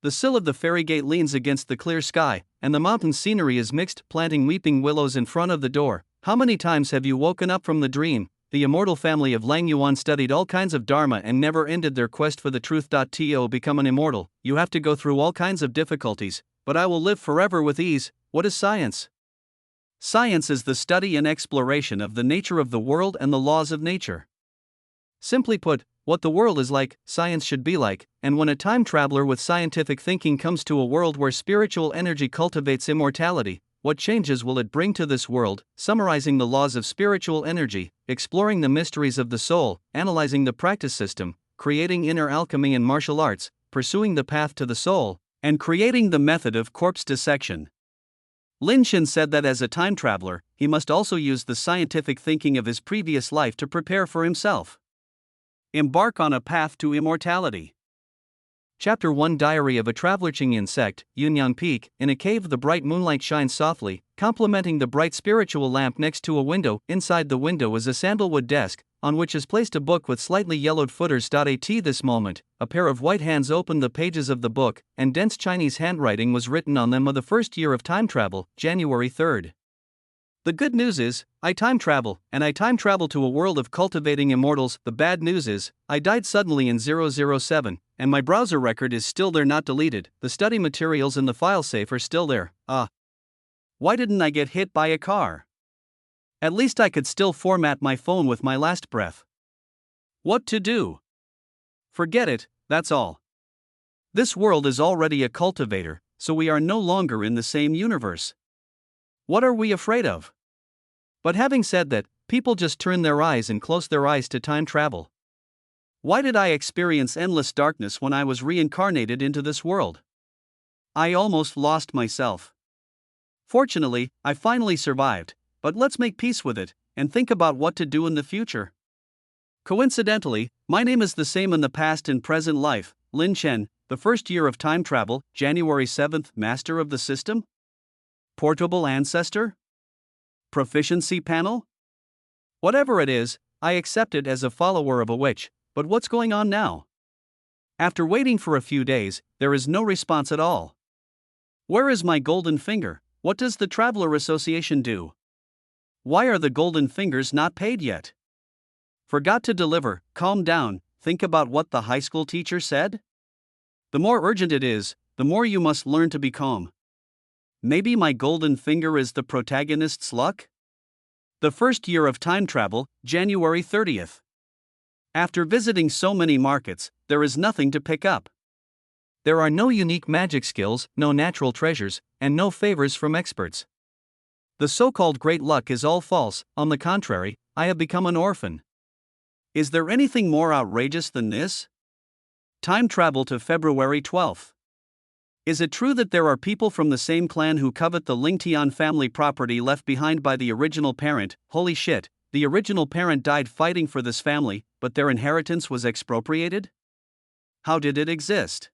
The sill of the ferry gate leans against the clear sky, and the mountain scenery is mixed, planting weeping willows in front of the door. How many times have you woken up from the dream? The immortal family of Lang Yuan studied all kinds of dharma and never ended their quest for the truth. To become an immortal, you have to go through all kinds of difficulties, but I will live forever with ease. What is science? Science is the study and exploration of the nature of the world and the laws of nature. Simply put, what the world is like, science should be like, and when a time traveler with scientific thinking comes to a world where spiritual energy cultivates immortality, what changes will it bring to this world? Summarizing the laws of spiritual energy, exploring the mysteries of the soul, analyzing the practice system, creating inner alchemy and martial arts, pursuing the path to the soul, and creating the method of corpse dissection. Lin Shin said that as a time traveler, he must also use the scientific thinking of his previous life to prepare for himself. Embark on a path to immortality. Chapter 1 Diary of a Traveler. Qingyan Sect, Yunyang Peak. In a cave, the bright moonlight shines softly, complementing the bright spiritual lamp next to a window. Inside the window is a sandalwood desk, on which is placed a book with slightly yellowed footers. At this moment, a pair of white hands opened the pages of the book, and dense Chinese handwriting was written on them. Of the first year of time travel, January 3rd. The good news is, I time travel, and I time travel to a world of cultivating immortals. The bad news is, I died suddenly in 007, and my browser record is still there, not deleted. The study materials in the file safe are still there. Why didn't I get hit by a car? At least I could still format my phone with my last breath. What to do? Forget it, that's all. This world is already a cultivator, so we are no longer in the same universe. What are we afraid of? But having said that, people just turn their eyes and close their eyes to time travel. Why did I experience endless darkness when I was reincarnated into this world? I almost lost myself. Fortunately, I finally survived, but let's make peace with it, and think about what to do in the future. Coincidentally, my name is the same in the past and present life, Lin Chen, the first year of time travel, January 7th, Master of the System? Portable Ancestor? Proficiency Panel? Whatever it is, I accept it as a follower of a witch, but what's going on now? After waiting for a few days, there is no response at all. Where is my golden finger? What does the Traveler Association do? Why are the golden fingers not paid yet? Forgot to deliver. Calm down, think about what the high school teacher said? The more urgent it is, the more you must learn to be calm. Maybe my golden finger is the protagonist's luck? The first year of time travel, January 30th. After visiting so many markets, there is nothing to pick up. There are no unique magic skills, no natural treasures, and no favors from experts. The so-called great luck is all false. On the contrary, I have become an orphan. Is there anything more outrageous than this? Time travel to February 12th. Is it true that there are people from the same clan who covet the Lingtian family property left behind by the original parent? Holy shit, the original parent died fighting for this family, but their inheritance was expropriated? How did it exist?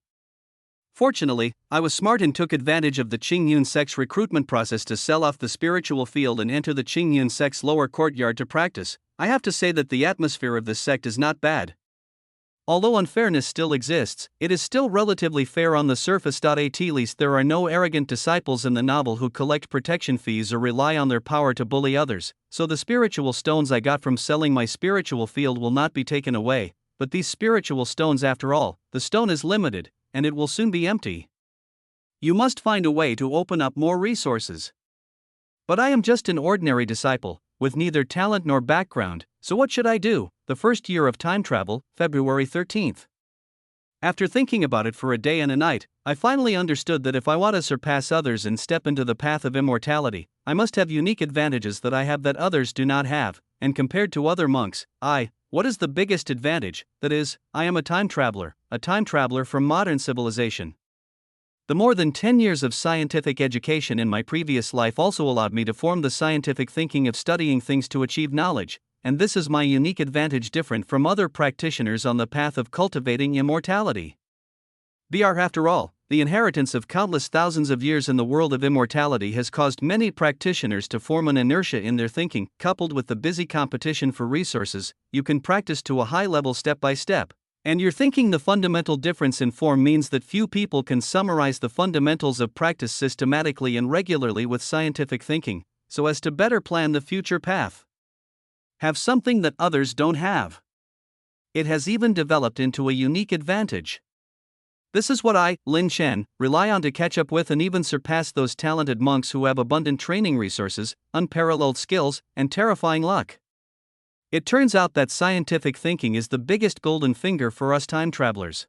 Fortunately, I was smart and took advantage of the Qingyun sect's recruitment process to sell off the spiritual field and enter the Qingyun sect's lower courtyard to practice. I have to say that the atmosphere of this sect is not bad. Although unfairness still exists, it is still relatively fair on the surface. At least there are no arrogant disciples in the novel who collect protection fees or rely on their power to bully others, so the spiritual stones I got from selling my spiritual field will not be taken away. But these spiritual stones, after all, the stone is limited, and it will soon be empty. You must find a way to open up more resources. But I am just an ordinary disciple, with neither talent nor background, so what should I do? The first year of time travel, February 13th. After thinking about it for a day and a night, I finally understood that if I want to surpass others and step into the path of immortality, I must have unique advantages that I have that others do not have, and compared to other monks, what is the biggest advantage? That is, I am a time traveler from modern civilization. The more than 10 years of scientific education in my previous life also allowed me to form the scientific thinking of studying things to achieve knowledge, and this is my unique advantage, different from other practitioners on the path of cultivating immortality. After all, the inheritance of countless thousands of years in the world of immortality has caused many practitioners to form an inertia in their thinking. Coupled with the busy competition for resources, you can practice to a high level step by step. And you're thinking the fundamental difference in form means that few people can summarize the fundamentals of practice systematically and regularly with scientific thinking, so as to better plan the future path. Have something that others don't have. It has even developed into a unique advantage. This is what I, Lin Chen, rely on to catch up with and even surpass those talented monks who have abundant training resources, unparalleled skills, and terrifying luck. It turns out that scientific thinking is the biggest golden finger for us time travelers.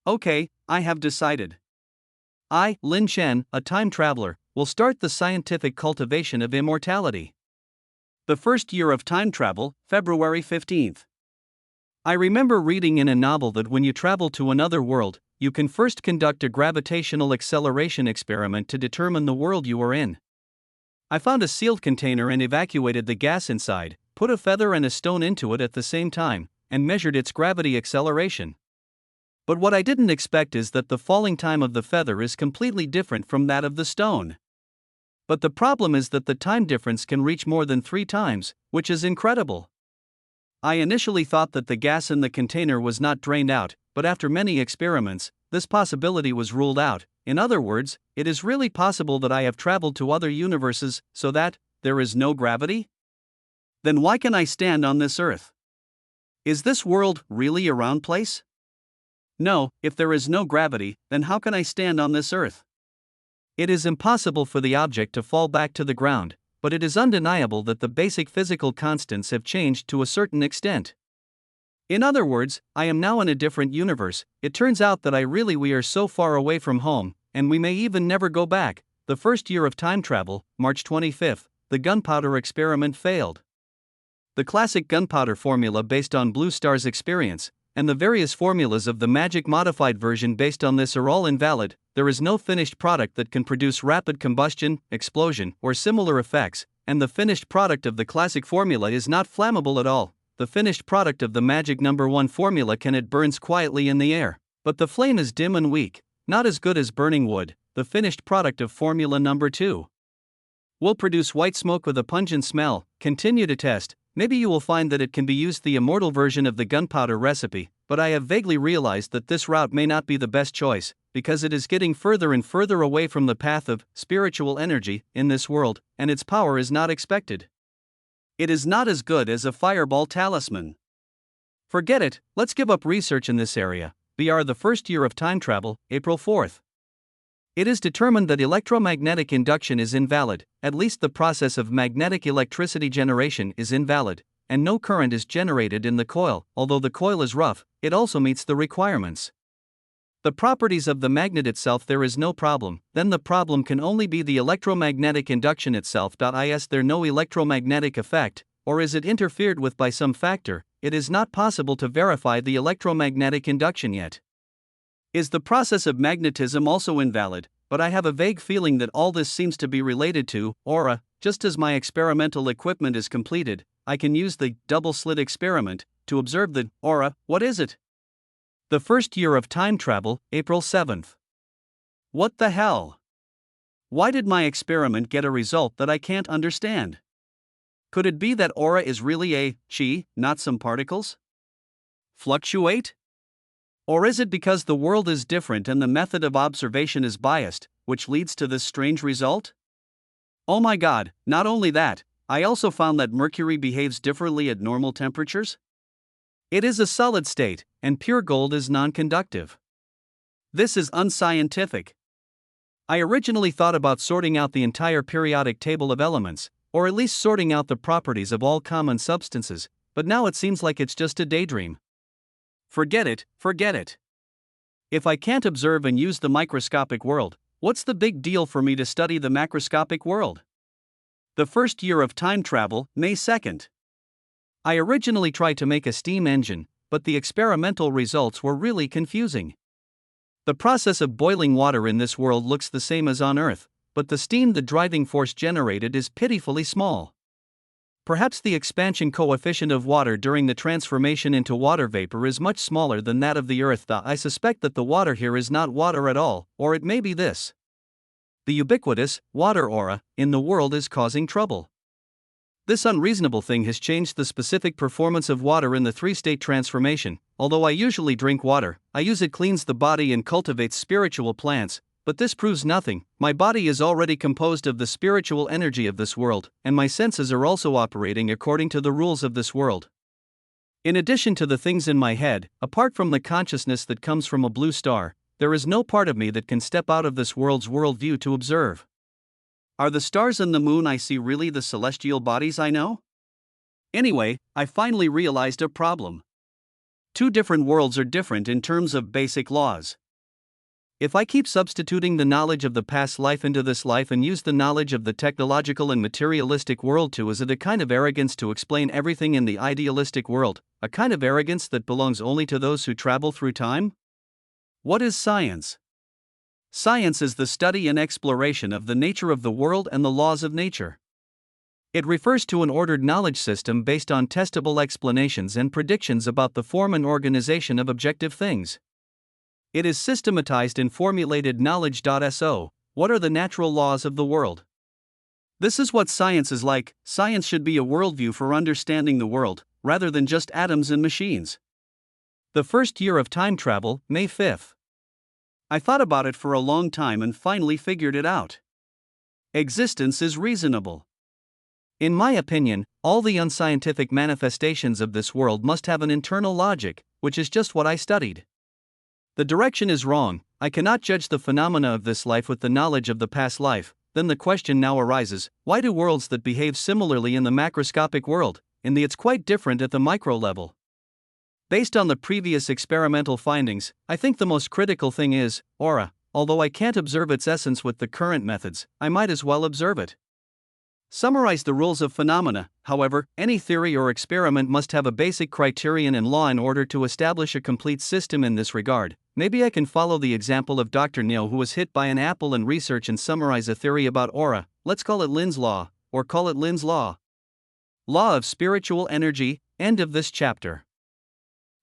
Okay, I have decided. I, Lin Chen, a time traveler, will start the scientific cultivation of immortality. The first year of time travel, February 15th. I remember reading in a novel that when you travel to another world, you can first conduct a gravitational acceleration experiment to determine the world you are in. I found a sealed container and evacuated the gas inside, put a feather and a stone into it at the same time, and measured its gravity acceleration. But what I didn't expect is that the falling time of the feather is completely different from that of the stone. But the problem is that the time difference can reach more than 3 times, which is incredible. I initially thought that the gas in the container was not drained out, but after many experiments, this possibility was ruled out. In other words, it is really possible that I have traveled to other universes so that there is no gravity? Then why can I stand on this earth? Is this world really a round place? No, if there is no gravity, then how can I stand on this earth? It is impossible for the object to fall back to the ground, but it is undeniable that the basic physical constants have changed to a certain extent. In other words, I am now in a different universe. It turns out that we are so far away from home, and we may even never go back. The first year of time travel, March 25th, the gunpowder experiment failed. The classic gunpowder formula based on Blue Star's experience, and the various formulas of the magic modified version based on this are all invalid. There is no finished product that can produce rapid combustion, explosion, or similar effects, and the finished product of the classic formula is not flammable at all. The finished product of the magic number 1 formula it burns quietly in the air, but the flame is dim and weak, not as good as burning wood. The finished product of formula number 2 will produce white smoke with a pungent smell. Continue to test. Maybe you will find that it can be used the immortal version of the gunpowder recipe, but I have vaguely realized that this route may not be the best choice, because it is getting further and further away from the path of spiritual energy in this world, and its power is not expected. It is not as good as a fireball talisman. Forget it, let's give up research in this area. BR the first year of time travel, April 4th. It is determined that electromagnetic induction is invalid, at least the process of magnetic electricity generation is invalid, and no current is generated in the coil. Although the coil is rough, it also meets the requirements. The properties of the magnet itself, there is no problem, then the problem can only be the electromagnetic induction itself. Is there no electromagnetic effect, or is it interfered with by some factor? It is not possible to verify the electromagnetic induction yet. Is the process of magnetism also invalid? But I have a vague feeling that all this seems to be related to aura. Just as my experimental equipment is completed, I can use the double-slit experiment to observe the aura. What is it? The first year of time travel, April 7th. What the hell? Why did my experiment get a result that I can't understand? Could it be that aura is really a chi, not some particles? Fluctuate? Or is it because the world is different and the method of observation is biased, which leads to this strange result? Oh my god, not only that, I also found that mercury behaves differently at normal temperatures. It is a solid state, and pure gold is non-conductive. This is unscientific. I originally thought about sorting out the entire periodic table of elements, or at least sorting out the properties of all common substances, but now it seems like it's just a daydream. Forget it, forget it. If I can't observe and use the microscopic world, what's the big deal for me to study the macroscopic world? The first year of time travel, May 2nd. I originally tried to make a steam engine, but the experimental results were really confusing. The process of boiling water in this world looks the same as on Earth, but the steam the driving force generated is pitifully small. Perhaps the expansion coefficient of water during the transformation into water vapor is much smaller than that of the Earth. I suspect that the water here is not water at all, or it may be this. The ubiquitous water aura in the world is causing trouble. This unreasonable thing has changed the specific performance of water in the three-state transformation. Although I usually drink water, I use it cleans the body and cultivates spiritual plants, but this proves nothing. My body is already composed of the spiritual energy of this world, and my senses are also operating according to the rules of this world. In addition to the things in my head, apart from the consciousness that comes from a blue star, there is no part of me that can step out of this world's worldview to observe. Are the stars and the moon I see really the celestial bodies I know? Anyway, I finally realized a problem. Two different worlds are different in terms of basic laws. If I keep substituting the knowledge of the past life into this life and use the knowledge of the technological and materialistic world too, is it a kind of arrogance to explain everything in the idealistic world, a kind of arrogance that belongs only to those who travel through time? What is science? Science is the study and exploration of the nature of the world and the laws of nature. It refers to an ordered knowledge system based on testable explanations and predictions about the form and organization of objective things. It is systematized in formulated knowledge. So, what are the natural laws of the world? This is what science is like. Science should be a worldview for understanding the world, rather than just atoms and machines. The first year of time travel, May 5th. I thought about it for a long time and finally figured it out. Existence is reasonable. In my opinion, all the unscientific manifestations of this world must have an internal logic, which is just what I studied. The direction is wrong. I cannot judge the phenomena of this life with the knowledge of the past life. Then the question now arises, why do worlds that behave similarly in the macroscopic world, it's quite different at the micro level? Based on the previous experimental findings, I think the most critical thing is aura. Although I can't observe its essence with the current methods, I might as well observe it. Summarize the rules of phenomena. However, any theory or experiment must have a basic criterion and law in order to establish a complete system in this regard. Maybe I can follow the example of Dr. Neil, who was hit by an apple in research, and summarize a theory about aura. Let's call it Lin's law, or call it Lin's law. Law of spiritual energy. End of this chapter.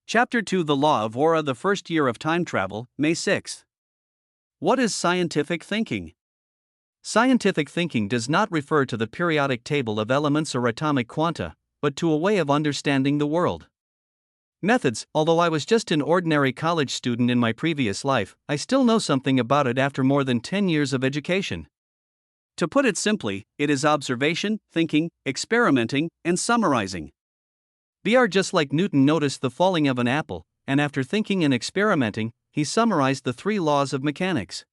Chapter 2, The Law of Aura, the first year of time travel, May 6th. What is scientific thinking? Scientific thinking does not refer to the periodic table of elements or atomic quanta, but to a way of understanding the world. Methods. Although I was just an ordinary college student in my previous life, I still know something about it after more than 10 years of education. To put it simply, it is observation, thinking, experimenting, and summarizing. Br. Just like Newton noticed the falling of an apple, and after thinking and experimenting, he summarized the 3 laws of mechanics.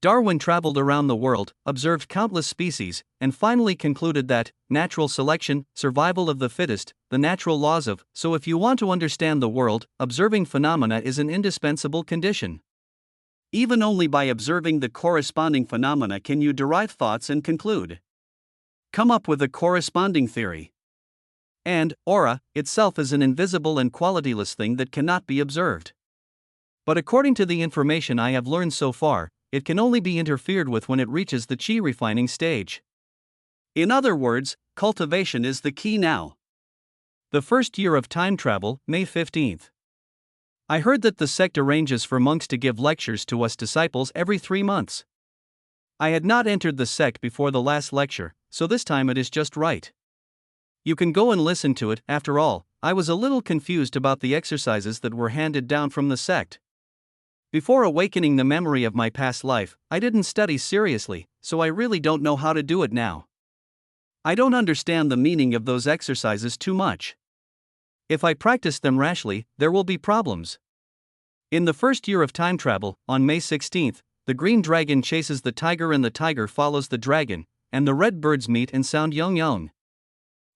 Darwin traveled around the world, observed countless species, and finally concluded that natural selection, survival of the fittest, the natural laws of. So if you want to understand the world, observing phenomena is an indispensable condition. Even only by observing the corresponding phenomena can you derive thoughts and conclude. Come up with a corresponding theory. And aura itself is an invisible and qualityless thing that cannot be observed. But according to the information I have learned so far, it can only be interfered with when it reaches the chi refining stage. In other words, cultivation is the key now. The first year of time travel, May 15th. I heard that the sect arranges for monks to give lectures to us disciples every 3 months. I had not entered the sect before the last lecture, so this time it is just right. You can go and listen to it. After all, I was a little confused about the exercises that were handed down from the sect. Before awakening the memory of my past life, I didn't study seriously, so I really don't know how to do it now. I don't understand the meaning of those exercises too much. If I practice them rashly, there will be problems. In the first year of time travel, on May 16th, the green dragon chases the tiger and the tiger follows the dragon, and the red birds meet and sound young young.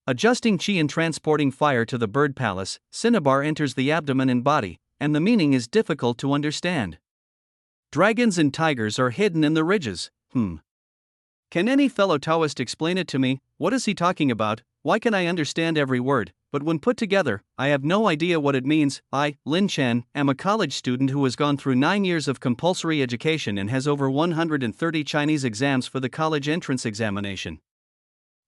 Adjusting chi and transporting fire to the bird palace, cinnabar enters the abdomen and body, and the meaning is difficult to understand. Dragons and tigers are hidden in the ridges. Can any fellow Taoist explain it to me? What is he talking about? Why can I understand every word, but when put together, I have no idea what it means? I, Lin Chen, am a college student who has gone through 9 years of compulsory education and has over 130 Chinese exams for the college entrance examination.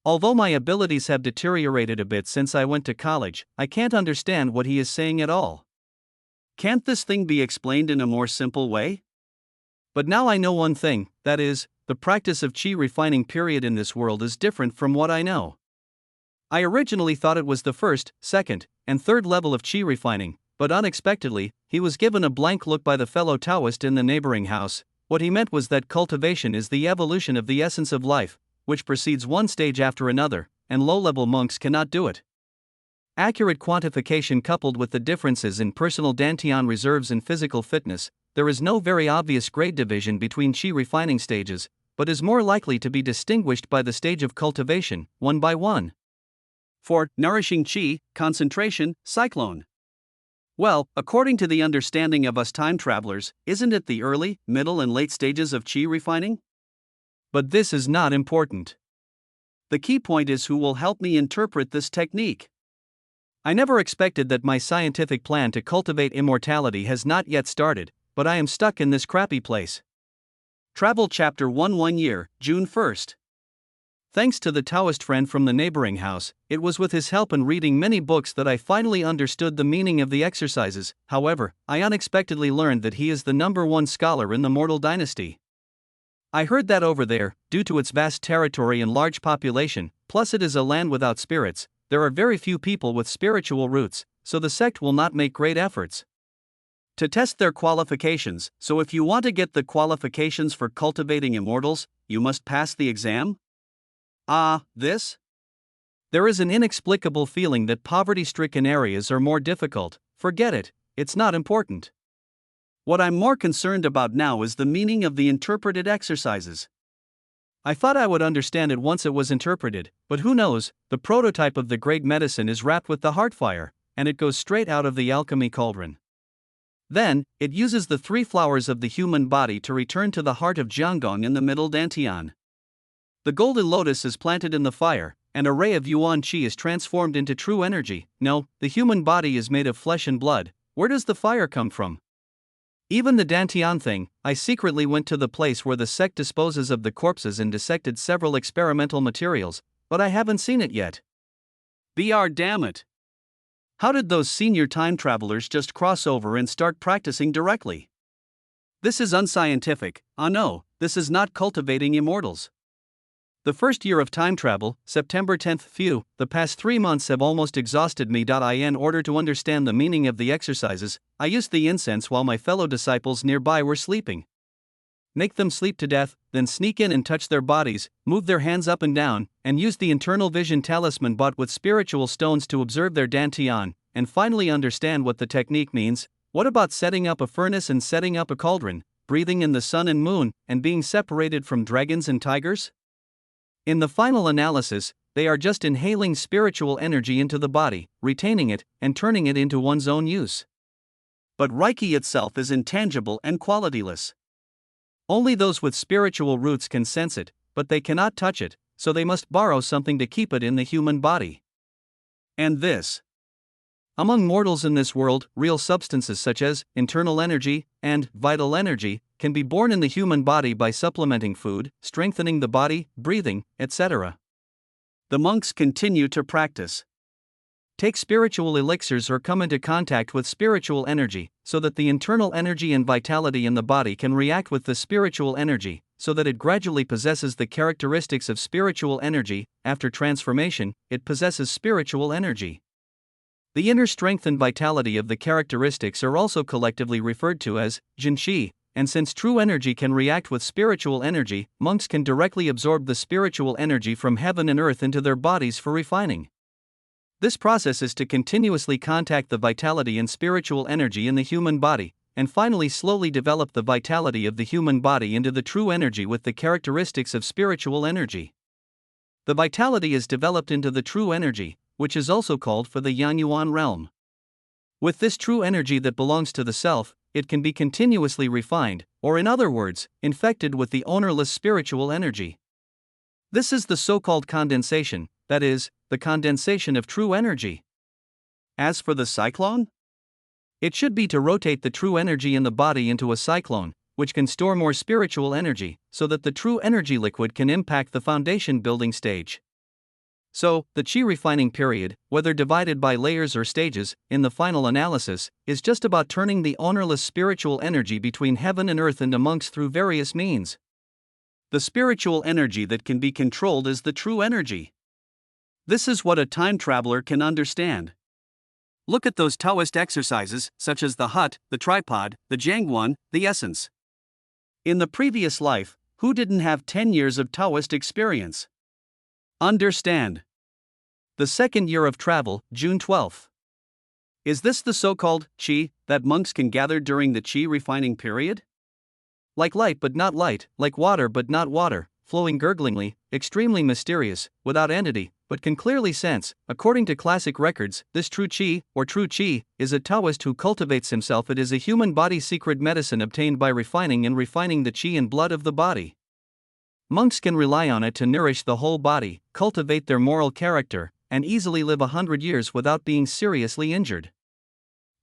Although my abilities have deteriorated a bit since I went to college, I can't understand what he is saying at all. Can't this thing be explained in a more simple way? But now I know one thing, that is, the practice of chi refining period in this world is different from what I know. I originally thought it was the first, second, and third level of chi refining, but unexpectedly, he was given a blank look by the fellow Taoist in the neighboring house. What he meant was that cultivation is the evolution of the essence of life, which proceeds one stage after another, and low-level monks cannot do it. Accurate quantification coupled with the differences in personal dantian reserves and physical fitness, there is no very obvious grade division between chi refining stages, but is more likely to be distinguished by the stage of cultivation, one by one. For nourishing chi, concentration, cyclone. Well, according to the understanding of us time travelers, isn't it the early, middle, and late stages of chi refining? But this is not important. The key point is who will help me interpret this technique. I never expected that my scientific plan to cultivate immortality has not yet started, but I am stuck in this crappy place. Travel Chapter 1 year, June 1st. Thanks to the Taoist friend from the neighboring house, it was with his help and reading many books that I finally understood the meaning of the exercises. However, I unexpectedly learned that he is the #1 scholar in the mortal dynasty. I heard that over there, due to its vast territory and large population, plus it is a land without spirits, there are very few people with spiritual roots, so the sect will not make great efforts to test their qualifications. So if you want to get the qualifications for cultivating immortals, you must pass the exam? This? There is an inexplicable feeling that poverty-stricken areas are more difficult. Forget it, it's not important. What I'm more concerned about now is the meaning of the interpreted exercises. I thought I would understand it once it was interpreted, but who knows, the prototype of the great medicine is wrapped with the heart fire, and it goes straight out of the alchemy cauldron. Then, it uses the 3 flowers of the human body to return to the heart of Jianggong in the middle dantian. The golden lotus is planted in the fire, and a ray of yuan qi is transformed into true energy. No, the human body is made of flesh and blood. Where does the fire come from? Even the dantian thing, I secretly went to the place where the sect disposes of the corpses and dissected several experimental materials, but I haven't seen it yet. Damn it. How did those senior time travelers just cross over and start practicing directly? This is unscientific. No, this is not cultivating immortals. The first year of time travel, September 10th. Phew, the past 3 months have almost exhausted me. In order to understand the meaning of the exercises, I used the incense while my fellow disciples nearby were sleeping. Make them sleep to death, then sneak in and touch their bodies, move their hands up and down, and use the internal vision talisman bought with spiritual stones to observe their dantian, and finally understand what the technique means. What about setting up a furnace and setting up a cauldron, breathing in the sun and moon, and being separated from dragons and tigers? In the final analysis, they are just inhaling spiritual energy into the body, retaining it, and turning it into one's own use. But Reiki itself is intangible and qualityless. Only those with spiritual roots can sense it, but they cannot touch it, so they must borrow something to keep it in the human body. And this. Among mortals in this world, real substances such as internal energy and vital energy can be born in the human body by supplementing food, strengthening the body, breathing, etc. The monks continue to practice. Take spiritual elixirs or come into contact with spiritual energy, so that the internal energy and vitality in the body can react with the spiritual energy, so that it gradually possesses the characteristics of spiritual energy. After transformation, it possesses spiritual energy. The inner strength and vitality of the characteristics are also collectively referred to as jinqi, and since true energy can react with spiritual energy, monks can directly absorb the spiritual energy from heaven and earth into their bodies for refining. This process is to continuously contact the vitality and spiritual energy in the human body, and finally slowly develop the vitality of the human body into the true energy with the characteristics of spiritual energy. The vitality is developed into the true energy, which is also called for the Yanyuan realm. With this true energy that belongs to the self, it can be continuously refined, or in other words, infected with the ownerless spiritual energy. This is the so-called condensation, that is, the condensation of true energy. As for the cyclone? It should be to rotate the true energy in the body into a cyclone, which can store more spiritual energy, so that the true energy liquid can impact the foundation building stage. So, the chi refining period, whether divided by layers or stages, in the final analysis, is just about turning the ownerless spiritual energy between heaven and earth into monks through various means. The spiritual energy that can be controlled is the true energy. This is what a time traveler can understand. Look at those Taoist exercises, such as the hut, the tripod, the Jiangguan, the essence. In the previous life, who didn't have 10 years of Taoist experience? Understand. The second year of travel, June 12th. Is this the so-called qi that monks can gather during the qi refining period? Like light but not light, like water but not water, flowing gurglingly, extremely mysterious, without entity, but can clearly sense. According to classic records, this true qi, or true qi, is a Taoist who cultivates himself. It is a human body's secret medicine obtained by refining the qi and blood of the body. Monks can rely on it to nourish the whole body, cultivate their moral character, and easily live 100 years without being seriously injured.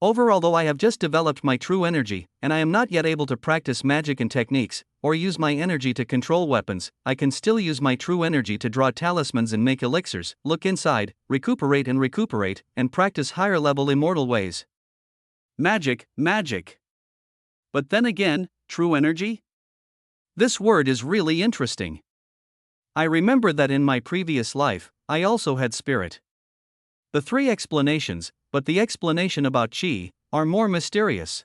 Although I have just developed my true energy, and I am not yet able to practice magic and techniques, or use my energy to control weapons, I can still use my true energy to draw talismans and make elixirs, look inside, recuperate, and practice higher level immortal ways. Magic. But then again, true energy? This word is really interesting. I remember that in my previous life, I also had spirit. The three explanations, but the explanation about qi, are more mysterious.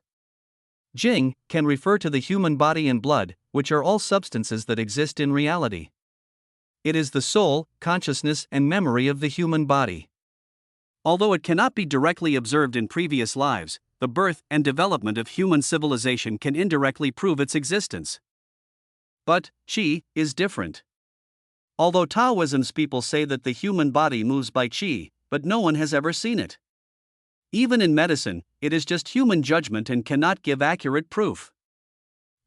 Jing can refer to the human body and blood, which are all substances that exist in reality. It is the soul, consciousness, and memory of the human body. Although it cannot be directly observed in previous lives, the birth and development of human civilization can indirectly prove its existence. But qi is different. Although Taoism's people say that the human body moves by qi, but no one has ever seen it. Even in medicine, it is just human judgment and cannot give accurate proof.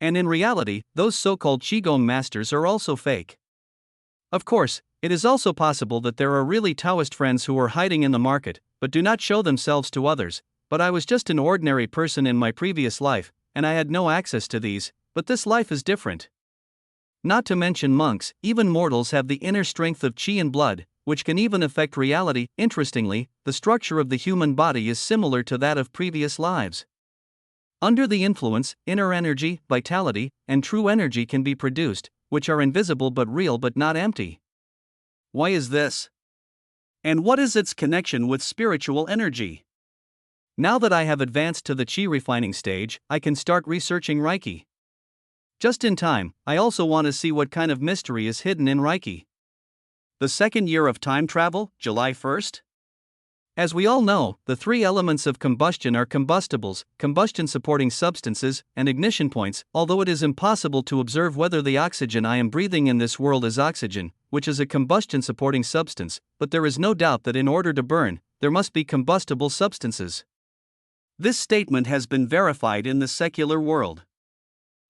And in reality, those so-called qigong masters are also fake. Of course, it is also possible that there are really Taoist friends who are hiding in the market, but do not show themselves to others. But I was just an ordinary person in my previous life, and I had no access to these, but this life is different. Not to mention monks, even mortals have the inner strength of qi and blood, which can even affect reality. Interestingly, the structure of the human body is similar to that of previous lives. Under the influence, inner energy, vitality, and true energy can be produced, which are invisible but real but not empty. Why is this? And what is its connection with spiritual energy? Now that I have advanced to the qi refining stage, I can start researching Reiki. Just in time, I also want to see what kind of mystery is hidden in Reiki. The second year of time travel, July 1st? As we all know, the three elements of combustion are combustibles, combustion-supporting substances, and ignition points. Although it is impossible to observe whether the oxygen I am breathing in this world is oxygen, which is a combustion-supporting substance, but there is no doubt that in order to burn, there must be combustible substances. This statement has been verified in the secular world.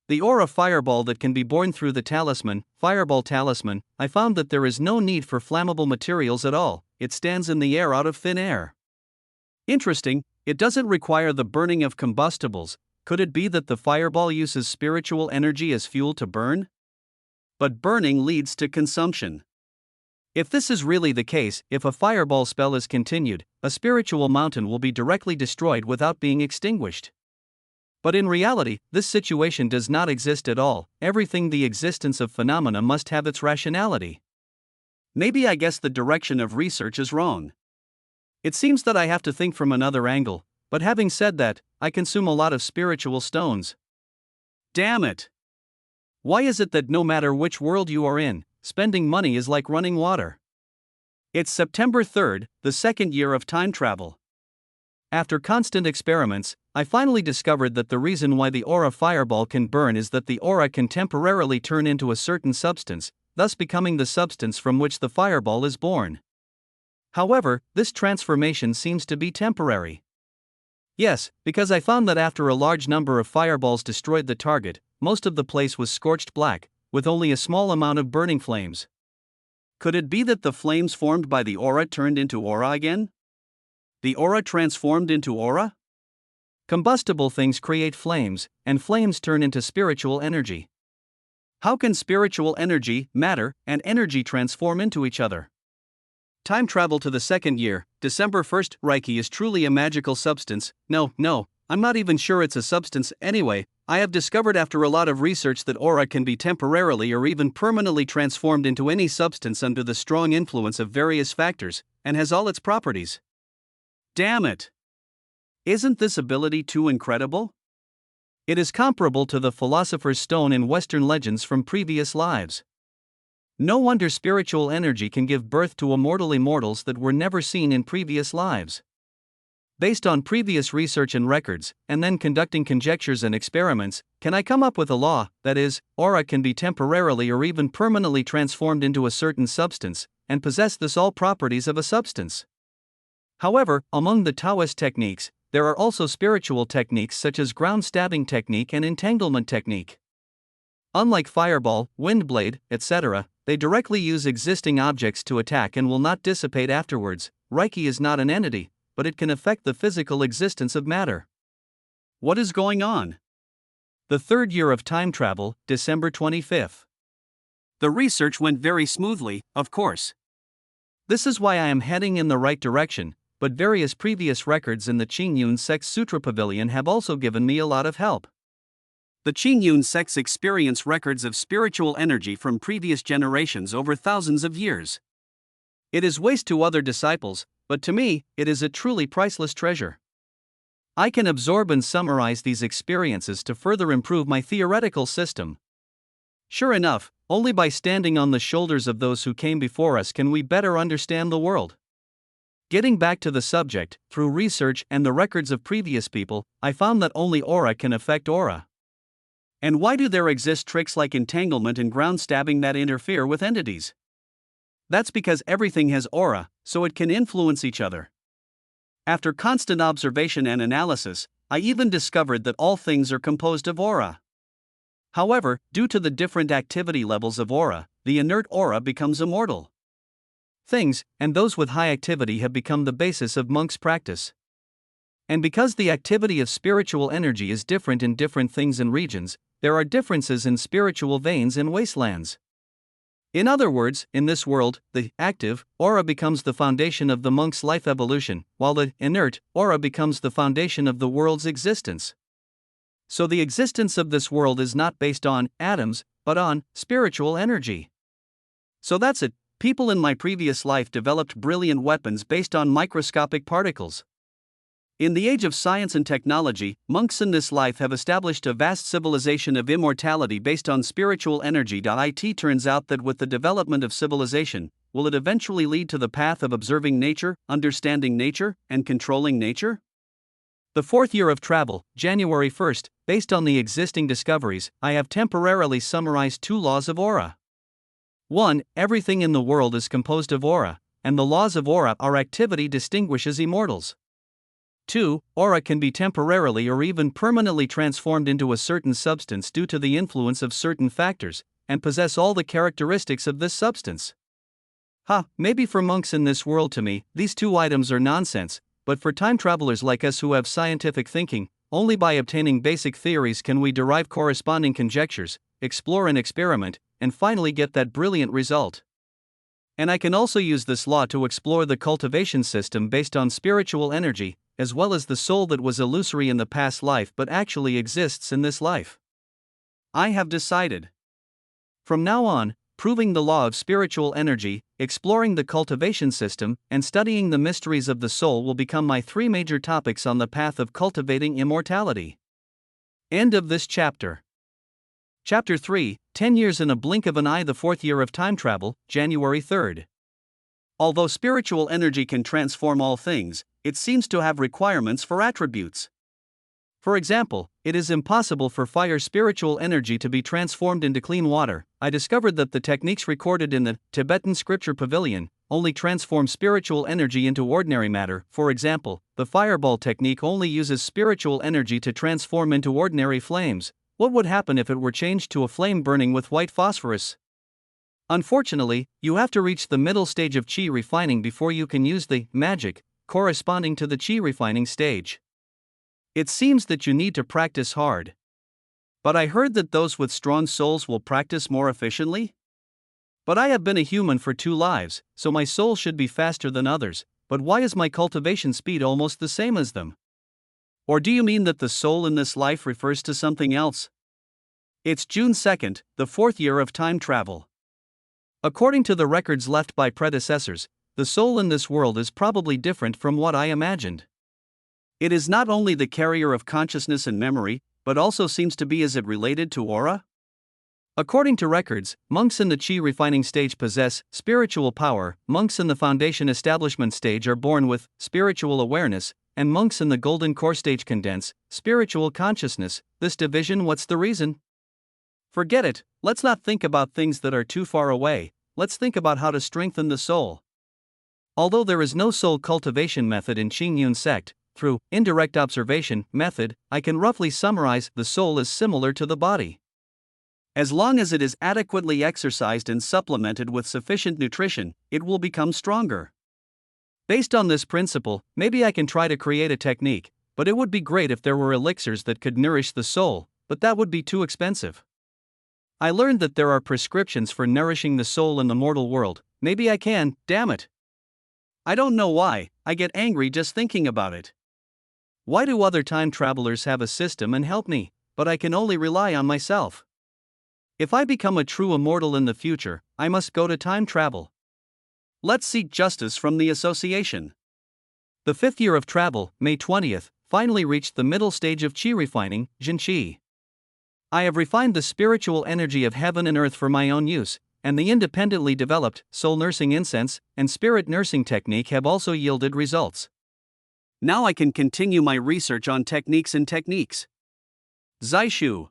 The aura fireball that can be born through the talisman, fireball talisman, I found that there is no need for flammable materials at all, it stands in the air out of thin air. Interesting, it doesn't require the burning of combustibles. Could it be that the fireball uses spiritual energy as fuel to burn? But burning leads to consumption. If this is really the case, if a fireball spell is continued, a spiritual mountain will be directly destroyed without being extinguished. But in reality, this situation does not exist at all. Everything, the existence of phenomena, must have its rationality. Maybe I guess the direction of research is wrong. It seems that I have to think from another angle, but having said that, I consume a lot of spiritual stones. Damn it! Why is it that no matter which world you are in, spending money is like running water? It's September 3rd, the second year of time travel. After constant experiments, I finally discovered that the reason why the aura fireball can burn is that the aura can temporarily turn into a certain substance, thus becoming the substance from which the fireball is born. However, this transformation seems to be temporary. Yes, because I found that after a large number of fireballs destroyed the target, most of the place was scorched black, with only a small amount of burning flames. Could it be that the flames formed by the aura turned into aura again? The aura transformed into aura? Combustible things create flames, and flames turn into spiritual energy. How can spiritual energy, matter, and energy transform into each other? Time travel to the second year, December 1st. Reiki is truly a magical substance. No, I'm not even sure it's a substance anyway, I have discovered after a lot of research that aura can be temporarily or even permanently transformed into any substance under the strong influence of various factors, and has all its properties. Damn it! Isn't this ability too incredible? It is comparable to the Philosopher's Stone in Western legends from previous lives. No wonder spiritual energy can give birth to immortals that were never seen in previous lives. Based on previous research and records, and then conducting conjectures and experiments, can I come up with a law, that is, aura can be temporarily or even permanently transformed into a certain substance, and possess thus all properties of a substance. However, among the Taoist techniques, there are also spiritual techniques such as ground stabbing technique and entanglement technique. Unlike fireball, wind blade, etc., they directly use existing objects to attack and will not dissipate afterwards. Reiki is not an entity, but it can affect the physical existence of matter. What is going on? The third year of time travel, December 25th. The research went very smoothly, of course. This is why I am heading in the right direction, but various previous records in the Qingyun Sex Sutra Pavilion have also given me a lot of help. The Qingyun sects experience records of spiritual energy from previous generations over thousands of years. It is waste to other disciples, but to me, it is a truly priceless treasure. I can absorb and summarize these experiences to further improve my theoretical system. Sure enough, only by standing on the shoulders of those who came before us can we better understand the world. Getting back to the subject, through research and the records of previous people, I found that only aura can affect aura. And why do there exist tricks like entanglement and ground stabbing that interfere with entities? That's because everything has aura, so it can influence each other. After constant observation and analysis, I even discovered that all things are composed of aura. However, due to the different activity levels of aura, the inert aura becomes immortal. Things, and those with high activity, have become the basis of monks' practice. And because the activity of spiritual energy is different in different things and regions, there are differences in spiritual veins and wastelands. In other words, in this world, the active aura becomes the foundation of the monk's life evolution, while the inert aura becomes the foundation of the world's existence. So the existence of this world is not based on atoms, but on spiritual energy. So that's it. People in my previous life developed brilliant weapons based on microscopic particles. In the age of science and technology, monks in this life have established a vast civilization of immortality based on spiritual energy. It turns out that with the development of civilization, will it eventually lead to the path of observing nature, understanding nature, and controlling nature? The fourth year of travel, January 1st, based on the existing discoveries, I have temporarily summarized 2 laws of aura. 1. Everything in the world is composed of aura, and the laws of aura are activity distinguishes immortals. 2. Aura can be temporarily or even permanently transformed into a certain substance due to the influence of certain factors, and possess all the characteristics of this substance. Maybe for monks in this world, to me, these 2 items are nonsense, but for time travelers like us who have scientific thinking, only by obtaining basic theories can we derive corresponding conjectures, explore and experiment, and finally get that brilliant result. And I can also use this law to explore the cultivation system based on spiritual energy, as well as the soul that was illusory in the past life but actually exists in this life. I have decided. From now on, proving the law of spiritual energy, exploring the cultivation system, and studying the mysteries of the soul will become my 3 major topics on the path of cultivating immortality. End of this chapter. Chapter 3, 10 years in a blink of an eye. The 4th year of time travel, January 3rd. Although spiritual energy can transform all things, it seems to have requirements for attributes. For example, it is impossible for fire spiritual energy to be transformed into clean water. I discovered that the techniques recorded in the Tibetan scripture pavilion only transform spiritual energy into ordinary matter. For example, the fireball technique only uses spiritual energy to transform into ordinary flames. What would happen if it were changed to a flame burning with white phosphorus? Unfortunately, you have to reach the middle stage of qi refining before you can use the magic corresponding to the qi refining stage. It seems that you need to practice hard. But I heard that those with strong souls will practice more efficiently? But I have been a human for 2 lives, so my soul should be faster than others, but why is my cultivation speed almost the same as them? Or do you mean that the soul in this life refers to something else? It's June 2nd, the fourth year of time travel. According to the records left by predecessors, the soul in this world is probably different from what I imagined. It is not only the carrier of consciousness and memory, but also seems to be is it related to aura? According to records, monks in the chi refining stage possess spiritual power, monks in the foundation establishment stage are born with spiritual awareness, and monks in the golden core stage condense spiritual consciousness. This division, what's the reason? Forget it, let's not think about things that are too far away, let's think about how to strengthen the soul. Although there is no soul cultivation method in Qingyun sect, through indirect observation method, I can roughly summarize the soul is similar to the body. As long as it is adequately exercised and supplemented with sufficient nutrition, it will become stronger. Based on this principle, maybe I can try to create a technique, but it would be great if there were elixirs that could nourish the soul, but that would be too expensive. I learned that there are prescriptions for nourishing the soul in the mortal world. Maybe I can, damn it. I don't know why, I get angry just thinking about it. Why do other time travelers have a system and help me, but I can only rely on myself? If I become a true immortal in the future, I must go to time travel. Let's seek justice from the association. The fifth year of travel, May 20th, finally reached the middle stage of chi refining, Jinqi. I have refined the spiritual energy of heaven and earth for my own use, and the independently developed soul nursing incense and spirit nursing technique have also yielded results. Now I can continue my research on techniques and techniques. Zaishu.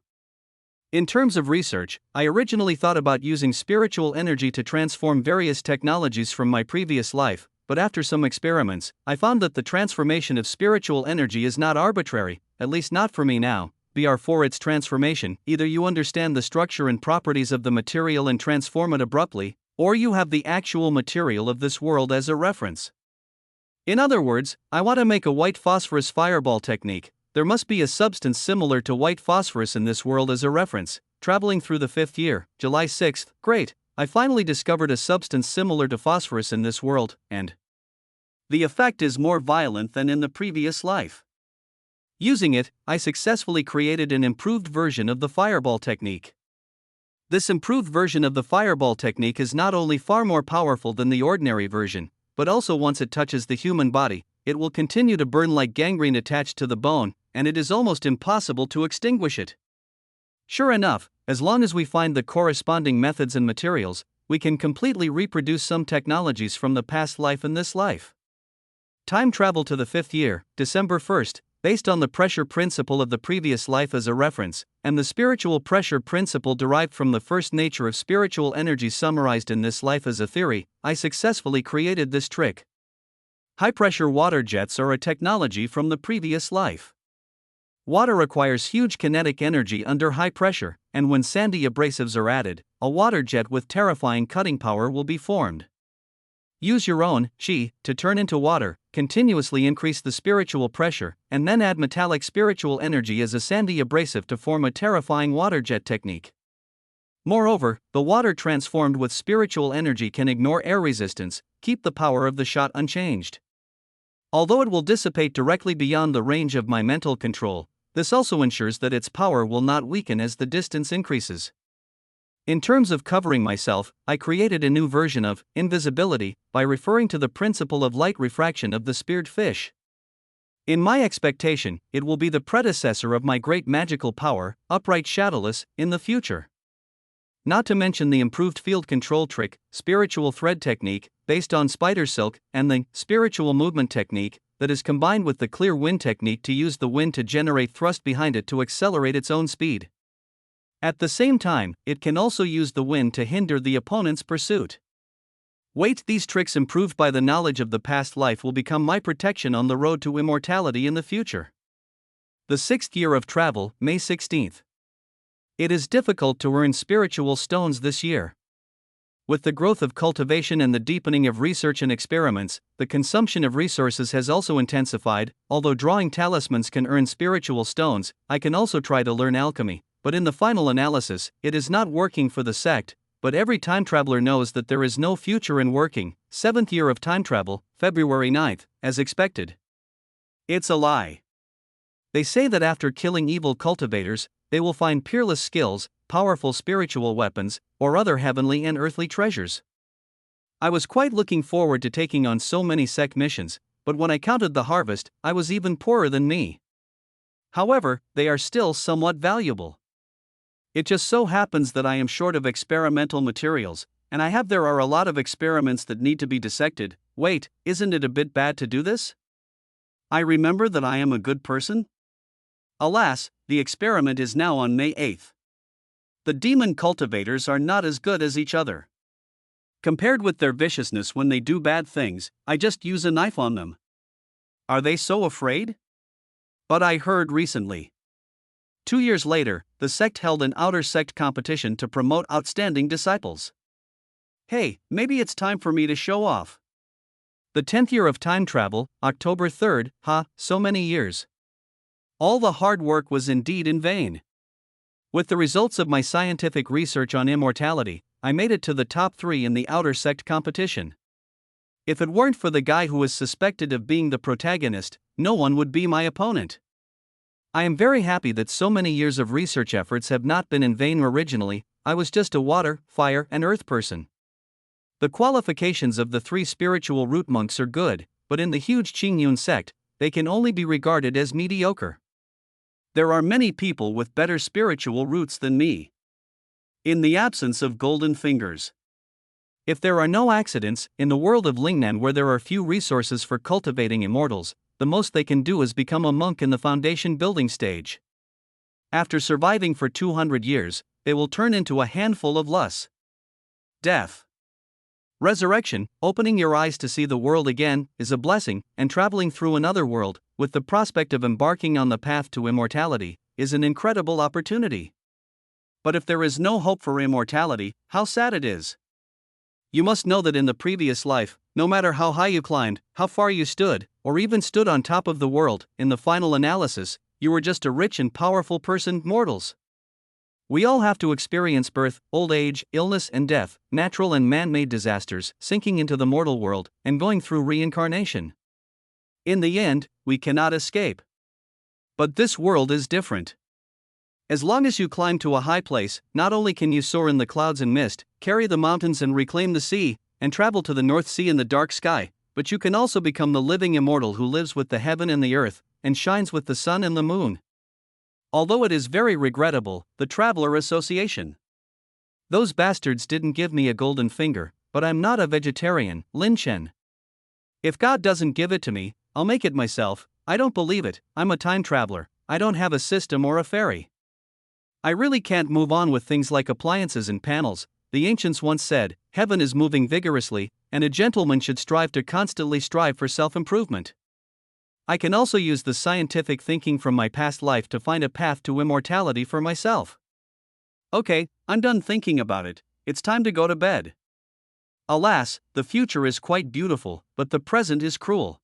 In terms of research, I originally thought about using spiritual energy to transform various technologies from my previous life, but after some experiments, I found that the transformation of spiritual energy is not arbitrary, at least not for me now. For its transformation, either you understand the structure and properties of the material and transform it abruptly, or you have the actual material of this world as a reference. In other words, I want to make a white phosphorus fireball technique. There must be a substance similar to white phosphorus in this world as a reference. Traveling through the fifth year, July 6th, great, I finally discovered a substance similar to phosphorus in this world, and the effect is more violent than in the previous life. Using it, I successfully created an improved version of the fireball technique. This improved version of the fireball technique is not only far more powerful than the ordinary version, but also once it touches the human body, it will continue to burn like gangrene attached to the bone, and it is almost impossible to extinguish it. Sure enough, as long as we find the corresponding methods and materials, we can completely reproduce some technologies from the past life in this life. Time travel to the fifth year, December 1st, based on the pressure principle of the previous life as a reference, and the spiritual pressure principle derived from the first nature of spiritual energy summarized in this life as a theory, I successfully created this trick. High-pressure water jets are a technology from the previous life. Water requires huge kinetic energy under high pressure, and when sandy abrasives are added, a water jet with terrifying cutting power will be formed. Use your own chi to turn into water, continuously increase the spiritual pressure, and then add metallic spiritual energy as a sandy abrasive to form a terrifying water jet technique. Moreover, the water transformed with spiritual energy can ignore air resistance, keep the power of the shot unchanged. Although it will dissipate directly beyond the range of my mental control, this also ensures that its power will not weaken as the distance increases. In terms of covering myself, I created a new version of invisibility by referring to the principle of light refraction of the speared fish. In my expectation, it will be the predecessor of my great magical power, upright shadowless, in the future. Not to mention the improved field control trick, spiritual thread technique, based on spider silk, and the spiritual movement technique, that is combined with the clear wind technique to use the wind to generate thrust behind it to accelerate its own speed. At the same time, it can also use the wind to hinder the opponent's pursuit. Wait, these tricks improved by the knowledge of the past life will become my protection on the road to immortality in the future. The sixth year of travel, May 16th. It is difficult to earn spiritual stones this year. With the growth of cultivation and the deepening of research and experiments, the consumption of resources has also intensified. Although drawing talismans can earn spiritual stones, I can also try to learn alchemy. But in the final analysis, it is not working for the sect, but every time traveler knows that there is no future in working. 7th year of time travel, February 9th, as expected. It's a lie. They say that after killing evil cultivators, they will find peerless skills, powerful spiritual weapons, or other heavenly and earthly treasures. I was quite looking forward to taking on so many sect missions, but when I counted the harvest, I was even poorer than me. However, they are still somewhat valuable. It just so happens that I am short of experimental materials, and there are a lot of experiments that need to be dissected. Wait, isn't it a bit bad to do this? I remember that I am a good person? Alas, the experiment is now on May 8th. The demon cultivators are not as good as each other. Compared with their viciousness when they do bad things, I just use a knife on them. Are they so afraid? But I heard recently. 2 years later, the sect held an outer sect competition to promote outstanding disciples. Hey, maybe it's time for me to show off. The 10th year of time travel, October 3rd, so many years. All the hard work was indeed in vain. With the results of my scientific research on immortality, I made it to the top 3 in the outer sect competition. If it weren't for the guy who was suspected of being the protagonist, no one would be my opponent. I am very happy that so many years of research efforts have not been in vain. Originally, I was just a water, fire, and earth person. The qualifications of the 3 spiritual root monks are good, but in the huge Qingyun sect, they can only be regarded as mediocre. There are many people with better spiritual roots than me. In the absence of golden fingers. If there are no accidents, in the world of Lingnan where there are few resources for cultivating immortals, the most they can do is become a monk in the foundation building stage. After surviving for 200 years, they will turn into a handful of lus. Death. Resurrection, opening your eyes to see the world again, is a blessing, and traveling through another world, with the prospect of embarking on the path to immortality, is an incredible opportunity. But if there is no hope for immortality, how sad it is. You must know that in the previous life, no matter how high you climbed, how far you stood, or even stood on top of the world, in the final analysis, you were just a rich and powerful person, mortals. We all have to experience birth, old age, illness and death, natural and man-made disasters, sinking into the mortal world, and going through reincarnation. In the end, we cannot escape. But this world is different. As long as you climb to a high place, not only can you soar in the clouds and mist, carry the mountains and reclaim the sea, and travel to the North Sea in the dark sky, but you can also become the living immortal who lives with the heaven and the earth, and shines with the sun and the moon. Although it is very regrettable, the Traveler Association. Those bastards didn't give me a golden finger, but I'm not a vegetarian, Lin Chen. If God doesn't give it to me, I'll make it myself. I don't believe it, I'm a time traveler, I don't have a system or a fairy. I really can't move on with things like appliances and panels. The ancients once said, heaven is moving vigorously, and a gentleman should strive for self-improvement. I can also use the scientific thinking from my past life to find a path to immortality for myself. Okay, I'm done thinking about it, it's time to go to bed. Alas, the future is quite beautiful, but the present is cruel.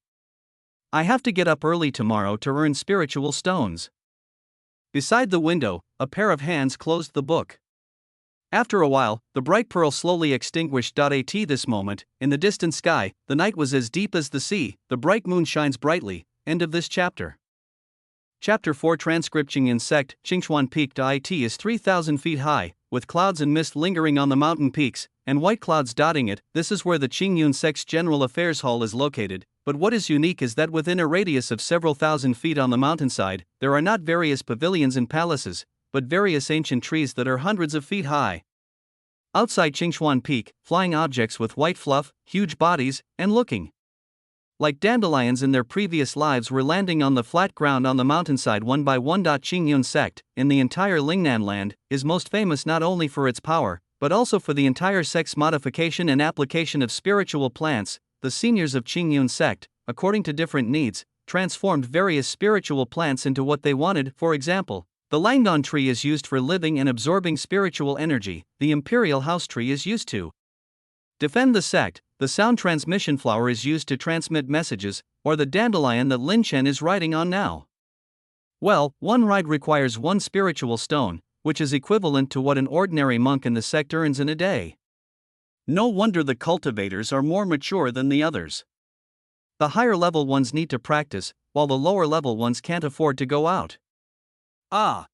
I have to get up early tomorrow to earn spiritual stones. Beside the window, a pair of hands closed the book. After a while, the bright pearl slowly extinguished. At this moment, in the distant sky, the night was as deep as the sea, the bright moon shines brightly. End of this chapter. Chapter 4 Transcripting Insect. Qingchuan Peak. It is 3,000 feet high, with clouds and mist lingering on the mountain peaks, and white clouds dotting it. This is where the Qingyun Sect's General Affairs Hall is located, but what is unique is that within a radius of several thousand feet on the mountainside, there are not various pavilions and palaces, but various ancient trees that are hundreds of feet high. Outside Qingchuan Peak, flying objects with white fluff, huge bodies, and looking like dandelions in their previous lives were landing on the flat ground on the mountainside one by one. Qingyun Sect, in the entire Lingnan land, is most famous not only for its power, but also for the entire sect's modification and application of spiritual plants. The seniors of Qingyun Sect, according to different needs, transformed various spiritual plants into what they wanted. For example, the Langdon tree is used for living and absorbing spiritual energy, the imperial house tree is used to defend the sect, the sound transmission flower is used to transmit messages, or the dandelion that Lin Chen is riding on now. Well, one ride requires one spiritual stone, which is equivalent to what an ordinary monk in the sect earns in a day. No wonder the cultivators are more mature than the others. The higher level ones need to practice, while the lower level ones can't afford to go out. Ah!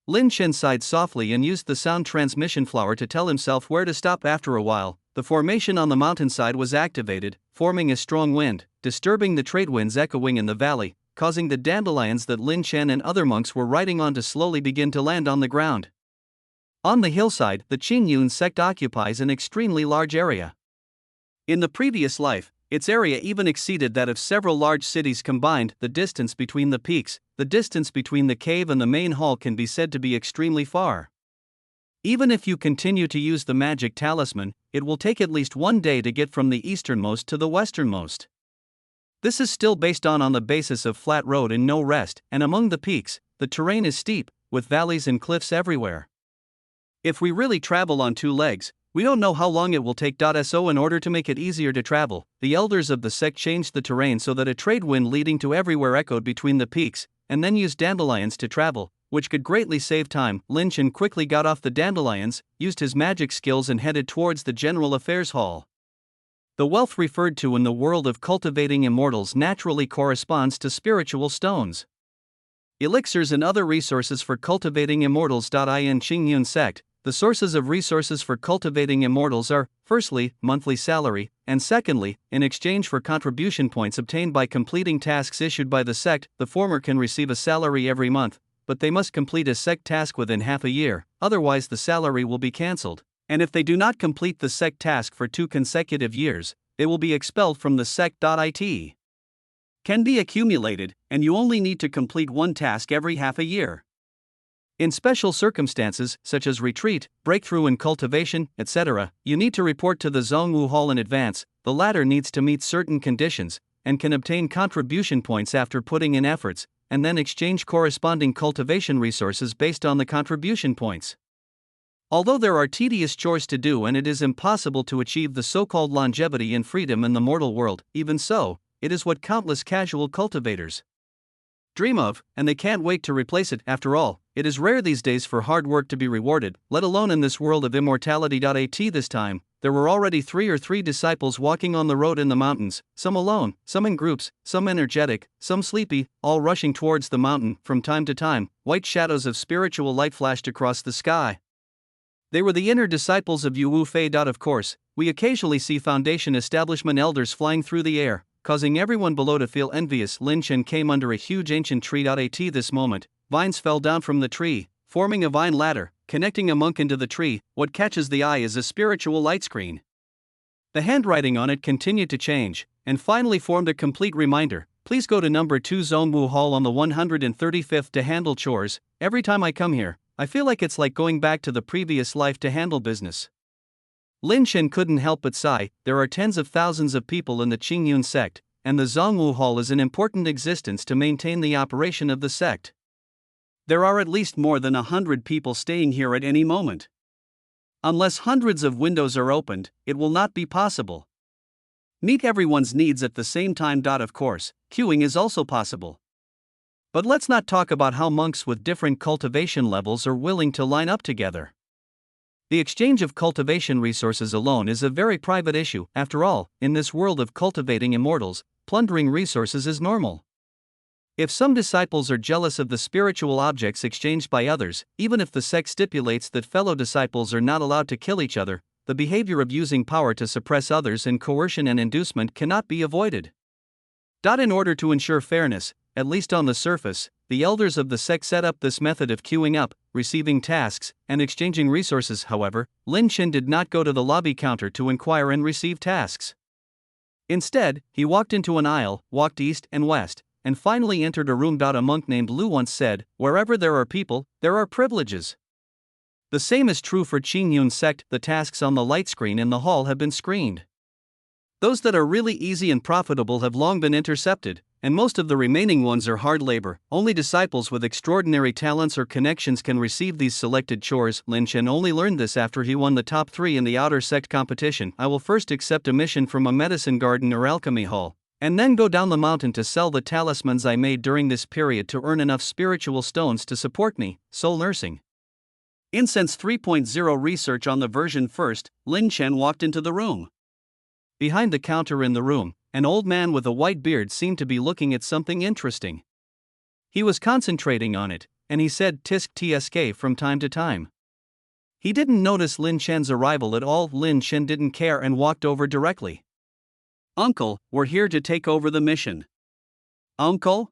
Lin Chen sighed softly and used the sound transmission flower to tell himself where to stop. After a while, the formation on the mountainside was activated, forming a strong wind, disturbing the trade winds echoing in the valley, causing the dandelions that Lin Chen and other monks were riding on to slowly begin to land on the ground. On the hillside, the Qingyun sect occupies an extremely large area. In the previous life, its area even exceeded that of several large cities combined. The distance between the peaks, the distance between the cave and the main hall can be said to be extremely far. Even if you continue to use the magic talisman, it will take at least one day to get from the easternmost to the westernmost. This is still based on the basis of flat road and no rest, and among the peaks, the terrain is steep, with valleys and cliffs everywhere. If we really travel on two legs, we don't know how long it will take. So in order to make it easier to travel, the elders of the sect changed the terrain so that a trade wind leading to everywhere echoed between the peaks, and then used dandelions to travel, which could greatly save time. Lin Chen quickly got off the dandelions, used his magic skills and headed towards the General Affairs Hall. The wealth referred to in the world of cultivating immortals naturally corresponds to spiritual stones. Elixirs and other resources for cultivating immortals. In Qingyun sect, the sources of resources for cultivating immortals are, firstly, monthly salary, and secondly, in exchange for contribution points obtained by completing tasks issued by the sect. The former can receive a salary every month, but they must complete a sect task within half a year, otherwise the salary will be cancelled, and if they do not complete the sect task for 2 consecutive years, they will be expelled from the sect. It can be accumulated, and you only need to complete one task every half a year. In special circumstances, such as retreat, breakthrough in cultivation, etc., you need to report to the Zhongwu Hall in advance. The latter needs to meet certain conditions, and can obtain contribution points after putting in efforts, and then exchange corresponding cultivation resources based on the contribution points. Although there are tedious chores to do and it is impossible to achieve the so-called longevity and freedom in the mortal world, even so, it is what countless casual cultivators dream of, and they can't wait to replace it. After all, it is rare these days for hard work to be rewarded, let alone in this world of immortality. At this time, there were already 3 disciples walking on the road in the mountains, some alone, some in groups, some energetic, some sleepy, all rushing towards the mountain. From time to time, white shadows of spiritual light flashed across the sky. They were the inner disciples of Yu Wu Fei. Of course, we occasionally see Foundation establishment elders flying through the air, causing everyone below to feel envious. Lin Chen came under a huge ancient tree. At this moment, vines fell down from the tree, forming a vine ladder, connecting a monk into the tree. What catches the eye is a spiritual light screen. The handwriting on it continued to change, and finally formed a complete reminder: please go to number 2 Zhongwu Hall on the 135th to handle chores. Every time I come here, I feel like it's like going back to the previous life to handle business. Lin Chen couldn't help but sigh. There are tens of thousands of people in the Qingyun sect, and the Zhongwu Hall is an important existence to maintain the operation of the sect. There are at least more than 100 people staying here at any moment. Unless hundreds of windows are opened, it will not be possible. Meet everyone's needs at the same time. Of course, queuing is also possible. But let's not talk about how monks with different cultivation levels are willing to line up together. The exchange of cultivation resources alone is a very private issue. After all, in this world of cultivating immortals, plundering resources is normal. If some disciples are jealous of the spiritual objects exchanged by others, even if the sect stipulates that fellow disciples are not allowed to kill each other, the behavior of using power to suppress others and coercion and inducement cannot be avoided. In order to ensure fairness, at least on the surface, the elders of the sect set up this method of queuing up, receiving tasks, and exchanging resources. However, Lin Chen did not go to the lobby counter to inquire and receive tasks. Instead, he walked into an aisle, walked east and west, and finally entered a room. A monk named Lu once said, "Wherever there are people, there are privileges." The same is true for Qingyun sect. The tasks on the light screen in the hall have been screened. Those that are really easy and profitable have long been intercepted, and most of the remaining ones are hard labor. Only disciples with extraordinary talents or connections can receive these selected chores. Lin Chen only learned this after he won the top 3 in the outer sect competition. I will first accept a mission from a medicine garden or alchemy hall, and then go down the mountain to sell the talismans I made during this period to earn enough spiritual stones to support me. Soul nursing. Incense 3.0 research on the version. First, Lin Chen walked into the room. Behind the counter in the room, An old man with a white beard seemed to be looking at something interesting. He was concentrating on it, and he said tisk tsk from time to time. He didn't notice Lin Chen's arrival at all. Lin Chen didn't care and walked over directly. "Uncle, we're here to take over the mission." "Uncle?"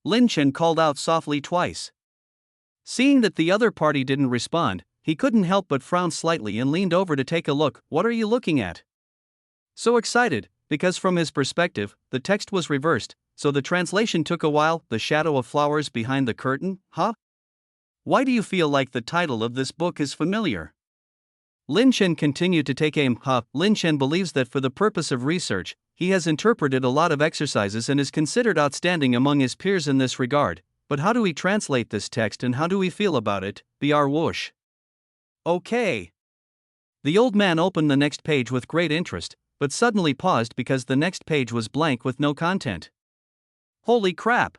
Lin Chen called out softly twice. Seeing that the other party didn't respond, he couldn't help but frown slightly and leaned over to take a look. "What are you looking at?" So excited, because from his perspective, the text was reversed, so the translation took a while. "The shadow of flowers behind the curtain, huh? Why do you feel like the title of this book is familiar?" Lin Chen continued to take aim. Lin Chen believes that for the purpose of research, he has interpreted a lot of exercises and is considered outstanding among his peers in this regard. But how do we translate this text and how do we feel about it? Br whoosh. Okay. The old man opened the next page with great interest, but suddenly paused because the next page was blank with no content. Holy crap!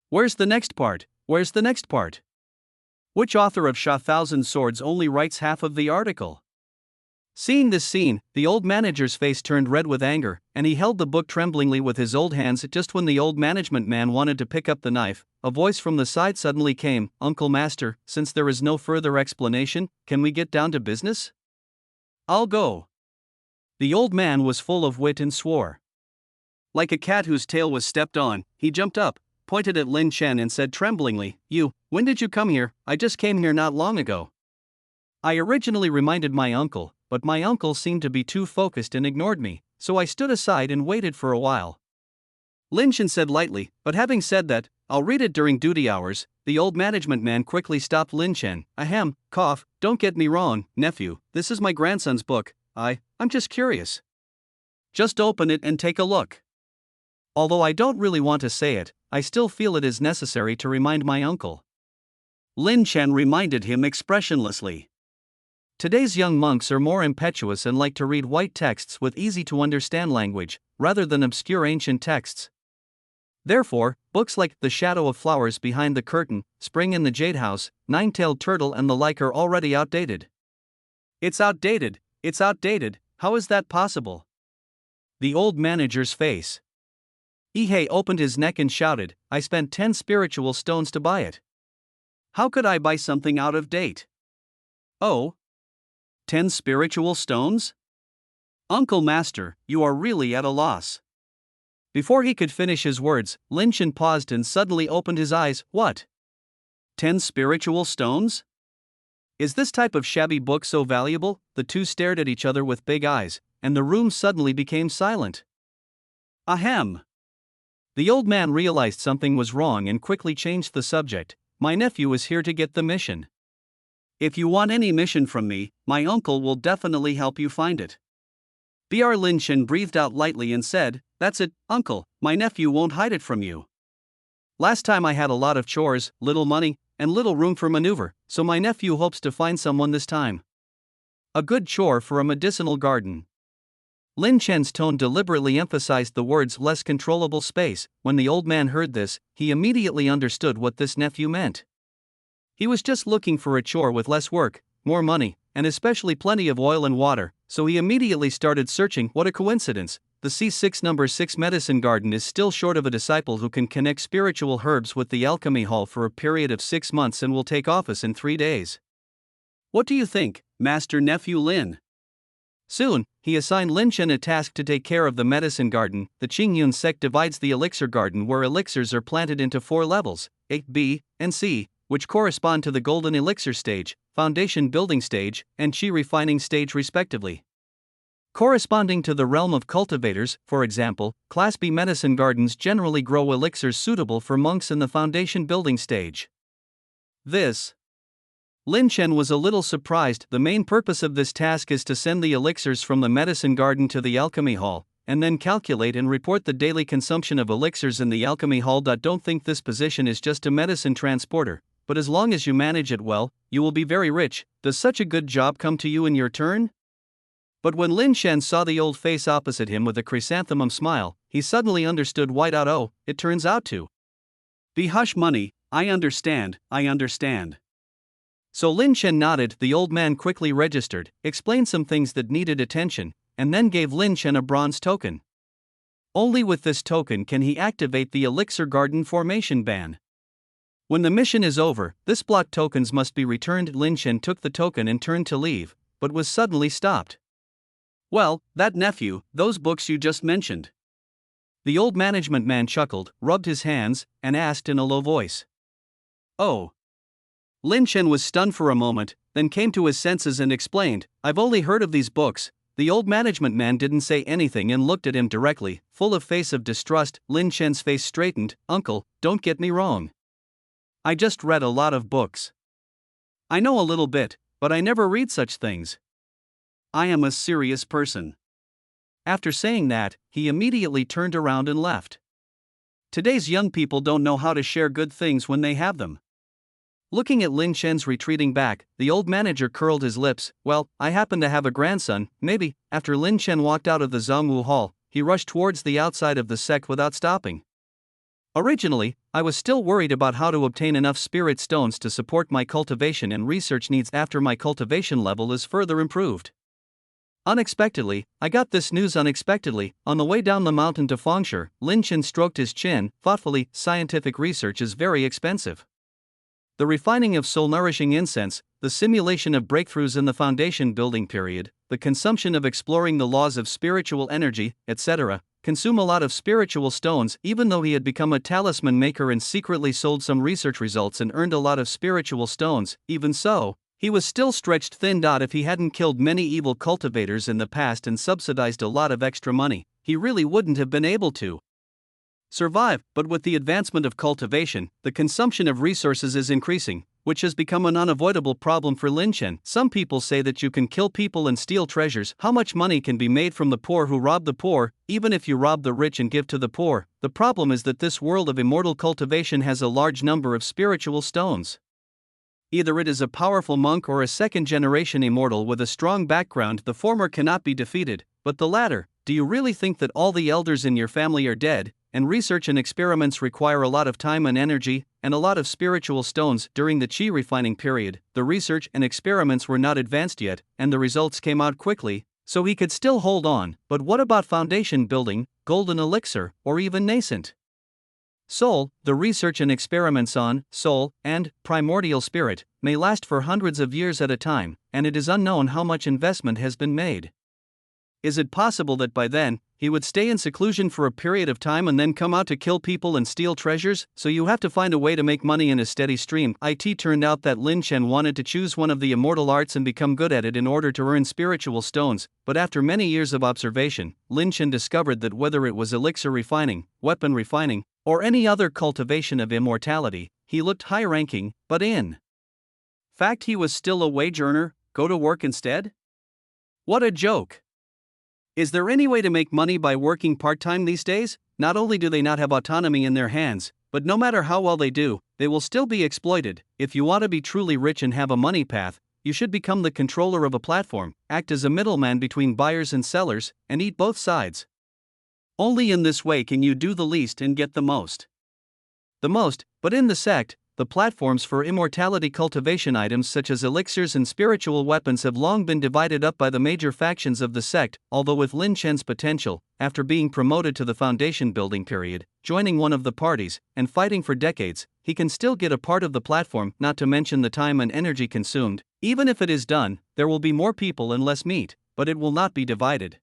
Where's the next part? Where's the next part? Which author of Shah Thousand Swords only writes half of the article? Seeing this scene, the old manager's face turned red with anger, and he held the book tremblingly with his old hands. Just when the old management man wanted to pick up the knife, a voice from the side suddenly came. "Uncle Master, since there is no further explanation, can we get down to business? I'll go." The old man was full of wit and swore. Like a cat whose tail was stepped on, he jumped up, pointed at Lin Chen and said tremblingly, When did you come here? I just came here not long ago." "I originally reminded my uncle, but my uncle seemed to be too focused and ignored me, so I stood aside and waited for a while." Lin Chen said lightly, but having said that, "I'll read it during duty hours." The old management man quickly stopped Lin Chen. "Ahem, cough, don't get me wrong, nephew, this is my grandson's book. I'm just curious. Just open it and take a look. Although I don't really want to say it, I still feel it is necessary to remind my uncle." Lin Chen reminded him expressionlessly. Today's young monks are more impetuous and like to read white texts with easy-to-understand language, rather than obscure ancient texts. Therefore, books like The Shadow of Flowers Behind the Curtain, Spring in the Jade House, Nine-Tailed Turtle and the like are already outdated. It's outdated, how is that possible? The old manager's face. Ihei opened his neck and shouted, "I spent 10 spiritual stones to buy it. How could I buy something out of date?" "Oh? 10 spiritual stones? Uncle Master, you are really at a loss." Before he could finish his words, Lin Chen paused and suddenly opened his eyes. "What? 10 spiritual stones? Is this type of shabby book so valuable?" The two stared at each other with big eyes, and the room suddenly became silent. Ahem. The old man realized something was wrong and quickly changed the subject. "My nephew is here to get the mission. If you want any mission from me, my uncle will definitely help you find it." Br Lin Chen breathed out lightly and said, "That's it, uncle, my nephew won't hide it from you. Last time I had a lot of chores, little money, and little room for maneuver, so my nephew hopes to find someone this time. A good chore for a medicinal garden." Lin Chen's tone deliberately emphasized the words "less controllable space." When the old man heard this, he immediately understood what this nephew meant. He was just looking for a chore with less work, more money, and especially plenty of oil and water, so he immediately started searching. What a coincidence! The C6 No. 6 medicine garden is still short of a disciple who can connect spiritual herbs with the alchemy hall for a period of 6 months and will take office in 3 days. What do you think, Master Nephew Lin? Soon, he assigned Lin Chen a task to take care of the medicine garden. The Qingyun sect divides the elixir garden where elixirs are planted into 4 levels, A, B, and C, which correspond to the golden elixir stage, foundation building stage, and qi refining stage respectively. Corresponding to the realm of cultivators, for example, Class B medicine gardens generally grow elixirs suitable for monks in the foundation building stage. Lin Chen was a little surprised. The main purpose of this task is to send the elixirs from the medicine garden to the alchemy hall, and then calculate and report the daily consumption of elixirs in the alchemy hall. Don't think this position is just a medicine transporter, but as long as you manage it well, you will be very rich. Does such a good job come to you in your turn? But when Lin Chen saw the old face opposite him with a chrysanthemum smile, he suddenly understood why. Oh, it turns out to be hush money. I understand. So Lin Chen nodded. The old man quickly registered, explained some things that needed attention, and then gave Lin Chen a bronze token. Only with this token can he activate the Elixir Garden formation ban. When the mission is over, this block tokens must be returned. Lin Chen took the token and turned to leave, but was suddenly stopped. Well, that nephew, those books you just mentioned. The old management man chuckled, rubbed his hands, and asked in a low voice. Oh. Lin Chen was stunned for a moment, then came to his senses and explained, I've only heard of these books. The old management man didn't say anything and looked at him directly, full of face of distrust. Lin Chen's face straightened. Uncle, don't get me wrong. I just read a lot of books. I know a little bit, but I never read such things. I am a serious person. After saying that, he immediately turned around and left. Today's young people don't know how to share good things when they have them. Looking at Lin Chen's retreating back, the old manager curled his lips. Well, I happen to have a grandson, maybe. After Lin Chen walked out of the Zhongwu Hall, he rushed towards the outside of the sect without stopping. Originally, I was still worried about how to obtain enough spirit stones to support my cultivation and research needs after my cultivation level is further improved. Unexpectedly, I got this news unexpectedly. On the way down the mountain to Fengshe, Lin Chen stroked his chin, thoughtfully. Scientific research is very expensive. The refining of soul-nourishing incense, the simulation of breakthroughs in the foundation building period, the consumption of exploring the laws of spiritual energy, etc., consume a lot of spiritual stones. Even though he had become a talisman maker and secretly sold some research results and earned a lot of spiritual stones, even so, he was still stretched thin. If he hadn't killed many evil cultivators in the past and subsidized a lot of extra money, he really wouldn't have been able to survive. But with the advancement of cultivation, the consumption of resources is increasing, which has become an unavoidable problem for Lin Chen. Some people say that you can kill people and steal treasures. How much money can be made from the poor who rob the poor, even if you rob the rich and give to the poor? The problem is that this world of immortal cultivation has a large number of spiritual stones. Either it is a powerful monk or a second-generation immortal with a strong background. The former cannot be defeated, but the latter, do you really think that all the elders in your family are dead, and research and experiments require a lot of time and energy, and a lot of spiritual stones? During the Qi refining period, the research and experiments were not advanced yet, and the results came out quickly, so he could still hold on. But what about foundation building, golden elixir, or even nascent soul? The research and experiments on soul and primordial spirit may last for hundreds of years at a time, and it is unknown how much investment has been made. Is it possible that by then, he would stay in seclusion for a period of time and then come out to kill people and steal treasures? So you have to find a way to make money in a steady stream. It turned out that Lin Chen wanted to choose one of the immortal arts and become good at it in order to earn spiritual stones, but after many years of observation, Lin Chen discovered that whether it was elixir refining, weapon refining, or any other cultivation of immortality, he looked high-ranking, but in fact he was still a wage earner. Go to work instead? What a joke! Is there any way to make money by working part-time these days? Not only do they not have autonomy in their hands, but no matter how well they do, they will still be exploited. If you want to be truly rich and have a money path, you should become the controller of a platform, act as a middleman between buyers and sellers, and eat both sides. Only in this way can you do the least and get the most. But in the sect, the platforms for immortality cultivation items such as elixirs and spiritual weapons have long been divided up by the major factions of the sect. Although with Lin Chen's potential, after being promoted to the foundation building period, joining one of the parties, and fighting for decades, he can still get a part of the platform, not to mention the time and energy consumed. Even if it is done, there will be more people and less meat, but it will not be divided.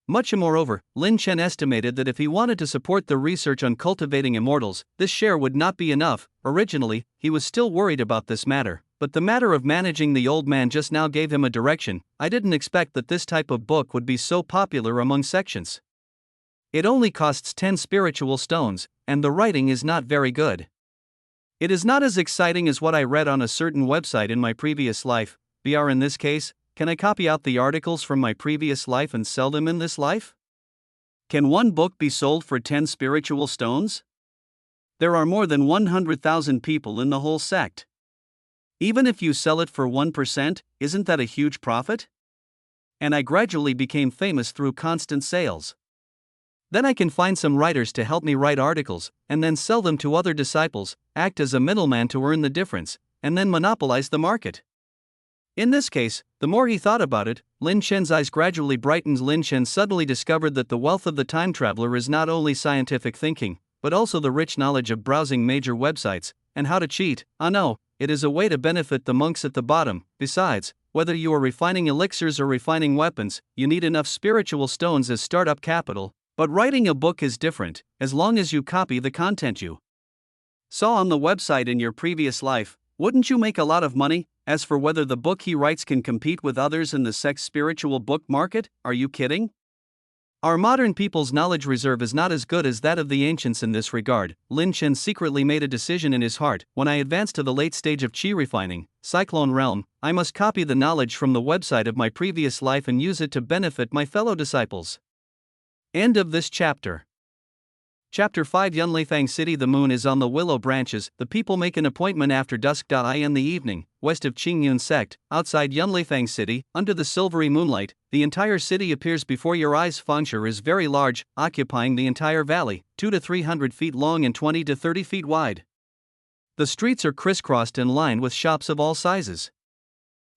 Moreover, Lin Chen estimated that if he wanted to support the research on cultivating immortals, this share would not be enough. Originally, he was still worried about this matter, but the matter of managing the old man just now gave him a direction. I didn't expect that this type of book would be so popular among sections. It only costs 10 spiritual stones, and the writing is not very good. It is not as exciting as what I read on a certain website in my previous life. BR in this case, can I copy out the articles from my previous life and sell them in this life? Can one book be sold for 10 spiritual stones? There are more than 100,000 people in the whole sect. Even if you sell it for 1%, isn't that a huge profit? And I gradually became famous through constant sales. Then I can find some writers to help me write articles, and then sell them to other disciples, act as a middleman to earn the difference, and then monopolize the market. In this case, the more he thought about it, Lin Chen's eyes gradually brightened. Lin Chen suddenly discovered that the wealth of the time traveler is not only scientific thinking, but also the rich knowledge of browsing major websites, and how to cheat. Ah no, it is a way to benefit the monks at the bottom. Besides, whether you are refining elixirs or refining weapons, you need enough spiritual stones as startup capital. But writing a book is different, as long as you copy the content you saw on the website in your previous life, wouldn't you make a lot of money? As for whether the book he writes can compete with others in the sex spiritual book market, are you kidding? Our modern people's knowledge reserve is not as good as that of the ancients in this regard. Lin Chen secretly made a decision in his heart: when I advance to the late stage of qi refining, Cyclone Realm, I must copy the knowledge from the website of my previous life and use it to benefit my fellow disciples. End of this chapter. Chapter 5 Yunlifang City. The moon is on the willow branches. The people make an appointment after dusk. In the evening, west of Qingyun sect, outside Yunlifang City, under the silvery moonlight, the entire city appears before your eyes. Fengshe is very large, occupying the entire valley, 200 to 300 feet long and 20 to 30 feet wide. The streets are crisscrossed and lined with shops of all sizes.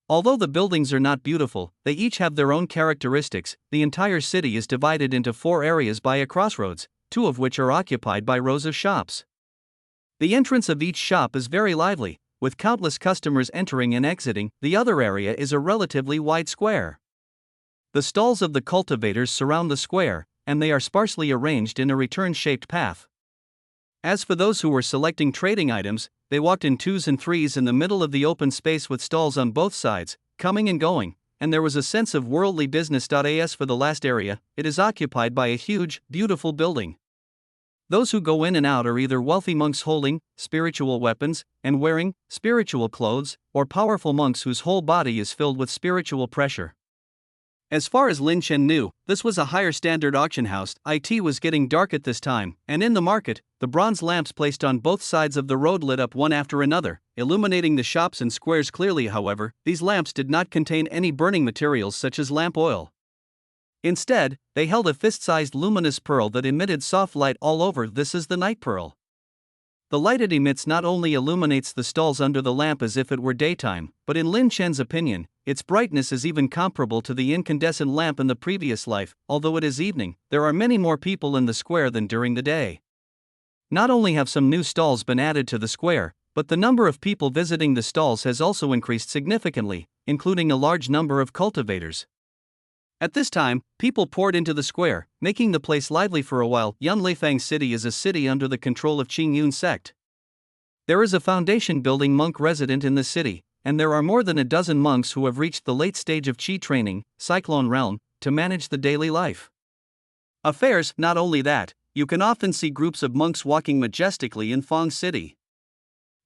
Although the buildings are not beautiful, they each have their own characteristics. The entire city is divided into 4 areas by a crossroads, 2 of which are occupied by rows of shops. The entrance of each shop is very lively, with countless customers entering and exiting. The other area is a relatively wide square. The stalls of the cultivators surround the square, and they are sparsely arranged in a return-shaped path. As for those who were selecting trading items, they walked in 2s and 3s in the middle of the open space with stalls on both sides, coming and going, and there was a sense of worldly business. As for the last area, it is occupied by a huge, beautiful building. Those who go in and out are either wealthy monks holding spiritual weapons and wearing spiritual clothes, or powerful monks whose whole body is filled with spiritual pressure. As far as Lin Chen knew, this was a higher standard auction house. It was getting dark at this time, and in the market, the bronze lamps placed on both sides of the road lit up one after another, illuminating the shops and squares clearly. However, these lamps did not contain any burning materials such as lamp oil. Instead, they held a fist-sized luminous pearl that emitted soft light all over. This is the night pearl. The light it emits not only illuminates the stalls under the lamp as if it were daytime, but in Lin Chen's opinion, its brightness is even comparable to the incandescent lamp in the previous life. Although it is evening, there are many more people in the square than during the day. Not only have some new stalls been added to the square, but the number of people visiting the stalls has also increased significantly, including a large number of cultivators. At this time, people poured into the square, making the place lively for a while. Yunlifang City is a city under the control of Qingyun sect. There is a foundation building monk resident in the city, and there are more than a dozen monks who have reached the late stage of qi training, Cyclone Realm, to manage the daily life affairs. Not only that, you can often see groups of monks walking majestically in Feng City.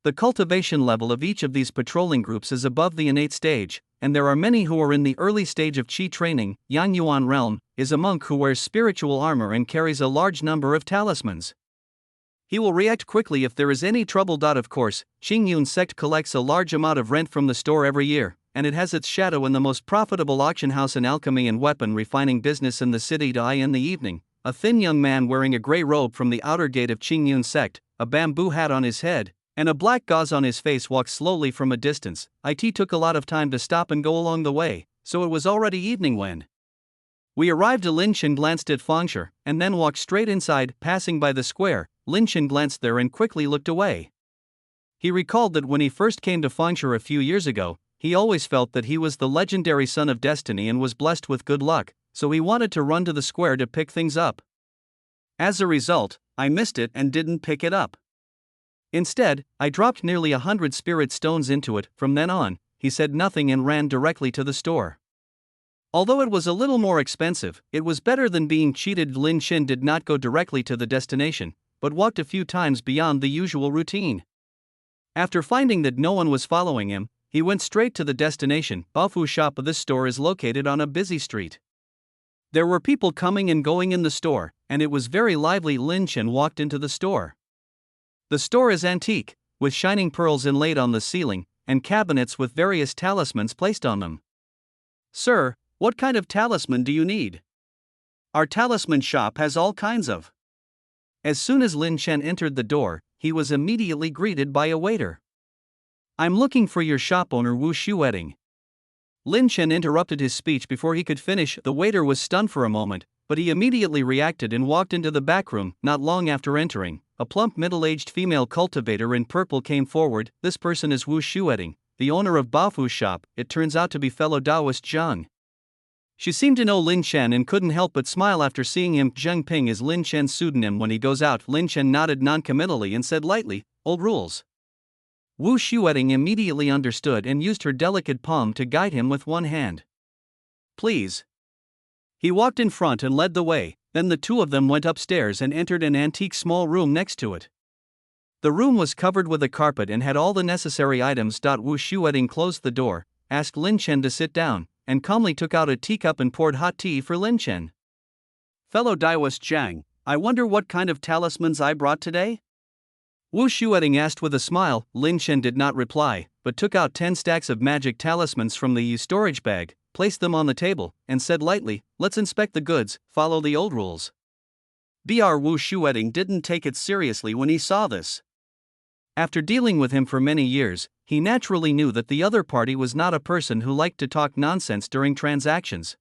The cultivation level of each of these patrolling groups is above the innate stage, and there are many who are in the early stage of qi training. Yangyuan Realm is a monk who wears spiritual armor and carries a large number of talismans. He will react quickly if there is any trouble. Of course, Qingyun sect collects a large amount of rent from the store every year, and it has its shadow in the most profitable auction house and alchemy and weapon refining business in the city. In the evening, a thin young man wearing a gray robe from the outer gate of Qingyun sect, a bamboo hat on his head, and a black gauze on his face walks slowly from a distance. It took a lot of time to stop and go along the way, so it was already evening when we arrived. Lin Chen glanced at Fengshe, and then walked straight inside. Passing by the square, Lin Chen glanced there and quickly looked away. He recalled that when he first came to Fengshe a few years ago, he always felt that he was the legendary son of destiny and was blessed with good luck, so he wanted to run to the square to pick things up. As a result, I missed it and didn't pick it up. Instead, I dropped nearly 100 spirit stones into it. From then on, he said nothing and ran directly to the store. Although it was a little more expensive, it was better than being cheated. Lin Chen did not go directly to the destination, but walked a few times beyond the usual routine. After finding that no one was following him, he went straight to the destination. Baofu shop of this store is located on a busy street. There were people coming and going in the store, and it was very lively. Lin Chen walked into the store. The store is antique, with shining pearls inlaid on the ceiling, and cabinets with various talismans placed on them. Sir, what kind of talisman do you need? Our talisman shop has all kinds of. As soon as Lin Chen entered the door, he was immediately greeted by a waiter. I'm looking for your shop owner Wu Shueting. Lin Chen interrupted his speech before he could finish. The waiter was stunned for a moment, but he immediately reacted and walked into the back room. Not long after entering, a plump middle-aged female cultivator in purple came forward. This person is Wu Shueting, the owner of Baofu's shop. It turns out to be fellow Taoist Zheng. She seemed to know Lin Chen and couldn't help but smile after seeing him. Zheng Ping is Lin Chen's pseudonym when he goes out. Lin Chen nodded noncommittally and said lightly, "Old rules." Wu Shueting immediately understood and used her delicate palm to guide him with one hand. "Please." He walked in front and led the way, then the two of them went upstairs and entered an antique small room next to it. The room was covered with a carpet and had all the necessary items. Wu Shueting closed the door, asked Lin Chen to sit down, and calmly took out a teacup and poured hot tea for Lin Chen. "Fellow Taoist Zhang, I wonder what kind of talismans I brought today?" Wu Shueting asked with a smile. Lin Chen did not reply, but took out 10 stacks of magic talismans from the storage bag, placed them on the table, and said lightly, "Let's inspect the goods, follow the old rules." Br Wu Shueting didn't take it seriously when he saw this. After dealing with him for many years, he naturally knew that the other party was not a person who liked to talk nonsense during transactions.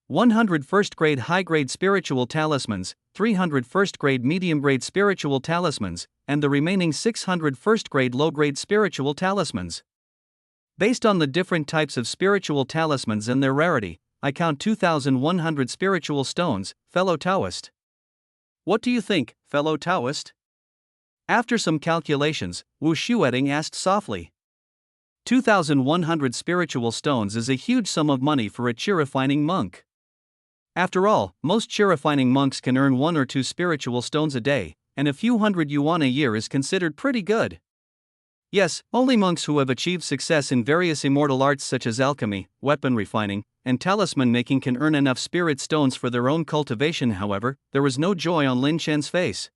100 first-grade high-grade spiritual talismans, 300 first-grade medium-grade spiritual talismans, and the remaining 600 first-grade low-grade spiritual talismans. Based on the different types of spiritual talismans and their rarity, I count 2,100 spiritual stones, fellow Taoist. What do you think, fellow Taoist? After some calculations, Wu Shueting asked softly. 2,100 spiritual stones is a huge sum of money for a qi refining monk. After all, most qi refining monks can earn 1 or 2 spiritual stones a day, and a few hundred yuan a year is considered pretty good. Yes, only monks who have achieved success in various immortal arts such as alchemy, weapon refining, and talisman making can earn enough spirit stones for their own cultivation. However, there was no joy on Lin Chen's face.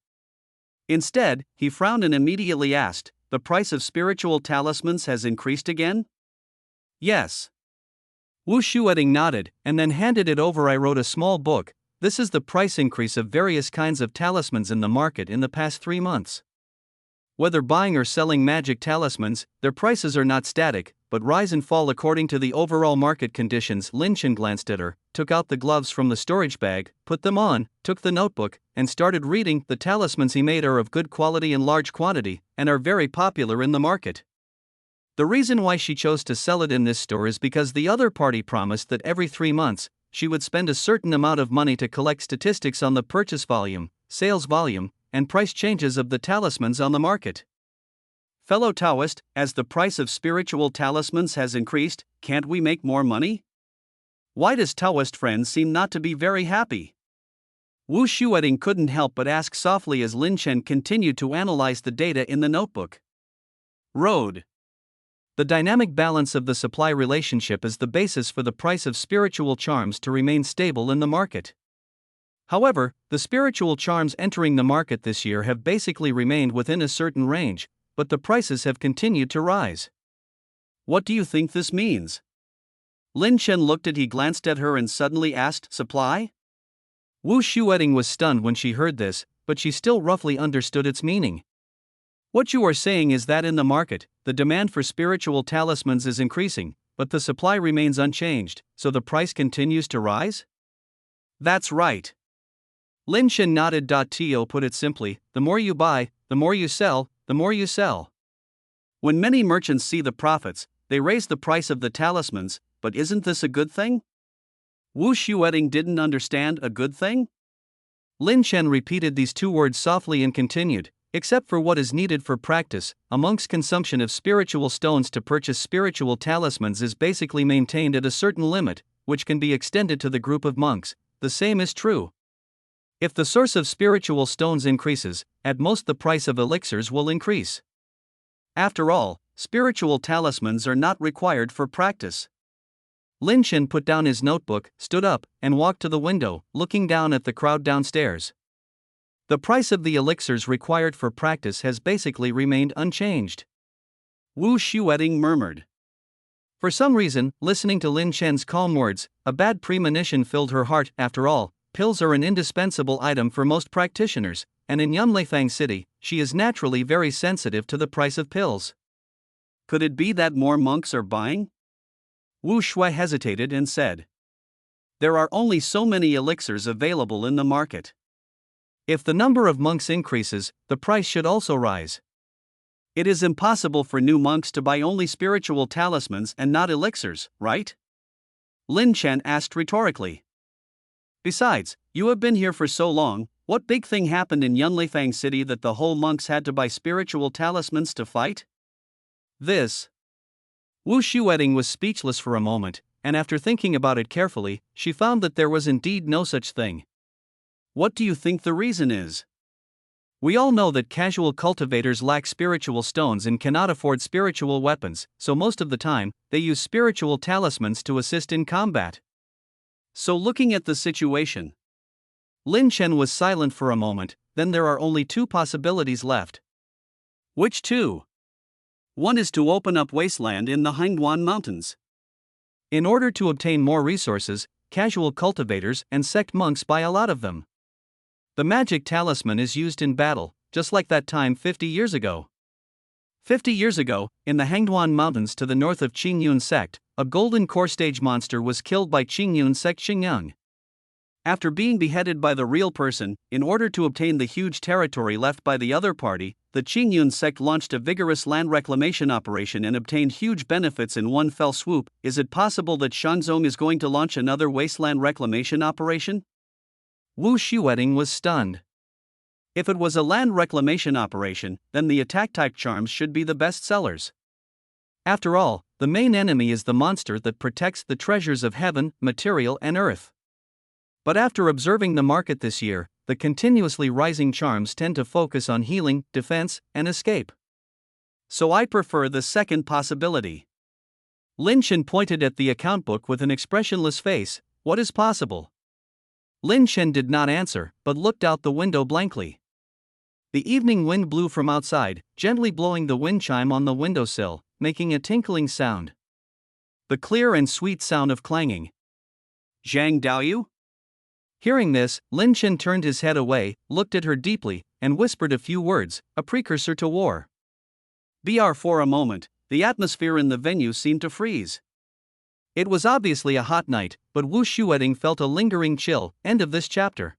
Instead, he frowned and immediately asked, "The price of spiritual talismans has increased again?" "Yes." Wu Shueting nodded, and then handed it over. "I wrote a small book. This is the price increase of various kinds of talismans in the market in the past 3 months. Whether buying or selling magic talismans, their prices are not static, but rise and fall according to the overall market conditions." Lin Chen glanced at her, took out the gloves from the storage bag, put them on, took the notebook, and started reading. "The talismans he made are of good quality and large quantity, and are very popular in the market. The reason why she chose to sell it in this store is because the other party promised that every 3 months, she would spend a certain amount of money to collect statistics on the purchase volume, sales volume, and price changes of the talismans on the market. Fellow Taoist, as the price of spiritual talismans has increased, can't we make more money? Why does Taoist friend seem not to be very happy?" Wu Shueting couldn't help but ask softly as Lin Chen continued to analyze the data in the notebook. Road. The dynamic balance of the supply relationship is the basis for the price of spiritual charms to remain stable in the market. However, the spiritual charms entering the market this year have basically remained within a certain range, but the prices have continued to rise. What do you think this means? Lin Chen looked at he glanced at her and suddenly asked, "Supply?" Wu Shueting was stunned when she heard this, but she still roughly understood its meaning. "What you are saying is that in the market, the demand for spiritual talismans is increasing, but the supply remains unchanged, so the price continues to rise?" "That's right." Lin Chen nodded. To put it simply, the more you buy, the more you sell, the more you sell. When many merchants see the profits, they raise the price of the talismans, but isn't this a good thing? Wu Shueting didn't understand. A good thing? Lin Chen repeated these 2 words softly and continued, "Except for what is needed for practice, a monk's consumption of spiritual stones to purchase spiritual talismans is basically maintained at a certain limit, which can be extended to the group of monks. The same is true. If the source of spiritual stones increases, at most the price of elixirs will increase. After all, spiritual talismans are not required for practice." Lin Chen put down his notebook, stood up, and walked to the window, looking down at the crowd downstairs. The price of the elixirs required for practice has basically remained unchanged. Wu Shueting murmured. For some reason, listening to Lin Chen's calm words, a bad premonition filled her heart. After all, pills are an indispensable item for most practitioners, and in Yunleifang City, she is naturally very sensitive to the price of pills. Could it be that more monks are buying? Wu Shui hesitated and said, "There are only so many elixirs available in the market. If the number of monks increases, the price should also rise. It is impossible for new monks to buy only spiritual talismans and not elixirs, right?" Lin Chen asked rhetorically. "Besides, you have been here for so long, what big thing happened in Yunlifang City that the whole monks had to buy spiritual talismans to fight?" This. Wu Shueting was speechless for a moment, and after thinking about it carefully, she found that there was indeed no such thing. "What do you think the reason is?" "We all know that casual cultivators lack spiritual stones and cannot afford spiritual weapons, so most of the time, they use spiritual talismans to assist in combat." So looking at the situation, Lin Chen was silent for a moment. Then there are only two possibilities left. "Which two?" "One is to open up wasteland in the Hangguan Mountains. In order to obtain more resources, casual cultivators and sect monks buy a lot of them. The magic talisman is used in battle, just like that time 50 years ago. 50 years ago, in the Hangduan Mountains to the north of Qingyun sect, a golden core stage monster was killed by Qingyun sect Xingyang. After being beheaded by the real person, in order to obtain the huge territory left by the other party, the Qingyun sect launched a vigorous land reclamation operation and obtained huge benefits in one fell swoop. Is it possible that Shanzong is going to launch another wasteland reclamation operation?" Wu Shueting was stunned. If it was a land reclamation operation, then the attack-type charms should be the best sellers. After all, the main enemy is the monster that protects the treasures of heaven, material and earth. But after observing the market this year, the continuously rising charms tend to focus on healing, defense, and escape. So I prefer the second possibility. Lin Chen pointed at the account book with an expressionless face. "What is possible?" Lin Chen did not answer, but looked out the window blankly. The evening wind blew from outside, gently blowing the wind chime on the windowsill, making a tinkling sound. The clear and sweet sound of clanging. "Zhang Daoyu?" Hearing this, Lin Chen turned his head away, looked at her deeply, and whispered a few words, a precursor to war. For a moment, the atmosphere in the venue seemed to freeze. It was obviously a hot night, but Wu Shueting felt a lingering chill. End of this chapter.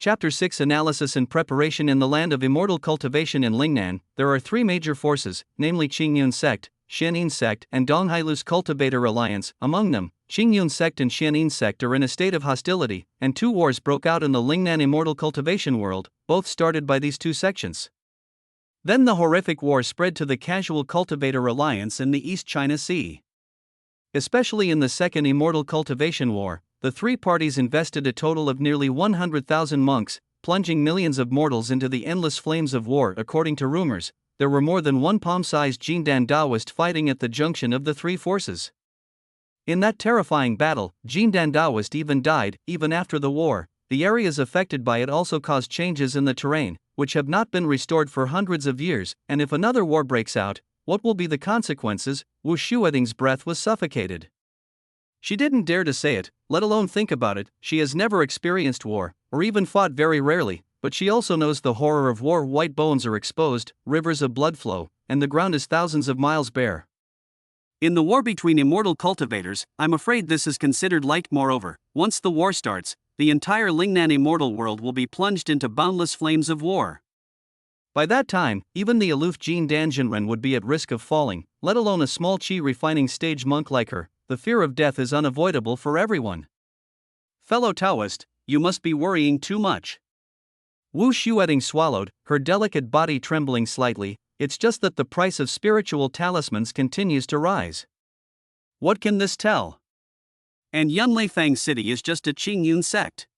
Chapter 6 Analysis and Preparation. In the land of immortal cultivation in Lingnan, there are three major forces, namely Qingyun sect, Xianin sect, and Donghailu's cultivator alliance. Among them, Qingyun sect and Xianin sect are in a state of hostility, and two wars broke out in the Lingnan immortal cultivation world, both started by these two sections. Then the horrific war spread to the casual cultivator alliance in the East China Sea. Especially in the Second Immortal Cultivation War, the three parties invested a total of nearly 100,000 monks, plunging millions of mortals into the endless flames of war. According to rumors, there were more than one palm-sized Jindan Daoist fighting at the junction of the three forces. In that terrifying battle, Jindan Daoist even died. Even after the war, the areas affected by it also caused changes in the terrain, which have not been restored for hundreds of years, and if another war breaks out, what will be the consequences? Wu Shueting's breath was suffocated. She didn't dare to say it, let alone think about it. She has never experienced war, or even fought very rarely, but she also knows the horror of war. White bones are exposed, rivers of blood flow, and the ground is thousands of miles bare. In the war between immortal cultivators, I'm afraid this is considered light. Moreover, once the war starts, the entire Lingnan immortal world will be plunged into boundless flames of war. By that time, even the aloof Jin Danjinren would be at risk of falling, let alone a small qi refining stage monk like her. The fear of death is unavoidable for everyone. Fellow Taoist, you must be worrying too much. Wu Shueting swallowed, her delicate body trembling slightly. It's just that the price of spiritual talismans continues to rise. What can this tell? And Yunlifang City is just a Qingyun sect.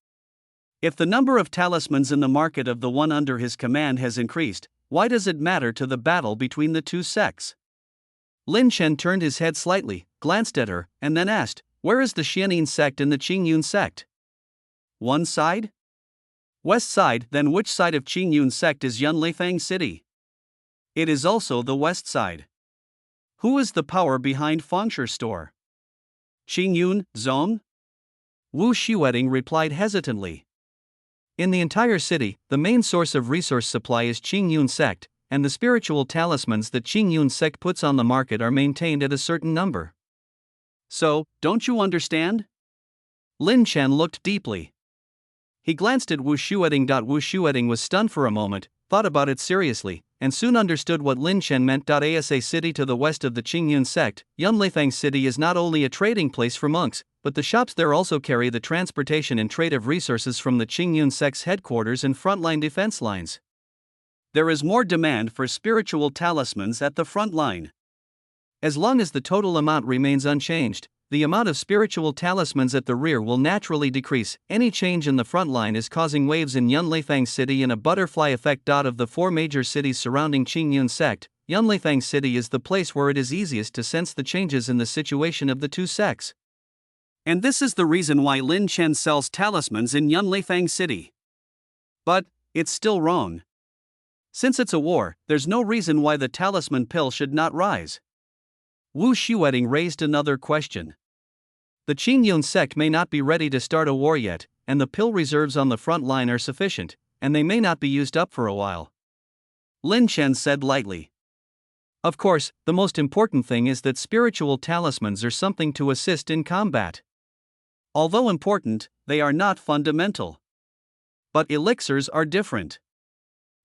If the number of talismans in the market of the one under his command has increased, why does it matter to the battle between the two sects? Lin Chen turned his head slightly, glanced at her, and then asked, "Where is the Xianin sect and the Qingyun sect?" "One side? West side." "Then which side of Qingyun sect is Yunlifang City?" "It is also the west side." "Who is the power behind Fengsher store?" "Qingyun Zone?" Wu Shueting replied hesitantly. In the entire city, the main source of resource supply is Qingyun sect, and the spiritual talismans that Qingyun sect puts on the market are maintained at a certain number. So, don't you understand? Lin Chen looked deeply. He glanced at Wu Shueting. Wu Shueting was stunned for a moment, thought about it seriously, and soon understood what Lin Chen meant. Asa city to the west of the Qingyun sect, Yunleifang city is not only a trading place for monks, but the shops there also carry the transportation and trade of resources from the Qingyun sect's headquarters and frontline defense lines. There is more demand for spiritual talismans at the front line. As long as the total amount remains unchanged, the amount of spiritual talismans at the rear will naturally decrease. Any change in the front line is causing waves in Yunleifang city and a butterfly effect. Of the four major cities surrounding Qingyun sect, Yunleifang city is the place where it is easiest to sense the changes in the situation of the two sects. And this is the reason why Lin Chen sells talismans in Yunleifang city. But it's still wrong. Since it's a war, there's no reason why the talisman pill should not rise. Wu Shueting raised another question. The Qingyun sect may not be ready to start a war yet, and the pill reserves on the front line are sufficient, and they may not be used up for a while. Lin Chen said lightly. Of course, the most important thing is that spiritual talismans are something to assist in combat. Although important, they are not fundamental. But elixirs are different.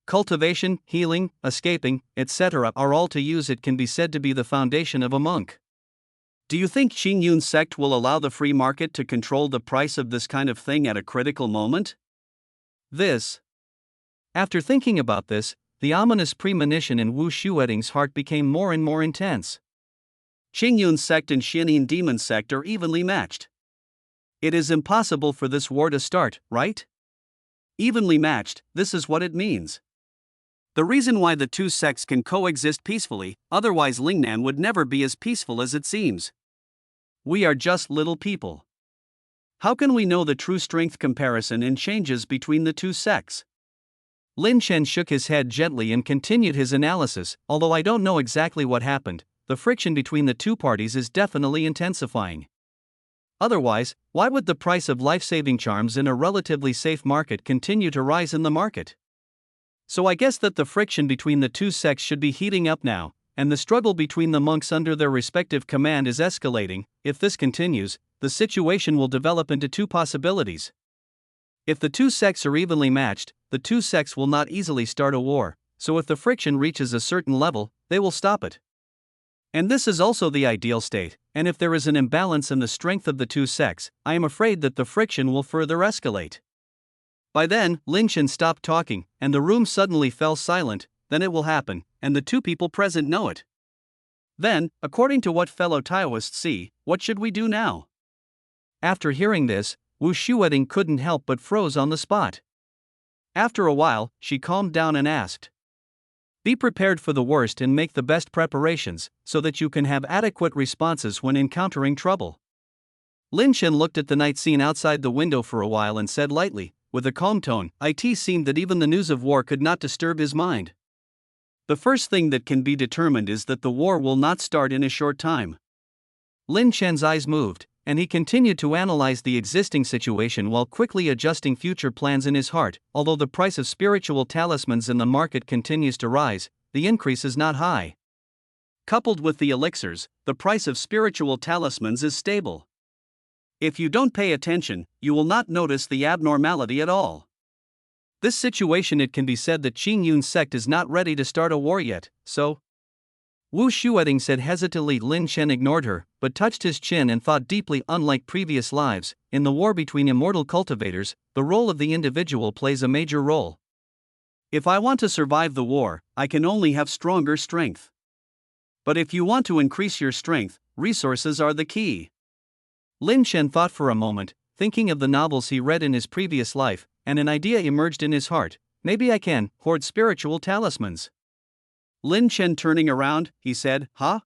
Cultivation, healing, escaping, etc. are all to use. It can be said to be the foundation of a monk. Do you think Qingyun sect will allow the free market to control the price of this kind of thing at a critical moment? After thinking about this, the ominous premonition in Wu Shueting's heart became more and more intense. Qingyun sect and Xianin demon sect are evenly matched. It is impossible for this war to start, right? Evenly matched, this is what it means. The reason why the two sects can coexist peacefully, otherwise Lingnan would never be as peaceful as it seems. We are just little people. How can we know the true strength comparison and changes between the two sects? Lin Chen shook his head gently and continued his analysis. Although I don't know exactly what happened, the friction between the two parties is definitely intensifying. Otherwise, why would the price of life-saving charms in a relatively safe market continue to rise in the market? So I guess that the friction between the two sects should be heating up now, and the struggle between the monks under their respective command is escalating. If this continues, the situation will develop into two possibilities. If the two sects are evenly matched, the two sects will not easily start a war, so if the friction reaches a certain level, they will stop it. And this is also the ideal state, and if there is an imbalance in the strength of the two sects, I am afraid that the friction will further escalate. By then, Lin Chen stopped talking, and the room suddenly fell silent. Then it will happen, and the two people present know it. Then, according to what fellow Taoists see, what should we do now? After hearing this, Wu Shueting couldn't help but froze on the spot. After a while, she calmed down and asked, "Be prepared for the worst and make the best preparations, so that you can have adequate responses when encountering trouble." Lin Chen looked at the night scene outside the window for a while and said lightly, with a calm tone, "It seemed that even the news of war could not disturb his mind. The first thing that can be determined is that the war will not start in a short time." Lin Chen's eyes moved, and he continued to analyze the existing situation while quickly adjusting future plans in his heart. Although the price of spiritual talismans in the market continues to rise, the increase is not high. Coupled with the elixirs, the price of spiritual talismans is stable. If you don't pay attention, you will not notice the abnormality at all. This situation, it can be said that Qingyun sect is not ready to start a war yet, so... Wu Shueting said hesitantly. Lin Chen ignored her, but touched his chin and thought deeply. Unlike previous lives, in the war between immortal cultivators, the role of the individual plays a major role. If I want to survive the war, I can only have stronger strength. But if you want to increase your strength, resources are the key. Lin Chen thought for a moment, thinking of the novels he read in his previous life, and an idea emerged in his heart. Maybe I can hoard spiritual talismans. Lin Chen turning around, he said, "Huh?"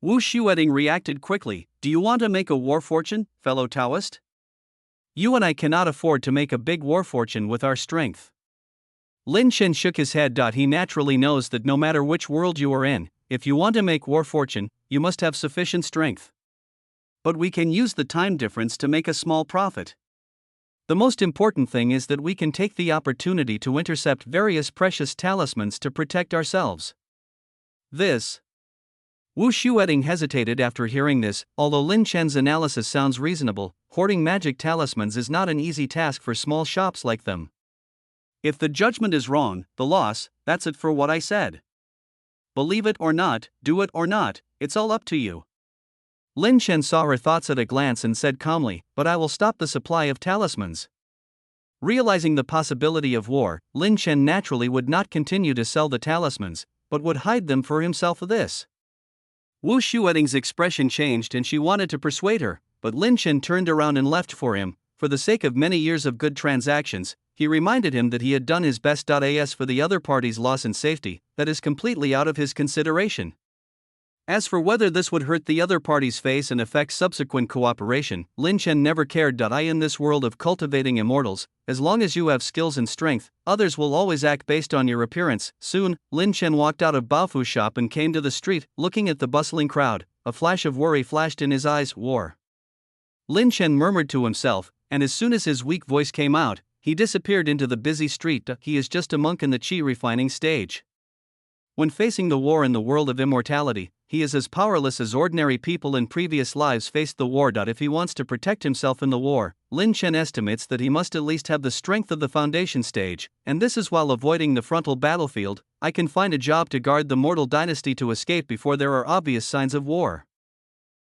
Wu Shueting reacted quickly. "Do you want to make a war fortune, fellow Taoist? You and I cannot afford to make a big war fortune with our strength." Lin Chen shook his head. He naturally knows that no matter which world you are in, if you want to make war fortune, you must have sufficient strength. But we can use the time difference to make a small profit. The most important thing is that we can take the opportunity to intercept various precious talismans to protect ourselves. Wu Shueting hesitated after hearing this. Although Lin Chen's analysis sounds reasonable, hoarding magic talismans is not an easy task for small shops like them. If the judgment is wrong, the loss, that's it for what I said. Believe it or not, do it or not, it's all up to you. Lin Chen saw her thoughts at a glance and said calmly, but I will stop the supply of talismans. Realizing the possibility of war, Lin Chen naturally would not continue to sell the talismans, but would hide them for himself. Wu Shueting's expression changed and she wanted to persuade her, but Lin Chen turned around and left for him. For the sake of many years of good transactions, he reminded him that he had done his best. As for the other party's loss and safety, that is completely out of his consideration. As for whether this would hurt the other party's face and affect subsequent cooperation, Lin Chen never cared. In this world of cultivating immortals, as long as you have skills and strength, others will always act based on your appearance. Soon, Lin Chen walked out of Baofu's shop and came to the street, looking at the bustling crowd. A flash of worry flashed in his eyes. War. Lin Chen murmured to himself, and as soon as his weak voice came out, he disappeared into the busy street. He is just a monk in the qi refining stage. When facing the war in the world of immortality, he is as powerless as ordinary people in previous lives faced the war. If he wants to protect himself in the war, Lin Chen estimates that he must at least have the strength of the foundation stage, and this is while avoiding the frontal battlefield. I can find a job to guard the mortal dynasty to escape before there are obvious signs of war.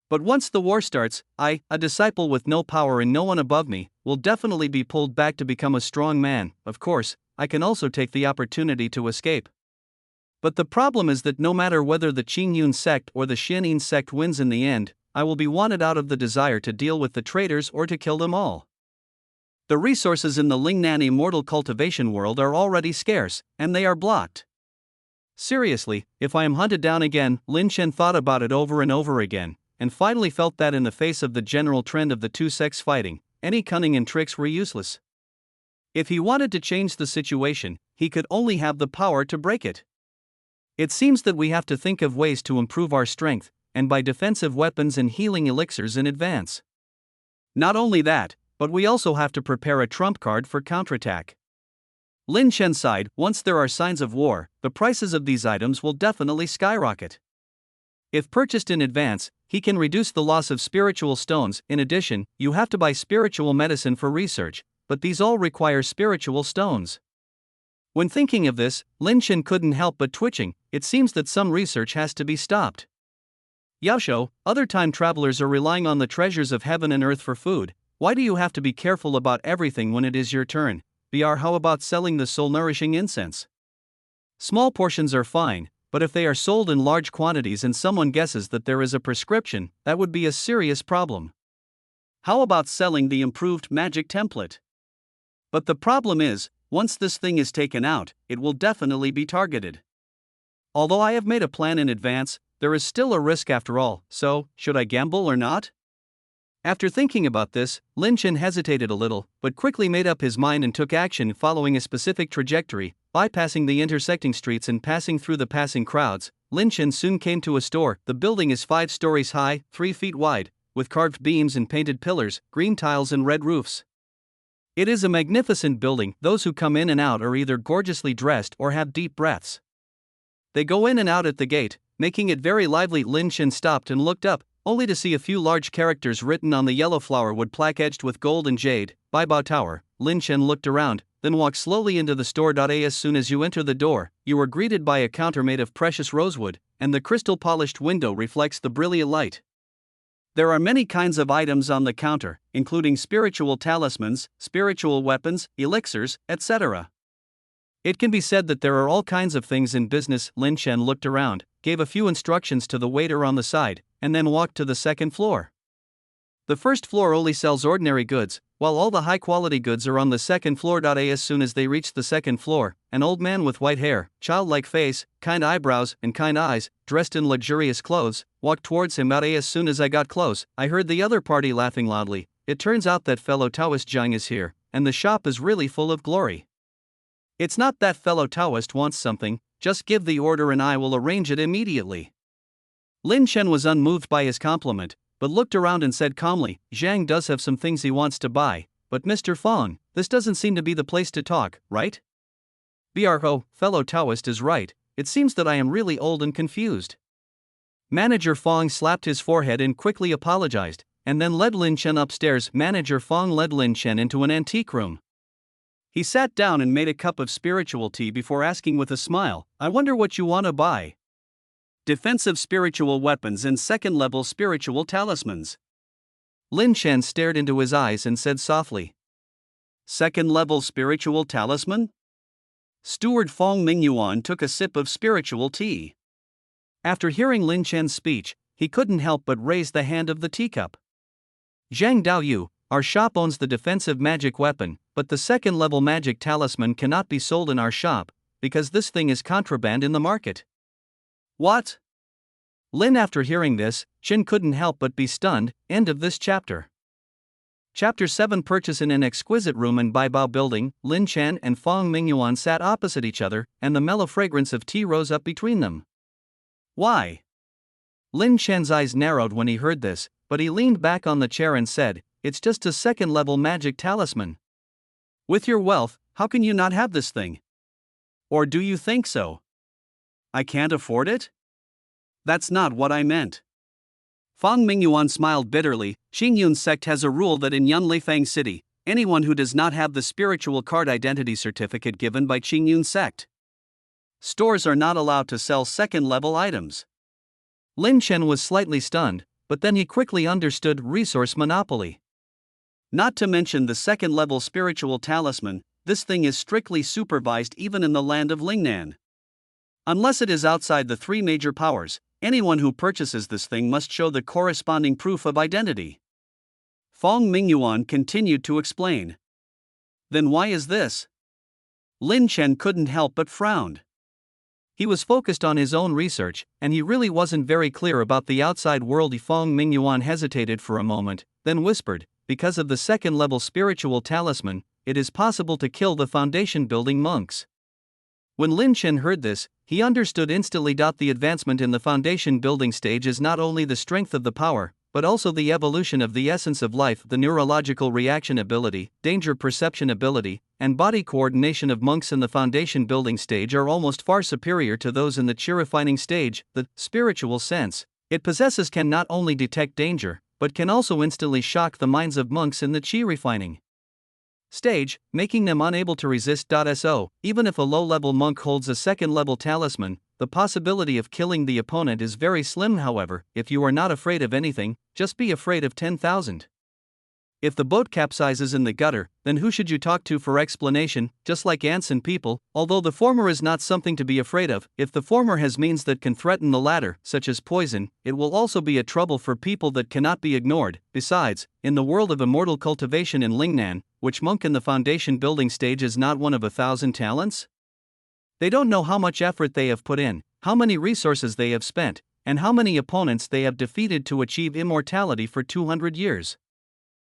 But once the war starts, I, a disciple with no power and no one above me, will definitely be pulled back to become a strong man. Of course, I can also take the opportunity to escape. But the problem is that no matter whether the Qingyun sect or the Xianyin sect wins in the end, I will be wanted out of the desire to deal with the traitors or to kill them all. The resources in the Lingnan immortal cultivation world are already scarce, and they are blocked. Seriously, if I am hunted down again, Lin Chen thought about it over and over again, and finally felt that in the face of the general trend of the two sects fighting, any cunning and tricks were useless. If he wanted to change the situation, he could only have the power to break it. It seems that we have to think of ways to improve our strength, and buy defensive weapons and healing elixirs in advance. Not only that, but we also have to prepare a trump card for counterattack. Lin Chen sighed. Once there are signs of war, the prices of these items will definitely skyrocket. If purchased in advance, he can reduce the loss of spiritual stones. In addition, you have to buy spiritual medicine for research, but these all require spiritual stones. When thinking of this, Lin Chen couldn't help but twitching. It seems that some research has to be stopped. Yaosho, other time travelers are relying on the treasures of heaven and earth for food. Why do you have to be careful about everything when it is your turn? Br, how about selling the soul-nourishing incense? Small portions are fine, but if they are sold in large quantities and someone guesses that there is a prescription, that would be a serious problem. How about selling the improved magic template? But the problem is, once this thing is taken out, it will definitely be targeted. Although I have made a plan in advance, there is still a risk after all, so, should I gamble or not? After thinking about this, Lin Chen hesitated a little, but quickly made up his mind and took action following a specific trajectory. Bypassing the intersecting streets and passing through the passing crowds, Lin Chen soon came to a store. The building is 5 stories high, 3 feet wide, with carved beams and painted pillars, green tiles and red roofs. It is a magnificent building. Those who come in and out are either gorgeously dressed or have deep breaths. They go in and out at the gate, making it very lively. Lin Chen stopped and looked up, only to see a few large characters written on the yellow flower wood plaque edged with gold and jade, Baibao Tower. Lin Chen looked around, then walked slowly into the store. As soon as you enter the door, you are greeted by a counter made of precious rosewood, and the crystal-polished window reflects the brilliant light. There are many kinds of items on the counter, including spiritual talismans, spiritual weapons, elixirs, etc. It can be said that there are all kinds of things in business. Lin Chen looked around, gave a few instructions to the waiter on the side, and then walked to the second floor. The first floor only sells ordinary goods, while all the high-quality goods are on the second floor. As soon as they reached the second floor, an old man with white hair, childlike face, kind eyebrows, and kind eyes, dressed in luxurious clothes, walked towards him. As soon as I got close, I heard the other party laughing loudly. It turns out that fellow Taoist Zhang is here, and the shop is really full of glory. It's not that fellow Taoist wants something, just give the order and I will arrange it immediately. Lin Chen was unmoved by his compliment, but looked around and said calmly, Zhang does have some things he wants to buy, but Mr. Fong, this doesn't seem to be the place to talk, right? Bro, fellow Taoist is right, it seems that I am really old and confused. Manager Fong slapped his forehead and quickly apologized, and then led Lin Chen upstairs. Manager Fong led Lin Chen into an antique room. He sat down and made a cup of spiritual tea before asking with a smile, "I wonder what you want to buy." "Defensive spiritual weapons and second-level spiritual talismans." Lin Chen stared into his eyes and said softly, "Second-level spiritual talisman?" Steward Fong Mingyuan took a sip of spiritual tea. After hearing Lin Chen's speech, he couldn't help but raise the hand of the teacup. "Zhang Daoyu, our shop owns the defensive magic weapon, but the second-level magic talisman cannot be sold in our shop, because this thing is contraband in the market." "What?" Lin. After hearing this, Chen couldn't help but be stunned. End of this chapter. Chapter 7. Purchase. In an exquisite room in Baibao Building, Lin Chen and Fong Mingyuan sat opposite each other, and the mellow fragrance of tea rose up between them. "Why?" Lin Chen's eyes narrowed when he heard this, but he leaned back on the chair and said, "It's just a second-level magic talisman. With your wealth, how can you not have this thing? Or do you think so? I can't afford it?" "That's not what I meant." Fong Mingyuan smiled bitterly. Qingyun sect has a rule that in Yunlifang City, anyone who does not have the spiritual card identity certificate given by Qingyun sect, stores are not allowed to sell second-level items. Lin Chen was slightly stunned, but then he quickly understood resource monopoly. Not to mention the second-level spiritual talisman, this thing is strictly supervised even in the land of Lingnan. Unless it is outside the three major powers, anyone who purchases this thing must show the corresponding proof of identity. Fong Mingyuan continued to explain. "Then why is this?" Lin Chen couldn't help but frowned. He was focused on his own research, and he really wasn't very clear about the outside world. Fong Mingyuan hesitated for a moment, then whispered, "Because of the second-level spiritual talisman, it is possible to kill the foundation-building monks." When Lin Chen heard this, he understood instantly. The advancement in the foundation-building stage is not only the strength of the power, but also the evolution of the essence of life. The neurological reaction ability, danger perception ability, and body coordination of monks in the foundation building stage are almost far superior to those in the chi refining stage. The spiritual sense it possesses can not only detect danger, but can also instantly shock the minds of monks in the chi refining stage, making them unable to resist. So, even if a low-level monk holds a second-level talisman, the possibility of killing the opponent is very slim. However, if you are not afraid of anything, just be afraid of 10,000. If the boat capsizes in the gutter, then who should you talk to for explanation? Just like ants and people, although the former is not something to be afraid of, if the former has means that can threaten the latter, such as poison, it will also be a trouble for people that cannot be ignored. Besides, in the world of immortal cultivation in Lingnan, which monk in the foundation building stage is not one of 1,000 talents? They don't know how much effort they have put in, how many resources they have spent, and how many opponents they have defeated to achieve immortality for 200 years.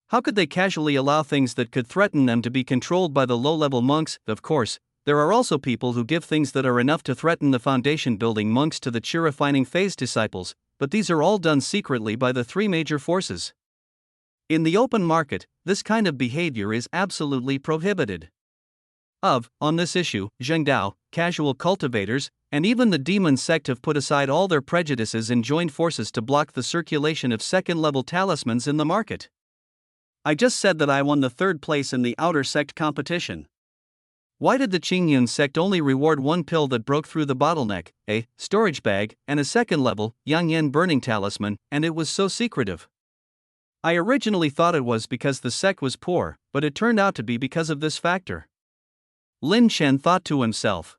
How could they casually allow things that could threaten them to be controlled by the low-level monks? Of course, there are also people who give things that are enough to threaten the foundation-building monks to the chi refining phase disciples, but these are all done secretly by the three major forces. In the open market, this kind of behavior is absolutely prohibited. On this issue, Zhengdao, casual cultivators, and even the demon sect have put aside all their prejudices and joined forces to block the circulation of second-level talismans in the market. I just said that I won the third place in the outer sect competition. Why did the Qingyun sect only reward one pill that broke through the bottleneck, a storage bag, and a second-level Yangyan burning talisman, and it was so secretive? I originally thought it was because the sect was poor, but it turned out to be because of this factor. Lin Chen thought to himself.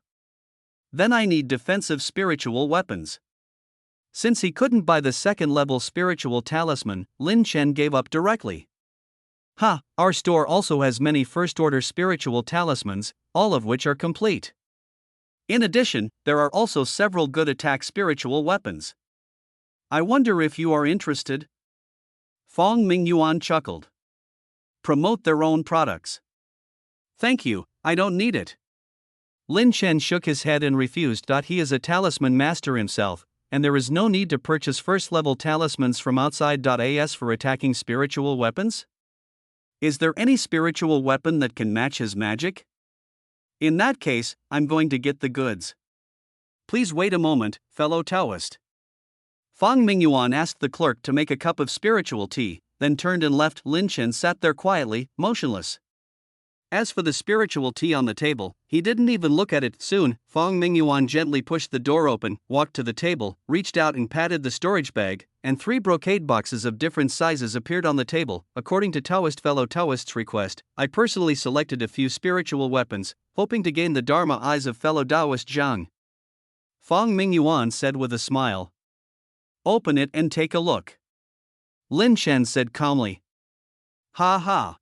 Then I need defensive spiritual weapons. Since he couldn't buy the second-level spiritual talisman, Lin Chen gave up directly. Our store also has many first-order spiritual talismans, all of which are complete. In addition, there are also several good attack spiritual weapons. I wonder if you are interested? Fong Mingyuan chuckled. Promote their own products. Thank you, I don't need it. Lin Chen shook his head and refused. He is a talisman master himself, and there is no need to purchase first-level talismans from outside. As for attacking spiritual weapons? Is there any spiritual weapon that can match his magic? In that case, I'm going to get the goods. Please wait a moment, fellow Taoist. Fang Mingyuan asked the clerk to make a cup of spiritual tea, then turned and left. Lin Chen sat there quietly, motionless. As for the spiritual tea on the table, he didn't even look at it. Soon, Fang Mingyuan gently pushed the door open, walked to the table, reached out and patted the storage bag, and 3 brocade boxes of different sizes appeared on the table. According to fellow Taoist's request, I personally selected a few spiritual weapons, hoping to gain the Dharma eyes of fellow Taoist Zhang. Fang Mingyuan said with a smile. Open it and take a look. Lin Chen said calmly. Ha ha.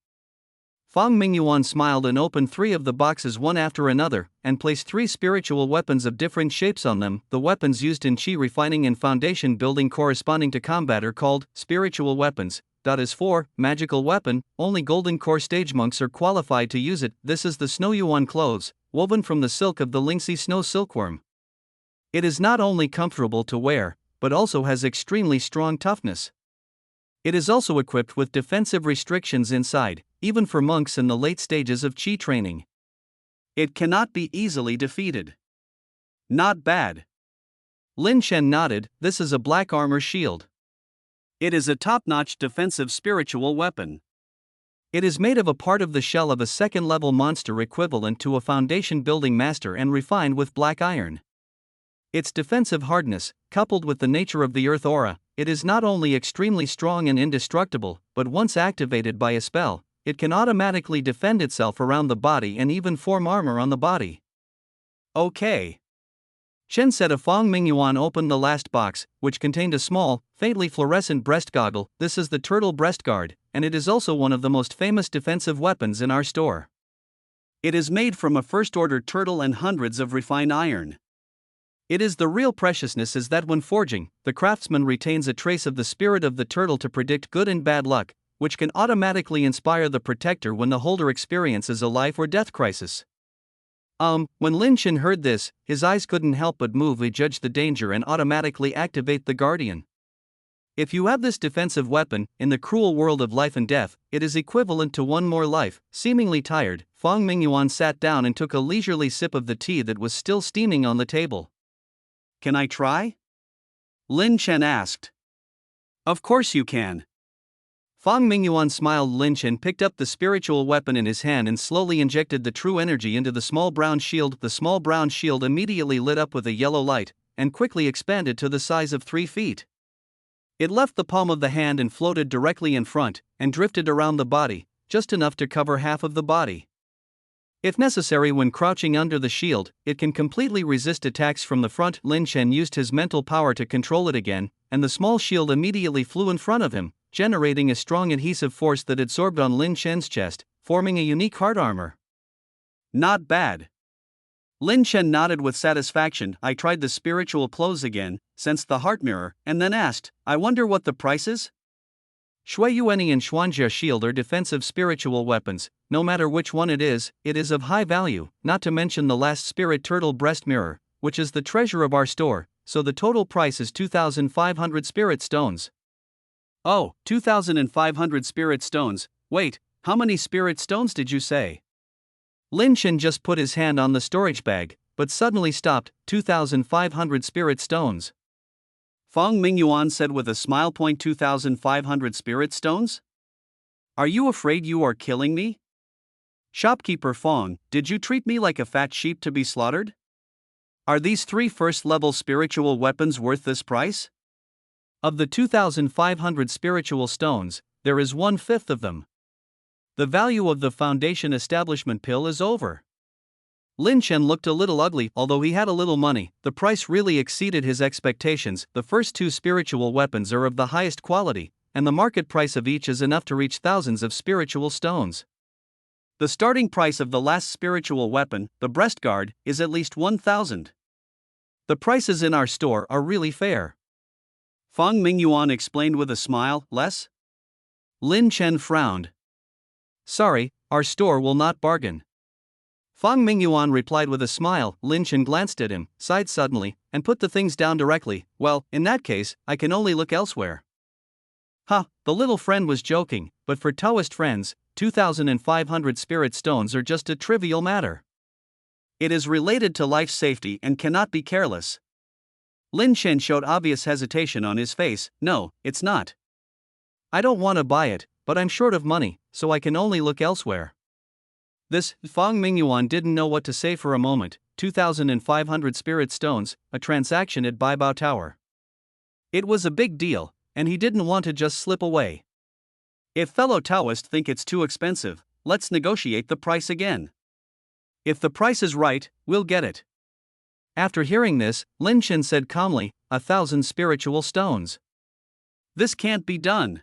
Fang Mingyuan smiled and opened 3 of the boxes one after another, and placed 3 spiritual weapons of different shapes on them. The weapons used in chi refining and foundation building corresponding to combat are called spiritual weapons. Is 4, magical weapon, only golden core stage monks are qualified to use it. This is the Snow Yuan clothes, woven from the silk of the Lingxi snow silkworm. It is not only comfortable to wear, but also has extremely strong toughness. It is also equipped with defensive restrictions inside, even for monks in the late stages of chi training. It cannot be easily defeated. Not bad. Lin Chen nodded. This is a black armor shield. It is a top-notch defensive spiritual weapon. It is made of a part of the shell of a second-level monster equivalent to a foundation building master and refined with black iron. Its defensive hardness, coupled with the nature of the earth aura, it is not only extremely strong and indestructible, but once activated by a spell, it can automatically defend itself around the body and even form armor on the body. Okay. Chen said. Fang Mingyuan opened the last box, which contained a small, faintly fluorescent breast goggle. This is the turtle breast guard, and it is also one of the most famous defensive weapons in our store. It is made from a first-order turtle and hundreds of refined iron. It is the real preciousness is that when forging, the craftsman retains a trace of the spirit of the turtle to predict good and bad luck, which can automatically inspire the protector when the holder experiences a life or death crisis. When Lin Chen heard this, his eyes couldn't help but move. He judged the danger and automatically activate the guardian. If you have this defensive weapon, in the cruel world of life and death, it is equivalent to one more life. Seemingly tired, Fang Mingyuan sat down and took a leisurely sip of the tea that was still steaming on the table. Can I try? Lin Chen asked. Of course you can. Fang Mingyuan smiled. Lin Chen picked up the spiritual weapon in his hand and slowly injected the true energy into the small brown shield. The small brown shield immediately lit up with a yellow light, and quickly expanded to the size of 3 feet. It left the palm of the hand and floated directly in front, and drifted around the body, just enough to cover half of the body. If necessary, when crouching under the shield, it can completely resist attacks from the front. Lin Chen used his mental power to control it again, and the small shield immediately flew in front of him, generating a strong adhesive force that absorbed on Lin Chen's chest, forming a unique heart armor. Not bad. Lin Chen nodded with satisfaction. I tried the spiritual clothes again, sensed the heart mirror, and then asked, I wonder what the price is? Shui Yuani and Xuanjia shield are defensive spiritual weapons. No matter which one it is of high value, not to mention the last spirit turtle breast mirror, which is the treasure of our store, so the total price is 2,500 spirit stones. Oh, 2,500 spirit stones. Wait, how many spirit stones did you say? Lin Chen just put his hand on the storage bag, but suddenly stopped. 2,500 spirit stones. Fang Mingyuan said with a smile. 2,500 spirit stones? Are you afraid you are killing me? Shopkeeper Fang, did you treat me like a fat sheep to be slaughtered? Are these 3 first-level spiritual weapons worth this price? Of the 2,500 spiritual stones, there is 1/5 of them. The value of the foundation establishment pill is over. Lin Chen looked a little ugly. Although he had a little money, the price really exceeded his expectations. The first 2 spiritual weapons are of the highest quality, and the market price of each is enough to reach thousands of spiritual stones. The starting price of the last spiritual weapon, the breast guard, is at least 1,000. The prices in our store are really fair. Fang Mingyuan explained with a smile. Less? Lin Chen frowned. Sorry, our store will not bargain. Fang Mingyuan replied with a smile. Lin Chen glanced at him, sighed suddenly, and put the things down directly. Well, in that case, I can only look elsewhere. The little friend was joking, but for Taoist friends, 2,500 spirit stones are just a trivial matter. It is related to life safety and cannot be careless. Lin Chen showed obvious hesitation on his face. No, it's not. I don't want to buy it, but I'm short of money, so I can only look elsewhere. This Fang Mingyuan didn't know what to say for a moment. 2,500 spirit stones, a transaction at Baibao Tower. It was a big deal, and he didn't want to just slip away. If fellow Taoists think it's too expensive, let's negotiate the price again. If the price is right, we'll get it. After hearing this, Lin Chen said calmly, 1,000 spiritual stones. This can't be done.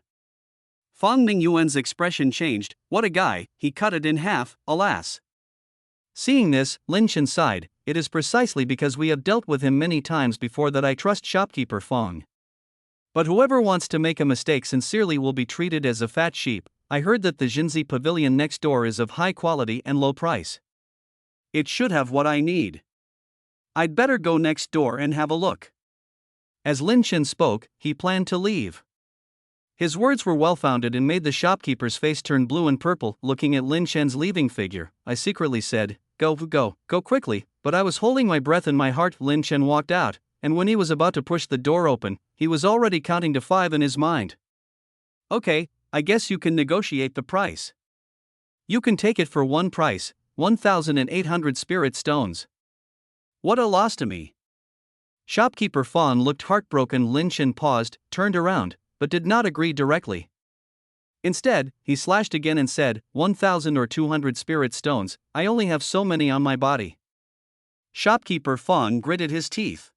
Fang Mingyuan's expression changed. What a guy, he cut it in half, alas. Seeing this, Lin Chen sighed. It is precisely because we have dealt with him many times before that I trust shopkeeper Fang. But whoever wants to make a mistake sincerely will be treated as a fat sheep. I heard that the Jinzi pavilion next door is of high quality and low price. It should have what I need. I'd better go next door and have a look. As Lin Chen spoke, he planned to leave. His words were well-founded and made the shopkeeper's face turn blue and purple. Looking at Lin Chen's leaving figure, I secretly said, go quickly, but I was holding my breath in my heart. Lin Chen walked out, and when he was about to push the door open, he was already counting to 5 in his mind. Okay, I guess you can negotiate the price. You can take it for one price, 1,800 spirit stones. What a loss to me. Shopkeeper Fawn looked heartbroken. Lin Chen paused, turned around, but did not agree directly. Instead, he slashed again and said, 1,000 or 200 spirit stones, I only have so many on my body. Shopkeeper Fawn gritted his teeth.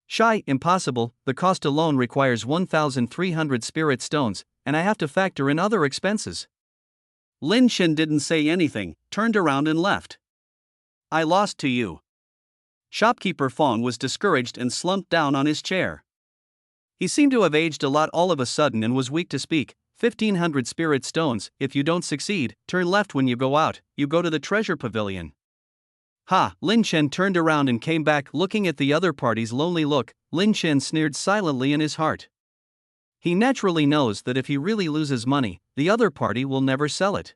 Shy, impossible, the cost alone requires 1,300 spirit stones, and I have to factor in other expenses. Lin Chen didn't say anything, turned around and left. I lost to you. Shopkeeper Fawn was discouraged and slumped down on his chair. He seemed to have aged a lot all of a sudden and was weak to speak. 1,500 spirit stones, if you don't succeed, turn left when you go out, you go to the treasure pavilion. Ha! Lin Chen turned around and came back looking at the other party's lonely look. Lin Chen sneered silently in his heart. He naturally knows that if he really loses money, the other party will never sell it.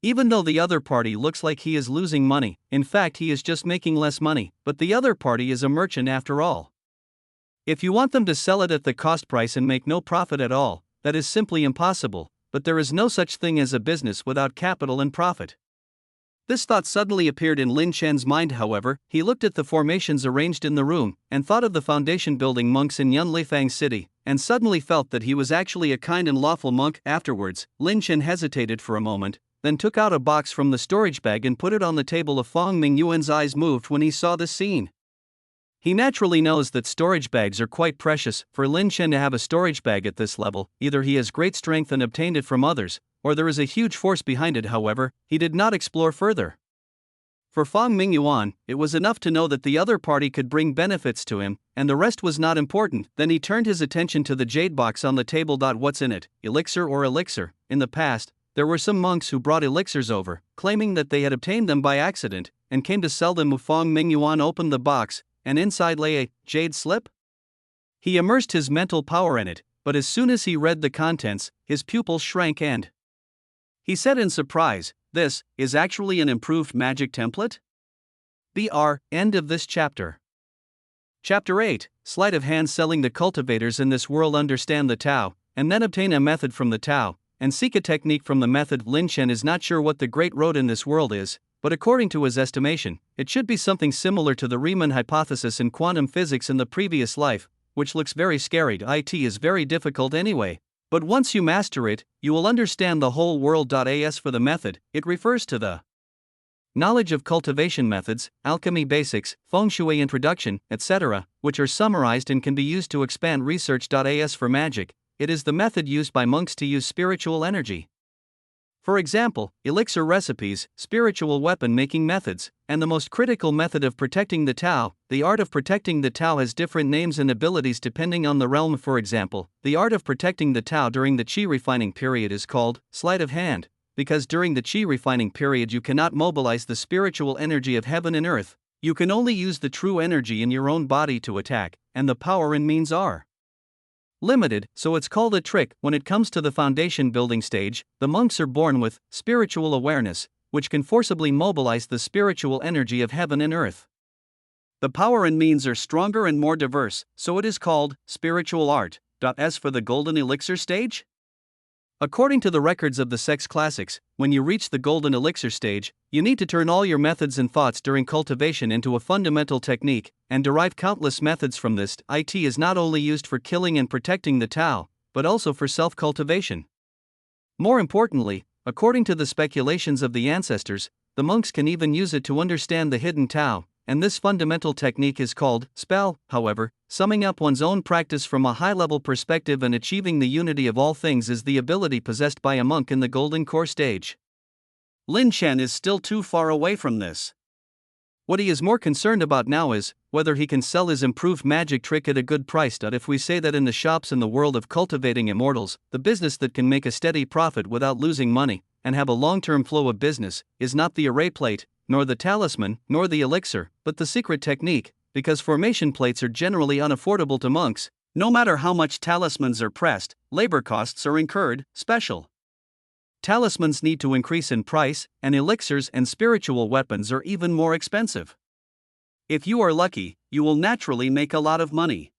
Even though the other party looks like he is losing money, in fact he is just making less money, but the other party is a merchant after all. If you want them to sell it at the cost price and make no profit at all, that is simply impossible, but there is no such thing as a business without capital and profit. This thought suddenly appeared in Lin Chen's mind. However, he looked at the formations arranged in the room, and thought of the foundation building monks in Yunlifang City, and suddenly felt that he was actually a kind and lawful monk. Afterwards, Lin Chen hesitated for a moment, then took out a box from the storage bag and put it on the table of Fang Mingyuan's. Eyes moved when he saw this scene. He naturally knows that storage bags are quite precious. For Lin Chen to have a storage bag at this level, either he has great strength and obtained it from others, or there is a huge force behind it. However, he did not explore further. For Fang Mingyuan, it was enough to know that the other party could bring benefits to him, and the rest was not important. Then he turned his attention to the jade box on the table. What's in it? Elixir or elixir? In the past, there were some monks who brought elixirs over, claiming that they had obtained them by accident, and came to sell them. Fang Mingyuan opened the box, and inside lay a jade slip? He immersed his mental power in it, but as soon as he read the contents, his pupils shrank and he said in surprise, this is actually an improved magic template? End of this chapter. Chapter 8, Sleight of Hand. Selling. The cultivators in this world understand the Tao, and then obtain a method from the Tao, and seek a technique from the method. Lin Chen is not sure what the great road in this world is, but according to his estimation, it should be something similar to the Riemann hypothesis in quantum physics in the previous life, which looks very scary. It is very difficult anyway, but once you master it, you will understand the whole world. As for the method, it refers to the knowledge of cultivation methods, alchemy basics, feng shui introduction, etc., which are summarized and can be used to expand research. As for magic, it is the method used by monks to use spiritual energy. For example, elixir recipes, spiritual weapon making methods, and the most critical method of protecting the Tao. The art of protecting the Tao has different names and abilities depending on the realm. For example, the art of protecting the Tao during the Qi refining period is called sleight of hand, because during the Qi refining period you cannot mobilize the spiritual energy of heaven and earth, you can only use the true energy in your own body to attack, and the power and means are limited, so it's called a trick. When it comes to the foundation building stage, the monks are born with spiritual awareness, which can forcibly mobilize the spiritual energy of heaven and earth. The power and means are stronger and more diverse, so it is called spiritual art. As for the golden elixir stage? According to the records of the sex classics, when you reach the golden elixir stage, you need to turn all your methods and thoughts during cultivation into a fundamental technique, and derive countless methods from this. It is not only used for killing and protecting the Tao, but also for self-cultivation. More importantly, according to the speculations of the ancestors, the monks can even use it to understand the hidden Tao, and this fundamental technique is called spell. However, summing up one's own practice from a high-level perspective and achieving the unity of all things is the ability possessed by a monk in the golden core stage. Lin Chen is still too far away from this. What he is more concerned about now is whether he can sell his improved magic trick at a good price. If we say that in the shops in the world of cultivating immortals, the business that can make a steady profit without losing money, and have a long-term flow of business, is not the array plate, nor the talisman, nor the elixir, but the secret technique, because formation plates are generally unaffordable to monks. No matter how much talismans are pressed, labor costs are incurred. Special talismans need to increase in price, and elixirs and spiritual weapons are even more expensive. If you are lucky, you will naturally make a lot of money.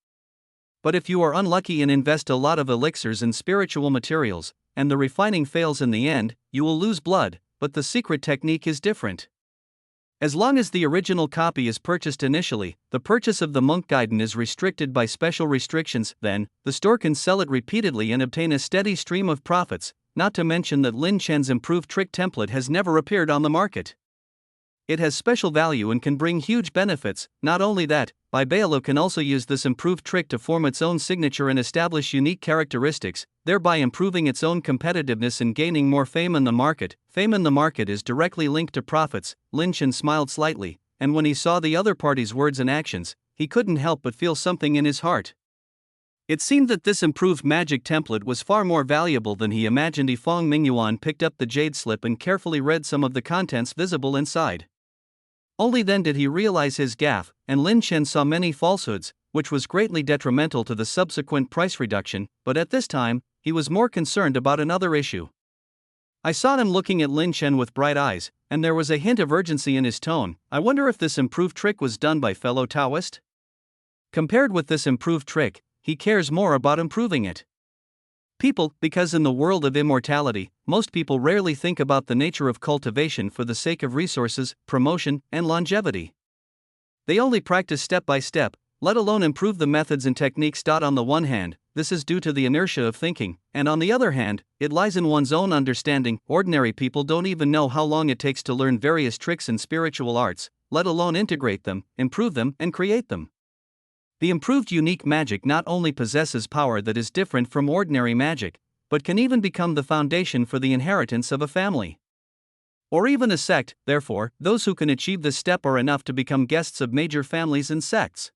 But if you are unlucky and invest a lot of elixirs and spiritual materials, and the refining fails in the end, you will lose blood. But the secret technique is different. As long as the original copy is purchased initially, the purchase of the monk guidon is restricted by special restrictions. Then, the store can sell it repeatedly and obtain a steady stream of profits, not to mention that Lin Chen's improved trick template has never appeared on the market. It has special value and can bring huge benefits. Not only that, Bailo can also use this improved trick to form its own signature and establish unique characteristics, thereby improving its own competitiveness and gaining more fame in the market. Fame in the market is directly linked to profits. Lin Chen smiled slightly, and when he saw the other party's words and actions, he couldn't help but feel something in his heart. It seemed that this improved magic template was far more valuable than he imagined. Feng Mingyuan picked up the jade slip and carefully read some of the contents visible inside. Only then did he realize his gaffe, and Lin Chen saw many falsehoods, which was greatly detrimental to the subsequent price reduction, but at this time, he was more concerned about another issue. I saw him looking at Lin Chen with bright eyes, and there was a hint of urgency in his tone. I wonder if this improved trick was done by fellow Taoist? Compared with this improved trick, he cares more about improving it. Because in the world of immortality, most people rarely think about the nature of cultivation for the sake of resources, promotion, and longevity. They only practice step by step, let alone improve the methods and techniques. On the one hand, this is due to the inertia of thinking, and on the other hand, it lies in one's own understanding. Ordinary people don't even know how long it takes to learn various tricks and spiritual arts, let alone integrate them, improve them, and create them. The improved unique magic not only possesses power that is different from ordinary magic, but can even become the foundation for the inheritance of a family. Or even a sect. Therefore, those who can achieve this step are enough to become guests of major families and sects.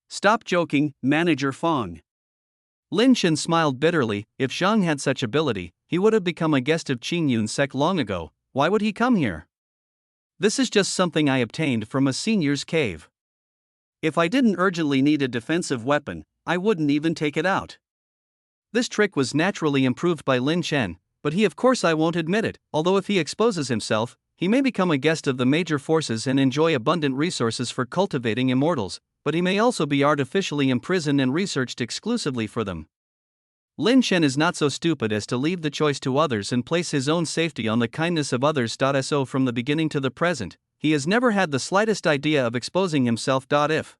Stop joking, Manager Feng. Lin Chen smiled bitterly. If Zhang had such ability, he would have become a guest of Qing Yun's sect long ago. Why would he come here? This is just something I obtained from a senior's cave. If I didn't urgently need a defensive weapon, I wouldn't even take it out. This trick was naturally improved by Lin Chen, but he of course I won't admit it. Although if he exposes himself, he may become a guest of the major forces and enjoy abundant resources for cultivating immortals, but he may also be artificially imprisoned and researched exclusively for them. Lin Chen is not so stupid as to leave the choice to others and place his own safety on the kindness of others. So from the beginning to the present, he has never had the slightest idea of exposing himself. If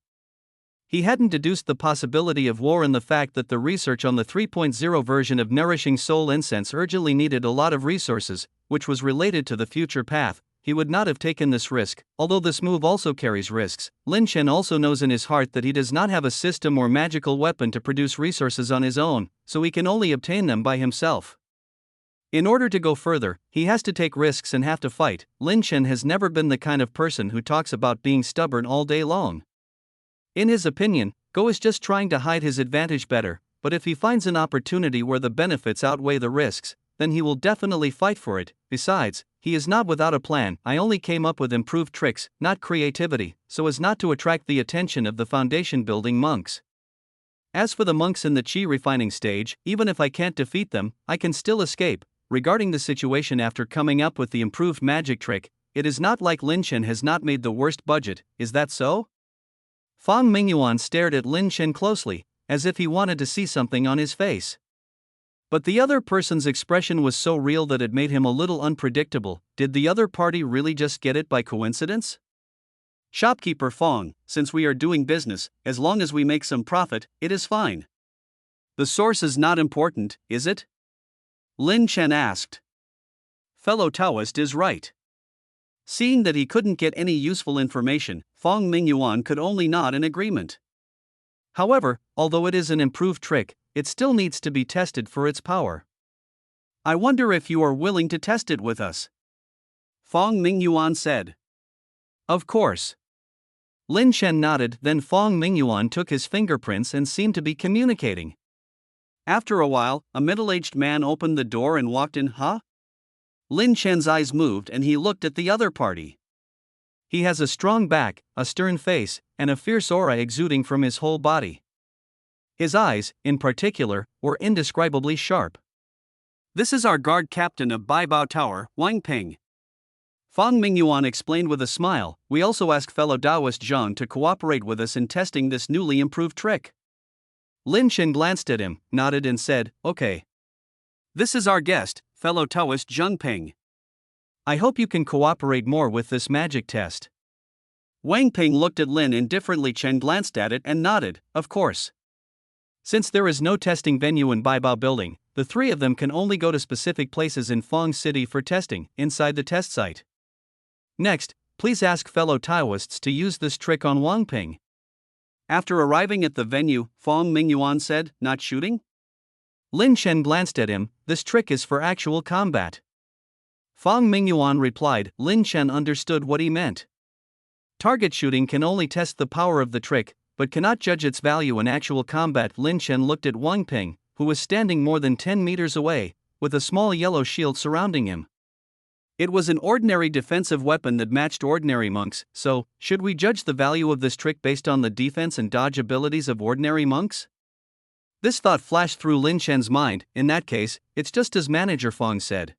he hadn't deduced the possibility of war and the fact that the research on the 3.0 version of nourishing soul incense urgently needed a lot of resources, which was related to the future path, he would not have taken this risk. Although this move also carries risks, Lin Chen also knows in his heart that he does not have a system or magical weapon to produce resources on his own, so he can only obtain them by himself. In order to go further, he has to take risks and have to fight. Lin Chen has never been the kind of person who talks about being stubborn all day long. In his opinion, Go is just trying to hide his advantage better, but if he finds an opportunity where the benefits outweigh the risks, then he will definitely fight for it. Besides, he is not without a plan. I only came up with improved tricks, not creativity, so as not to attract the attention of the foundation building monks. As for the monks in the chi refining stage, even if I can't defeat them, I can still escape. Regarding the situation after coming up with the improved magic trick, it is not like Lin Chen has not made the worst budget. Is that so? Fang Mingyuan stared at Lin Chen closely, as if he wanted to see something on his face. But the other person's expression was so real that it made him a little unpredictable. Did the other party really just get it by coincidence? Shopkeeper Fang, since we are doing business, as long as we make some profit, it is fine. The source is not important, is it? Lin Chen asked. Fellow Taoist is right. Seeing that he couldn't get any useful information, Fang Mingyuan could only nod in agreement. However, although it is an improved trick, it still needs to be tested for its power. I wonder if you are willing to test it with us? Fang Mingyuan said. Of course. Lin Chen nodded, then Fang Mingyuan took his fingerprints and seemed to be communicating. After a while, a middle-aged man opened the door and walked in. Huh? Lin Chen's eyes moved and he looked at the other party. He has a strong back, a stern face, and a fierce aura exuding from his whole body. His eyes, in particular, were indescribably sharp. This is our guard captain of Baibao Tower, Wang Ping. Fang Mingyuan explained with a smile. We also ask fellow Taoist Zhang to cooperate with us in testing this newly improved trick. Lin Chen glanced at him, nodded and said, okay. This is our guest, fellow Taoist Zhang Ping. I hope you can cooperate more with this magic test. Wang Ping looked at Lin indifferently. Chen glanced at it and nodded, of course. Since there is no testing venue in Baibao building, the three of them can only go to specific places in Fang City for testing, inside the test site. Next, please ask fellow Taoists to use this trick on Wang Ping. After arriving at the venue, Fang Mingyuan said, not shooting? Lin Chen glanced at him. This trick is for actual combat. Fang Mingyuan replied. Lin Chen understood what he meant. Target shooting can only test the power of the trick, but cannot judge its value in actual combat. Lin Chen looked at Wang Ping, who was standing more than 10 meters away, with a small yellow shield surrounding him. It was an ordinary defensive weapon that matched ordinary monks, so, should we judge the value of this trick based on the defense and dodge abilities of ordinary monks? This thought flashed through Lin Chen's mind. In that case, it's just as Manager Fang said.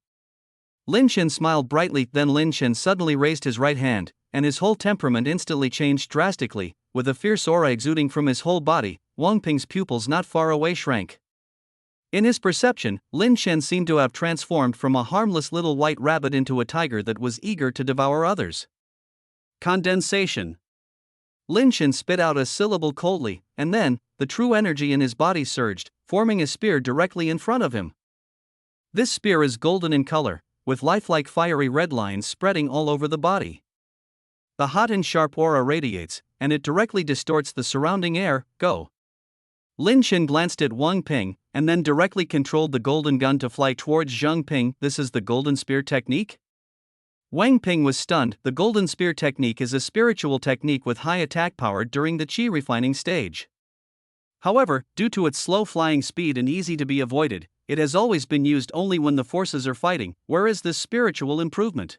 Lin Chen smiled brightly, then Lin Chen suddenly raised his right hand, and his whole temperament instantly changed drastically. With a fierce aura exuding from his whole body, Wang Ping's pupils not far away shrank. In his perception, Lin Chen seemed to have transformed from a harmless little white rabbit into a tiger that was eager to devour others. Condensation. Lin Chen spit out a syllable coldly, and then, the true energy in his body surged, forming a spear directly in front of him. This spear is golden in color, with lifelike fiery red lines spreading all over the body. The hot and sharp aura radiates, and it directly distorts the surrounding air. Go. Lin Chen glanced at Wang Ping, and then directly controlled the golden gun to fly towards Zhang Ping. This is the golden spear technique? Wang Ping was stunned. The golden spear technique is a spiritual technique with high attack power during the qi refining stage. However, due to its slow flying speed and easy to be avoided, it has always been used only when the forces are fighting. Where is this spiritual improvement?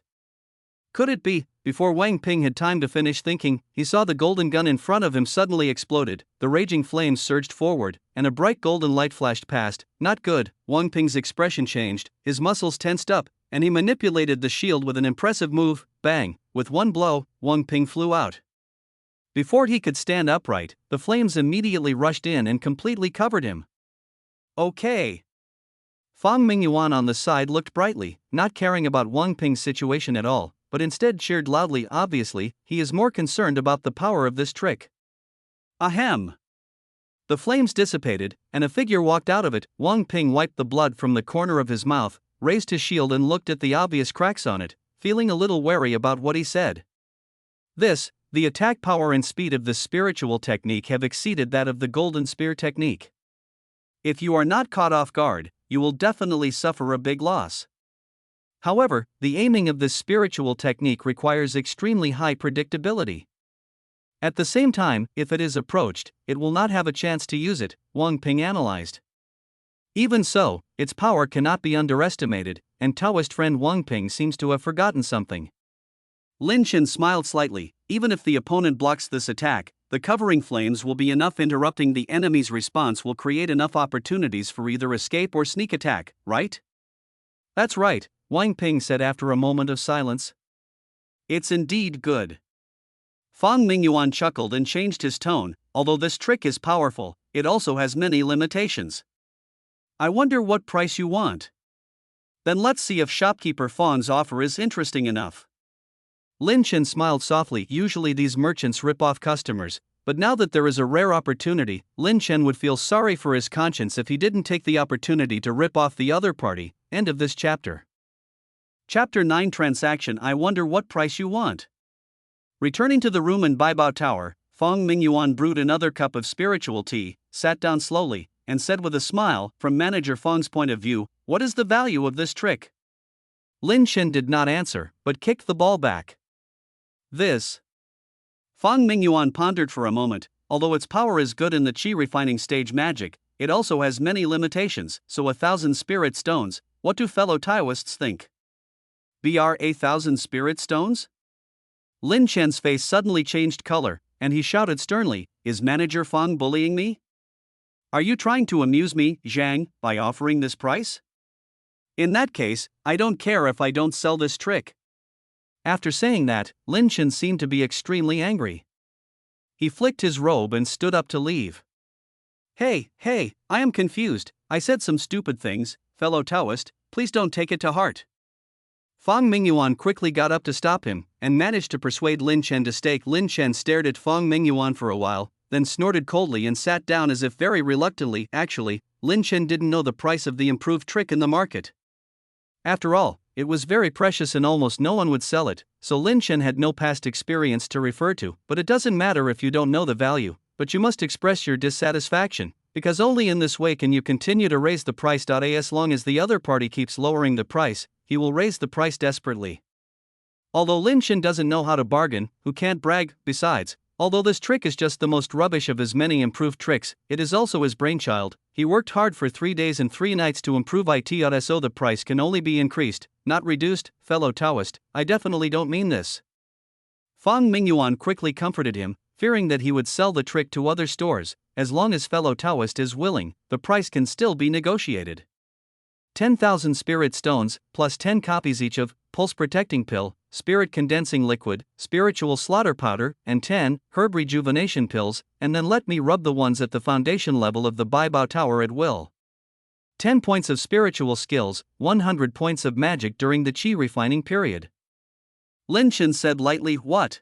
Could it be? Before Wang Ping had time to finish thinking, he saw the golden gun in front of him suddenly exploded, the raging flames surged forward, and a bright golden light flashed past. Not good. Wang Ping's expression changed, his muscles tensed up, and he manipulated the shield with an impressive move. Bang! With one blow, Wang Ping flew out. Before he could stand upright, the flames immediately rushed in and completely covered him. Okay. Fang Mingyuan on the side looked brightly, not caring about Wang Ping's situation at all, but instead cheered loudly. Obviously, he is more concerned about the power of this trick. Ahem! The flames dissipated, and a figure walked out of it. Wang Ping wiped the blood from the corner of his mouth, raised his shield and looked at the obvious cracks on it, feeling a little wary about what he said. The attack power and speed of this spiritual technique have exceeded that of the golden spear technique. If you are not caught off guard, you will definitely suffer a big loss. However, the aiming of this spiritual technique requires extremely high predictability. At the same time, if it is approached, it will not have a chance to use it, Wang Ping analyzed. Even so, its power cannot be underestimated, and Taoist friend Wang Ping seems to have forgotten something. Lin Chen smiled slightly. Even if the opponent blocks this attack, the covering flames will be enough. Interrupting the enemy's response will create enough opportunities for either escape or sneak attack, right? That's right, Wang Ping said after a moment of silence. It's indeed good. Fang Mingyuan chuckled and changed his tone. Although this trick is powerful, it also has many limitations. I wonder what price you want. Then let's see if shopkeeper Fang's offer is interesting enough. Lin Chen smiled softly. Usually these merchants rip off customers, but now that there is a rare opportunity, Lin Chen would feel sorry for his conscience if he didn't take the opportunity to rip off the other party. End of this chapter. Chapter 9 Transaction. I wonder what price you want. Returning to the room in Baibao Tower, Fang Mingyuan brewed another cup of spiritual tea, sat down slowly, and said with a smile, from Manager Fang's point of view, what is the value of this trick? Lin Chen did not answer, but kicked the ball back. This. Fang Mingyuan pondered for a moment. Although its power is good in the qi refining stage magic, it also has many limitations, so 1,000 spirit stones, what do fellow Taoists think? BR 1,000 spirit stones? Lin Chen's face suddenly changed color, and he shouted sternly, is Manager Fang bullying me? Are you trying to amuse me, Zhang, by offering this price? In that case, I don't care if I don't sell this trick. After saying that, Lin Chen seemed to be extremely angry. He flicked his robe and stood up to leave. Hey, I am confused. I said some stupid things, fellow Taoist, please don't take it to heart. Fang Mingyuan quickly got up to stop him, and managed to persuade Lin Chen to stay. Lin Chen stared at Fang Mingyuan for a while, then snorted coldly and sat down as if very reluctantly. Actually, Lin Chen didn't know the price of the improved trick in the market. After all, it was very precious and almost no one would sell it, so Lin Chen had no past experience to refer to. But it doesn't matter if you don't know the value, but you must express your dissatisfaction, because only in this way can you continue to raise the price. As long as the other party keeps lowering the price, he will raise the price desperately. Although Lin Chen doesn't know how to bargain, who can't brag. Besides, although this trick is just the most rubbish of his many improved tricks, it is also his brainchild. He worked hard for 3 days and 3 nights to improve it. So the price can only be increased, not reduced. Fellow Taoist, I definitely don't mean this. Fang Mingyuan quickly comforted him, fearing that he would sell the trick to other stores. As long as fellow Taoist is willing, the price can still be negotiated. 10,000 spirit stones, plus 10 copies each of Pulse Protecting Pill, Spirit Condensing Liquid, Spiritual Slaughter Powder, and 10 Herb Rejuvenation Pills, and then let me rub the ones at the foundation level of the Baibao Tower at will. 10 points of spiritual skills, 100 points of magic during the qi refining period. Lin Chen said lightly, what?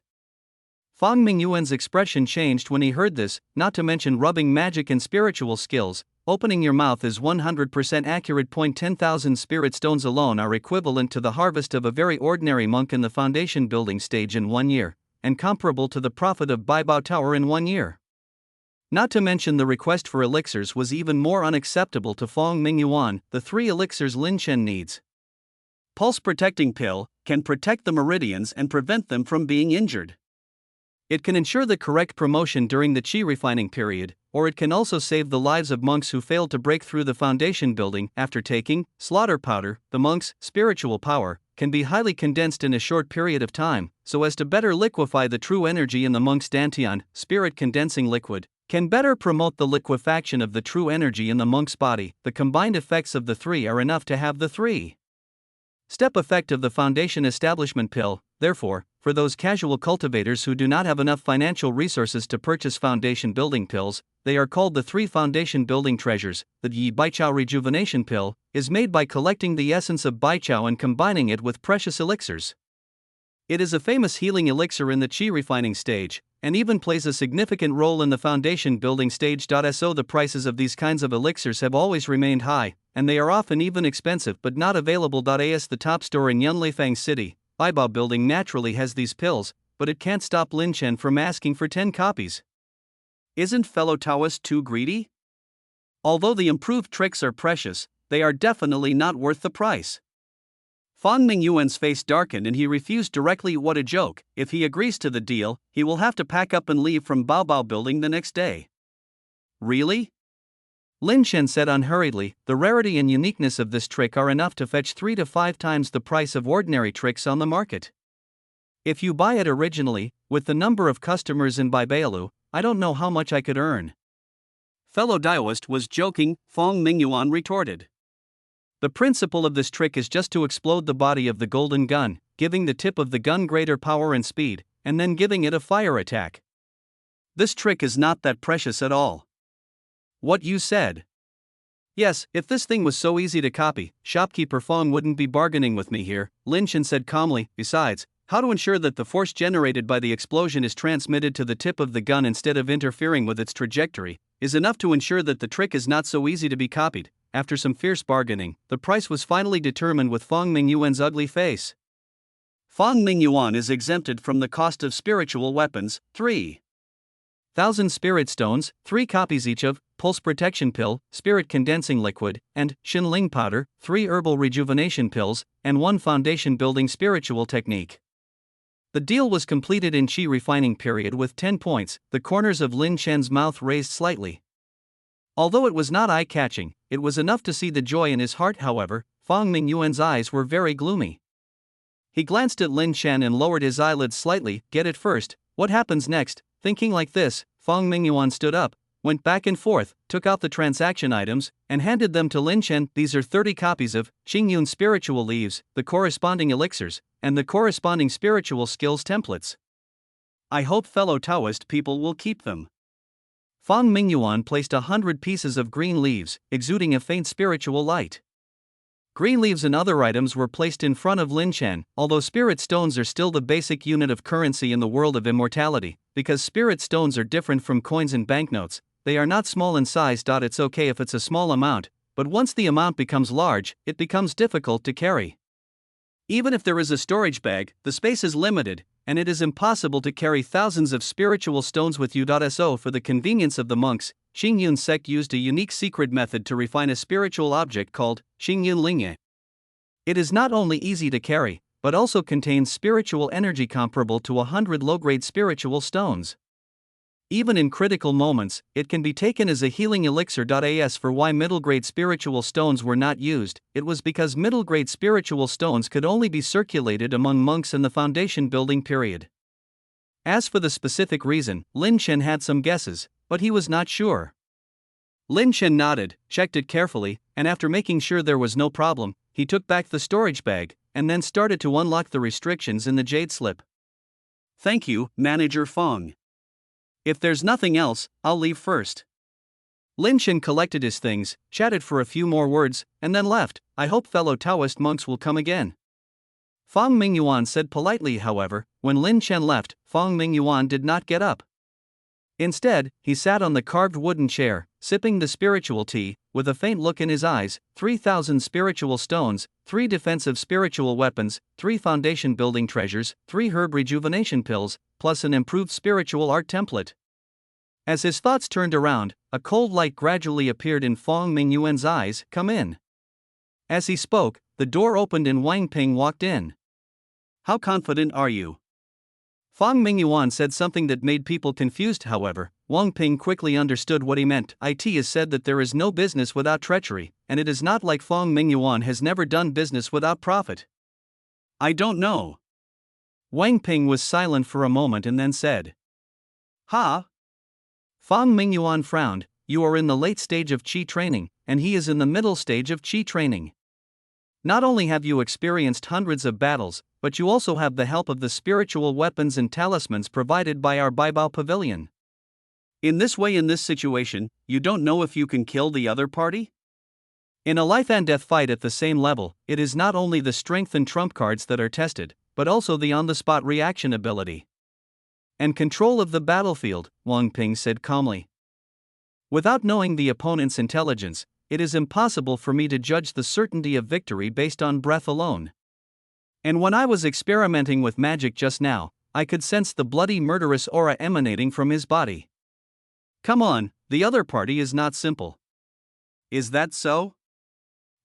Fang Mingyuan's expression changed when he heard this, not to mention rubbing magic and spiritual skills. Opening your mouth is 100% accurate. 10,000 spirit stones alone are equivalent to the harvest of a very ordinary monk in the foundation building stage in 1 year, and comparable to the profit of Baibao Tower in 1 year. Not to mention the request for elixirs was even more unacceptable to Fang Mingyuan. The 3 elixirs Lin Chen needs. Pulse Protecting Pill can protect the meridians and prevent them from being injured. It can ensure the correct promotion during the qi refining period, or it can also save the lives of monks who failed to break through the foundation building after taking slaughter powder. The monk's spiritual power can be highly condensed in a short period of time, so as to better liquefy the true energy in the monk's dantian. Spirit condensing liquid can better promote the liquefaction of the true energy in the monk's body. The combined effects of the 3 are enough to have the 3-step effect of the foundation establishment pill. Therefore, for those casual cultivators who do not have enough financial resources to purchase foundation building pills, they are called the 3 foundation building treasures. The Yi Baichao Rejuvenation Pill is made by collecting the essence of Baichao and combining it with precious elixirs. It is a famous healing elixir in the qi refining stage, and even plays a significant role in the foundation building stage. So the prices of these kinds of elixirs have always remained high, and they are often even expensive but not available. As the top store in Yunlifang City, Baibao Building naturally has these pills, but it can't stop Lin Chen from asking for 10 copies. Isn't fellow Taoist too greedy? Although the improved tricks are precious, they are definitely not worth the price. Fang Mingyuan's face darkened and he refused directly. What a joke! If he agrees to the deal, he will have to pack up and leave from Baobao Building the next day. Really? Lin Chen said unhurriedly. The rarity and uniqueness of this trick are enough to fetch 3 to 5 times the price of ordinary tricks on the market. If you buy it originally, with the number of customers in Baibaolu, I don't know how much I could earn. Fellow Taoist was joking, Fang Mingyuan retorted. The principle of this trick is just to explode the body of the golden gun, giving the tip of the gun greater power and speed, and then giving it a fire attack. This trick is not that precious at all. What you said. Yes, if this thing was so easy to copy, shopkeeper Fong wouldn't be bargaining with me here, Lin Chen said calmly. Besides, how to ensure that the force generated by the explosion is transmitted to the tip of the gun instead of interfering with its trajectory, is enough to ensure that the trick is not so easy to be copied. After some fierce bargaining, the price was finally determined with Fong Mingyuan's ugly face. Fong Mingyuan is exempted from the cost of spiritual weapons, 3,000 spirit stones, 3 copies each of pulse protection pill, spirit condensing liquid, and Xinling powder, 3 herbal rejuvenation pills, and 1 foundation building spiritual technique. The deal was completed in Qi refining period with 10 points. The corners of Lin Chen's mouth raised slightly. Although it was not eye-catching, it was enough to see the joy in his heart. However, Fong Mingyuan's eyes were very gloomy. He glanced at Lin Chen and lowered his eyelids slightly. Get it first, what happens next? Thinking like this, Fong Mingyuan stood up, went back and forth, took out the transaction items, and handed them to Lin Chen. These are 30 copies of Qingyun spiritual leaves, the corresponding elixirs, and the corresponding spiritual skills templates. I hope fellow Taoist people will keep them. Fong Mingyuan placed 100 pieces of green leaves, exuding a faint spiritual light. Green leaves and other items were placed in front of Lin Chen. Although spirit stones are still the basic unit of currency in the world of immortality, because spirit stones are different from coins and banknotes, they are not small in size. It's okay if it's a small amount, but once the amount becomes large, it becomes difficult to carry. Even if there is a storage bag, the space is limited, and it is impossible to carry thousands of spiritual stones with you. So for the convenience of the monks, Qingyun sect used a unique secret method to refine a spiritual object called Qingyun Lingye. It is not only easy to carry, but also contains spiritual energy comparable to 100 low-grade spiritual stones. Even in critical moments, it can be taken as a healing elixir. As for why middle-grade spiritual stones were not used, it was because middle-grade spiritual stones could only be circulated among monks in the foundation building period. As for the specific reason, Lin Chen had some guesses, but he was not sure. Lin Chen nodded, checked it carefully, and after making sure there was no problem, he took back the storage bag, and then started to unlock the restrictions in the jade slip. Thank you, Manager Fong. If there's nothing else, I'll leave first. Lin Chen collected his things, chatted for a few more words, and then left. I hope fellow Taoist monks will come again. Fong Mingyuan said politely. However, when Lin Chen left, Fong Mingyuan did not get up. Instead, he sat on the carved wooden chair, sipping the spiritual tea, with a faint look in his eyes. 3,000 spiritual stones, 3 defensive spiritual weapons, 3 foundation building treasures, 3 herb rejuvenation pills, plus an improved spiritual art template. As his thoughts turned around, a cold light gradually appeared in Fong Mingyuan's eyes. Come in. As he spoke, the door opened and Wang Ping walked in. How confident are you? Fong Mingyuan said something that made people confused. However, Wang Ping quickly understood what he meant. It is said that there is no business without treachery, and it is not like Fong Mingyuan has never done business without profit. I don't know. Wang Ping was silent for a moment and then said, Ha? Fong Mingyuan frowned. You are in the late stage of Qi training, and he is in the middle stage of Qi training. Not only have you experienced hundreds of battles, but you also have the help of the spiritual weapons and talismans provided by our Baibao Pavilion. In this way, in this situation, you don't know if you can kill the other party? In a life and death fight at the same level, it is not only the strength and trump cards that are tested, but also the on-the-spot reaction ability and control of the battlefield, Wang Ping said calmly. Without knowing the opponent's intelligence, it is impossible for me to judge the certainty of victory based on breath alone. And when I was experimenting with magic just now, I could sense the bloody murderous aura emanating from his body. Come on, the other party is not simple. Is that so?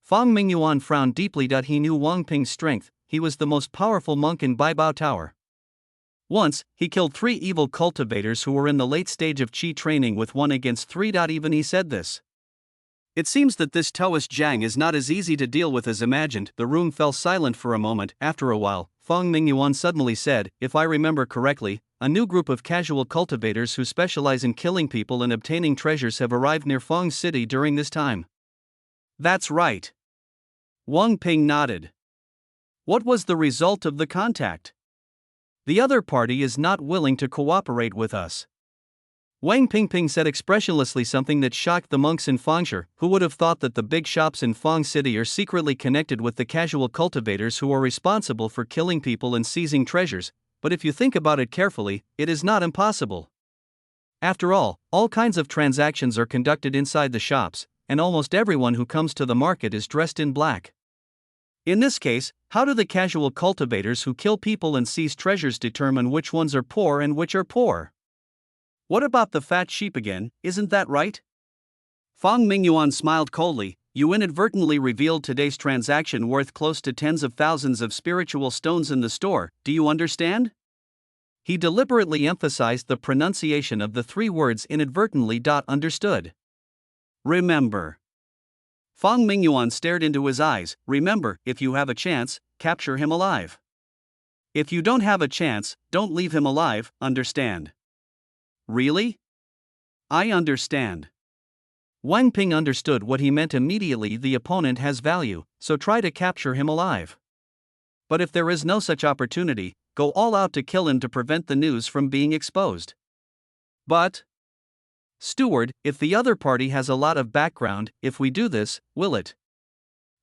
Fong Mingyuan frowned deeply. He knew Wang Ping's strength. He was the most powerful monk in Baibao Tower. Once, he killed 3 evil cultivators who were in the late stage of Qi training with 1 against 3. Even he said this. It seems that this Taoist Zhang is not as easy to deal with as imagined. The room fell silent for a moment. After a while, Fong Mingyuan suddenly said, if I remember correctly, a new group of casual cultivators who specialize in killing people and obtaining treasures have arrived near Fong City during this time. That's right. Wang Ping nodded. What was the result of the contact? The other party is not willing to cooperate with us. Wang Pingping said expressionlessly something that shocked the monks in Fangzhi, who would have thought that the big shops in Fang City are secretly connected with the casual cultivators who are responsible for killing people and seizing treasures, but if you think about it carefully, it is not impossible. After all kinds of transactions are conducted inside the shops, and almost everyone who comes to the market is dressed in black. In this case, how do the casual cultivators who kill people and seize treasures determine which ones are poor and which are poor? What about the fat sheep again, isn't that right? Fang Mingyuan smiled coldly. You inadvertently revealed today's transaction worth close to tens of thousands of spiritual stones in the store, do you understand? He deliberately emphasized the pronunciation of the three words inadvertently. Understood. Remember. Fang Mingyuan stared into his eyes. Remember, if you have a chance, capture him alive. If you don't have a chance, don't leave him alive, understand? Really? I understand. Wang Ping understood what he meant immediately. The opponent has value, so try to capture him alive. But if there is no such opportunity, go all out to kill him to prevent the news from being exposed. But, Steward, if the other party has a lot of background, if we do this, will it?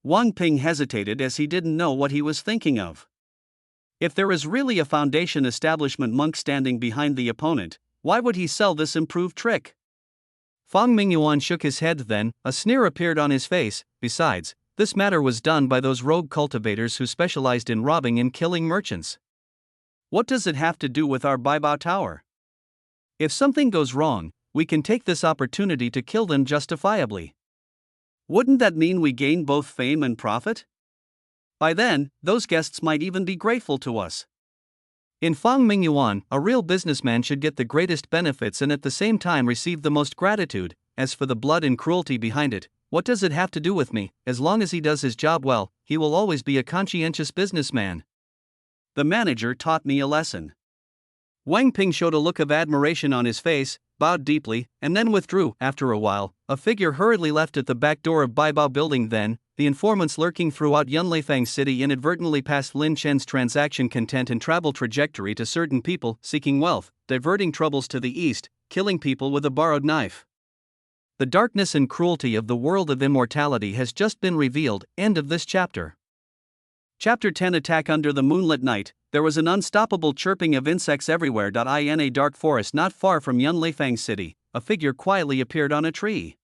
Wang Ping hesitated as he didn't know what he was thinking of. If there is really a foundation establishment monk standing behind the opponent, why would he sell this improved trick? Fang Mingyuan shook his head. Then a sneer appeared on his face. Besides, this matter was done by those rogue cultivators who specialized in robbing and killing merchants. What does it have to do with our Baibao Tower? If something goes wrong, we can take this opportunity to kill them justifiably. Wouldn't that mean we gain both fame and profit? By then, those guests might even be grateful to us. In Fang Mingyuan, a real businessman should get the greatest benefits and at the same time receive the most gratitude. As for the blood and cruelty behind it, what does it have to do with me? As long as he does his job well, he will always be a conscientious businessman. The manager taught me a lesson. Wang Ping showed a look of admiration on his face, bowed deeply, and then withdrew. After a while, a figure hurriedly left at the back door of Baibao building. Then, the informants lurking throughout Yunlifang City inadvertently passed Lin Chen's transaction content and travel trajectory to certain people seeking wealth, diverting troubles to the east, killing people with a borrowed knife. The darkness and cruelty of the world of immortality has just been revealed. End of this chapter. Chapter 10 Attack under the moonlit night. There was an unstoppable chirping of insects everywhere. In a dark forest not far from Yunlifang City, a figure quietly appeared on a tree.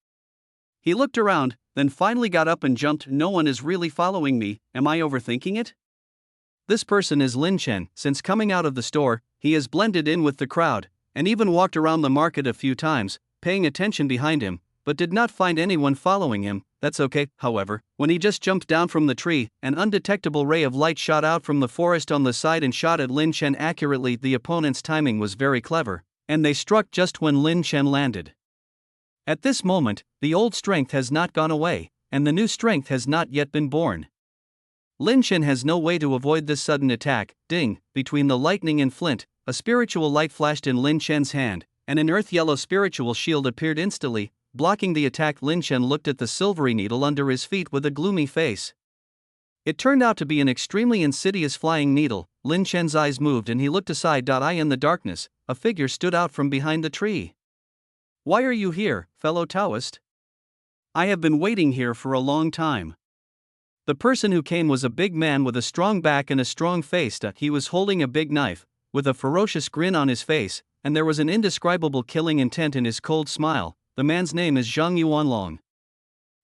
He looked around, then finally got up and jumped. No one is really following me, am I overthinking it? This person is Lin Chen. Since coming out of the store, he has blended in with the crowd, and even walked around the market a few times, paying attention behind him, but did not find anyone following him. That's okay, however, when he just jumped down from the tree, an undetectable ray of light shot out from the forest on the side and shot at Lin Chen accurately. The opponent's timing was very clever, and they struck just when Lin Chen landed. At this moment, the old strength has not gone away, and the new strength has not yet been born. Lin Chen has no way to avoid this sudden attack. Ding! Between the lightning and flint, a spiritual light flashed in Lin Chen's hand, and an earth-yellow spiritual shield appeared instantly, blocking the attack. Lin Chen looked at the silvery needle under his feet with a gloomy face. It turned out to be an extremely insidious flying needle. Lin Chen's eyes moved and he looked aside. In the darkness, a figure stood out from behind the tree. Why are you here, fellow Taoist? I have been waiting here for a long time. The person who came was a big man with a strong back and a strong face. He was holding a big knife, with a ferocious grin on his face, and there was an indescribable killing intent in his cold smile. The man's name is Zhang Yuanlong.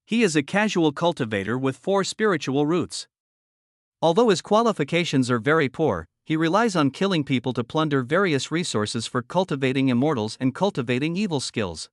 He is a casual cultivator with 4 spiritual roots. Although his qualifications are very poor, he relies on killing people to plunder various resources for cultivating immortals and cultivating evil skills.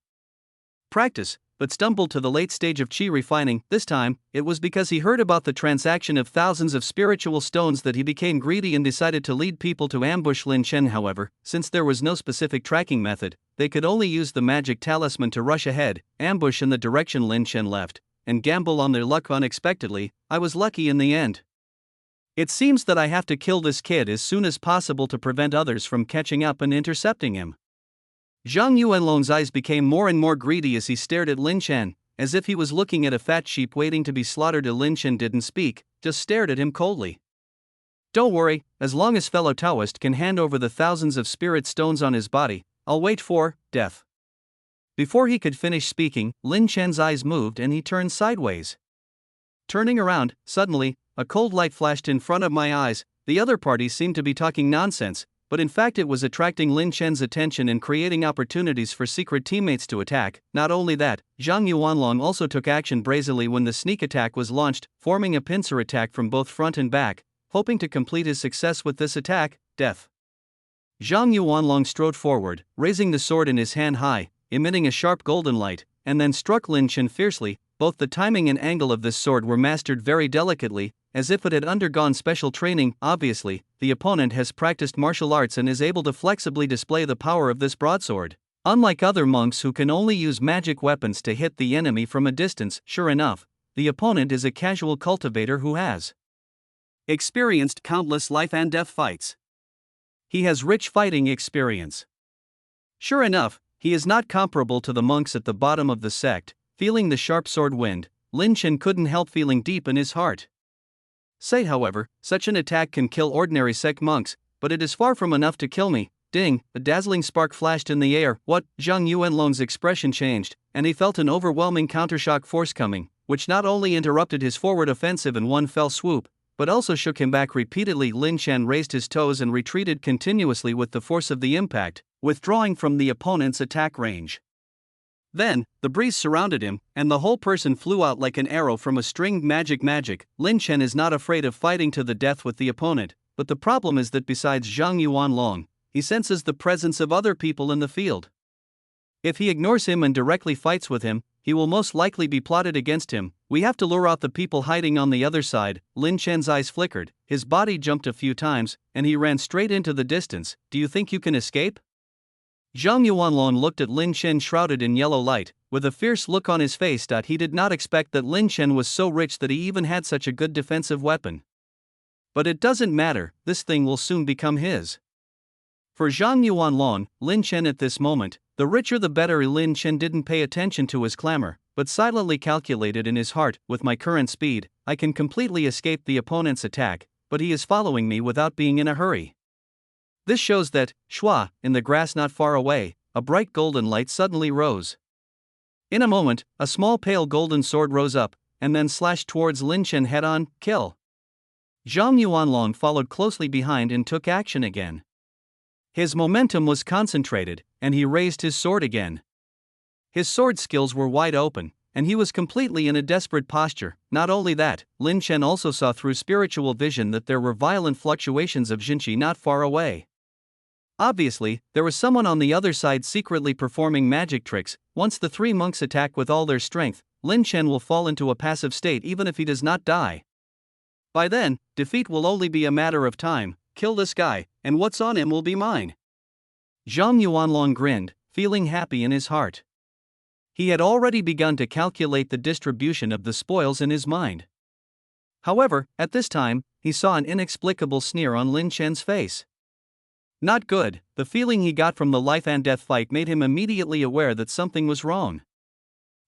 Practice, but stumbled to the late stage of chi refining. This time, it was because he heard about the transaction of thousands of spiritual stones that he became greedy and decided to lead people to ambush Lin Chen. However, since there was no specific tracking method, they could only use the magic talisman to rush ahead, ambush in the direction Lin Chen left, and gamble on their luck. Unexpectedly, I was lucky in the end. It seems that I have to kill this kid as soon as possible to prevent others from catching up and intercepting him. Zhang Yuanlong's eyes became more and more greedy as he stared at Lin Chen, as if he was looking at a fat sheep waiting to be slaughtered. Lin Chen didn't speak, just stared at him coldly. Don't worry, as long as fellow Taoist can hand over the thousands of spirit stones on his body, I'll wait for death. Before he could finish speaking, Lin Chen's eyes moved and he turned sideways. Turning around, suddenly, a cold light flashed in front of my eyes. The other party seemed to be talking nonsense, but in fact it was attracting Lin Chen's attention and creating opportunities for secret teammates to attack. Not only that, Zhang Yuanlong also took action brazenly when the sneak attack was launched, forming a pincer attack from both front and back, hoping to complete his success with this attack, death. Zhang Yuanlong strode forward, raising the sword in his hand high, emitting a sharp golden light, and then struck Lin Chen fiercely. Both the timing and angle of this sword were mastered very delicately, as if it had undergone special training. Obviously, the opponent has practiced martial arts and is able to flexibly display the power of this broadsword. Unlike other monks who can only use magic weapons to hit the enemy from a distance, sure enough, the opponent is a casual cultivator who has experienced countless life and death fights. He has rich fighting experience. Sure enough, he is not comparable to the monks at the bottom of the sect. Feeling the sharp sword wind, Lin Chen couldn't help feeling deep in his heart. Say, however, such an attack can kill ordinary sect monks, but it is far from enough to kill me. Ding, a dazzling spark flashed in the air. What? Zhang Yuanlong's expression changed, and he felt an overwhelming countershock force coming, which not only interrupted his forward offensive in one fell swoop, but also shook him back repeatedly. Lin Chen raised his toes and retreated continuously with the force of the impact, withdrawing from the opponent's attack range. Then, the breeze surrounded him, and the whole person flew out like an arrow from a string. Magic. Lin Chen is not afraid of fighting to the death with the opponent, but the problem is that besides Zhang Yuanlong, he senses the presence of other people in the field. If he ignores him and directly fights with him, he will most likely be plotted against him. We have to lure out the people hiding on the other side. Lin Chen's eyes flickered, his body jumped a few times, and he ran straight into the distance. Do you think you can escape? Zhang Yuanlong looked at Lin Chen shrouded in yellow light, with a fierce look on his face. He did not expect that Lin Chen was so rich that he even had such a good defensive weapon. But it doesn't matter, this thing will soon become his. For Zhang Yuanlong, Lin Chen at this moment, the richer the better. Lin Chen didn't pay attention to his clamor, but silently calculated in his heart, with my current speed, I can completely escape the opponent's attack, but he is following me without being in a hurry. This shows that, shwa, in the grass not far away, a bright golden light suddenly rose. In a moment, a small pale golden sword rose up, and then slashed towards Lin Chen head-on. Kill. Zhang Yuanlong followed closely behind and took action again. His momentum was concentrated, and he raised his sword again. His sword skills were wide open, and he was completely in a desperate posture. Not only that, Lin Chen also saw through spiritual vision that there were violent fluctuations of Jinqi not far away. Obviously, there was someone on the other side secretly performing magic tricks. Once the three monks attack with all their strength, Lin Chen will fall into a passive state even if he does not die. By then, defeat will only be a matter of time. Kill this guy, and what's on him will be mine. Zhang Yuanlong grinned, feeling happy in his heart. He had already begun to calculate the distribution of the spoils in his mind. However, at this time, he saw an inexplicable sneer on Lin Chen's face. Not good. The feeling he got from the life and death fight made him immediately aware that something was wrong.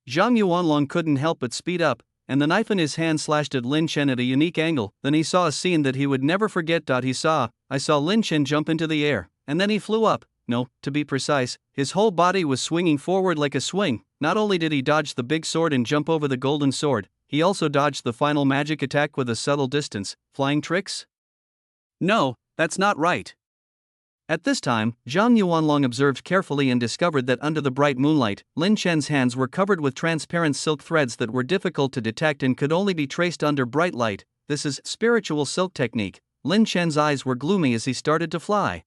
Zhang Yuanlong couldn't help but speed up, and the knife in his hand slashed at Lin Chen at a unique angle. Then he saw a scene that he would never forget. I saw Lin Chen jump into the air, and then he flew up. No, to be precise, his whole body was swinging forward like a swing. Not only did he dodge the big sword and jump over the golden sword, he also dodged the final magic attack with a subtle distance. Flying tricks? No, that's not right. At this time, Zhang Yuanlong observed carefully and discovered that under the bright moonlight, Lin Chen's hands were covered with transparent silk threads that were difficult to detect and could only be traced under bright light. This is spiritual silk technique. Lin Chen's eyes were gloomy as he started to fly.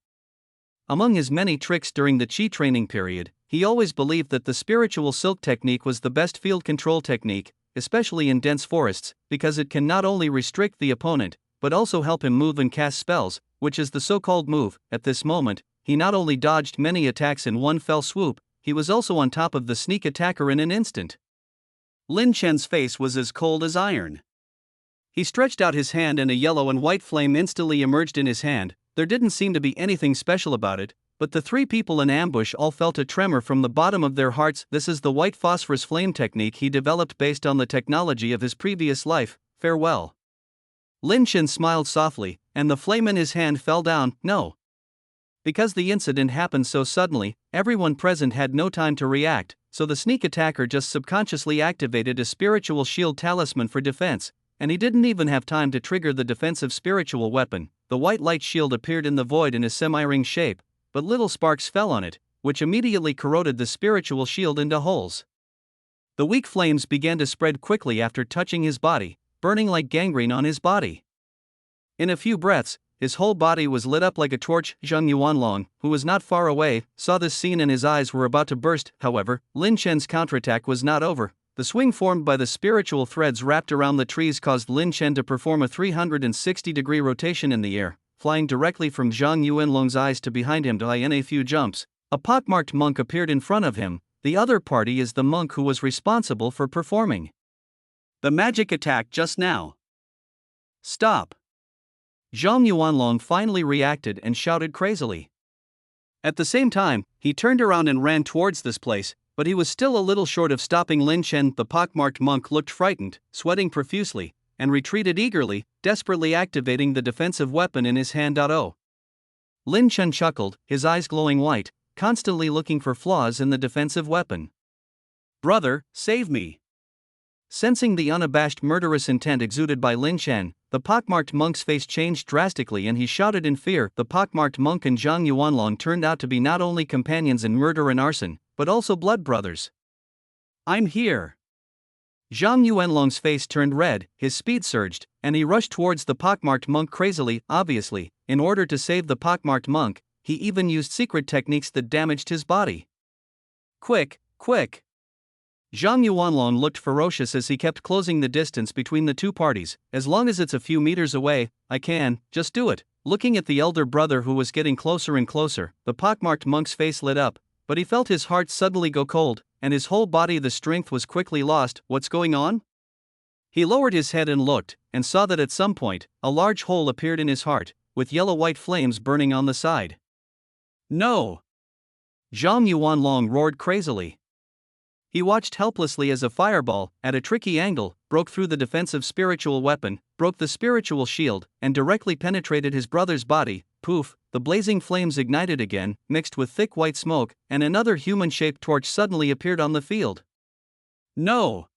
Among his many tricks during the Qi training period, he always believed that the spiritual silk technique was the best field control technique, especially in dense forests, because it can not only restrict the opponent, but also help him move and cast spells, which is the so-called move. At this moment, he not only dodged many attacks in one fell swoop, he was also on top of the sneak attacker in an instant. Lin Chen's face was as cold as iron. He stretched out his hand and a yellow and white flame instantly emerged in his hand. There didn't seem to be anything special about it, but the three people in ambush all felt a tremor from the bottom of their hearts. This is the white phosphorus flame technique he developed based on the technology of his previous life. Farewell. Lin Chen smiled softly, and the flame in his hand fell down. No. Because the incident happened so suddenly, everyone present had no time to react, so the sneak attacker just subconsciously activated a spiritual shield talisman for defense, and he didn't even have time to trigger the defensive spiritual weapon. The white light shield appeared in the void in a semi-ring shape, but little sparks fell on it, which immediately corroded the spiritual shield into holes. The weak flames began to spread quickly after touching his body, burning like gangrene on his body. In a few breaths, his whole body was lit up like a torch. Zhang Yuanlong, who was not far away, saw this scene and his eyes were about to burst. However, Lin Chen's counterattack was not over. The swing formed by the spiritual threads wrapped around the trees caused Lin Chen to perform a 360-degree rotation in the air, flying directly from Zhang Yuanlong's eyes to behind him. In a few jumps, a pockmarked monk appeared in front of him. The other party is the monk who was responsible for performing the magic attack just now. Stop! Zhang Yuanlong finally reacted and shouted crazily. At the same time, he turned around and ran towards this place, but he was still a little short of stopping Lin Chen. The pockmarked monk looked frightened, sweating profusely, and retreated eagerly, desperately activating the defensive weapon in his hand. Lin Chen chuckled, his eyes glowing white, constantly looking for flaws in the defensive weapon. Brother, save me! Sensing the unabashed murderous intent exuded by Lin Chen, the pockmarked monk's face changed drastically and he shouted in fear. The pockmarked monk and Zhang Yuanlong turned out to be not only companions in murder and arson, but also blood brothers. I'm here! Zhang Yuanlong's face turned red, his speed surged, and he rushed towards the pockmarked monk crazily. Obviously, in order to save the pockmarked monk, he even used secret techniques that damaged his body. Quick, quick! Zhang Yuanlong looked ferocious as he kept closing the distance between the two parties. As long as it's a few meters away, I can, just do it. Looking at the elder brother who was getting closer and closer, the pockmarked monk's face lit up, but he felt his heart suddenly go cold, and his whole body the strength was quickly lost. What's going on? He lowered his head and looked, and saw that at some point, a large hole appeared in his heart, with yellow-white flames burning on the side. No! Zhang Yuanlong roared crazily. He watched helplessly as a fireball, at a tricky angle, broke through the defensive spiritual weapon, broke the spiritual shield, and directly penetrated his brother's body. Poof, the blazing flames ignited again, mixed with thick white smoke, and another human-shaped torch suddenly appeared on the field. No!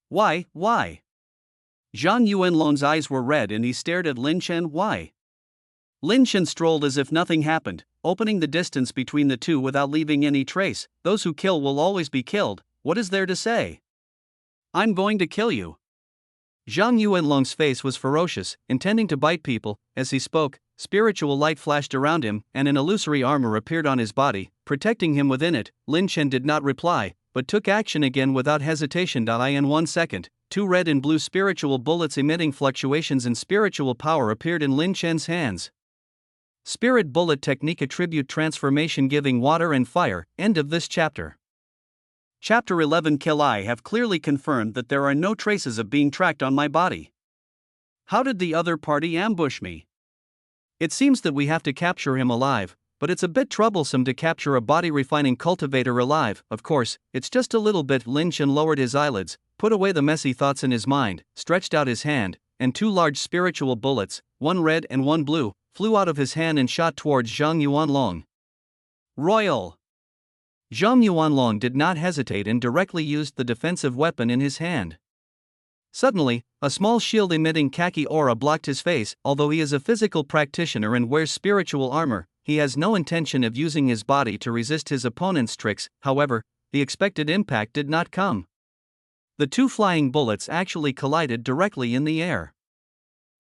Why? Zhang Yuanlong's eyes were red and he stared at Lin Chen. Why? Lin Chen strolled as if nothing happened, opening the distance between the two without leaving any trace. Those who kill will always be killed. What is there to say? I'm going to kill you. Zhang Yuanlong's face was ferocious, intending to bite people. As he spoke, spiritual light flashed around him, and an illusory armor appeared on his body, protecting him within it. Lin Chen did not reply, but took action again without hesitation. In 1 second, 2 red and blue spiritual bullets emitting fluctuations in spiritual power appeared in Lin Chen's hands. Spirit bullet technique attribute transformation giving water and fire. End of this chapter. Chapter 11 Kill. I have clearly confirmed that there are no traces of being tracked on my body. How did the other party ambush me? It seems that we have to capture him alive, but it's a bit troublesome to capture a body refining cultivator alive. Of course, it's just a little bit. Lin Chen lowered his eyelids, put away the messy thoughts in his mind, stretched out his hand, and 2 large spiritual bullets, 1 red and 1 blue, flew out of his hand and shot towards Zhang Yuanlong. Royal! Zhang Yuanlong did not hesitate and directly used the defensive weapon in his hand. Suddenly, a small shield-emitting khaki aura blocked his face. Although he is a physical practitioner and wears spiritual armor, he has no intention of using his body to resist his opponent's tricks. However, the expected impact did not come. The 2 flying bullets actually collided directly in the air.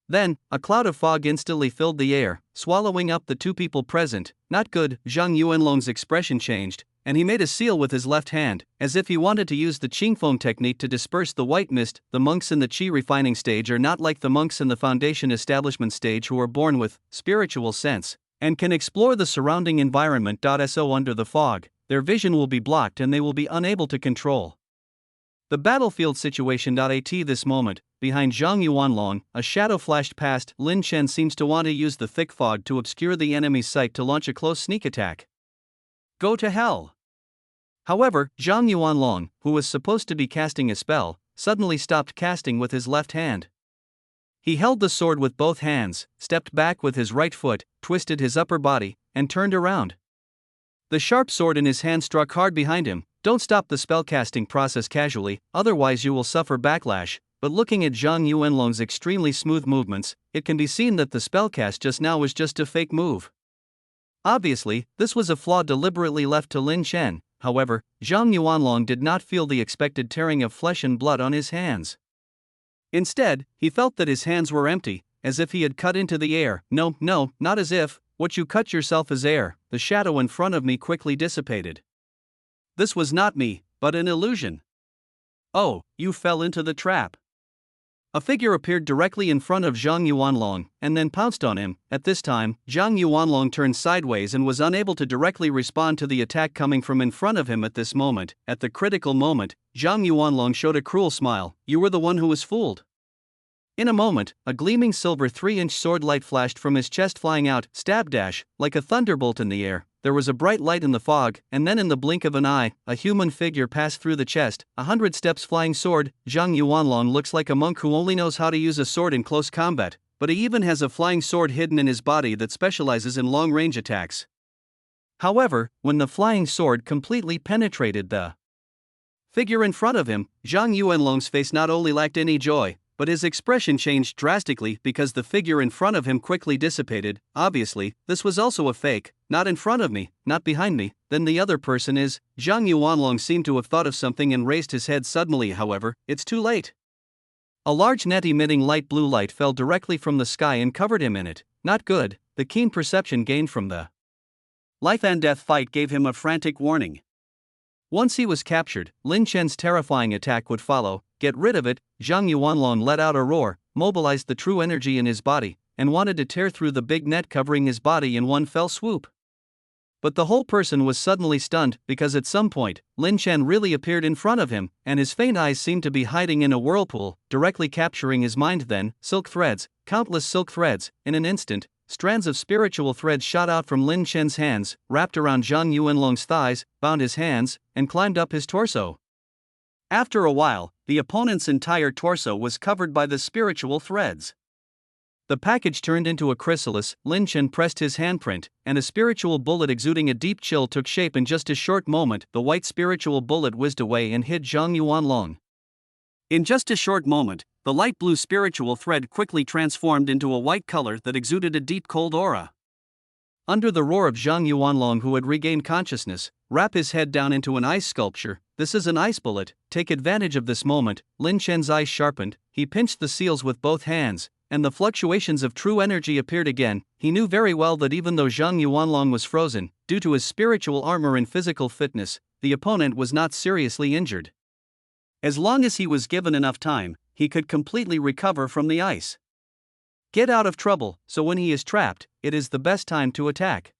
Then, a cloud of fog instantly filled the air, swallowing up the 2 people present. Not good. Zhang Yuanlong's expression changed, and he made a seal with his left hand, as if he wanted to use the Qingfeng technique to disperse the white mist. The monks in the Qi refining stage are not like the monks in the foundation establishment stage who are born with spiritual sense, and can explore the surrounding environment. So under the fog, their vision will be blocked and they will be unable to control the battlefield situation. At this moment, behind Zhang Yuanlong, a shadow flashed past. Lin Chen seems to want to use the thick fog to obscure the enemy's sight to launch a close sneak attack. Go to hell! However, Zhang Yuanlong, who was supposed to be casting a spell, suddenly stopped casting with his left hand. He held the sword with both hands, stepped back with his right foot, twisted his upper body, and turned around. The sharp sword in his hand struck hard behind him. Don't stop the spellcasting process casually, otherwise you will suffer backlash. But looking at Zhang Yuanlong's extremely smooth movements, it can be seen that the spellcast just now was just a fake move. Obviously, this was a flaw deliberately left to Lin Chen. However, Zhang Yuanlong did not feel the expected tearing of flesh and blood on his hands. Instead, he felt that his hands were empty, as if he had cut into the air. No, not as if. What you cut yourself is air. The shadow in front of me quickly dissipated. This was not me, but an illusion. Oh, you fell into the trap. A figure appeared directly in front of Zhang Yuanlong, and then pounced on him. At this time, Zhang Yuanlong turned sideways and was unable to directly respond to the attack coming from in front of him at this moment. At the critical moment, Zhang Yuanlong showed a cruel smile. You were the one who was fooled. In a moment, a gleaming silver 3-inch sword light flashed from his chest, flying out, stab dash, like a thunderbolt in the air. There was a bright light in the fog, and then in the blink of an eye, a human figure passed through the chest. 100 steps flying sword. Zhang Yuanlong looks like a monk who only knows how to use a sword in close combat, but he even has a flying sword hidden in his body that specializes in long-range attacks. However, when the flying sword completely penetrated the figure in front of him, Zhang Yuanlong's face not only lacked any joy, but his expression changed drastically because the figure in front of him quickly dissipated. Obviously, this was also a fake. Not in front of me, not behind me, then the other person is. Zhang Yuanlong seemed to have thought of something and raised his head suddenly. However, it's too late. A large net emitting light blue light fell directly from the sky and covered him in it. Not good. The keen perception gained from the life and death fight gave him a frantic warning. Once he was captured, Lin Chen's terrifying attack would follow. Get rid of it. Zhang Yuanlong let out a roar, mobilized the true energy in his body, and wanted to tear through the big net covering his body in one fell swoop. But the whole person was suddenly stunned, because at some point, Lin Chen really appeared in front of him, and his faint eyes seemed to be hiding in a whirlpool, directly capturing his mind. Then, silk threads, countless silk threads, in an instant, strands of spiritual threads shot out from Lin Chen's hands, wrapped around Zhang Yuanlong's thighs, bound his hands, and climbed up his torso. After a while, the opponent's entire torso was covered by the spiritual threads. The package turned into a chrysalis. Lin Chen pressed his handprint, and a spiritual bullet exuding a deep chill took shape in just a short moment. The white spiritual bullet whizzed away and hit Zhang Yuanlong. In just a short moment, the light blue spiritual thread quickly transformed into a white color that exuded a deep cold aura. Under the roar of Zhang Yuanlong, who had regained consciousness, wrap his head down into an ice sculpture. This is an ice bullet. Take advantage of this moment. Lin Chen's eyes sharpened, he pinched the seals with both hands, and the fluctuations of true energy appeared again. He knew very well that even though Zhang Yuanlong was frozen, due to his spiritual armor and physical fitness, the opponent was not seriously injured. As long as he was given enough time, he could completely recover from the ice. Get out of trouble, so when he is trapped, it is the best time to attack.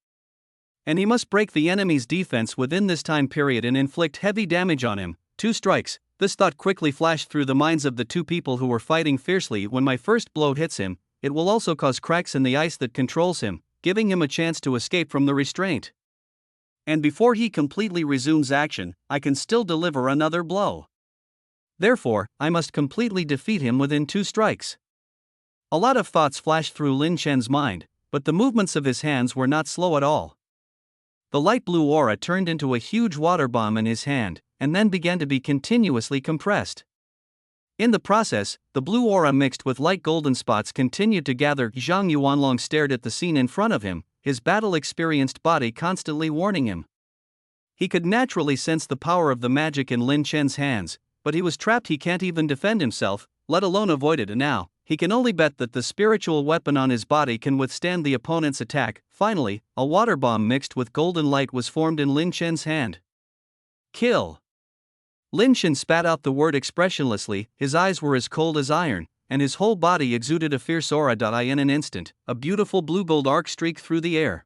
And he must break the enemy's defense within this time period and inflict heavy damage on him. 2 strikes. This thought quickly flashed through the minds of the two people who were fighting fiercely. When my first blow hits him, it will also cause cracks in the ice that controls him, giving him a chance to escape from the restraint. And before he completely resumes action, I can still deliver another blow. Therefore, I must completely defeat him within 2 strikes. A lot of thoughts flashed through Lin Chen's mind, but the movements of his hands were not slow at all. The light blue aura turned into a huge water bomb in his hand, and then began to be continuously compressed. In the process, the blue aura mixed with light golden spots continued to gather. Zhang Yuanlong stared at the scene in front of him, his battle-experienced body constantly warning him. He could naturally sense the power of the magic in Lin Chen's hands, but he was trapped. He can't even defend himself, let alone avoid it, and now he can only bet that the spiritual weapon on his body can withstand the opponent's attack. Finally, a water bomb mixed with golden light was formed in Lin Chen's hand. Kill! Lin Chen spat out the word expressionlessly. His eyes were as cold as iron, and his whole body exuded a fierce aura. In an instant, a beautiful blue-gold arc streaked through the air.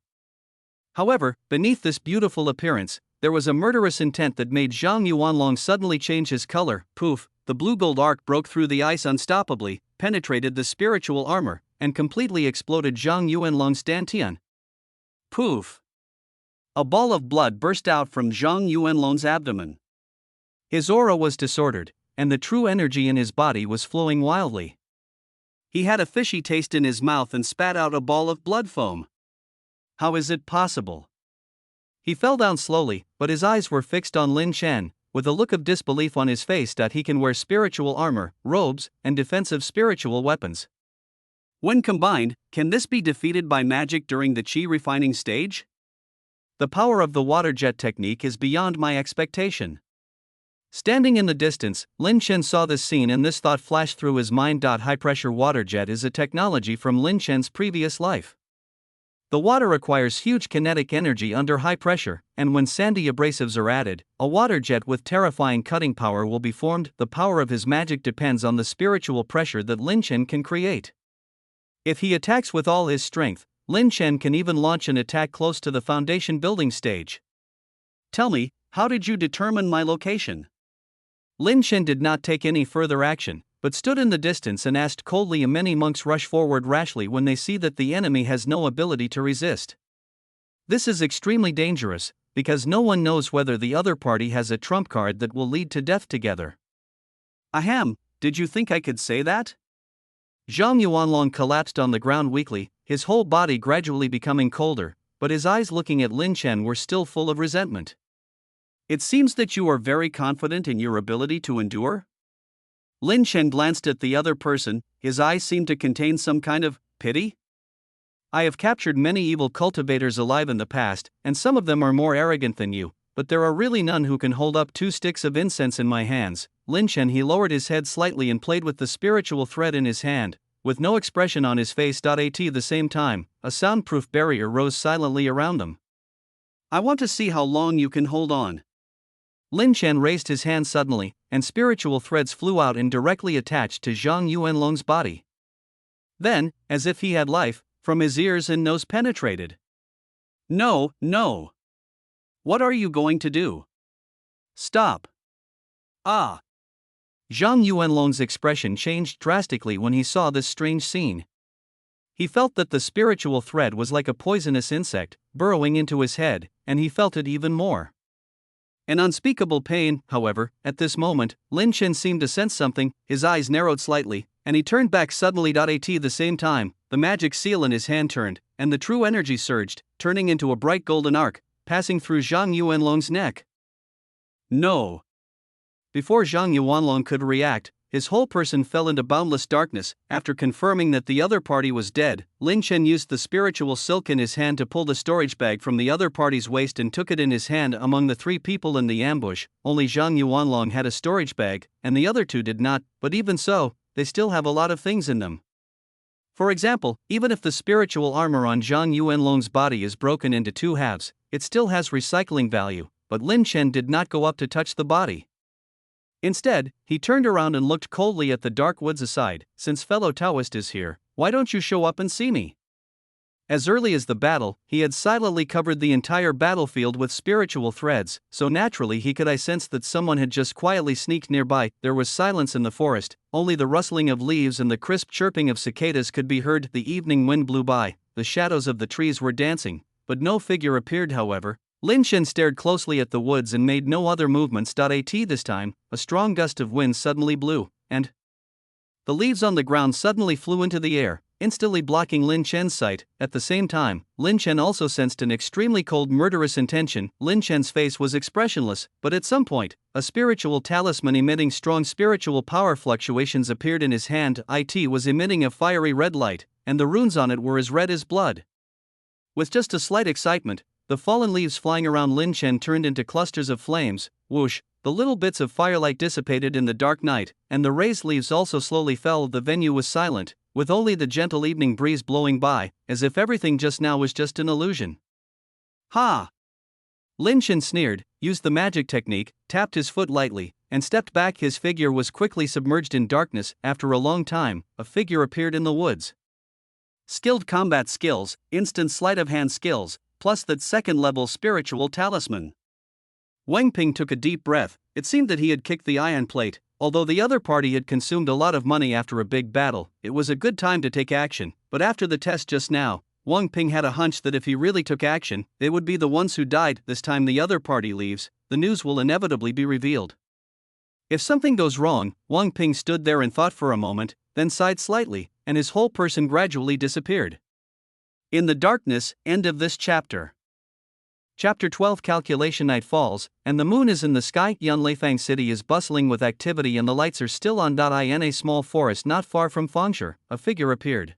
However, beneath this beautiful appearance, there was a murderous intent that made Zhang Yuanlong suddenly change his color. Poof! The blue-gold arc broke through the ice unstoppably, penetrated the spiritual armor, and completely exploded Zhang Yuanlong's dantian. Poof! A ball of blood burst out from Zhang Yuanlong's abdomen. His aura was disordered, and the true energy in his body was flowing wildly. He had a fishy taste in his mouth and spat out a ball of blood foam. How is it possible? He fell down slowly, but his eyes were fixed on Lin Chen, with a look of disbelief on his face that he can wear spiritual armor, robes, and defensive spiritual weapons. When combined, can this be defeated by magic during the chi refining stage? The power of the water jet technique is beyond my expectation. Standing in the distance, Lin Chen saw this scene and this thought flashed through his mind. High-pressure water jet is a technology from Lin Chen's previous life. The water requires huge kinetic energy under high pressure, and when sandy abrasives are added, a water jet with terrifying cutting power will be formed. The power of his magic depends on the spiritual pressure that Lin Chen can create. If he attacks with all his strength, Lin Chen can even launch an attack close to the foundation building stage. Tell me, how did you determine my location? Lin Chen did not take any further action, but stood in the distance and asked coldly. Many monks rush forward rashly when they see that the enemy has no ability to resist. This is extremely dangerous, because no one knows whether the other party has a trump card that will lead to death together. Ahem, did you think I could say that? Zhang Yuanlong collapsed on the ground weakly, his whole body gradually becoming colder, but his eyes looking at Lin Chen were still full of resentment. It seems that you are very confident in your ability to endure? Lin Chen glanced at the other person, his eyes seemed to contain some kind of pity. I have captured many evil cultivators alive in the past, and some of them are more arrogant than you, but there are really none who can hold up 2 sticks of incense in my hands. Lin Chen he lowered his head slightly and played with the spiritual thread in his hand, with no expression on his face. At the same time, a soundproof barrier rose silently around them. I want to see how long you can hold on. Lin Chen raised his hand suddenly, and spiritual threads flew out and directly attached to Zhang Yuanlong's body. Then, as if he had life, from his ears and nose penetrated. No, no. What are you going to do? Stop. Ah. Zhang Yuanlong's expression changed drastically when he saw this strange scene. He felt that the spiritual thread was like a poisonous insect, burrowing into his head, and he felt it even more. An unspeakable pain, however, at this moment, Lin Chen seemed to sense something, his eyes narrowed slightly, and he turned back suddenly. At the same time, the magic seal in his hand turned, and the true energy surged, turning into a bright golden arc, passing through Zhang Yuanlong's neck. No. Before Zhang Yuanlong could react, his whole person fell into boundless darkness. After confirming that the other party was dead, Lin Chen used the spiritual silk in his hand to pull the storage bag from the other party's waist and took it in his hand. Among the 3 people in the ambush, only Zhang Yuanlong had a storage bag, and the other 2 did not, but even so, they still have a lot of things in them. For example, even if the spiritual armor on Zhang Yuanlong's body is broken into 2 halves, it still has recycling value, but Lin Chen did not go up to touch the body. Instead, he turned around and looked coldly at the dark woods aside. Since fellow Taoist is here, why don't you show up and see me? As early as the battle, he had silently covered the entire battlefield with spiritual threads, so naturally he could sense that someone had just quietly sneaked nearby. There was silence in the forest, only the rustling of leaves and the crisp chirping of cicadas could be heard. The evening wind blew by, the shadows of the trees were dancing, but no figure appeared. However, Lin Chen stared closely at the woods and made no other movements. This time, a strong gust of wind suddenly blew, and the leaves on the ground suddenly flew into the air, instantly blocking Lin Chen's sight. At the same time, Lin Chen also sensed an extremely cold, murderous intention. Lin Chen's face was expressionless, but at some point, a spiritual talisman emitting strong spiritual power fluctuations appeared in his hand. It was emitting a fiery red light, and the runes on it were as red as blood. With just a slight excitement, the fallen leaves flying around Lin Chen turned into clusters of flames. Whoosh, the little bits of firelight dissipated in the dark night, and the raised leaves also slowly fell. The venue was silent, with only the gentle evening breeze blowing by, as if everything just now was just an illusion. Ha! Lin Chen sneered, used the magic technique, tapped his foot lightly, and stepped back. His figure was quickly submerged in darkness. After a long time, a figure appeared in the woods. Skilled combat skills, instant sleight of hand skills, plus that second-level spiritual talisman. Wang Ping took a deep breath. It seemed that he had kicked the iron plate. Although the other party had consumed a lot of money after a big battle, it was a good time to take action. But after the test just now, Wang Ping had a hunch that if he really took action, they would be the ones who died. This time the other party leaves, the news will inevitably be revealed. If something goes wrong, Wang Ping stood there and thought for a moment, then sighed slightly. and his whole person gradually disappeared. In the darkness, end of this chapter. Chapter 12 Calculation. Night falls, and the moon is in the sky. Yunlifang City is bustling with activity and the lights are still on. In a small forest not far from Fengshe, a figure appeared.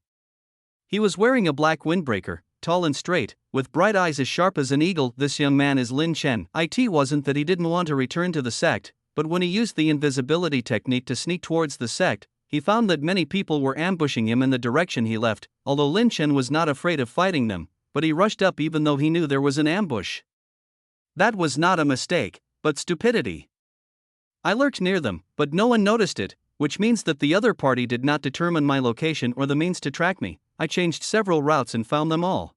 He was wearing a black windbreaker, tall and straight, with bright eyes as sharp as an eagle. This young man is Lin Chen. It wasn't that he didn't want to return to the sect, but when he used the invisibility technique to sneak towards the sect, he found that many people were ambushing him in the direction he left. Although Lin Chen was not afraid of fighting them, but he rushed up even though he knew there was an ambush. That was not a mistake, but stupidity. I lurked near them, but no one noticed it, which means that the other party did not determine my location or the means to track me. I changed several routes and found them all.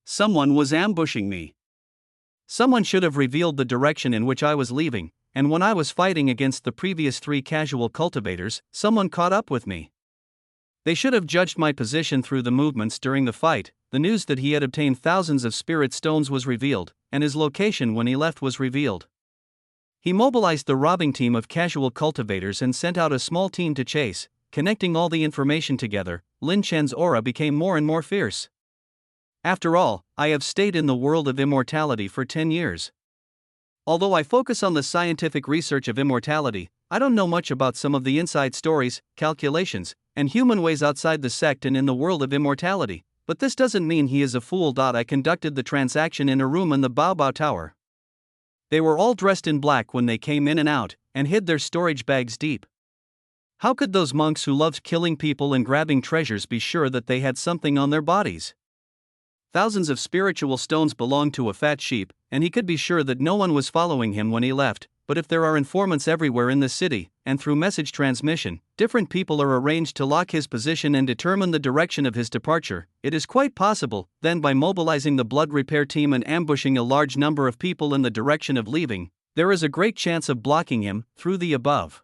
Someone was ambushing me. Someone should have revealed the direction in which I was leaving, and when I was fighting against the previous 3 casual cultivators, someone caught up with me. They should have judged my position through the movements during the fight. The news that he had obtained thousands of spirit stones was revealed, and his location when he left was revealed. He mobilized the robbing team of casual cultivators and sent out a small team to chase. Connecting all the information together, Lin Chen's aura became more and more fierce. After all, I have stayed in the world of immortality for 10 years. Although I focus on the scientific research of immortality, I don't know much about some of the inside stories, calculations, and human ways outside the sect and in the world of immortality, but this doesn't mean he is a fool. I conducted the transaction in a room in the Baobao Tower. They were all dressed in black when they came in and out, and hid their storage bags deep. How could those monks who loved killing people and grabbing treasures be sure that they had something on their bodies? Thousands of spiritual stones belonged to a fat sheep, and he could be sure that no one was following him when he left. But if there are informants everywhere in the city, and through message transmission, different people are arranged to lock his position and determine the direction of his departure, it is quite possible, then by mobilizing the blood repair team and ambushing a large number of people in the direction of leaving, there is a great chance of blocking him. Through the above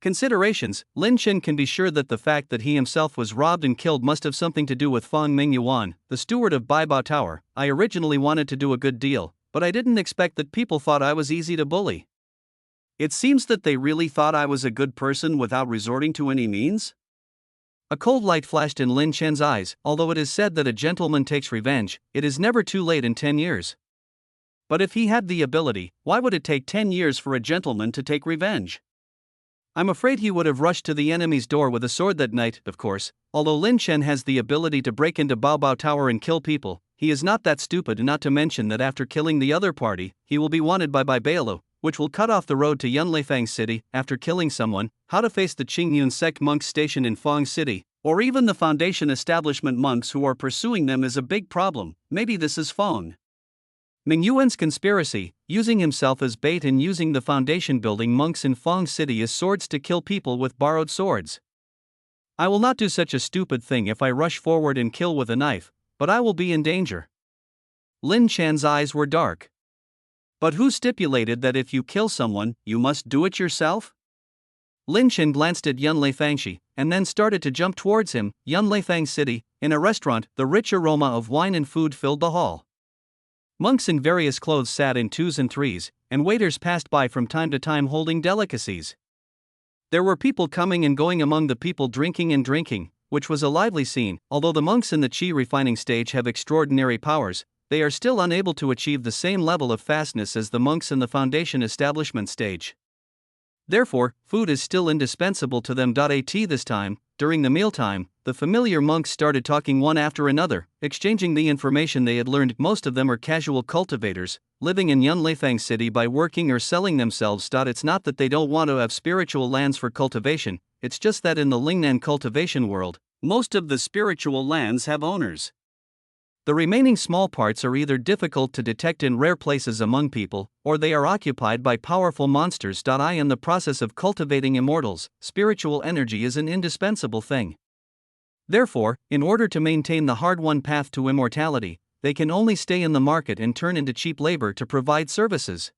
considerations, Lin Chen can be sure that the fact that he himself was robbed and killed must have something to do with Feng Mingyuan, the steward of Baobao Tower. I originally wanted to do a good deal, but I didn't expect that people thought I was easy to bully. It seems that they really thought I was a good person without resorting to any means? A cold light flashed in Lin Chen's eyes. Although it is said that a gentleman takes revenge, it is never too late in 10 years. But if he had the ability, why would it take 10 years for a gentleman to take revenge? I'm afraid he would have rushed to the enemy's door with a sword that night. Of course, although Lin Chen has the ability to break into Baobao Tower and kill people, he is not that stupid. Not to mention that after killing the other party, he will be wanted by Baobao, which will cut off the road to Yunlifang City. After killing someone, how to face the Qingyun sect monks stationed in Feng City, or even the Foundation establishment monks who are pursuing them is a big problem. Maybe this is Feng Mingyuan's conspiracy, using himself as bait and using the Foundation building monks in Feng City as swords to kill people with borrowed swords. I will not do such a stupid thing if I rush forward and kill with a knife, but I will be in danger. Lin Chen's eyes were dark. But who stipulated that if you kill someone, you must do it yourself? Lin Chen glanced at Yunlifang and then started to jump towards him. Yunlifang City, in a restaurant, the rich aroma of wine and food filled the hall. Monks in various clothes sat in 2s and 3s, and waiters passed by from time to time holding delicacies. There were people coming and going among the people drinking, which was a lively scene. Although the monks in the qi refining stage have extraordinary powers, they are still unable to achieve the same level of fastness as the monks in the Foundation establishment stage. Therefore, food is still indispensable to them. At this time, during the mealtime, the familiar monks started talking one after another, exchanging the information they had learned. Most of them are casual cultivators, living in Yunlifang City by working or selling themselves. It's not that they don't want to have spiritual lands for cultivation, it's just that in the Lingnan cultivation world, most of the spiritual lands have owners. The remaining small parts are either difficult to detect in rare places among people, or they are occupied by powerful monsters. In the process of cultivating immortals, spiritual energy is an indispensable thing. Therefore, in order to maintain the hard-won path to immortality, they can only stay in the market and turn into cheap labor to provide services.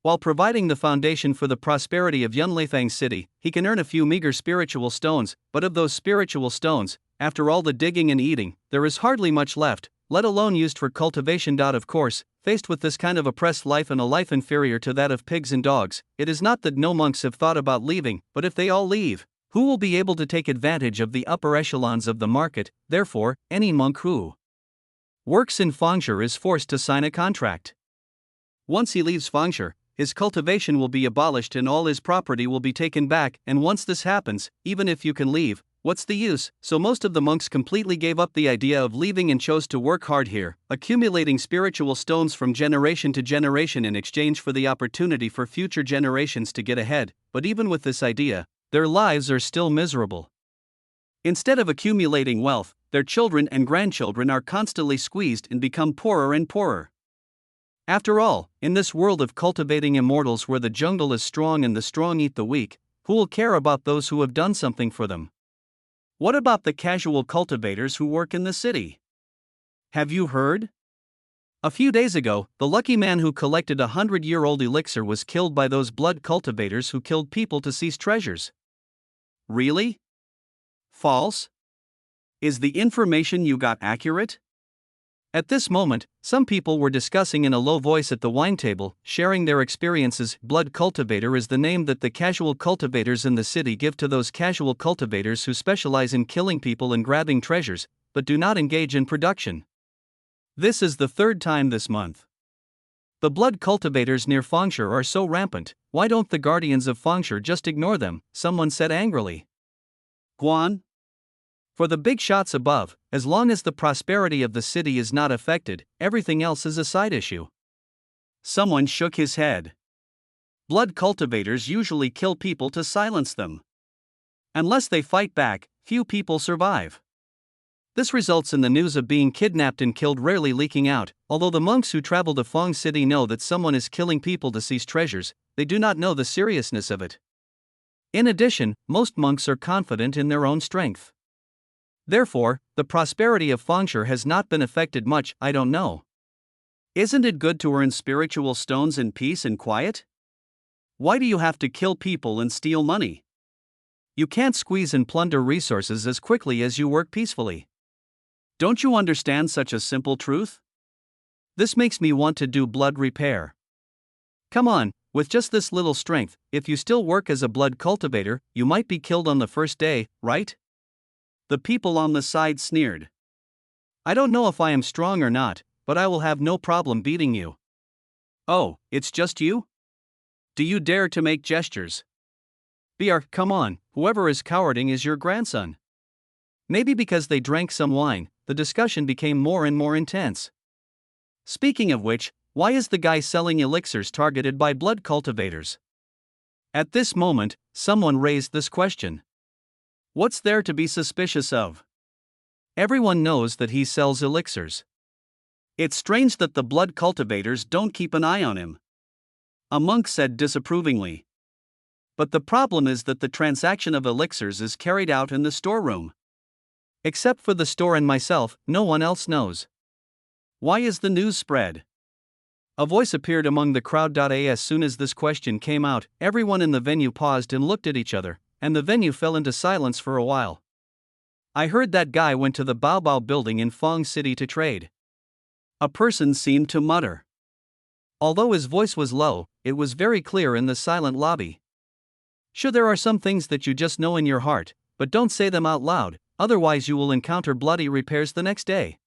While providing the foundation for the prosperity of Yunlifang City, he can earn a few meager spiritual stones, but of those spiritual stones, after all the digging and eating, there is hardly much left, let alone used for cultivation. Of course, faced with this kind of oppressed life and a life inferior to that of pigs and dogs, it is not that no monks have thought about leaving, but if they all leave, Who will be able to take advantage of the upper echelons of the market? Therefore, any monk who works in Fangshe is forced to sign a contract. Once he leaves Fangshe, his cultivation will be abolished and all his property will be taken back, and once this happens, even if you can leave, what's the use? So most of the monks completely gave up the idea of leaving and chose to work hard here, accumulating spiritual stones from generation to generation in exchange for the opportunity for future generations to get ahead. But even with this idea, their lives are still miserable. Instead of accumulating wealth, their children and grandchildren are constantly squeezed and become poorer and poorer. After all, in this world of cultivating immortals where the jungle is strong and the strong eat the weak, who will care about those who have done something for them? What about the casual cultivators who work in the city? Have you heard? A few days ago, the lucky man who collected 100-year-old elixir was killed by those blood cultivators who killed people to seize treasures. Really? False? Is the information you got accurate? At this moment, some people were discussing in a low voice at the wine table, sharing their experiences. Blood cultivator is the name that the casual cultivators in the city give to those casual cultivators who specialize in killing people and grabbing treasures, but do not engage in production. This is the third time this month. The blood cultivators near Fangshe are so rampant. Why don't the guardians of Fangshe just ignore them? Someone said angrily. Guan? For the big shots above, as long as the prosperity of the city is not affected, everything else is a side issue. Someone shook his head. Blood cultivators usually kill people to silence them. Unless they fight back, few people survive. This results in the news of being kidnapped and killed rarely leaking out. Although the monks who travel to Fang City know that someone is killing people to seize treasures, they do not know the seriousness of it. In addition, most monks are confident in their own strength. Therefore, the prosperity of Fangshe has not been affected much. I don't know. Isn't it good to earn spiritual stones in peace and quiet? Why do you have to kill people and steal money? You can't squeeze and plunder resources as quickly as you work peacefully. Don't you understand such a simple truth? This makes me want to do blood repair. Come on, with just this little strength, if you still work as a blood cultivator, you might be killed on the first day, right? The people on the side sneered. I don't know if I am strong or not, but I will have no problem beating you. Oh, it's just you? Do you dare to make gestures? Br, come on, whoever is cowarding is your grandson. Maybe because they drank some wine, the discussion became more and more intense. Speaking of which, why is the guy selling elixirs targeted by blood cultivators? At this moment, someone raised this question. What's there to be suspicious of? Everyone knows that he sells elixirs. It's strange that the blood cultivators don't keep an eye on him. A monk said disapprovingly. But the problem is that the transaction of elixirs is carried out in the storeroom. Except for the store and myself, no one else knows. Why is the news spread? A voice appeared among the crowd. As soon as this question came out, everyone in the venue paused and looked at each other, and the venue fell into silence for a while. I heard that guy went to the Baobao building in Fang City to trade. A person seemed to mutter. Although his voice was low, it was very clear in the silent lobby. Sure, there are some things that you just know in your heart, but don't say them out loud, otherwise you will encounter bloody repairs the next day.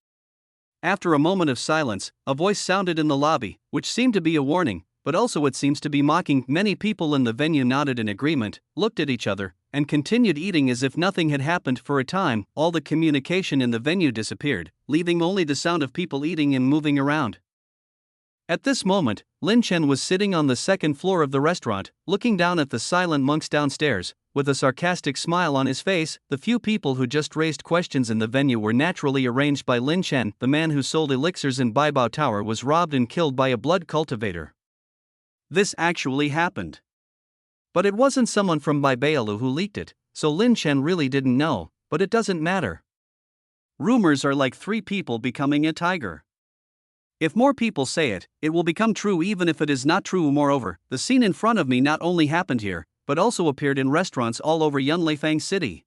After a moment of silence, a voice sounded in the lobby, which seemed to be a warning, but also it seems to be mocking. Many people in the venue nodded in agreement, looked at each other, and continued eating as if nothing had happened. For a time, all the communication in the venue disappeared, leaving only the sound of people eating and moving around. At this moment, Lin Chen was sitting on the second floor of the restaurant, looking down at the silent monks downstairs, with a sarcastic smile on his face. The few people who just raised questions in the venue were naturally arranged by Lin Chen. The man who sold elixirs in Baibao Tower was robbed and killed by a blood cultivator. This actually happened. But it wasn't someone from Baibaolu who leaked it, so Lin Chen really didn't know, but it doesn't matter. Rumors are like 3 people becoming a tiger. If more people say it, it will become true even if it is not true. Moreover, the scene in front of me not only happened here, but also appeared in restaurants all over Yunlifang City.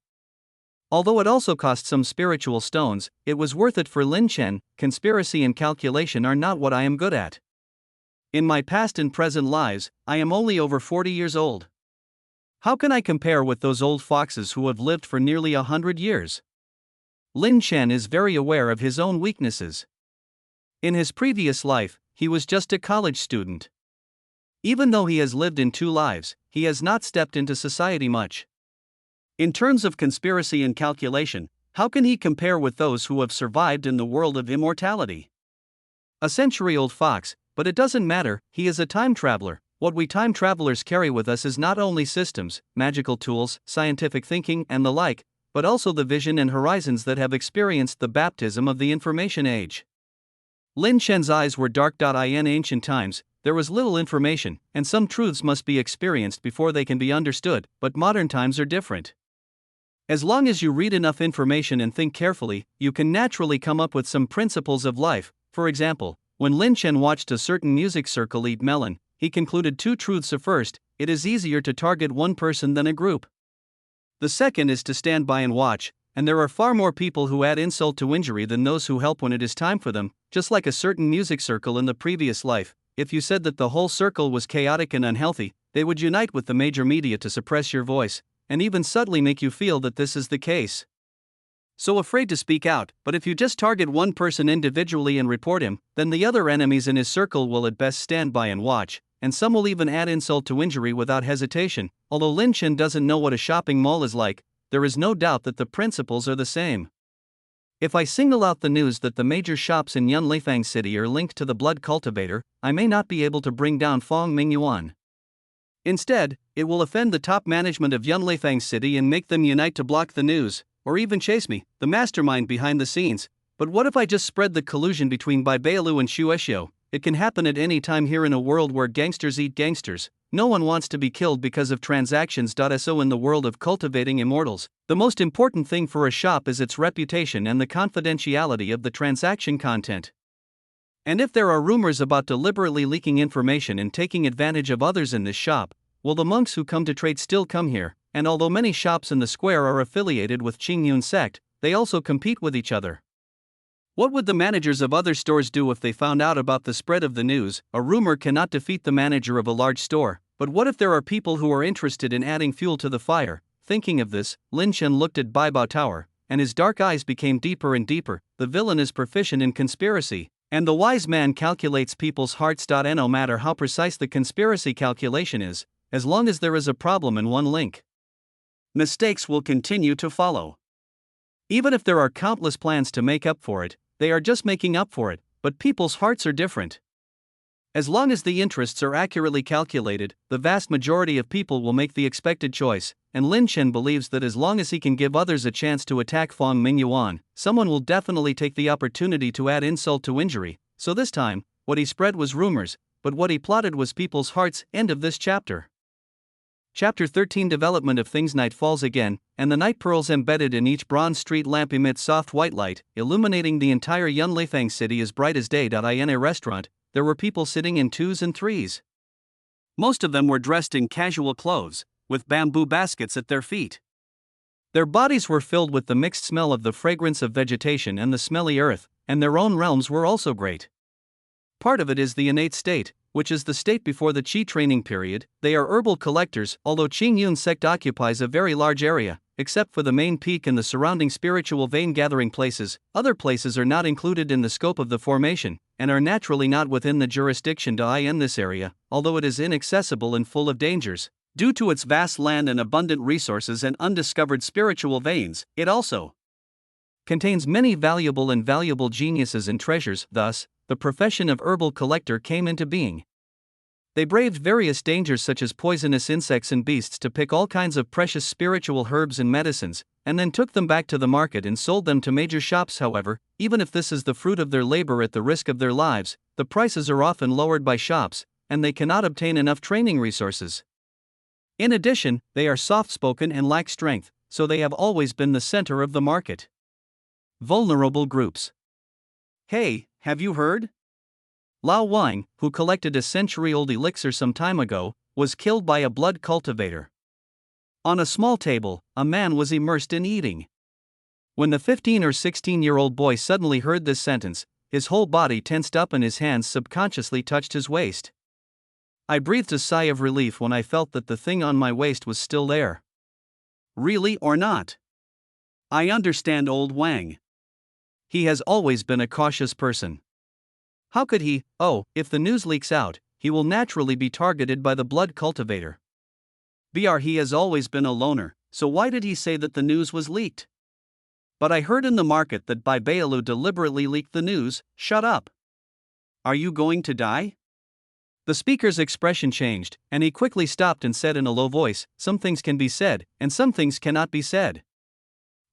Although it also cost some spiritual stones, it was worth it for Lin Chen. Conspiracy and calculation are not what I am good at. In my past and present lives, I am only over 40 years old. How can I compare with those old foxes who have lived for nearly 100 years? Lin Chen is very aware of his own weaknesses. In his previous life, he was just a college student. Even though he has lived in two lives, he has not stepped into society much. In terms of conspiracy and calculation, how can he compare with those who have survived in the world of immortality? A century-old fox, but it doesn't matter, he is a time traveler. What we time travelers carry with us is not only systems, magical tools, scientific thinking, and the like, but also the vision and horizons that have experienced the baptism of the information age. Lin Chen's eyes were dark. In ancient times, there was little information, and some truths must be experienced before they can be understood, but modern times are different. As long as you read enough information and think carefully, you can naturally come up with some principles of life. For example, when Lin Chen watched a certain music circle eat melon, he concluded two truths. First, it is easier to target one person than a group. The second is to stand by and watch, and there are far more people who add insult to injury than those who help when it is time for them. Just like a certain music circle in the previous life, if you said that the whole circle was chaotic and unhealthy, they would unite with the major media to suppress your voice, and even subtly make you feel that this is the case. So afraid to speak out, but if you just target one person individually and report him, then the other enemies in his circle will at best stand by and watch, and some will even add insult to injury without hesitation. Although Lin Chen doesn't know what a shopping mall is like, there is no doubt that the principles are the same. If I single out the news that the major shops in Yunlifang City are linked to the blood cultivator, I may not be able to bring down Fong Mingyuan. Instead, it will offend the top management of Yunlifang City and make them unite to block the news, or even chase me, the mastermind behind the scenes. But what if I just spread the collusion between Bai Bailu and Shueshio? It can happen at any time here in a world where gangsters eat gangsters. No one wants to be killed because of transactions. So in the world of cultivating immortals, the most important thing for a shop is its reputation and the confidentiality of the transaction content. And if there are rumors about deliberately leaking information and taking advantage of others in this shop, will the monks who come to trade still come here? And although many shops in the square are affiliated with Qingyun sect, they also compete with each other. What would the managers of other stores do if they found out about the spread of the news? A rumor cannot defeat the manager of a large store, but what if there are people who are interested in adding fuel to the fire? Thinking of this, Lin Chen looked at Baibao Tower, and his dark eyes became deeper and deeper. The villain is proficient in conspiracy, and the wise man calculates people's hearts. No matter how precise the conspiracy calculation is, as long as there is a problem in one link, mistakes will continue to follow. Even if there are countless plans to make up for it, they are just making up for it, but people's hearts are different. As long as the interests are accurately calculated, the vast majority of people will make the expected choice, and Lin Chen believes that as long as he can give others a chance to attack Fong Mingyuan, someone will definitely take the opportunity to add insult to injury. So this time, what he spread was rumors, but what he plotted was people's hearts. End of this chapter. Chapter 13 Development of Things. Night falls again, and the night pearls embedded in each bronze street lamp emit soft white light, illuminating the entire Yunlifang city as bright as day. In a restaurant, there were people sitting in twos and threes. Most of them were dressed in casual clothes, with bamboo baskets at their feet. Their bodies were filled with the mixed smell of the fragrance of vegetation and the smelly earth, and their own realms were also great. Part of it is the innate state, which is the state before the Qi training period. They are herbal collectors. Although Qingyun sect occupies a very large area, except for the main peak and the surrounding spiritual vein gathering places, other places are not included in the scope of the formation, and are naturally not within the jurisdiction in this area, although it is inaccessible and full of dangers. Due to its vast land and abundant resources and undiscovered spiritual veins, it also contains many valuable geniuses and treasures. Thus, the profession of herbal collector came into being. They braved various dangers such as poisonous insects and beasts to pick all kinds of precious spiritual herbs and medicines, and then took them back to the market and sold them to major shops. However, even if this is the fruit of their labor at the risk of their lives, the prices are often lowered by shops, and they cannot obtain enough training resources. In addition, they are soft-spoken and lack strength, so they have always been the center of the market. Vulnerable groups. Hey, have you heard? Lao Wang, who collected a century-old elixir some time ago, was killed by a blood cultivator. On a small table, a man was immersed in eating. When the 15 or 16-year-old boy suddenly heard this sentence, his whole body tensed up and his hands subconsciously touched his waist. I breathed a sigh of relief when I felt that the thing on my waist was still there. Really or not? I understand old Wang. He has always been a cautious person. How could he? Oh, if the news leaks out, he will naturally be targeted by the blood cultivator. He has always been a loner, so why did he say that the news was leaked? But I heard in the market that Bealu deliberately leaked the news. Shut up. Are you going to die? The speaker's expression changed, and he quickly stopped and said in a low voice, some things can be said, and some things cannot be said.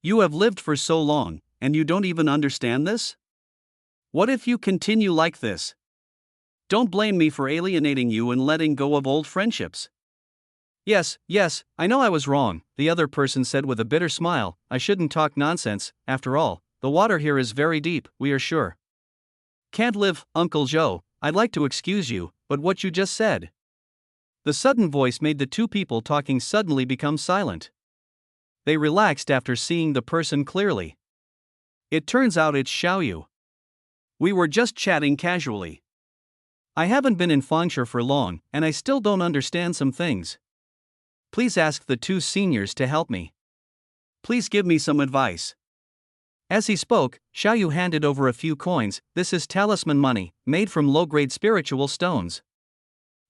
You have lived for so long, and you don't even understand this? What if you continue like this? Don't blame me for alienating you and letting go of old friendships. Yes, I know I was wrong, the other person said with a bitter smile. I shouldn't talk nonsense, after all, the water here is very deep, we are sure. Can't live, Uncle Joe, I'd like to excuse you, but what you just said. The sudden voice made the two people talking suddenly become silent. They relaxed after seeing the person clearly. It turns out it's Xiaoyu. We were just chatting casually. I haven't been in Fengshe for long, and I still don't understand some things. Please ask the two seniors to help me. Please give me some advice. As he spoke, Xiaoyu handed over a few coins. This is talisman money, made from low-grade spiritual stones.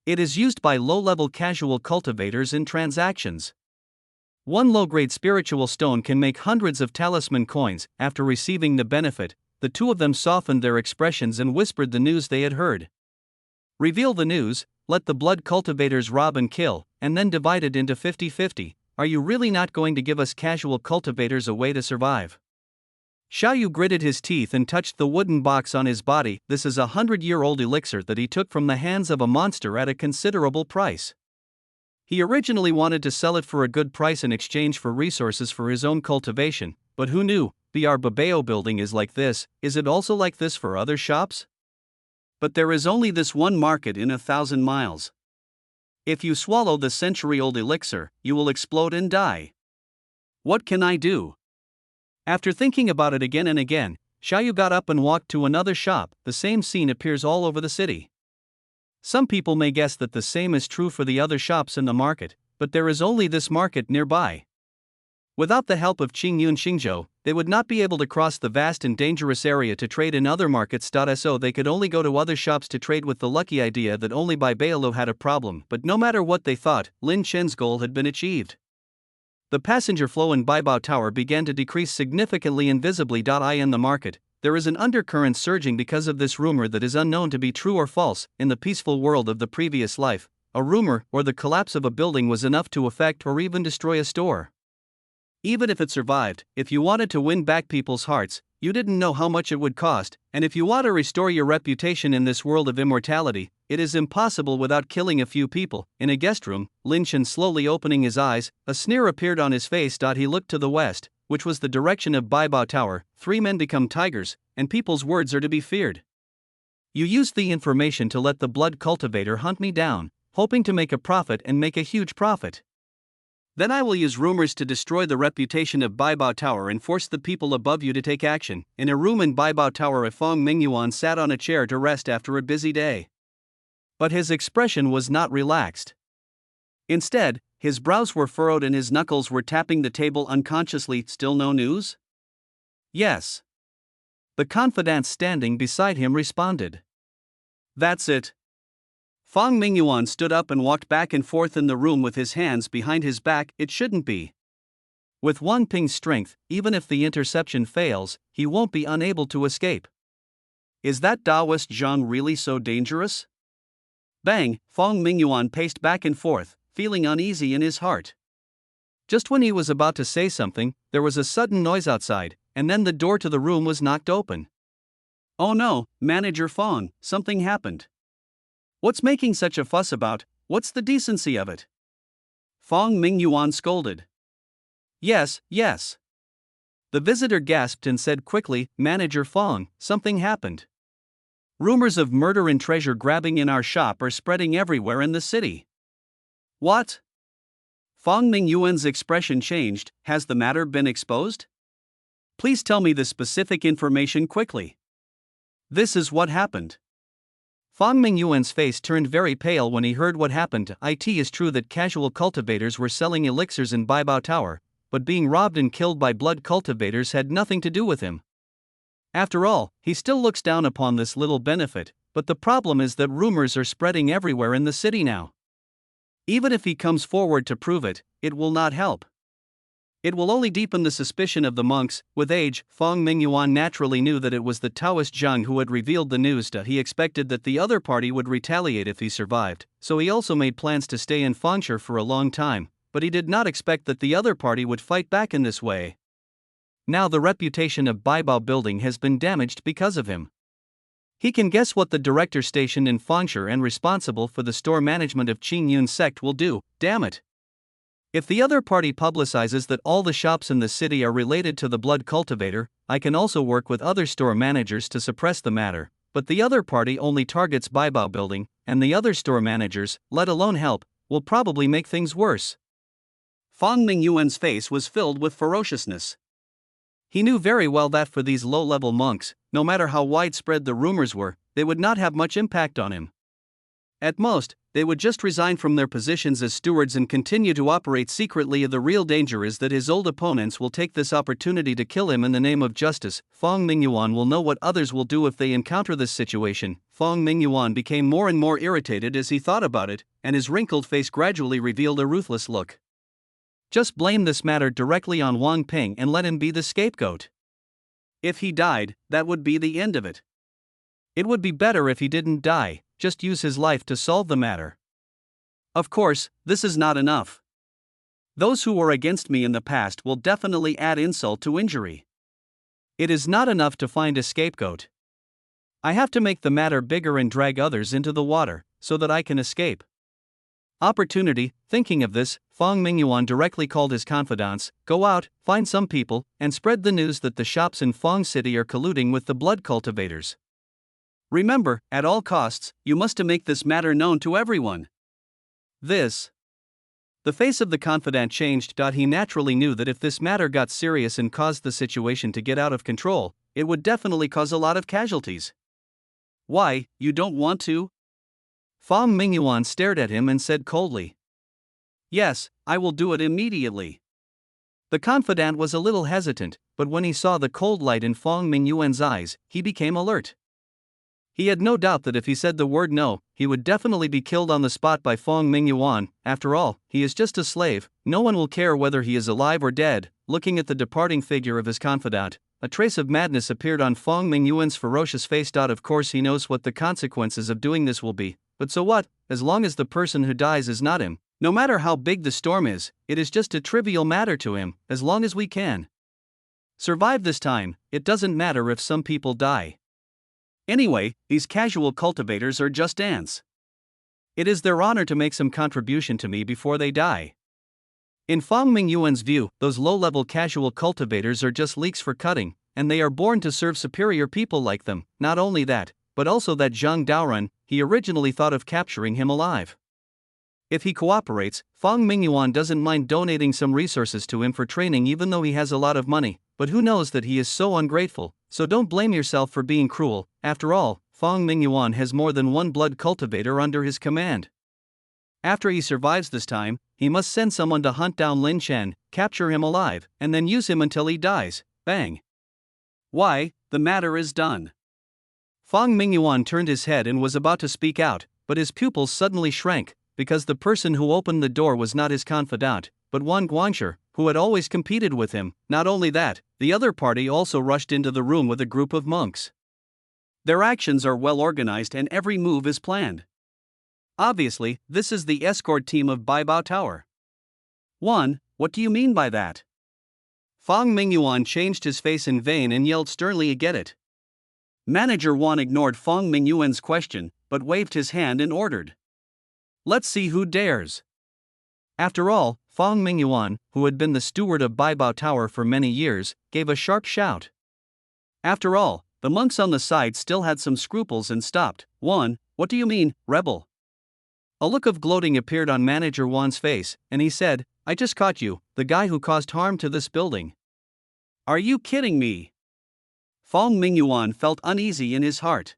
It is used by low-level casual cultivators in transactions. One low-grade spiritual stone can make hundreds of talisman coins. After receiving the benefit, the two of them softened their expressions and whispered the news they had heard. Reveal the news, let the blood cultivators rob and kill, and then divide it into 50-50. Are you really not going to give us casual cultivators a way to survive? Xiaoyu gritted his teeth and touched the wooden box on his body. This is a 100-year-old elixir that he took from the hands of a monster at a considerable price. He originally wanted to sell it for a good price in exchange for resources for his own cultivation, but who knew? Br Babao building is like this. Is it also like this for other shops? But there is only this one market in 1,000 miles. If you swallow the century-old elixir, you will explode and die. What can I do? After thinking about it again and again, Xiaoyu got up and walked to another shop. The same scene appears all over the city. Some people may guess that the same is true for the other shops in the market, but there is only this market nearby. Without the help of Qingyun Xingzhou, they would not be able to cross the vast and dangerous area to trade in other markets. So they could only go to other shops to trade with the lucky idea that only Bealu had a problem. But no matter what they thought, Lin Chen's goal had been achieved. The passenger flow in Baibao Tower began to decrease significantly and visibly. In the market, there is an undercurrent surging because of this rumor that is unknown to be true or false. In the peaceful world of the previous life, a rumor or the collapse of a building was enough to affect or even destroy a store. Even if it survived, if you wanted to win back people's hearts, you didn't know how much it would cost, and if you want to restore your reputation in this world of immortality, it is impossible without killing a few people. In a guest room, Lin Chen slowly opening his eyes, a sneer appeared on his face. He looked to the west, which was the direction of Baibao Tower. 3 men become tigers, and people's words are to be feared. You used the information to let the blood cultivator hunt me down, hoping to make a profit and make a huge profit. Then I will use rumors to destroy the reputation of Baibao Tower and force the people above you to take action. In a room in Baibao Tower, Feng Mingyuan sat on a chair to rest after a busy day. But his expression was not relaxed. Instead, his brows were furrowed and his knuckles were tapping the table unconsciously. Still no news? Yes. The confidant standing beside him responded. That's it. Feng Mingyuan stood up and walked back and forth in the room with his hands behind his back. It shouldn't be. With Wang Ping's strength, even if the interception fails, he won't be unable to escape. Is that Daoist Zhang really so dangerous? Bang! Feng Mingyuan paced back and forth, feeling uneasy in his heart. Just when he was about to say something, there was a sudden noise outside, and then the door to the room was knocked open. Oh no, Manager Feng, something happened. What's making such a fuss about? What's the decency of it? Feng Mingyuan scolded. Yes. The visitor gasped and said quickly, Manager Feng, something happened. Rumors of murder and treasure grabbing in our shop are spreading everywhere in the city. What? Feng Mingyuan's expression changed. Has the matter been exposed? Please tell me the specific information quickly. This is what happened. Fang Mingyuan's face turned very pale when he heard what happened. It is true that casual cultivators were selling elixirs in Baibao Tower, but being robbed and killed by blood cultivators had nothing to do with him. After all, he still looks down upon this little benefit, but the problem is that rumors are spreading everywhere in the city now. Even if he comes forward to prove it, it will not help. It will only deepen the suspicion of the monks. With age, Fang Mingyuan naturally knew that it was the Taoist Zhang who had revealed the news. He expected that the other party would retaliate if he survived, so he also made plans to stay in Fangsha for a long time, but he did not expect that the other party would fight back in this way. Now the reputation of Baibao Building has been damaged because of him. He can guess what the director stationed in Fangsha and responsible for the store management of Qingyun sect will do. Damn it! If the other party publicizes that all the shops in the city are related to the blood cultivator, I can also work with other store managers to suppress the matter, but the other party only targets Baibao Building, and the other store managers, let alone help, will probably make things worse. Fang Mingyuan's face was filled with ferociousness. He knew very well that for these low-level monks, no matter how widespread the rumors were, they would not have much impact on him. At most, they would just resign from their positions as stewards and continue to operate secretly. The real danger is that his old opponents will take this opportunity to kill him in the name of justice. Fang Mingyuan will know what others will do if they encounter this situation. Fang Mingyuan became more and more irritated as he thought about it, and his wrinkled face gradually revealed a ruthless look. Just blame this matter directly on Wang Ping and let him be the scapegoat. If he died, that would be the end of it. It would be better if he didn't die. Just use his life to solve the matter. Of course, this is not enough. Those who were against me in the past will definitely add insult to injury. It is not enough to find a scapegoat. I have to make the matter bigger and drag others into the water, so that I can escape. Opportunity. Thinking of this, Fang Mingyuan directly called his confidants, go out, find some people, and spread the news that the shops in Fang City are colluding with the blood cultivators. Remember, at all costs, you must make this matter known to everyone. The face of the confidant changed. He naturally knew that if this matter got serious and caused the situation to get out of control, it would definitely cause a lot of casualties. Why, you don't want to? Fang Mingyuan stared at him and said coldly. Yes, I will do it immediately. The confidant was a little hesitant, but when he saw the cold light in Fang Mingyuan's eyes, he became alert. He had no doubt that if he said the word no, he would definitely be killed on the spot by Fang Mingyuan. After all, he is just a slave, no one will care whether he is alive or dead. Looking at the departing figure of his confidant, a trace of madness appeared on Fang Mingyuan's ferocious face. Of course he knows what the consequences of doing this will be, but so what, as long as the person who dies is not him. No matter how big the storm is, it is just a trivial matter to him, as long as we can survive this time, it doesn't matter if some people die. Anyway, these casual cultivators are just ants. It is their honor to make some contribution to me before they die. In Fang Mingyuan's view, those low-level casual cultivators are just leeks for cutting, and they are born to serve superior people like them. Not only that, but also that Zhang Daoren, he originally thought of capturing him alive. If he cooperates, Fang Mingyuan doesn't mind donating some resources to him for training even though he has a lot of money, but who knows that he is so ungrateful, so don't blame yourself for being cruel. After all, Fang Mingyuan has more than one blood cultivator under his command. After he survives this time, he must send someone to hunt down Lin Chen, capture him alive, and then use him until he dies. Bang! Why, the matter is done. Fang Mingyuan turned his head and was about to speak out, but his pupils suddenly shrank, because the person who opened the door was not his confidant, but Wan Guangshi, who had always competed with him. Not only that, the other party also rushed into the room with a group of monks. Their actions are well organized and every move is planned. Obviously, this is the escort team of Baibao Tower. 1. What do you mean by that? Fang Mingyuan changed his face in vain and yelled sternly, "Get it." Manager Wan ignored Fang Mingyuan's question, but waved his hand and ordered, "Let's see who dares." After all, Fang Mingyuan, who had been the steward of Baibao Tower for many years, gave a sharp shout. After all, the monks on the side still had some scruples and stopped. 1. What do you mean, rebel? A look of gloating appeared on Manager Wan's face, and he said, I just caught you, the guy who caused harm to this building. Are you kidding me? Fang Mingyuan felt uneasy in his heart.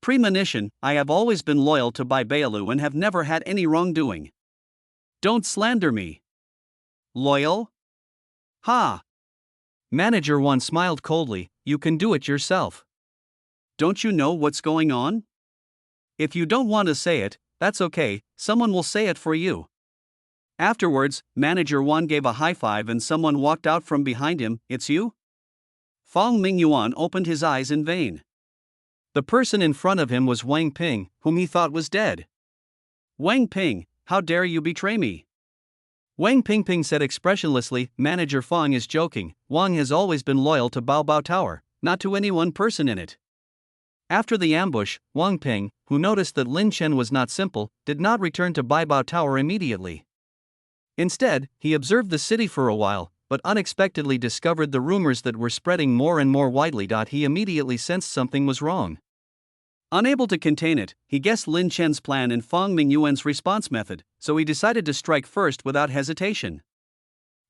premonition, I have always been loyal to Bai Bailu and have never had any wrongdoing. Don't slander me. Loyal? Ha! Manager 1 smiled coldly, you can do it yourself. Don't you know what's going on? If you don't want to say it, that's okay, someone will say it for you. Afterwards, Manager 1 gave a high five and someone walked out from behind him. It's you? Fong Mingyuan opened his eyes in vain. The person in front of him was Wang Ping, whom he thought was dead. Wang Ping, how dare you betray me? Wang Ping said expressionlessly, Manager Fong is joking, Wang has always been loyal to Baobao Tower, not to any one person in it. After the ambush, Wang Ping, who noticed that Lin Chen was not simple, did not return to Baobao Tower immediately. Instead, he observed the city for a while, but unexpectedly discovered the rumors that were spreading more and more widely. He immediately sensed something was wrong. Unable to contain it, he guessed Lin Chen's plan and Fong Mingyuan's response method, so he decided to strike first without hesitation.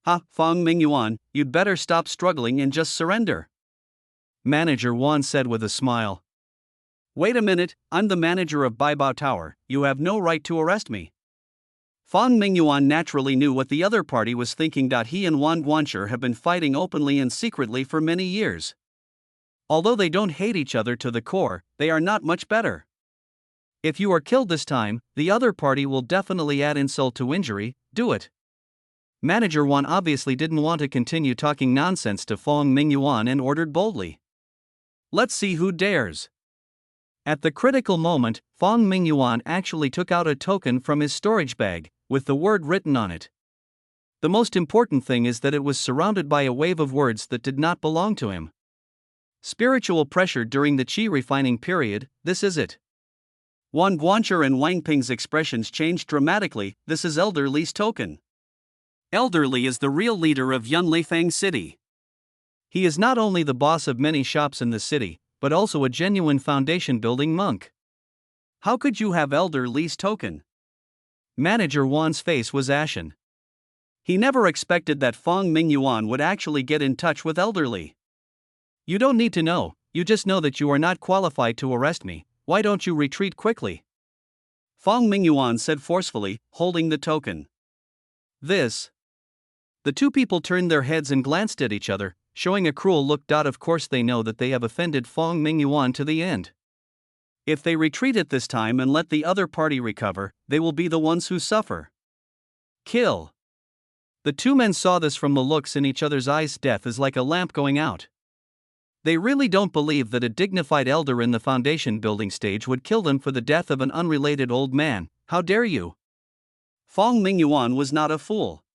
Ha, Fong Mingyuan, you'd better stop struggling and just surrender. Manager 1 said with a smile. Wait a minute, I'm the manager of Baibao Tower, you have no right to arrest me. Fong Mingyuan naturally knew what the other party was thinking. He and Wang Guanshi have been fighting openly and secretly for many years. Although they don't hate each other to the core, they are not much better. If you are killed this time, the other party will definitely add insult to injury, do it. Manager 1 obviously didn't want to continue talking nonsense to Fong Mingyuan and ordered boldly. Let's see who dares. At the critical moment, Fong Mingyuan actually took out a token from his storage bag, with the word written on it. The most important thing is that it was surrounded by a wave of words that did not belong to him. Spiritual pressure during the qi refining period, this is it. Wang Guanshi and Wang Ping's expressions changed dramatically. This is Elder Li's token. Elder Li is the real leader of Yunlifang City. He is not only the boss of many shops in the city, but also a genuine foundation-building monk. How could you have Elder Li's token? Manager 1's face was ashen. He never expected that Fong Mingyuan would actually get in touch with Elder Li. You don't need to know, you just know that you are not qualified to arrest me, why don't you retreat quickly? Fong Mingyuan said forcefully, holding the token. This. The two people turned their heads and glanced at each other, showing a cruel look. Of course they know that they have offended Fong Mingyuan to the end. If they retreat at this time and let the other party recover, they will be the ones who suffer. Kill. The two men saw this from the looks in each other's eyes. Death is like a lamp going out. They really don't believe that a dignified elder in the foundation building stage would kill them for the death of an unrelated old man. How dare you? Fong Mingyuan was not a fool.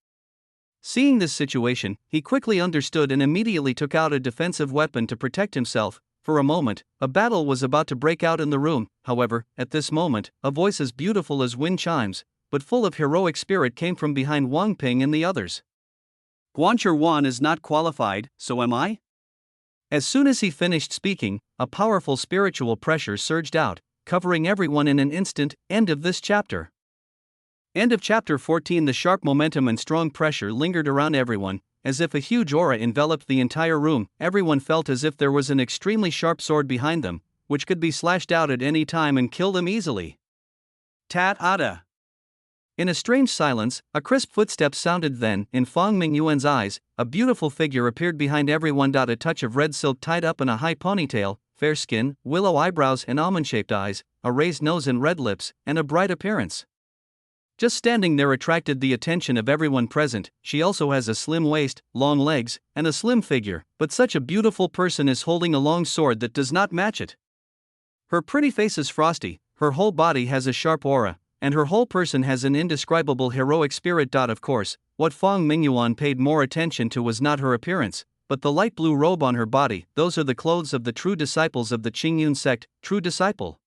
Seeing this situation, he quickly understood and immediately took out a defensive weapon to protect himself. For a moment, a battle was about to break out in the room. However, at this moment, a voice as beautiful as wind chimes, but full of heroic spirit, came from behind Wang Ping and the others. Guanshi Wan is not qualified, so am I? As soon as he finished speaking, a powerful spiritual pressure surged out, covering everyone in an instant. End of this chapter. End of chapter 14. The sharp momentum and strong pressure lingered around everyone, as if a huge aura enveloped the entire room. Everyone felt as if there was an extremely sharp sword behind them, which could be slashed out at any time and kill them easily. Tat-ada. In a strange silence, a crisp footstep sounded. Then, in Fong Mingyuan's eyes, a beautiful figure appeared behind everyone. A touch of red silk tied up in a high ponytail, fair skin, willow eyebrows and almond-shaped eyes, a raised nose and red lips, and a bright appearance. Just standing there attracted the attention of everyone present. She also has a slim waist, long legs, and a slim figure, but such a beautiful person is holding a long sword that does not match it. Her pretty face is frosty, her whole body has a sharp aura, and her whole person has an indescribable heroic spirit. Of course, what Fong Mingyuan paid more attention to was not her appearance, but the light blue robe on her body. Those are the clothes of the true disciples of the Qingyun sect. True disciple.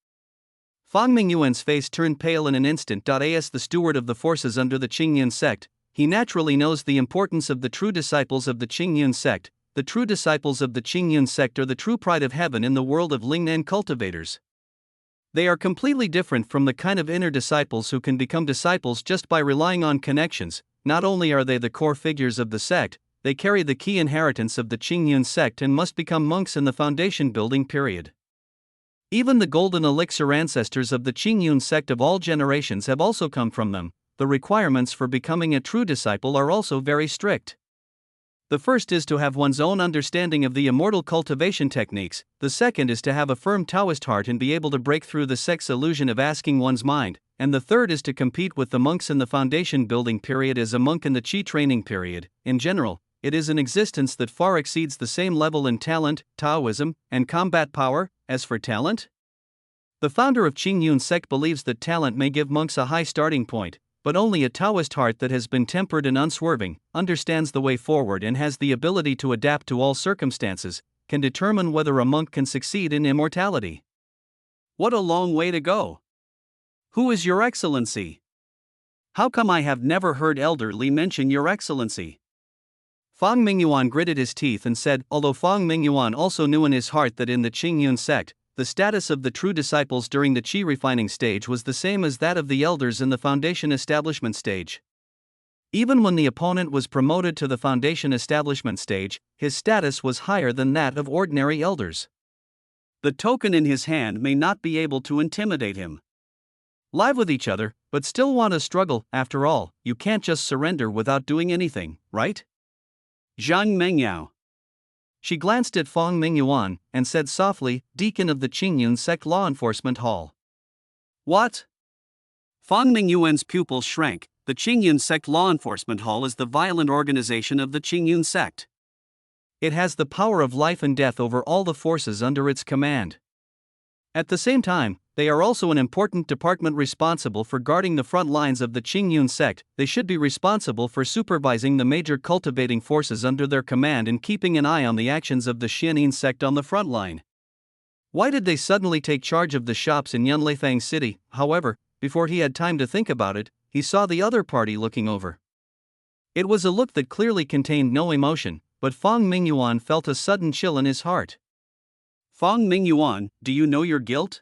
Fong Mingyuan's face turned pale in an instant. As the steward of the forces under the Qingyun sect, he naturally knows the importance of the true disciples of the Qingyun sect. The true disciples of the Qingyun sect are the true pride of heaven in the world of Lingnan cultivators. They are completely different from the kind of inner disciples who can become disciples just by relying on connections. Not only are they the core figures of the sect, they carry the key inheritance of the Qingyun sect and must become monks in the foundation building period. Even the golden elixir ancestors of the Qingyun sect of all generations have also come from them. The requirements for becoming a true disciple are also very strict. The first is to have one's own understanding of the immortal cultivation techniques, the second is to have a firm Taoist heart and be able to break through the sect's illusion of asking one's mind, and the third is to compete with the monks in the foundation building period as a monk in the Qi training period. In general, it is an existence that far exceeds the same level in talent, Taoism, and combat power. As for talent, the founder of Qingyun sect believes that talent may give monks a high starting point, but only a Taoist heart that has been tempered and unswerving, understands the way forward and has the ability to adapt to all circumstances, can determine whether a monk can succeed in immortality. What a long way to go! Who is Your Excellency? How come I have never heard Elder Li mention Your Excellency? Fang Mingyuan gritted his teeth and said, although Fang Mingyuan also knew in his heart that in the Qingyun sect, the status of the true disciples during the Qi refining stage was the same as that of the elders in the foundation establishment stage. Even when the opponent was promoted to the foundation establishment stage, his status was higher than that of ordinary elders. The token in his hand may not be able to intimidate him. Live with each other, but still want to struggle. After all, you can't just surrender without doing anything, right? Zhang Mengyao. She glanced at Fang Mingyuan and said softly, Deacon of the Qingyun sect law enforcement hall. What? Fang Mingyuan's pupils shrank. The Qingyun sect law enforcement hall is the violent organization of the Qingyun sect. It has the power of life and death over all the forces under its command. At the same time, they are also an important department responsible for guarding the front lines of the Qingyun sect. They should be responsible for supervising the major cultivating forces under their command and keeping an eye on the actions of the Xianin sect on the front line. Why did they suddenly take charge of the shops in Yunleifang City? However, before he had time to think about it, he saw the other party looking over. It was a look that clearly contained no emotion, but Fang Mingyuan felt a sudden chill in his heart. Fang Mingyuan, do you know your guilt?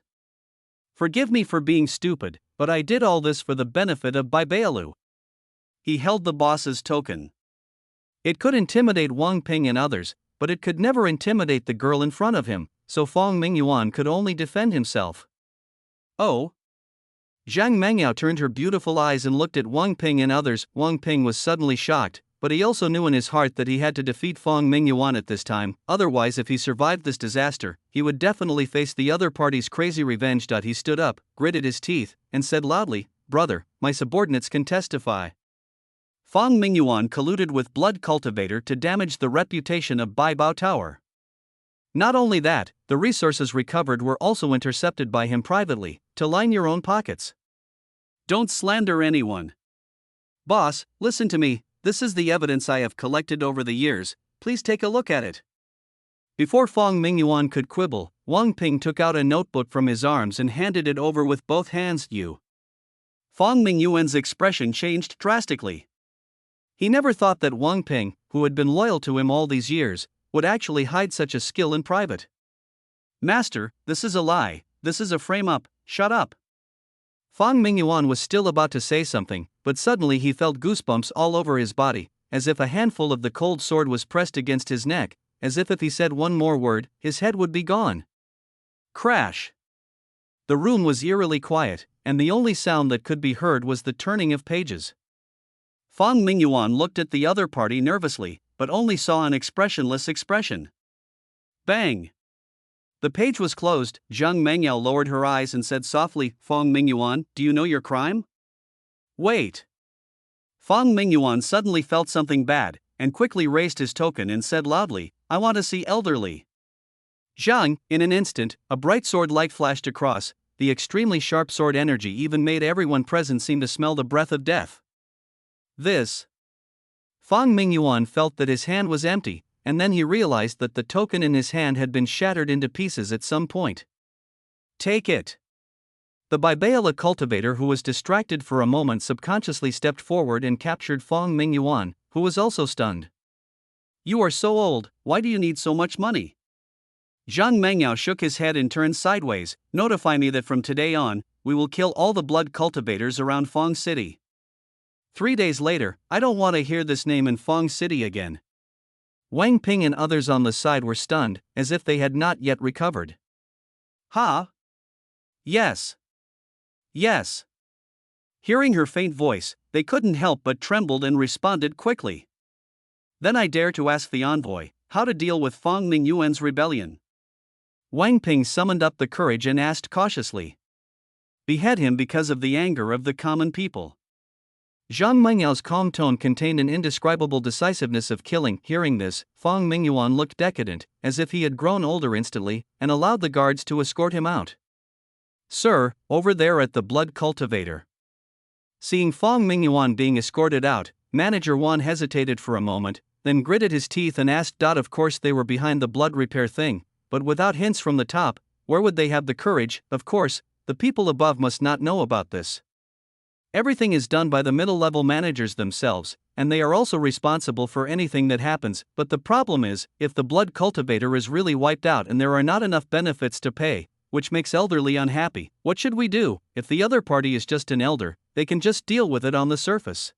Forgive me for being stupid, but I did all this for the benefit of Bai Bailu. He held the boss's token. It could intimidate Wang Ping and others, but it could never intimidate the girl in front of him, so Fang Mingyuan could only defend himself. Oh? Zhang Mengyao turned her beautiful eyes and looked at Wang Ping and others. Wang Ping was suddenly shocked, but he also knew in his heart that he had to defeat Fang Mingyuan at this time, otherwise if he survived this disaster, he would definitely face the other party's crazy revenge. He stood up, gritted his teeth, and said loudly, Brother, my subordinates can testify. Fang Mingyuan colluded with Blood Cultivator to damage the reputation of Bai Bao Tower. Not only that, the resources recovered were also intercepted by him privately, to line your own pockets. Don't slander anyone. Boss, listen to me. This is the evidence I have collected over the years, please take a look at it. Before Fang Mingyuan could quibble, Wang Ping took out a notebook from his arms and handed it over with both hands. You. Fang Mingyuan's expression changed drastically. He never thought that Wang Ping, who had been loyal to him all these years, would actually hide such a skill in private. Master, this is a lie, this is a frame-up, shut up. Fang Mingyuan was still about to say something, but suddenly he felt goosebumps all over his body, as if a handful of the cold sword was pressed against his neck, as if he said one more word, his head would be gone. Crash! The room was eerily quiet, and the only sound that could be heard was the turning of pages. Fang Mingyuan looked at the other party nervously, but only saw an expressionless expression. Bang! The page was closed. Zhang Mengyao lowered her eyes and said softly, Fang Mingyuan, do you know your crime? Wait. Fang Mingyuan suddenly felt something bad, and quickly raised his token and said loudly, I want to see Elder Li. Zhang, in an instant, a bright sword light flashed across, the extremely sharp sword energy even made everyone present seem to smell the breath of death. This. Fang Mingyuan felt that his hand was empty, and then he realized that the token in his hand had been shattered into pieces at some point. Take it. The Baibaila cultivator, who was distracted for a moment, subconsciously stepped forward and captured Fang Mingyuan, who was also stunned. You are so old, why do you need so much money? Zhang Mengyao shook his head and turned sideways. Notify me that from today on, we will kill all the blood cultivators around Fang City. 3 days later, I don't want to hear this name in Fang City again. Wang Ping and others on the side were stunned, as if they had not yet recovered. Ha! Yes. Yes. Hearing her faint voice, they couldn't help but trembled and responded quickly. Then I dare to ask the envoy how to deal with Fang Mingyuan's rebellion. Wang Ping summoned up the courage and asked cautiously. Behead him because of the anger of the common people. Zhang Mengyao's calm tone contained an indescribable decisiveness of killing. Hearing this, Fang Mingyuan looked decadent, as if he had grown older instantly, and allowed the guards to escort him out. Sir, over there at the blood cultivator. Seeing Fang Mingyuan being escorted out, Manager Wan hesitated for a moment, then gritted his teeth and asked. Of course they were behind the blood repair thing, but without hints from the top, where would they have the courage? Of course, the people above must not know about this. Everything is done by the middle-level managers themselves, and they are also responsible for anything that happens. But the problem is, if the blood cultivator is really wiped out and there are not enough benefits to pay, which makes elderly unhappy, what should we do? If the other party is just an elder, they can just deal with it on the surface.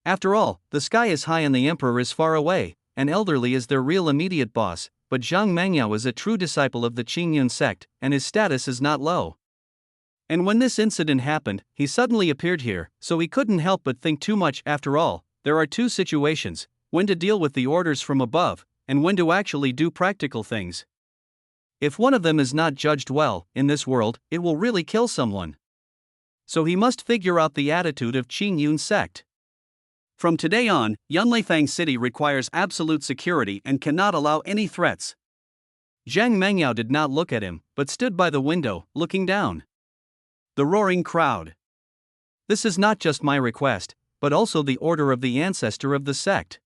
After all, the sky is high and the emperor is far away, and elderly is their real immediate boss. But Zhang Mengyao is a true disciple of the Qingyun sect, and his status is not low. And when this incident happened, he suddenly appeared here, so he couldn't help but think too much. After all, there are two situations: when to deal with the orders from above, and when to actually do practical things. If one of them is not judged well, in this world, it will really kill someone. So he must figure out the attitude of Qingyun sect. From today on, Yunleifang City requires absolute security and cannot allow any threats. Zhang Mengyao did not look at him, but stood by the window, looking down. The roaring crowd. This is not just my request, but also the order of the ancestor of the sect.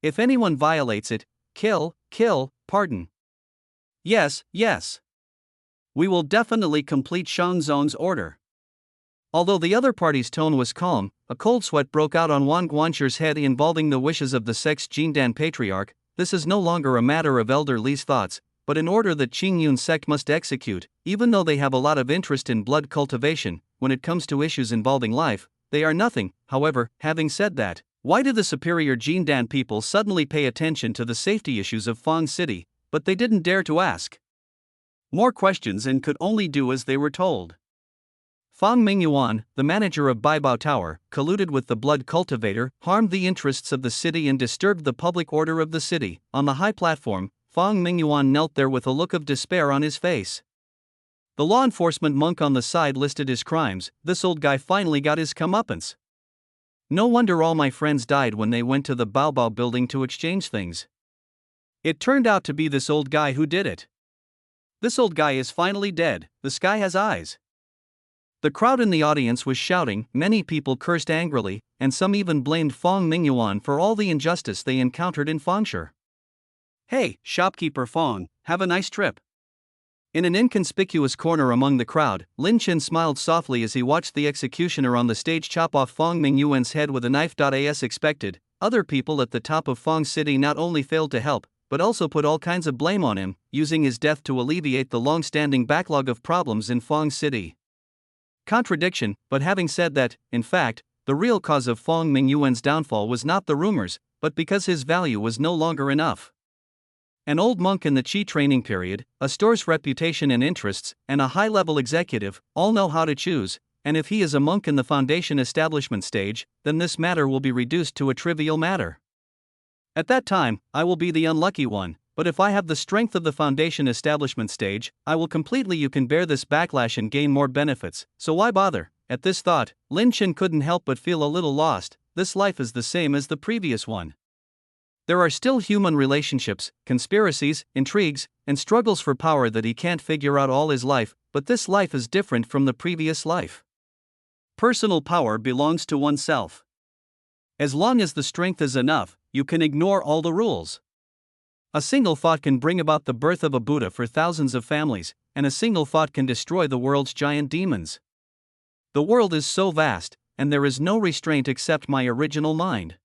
If anyone violates it, kill, pardon. Yes. We will definitely complete Shangzong's order. Although the other party's tone was calm, a cold sweat broke out on Wang Guanxu's head involving the wishes of the sect's Jindan patriarch. This is no longer a matter of Elder Li's thoughts, but an order that Qingyun sect must execute. Even though they have a lot of interest in blood cultivation, when it comes to issues involving life, they are nothing. However, having said that, why do the superior Jindan people suddenly pay attention to the safety issues of Fang City? But they didn't dare to ask more questions and could only do as they were told. Fang Mingyuan, the manager of Baibao Tower, colluded with the blood cultivator, harmed the interests of the city and disturbed the public order of the city. On the high platform, Fang Mingyuan knelt there with a look of despair on his face. The law enforcement monk on the side listed his crimes. This old guy finally got his comeuppance. No wonder all my friends died when they went to the Baobao building to exchange things. It turned out to be this old guy who did it. This old guy is finally dead. The sky has eyes. The crowd in the audience was shouting, many people cursed angrily, and some even blamed Fang Mingyuan for all the injustice they encountered in Fangshi. Hey, shopkeeper Fang, have a nice trip. In an inconspicuous corner among the crowd, Lin Chen smiled softly as he watched the executioner on the stage chop off Fang Mingyuan's head with a knife. As expected, other people at the top of Fang City not only failed to help, but also put all kinds of blame on him, using his death to alleviate the long-standing backlog of problems in Fang City. Contradiction, but having said that, in fact, the real cause of Fang Mingyuan's downfall was not the rumors, but because his value was no longer enough. An old monk in the Qi training period, a store's reputation and interests, and a high-level executive, all know how to choose, and if he is a monk in the foundation establishment stage, then this matter will be reduced to a trivial matter. At that time, I will be the unlucky one, but if I have the strength of the foundation establishment stage, I will completely. You can bear this backlash and gain more benefits, so why bother? At this thought, Lin Chen couldn't help but feel a little lost. This life is the same as the previous one. There are still human relationships, conspiracies, intrigues, and struggles for power that he can't figure out all his life, but this life is different from the previous life. Personal power belongs to oneself. As long as the strength is enough, you can ignore all the rules. A single thought can bring about the birth of a Buddha for thousands of families, and a single thought can destroy the world's giant demons. The world is so vast, and there is no restraint except my original mind.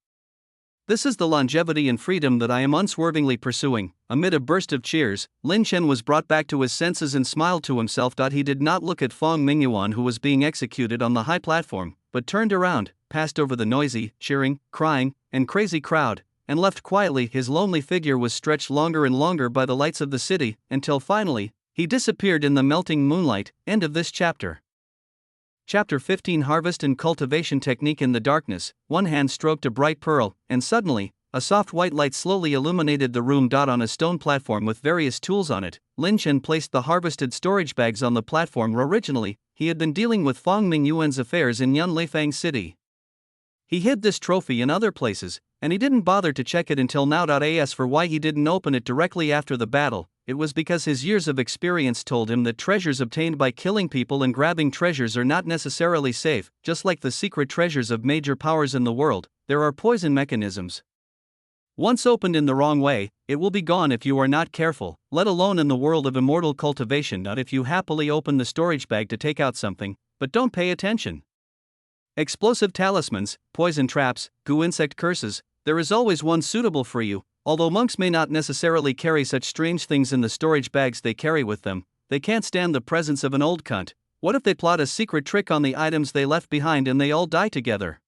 This is the longevity and freedom that I am unswervingly pursuing. Amid a burst of cheers, Lin Chen was brought back to his senses and smiled to himself. He did not look at Fang Mingyuan, who was being executed on the high platform, but turned around, passed over the noisy, cheering, crying, and crazy crowd, and left quietly. His lonely figure was stretched longer and longer by the lights of the city, until finally, He disappeared in the melting moonlight. End of this chapter. Chapter 15 Harvest and Cultivation Technique. In the darkness, one hand stroked a bright pearl, and suddenly, a soft white light slowly illuminated the room. On a stone platform with various tools on it, Lin Chen placed the harvested storage bags on the platform. Originally, he had been dealing with Fang Mingyuan's affairs in Yunlifang City. He hid this trophy in other places, and he didn't bother to check it until now. As for why he didn't open it directly after the battle, it was because his years of experience told him that treasures obtained by killing people and grabbing treasures are not necessarily safe. Just like the secret treasures of major powers in the world, there are poison mechanisms. Once opened in the wrong way, it will be gone if you are not careful, let alone in the world of immortal cultivation. Not if you happily open the storage bag to take out something, but don't pay attention. Explosive talismans, poison traps, goo insect curses, there is always one suitable for you. Although monks may not necessarily carry such strange things in the storage bags they carry with them, they can't stand the presence of an old cunt. What if they plot a secret trick on the items they left behind and they all die together?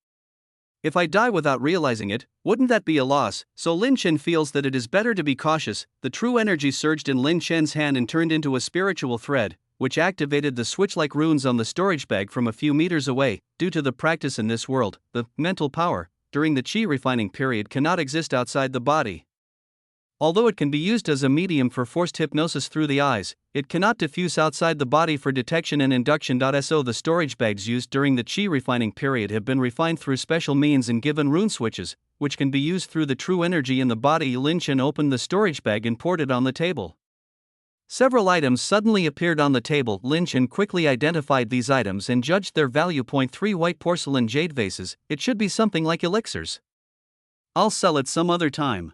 If I die without realizing it, wouldn't that be a loss? So Lin Chen feels that it is better to be cautious. The true energy surged in Lin Chen's hand and turned into a spiritual thread, which activated the switch-like runes on the storage bag from a few meters away. Due to the practice in this world, the mental power, during the qi refining period, cannot exist outside the body. Although it can be used as a medium for forced hypnosis through the eyes, it cannot diffuse outside the body for detection and induction. So the storage bags used during the qi refining period have been refined through special means and given rune switches, which can be used through the true energy in the body. Lin Chen opened the storage bag and poured it on the table. Several items suddenly appeared on the table. Lin Chen quickly identified these items and judged their value. 3 white porcelain jade vases, it should be something like elixirs. I'll sell it some other time.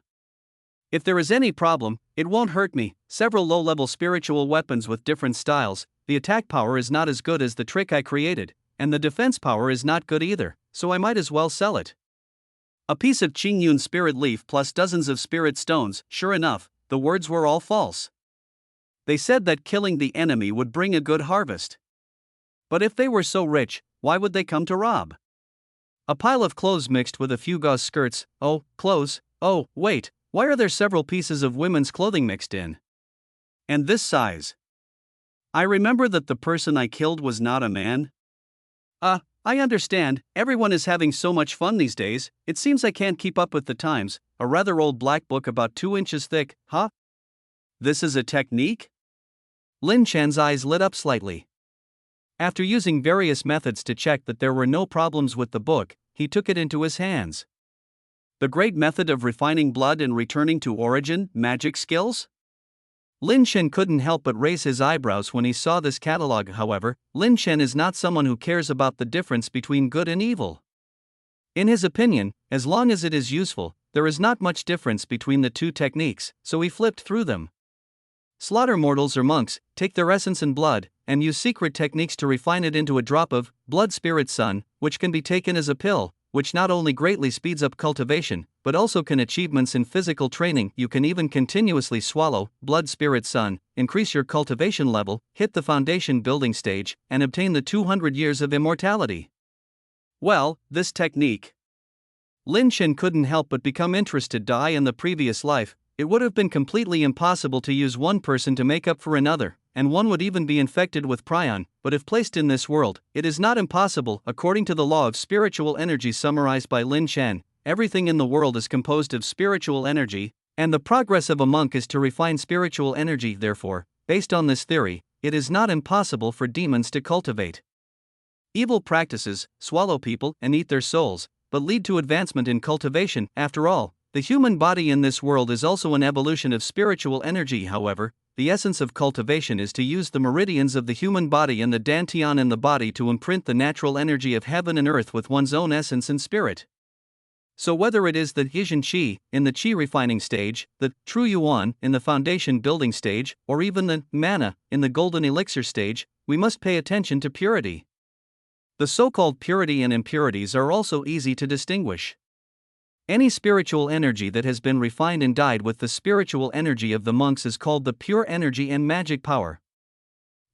If there is any problem, it won't hurt me. Several low-level spiritual weapons with different styles. The attack power is not as good as the trick I created, and the defense power is not good either, so I might as well sell it. A piece of Qingyun spirit leaf plus dozens of spirit stones. Sure enough, the words were all false. They said that killing the enemy would bring a good harvest. But if they were so rich, why would they come to rob? A pile of clothes mixed with a few gauze skirts. Oh, clothes. Oh, wait. Why are there several pieces of women's clothing mixed in? And this size? I remember that the person I killed was not a man. I understand, everyone is having so much fun these days, it seems I can't keep up with the times. A rather old black book about 2 inches thick, huh? This is a technique? Lin Chen's eyes lit up slightly. After using various methods to check that there were no problems with the book, he took it into his hands. The great method of refining blood and returning to origin, magic skills? Lin Chen couldn't help but raise his eyebrows when he saw this catalog. However, Lin Chen is not someone who cares about the difference between good and evil. In his opinion, as long as it is useful, there is not much difference between the two techniques, so he flipped through them. Slaughter mortals or monks, take their essence and blood, and use secret techniques to refine it into a drop of blood spirit sun, which can be taken as a pill, which not only greatly speeds up cultivation, but also can achievements in physical training. You can even continuously swallow blood spirit sun, increase your cultivation level, hit the foundation building stage, and obtain the 200 years of immortality. Well, this technique. Lin Chen couldn't help but become interested. In the previous life, it would have been completely impossible to use one person to make up for another, and one would even be infected with prion, but if placed in this world, it is not impossible. According to the law of spiritual energy summarized by Lin Chen, everything in the world is composed of spiritual energy, and the progress of a monk is to refine spiritual energy. Therefore, based on this theory, it is not impossible for demons to cultivate evil practices, swallow people, and eat their souls, but lead to advancement in cultivation. After all, the human body in this world is also an evolution of spiritual energy. However, the essence of cultivation is to use the meridians of the human body and the dantian in the body to imprint the natural energy of heaven and earth with one's own essence and spirit. So whether it is the Yizhen Qi, in the Qi refining stage, the True Yuan, in the foundation building stage, or even the Mana, in the golden elixir stage, we must pay attention to purity. The so-called purity and impurities are also easy to distinguish. Any spiritual energy that has been refined and dyed with the spiritual energy of the monks is called the pure energy and magic power.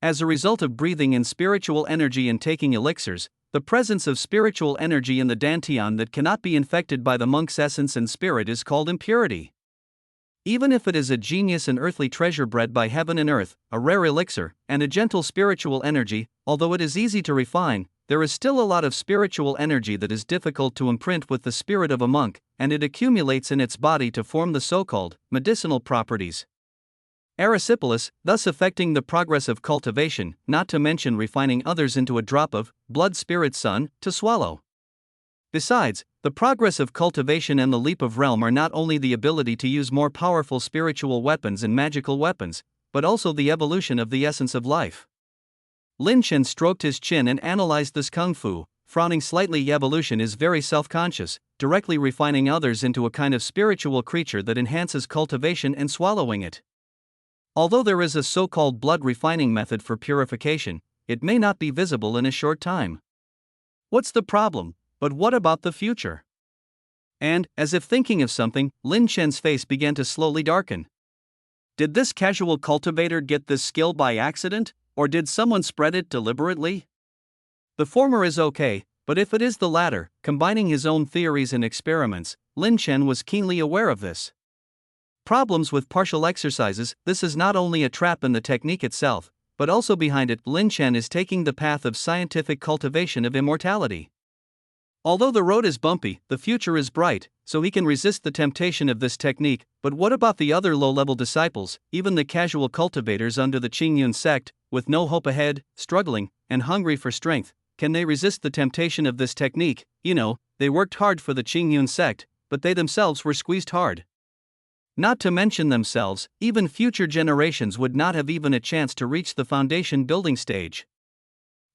As a result of breathing in spiritual energy and taking elixirs, the presence of spiritual energy in the dantian that cannot be infected by the monk's essence and spirit is called impurity. Even if it is a genius and earthly treasure bred by heaven and earth, a rare elixir, and a gentle spiritual energy, although it is easy to refine, there is still a lot of spiritual energy that is difficult to imprint with the spirit of a monk, and it accumulates in its body to form the so-called medicinal properties. Erysipelas, thus affecting the progress of cultivation, not to mention refining others into a drop of blood spirit sun to swallow. Besides, the progress of cultivation and the leap of realm are not only the ability to use more powerful spiritual weapons and magical weapons, but also the evolution of the essence of life. Lin Chen stroked his chin and analyzed this kung fu, frowning slightly. Evolution is very self-conscious, directly refining others into a kind of spiritual creature that enhances cultivation and swallowing it. Although there is a so-called blood refining method for purification, it may not be visible in a short time. What's the problem? But what about the future? And, as if thinking of something, Lin Chen's face began to slowly darken. Did this casual cultivator get this skill by accident, or did someone spread it deliberately? The former is okay, but if it is the latter, combining his own theories and experiments, Lin Chen was keenly aware of this. Problems with partial exercises. This is not only a trap in the technique itself, but also behind it. Lin Chen is taking the path of scientific cultivation of immortality. Although the road is bumpy, the future is bright, so he can resist the temptation of this technique. But what about the other low-level disciples, even the casual cultivators under the Qingyun sect, with no hope ahead, struggling, and hungry for strength? Can they resist the temptation of this technique? They worked hard for the Qingyun sect, but they themselves were squeezed hard. Not to mention themselves, even future generations would not have even a chance to reach the foundation building stage.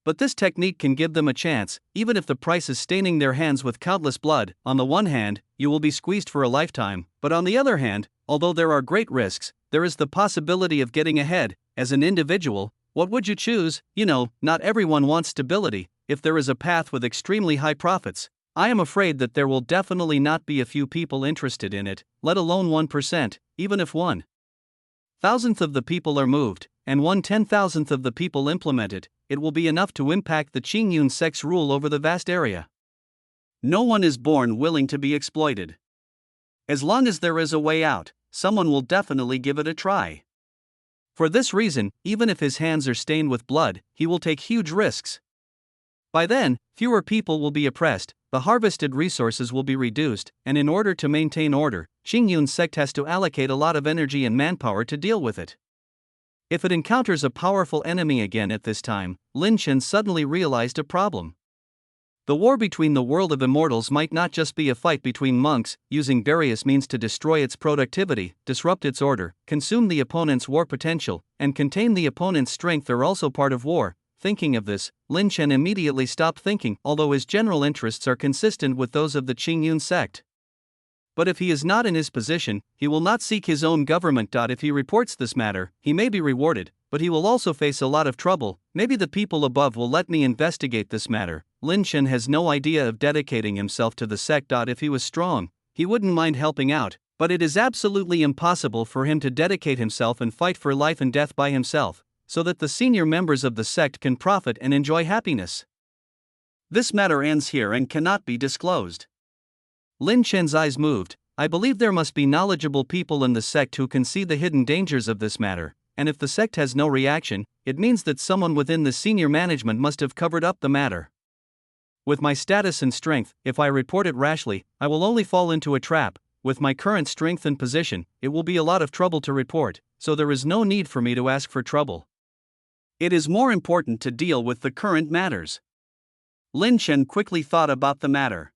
But this technique can give them a chance, even if the price is staining their hands with countless blood. On the one hand, you will be squeezed for a lifetime, but on the other hand, although there are great risks, there is the possibility of getting ahead. As an individual, what would you choose? Not everyone wants stability. If there is a path with extremely high profits, I am afraid that there will definitely not be a few people interested in it, let alone 1%, even if 1,000th of the people are moved, and 1/10,000th of the people implement it, it will be enough to impact the Qingyun sect's rule over the vast area. No one is born willing to be exploited. As long as there is a way out, someone will definitely give it a try. For this reason, even if his hands are stained with blood, he will take huge risks. By then, fewer people will be oppressed, the harvested resources will be reduced, and in order to maintain order, Qingyun sect has to allocate a lot of energy and manpower to deal with it. If it encounters a powerful enemy again at this time, Lin Chen suddenly realized a problem. The war between the world of immortals might not just be a fight between monks, using various means to destroy its productivity, disrupt its order, consume the opponent's war potential, and contain the opponent's strength are also part of war. Thinking of this, Lin Chen immediately stopped thinking, although his general interests are consistent with those of the Qingyun sect. But if he is not in his position, he will not seek his own government. If he reports this matter, he may be rewarded, but he will also face a lot of trouble. Maybe the people above will let me investigate this matter. Lin Chen has no idea of dedicating himself to the sect. If he was strong, he wouldn't mind helping out, but it is absolutely impossible for him to dedicate himself and fight for life and death by himself, so that the senior members of the sect can profit and enjoy happiness. This matter ends here and cannot be disclosed. Lin Chen's eyes moved. I believe there must be knowledgeable people in the sect who can see the hidden dangers of this matter, and if the sect has no reaction, it means that someone within the senior management must have covered up the matter. With my status and strength, if I report it rashly, I will only fall into a trap. With my current strength and position, it will be a lot of trouble to report, so there is no need for me to ask for trouble. It is more important to deal with the current matters. Lin Chen quickly thought about the matter.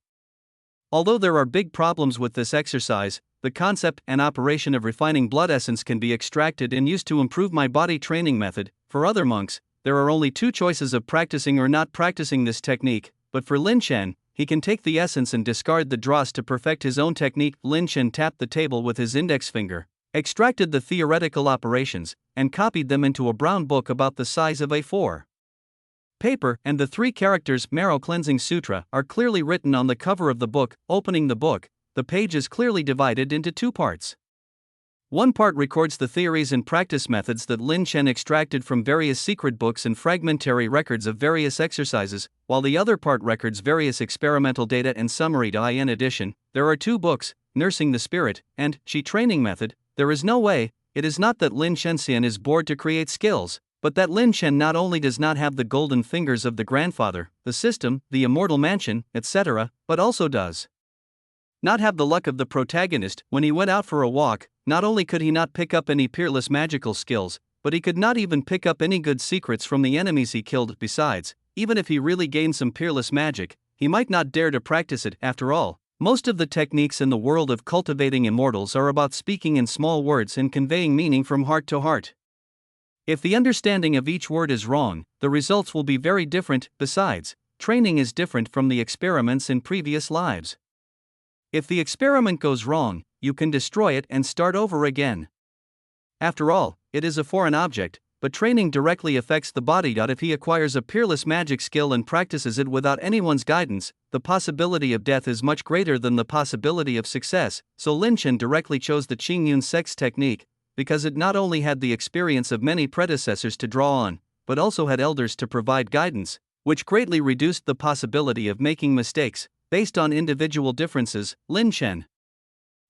Although there are big problems with this exercise, the concept and operation of refining blood essence can be extracted and used to improve my body training method. For other monks, there are only two choices of practicing or not practicing this technique, but for Lin Chen, he can take the essence and discard the dross to perfect his own technique. Lin Chen tapped the table with his index finger, extracted the theoretical operations, and copied them into a brown book about the size of A4 paper, and the 3 characters Marrow Cleansing Sutra are clearly written on the cover of the book. Opening the book, the page is clearly divided into 2 parts. One part records the theories and practice methods that Lin Chen extracted from various secret books and fragmentary records of various exercises, while the other part records various experimental data and summary. In addition, there are 2 books, Nursing the Spirit and Qi Training Method. There is no way. It is not that Lin Shenxian is bored to create skills, but that Lin Shen not only does not have the golden fingers of the grandfather, the system, the immortal mansion, etc., but also does not have the luck of the protagonist. When he went out for a walk, not only could he not pick up any peerless magical skills, but he could not even pick up any good secrets from the enemies he killed. Besides, even if he really gained some peerless magic, he might not dare to practice it. After all, most of the techniques in the world of cultivating immortals are about speaking in small words and conveying meaning from heart to heart. If the understanding of each word is wrong, the results will be very different. Besides, training is different from the experiments in previous lives. If the experiment goes wrong, you can destroy it and start over again. After all, it is a foreign object, but training directly affects the body. If he acquires a peerless magic skill and practices it without anyone's guidance, the possibility of death is much greater than the possibility of success. So Lin Shen directly chose the Qingyun sex technique, because it not only had the experience of many predecessors to draw on, but also had elders to provide guidance, which greatly reduced the possibility of making mistakes. Based on individual differences, Lin Shen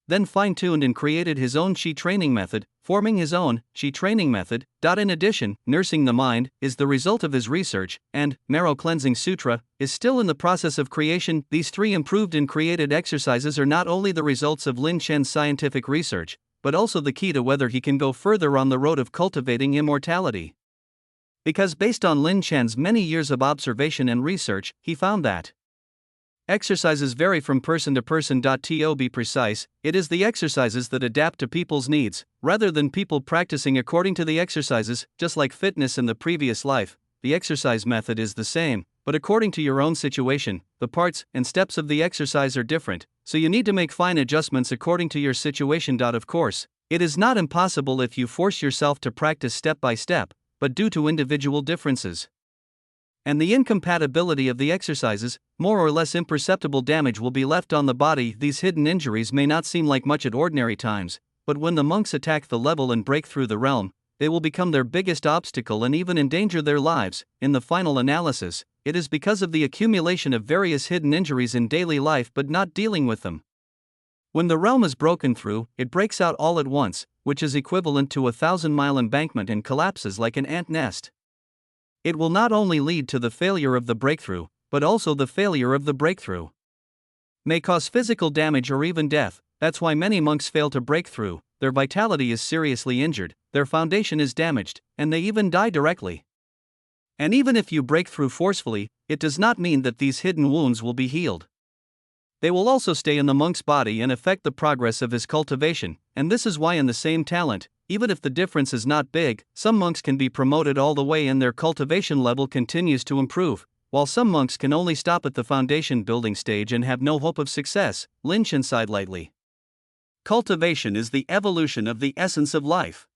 then fine-tuned and created his own Qi training method, forming his own Qi training method. In addition, nursing the mind is the result of his research, and Marrow Cleansing Sutra is still in the process of creation. These three improved and created exercises are not only the results of Lin Shen's scientific research, but also the key to whether he can go further on the road of cultivating immortality. Because based on Lin Shen's many years of observation and research, he found that exercises vary from person to person. To be precise, it is the exercises that adapt to people's needs, rather than people practicing according to the exercises. Just like fitness in the previous life, the exercise method is the same, but according to your own situation, the parts and steps of the exercise are different, so you need to make fine adjustments according to your situation. Of course, it is not impossible if you force yourself to practice step by step, but due to individual differences and the incompatibility of the exercises, more or less imperceptible damage will be left on the body. These hidden injuries may not seem like much at ordinary times, but when the monks attack the level and break through the realm, they will become their biggest obstacle and even endanger their lives. In the final analysis, it is because of the accumulation of various hidden injuries in daily life but not dealing with them. When the realm is broken through, it breaks out all at once, which is equivalent to a 1,000-mile embankment, and collapses like an ant nest. It will not only lead to the failure of the breakthrough, but also the failure of the breakthrough may cause physical damage or even death. That's why many monks fail to break through. Their vitality is seriously injured, their foundation is damaged, and they even die directly. And even if you break through forcefully, it does not mean that these hidden wounds will be healed. They will also stay in the monk's body and affect the progress of his cultivation, and this is why in the same talent, even if the difference is not big, some monks can be promoted all the way and their cultivation level continues to improve, while some monks can only stop at the foundation building stage and have no hope of success. Lin Shen sighed lightly. Cultivation is the evolution of the essence of life.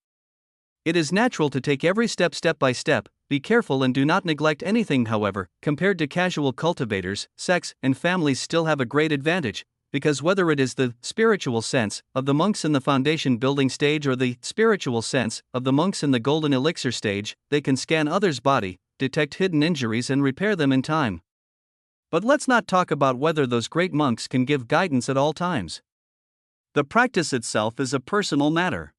It is natural to take every step by step, be careful and do not neglect anything. However, compared to casual cultivators, sex and families still have a great advantage, because whether it is the spiritual sense of the monks in the foundation building stage or the spiritual sense of the monks in the golden elixir stage, they can scan others' body, detect hidden injuries and repair them in time. But let's not talk about whether those great monks can give guidance at all times. The practice itself is a personal matter.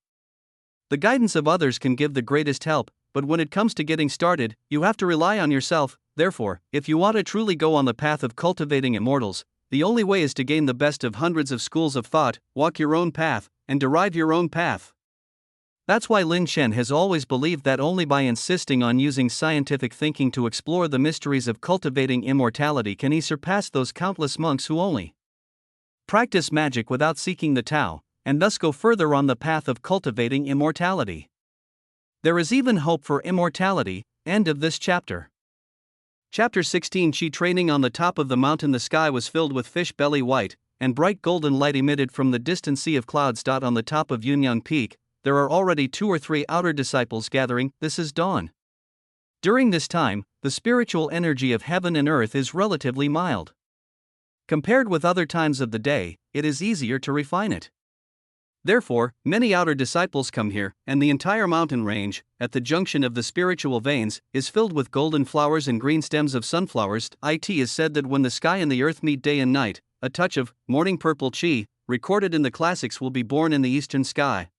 The guidance of others can give the greatest help, but when it comes to getting started, you have to rely on yourself. Therefore, if you want to truly go on the path of cultivating immortals, the only way is to gain the best of hundreds of schools of thought, walk your own path, and derive your own path. That's why Lin Shen has always believed that only by insisting on using scientific thinking to explore the mysteries of cultivating immortality can he surpass those countless monks who only practice magic without seeking the Tao, and thus go further on the path of cultivating immortality. There is even hope for immortality. End of this chapter. Chapter 16. Qi training. On the top of the mountain the sky was filled with fish belly white, and bright golden light emitted from the distant sea of clouds. On the top of Yunyang Peak, there are already 2 or 3 outer disciples gathering. This is dawn. During this time, the spiritual energy of heaven and earth is relatively mild. Compared with other times of the day, it is easier to refine it. Therefore, many outer disciples come here, and the entire mountain range, at the junction of the spiritual veins, is filled with golden flowers and green stems of sunflowers. It is said that when the sky and the earth meet day and night, a touch of morning purple qi, recorded in the classics, will be born in the eastern sky.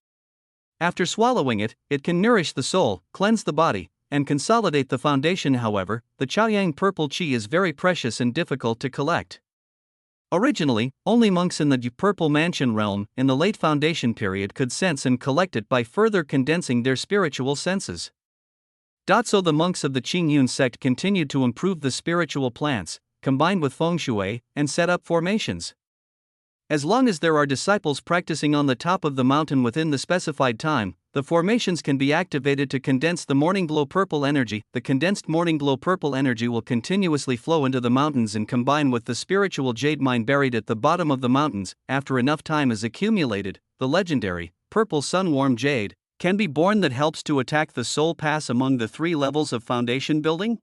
After swallowing it, it can nourish the soul, cleanse the body, and consolidate the foundation. However, the Chaoyang purple chi is very precious and difficult to collect. Originally, only monks in the Purple Mansion realm in the late Foundation period could sense and collect it by further condensing their spiritual senses. So the monks of the Qingyun sect continued to improve the spiritual plants, combined with feng shui, and set up formations. As long as there are disciples practicing on the top of the mountain within the specified time, the formations can be activated to condense the morning glow purple energy. The condensed morning glow purple energy will continuously flow into the mountains and combine with the spiritual jade mine buried at the bottom of the mountains. After enough time is accumulated, the legendary purple sun-warmed jade can be born that helps to attack the soul pass among the 3 levels of foundation building,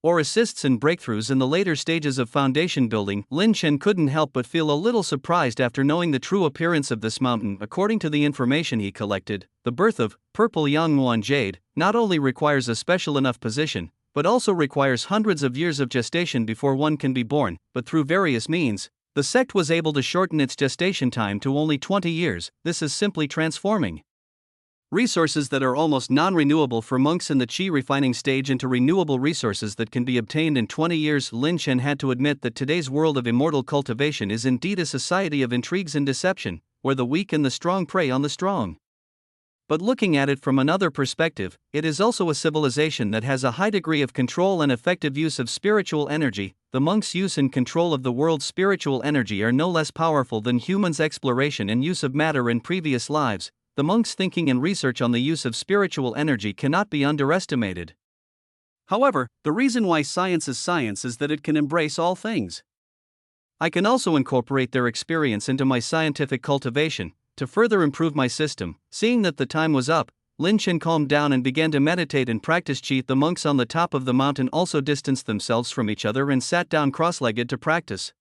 or assists in breakthroughs in the later stages of foundation building. Lin Chen couldn't help but feel a little surprised after knowing the true appearance of this mountain. According to the information he collected, the birth of purple Yangmuan jade not only requires a special enough position, but also requires hundreds of years of gestation before one can be born. But through various means, the sect was able to shorten its gestation time to only 20 years. This is simply transforming resources that are almost non-renewable for monks in the qi refining stage into renewable resources that can be obtained in 20 years. Lin Chen had to admit that today's world of immortal cultivation is indeed a society of intrigues and deception, where the weak and the strong prey on the strong. But looking at it from another perspective, it is also a civilization that has a high degree of control and effective use of spiritual energy. The monks' use and control of the world's spiritual energy are no less powerful than humans' exploration and use of matter in previous lives. The monks' thinking and research on the use of spiritual energy cannot be underestimated. However, the reason why science is that it can embrace all things. I can also incorporate their experience into my scientific cultivation to further improve my system. Seeing that the time was up, Lin Chen calmed down and began to meditate and practice qi. The monks on the top of the mountain also distanced themselves from each other and sat down cross-legged to practice.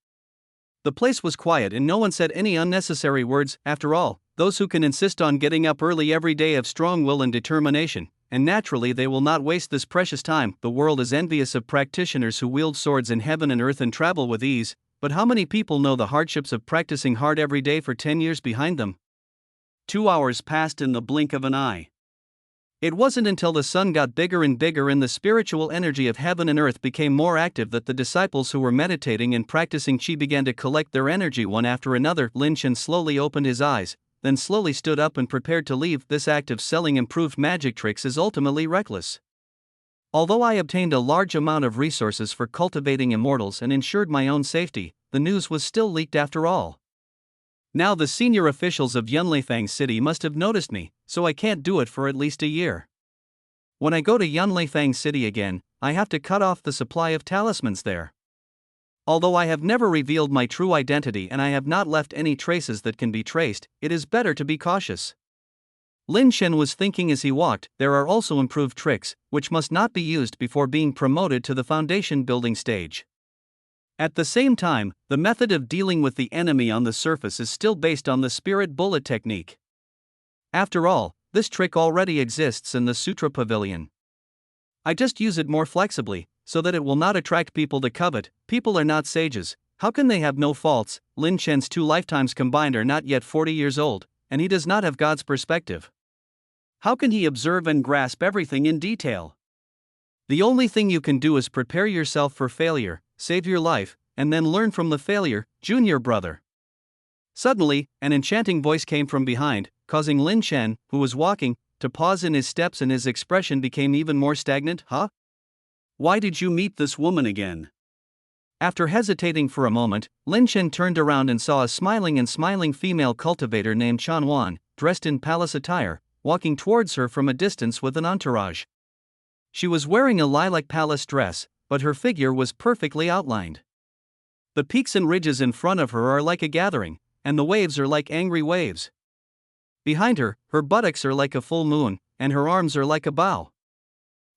The place was quiet and no one said any unnecessary words. After all, those who can insist on getting up early every day have strong will and determination, and naturally they will not waste this precious time. The world is envious of practitioners who wield swords in heaven and earth and travel with ease, but how many people know the hardships of practicing hard every day for 10 years behind them? 2 hours passed in the blink of an eye. It wasn't until the sun got bigger and bigger and the spiritual energy of heaven and earth became more active that the disciples who were meditating and practicing qi began to collect their energy one after another. Lin Chen slowly opened his eyes, then slowly stood up and prepared to leave. This act of selling improved magic tricks is ultimately reckless. Although I obtained a large amount of resources for cultivating immortals and ensured my own safety, the news was still leaked after all. Now the senior officials of Yunleifang City must have noticed me, so I can't do it for at least a year. When I go to Yunleifang City again, I have to cut off the supply of talismans there. Although I have never revealed my true identity and I have not left any traces that can be traced, it is better to be cautious. Lin Chen was thinking as he walked. There are also improved tricks, which must not be used before being promoted to the foundation building stage. At the same time, the method of dealing with the enemy on the surface is still based on the spirit bullet technique. After all, this trick already exists in the Sutra Pavilion. I just use it more flexibly, so that it will not attract people to covet. People are not sages. How can they have no faults? Lin Chen's 2 lifetimes combined are not yet 40 years old, and he does not have God's perspective. How can he observe and grasp everything in detail? The only thing you can do is prepare yourself for failure, save your life, and then learn from the failure, junior brother. Suddenly, an enchanting voice came from behind, causing Lin Chen, who was walking, to pause in his steps and his expression became even more stagnant. Huh? Why did you meet this woman again? After hesitating for a moment, Lin Chen turned around and saw a smiling female cultivator named Chan Wan, dressed in palace attire, walking towards her from a distance with an entourage. She was wearing a lilac palace dress, but her figure was perfectly outlined. The peaks and ridges in front of her are like a gathering, and the waves are like angry waves. Behind her, her buttocks are like a full moon, and her arms are like a bow.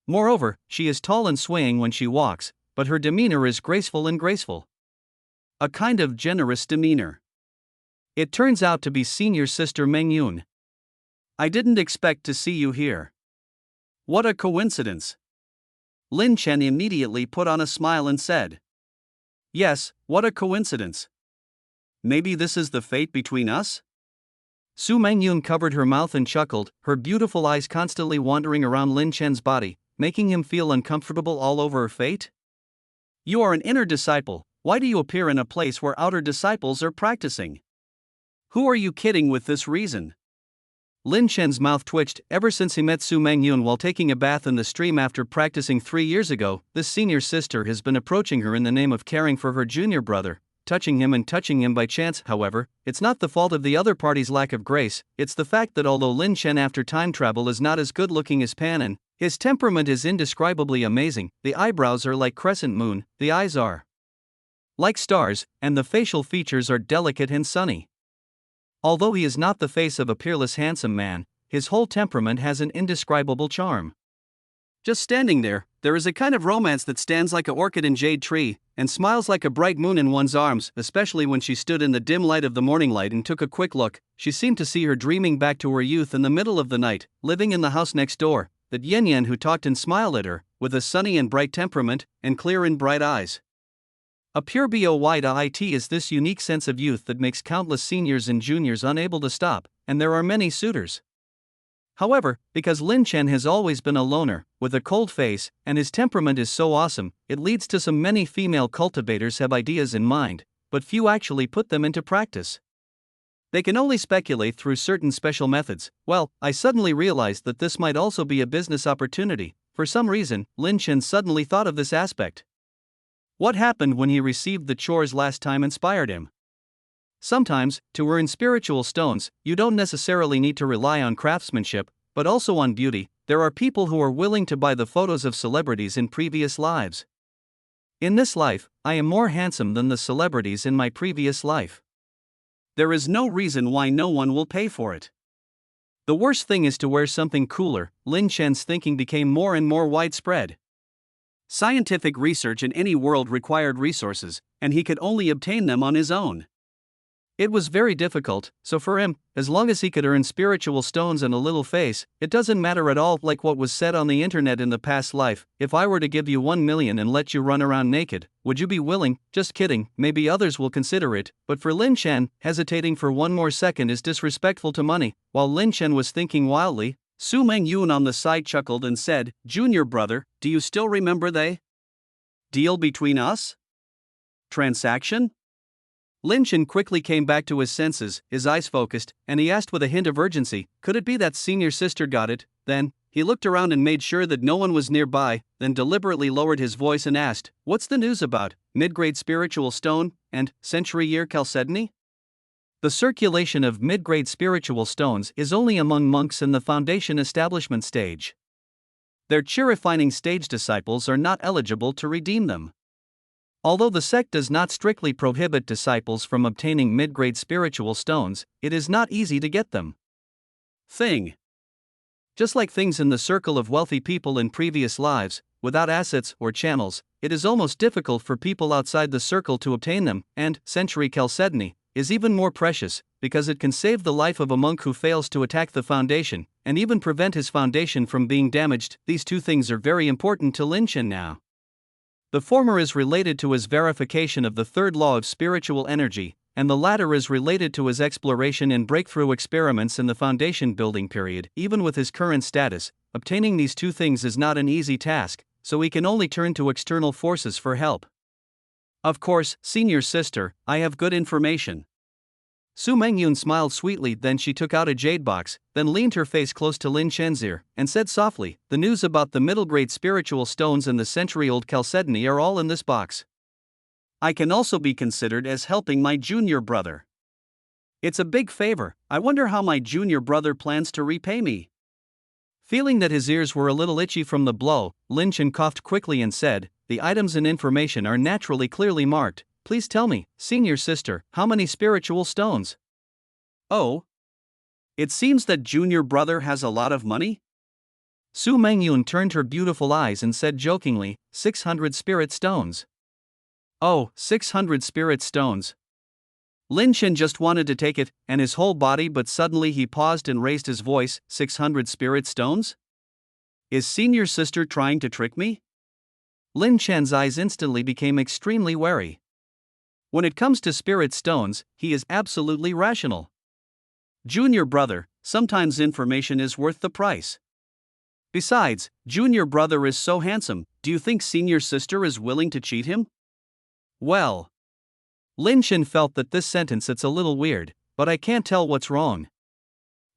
Moreover, she is tall and swaying when she walks, but her demeanor is graceful. A kind of generous demeanor. It turns out to be senior sister Meng Yun. I didn't expect to see you here. What a coincidence. Lin Chen immediately put on a smile and said, Yes, what a coincidence. Maybe this is the fate between us? Su Mangyun covered her mouth and chuckled, her beautiful eyes constantly wandering around Lin Chen's body, making him feel uncomfortable all over her fate. You are an inner disciple, why do you appear in a place where outer disciples are practicing? Who are you kidding with this reason? Lin Chen's mouth twitched. Ever since he met Su Mangyun while taking a bath in the stream after practicing 3 years ago, this senior sister has been approaching her in the name of caring for her junior brother, touching him by chance. However, it's not the fault of the other party's lack of grace, it's the fact that although Lin Chen after time travel is not as good looking as Panin, his temperament is indescribably amazing. The eyebrows are like crescent moon, the eyes are like stars, and the facial features are delicate and sunny. Although he is not the face of a peerless handsome man, his whole temperament has an indescribable charm. Just standing there is a kind of romance that stands like an orchid in jade tree, and smiles like a bright moon in one's arms. Especially when she stood in the dim light of the morning light and took a quick look, she seemed to see her dreaming back to her youth in the middle of the night, living in the house next door, that Yen Yen who talked and smiled at her, with a sunny and bright temperament, and clear and bright eyes. A pure BOYT is this unique sense of youth that makes countless seniors and juniors unable to stop, and there are many suitors. However, because Lin Chen has always been a loner, with a cold face, and his temperament is so awesome, it leads to some many female cultivators have ideas in mind, but few actually put them into practice. They can only speculate through certain special methods. Well, I suddenly realized that this might also be a business opportunity. For some reason, Lin Chen suddenly thought of this aspect. What happened when he received the chores last time inspired him. Sometimes, to earn spiritual stones, you don't necessarily need to rely on craftsmanship, but also on beauty. There are people who are willing to buy the photos of celebrities in previous lives. In this life, I am more handsome than the celebrities in my previous life. There is no reason why no one will pay for it. The worst thing is to wear something cooler. Lin Chen's thinking became more and more widespread. Scientific research in any world required resources, and he could only obtain them on his own. It was very difficult, so for him, as long as he could earn spiritual stones and a little face, it doesn't matter at all. Like what was said on the internet in the past life, if I were to give you 1 million and let you run around naked, would you be willing? Just kidding, maybe others will consider it, but for Lin Chen, hesitating for one more second is disrespectful to money. While Lin Chen was thinking wildly, Su Mangyun on the side chuckled and said, "Junior brother, do you still remember the deal between us? Transaction?" Lin Chen quickly came back to his senses, his eyes focused, and he asked with a hint of urgency, "Could it be that senior sister got it?" Then, he looked around and made sure that no one was nearby, then deliberately lowered his voice and asked, "What's the news about mid-grade spiritual stone and century-year chalcedony?" The circulation of mid-grade spiritual stones is only among monks in the foundation establishment stage. Their chi-refining stage disciples are not eligible to redeem them. Although the sect does not strictly prohibit disciples from obtaining mid-grade spiritual stones, it is not easy to get them. Just like things in the circle of wealthy people in previous lives, without assets or channels, it is almost difficult for people outside the circle to obtain them, and century chalcedony is even more precious, because it can save the life of a monk who fails to attack the foundation, and even prevent his foundation from being damaged. These two things are very important to Lin Chen now. The former is related to his verification of the third law of spiritual energy, and the latter is related to his exploration and breakthrough experiments in the foundation building period. Even with his current status, obtaining these two things is not an easy task, so he can only turn to external forces for help. Of course, senior sister, I have good information. Su Mangyun smiled sweetly, then she took out a jade box, then leaned her face close to Lin Chen's ear, and said softly, "The news about the middle-grade spiritual stones and the century-old chalcedony are all in this box. I can also be considered as helping my junior brother. It's a big favor. I wonder how my junior brother plans to repay me." Feeling that his ears were a little itchy from the blow, Lin Chen coughed quickly and said, "The items and information are naturally clearly marked. Please tell me, senior sister, how many spiritual stones?" "Oh. It seems that junior brother has a lot of money?" Su Mangyun turned her beautiful eyes and said jokingly, 600 spirit stones. "Oh, 600 spirit stones." Lin Chen just wanted to take it, and his whole body, but suddenly he paused and raised his voice, 600 spirit stones? Is senior sister trying to trick me? Lin Chen's eyes instantly became extremely wary. When it comes to spirit stones, he is absolutely rational. Junior brother, sometimes information is worth the price. Besides, junior brother is so handsome, do you think senior sister is willing to cheat him? Well, Lin Chen felt that this sentence it's a little weird, but I can't tell what's wrong.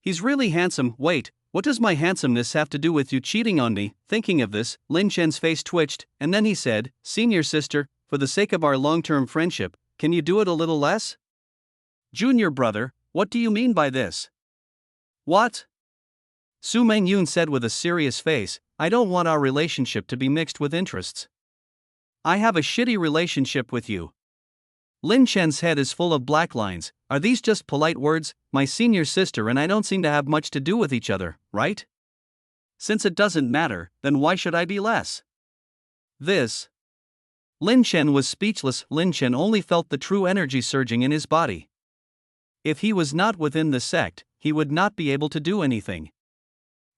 He's really handsome. Wait, what does my handsomeness have to do with you cheating on me? Thinking of this, Lin Chen's face twitched, and then he said, Senior sister, for the sake of our long-term friendship, can you do it a little less? Junior brother, what do you mean by this? What? Su Mengyun said with a serious face, I don't want our relationship to be mixed with interests. I have a shitty relationship with you. Lin Chen's head is full of black lines. Are these just polite words? My senior sister and I don't seem to have much to do with each other, right? Since it doesn't matter, then why should I be less? This. Lin Chen was speechless. Lin Chen only felt the true energy surging in his body. If he was not within the sect, he would not be able to do anything.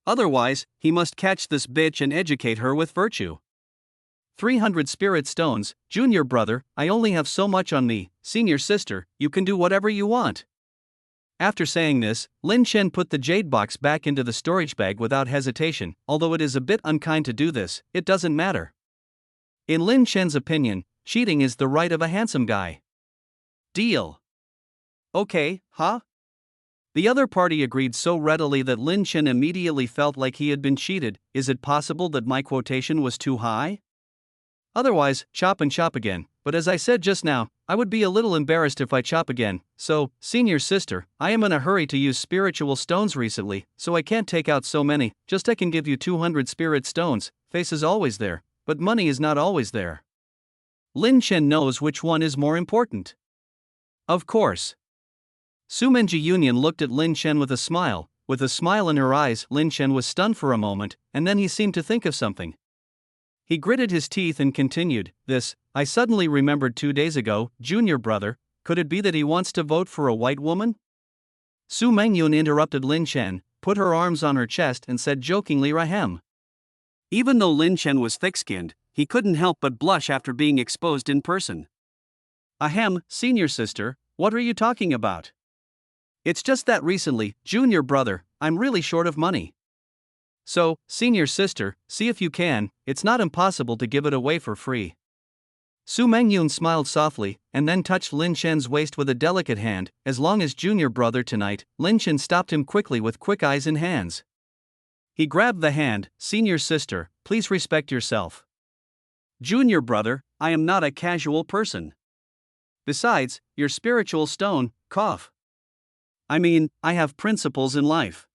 Otherwise, he must catch this bitch and educate her with virtue. 300 spirit stones, junior brother, I only have so much on me, senior sister, you can do whatever you want. After saying this, Lin Chen put the jade box back into the storage bag without hesitation. Although it is a bit unkind to do this, it doesn't matter. In Lin Chen's opinion, cheating is the right of a handsome guy. Deal. Okay, huh? The other party agreed so readily that Lin Chen immediately felt like he had been cheated. Is it possible that my quotation was too high? Otherwise, chop and chop again, but as I said just now, I would be a little embarrassed if I chop again. So, senior sister, I am in a hurry to use spiritual stones recently, so I can't take out so many, just I can give you 200 spirit stones. Face is always there, but money is not always there. Lin Chen knows which one is more important. Of course. Su Menji Union looked at Lin Chen with a smile. With a smile in her eyes, Lin Chen was stunned for a moment, and then he seemed to think of something. He gritted his teeth and continued, I suddenly remembered 2 days ago, junior brother, could it be that he wants to vote for a white woman? Su Mengyun interrupted Lin Chen, put her arms on her chest and said jokingly Rahem. Even though Lin Chen was thick-skinned, he couldn't help but blush after being exposed in person. Ahem, senior sister, what are you talking about? It's just that recently, junior brother, I'm really short of money. So, senior sister, see if you can, it's not impossible to give it away for free. Su Mengyun smiled softly, and then touched Lin Chen's waist with a delicate hand. As long as junior brother tonight, Lin Chen stopped him quickly with quick eyes and hands. He grabbed the hand, senior sister, please respect yourself. Junior brother, I am not a casual person. Besides, your spiritual stone, cough. I mean, I have principles in life.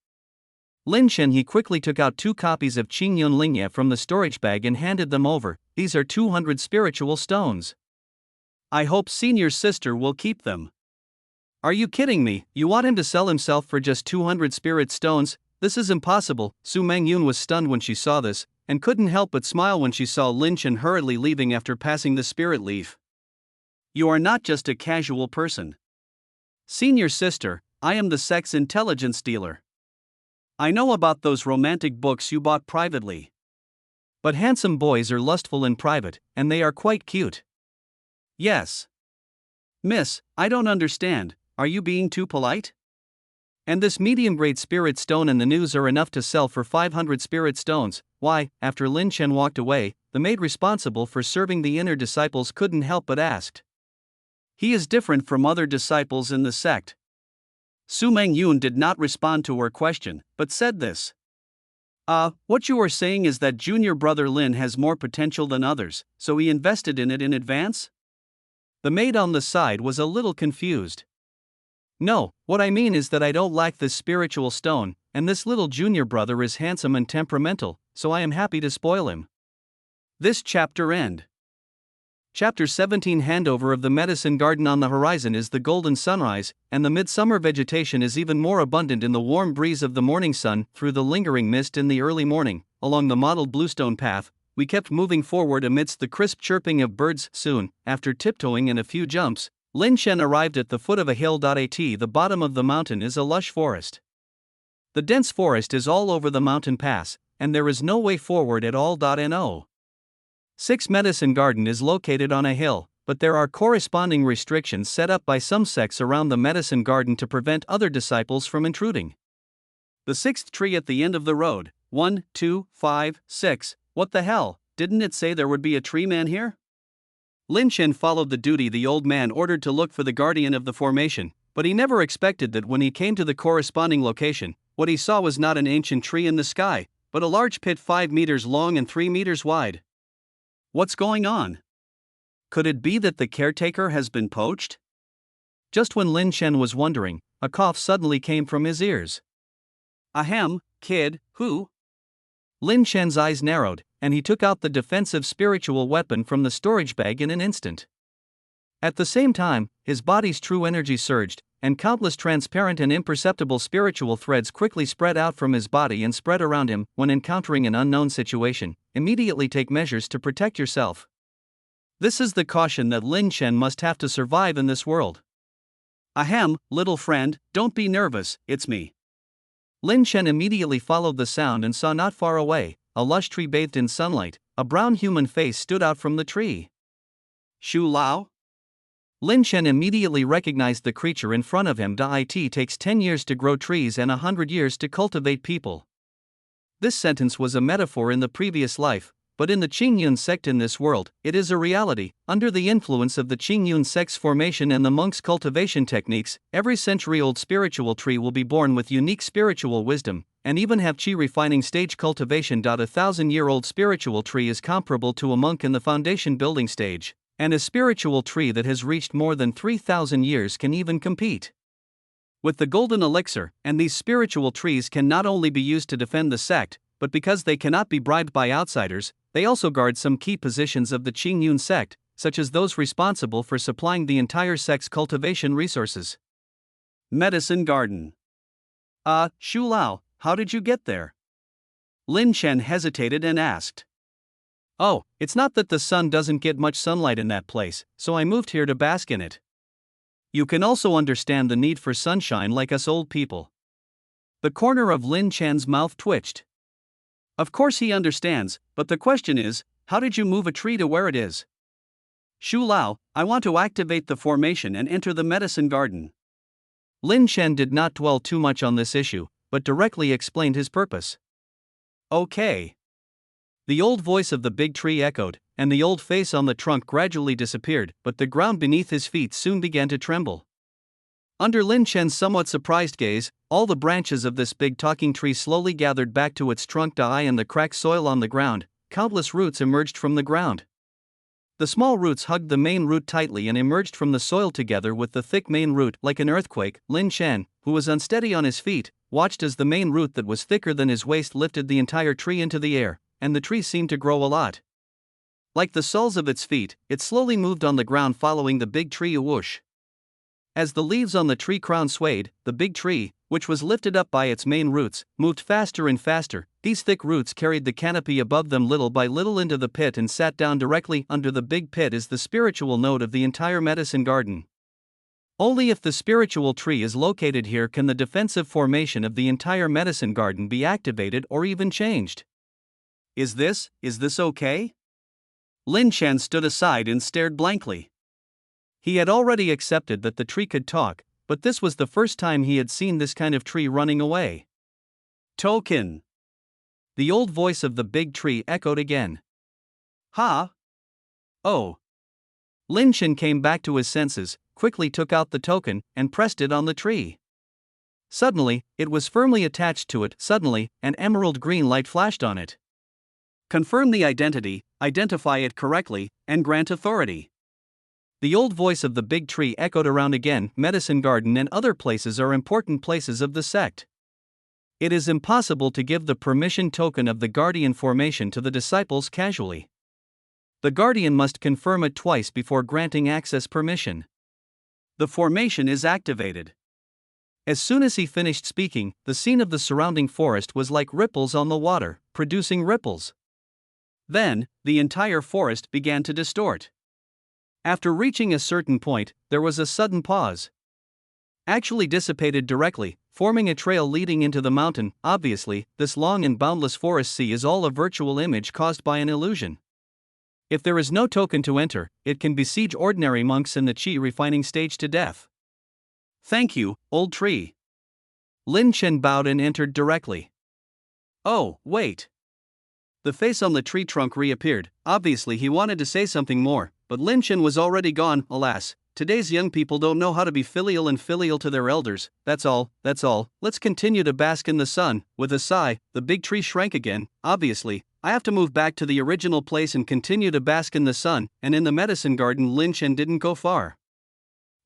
Lin Chen he quickly took out 2 copies of Qingyun Lingye from the storage bag and handed them over. These are 200 spiritual stones. I hope senior sister will keep them. Are you kidding me? You want him to sell himself for just 200 spirit stones? This is impossible. Su Mengyun was stunned when she saw this, and couldn't help but smile when she saw Lin Chen hurriedly leaving after passing the spirit leaf. You are not just a casual person. Senior sister, I am the sex intelligence dealer. I know about those romantic books you bought privately. But handsome boys are lustful in private, and they are quite cute. Yes. Miss, I don't understand, are you being too polite? And this medium-grade spirit stone and the news are enough to sell for 500 spirit stones. Why, after Lin Chen walked away, the maid responsible for serving the inner disciples couldn't help but asked. He is different from other disciples in the sect. Su Mengyun did not respond to her question, but said this. What you are saying is that junior brother Lin has more potential than others, so he invested in it in advance? The maid on the side was a little confused. No, what I mean is that I don't lack this spiritual stone, and this little junior brother is handsome and temperamental, so I am happy to spoil him. This chapter end. Chapter 17 Handover of the medicine garden. On the horizon is the golden sunrise, and the midsummer vegetation is even more abundant in the warm breeze of the morning sun. Through the lingering mist in the early morning, along the mottled bluestone path, we kept moving forward amidst the crisp chirping of birds. Soon, after tiptoeing in a few jumps, Lin Chen arrived at the foot of a hill. At the bottom of the mountain is a lush forest. The dense forest is all over the mountain pass, and there is no way forward at all. No. 6 Medicine Garden is located on a hill, but there are corresponding restrictions set up by some sects around the medicine garden to prevent other disciples from intruding. The sixth tree at the end of the road. 1, 2, 5, 6. What the hell? Didn't it say there would be a tree man here? Lin Chen followed the duty the old man ordered to look for the guardian of the formation, but he never expected that when he came to the corresponding location, what he saw was not an ancient tree in the sky, but a large pit 5 meters long and 3 meters wide. What's going on? Could it be that the caretaker has been poached? Just when Lin Chen was wondering, a cough suddenly came from his ears. Ahem, kid, who? Lin Chen's eyes narrowed, and he took out the defensive spiritual weapon from the storage bag in an instant. At the same time, his body's true energy surged, and countless transparent and imperceptible spiritual threads quickly spread out from his body and spread around him. When encountering an unknown situation, immediately take measures to protect yourself. This is the caution that Lin Chen must have to survive in this world. Ahem, little friend, don't be nervous, it's me. Lin Chen immediately followed the sound and saw not far away, a lush tree bathed in sunlight. A brown human face stood out from the tree. Shu Lao? Lin Chen immediately recognized the creature in front of him. It takes 10 years to grow trees and 100 years to cultivate people. This sentence was a metaphor in the previous life, but in the Qingyun sect in this world, it is a reality. Under the influence of the Qingyun sect's formation and the monks' cultivation techniques, every century-old spiritual tree will be born with unique spiritual wisdom, and even have qi refining stage cultivation. A 1,000-year-old spiritual tree is comparable to a monk in the foundation building stage, and a spiritual tree that has reached more than 3,000 years can even compete with the golden elixir. And these spiritual trees can not only be used to defend the sect, but because they cannot be bribed by outsiders, they also guard some key positions of the Qingyun sect, such as those responsible for supplying the entire sect's cultivation resources. Medicine Garden. Shu Lao, how did you get there? Lin Chen hesitated and asked. Oh, it's not that the sun doesn't get much sunlight in that place, so I moved here to bask in it. You can also understand the need for sunshine like us old people. The corner of Lin Chen's mouth twitched. Of course he understands, but the question is, how did you move a tree to where it is? Shu Lao, I want to activate the formation and enter the medicine garden. Lin Chen did not dwell too much on this issue, but directly explained his purpose. Okay. The old voice of the big tree echoed, and the old face on the trunk gradually disappeared, but the ground beneath his feet soon began to tremble. Under Lin Chen's somewhat surprised gaze, all the branches of this big talking tree slowly gathered back to its trunk. And the cracked soil on the ground, countless roots emerged from the ground. The small roots hugged the main root tightly and emerged from the soil together with the thick main root. Like an earthquake, Lin Chen, who was unsteady on his feet, watched as the main root that was thicker than his waist lifted the entire tree into the air, and the tree seemed to grow a lot. Like the soles of its feet, it slowly moved on the ground following the big tree whoosh. As the leaves on the tree crown swayed, the big tree, which was lifted up by its main roots, moved faster and faster. These thick roots carried the canopy above them little by little into the pit and sat down directly under the big pit is the spiritual node of the entire medicine garden. Only if the spiritual tree is located here can the defensive formation of the entire medicine garden be activated or even changed. Is this okay? Lin Chen stood aside and stared blankly. He had already accepted that the tree could talk, but this was the first time he had seen this kind of tree running away. Token. The old voice of the big tree echoed again. Ha? Oh. Lin Chen came back to his senses, quickly took out the token, and pressed it on the tree. Suddenly, it was firmly attached to it. Suddenly, an emerald green light flashed on it. Confirm the identity, identify it correctly, and grant authority. The old voice of the big tree echoed around again. Medicine garden and other places are important places of the sect. It is impossible to give the permission token of the guardian formation to the disciples casually. The guardian must confirm it twice before granting access permission. The formation is activated. As soon as he finished speaking, the scene of the surrounding forest was like ripples on the water, producing ripples. Then, the entire forest began to distort. After reaching a certain point, there was a sudden pause. Actually dissipated directly, forming a trail leading into the mountain. Obviously, this long and boundless forest sea is all a virtual image caused by an illusion. If there is no token to enter, it can besiege ordinary monks in the qi refining stage to death. Thank you, old tree. Lin Chen bowed and entered directly. Oh, wait. The face on the tree trunk reappeared. Obviously, he wanted to say something more, but Lin Chen was already gone. Alas, today's young people don't know how to be filial and filial to their elders. That's all. Let's continue to bask in the sun. With a sigh, the big tree shrank again. Obviously, I have to move back to the original place and continue to bask in the sun, and in the medicine garden Lin Chen didn't go far.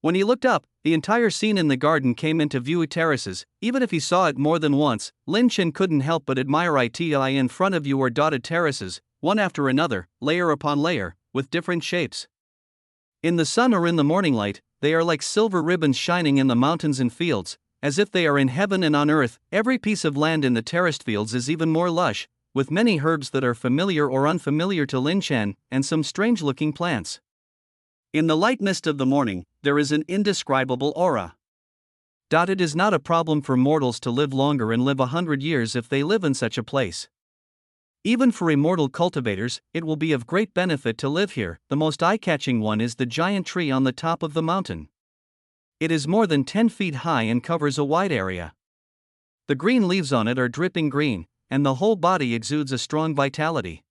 When he looked up, the entire scene in the garden came into view. Terraces. Even if he saw it more than once, Lin Chen couldn't help but admire it. In front of you are dotted terraces, one after another, layer upon layer, with different shapes. In the sun or in the morning light, they are like silver ribbons shining in the mountains and fields, as if they are in heaven and on earth. Every piece of land in the terraced fields is even more lush, with many herbs that are familiar or unfamiliar to Lin Chen, and some strange-looking plants. In the light mist of the morning, there is an indescribable aura. It is not a problem for mortals to live longer and live 100 years if they live in such a place. Even for immortal cultivators, it will be of great benefit to live here. The most eye-catching one is the giant tree on the top of the mountain. It is more than 10 feet high and covers a wide area. The green leaves on it are dripping green, and the whole body exudes a strong vitality.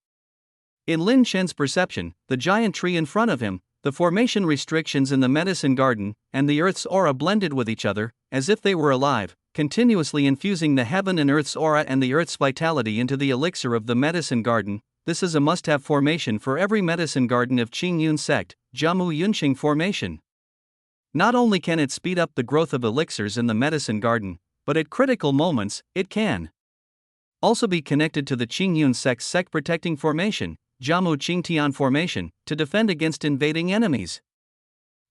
In Lin Chen's perception, the giant tree in front of him, the formation restrictions in the medicine garden, and the earth's aura blended with each other, as if they were alive, continuously infusing the heaven and earth's aura and the earth's vitality into the elixir of the medicine garden. This is a must-have formation for every medicine garden of Qingyun sect, Jiamu Yunqing formation. Not only can it speed up the growth of elixirs in the medicine garden, but at critical moments, it can also be connected to the Qingyun sect protecting formation, Jiamu Qingtian formation, to defend against invading enemies.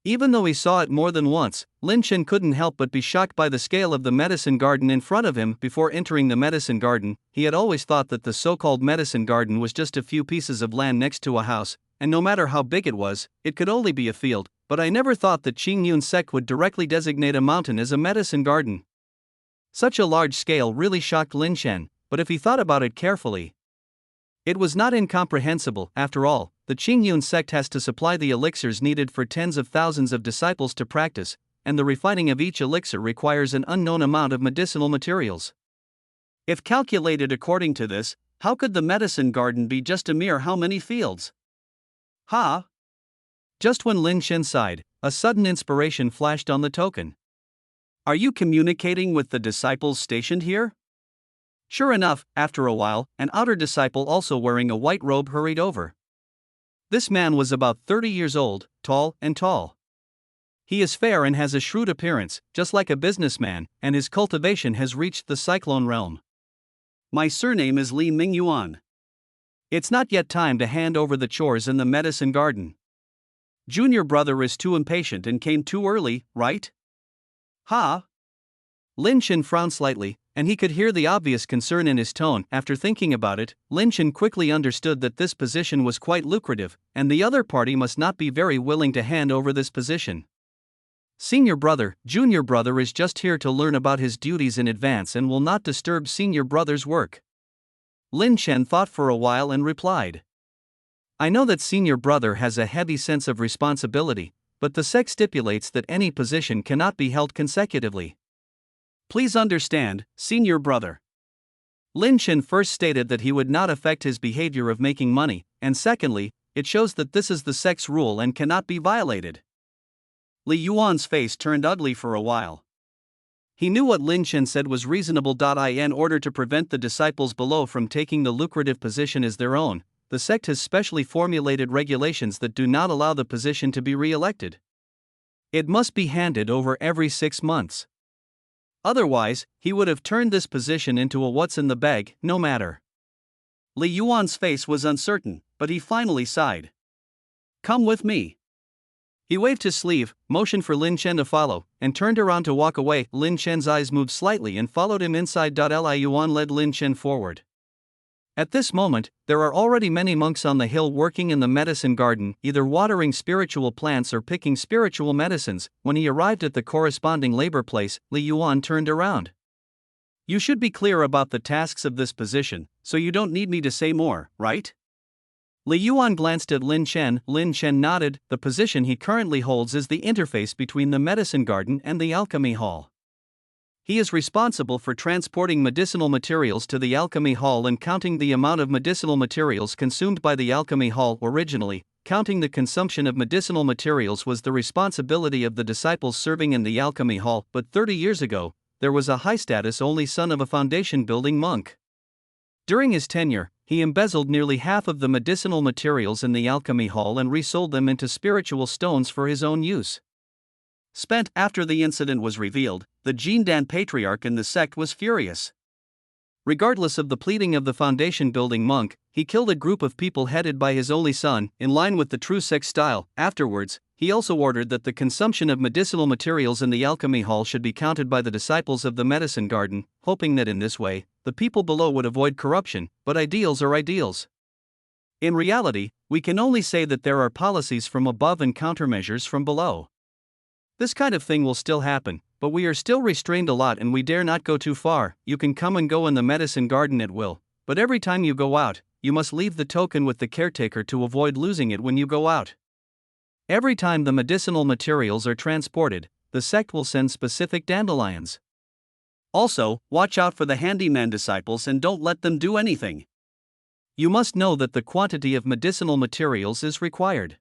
Even though he saw it more than once, Lin Chen couldn't help but be shocked by the scale of the medicine garden in front of him. Before entering the medicine garden, he had always thought that the so-called medicine garden was just a few pieces of land next to a house, and no matter how big it was, it could only be a field. But I never thought that Qingyun sect would directly designate a mountain as a medicine garden. Such a large scale really shocked Lin Chen, but if he thought about it carefully, it was not incomprehensible. After all, the Qingyun sect has to supply the elixirs needed for tens of thousands of disciples to practice, and the refining of each elixir requires an unknown amount of medicinal materials. If calculated according to this, how could the medicine garden be just a mere how many fields? Ha! Just when Lin Chen sighed, a sudden inspiration flashed on the token. Are you communicating with the disciples stationed here? Sure enough, after a while, an outer disciple also wearing a white robe hurried over. This man was about 30 years old, tall. He is fair and has a shrewd appearance, just like a businessman, and his cultivation has reached the cyclone realm. My surname is Li Mingyuan. It's not yet time to hand over the chores in the medicine garden. Junior brother is too impatient and came too early, right? Ha! Lin Chen frowned slightly, and he could hear the obvious concern in his tone. After thinking about it, Lin Chen quickly understood that this position was quite lucrative, and the other party must not be very willing to hand over this position. Junior brother is just here to learn about his duties in advance and will not disturb senior brother's work. Lin Chen thought for a while and replied. I know that senior brother has a heavy sense of responsibility, but the sect stipulates that any position cannot be held consecutively. Please understand, senior brother. Lin Chen first stated that he would not affect his behavior of making money, and secondly, it shows that this is the sect's rule and cannot be violated. Li Yuan's face turned ugly for a while. He knew what Lin Chen said was reasonable. In order to prevent the disciples below from taking the lucrative position as their own, the sect has specially formulated regulations that do not allow the position to be re-elected. It must be handed over every 6 months. Otherwise, he would have turned this position into a what's in the bag, no matter. Li Yuan's face was uncertain, but he finally sighed. Come with me. He waved his sleeve, motioned for Lin Chen to follow, and turned around to walk away. Lin Chen's eyes moved slightly and followed him inside. Li Yuan led Lin Chen forward. At this moment, there are already many monks on the hill working in the medicine garden, either watering spiritual plants or picking spiritual medicines. When he arrived at the corresponding labor place, Li Yuan turned around. You should be clear about the tasks of this position, so you don't need me to say more, right? Li Yuan glanced at Lin Chen. Lin Chen nodded. The position he currently holds is the interface between the medicine garden and the alchemy hall. He is responsible for transporting medicinal materials to the alchemy hall and counting the amount of medicinal materials consumed by the alchemy hall. Originally, counting the consumption of medicinal materials was the responsibility of the disciples serving in the alchemy hall, but 30 years ago, there was a high-status only son of a foundation-building monk. During his tenure, he embezzled nearly half of the medicinal materials in the alchemy hall and resold them into spiritual stones for his own use. After the incident was revealed, the Jindan patriarch in the sect was furious. Regardless of the pleading of the foundation-building monk, he killed a group of people headed by his only son, in line with the true sect style. Afterwards, he also ordered that the consumption of medicinal materials in the alchemy hall should be counted by the disciples of the medicine garden, hoping that in this way, the people below would avoid corruption. But ideals are ideals. In reality, we can only say that there are policies from above and countermeasures from below. This kind of thing will still happen, but we are still restrained a lot and we dare not go too far. You can come and go in the medicine garden at will, but every time you go out, you must leave the token with the caretaker to avoid losing it when you go out. Every time the medicinal materials are transported, the sect will send specific dandelions. Also, watch out for the handyman disciples and don't let them do anything. You must know that the quantity of medicinal materials is required.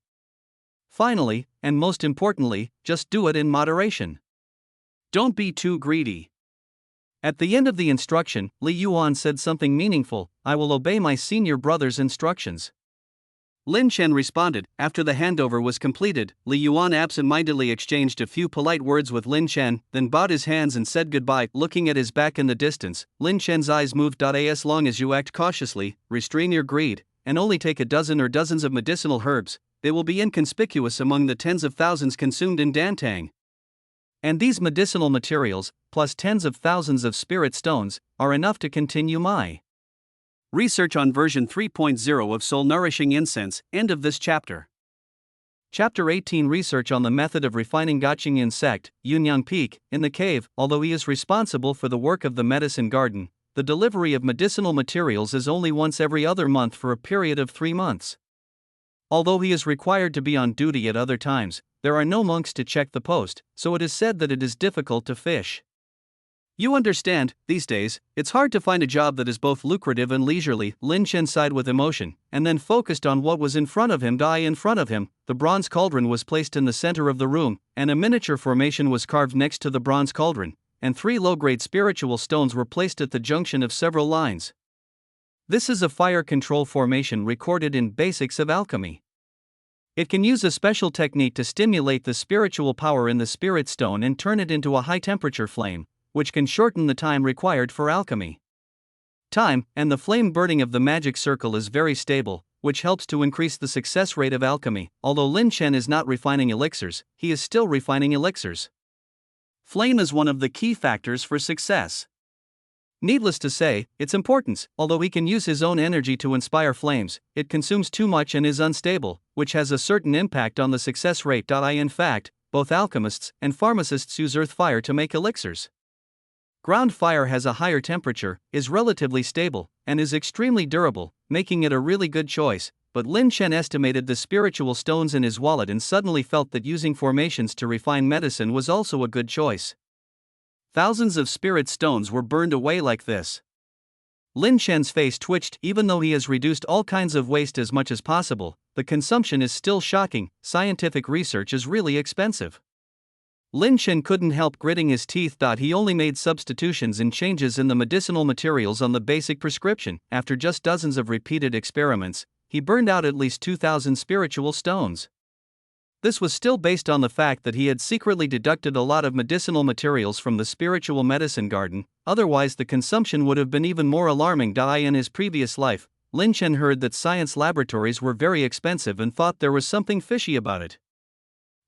Finally, and most importantly, just do it in moderation. Don't be too greedy. At the end of the instruction, Li Yuan said something meaningful: I will obey my senior brother's instructions. Lin Chen responded. After the handover was completed, Li Yuan absent-mindedly exchanged a few polite words with Lin Chen, then bowed his hands and said goodbye. Looking at his back in the distance, Lin Chen's eyes moved. As long as you act cautiously, restrain your greed, and only take a dozen or dozens of medicinal herbs, they will be inconspicuous among the tens of thousands consumed in Dantang. And these medicinal materials, plus tens of thousands of spirit stones, are enough to continue my research on version 3.0 of soul nourishing incense. End of this chapter. Chapter 18: Research on the method of refining Gaching sect. Yunyang Peak, in the cave. Although he is responsible for the work of the medicine garden, the delivery of medicinal materials is only once every other month for a period of 3 months. Although he is required to be on duty at other times, there are no monks to check the post, so it is said that it is difficult to fish. You understand, these days, it's hard to find a job that is both lucrative and leisurely. Lin Chen sighed with emotion, and then focused on what was in front of him. In front of him, the bronze cauldron was placed in the center of the room, and a miniature formation was carved next to the bronze cauldron, and 3 low-grade spiritual stones were placed at the junction of several lines. This is a fire control formation recorded in Basics of Alchemy. It can use a special technique to stimulate the spiritual power in the spirit stone and turn it into a high-temperature flame, which can shorten the time required for alchemy. And the flame burning of the magic circle is very stable, which helps to increase the success rate of alchemy. Although Lin Chen is not refining elixirs, he is still refining elixirs. Flame is one of the key factors for success. Needless to say, its importance, although he can use his own energy to inspire flames, it consumes too much and is unstable, which has a certain impact on the success rate. In fact, both alchemists and pharmacists use earth fire to make elixirs. Ground fire has a higher temperature, is relatively stable, and is extremely durable, making it a really good choice. But Lin Chen estimated the spiritual stones in his wallet and suddenly felt that using formations to refine medicine was also a good choice. Thousands of spirit stones were burned away like this. Lin Chen's face twitched. Even though he has reduced all kinds of waste as much as possible, the consumption is still shocking. Scientific research is really expensive. Lin Chen couldn't help gritting his teeth. He only made substitutions and changes in the medicinal materials on the basic prescription. After just dozens of repeated experiments, he burned out at least 2,000 spiritual stones. This was still based on the fact that he had secretly deducted a lot of medicinal materials from the spiritual medicine garden, otherwise the consumption would have been even more alarming. In his previous life, Lin Chen heard that science laboratories were very expensive and thought there was something fishy about it.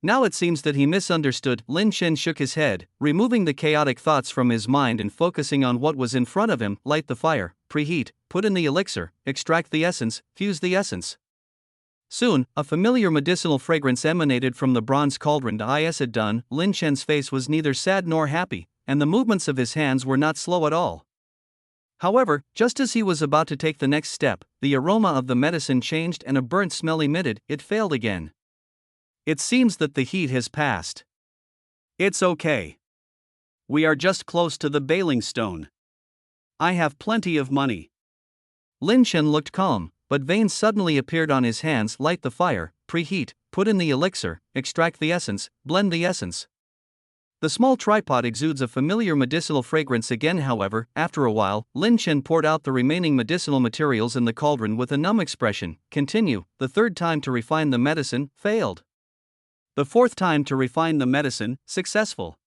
Now it seems that he misunderstood. Lin Chen shook his head, removing the chaotic thoughts from his mind and focusing on what was in front of him. Light the fire, preheat, put in the elixir, extract the essence, fuse the essence. Soon, a familiar medicinal fragrance emanated from the bronze cauldron. As it done, Lin Chen's face was neither sad nor happy, and the movements of his hands were not slow at all. However, just as he was about to take the next step, the aroma of the medicine changed and a burnt smell emitted. It failed again. It seems that the heat has passed. It's okay. We are just close to the bailing stone. I have plenty of money. Lin Chen looked calm, but veins suddenly appeared on his hands. Light the fire, preheat, put in the elixir, extract the essence, blend the essence. The small tripod exudes a familiar medicinal fragrance again. However, after a while, Lin Chen poured out the remaining medicinal materials in the cauldron with a numb expression. Continue. The third time to refine the medicine, failed. The fourth time to refine the medicine, successful.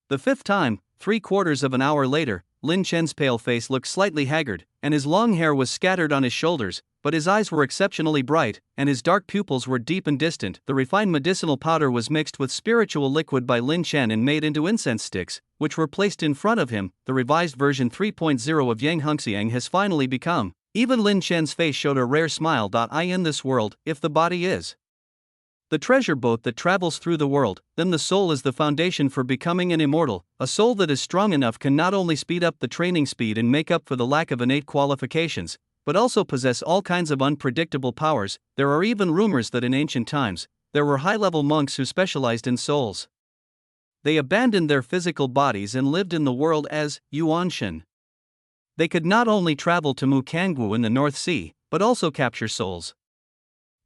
The fifth time, 3/4 of an hour later, Lin Chen's pale face looked slightly haggard, and his long hair was scattered on his shoulders, but his eyes were exceptionally bright, and his dark pupils were deep and distant. The refined medicinal powder was mixed with spiritual liquid by Lin Chen and made into incense sticks, which were placed in front of him. The revised version 3.0 of Yang Hengxiang has finally become. Even Lin Chen's face showed a rare smile. I in this world, if the body is the treasure boat that travels through the world, then the soul is the foundation for becoming an immortal. A soul that is strong enough can not only speed up the training speed and make up for the lack of innate qualifications, but also possess all kinds of unpredictable powers. There are even rumors that in ancient times, there were high-level monks who specialized in souls. They abandoned their physical bodies and lived in the world as Yuanshan. They could not only travel to Mukangwu in the North Sea, but also capture souls.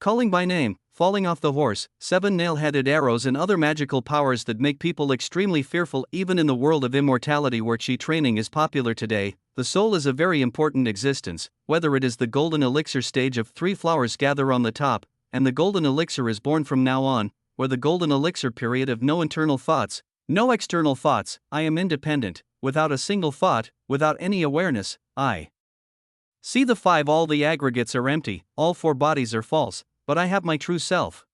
Calling by name, falling off the horse, 7 nail-headed arrows and other magical powers that make people extremely fearful. Even in the world of immortality where Qi training is popular today, the soul is a very important existence. Whether it is the golden elixir stage of 3 flowers gather on the top, and the golden elixir is born from now on, or the golden elixir period of no internal thoughts, no external thoughts, I am independent, without a single thought, without any awareness, I see the 5. All the aggregates are empty, all 4 bodies are false, but I have my true self.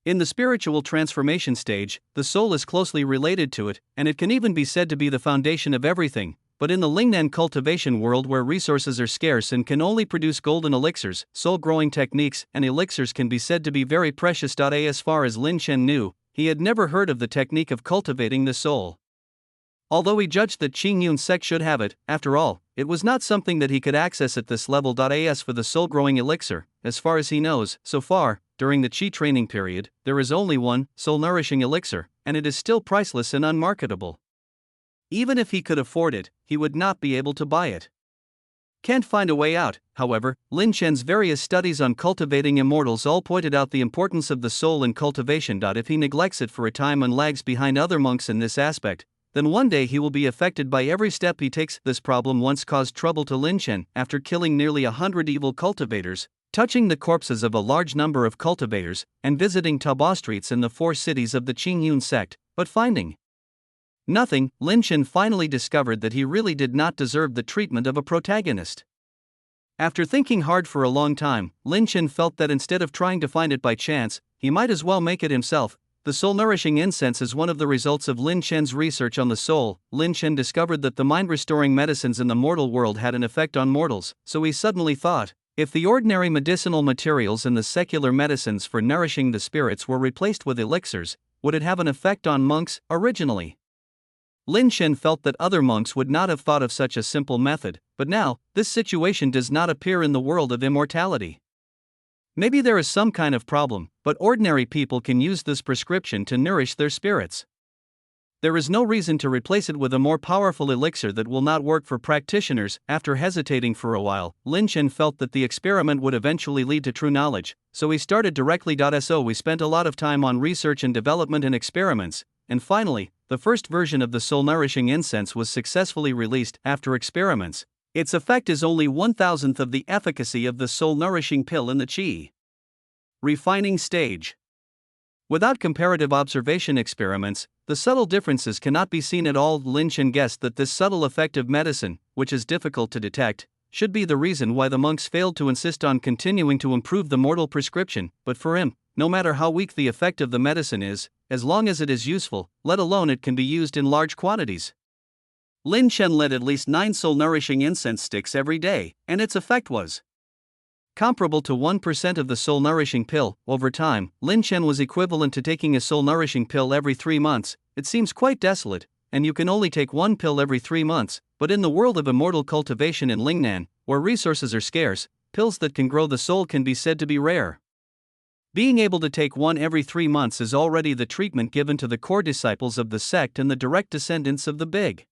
In the spiritual transformation stage, the soul is closely related to it, and it can even be said to be the foundation of everything. But in the Lingnan cultivation world where resources are scarce and can only produce golden elixirs, soul-growing techniques and elixirs can be said to be very precious. As far as Lin Chen knew, he had never heard of the technique of cultivating the soul. Although he judged that Qing Yun sect should have it, after all, it was not something that he could access at this level. As for the soul-growing elixir, as far as he knows, so far, during the Qi training period, there is only one soul-nourishing elixir, and it is still priceless and unmarketable. Even if he could afford it, he would not be able to buy it. Can't find a way out. However, Lin Chen's various studies on cultivating immortals all pointed out the importance of the soul in cultivation. If he neglects it for a time and lags behind other monks in this aspect, then one day he will be affected by every step he takes. This problem once caused trouble to Lin Chen. After killing nearly 100 evil cultivators, touching the corpses of a large number of cultivators, and visiting Taba streets in the 4 cities of the Qingyun sect, but finding nothing, Lin Chen finally discovered that he really did not deserve the treatment of a protagonist. After thinking hard for a long time, Lin Chen felt that instead of trying to find it by chance, he might as well make it himself. The soul-nourishing incense is one of the results of Lin Chen's research on the soul. Lin Chen discovered that the mind-restoring medicines in the mortal world had an effect on mortals, so he suddenly thought, if the ordinary medicinal materials and the secular medicines for nourishing the spirits were replaced with elixirs, would it have an effect on monks? Originally, Lin Chen felt that other monks would not have thought of such a simple method, but now, this situation does not appear in the world of immortality. Maybe there is some kind of problem, but ordinary people can use this prescription to nourish their spirits. There is no reason to replace it with a more powerful elixir that will not work for practitioners. After hesitating for a while, Lin Chen felt that the experiment would eventually lead to true knowledge, so he started directly. So we spent a lot of time on research and development and experiments, and finally, the first version of the soul-nourishing incense was successfully released. After experiments, its effect is only 1/1000th of the efficacy of the soul-nourishing pill in the Qi refining stage. Without comparative observation experiments, the subtle differences cannot be seen at all. Lin Chen guessed that this subtle effect of medicine, which is difficult to detect, should be the reason why the monks failed to insist on continuing to improve the mortal prescription. But for him, no matter how weak the effect of the medicine is, as long as it is useful, let alone it can be used in large quantities. Lin Chen lit at least 9 soul-nourishing incense sticks every day, and its effect was comparable to 1% of the soul-nourishing pill. Over time, Lin Chen was equivalent to taking a soul-nourishing pill every 3 months. It seems quite desolate, and you can only take one pill every 3 months, but in the world of immortal cultivation in Lingnan, where resources are scarce, pills that can grow the soul can be said to be rare. Being able to take one every 3 months is already the treatment given to the core disciples of the sect and the direct descendants of the big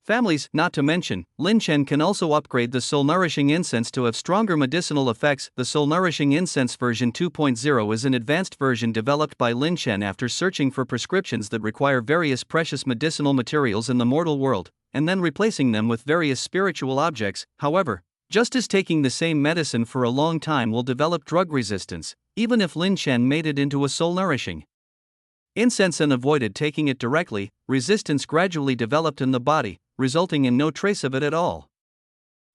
families. Not to mention, Lin Chen can also upgrade the soul-nourishing incense to have stronger medicinal effects. The soul-nourishing incense version 2.0 is an advanced version developed by Lin Chen after searching for prescriptions that require various precious medicinal materials in the mortal world, and then replacing them with various spiritual objects. However, just as taking the same medicine for a long time will develop drug resistance, even if Lin Chen made it into a soul-nourishing incense and avoided taking it directly, resistance gradually developed in the body, resulting in no trace of it at all.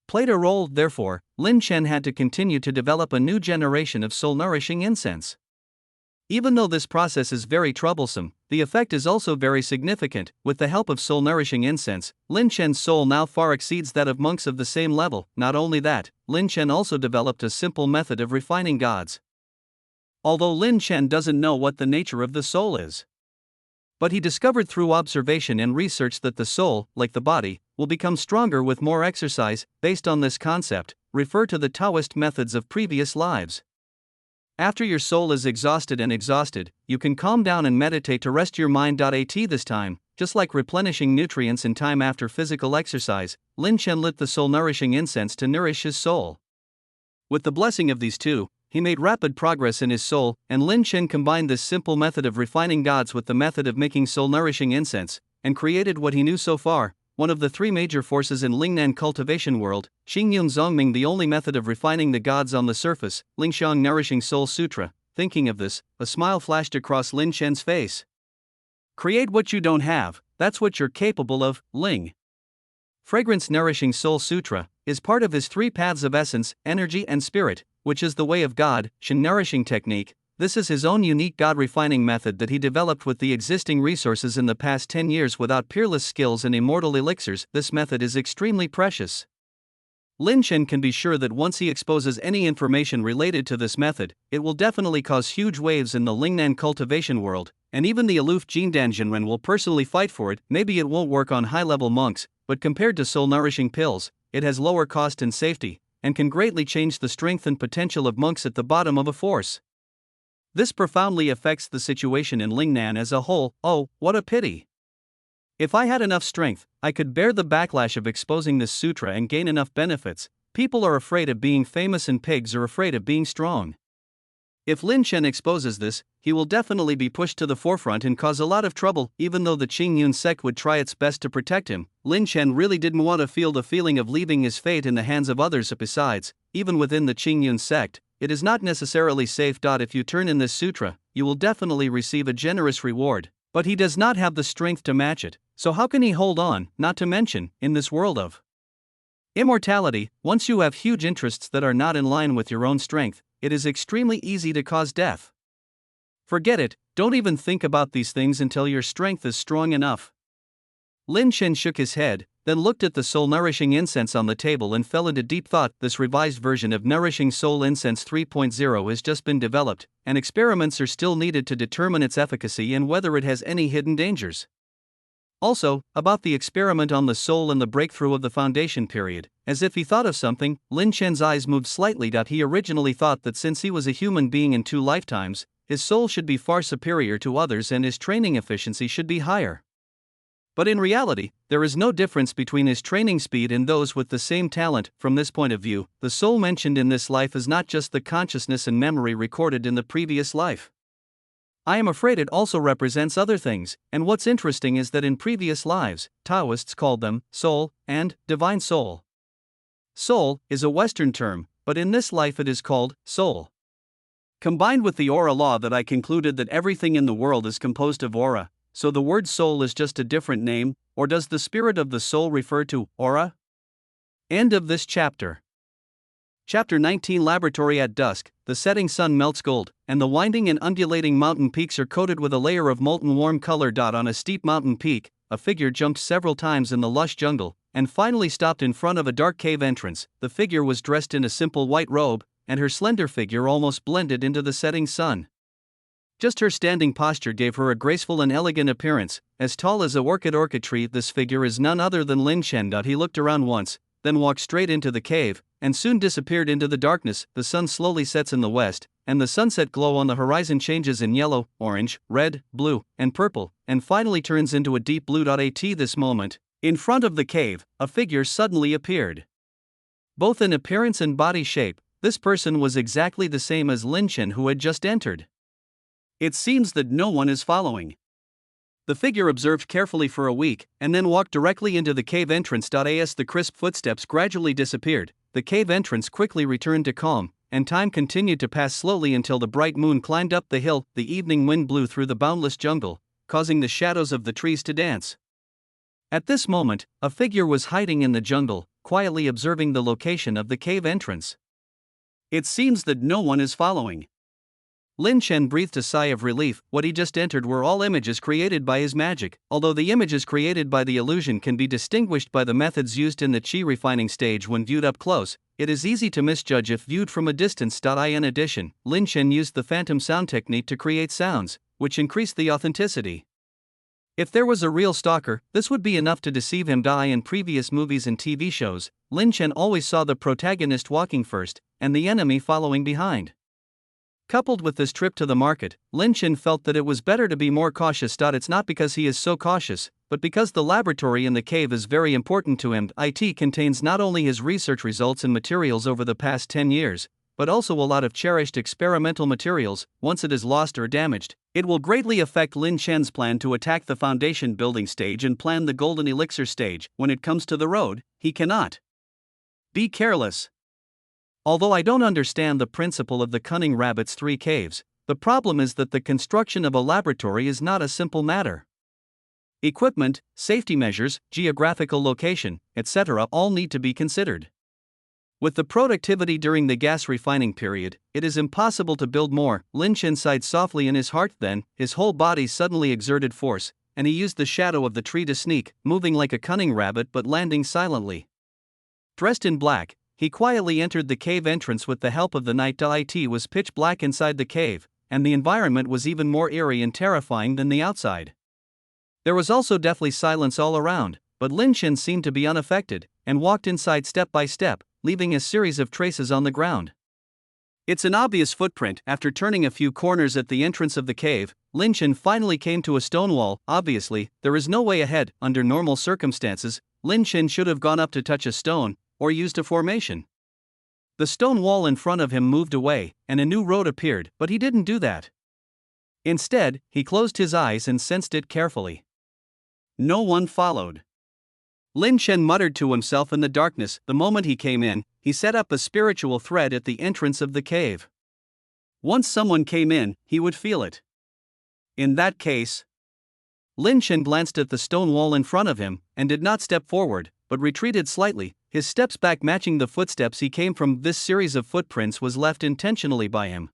Played a role, therefore, Lin Chen had to continue to develop a new generation of soul-nourishing incense. Even though this process is very troublesome, the effect is also very significant. With the help of soul-nourishing incense, Lin Chen's soul now far exceeds that of monks of the same level. Not only that, Lin Chen also developed a simple method of refining gods. Although Lin Chen doesn't know what the nature of the soul is, but he discovered through observation and research that the soul, like the body, will become stronger with more exercise. Based on this concept, refer to the Taoist methods of previous lives. After your soul is exhausted, you can calm down and meditate to rest your mind. This time, just like replenishing nutrients in time after physical exercise, Lin Chen lit the soul-nourishing incense to nourish his soul. With the blessing of these two, he made rapid progress in his soul, and Lin Chen combined this simple method of refining gods with the method of making soul-nourishing incense, and created what he knew so far, one of the three major forces in Lingnan cultivation world, Xingyun Zongming, the only method of refining the gods on the surface, Lingxiang Nourishing Soul Sutra. Thinking of this, a smile flashed across Lin Chen's face. Create what you don't have, that's what you're capable of, Ling. Fragrance Nourishing Soul Sutra is part of his 3 paths of essence, energy and spirit, which is the way of God, Shen nourishing technique. This is his own unique God refining method that he developed with the existing resources in the past 10 years without peerless skills and immortal elixirs. This method is extremely precious. Lin Chen can be sure that once he exposes any information related to this method, it will definitely cause huge waves in the Lingnan cultivation world, and even the aloof Jindan Jinren will personally fight for it. Maybe it won't work on high-level monks, but compared to soul-nourishing pills, it has lower cost and safety, and can greatly change the strength and potential of monks at the bottom of a force. This profoundly affects the situation in Lingnan as a whole. Oh, what a pity! If I had enough strength, I could bear the backlash of exposing this sutra and gain enough benefits. People are afraid of being famous and pigs are afraid of being strong. If Lin Chen exposes this, he will definitely be pushed to the forefront and cause a lot of trouble. Even though the Qingyun sect would try its best to protect him, Lin Chen really didn't want to feel the feeling of leaving his fate in the hands of others. Besides, even within the Qingyun sect, it is not necessarily safe. If you turn in this sutra, you will definitely receive a generous reward, but he does not have the strength to match it, so how can he hold on? Not to mention, in this world of immortality, once you have huge interests that are not in line with your own strength, it is extremely easy to cause death. Forget it, don't even think about these things until your strength is strong enough. Lin Chen shook his head, then looked at the soul-nourishing incense on the table and fell into deep thought. This revised version of Nourishing Soul Incense 3.0 has just been developed, and experiments are still needed to determine its efficacy and whether it has any hidden dangers. Also, about the experiment on the soul and the breakthrough of the foundation period, as if he thought of something, Lin Chen's eyes moved slightly. He originally thought that since he was a human being in 2 lifetimes, his soul should be far superior to others and his training efficiency should be higher. But in reality, there is no difference between his training speed and those with the same talent. From this point of view, the soul mentioned in this life is not just the consciousness and memory recorded in the previous life. I am afraid it also represents other things, and what's interesting is that in previous lives, Taoists called them soul and divine soul. Soul is a Western term, but in this life it is called soul. Combined with the aura law, that I concluded that everything in the world is composed of aura, so the word soul is just a different name, or does the spirit of the soul refer to aura? End of this chapter. Chapter 19. Laboratory. At dusk, the setting sun melts gold, and the winding and undulating mountain peaks are coated with a layer of molten warm color. On a steep mountain peak, a figure jumped several times in the lush jungle, and finally stopped in front of a dark cave entrance. The figure was dressed in a simple white robe, and her slender figure almost blended into the setting sun. Just her standing posture gave her a graceful and elegant appearance, as tall as a orchid tree. This figure is none other than Lin Chen. He looked around once, then walked straight into the cave, and soon disappeared into the darkness. The sun slowly sets in the west, and the sunset glow on the horizon changes in yellow, orange, red, blue, and purple, and finally turns into a deep blue. At this moment, in front of the cave, a figure suddenly appeared. Both in appearance and body shape, this person was exactly the same as Lin Chen, who had just entered. It seems that no one is following. The figure observed carefully for a week, and then walked directly into the cave entrance. As the crisp footsteps gradually disappeared, the cave entrance quickly returned to calm, and time continued to pass slowly until the bright moon climbed up the hill. The evening wind blew through the boundless jungle, causing the shadows of the trees to dance. At this moment, a figure was hiding in the jungle, quietly observing the location of the cave entrance. It seems that no one is following. Lin Chen breathed a sigh of relief. What he just entered were all images created by his magic. Although the images created by the illusion can be distinguished by the methods used in the qi refining stage when viewed up close, it is easy to misjudge if viewed from a distance. In addition, Lin Chen used the phantom sound technique to create sounds, which increased the authenticity. If there was a real stalker, this would be enough to deceive him. In previous movies and TV shows, Lin Chen always saw the protagonist walking first, and the enemy following behind. Coupled with this trip to the market, Lin Chen felt that it was better to be more cautious. It's not because he is so cautious, but because the laboratory in the cave is very important to him. It contains not only his research results and materials over the past 10 years, but also a lot of cherished experimental materials. Once it is lost or damaged, it will greatly affect Lin Chen's plan to attack the foundation building stage and plan the golden elixir stage. When it comes to the road, he cannot be careless. Although I don't understand the principle of the cunning rabbit's 3 caves, the problem is that the construction of a laboratory is not a simple matter. Equipment, safety measures, geographical location, etc. all need to be considered. With the productivity during the gas refining period, it is impossible to build more. Lin Chen sighed softly in his heart. Then, his whole body suddenly exerted force, and he used the shadow of the tree to sneak, moving like a cunning rabbit but landing silently. Dressed in black, he quietly entered the cave entrance with the help of the night. It was pitch black inside the cave, and the environment was even more eerie and terrifying than the outside. There was also deathly silence all around, but Lin Chen seemed to be unaffected, and walked inside step by step, leaving a series of traces on the ground. It's an obvious footprint. After turning a few corners at the entrance of the cave, Lin Chen finally came to a stone wall. Obviously, there is no way ahead. Under normal circumstances, Lin Chen should have gone up to touch a stone, or used a formation. The stone wall in front of him moved away, and a new road appeared, but he didn't do that. Instead, he closed his eyes and sensed it carefully. No one followed. Lin Chen muttered to himself in the darkness. The moment he came in, he set up a spiritual thread at the entrance of the cave. Once someone came in, he would feel it. In that case, Lin Chen glanced at the stone wall in front of him, and did not step forward, but retreated slightly, his steps back matching the footsteps he came from. This series of footprints was left intentionally by him.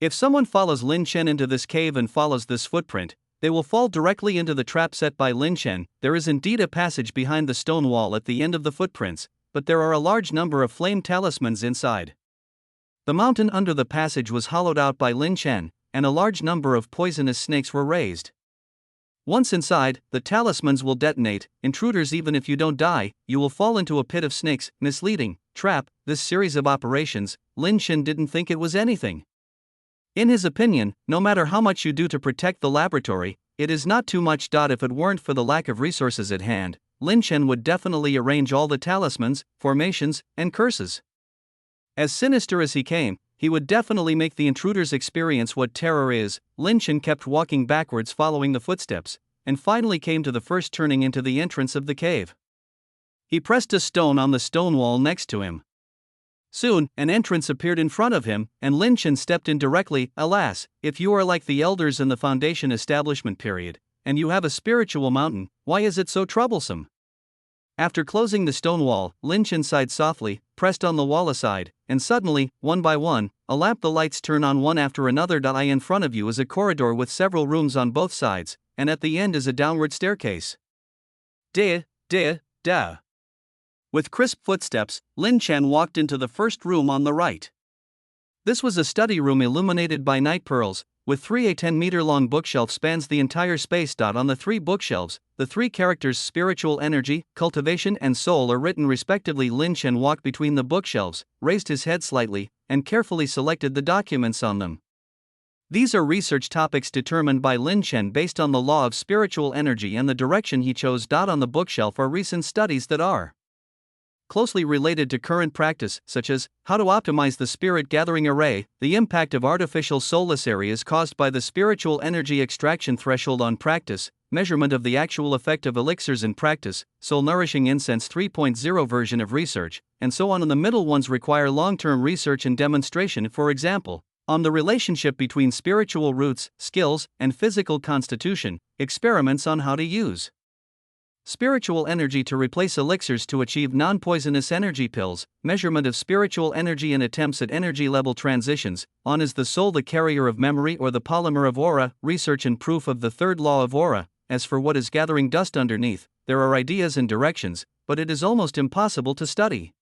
If someone follows Lin Chen into this cave and follows this footprint, they will fall directly into the trap set by Lin Chen. There is indeed a passage behind the stone wall at the end of the footprints, but there are a large number of flame talismans inside. The mountain under the passage was hollowed out by Lin Chen, and a large number of poisonous snakes were raised. Once inside, the talismans will detonate. Intruders, even if you don't die, you will fall into a pit of snakes. Misleading, trap. This series of operations, Lin Chen didn't think it was anything. In his opinion, no matter how much you do to protect the laboratory, it is not too much. If it weren't for the lack of resources at hand, Lin Chen would definitely arrange all the talismans, formations, and curses. As sinister as he came, he would definitely make the intruders experience what terror is. Lin Chen kept walking backwards following the footsteps, and finally came to the first turning into the entrance of the cave. He pressed a stone on the stone wall next to him. Soon, an entrance appeared in front of him, and Lin Chen stepped in directly. Alas, if you are like the elders in the foundation establishment period, and you have a spiritual mountain, why is it so troublesome? After closing the stone wall, Lin Chen sighed softly, pressed on the wall aside, and suddenly, one by one, the lights turn on one after another. In front of you is a corridor with several rooms on both sides, and at the end is a downward staircase. Da. With crisp footsteps, Lin Chen walked into the first room on the right. This was a study room illuminated by night pearls, with 3 a 10-meter-long bookshelf spans the entire space. On the 3 bookshelves, the 3 characters spiritual energy, cultivation and soul are written respectively. Lin Chen walked between the bookshelves, raised his head slightly, and carefully selected the documents on them. These are research topics determined by Lin Chen based on the law of spiritual energy, and the direction he chose. On the bookshelf are recent studies that are closely related to current practice, such as how to optimize the spirit gathering array, the impact of artificial soulless areas caused by the spiritual energy extraction threshold on practice, measurement of the actual effect of elixirs in practice, soul nourishing incense 3.0 version of research, and so on. And the middle ones require long-term research and demonstration, for example, on the relationship between spiritual roots, skills, and physical constitution, experiments on how to use spiritual energy to replace elixirs to achieve non-poisonous energy pills, measurement of spiritual energy and attempts at energy level transitions, on is the soul the carrier of memory or the polymer of aura, research and proof of the third law of aura. As for what is gathering dust underneath, there are ideas and directions, but it is almost impossible to study.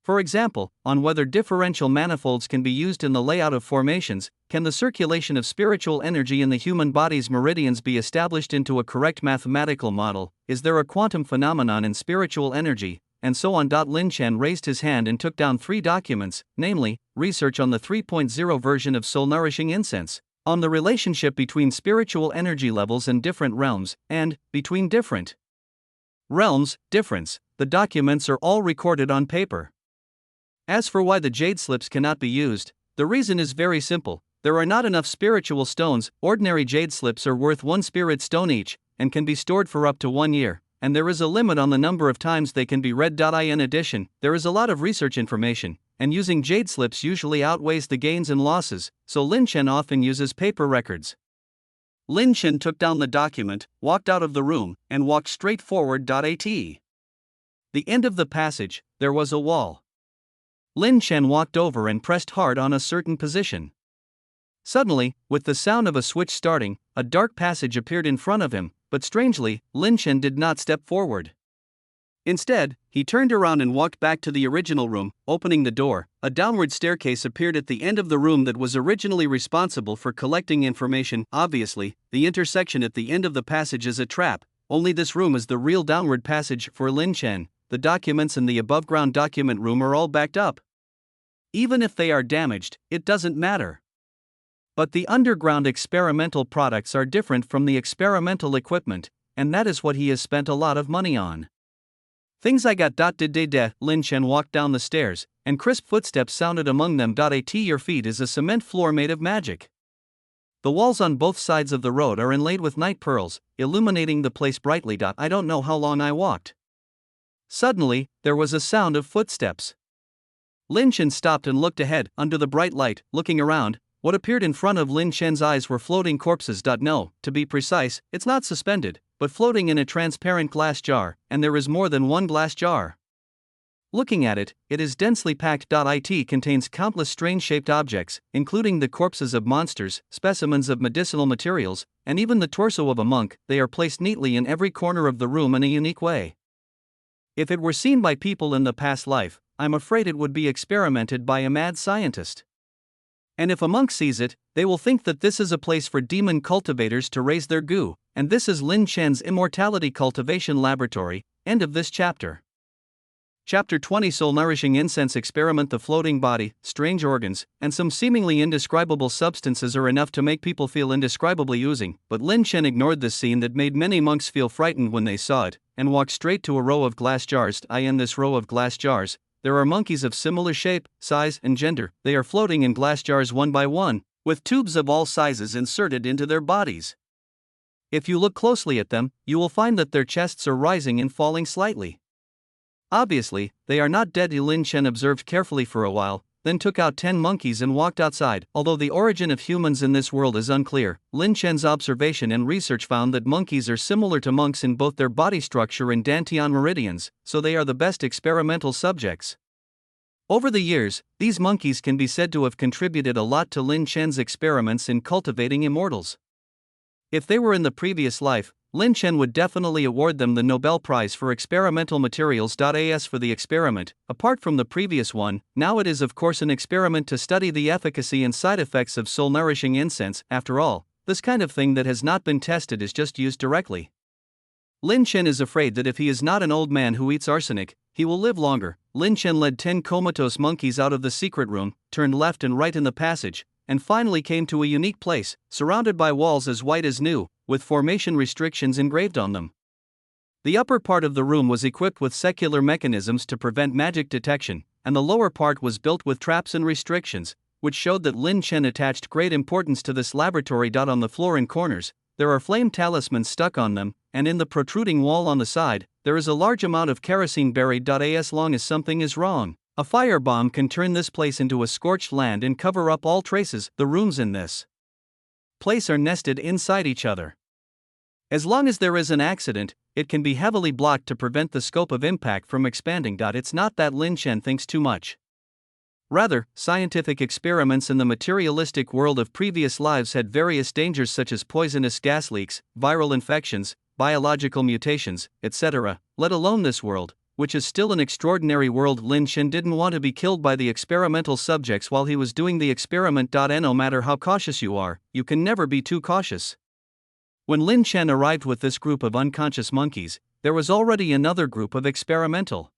For example, on whether differential manifolds can be used in the layout of formations, can the circulation of spiritual energy in the human body's meridians be established into a correct mathematical model, is there a quantum phenomenon in spiritual energy, and so on. Lin Chen raised his hand and took down 3 documents, namely, research on the 3.0 version of soul nourishing incense, on the relationship between spiritual energy levels and different realms, and between different realms, difference. The documents are all recorded on paper. As for why the jade slips cannot be used, the reason is very simple. There are not enough spiritual stones. Ordinary jade slips are worth 1 spirit stone each, and can be stored for up to 1 year, and there is a limit on the number of times they can be read. In addition, there is a lot of research information, and using jade slips usually outweighs the gains and losses, so Lin Chen often uses paper records. Lin Chen took down the document, walked out of the room, and walked straight forward. At the end of the passage, there was a wall. Lin Chen walked over and pressed hard on a certain position. Suddenly, with the sound of a switch starting, a dark passage appeared in front of him, but strangely, Lin Chen did not step forward. Instead, he turned around and walked back to the original room. Opening the door, a downward staircase appeared at the end of the room that was originally responsible for collecting information. Obviously, the intersection at the end of the passage is a trap. Only this room is the real downward passage for Lin Chen. The documents in the above-ground document room are all backed up. Even if they are damaged, it doesn't matter. But the underground experimental products are different from the experimental equipment, and that is what he has spent a lot of money on. Things I got. Lin Chen walked down the stairs, and crisp footsteps sounded among them. Your feet is a cement floor made of magic. The walls on both sides of the road are inlaid with night pearls, illuminating the place brightly. I don't know how long I walked. Suddenly, there was a sound of footsteps. Lin Chen stopped and looked ahead. Under the bright light. Looking around, what appeared in front of Lin Chen's eyes were floating corpses. No, to be precise, it's not suspended, but floating in a transparent glass jar, and there is more than one glass jar. Looking at it, it is densely packed. It contains countless strange-shaped objects, including the corpses of monsters, specimens of medicinal materials, and even the torso of a monk. They are placed neatly in every corner of the room in a unique way. If it were seen by people in the past life, I'm afraid it would be experimented by a mad scientist. And if a monk sees it, they will think that this is a place for demon cultivators to raise their goo, and this is Lin Chen's Immortality Cultivation Laboratory. End of this chapter. Chapter 20 Soul Nourishing Incense Experiment. The floating body, strange organs, and some seemingly indescribable substances are enough to make people feel indescribably oozing, but Lin Chen ignored this scene that made many monks feel frightened when they saw it, and walked straight to a row of glass jars. In this row of glass jars, there are monkeys of similar shape, size, and gender. They are floating in glass jars one by one, with tubes of all sizes inserted into their bodies. If you look closely at them, you will find that their chests are rising and falling slightly. Obviously, they are not dead. Lin Chen observed carefully for a while, then took out 10 monkeys and walked outside. Although the origin of humans in this world is unclear, Lin Chen's observation and research found that monkeys are similar to monks in both their body structure and dantian meridians, so they are the best experimental subjects. Over the years, these monkeys can be said to have contributed a lot to Lin Chen's experiments in cultivating immortals. If they were in the previous life, Lin Chen would definitely award them the Nobel Prize for Experimental Materials. As for the experiment, apart from the previous one, now it is of course an experiment to study the efficacy and side effects of soul-nourishing incense. After all, this kind of thing that has not been tested is just used directly. Lin Chen is afraid that if he is not an old man who eats arsenic, he will live longer. Lin Chen led 10 comatose monkeys out of the secret room, turned left and right in the passage, and finally came to a unique place, surrounded by walls as white as new, with formation restrictions engraved on them. The upper part of the room was equipped with secular mechanisms to prevent magic detection, and the lower part was built with traps and restrictions, which showed that Lin Chen attached great importance to this laboratory. On the floor and corners, there are flame talismans stuck on them, and in the protruding wall on the side, there is a large amount of kerosene buried. As long as something is wrong, a firebomb can turn this place into a scorched land and cover up all traces. The rooms in this place are nested inside each other. As long as there is an accident, it can be heavily blocked to prevent the scope of impact from expanding. It's not that Lin Chen thinks too much. Rather, scientific experiments in the materialistic world of previous lives had various dangers such as poisonous gas leaks, viral infections, biological mutations, etc., let alone this world, which is still an extraordinary world. Lin Chen didn't want to be killed by the experimental subjects while he was doing the experiment. No matter how cautious you are, you can never be too cautious. When Lin Chen arrived with this group of unconscious monkeys, there was already another group of experimental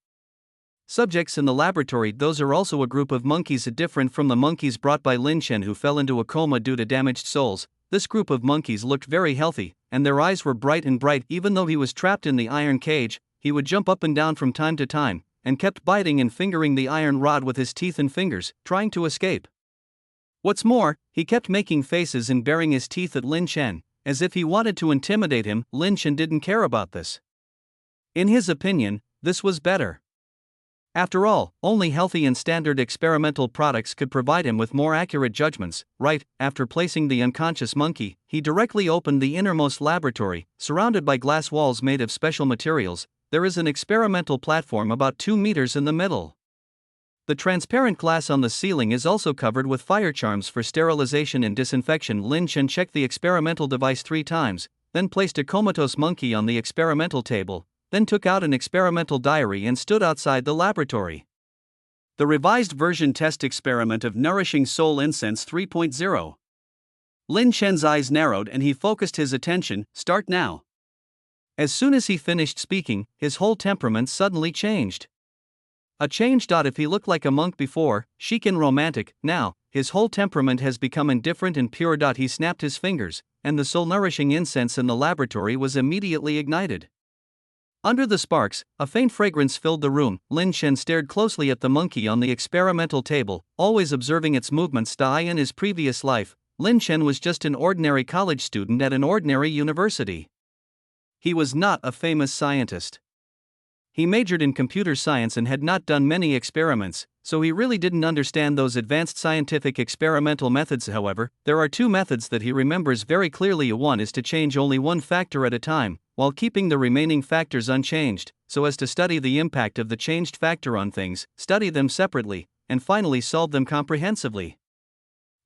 subjects in the laboratory. Those are also a group of monkeys different from the monkeys brought by Lin Chen who fell into a coma due to damaged souls. This group of monkeys looked very healthy, and their eyes were bright and bright. Even though he was trapped in the iron cage, he would jump up and down from time to time, and kept biting and fingering the iron rod with his teeth and fingers, trying to escape. What's more, he kept making faces and baring his teeth at Lin Chen, as if he wanted to intimidate him. Lin Chen didn't care about this. In his opinion, this was better. After all, only healthy and standard experimental products could provide him with more accurate judgments. Right after placing the unconscious monkey, he directly opened the innermost laboratory, surrounded by glass walls made of special materials. There is an experimental platform about 2 meters in the middle. The transparent glass on the ceiling is also covered with fire charms for sterilization and disinfection. Lin Chen checked the experimental device 3 times, then placed a comatose monkey on the experimental table, then took out an experimental diary and stood outside the laboratory. The revised version test experiment of Nourishing Soul Incense 3.0. Lin Chen's eyes narrowed and he focused his attention. Start now. As soon as he finished speaking, his whole temperament suddenly changed. A change. If he looked like a monk before, chic and romantic, now, his whole temperament has become indifferent and pure. He snapped his fingers, and the soul-nourishing incense in the laboratory was immediately ignited. Under the sparks, a faint fragrance filled the room. Lin Chen stared closely at the monkey on the experimental table, always observing its movements. In his previous life, Lin Chen was just an ordinary college student at an ordinary university. He was not a famous scientist. He majored in computer science and had not done many experiments, so he really didn't understand those advanced scientific experimental methods. However, there are 2 methods that he remembers very clearly. One is to change only one factor at a time, while keeping the remaining factors unchanged, so as to study the impact of the changed factor on things, study them separately, and finally solve them comprehensively.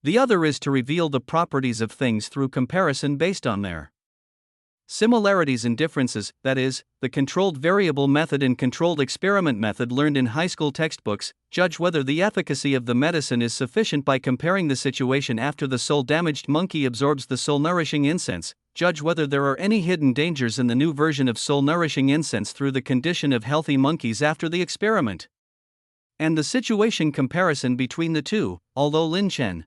The other is to reveal the properties of things through comparison based on their similarities and differences, that is, the controlled variable method and controlled experiment method learned in high school textbooks. Judge whether the efficacy of the medicine is sufficient by comparing the situation after the soul-damaged monkey absorbs the soul-nourishing incense. Judge whether there are any hidden dangers in the new version of soul-nourishing incense through the condition of healthy monkeys after the experiment. And the situation comparison between the two. Although Lin Chen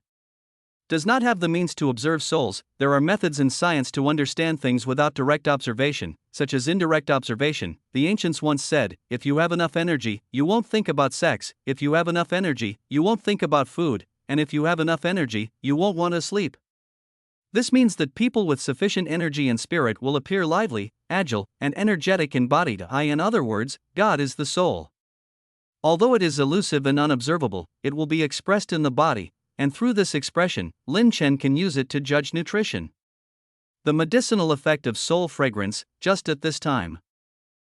does not have the means to observe souls, there are methods in science to understand things without direct observation, such as indirect observation. The ancients once said, if you have enough energy, you won't think about sex; if you have enough energy, you won't think about food; and if you have enough energy, you won't want to sleep. This means that people with sufficient energy and spirit will appear lively, agile, and energetic in body. In other words, God is the soul. Although it is elusive and unobservable, it will be expressed in the body, and through this expression, Lin Chen can use it to judge nutrition. The medicinal effect of soul fragrance. Just at this time,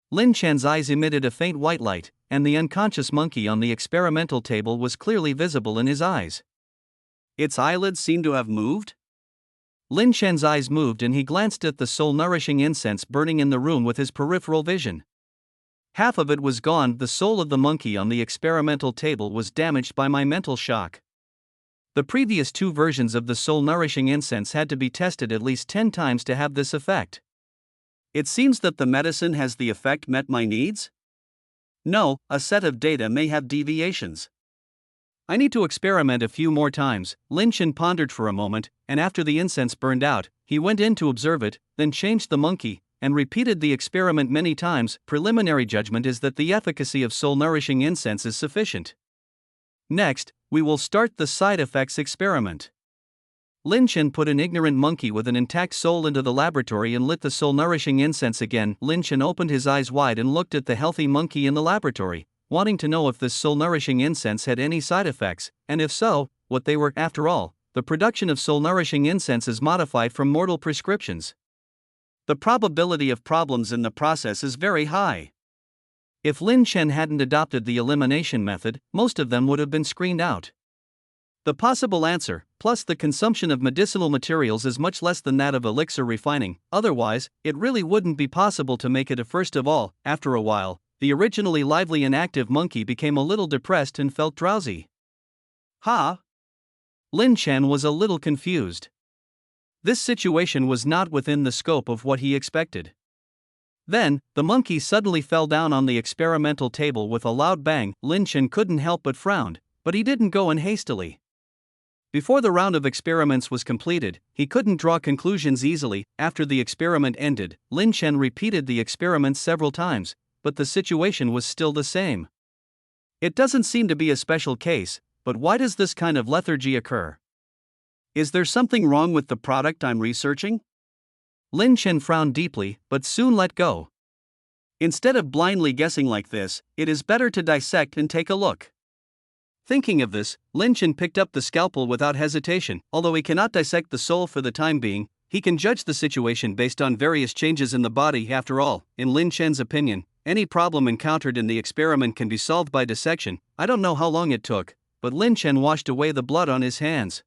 Lin Chen's eyes emitted a faint white light, and the unconscious monkey on the experimental table was clearly visible in his eyes. Its eyelids seemed to have moved. Lin Chen's eyes moved and he glanced at the soul-nourishing incense burning in the room with his peripheral vision. Half of it was gone. The soul of the monkey on the experimental table was damaged by my mental shock. The previous two versions of the soul-nourishing incense had to be tested at least 10 times to have this effect. It seems that the medicine has the effect met my needs? No, a set of data may have deviations. I need to experiment a few more times. Lin Chen pondered for a moment, and after the incense burned out, he went in to observe it, then changed the monkey, and repeated the experiment many times. Preliminary judgment is that the efficacy of soul-nourishing incense is sufficient. Next, we will start the side effects experiment. Lin Chen put an ignorant monkey with an intact soul into the laboratory and lit the soul-nourishing incense again. Lin Chen opened his eyes wide and looked at the healthy monkey in the laboratory, wanting to know if this soul-nourishing incense had any side effects, and if so, what they were. After all, the production of soul-nourishing incense is modified from mortal prescriptions. The probability of problems in the process is very high. If Lin Chen hadn't adopted the elimination method, most of them would have been screened out. The possible answer, plus the consumption of medicinal materials, is much less than that of elixir refining. Otherwise, it really wouldn't be possible to make it. First of all, after a while, the originally lively and active monkey became a little depressed and felt drowsy. Ha! Lin Chen was a little confused. This situation was not within the scope of what he expected. Then, the monkey suddenly fell down on the experimental table with a loud bang. Lin Chen couldn't help but frown, but he didn't go in hastily. Before the round of experiments was completed, he couldn't draw conclusions easily. After the experiment ended, Lin Chen repeated the experiment several times, but the situation was still the same. It doesn't seem to be a special case, but why does this kind of lethargy occur? Is there something wrong with the product I'm researching? Lin Chen frowned deeply, but soon let go. Instead of blindly guessing like this, it is better to dissect and take a look. Thinking of this, Lin Chen picked up the scalpel without hesitation. Although he cannot dissect the soul for the time being, he can judge the situation based on various changes in the body. After all, in Lin Chen's opinion, any problem encountered in the experiment can be solved by dissection. I don't know how long it took, but Lin Chen washed away the blood on his hands.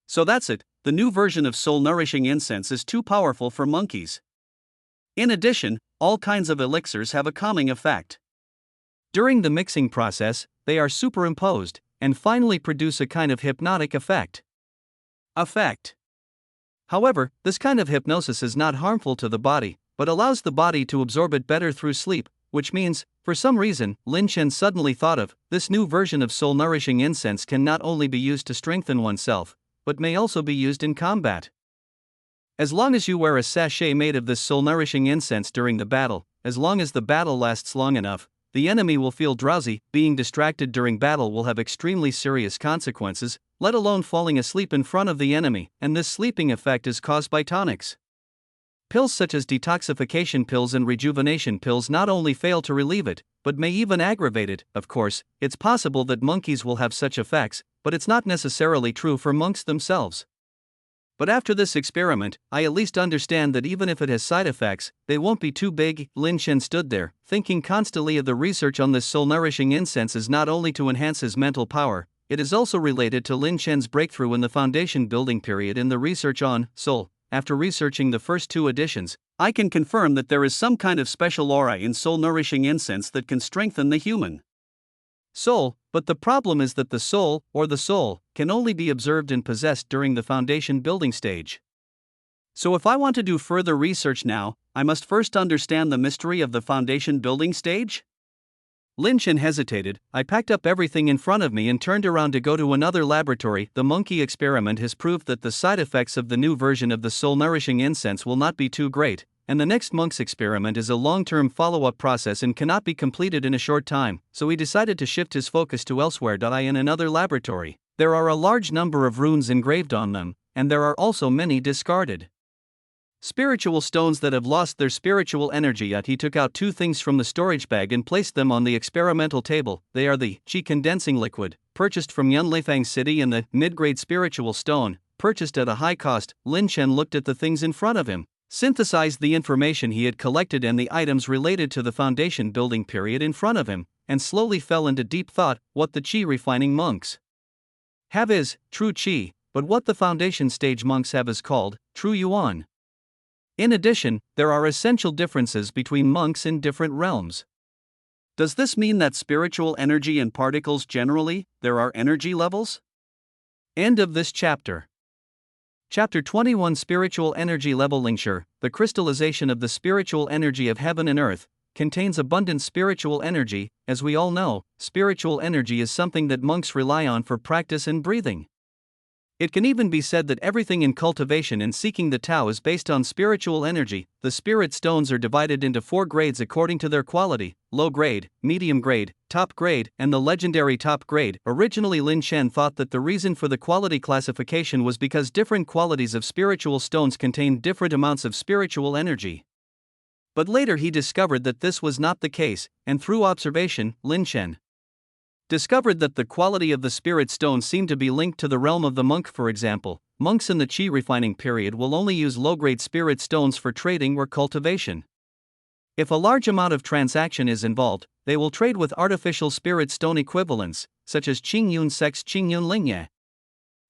So that's it, the new version of soul-nourishing incense is too powerful for monkeys. In addition, all kinds of elixirs have a calming effect. During the mixing process, they are superimposed, and finally produce a kind of hypnotic effect. However, this kind of hypnosis is not harmful to the body, but allows the body to absorb it better through sleep, which means, for some reason, Lin Chen suddenly thought of, this new version of soul-nourishing incense can not only be used to strengthen oneself, but may also be used in combat. As long as you wear a sachet made of this soul-nourishing incense during the battle, as long as the battle lasts long enough, the enemy will feel drowsy. Being distracted during battle will have extremely serious consequences, let alone falling asleep in front of the enemy, and this sleeping effect is caused by tonics. Pills such as detoxification pills and rejuvenation pills not only fail to relieve it, but may even aggravate it. Of course, it's possible that monkeys will have such effects, but it's not necessarily true for monks themselves. But after this experiment, I at least understand that even if it has side effects, they won't be too big. Lin Chen stood there, thinking constantly of the research on this soul-nourishing incense is not only to enhance his mental power, it is also related to Lin Chen's breakthrough in the foundation building period in the research on soul. After researching the first two editions, I can confirm that there is some kind of special aura in soul-nourishing incense that can strengthen the human soul, but the problem is that the soul, or the soul, can only be observed and possessed during the foundation building stage. So if I want to do further research now, I must first understand the mystery of the foundation building stage? Lin Chen hesitated. I packed up everything in front of me and turned around to go to another laboratory. The monkey experiment has proved that the side effects of the new version of the soul-nourishing incense will not be too great, and the next monk's experiment is a long-term follow-up process and cannot be completed in a short time, so he decided to shift his focus to elsewhere. In another laboratory, there are a large number of runes engraved on them, and there are also many discarded spiritual stones that have lost their spiritual energy. He took out two things from the storage bag and placed them on the experimental table. They are the qi condensing liquid, purchased from Yunlifang City, and the mid-grade spiritual stone, purchased at a high cost. Lin Chen looked at the things in front of him, synthesized the information he had collected and the items related to the foundation building period in front of him, and slowly fell into deep thought. What the qi refining monks have is true qi, but what the foundation stage monks have is called true yuan. In addition, there are essential differences between monks in different realms. Does this mean that spiritual energy and particles generally, there are energy levels? End of this chapter. Chapter 21 Spiritual Energy Level Linkshare, the crystallization of the spiritual energy of heaven and earth, contains abundant spiritual energy. As we all know, spiritual energy is something that monks rely on for practice and breathing. It can even be said that everything in cultivation and seeking the Tao is based on spiritual energy. The spirit stones are divided into 4 grades according to their quality: low grade, medium grade, top grade, and the legendary top grade. Originally, Lin Shen thought that the reason for the quality classification was because different qualities of spiritual stones contained different amounts of spiritual energy. But later he discovered that this was not the case, and through observation, Lin Shen discovered that the quality of the spirit stone seemed to be linked to the realm of the monk. For example, monks in the qi refining period will only use low-grade spirit stones for trading or cultivation. If a large amount of transaction is involved, they will trade with artificial spirit stone equivalents, such as Qingyun Sect's Qingyun Lingye,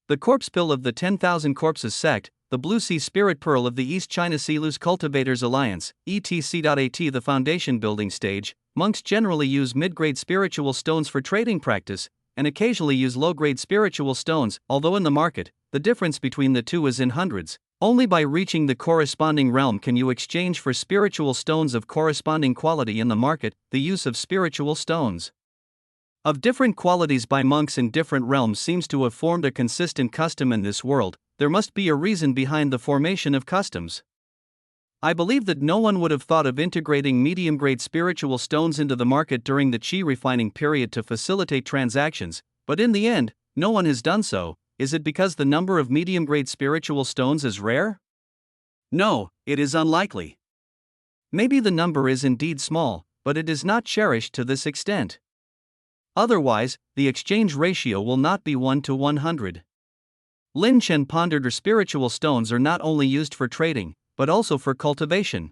the corpse pill of the 10,000 Corpses sect, the Blue Sea Spirit Pearl of the East China Sea-Luz Cultivators Alliance, etc. The foundation building stage, monks generally use mid-grade spiritual stones for trading practice, and occasionally use low-grade spiritual stones, although in the market, the difference between the two is in hundreds. Only by reaching the corresponding realm can you exchange for spiritual stones of corresponding quality in the market. The use of spiritual stones of different qualities by monks in different realms seems to have formed a consistent custom in this world. There must be a reason behind the formation of customs. I believe that no one would have thought of integrating medium-grade spiritual stones into the market during the qi refining period to facilitate transactions, but in the end, no one has done so. Is it because the number of medium-grade spiritual stones is rare? No, it is unlikely. Maybe the number is indeed small, but it is not cherished to this extent. Otherwise, the exchange ratio will not be 1 to 100. Lin Shen pondered spiritual stones are not only used for trading, but also for cultivation.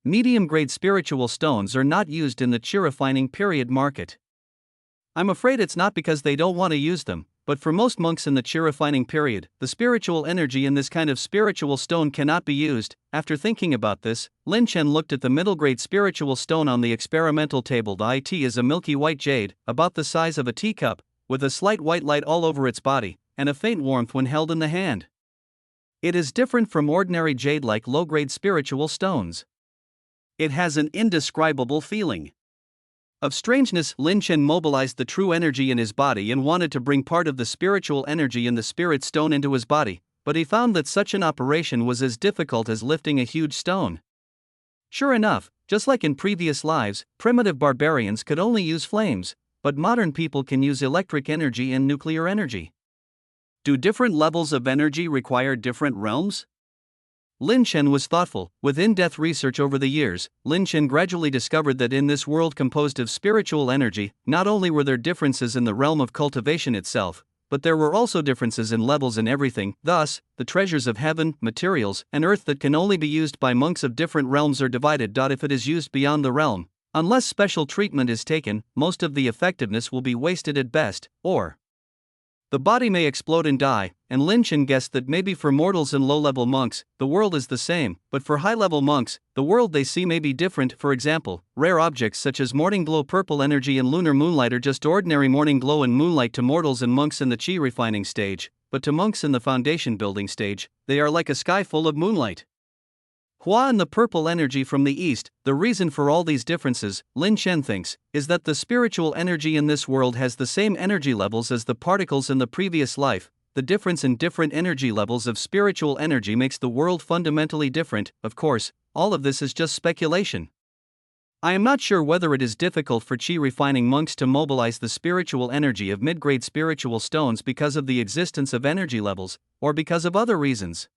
Medium-grade spiritual stones are not used in the qi refining period market. I'm afraid it's not because they don't want to use them, but for most monks in the qi refining period, the spiritual energy in this kind of spiritual stone cannot be used. After thinking about this, Lin Shen looked at the middle-grade spiritual stone on the experimental table. The IT is a milky white jade, about the size of a teacup, with a slight white light all over its body, and a faint warmth when held in the hand. It is different from ordinary jade like low-grade spiritual stones. It has an indescribable feeling of strangeness. Lin Shen mobilized the true energy in his body and wanted to bring part of the spiritual energy in the spirit stone into his body, but he found that such an operation was as difficult as lifting a huge stone. Sure enough, just like in previous lives, primitive barbarians could only use flames, but modern people can use electric energy and nuclear energy. Do different levels of energy require different realms? Lin Shen was thoughtful. With in-depth research over the years, Lin Shen gradually discovered that in this world composed of spiritual energy, not only were there differences in the realm of cultivation itself, but there were also differences in levels in everything. Thus, the treasures of heaven, materials, and earth that can only be used by monks of different realms are divided. If it is used beyond the realm, unless special treatment is taken, most of the effectiveness will be wasted at best, or the body may explode and die. And Lin Shen guessed that maybe for mortals and low-level monks, the world is the same, but for high-level monks, the world they see may be different. For example, rare objects such as morning glow, purple energy, and lunar moonlight are just ordinary morning glow and moonlight to mortals and monks in the qi refining stage, but to monks in the foundation building stage, they are like a sky full of moonlight. Hua and the purple energy from the east. The reason for all these differences, Lin Shen thinks, is that the spiritual energy in this world has the same energy levels as the particles in the previous life. The difference in different energy levels of spiritual energy makes the world fundamentally different. Of course, all of this is just speculation. I am not sure whether it is difficult for qi refining monks to mobilize the spiritual energy of mid-grade spiritual stones because of the existence of energy levels, or because of other reasons.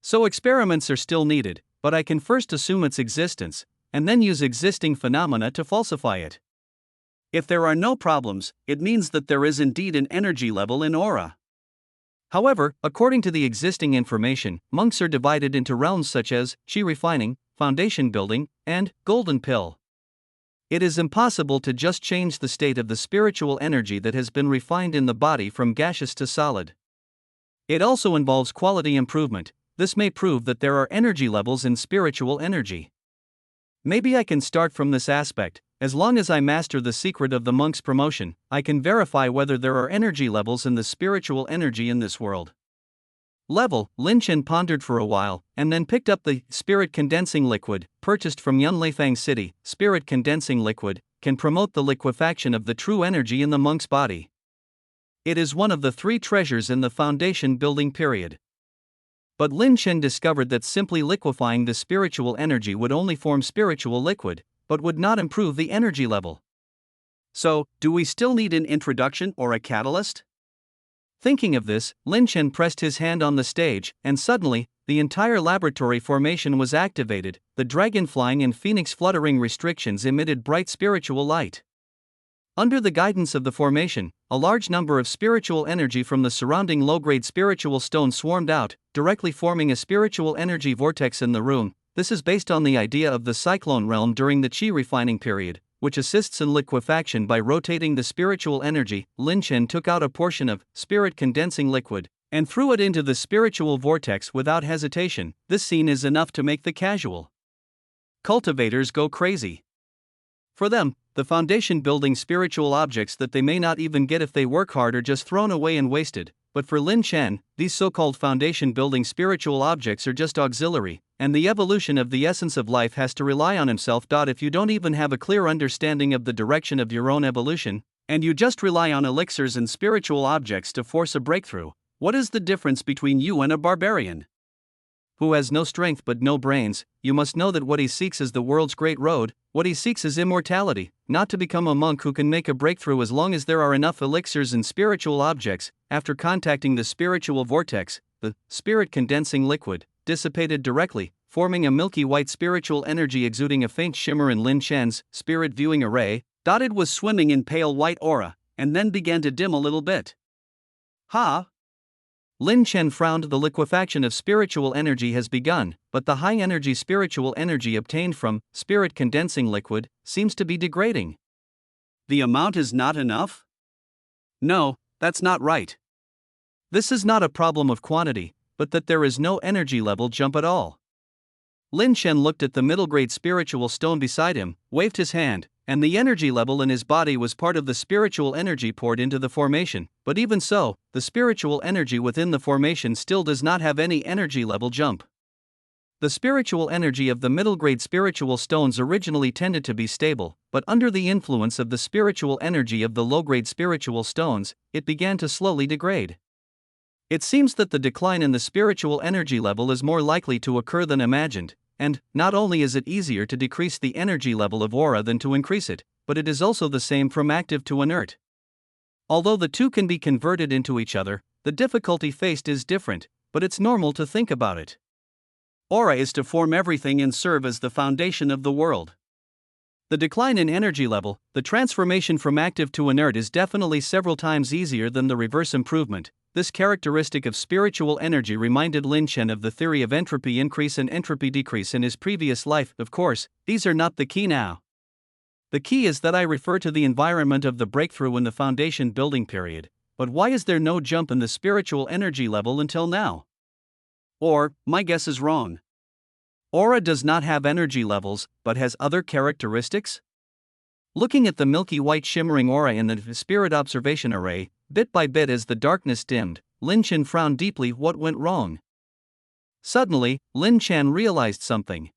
So experiments are still needed, but I can first assume its existence, and then use existing phenomena to falsify it. If there are no problems, it means that there is indeed an energy level in aura. However, according to the existing information, monks are divided into realms such as qi refining, foundation building, and golden pill. It is impossible to just change the state of the spiritual energy that has been refined in the body from gaseous to solid. It also involves quality improvement. This may prove that there are energy levels in spiritual energy. Maybe I can start from this aspect. As long as I master the secret of the monk's promotion, I can verify whether there are energy levels in the spiritual energy in this world. Lin Chen pondered for a while, and then picked up the spirit condensing liquid, purchased from Yunleifang City. Spirit condensing liquid can promote the liquefaction of the true energy in the monk's body. It is one of the 3 treasures in the foundation building period. But Lin Chen discovered that simply liquefying the spiritual energy would only form spiritual liquid, but would not improve the energy level. So, do we still need an introduction or a catalyst? Thinking of this, Lin Chen pressed his hand on the stage, and suddenly, the entire laboratory formation was activated. The dragon flying and phoenix fluttering restrictions emitted bright spiritual light. Under the guidance of the formation, a large number of spiritual energy from the surrounding low-grade spiritual stone swarmed out, directly forming a spiritual energy vortex in the room. This is based on the idea of the cyclone realm during the qi refining period, which assists in liquefaction by rotating the spiritual energy. Lin Chen took out a portion of spirit condensing liquid and threw it into the spiritual vortex without hesitation. This scene is enough to make the casual cultivators go crazy. For them, the foundation building spiritual objects that they may not even get if they work hard are just thrown away and wasted. But for Lin Chen, these so-called foundation building spiritual objects are just auxiliary, and the evolution of the essence of life has to rely on himself. If you don't even have a clear understanding of the direction of your own evolution, and you just rely on elixirs and spiritual objects to force a breakthrough, what is the difference between you and a barbarian who has no strength but no brains? You must know that what he seeks is the world's great road. What he seeks is immortality, not to become a monk who can make a breakthrough as long as there are enough elixirs and spiritual objects. After contacting the spiritual vortex, the spirit condensing liquid dissipated directly, forming a milky white spiritual energy exuding a faint shimmer in Lin Chen's spirit viewing array. It was swimming in pale white aura, and then began to dim a little bit. Lin Chen frowned. The liquefaction of spiritual energy has begun, but the high-energy spiritual energy obtained from spirit condensing liquid seems to be degrading. The amount is not enough? No, that's not right. This is not a problem of quantity, but that there is no energy level jump at all. Lin Chen looked at the middle-grade spiritual stone beside him, waved his hand, and the energy level in his body was part of the spiritual energy poured into the formation. But even so, the spiritual energy within the formation still does not have any energy level jump. The spiritual energy of the middle-grade spiritual stones originally tended to be stable, but under the influence of the spiritual energy of the low-grade spiritual stones, it began to slowly degrade. It seems that the decline in the spiritual energy level is more likely to occur than imagined. And, not only is it easier to decrease the energy level of aura than to increase it, but it is also the same from active to inert. Although the two can be converted into each other, the difficulty faced is different, but it's normal to think about it. Aura is to form everything and serve as the foundation of the world. The decline in energy level, the transformation from active to inert, is definitely several times easier than the reverse improvement. This characteristic of spiritual energy reminded Lin Chen of the theory of entropy increase and entropy decrease in his previous life. Of course, these are not the key now. The key is that I refer to the environment of the breakthrough in the foundation building period. But why is there no jump in the spiritual energy level until now? Or, my guess is wrong. Aura does not have energy levels, but has other characteristics? Looking at the milky white shimmering aura in the spirit observation array, bit by bit as the darkness dimmed, Lin Chen frowned deeply. What went wrong? Suddenly, Lin Chen realized something.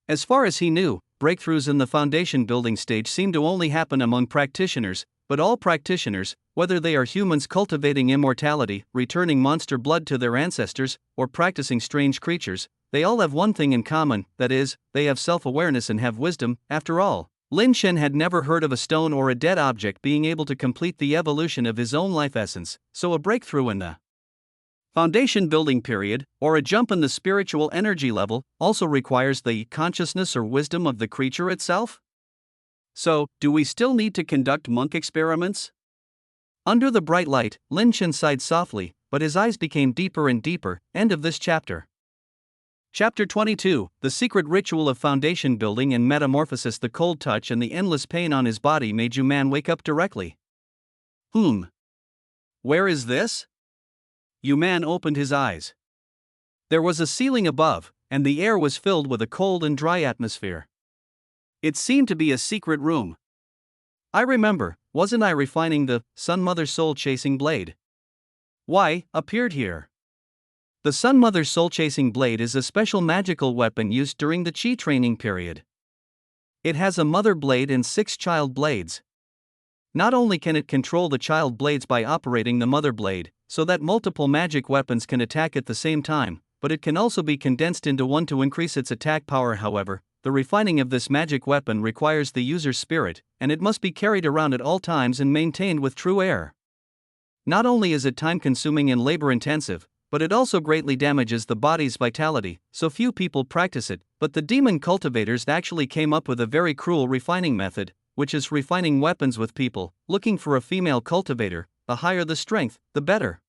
As far as he knew, breakthroughs in the foundation building stage seem to only happen among practitioners, but all practitioners, whether they are humans cultivating immortality, returning monster blood to their ancestors, or practicing strange creatures, they all have one thing in common, that is, they have self-awareness and have wisdom. After all, Lin Chen had never heard of a stone or a dead object being able to complete the evolution of his own life essence, so a breakthrough in the foundation building period, or a jump in the spiritual energy level, also requires the consciousness or wisdom of the creature itself? So, do we still need to conduct monk experiments? Under the bright light, Lin Chen sighed softly, but his eyes became deeper and deeper. End of this chapter. Chapter 22, The Secret Ritual of Foundation Building and Metamorphosis. The cold touch and the endless pain on his body made you man wake up directly. Where is this? Yuman opened his eyes. There was a ceiling above, and the air was filled with a cold and dry atmosphere. It seemed to be a secret room. I remember, wasn't I refining the Sun Mother Soul Chasing Blade? Why, appeared here. The Sun Mother Soul Chasing Blade is a special magical weapon used during the Chi training period. It has a mother blade and 6 child blades. Not only can it control the child blades by operating the mother blade, so that multiple magic weapons can attack at the same time, but it can also be condensed into one to increase its attack power. However, the refining of this magic weapon requires the user's spirit, and it must be carried around at all times and maintained with true air. Not only is it time-consuming and labor-intensive, but it also greatly damages the body's vitality, so few people practice it. But the demon cultivators actually came up with a very cruel refining method, which is refining weapons with people looking for a female cultivator. The higher the strength, the better.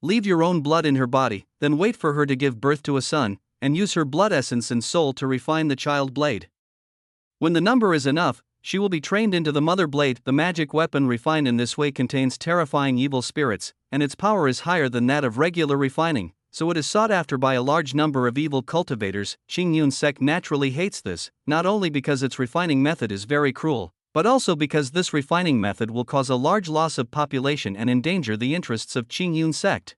Leave your own blood in her body, then wait for her to give birth to a son, and use her blood essence and soul to refine the child blade. When the number is enough, she will be trained into the mother blade. The magic weapon refined in this way contains terrifying evil spirits, and its power is higher than that of regular refining, so it is sought after by a large number of evil cultivators. Qingyun sect naturally hates this, not only because its refining method is very cruel, but also because this refining method will cause a large loss of population and endanger the interests of Qingyun sect.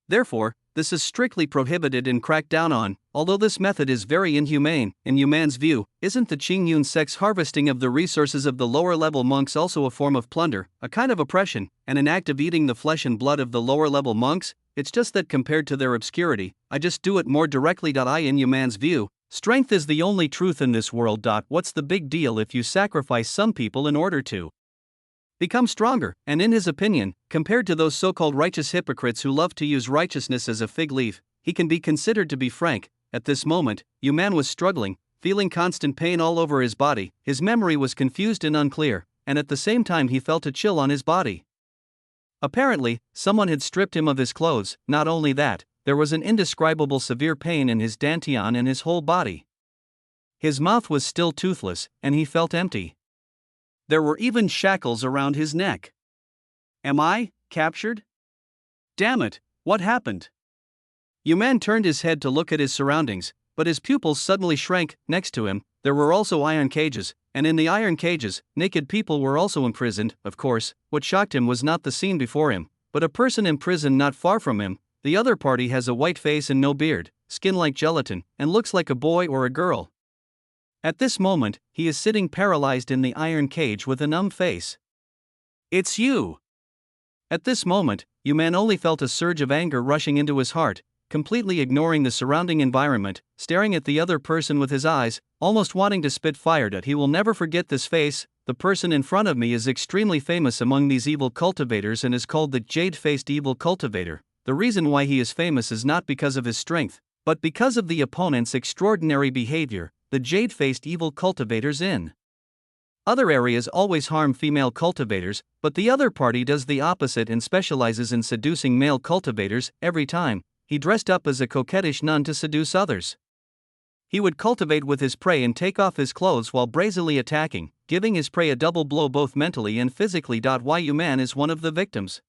Therefore, this is strictly prohibited and cracked down on. Although this method is very inhumane, in Yuman's view, isn't the Qingyun sect's harvesting of the resources of the lower-level monks also a form of plunder, a kind of oppression, and an act of eating the flesh and blood of the lower-level monks? It's just that compared to their obscurity, I just do it more directly. In Yuman's view, strength is the only truth in this world. What's the big deal if you sacrifice some people in order to become stronger? And in his opinion, compared to those so-called righteous hypocrites who love to use righteousness as a fig leaf, he can be considered to be frank. At this moment, Yuman was struggling, feeling constant pain all over his body. His memory was confused and unclear, and at the same time he felt a chill on his body. Apparently, someone had stripped him of his clothes. Not only that, there was an indescribable severe pain in his dantian and his whole body. His mouth was still toothless, and he felt empty. There were even shackles around his neck. Am I captured? Damn it, what happened? Yuman turned his head to look at his surroundings, but his pupils suddenly shrank. Next to him, there were also iron cages, and in the iron cages, naked people were also imprisoned. Of course, what shocked him was not the scene before him, but a person imprisoned not far from him. The other party has a white face and no beard, skin like gelatin, and looks like a boy or a girl. At this moment, he is sitting paralyzed in the iron cage with a numb face. It's you! At this moment, Yuman only felt a surge of anger rushing into his heart, completely ignoring the surrounding environment, staring at the other person with his eyes, almost wanting to spit fire. He will never forget this face. The person in front of me is extremely famous among these evil cultivators and is called the jade-faced evil cultivator. The reason why he is famous is not because of his strength, but because of the opponent's extraordinary behavior. The jade-faced evil cultivators in other areas always harm female cultivators, but the other party does the opposite and specializes in seducing male cultivators. Every time, he dressed up as a coquettish nun to seduce others. He would cultivate with his prey and take off his clothes while brazenly attacking, giving his prey a double blow both mentally and physically. Why Yuman is one of the victims.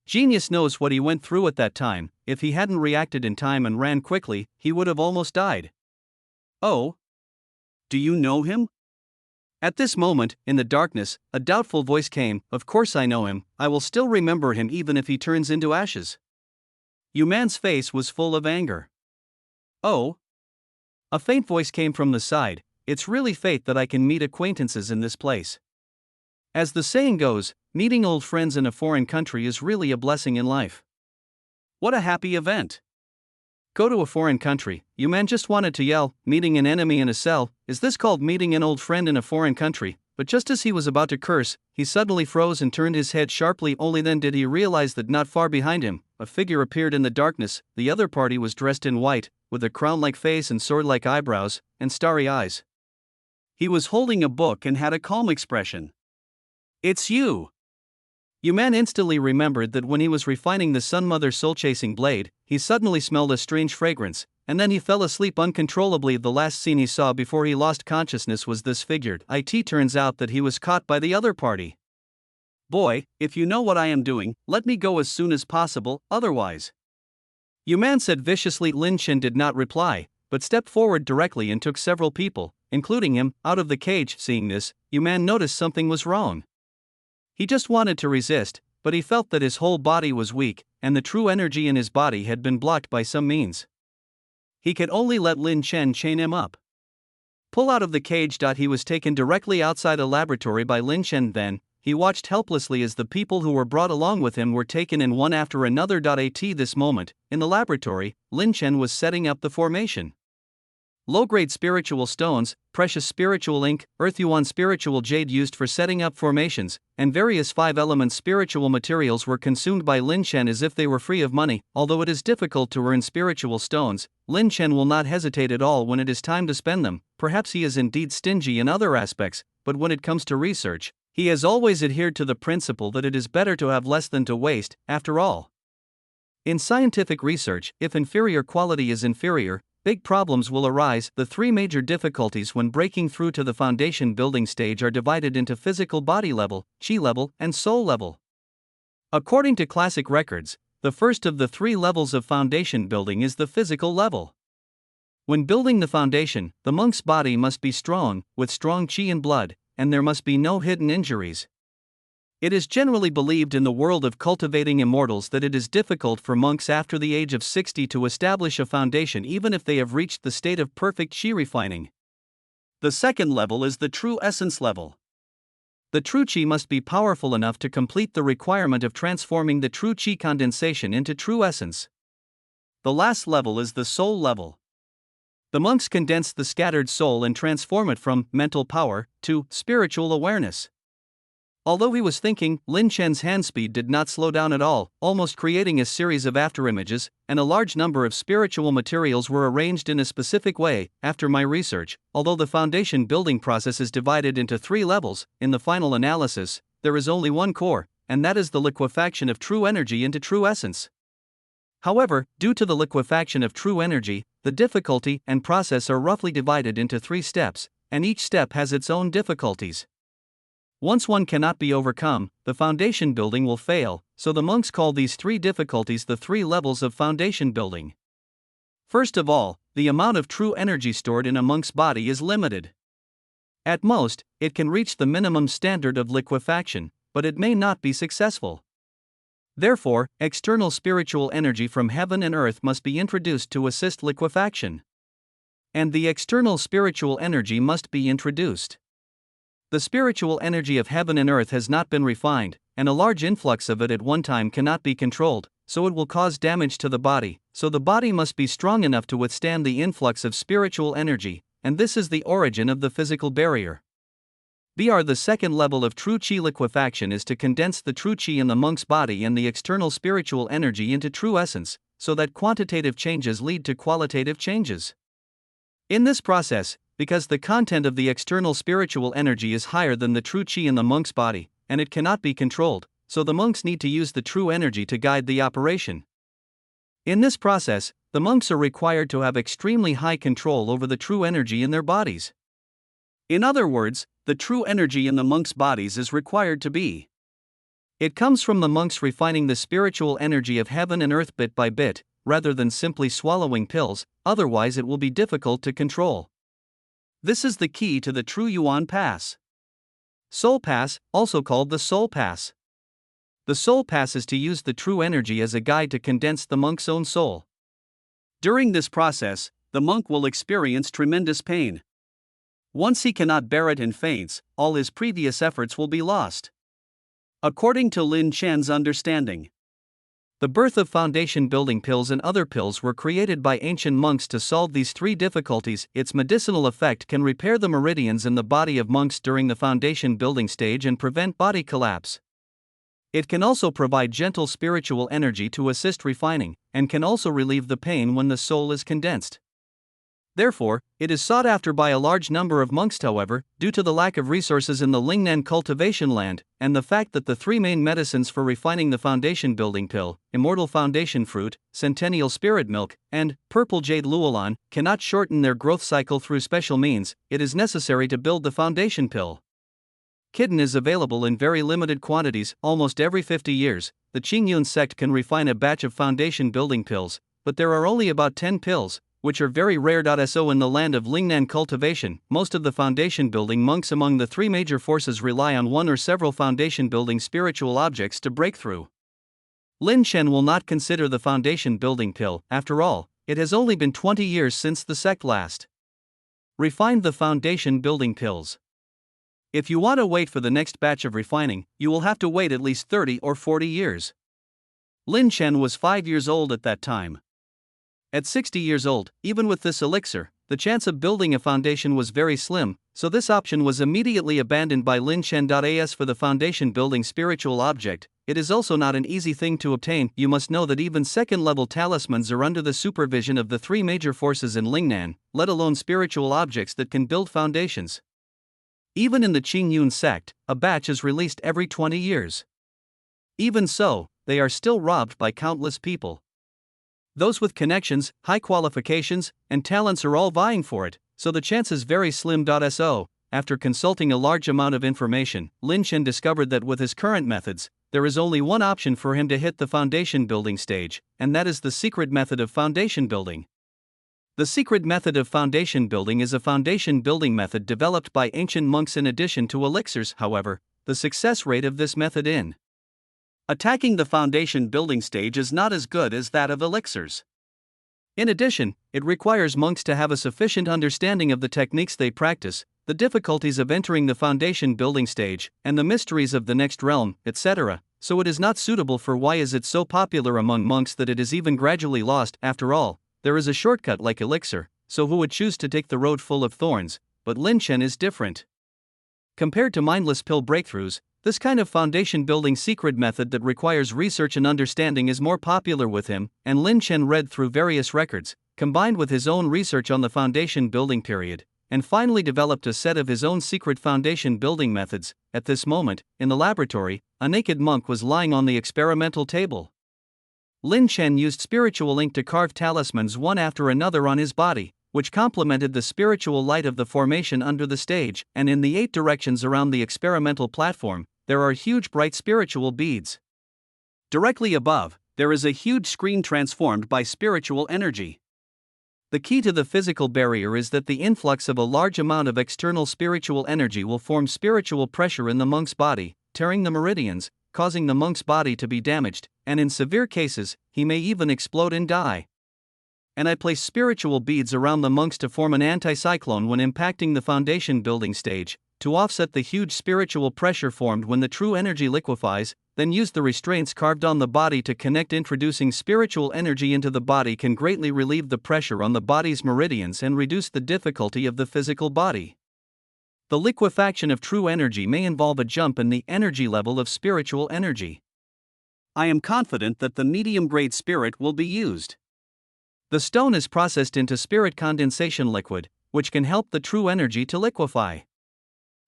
Genius knows what he went through at that time. If he hadn't reacted in time and ran quickly, he would have almost died. Oh? Do you know him? At this moment, in the darkness, a doubtful voice came. Of course I know him. I will still remember him even if he turns into ashes. Yuman's face was full of anger. Oh? A faint voice came from the side. It's really fate that I can meet acquaintances in this place. As the saying goes, meeting old friends in a foreign country is really a blessing in life. What a happy event! Go to a foreign country. Yuman just wanted to yell, meeting an enemy in a cell. Is this called meeting an old friend in a foreign country? But just as he was about to curse, he suddenly froze and turned his head sharply. Only then did he realize that not far behind him, a figure appeared in the darkness. The other party was dressed in white, with a crown-like face and sword-like eyebrows, and starry eyes. He was holding a book and had a calm expression. It's you! Yuman instantly remembered that when he was refining the Sun Mother soul-chasing blade, he suddenly smelled a strange fragrance, and then he fell asleep uncontrollably. The last scene he saw before he lost consciousness was this figured. It turns out that he was caught by the other party. Boy, if you know what I am doing, let me go as soon as possible, otherwise. Yuman said viciously. Lin Chen did not reply, but stepped forward directly and took several people, including him, out of the cage. Seeing this, Yuman noticed something was wrong. He just wanted to resist, but he felt that his whole body was weak, and the true energy in his body had been blocked by some means. He could only let Lin Chen chain him up. Pull out of the cage. He was taken directly outside a laboratory by Lin Chen. Then, he watched helplessly as the people who were brought along with him were taken in one after another. At this moment, in the laboratory, Lin Chen was setting up the formation. Low-grade spiritual stones, precious spiritual ink, earth yuan spiritual jade used for setting up formations, and various 5-element spiritual materials were consumed by Lin Chen as if they were free of money. Although it is difficult to earn spiritual stones, Lin Chen will not hesitate at all when it is time to spend them. Perhaps he is indeed stingy in other aspects, but when it comes to research, he has always adhered to the principle that it is better to have less than to waste. After all, in scientific research, if inferior quality is inferior, big problems will arise. The three major difficulties when breaking through to the foundation building stage are divided into physical body level, chi level, and soul level. According to classic records, the first of the three levels of foundation building is the physical level. When building the foundation, the monk's body must be strong, with strong chi and blood, and there must be no hidden injuries. It is generally believed in the world of cultivating immortals that it is difficult for monks after the age of 60 to establish a foundation even if they have reached the state of perfect chi refining. The second level is the true essence level. The true chi must be powerful enough to complete the requirement of transforming the true chi condensation into true essence. The last level is the soul level. The monks condense the scattered soul and transform it from mental power to spiritual awareness. Although he was thinking, Lin Chen's hand speed did not slow down at all, almost creating a series of afterimages, and a large number of spiritual materials were arranged in a specific way. After my research, although the foundation building process is divided into three levels, in the final analysis, there is only one core, and that is the liquefaction of true energy into true essence. However, due to the liquefaction of true energy, the difficulty and process are roughly divided into 3 steps, and each step has its own difficulties. Once one cannot be overcome, the foundation building will fail, so the monks call these 3 difficulties the 3 levels of foundation building. First of all, the amount of true energy stored in a monk's body is limited. At most, it can reach the minimum standard of liquefaction, but it may not be successful. Therefore, external spiritual energy from heaven and earth must be introduced to assist liquefaction. And the external spiritual energy must be introduced. The spiritual energy of heaven and earth has not been refined, and a large influx of it at one time cannot be controlled, so it will cause damage to the body. So the body must be strong enough to withstand the influx of spiritual energy, and this is the origin of the physical barrier. The second level of true chi liquefaction is to condense the true chi in the monk's body and the external spiritual energy into true essence, so that quantitative changes lead to qualitative changes. In this process, because the content of the external spiritual energy is higher than the true chi in the monk's body, and it cannot be controlled, so the monks need to use the true energy to guide the operation. In this process, the monks are required to have extremely high control over the true energy in their bodies. In other words, the true energy in the monks' bodies is required to be. It comes from the monks refining the spiritual energy of heaven and earth bit by bit, rather than simply swallowing pills, otherwise it will be difficult to control. This is the key to the true Yuan Pass. Soul Pass, also called the Soul Pass. The Soul Pass is to use the true energy as a guide to condense the monk's own soul. During this process, the monk will experience tremendous pain. Once he cannot bear it and faints, all his previous efforts will be lost. According to Lin Chen's understanding, the birth of foundation building pills and other pills were created by ancient monks to solve these 3 difficulties. Its medicinal effect can repair the meridians in the body of monks during the foundation building stage and prevent body collapse. It can also provide gentle spiritual energy to assist refining, and can also relieve the pain when the soul is condensed. Therefore, it is sought after by a large number of monks. However, due to the lack of resources in the Lingnan cultivation land, and the fact that the 3 main medicines for refining the foundation building pill, immortal foundation fruit, centennial spirit milk, and purple jade luolan, cannot shorten their growth cycle through special means, it is necessary to build the foundation pill. Kitten is available in very limited quantities almost every 50 years. The Qingyun sect can refine a batch of foundation building pills, but there are only about 10 pills, which are very rare. So in the land of Lingnan cultivation, most of the foundation building monks among the three major forces rely on one or several foundation building spiritual objects to break through. Lin Chen will not consider the foundation building pill. After all, it has only been 20 years since the sect last refined the foundation building pills. If you want to wait for the next batch of refining, you will have to wait at least 30 or 40 years. Lin Chen was 5 years old at that time. At 60 years old, even with this elixir, the chance of building a foundation was very slim, so this option was immediately abandoned by Lin Chen. As for the foundation building spiritual object, it is also not an easy thing to obtain. You must know that even second-level talismans are under the supervision of the three major forces in Lingnan, let alone spiritual objects that can build foundations. Even in the Qingyun sect, a batch is released every 20 years. Even so, they are still robbed by countless people. Those with connections, high qualifications, and talents are all vying for it, so the chance is very slim. So, after consulting a large amount of information, Lin Chen discovered that with his current methods, there is only one option for him to hit the foundation building stage, and that is the secret method of foundation building. The secret method of foundation building is a foundation building method developed by ancient monks in addition to elixirs. However, the success rate of this method in attacking the foundation building stage is not as good as that of elixirs. In addition, it requires monks to have a sufficient understanding of the techniques they practice, the difficulties of entering the foundation building stage, and the mysteries of the next realm, etc., so it is not suitable for why is it so popular among monks that it is even gradually lost. After all, there is a shortcut like elixir, so who would choose to take the road full of thorns? But Lin Chen is different. Compared to mindless pill breakthroughs, this kind of foundation building secret method that requires research and understanding is more popular with him, and Lin Chen read through various records, combined with his own research on the foundation building period, and finally developed a set of his own secret foundation building methods. At this moment, in the laboratory, a naked monk was lying on the experimental table. Lin Chen used spiritual ink to carve talismans one after another on his body, which complemented the spiritual light of the formation under the stage, and in the 8 directions around the experimental platform, there are huge bright spiritual beads. Directly above, there is a huge screen transformed by spiritual energy. The key to the physical barrier is that the influx of a large amount of external spiritual energy will form spiritual pressure in the monk's body, tearing the meridians, causing the monk's body to be damaged, and in severe cases, he may even explode and die. And I place spiritual beads around the monks to form an anticyclone when impacting the foundation building stage, to offset the huge spiritual pressure formed when the true energy liquefies, then use the restraints carved on the body to connect. Introducing spiritual energy into the body can greatly relieve the pressure on the body's meridians and reduce the difficulty of the physical body. The liquefaction of true energy may involve a jump in the energy level of spiritual energy. I am confident that the medium-grade spirit will be used. The stone is processed into spirit condensation liquid, which can help the true energy to liquefy.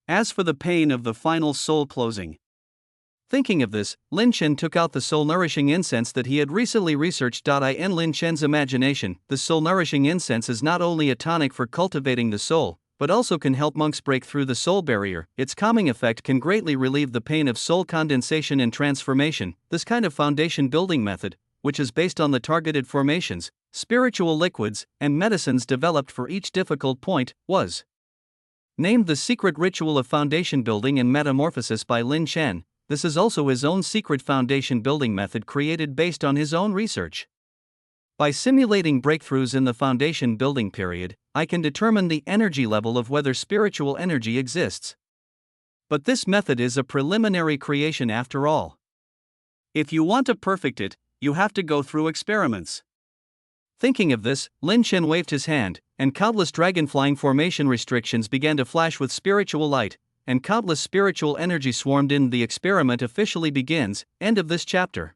As for the pain of the final soul closing. Thinking of this, Lin Chen took out the soul-nourishing incense that he had recently researched. In Lin Chen's imagination, the soul-nourishing incense is not only a tonic for cultivating the soul, but also can help monks break through the soul barrier. Its calming effect can greatly relieve the pain of soul condensation and transformation. This kind of foundation building method, which is based on the targeted formations, spiritual liquids, and medicines developed for each difficult point, was named the secret ritual of foundation building and metamorphosis by Lin Chen. This is also his own secret foundation building method created based on his own research. By simulating breakthroughs in the foundation building period, I can determine the energy level of whether spiritual energy exists. But this method is a preliminary creation after all. If you want to perfect it, you have to go through experiments. Thinking of this, Lin Chen waved his hand, and countless dragonflying formation restrictions began to flash with spiritual light, and countless spiritual energy swarmed in. The experiment officially begins. End of this chapter.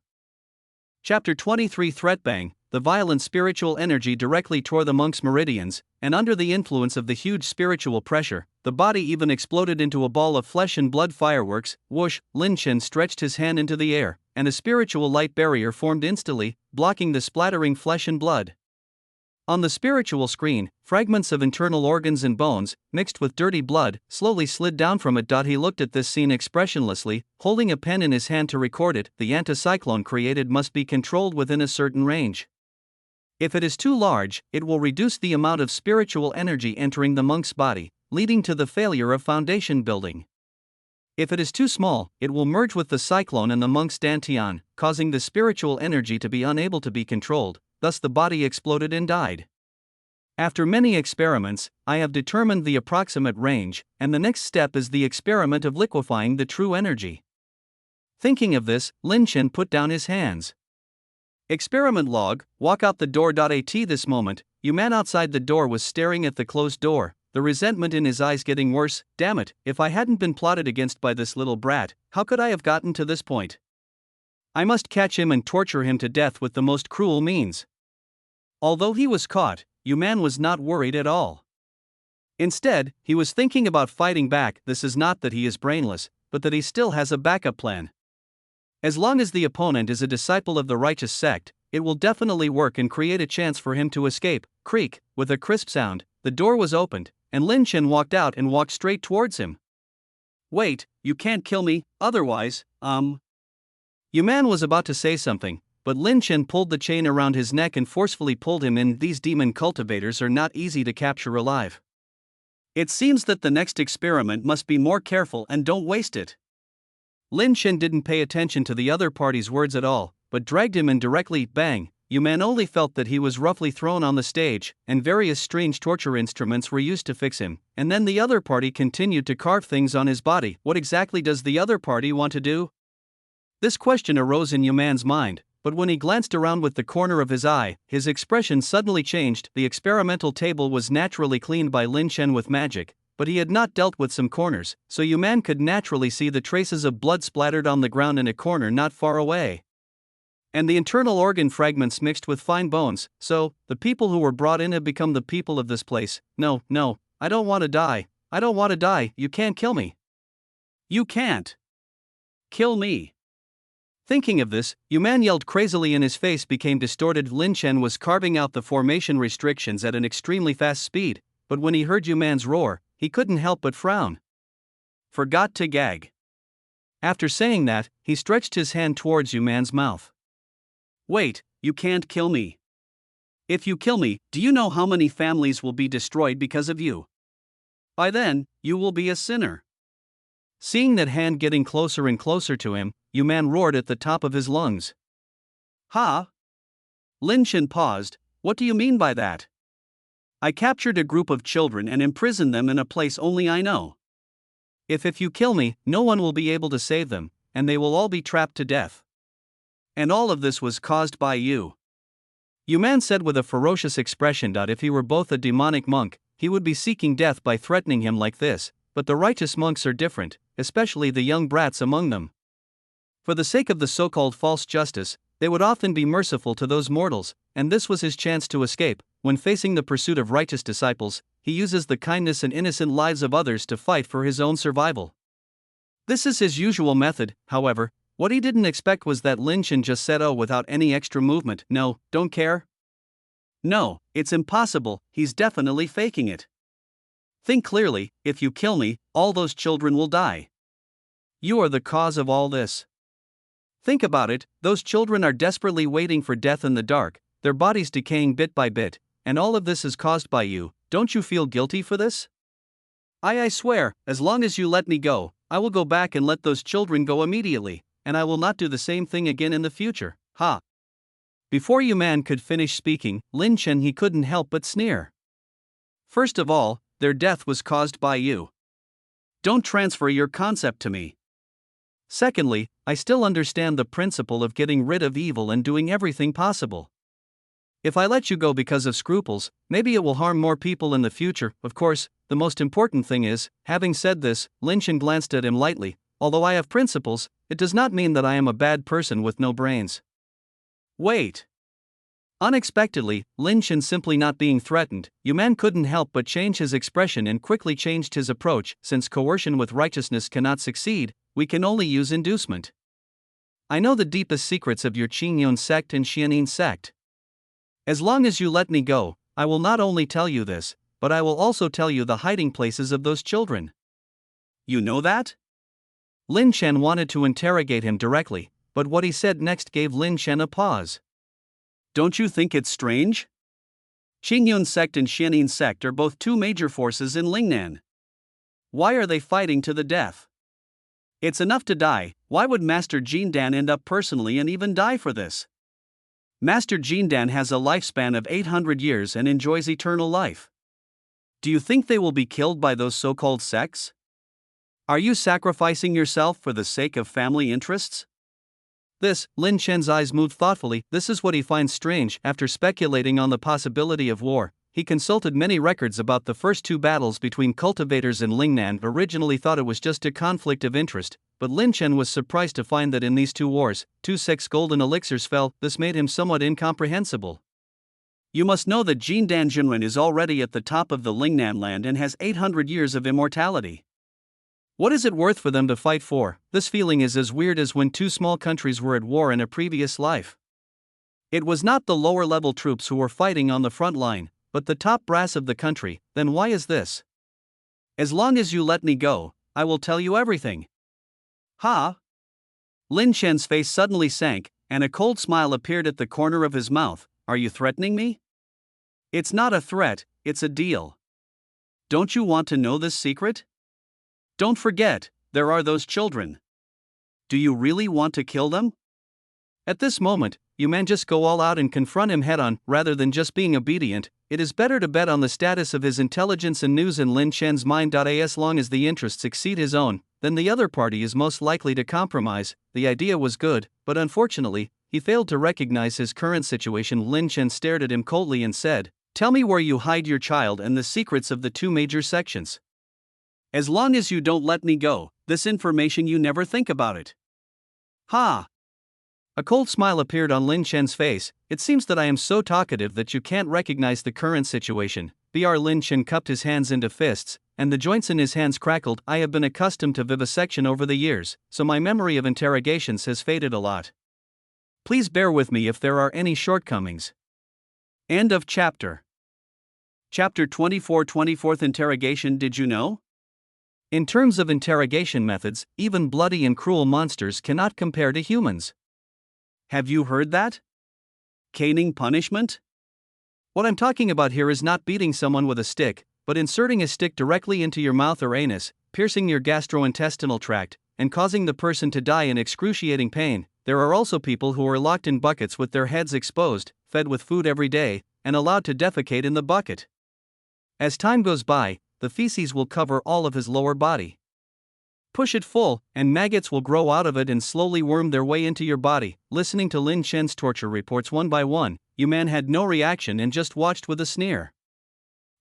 Chapter 23 Threat Bang. The violent spiritual energy directly tore the monk's meridians, and under the influence of the huge spiritual pressure, the body even exploded into a ball of flesh and blood. Fireworks. Whoosh! Lin Chen stretched his hand into the air, and a spiritual light barrier formed instantly, blocking the splattering flesh and blood. On the spiritual screen, fragments of internal organs and bones, mixed with dirty blood, slowly slid down from it. He looked at this scene expressionlessly, holding a pen in his hand to record it. The anticyclone created must be controlled within a certain range. If it is too large, it will reduce the amount of spiritual energy entering the monk's body, leading to the failure of foundation building. If it is too small, it will merge with the cyclone and the monk's dantian, causing the spiritual energy to be unable to be controlled. Thus the body exploded and died. After many experiments, I have determined the approximate range, and the next step is the experiment of liquefying the true energy. Thinking of this, Lin Chen put down his hands. Experiment log, walk out the door. At this moment, man outside the door was staring at the closed door, the resentment in his eyes getting worse. Damn it, if I hadn't been plotted against by this little brat, how could I have gotten to this point? I must catch him and torture him to death with the most cruel means. Although he was caught, man was not worried at all. Instead, he was thinking about fighting back. This is not that he is brainless, but that he still has a backup plan. As long as the opponent is a disciple of the righteous sect, it will definitely work and create a chance for him to escape. Creak, with a crisp sound, the door was opened, and Lin Chen walked out and walked straight towards him. Wait, you can't kill me, otherwise, man was about to say something, but Lin Chen pulled the chain around his neck and forcefully pulled him in. These demon cultivators are not easy to capture alive. It seems that the next experiment must be more careful and don't waste it. Lin Chen didn't pay attention to the other party's words at all, but dragged him in directly. Bang! Man only felt that he was roughly thrown on the stage, and various strange torture instruments were used to fix him, and then the other party continued to carve things on his body. What exactly does the other party want to do? This question arose in man's mind, but when he glanced around with the corner of his eye, his expression suddenly changed. The experimental table was naturally cleaned by Lin Chen with magic, but he had not dealt with some corners, so man could naturally see the traces of blood splattered on the ground in a corner not far away. And the internal organ fragments mixed with fine bones. So, the people who were brought in have become the people of this place. No, I don't want to die. I don't want to die. You can't kill me. You can't kill me. Thinking of this, man yelled crazily and his face became distorted. Lin Chen was carving out the formation restrictions at an extremely fast speed, but when he heard man's roar, he couldn't help but frown. Forgot to gag. After saying that, he stretched his hand towards man's mouth. Wait, you can't kill me. If you kill me, do you know how many families will be destroyed because of you? By then, you will be a sinner. Seeing that hand getting closer and closer to him, man roared at the top of his lungs. Ha! Lin Chen paused. What do you mean by that? I captured a group of children and imprisoned them in a place only I know. If you kill me, no one will be able to save them, and they will all be trapped to death. And all of this was caused by you. Man said with a ferocious expression. If he were both a demonic monk, he would be seeking death by threatening him like this, but the righteous monks are different, especially the young brats among them. For the sake of the so-called false justice, they would often be merciful to those mortals, and this was his chance to escape. When facing the pursuit of righteous disciples, he uses the kindness and innocent lives of others to fight for his own survival. This is his usual method. However, what he didn't expect was that Lin Chen just said oh without any extra movement. No, don't care. No, it's impossible, he's definitely faking it. Think clearly, if you kill me, all those children will die. You are the cause of all this. Think about it, those children are desperately waiting for death in the dark, their bodies decaying bit by bit, and all of this is caused by you. Don't you feel guilty for this? I swear, as long as you let me go, I will go back and let those children go immediately, and I will not do the same thing again in the future. Ha! Before man could finish speaking, Lin Chen he couldn't help but sneer. First of all, their death was caused by you. Don't transfer your concept to me. Secondly, I still understand the principle of getting rid of evil and doing everything possible. If I let you go because of scruples, maybe it will harm more people in the future. Of course, the most important thing is, having said this, Lin Chen glanced at him lightly, although I have principles, it does not mean that I am a bad person with no brains. Wait. Unexpectedly, Lin Chen simply not being threatened, man couldn't help but change his expression and quickly changed his approach. Since coercion with righteousness cannot succeed, we can only use inducement. I know the deepest secrets of your Qingyun sect and Xianin sect. As long as you let me go, I will not only tell you this, but I will also tell you the hiding places of those children. You know that? Lin Chen wanted to interrogate him directly, but what he said next gave Lin Chen a pause. Don't you think it's strange? Qingyun sect and Xianin sect are both two major forces in Lingnan. Why are they fighting to the death? It's enough to die. Why would Master Jindan end up personally and even die for this? Master Jindan has a lifespan of 800 years and enjoys eternal life. Do you think they will be killed by those so-called sects? Are you sacrificing yourself for the sake of family interests? Lin Chen's eyes moved thoughtfully. This is what he finds strange. After speculating on the possibility of war, he consulted many records about the first two battles between cultivators and Lingnan. Originally thought it was just a conflict of interest, but Lin Chen was surprised to find that in these two wars, two sects' golden elixirs fell. This made him somewhat incomprehensible. You must know that Jindan Jinwen is already at the top of the Lingnan land and has 800 years of immortality. What is it worth for them to fight for? This feeling is as weird as when two small countries were at war in a previous life. It was not the lower-level troops who were fighting on the front line, but the top brass of the country. Then why is this? As long as you let me go, I will tell you everything. Ha! Lin Chen's face suddenly sank, and a cold smile appeared at the corner of his mouth. Are you threatening me? It's not a threat, it's a deal. Don't you want to know this secret? Don't forget, there are those children. Do you really want to kill them? At this moment, you man just go all out and confront him head on, rather than just being obedient. It is better to bet on the status of his intelligence and news in Lin Chen's mind. As long as the interests exceed his own, then the other party is most likely to compromise. The idea was good, but unfortunately, he failed to recognize his current situation. Lin Chen stared at him coldly and said, "Tell me where you hide your child and the secrets of the two major sections. As long as you don't let me go, this information you never think about it." Ha! A cold smile appeared on Lin Chen's face. It seems that I am so talkative that you can't recognize the current situation. Lin Chen cupped his hands into fists, and the joints in his hands crackled. I have been accustomed to vivisection over the years, so my memory of interrogations has faded a lot. Please bear with me if there are any shortcomings. End of chapter. Chapter 24, 24th interrogation. Did you know? In terms of interrogation methods, even bloody and cruel monsters cannot compare to humans. Have you heard that? Caning punishment? What I'm talking about here is not beating someone with a stick, but inserting a stick directly into your mouth or anus, piercing your gastrointestinal tract, and causing the person to die in excruciating pain. There are also people who are locked in buckets with their heads exposed, fed with food every day, and allowed to defecate in the bucket. As time goes by, the feces will cover all of his lower body. Push it full, and maggots will grow out of it and slowly worm their way into your body. Listening to Lin Chen's torture reports one by one, you man had no reaction and just watched with a sneer.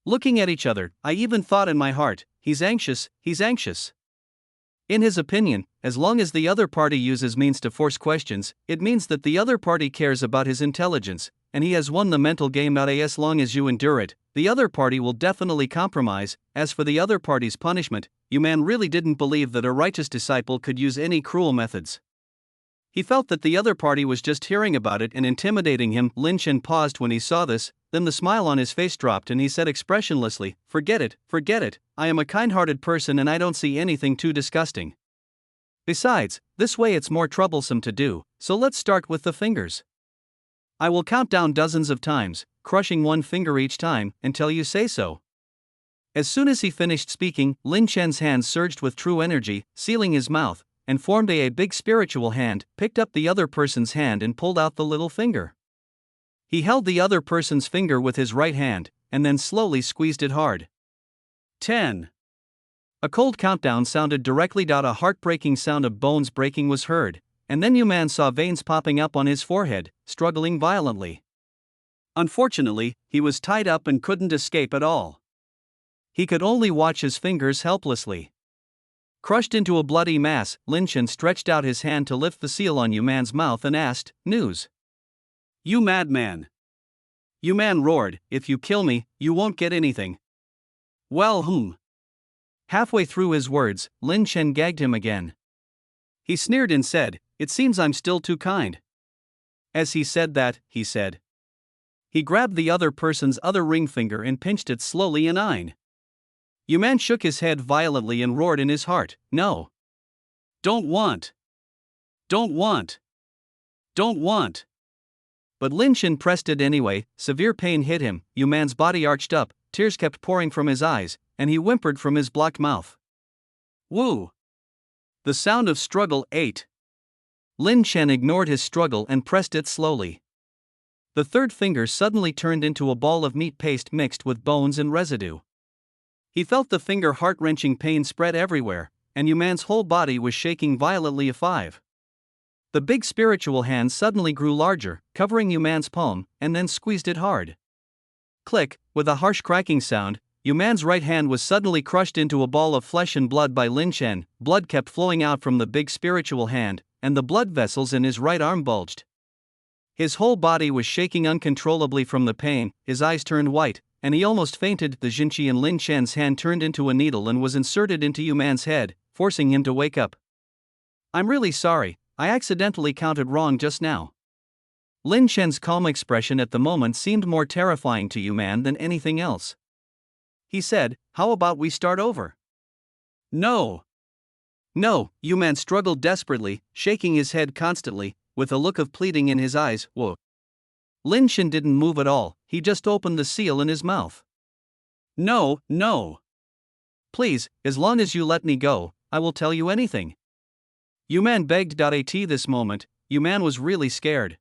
Looking at each other, I even thought in my heart, he's anxious, he's anxious. In his opinion, as long as the other party uses means to force questions, it means that the other party cares about his intelligence, and he has won the mental game. As long as you endure it, the other party will definitely compromise. As for the other party's punishment, you man really didn't believe that a righteous disciple could use any cruel methods. He felt that the other party was just hearing about it and intimidating him. Lin Chen paused when he saw this, then the smile on his face dropped and he said expressionlessly, forget it, I am a kind-hearted person and I don't see anything too disgusting. Besides, this way it's more troublesome to do, so let's start with the fingers. I will count down dozens of times, crushing one finger each time, until you say so. As soon as he finished speaking, Lin Chen's hands surged with true energy, sealing his mouth, and formed a big spiritual hand, picked up the other person's hand and pulled out the little finger. He held the other person's finger with his right hand, and then slowly squeezed it hard. 10. A cold countdown sounded directly. A heartbreaking sound of bones breaking was heard, and then Yuman saw veins popping up on his forehead, struggling violently. Unfortunately, he was tied up and couldn't escape at all. He could only watch his fingers helplessly. Crushed into a bloody mass, Lin Chen stretched out his hand to lift the seal on Yuman's mouth and asked, "News?" "You madman!" Yuman roared, "If you kill me, you won't get anything." Well, Halfway through his words, Lin Chen gagged him again. He sneered and said, "It seems I'm still too kind." As he said that, he said, He grabbed the other person's other ring finger and pinched it slowly in nine. Yuman shook his head violently and roared in his heart, "No. Don't want. Don't want. Don't want." But Lin Shen pressed it anyway. Severe pain hit him, Yuman's body arched up, tears kept pouring from his eyes, and he whimpered from his blocked mouth. Woo! The sound of struggle ate. Lin Shen ignored his struggle and pressed it slowly. The third finger suddenly turned into a ball of meat paste mixed with bones and residue. He felt the finger heart-wrenching pain spread everywhere, and Yuman's whole body was shaking violently. The big spiritual hand suddenly grew larger, covering Yuman's palm, and then squeezed it hard. Click, with a harsh cracking sound, Yuman's right hand was suddenly crushed into a ball of flesh and blood by Lin Shen. Blood kept flowing out from the big spiritual hand, and the blood vessels in his right arm bulged. His whole body was shaking uncontrollably from the pain, his eyes turned white, and he almost fainted. The Jinchi in Lin Shen's hand turned into a needle and was inserted into Yuman's head, forcing him to wake up. "I'm really sorry, I accidentally counted wrong just now." Lin Shen's calm expression at the moment seemed more terrifying to Yuman than anything else. He said, "How about we start over?" "No. No," Yuman struggled desperately, shaking his head constantly, with a look of pleading in his eyes. "Whoa." Lin Shen didn't move at all, he just opened the seal in his mouth. "No, no. Please, as long as you let me go, I will tell you anything." Yuman begged. At this moment, Yuman was really scared.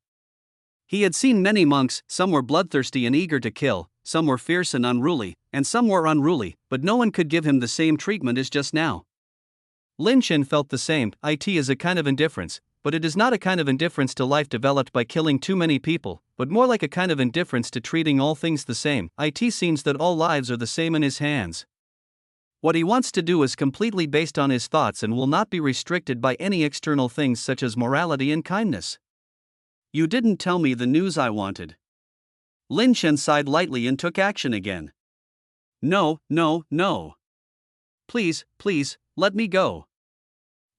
He had seen many monks, some were bloodthirsty and eager to kill, some were fierce and unruly, and some were unruly, but no one could give him the same treatment as just now. Lin Shen felt the same. It is a kind of indifference, but it is not a kind of indifference to life developed by killing too many people, but more like a kind of indifference to treating all things the same. It seems that all lives are the same in his hands. What he wants to do is completely based on his thoughts and will not be restricted by any external things such as morality and kindness. "You didn't tell me the news I wanted." Lin Shen sighed lightly and took action again. "No, no, no. Please, please, let me go."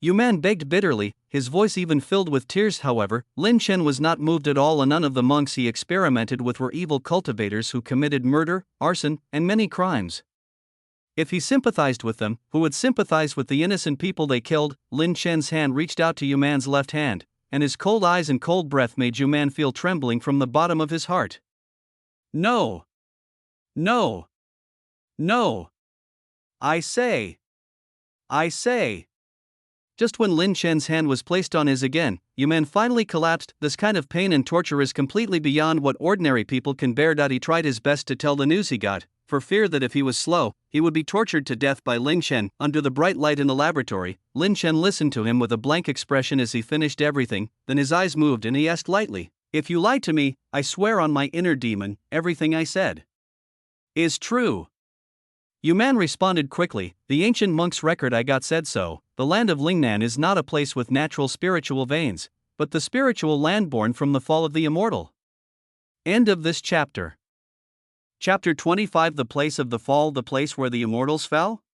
Yuman begged bitterly, his voice even filled with tears. However, Lin Shen was not moved at all, and none of the monks he experimented with were evil cultivators who committed murder, arson, and many crimes. If he sympathized with them, who would sympathize with the innocent people they killed? Lin Shen's hand reached out to Yuman's left hand, and his cold eyes and cold breath made Yuman feel trembling from the bottom of his heart. "No. No. No. I say. I say." Just when Lin Shen's hand was placed on his again, Yuman finally collapsed. This kind of pain and torture is completely beyond what ordinary people can bear. He tried his best to tell the news he got, for fear that if he was slow, he would be tortured to death by Lin Shen. Under the bright light in the laboratory, Lin Shen listened to him with a blank expression as he finished everything, then his eyes moved and he asked lightly, "If you lied to me, I swear on my inner demon, everything I said is true." Yuman responded quickly, "The ancient monk's record I got said so. The land of Lingnan is not a place with natural spiritual veins, but the spiritual land born from the fall of the immortal." End of this chapter. Chapter 25. The place of the fall, the place where the immortals fell?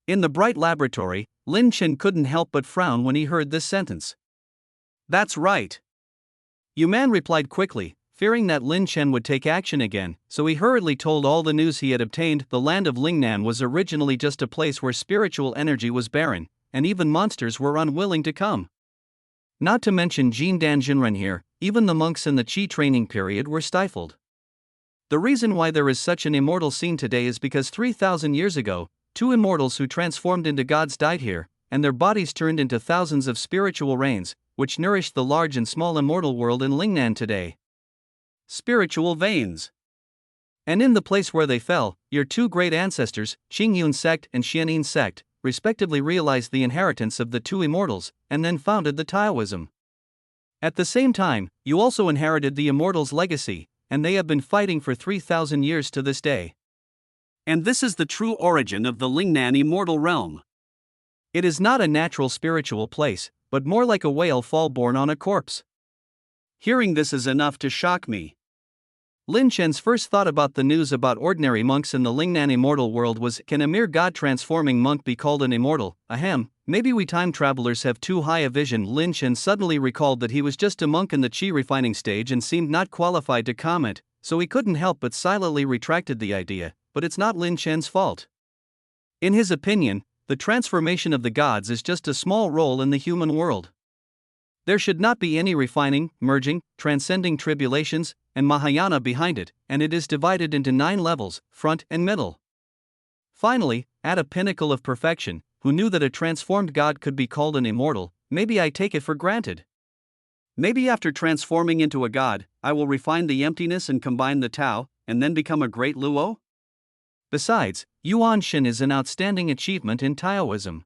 In the bright laboratory, Lin Shen couldn't help but frown when he heard this sentence. "That's right." Yuman replied quickly, fearing that Lin Shen would take action again, so he hurriedly told all the news he had obtained. The land of Lingnan was originally just a place where spiritual energy was barren, and even monsters were unwilling to come. Not to mention Jindan Jinren here, even the monks in the Qi training period were stifled. The reason why there is such an immortal scene today is because 3,000 years ago, two immortals who transformed into gods died here, and their bodies turned into thousands of spiritual rains, which nourished the large and small immortal world in Lingnan today. Spiritual veins. And in the place where they fell, your two great ancestors, Qingyun sect and Xianin sect, respectively realized the inheritance of the two immortals, and then founded the Taoism. At the same time, you also inherited the immortals' legacy, and they have been fighting for 3,000 years to this day. And this is the true origin of the Lingnan immortal realm. It is not a natural spiritual place, but more like a whale fall born on a corpse. Hearing this is enough to shock me. Lin Shen's first thought about the news about ordinary monks in the Lingnan immortal world was, can a mere god-transforming monk be called an immortal? Ahem, maybe we time travelers have too high a vision. Lin Shen suddenly recalled that he was just a monk in the Qi refining stage and seemed not qualified to comment, so he couldn't help but silently retracted the idea, but it's not Lin Chen's fault. In his opinion, the transformation of the gods is just a small role in the human world. There should not be any refining, merging, transcending tribulations, and Mahayana behind it, and it is divided into 9 levels, front and middle. Finally, at a pinnacle of perfection, who knew that a transformed god could be called an immortal? Maybe I take it for granted. Maybe after transforming into a god, I will refine the emptiness and combine the Tao, and then become a great Luo? Besides, Yuan Shen is an outstanding achievement in Taoism.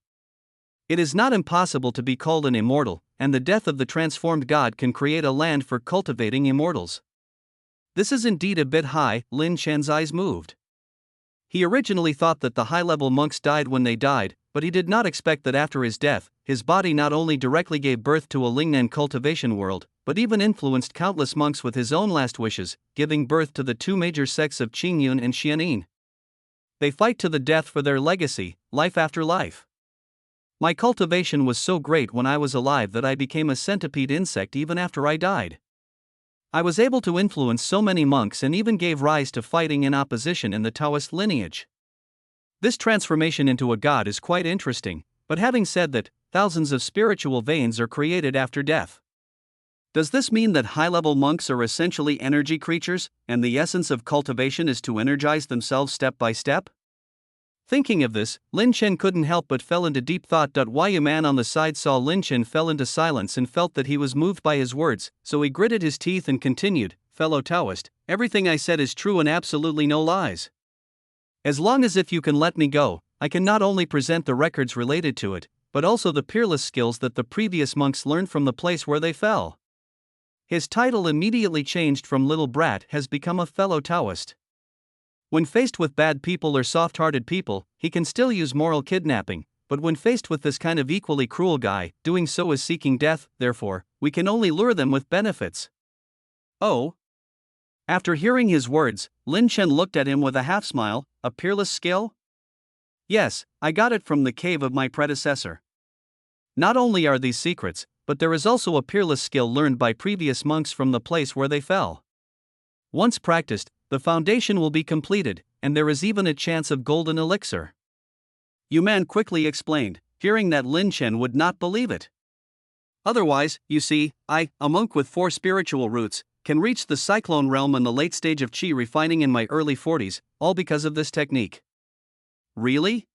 It is not impossible to be called an immortal, and the death of the transformed god can create a land for cultivating immortals. This is indeed a bit high. Lin Chen's eyes moved. He originally thought that the high-level monks died when they died, but he did not expect that after his death, his body not only directly gave birth to a Lingnan cultivation world, but even influenced countless monks with his own last wishes, giving birth to the 2 major sects of Qingyun and Xianin. They fight to the death for their legacy, life after life. My cultivation was so great when I was alive that I became a centipede insect even after I died. I was able to influence so many monks and even gave rise to fighting in opposition in the Taoist lineage. This transformation into a god is quite interesting, but having said that, thousands of spiritual veins are created after death. Does this mean that high-level monks are essentially energy creatures, and the essence of cultivation is to energize themselves step by step? Thinking of this, Lin Chen couldn't help but fell into deep thought. Why a man on the side saw Lin Chen fell into silence and felt that he was moved by his words, so he gritted his teeth and continued, "Fellow Taoist, everything I said is true and absolutely no lies. As long as if you can let me go, I can not only present the records related to it, but also the peerless skills that the previous monks learned from the place where they fell." His title immediately changed from little brat has become a fellow Taoist. When faced with bad people or soft-hearted people, he can still use moral kidnapping, but when faced with this kind of equally cruel guy, doing so is seeking death. Therefore, we can only lure them with benefits. Oh. After hearing his words, Lin Chen looked at him with a half-smile. A peerless skill? Yes, I got it from the cave of my predecessor. Not only are these secrets, but there is also a peerless skill learned by previous monks from the place where they fell. Once practiced, the foundation will be completed, and there is even a chance of golden elixir. Yuman quickly explained, hearing that Lin Chen would not believe it. Otherwise, you see, I, a monk with 4 spiritual roots, can reach the cyclone realm in the late stage of qi refining in my early 40s, all because of this technique. Really?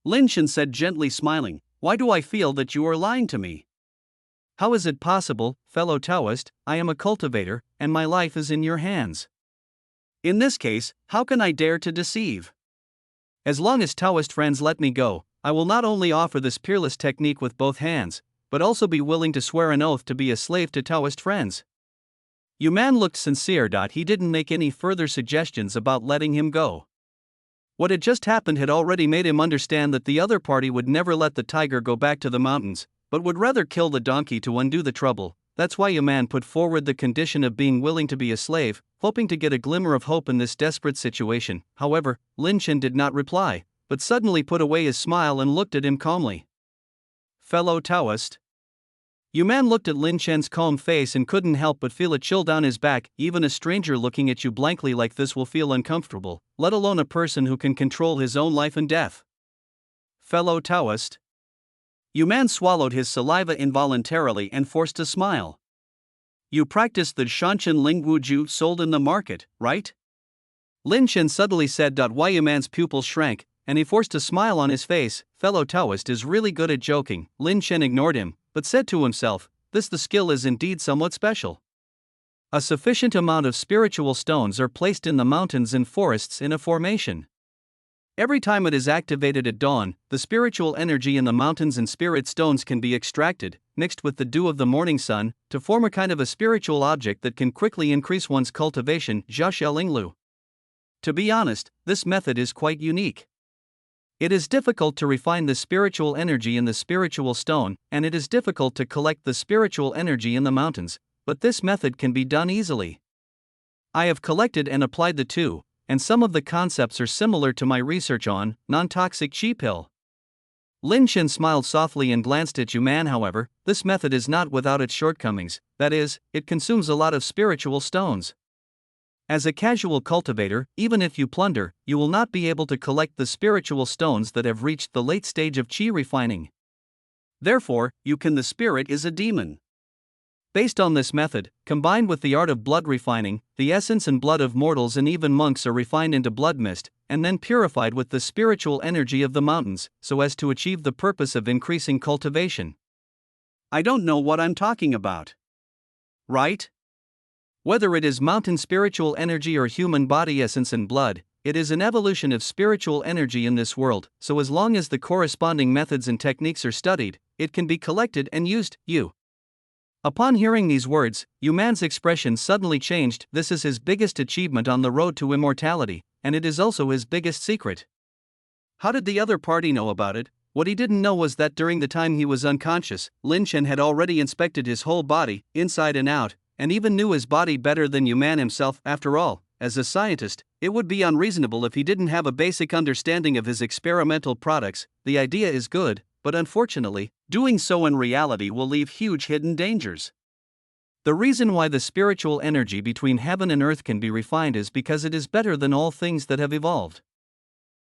Lin Chen said gently smiling, why do I feel that you are lying to me? How is it possible, fellow Taoist? I am a cultivator, and my life is in your hands. In this case, how can I dare to deceive? As long as Taoist friends let me go, I will not only offer this peerless technique with both hands, but also be willing to swear an oath to be a slave to Taoist friends. Yuman looked sincere. He didn't make any further suggestions about letting him go. What had just happened had already made him understand that the other party would never let the tiger go back to the mountains, but would rather kill the donkey to undo the trouble. That's why Yuman put forward the condition of being willing to be a slave, hoping to get a glimmer of hope in this desperate situation. However, Lin Chen did not reply, but suddenly put away his smile and looked at him calmly. Fellow Taoist? Yuman looked at Lin Chen's calm face and couldn't help but feel a chill down his back. Even a stranger looking at you blankly like this will feel uncomfortable, let alone a person who can control his own life and death. Fellow Taoist? Yuman swallowed his saliva involuntarily and forced a smile. You practice the Shanshan Lingwu sold in the market, right? Lin Chen suddenly said. Why Yuman's pupils shrank, and he forced a smile on his face. Fellow Taoist is really good at joking. Lin Chen ignored him, but said to himself, the skill is indeed somewhat special. A sufficient amount of spiritual stones are placed in the mountains and forests in a formation. Every time it is activated at dawn, the spiritual energy in the mountains and spirit stones can be extracted, mixed with the dew of the morning sun, to form a kind of a spiritual object that can quickly increase one's cultivation. Linglu. To be honest, this method is quite unique. It is difficult to refine the spiritual energy in the spiritual stone, and it is difficult to collect the spiritual energy in the mountains, but this method can be done easily. I have collected and applied the two, and some of the concepts are similar to my research on non-toxic qi pill. Lin Chen smiled softly and glanced at Yuman. However, this method is not without its shortcomings, that is, it consumes a lot of spiritual stones. As a casual cultivator, even if you plunder, you will not be able to collect the spiritual stones that have reached the late stage of chi refining. Therefore, the spirit is a demon. Based on this method, combined with the art of blood refining, the essence and blood of mortals and even monks are refined into blood mist, and then purified with the spiritual energy of the mountains, so as to achieve the purpose of increasing cultivation. I don't know what I'm talking about. Right? Whether it is mountain spiritual energy or human body essence and blood, it is an evolution of spiritual energy in this world, so as long as the corresponding methods and techniques are studied, it can be collected and used. Upon hearing these words, Yuman's expression suddenly changed. This is his biggest achievement on the road to immortality, and it is also his biggest secret. How did the other party know about it? What he didn't know was that during the time he was unconscious, Lin Chen had already inspected his whole body, inside and out, and even knew his body better than Yuman himself. After all, as a scientist, it would be unreasonable if he didn't have a basic understanding of his experimental products. The idea is good, but unfortunately, doing so in reality will leave huge hidden dangers. The reason why the spiritual energy between heaven and earth can be refined is because it is better than all things that have evolved.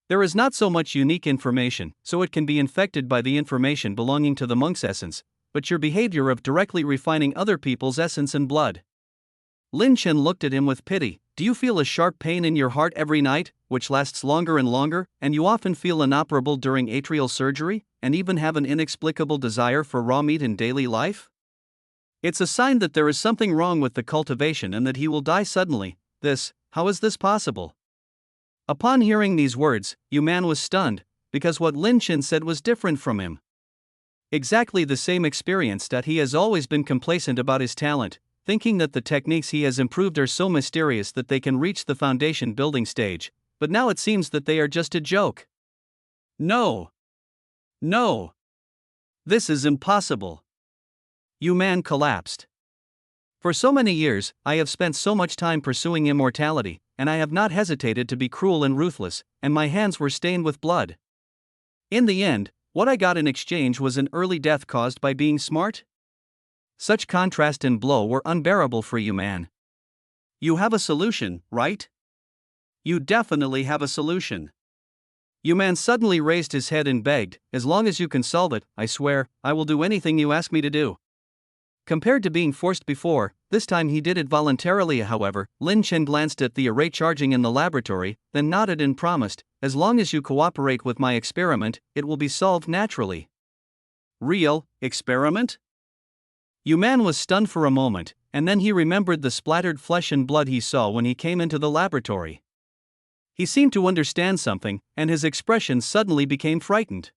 There is not so much unique information, so it can be infected by the information belonging to the monk's essence, but your behavior of directly refining other people's essence and blood. Lin Chen looked at him with pity. Do you feel a sharp pain in your heart every night, which lasts longer and longer, and you often feel inoperable during atrial surgery, and even have an inexplicable desire for raw meat in daily life? It's a sign that there is something wrong with the cultivation and that he will die suddenly. How is this possible? Upon hearing these words, Yuman was stunned, because what Lin Chen said was different from him. Exactly the same experience that he has always been complacent about his talent, thinking that the techniques he has improved are so mysterious that they can reach the foundation building stage, but now it seems that they are just a joke. No. This is impossible. Yuman collapsed. For so many years, I have spent so much time pursuing immortality, and I have not hesitated to be cruel and ruthless, and my hands were stained with blood. In the end, what I got in exchange was an early death caused by being smart? Such contrast and blow were unbearable for Yuman. You have a solution, right? You definitely have a solution. Yuman suddenly raised his head and begged, as long as you can solve it, I swear, I will do anything you ask me to do. Compared to being forced before, this time he did it voluntarily. However, Lin Chen glanced at the array charging in the laboratory, then nodded and promised, as long as you cooperate with my experiment, it will be solved naturally. Real experiment? Yuman was stunned for a moment, and then he remembered the splattered flesh and blood he saw when he came into the laboratory. He seemed to understand something, and his expression suddenly became frightened.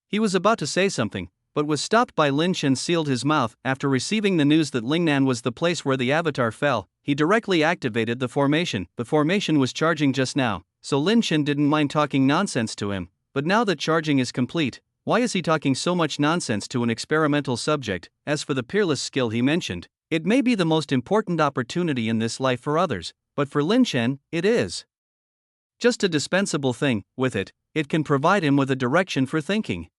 He was about to say something, but was stopped by Lin Chen. Sealed his mouth. After receiving the news that Lingnan was the place where the avatar fell, he directly activated the formation. The formation was charging just now, so Lin Chen didn't mind talking nonsense to him, but now that charging is complete, why is he talking so much nonsense to an experimental subject? As for the peerless skill he mentioned, it may be the most important opportunity in this life for others, but for Lin Chen, it is just a dispensable thing. With it, it can provide him with a direction for thinking.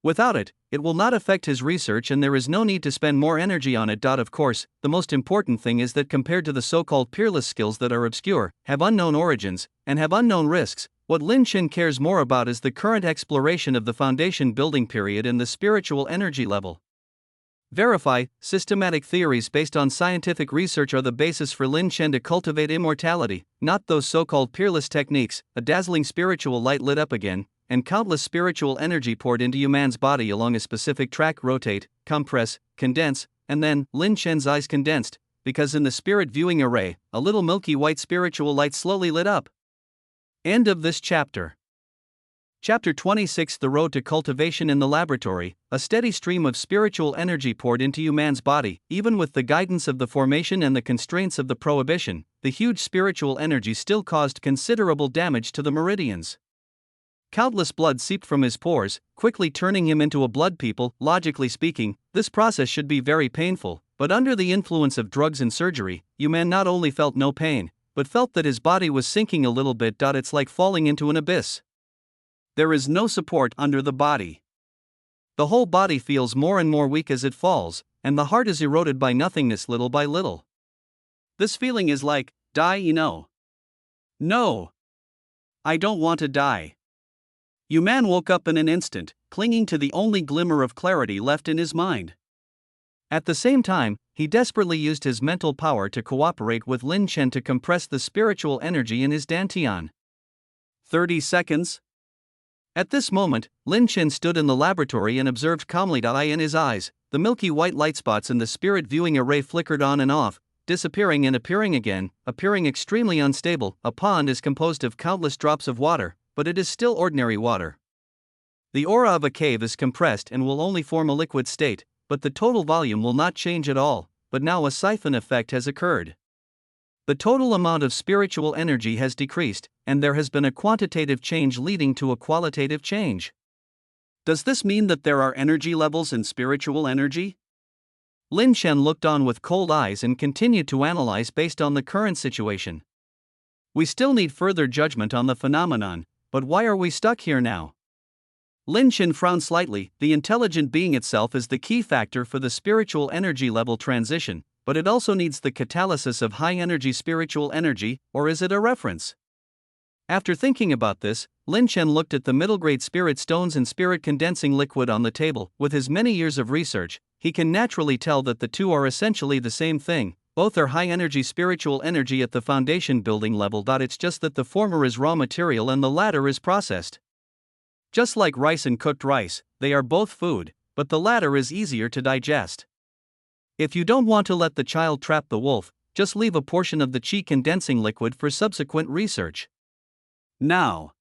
Without it, it will not affect his research and there is no need to spend more energy on it. Of course, the most important thing is that compared to the so-called peerless skills that are obscure, have unknown origins, and have unknown risks, what Lin Chen cares more about is the current exploration of the foundation building period and the spiritual energy level. Verify, systematic theories based on scientific research are the basis for Lin Chen to cultivate immortality, not those so-called peerless techniques. A dazzling spiritual light lit up again, and countless spiritual energy poured into Yuman's body along a specific track. Rotate, compress, condense, and then, Lin Chen's eyes condensed, because in the spirit viewing array, a little milky white spiritual light slowly lit up. End of this chapter. Chapter 26. The Road to Cultivation. In the laboratory, a steady stream of spiritual energy poured into Yuman's body. Even with the guidance of the formation and the constraints of the prohibition, the huge spiritual energy still caused considerable damage to the meridians. Countless blood seeped from his pores, quickly turning him into a blood people. Logically speaking, this process should be very painful, but under the influence of drugs and surgery, Yuman not only felt no pain, but felt that his body was sinking a little bit. It's like falling into an abyss. There is no support under the body. The whole body feels more and more weak as it falls, and the heart is eroded by nothingness little by little. This feeling is like Die, no. No. I don't want to die. Yuman woke up in an instant, clinging to the only glimmer of clarity left in his mind. At the same time, he desperately used his mental power to cooperate with Lin Chen to compress the spiritual energy in his dantian. 30 seconds. At this moment, Lin Chen stood in the laboratory and observed calmly. In his eyes, the milky white light spots in the spirit viewing array flickered on and off, disappearing and appearing again, appearing extremely unstable. A pond is composed of countless drops of water, but it is still ordinary water. The aura of a cave is compressed and will only form a liquid state, but the total volume will not change at all. But now a siphon effect has occurred. The total amount of spiritual energy has decreased, and there has been a quantitative change leading to a qualitative change. Does this mean that there are energy levels in spiritual energy? Lin Chen looked on with cold eyes and continued to analyze based on the current situation. We still need further judgment on the phenomenon, but why are we stuck here now? Lin Chen frowned slightly. The intelligent being itself is the key factor for the spiritual energy level transition, but it also needs the catalysis of high energy spiritual energy, or is it a reference? After thinking about this, Lin Chen looked at the middle grade spirit stones and spirit condensing liquid on the table. With his many years of research, he can naturally tell that the two are essentially the same thing. Both are high energy spiritual energy at the foundation building level. It's just that the former is raw material and the latter is processed. Just like rice and cooked rice, they are both food, but the latter is easier to digest. If you don't want to let the child trap the wolf, just leave a portion of the qi condensing liquid for subsequent research. Now.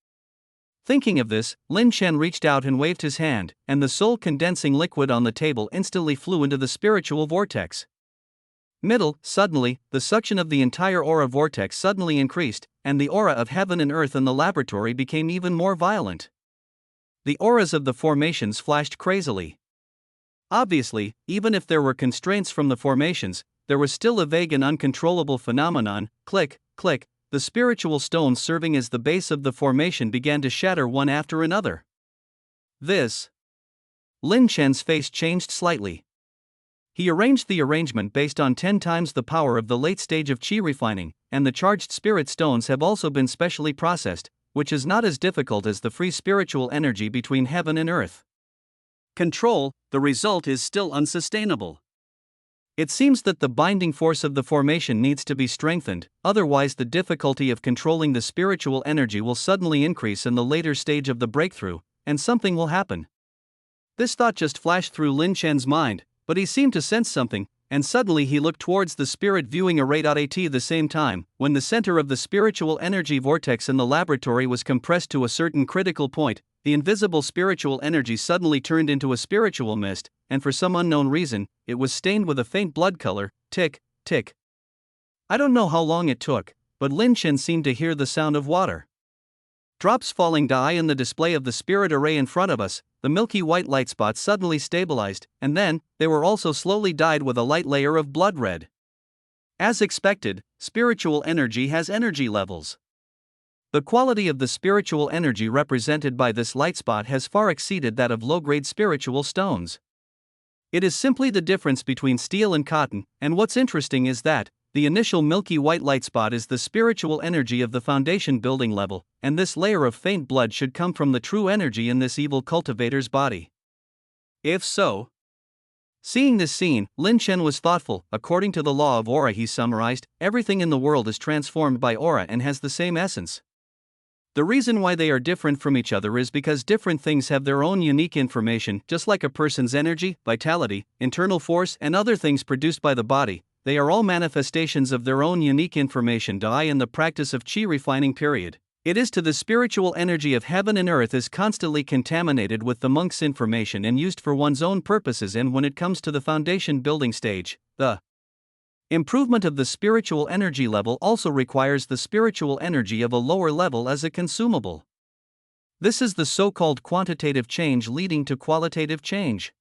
Thinking of this, Lin Chen reached out and waved his hand, and the soul condensing liquid on the table instantly flew into the spiritual vortex. Suddenly, the suction of the entire aura vortex suddenly increased, and the aura of heaven and earth in the laboratory became even more violent. The auras of the formations flashed crazily. Obviously, even if there were constraints from the formations, there was still a vague and uncontrollable phenomenon. Click, click, the spiritual stones serving as the base of the formation began to shatter one after another. Lin Chen's face changed slightly. He arranged the arrangement based on 10 times the power of the late stage of qi refining, and the charged spirit stones have also been specially processed, which is not as difficult as the free spiritual energy between heaven and earth. Control, the result is still unsustainable. It seems that the binding force of the formation needs to be strengthened, otherwise the difficulty of controlling the spiritual energy will suddenly increase in the later stage of the breakthrough, and something will happen. This thought just flashed through Lin Chen's mind, but he seemed to sense something, and suddenly he looked towards the spirit viewing array. At the same time, when the center of the spiritual energy vortex in the laboratory was compressed to a certain critical point, the invisible spiritual energy suddenly turned into a spiritual mist, and for some unknown reason, it was stained with a faint blood color. Tick, tick. I don't know how long it took, but Lin Chen seemed to hear the sound of water. Drops falling in the display of the spirit array in front of us. The milky white light spots suddenly stabilized, and then, they were also slowly dyed with a light layer of blood red. As expected, spiritual energy has energy levels. The quality of the spiritual energy represented by this light spot has far exceeded that of low-grade spiritual stones. It is simply the difference between steel and cotton, and what's interesting is that, the initial milky white light spot is the spiritual energy of the foundation building level, and this layer of faint blood should come from the true energy in this evil cultivator's body. If so. Seeing this scene, Lin Chen was thoughtful. According to the law of aura, he summarized, everything in the world is transformed by aura and has the same essence. The reason why they are different from each other is because different things have their own unique information, just like a person's energy, vitality, internal force, and other things produced by the body. They are all manifestations of their own unique information. In the practice of qi refining period, it is to the spiritual energy of heaven and earth is constantly contaminated with the monk's information and used for one's own purposes. And when it comes to the foundation building stage, the improvement of the spiritual energy level also requires the spiritual energy of a lower level as a consumable. This is the so-called quantitative change leading to qualitative change.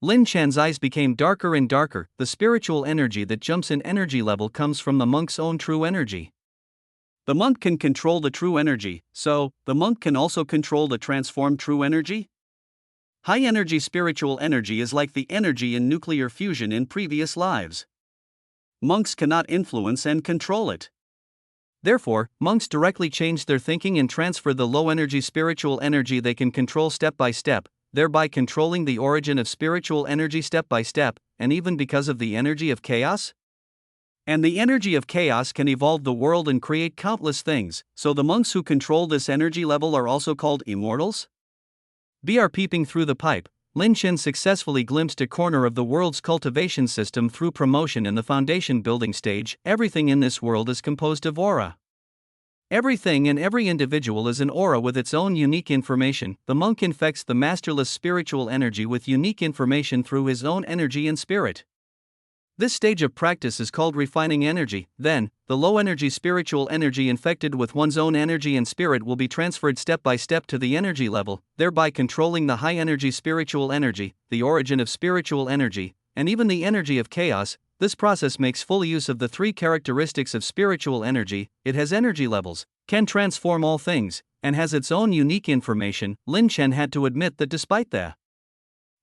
Lin Chen's eyes became darker and darker. The spiritual energy that jumps in energy level comes from the monk's own true energy. The monk can control the true energy, so, the monk can also control the transformed true energy? High energy spiritual energy is like the energy in nuclear fusion in previous lives. Monks cannot influence and control it. Therefore, monks directly change their thinking and transfer the low-energy spiritual energy they can control step by step, thereby controlling the origin of spiritual energy step by step, and even because of the energy of chaos? And the energy of chaos can evolve the world and create countless things, so the monks who control this energy level are also called immortals? Br peeping through the pipe, Lin Chen successfully glimpsed a corner of the world's cultivation system through promotion in the foundation building stage. Everything in this world is composed of aura. Everything and every individual is an aura with its own unique information. The monk infects the masterless spiritual energy with unique information through his own energy and spirit. This stage of practice is called refining energy. Then, the low-energy spiritual energy infected with one's own energy and spirit will be transferred step by step to the energy level, thereby controlling the high-energy spiritual energy, the origin of spiritual energy, and even the energy of chaos. This process makes full use of the three characteristics of spiritual energy. It has energy levels, can transform all things, and has its own unique information. Lin Chen had to admit that despite the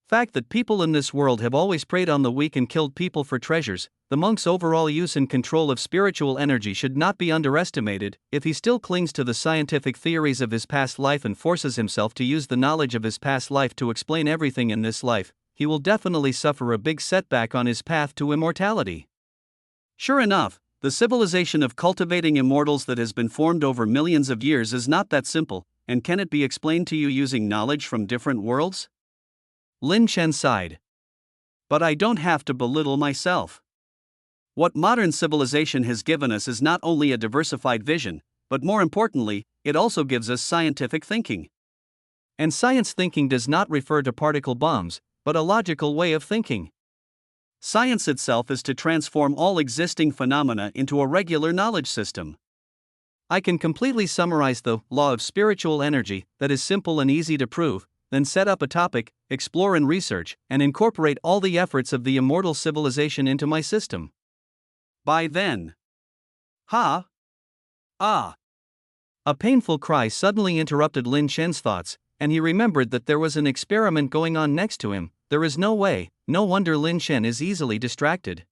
fact that people in this world have always preyed on the weak and killed people for treasures, the monk's overall use and control of spiritual energy should not be underestimated. If he still clings to the scientific theories of his past life and forces himself to use the knowledge of his past life to explain everything in this life, he will definitely suffer a big setback on his path to immortality. Sure enough, the civilization of cultivating immortals that has been formed over millions of years is not that simple, and can it be explained to you using knowledge from different worlds? Lin Chen sighed. But I don't have to belittle myself. What modern civilization has given us is not only a diversified vision, but more importantly, it also gives us scientific thinking. And science thinking does not refer to particle bombs, but a logical way of thinking. Science itself is to transform all existing phenomena into a regular knowledge system. I can completely summarize the law of spiritual energy that is simple and easy to prove, then set up a topic, explore and research, and incorporate all the efforts of the immortal civilization into my system. By then. Ha! Ah! A painful cry suddenly interrupted Lin Chen's thoughts, and he remembered that there was an experiment going on next to him. There is no way, no wonder Lin Chen is easily distracted.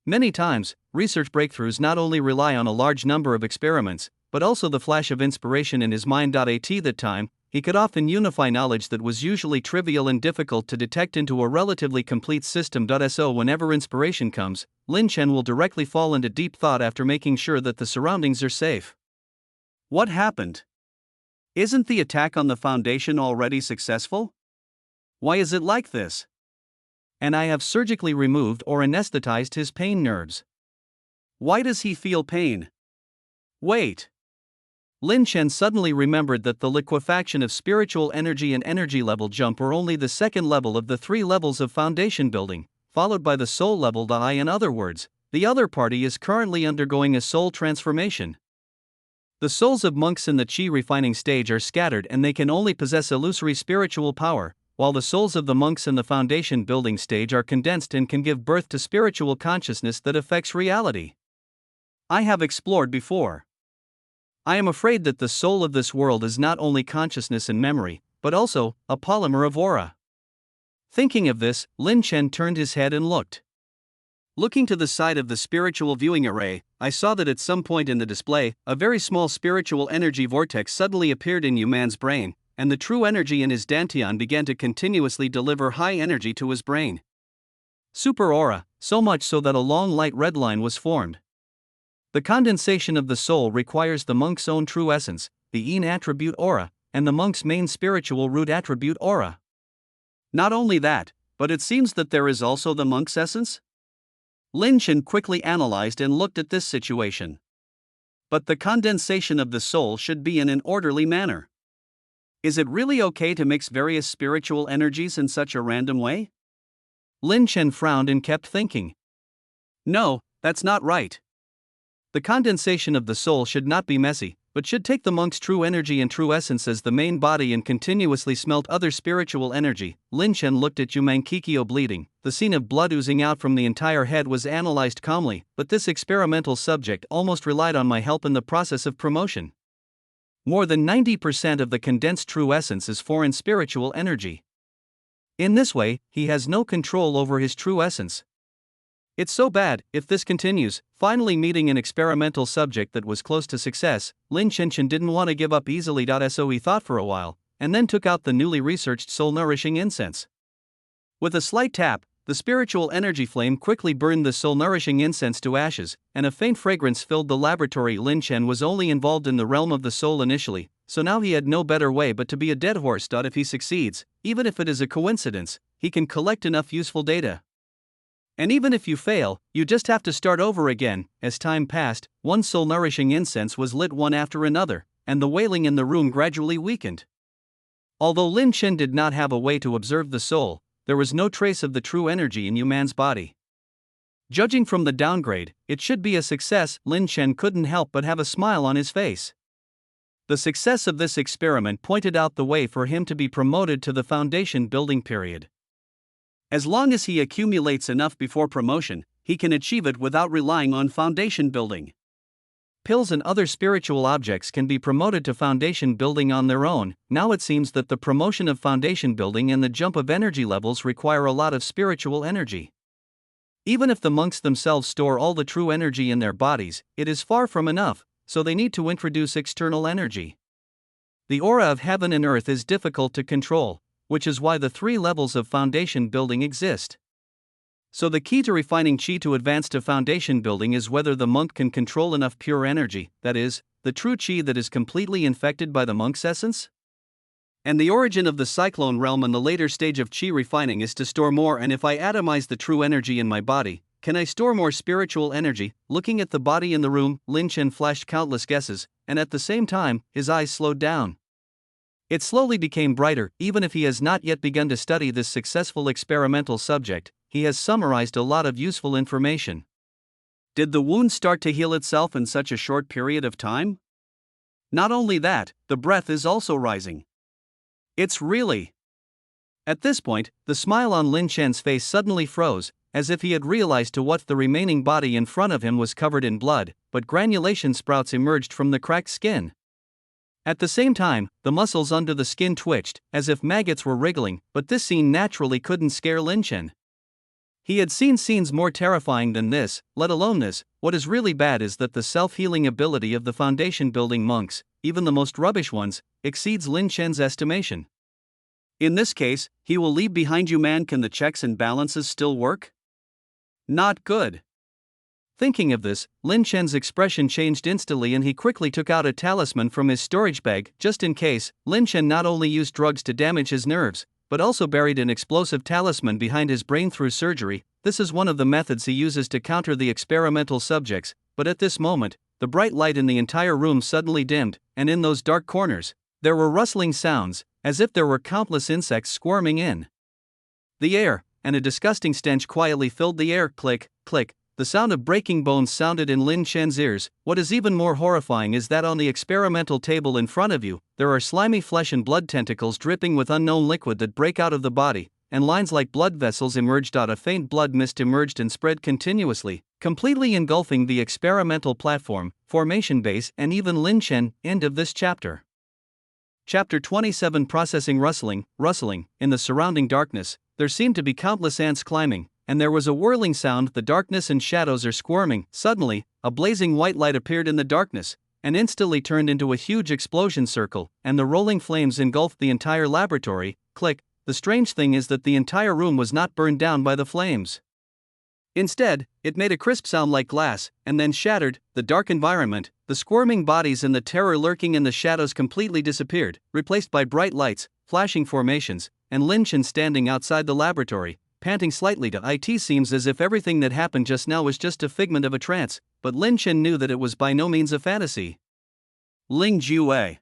Many times, research breakthroughs not only rely on a large number of experiments, but also the flash of inspiration in his mind. At that time, he could often unify knowledge that was usually trivial and difficult to detect into a relatively complete system. So whenever inspiration comes, Lin Chen will directly fall into deep thought after making sure that the surroundings are safe. What happened? Isn't the attack on the foundation already successful? Why is it like this? And I have surgically removed or anesthetized his pain nerves. Why does he feel pain? Wait. Lin Chen suddenly remembered that the liquefaction of spiritual energy and energy level jump are only the second level of the three levels of foundation building, followed by the soul level. In other words, the other party is currently undergoing a soul transformation. The souls of monks in the chi refining stage are scattered and they can only possess illusory spiritual power, while the souls of the monks in the foundation building stage are condensed and can give birth to spiritual consciousness that affects reality. I have explored before. I am afraid that the soul of this world is not only consciousness and memory, but also a polymer of aura. Thinking of this, Lin Chen turned his head and looked. Looking to the side of the spiritual viewing array, I saw that at some point in the display, a very small spiritual energy vortex suddenly appeared in Yu Man's brain, and the true energy in his dantian began to continuously deliver high energy to his brain. Super aura, so much so that a long light red line was formed. The condensation of the soul requires the monk's own true essence, the yin attribute aura, and the monk's main spiritual root attribute aura. Not only that, but it seems that there is also the monk's essence? Lin Chen quickly analyzed and looked at this situation. But the condensation of the soul should be in an orderly manner. Is it really okay to mix various spiritual energies in such a random way? Lin Chen frowned and kept thinking. No, that's not right. The condensation of the soul should not be messy, but should take the monk's true energy and true essence as the main body and continuously smelt other spiritual energy. Lin Chen looked at Yu Mankikyo bleeding. The scene of blood oozing out from the entire head was analyzed calmly, but this experimental subject almost relied on my help in the process of promotion. More than 90% of the condensed true essence is foreign spiritual energy. In this way, he has no control over his true essence. It's so bad, if this continues. Finally meeting an experimental subject that was close to success, Lin Chen didn't want to give up easily. So he thought for a while, and then took out the newly researched soul-nourishing incense. With a slight tap, the spiritual energy flame quickly burned the soul-nourishing incense to ashes, and a faint fragrance filled the laboratory. Lin Chen was only involved in the realm of the soul initially, so now he had no better way but to be a dead horse. If he succeeds, even if it is a coincidence, he can collect enough useful data. And even if you fail, you just have to start over again. As time passed, one soul-nourishing incense was lit one after another, and the wailing in the room gradually weakened. Although Lin Chen did not have a way to observe the soul, there was no trace of the true energy in Yuman's body. Judging from the downgrade, it should be a success. Lin Chen couldn't help but have a smile on his face. The success of this experiment pointed out the way for him to be promoted to the foundation building period. As long as he accumulates enough before promotion, he can achieve it without relying on foundation building. Pills and other spiritual objects can be promoted to foundation building on their own. Now it seems that the promotion of foundation building and the jump of energy levels require a lot of spiritual energy. Even if the monks themselves store all the true energy in their bodies, it is far from enough, so they need to introduce external energy. The aura of heaven and earth is difficult to control, which is why the 3 levels of foundation building exist. So the key to refining chi to advance to foundation building is whether the monk can control enough pure energy, that is, the true chi that is completely infected by the monk's essence. And the origin of the cyclone realm in the later stage of chi refining is to store more. And if I atomize the true energy in my body, can I store more spiritual energy? Looking at the body in the room, Lin Chen flashed countless guesses, and at the same time, his eyes slowed down. It slowly became brighter. Even if he has not yet begun to study this successful experimental subject, he has summarized a lot of useful information. Did the wound start to heal itself in such a short period of time? Not only that, the breath is also rising. It's really. At this point, the smile on Lin Chen's face suddenly froze, as if he had realized to what the remaining body in front of him was covered in blood, but granulation sprouts emerged from the cracked skin. At the same time, the muscles under the skin twitched, as if maggots were wriggling, but this scene naturally couldn't scare Lin Chen. He had seen scenes more terrifying than this, let alone this. What is really bad is that the self-healing ability of the foundation-building monks, even the most rubbish ones, exceeds Lin Chen's estimation. In this case, he will leave behind Yuman. Can the checks and balances still work? Not good. Thinking of this, Lin Chen's expression changed instantly and he quickly took out a talisman from his storage bag. Just in case, Lin Chen not only used drugs to damage his nerves, but also buried an explosive talisman behind his brain through surgery. This is one of the methods he uses to counter the experimental subjects, but at this moment, the bright light in the entire room suddenly dimmed, and in those dark corners, there were rustling sounds, as if there were countless insects squirming in the air, and a disgusting stench quietly filled the air. Click, click. The sound of breaking bones sounded in Lin Chen's ears. What is even more horrifying is that on the experimental table in front of you, there are slimy flesh and blood tentacles dripping with unknown liquid that break out of the body, and lines like blood vessels emerged. A faint blood mist emerged and spread continuously, completely engulfing the experimental platform, formation base, and even Lin Chen. End of this chapter. Chapter 27. Processing. Rustling. In the surrounding darkness, there seemed to be countless ants climbing, and there was a whirling sound. The darkness and shadows are squirming. Suddenly, a blazing white light appeared in the darkness, and instantly turned into a huge explosion circle, and the rolling flames engulfed the entire laboratory. Click. The strange thing is that the entire room was not burned down by the flames. Instead, it made a crisp sound like glass, and then shattered. The dark environment, the squirming bodies and the terror lurking in the shadows completely disappeared, replaced by bright lights, flashing formations, and Lin Chen standing outside the laboratory, panting slightly. It seems as if everything that happened just now was just a figment of a trance, but Lin Chen knew that it was by no means a fantasy. Ling Jue.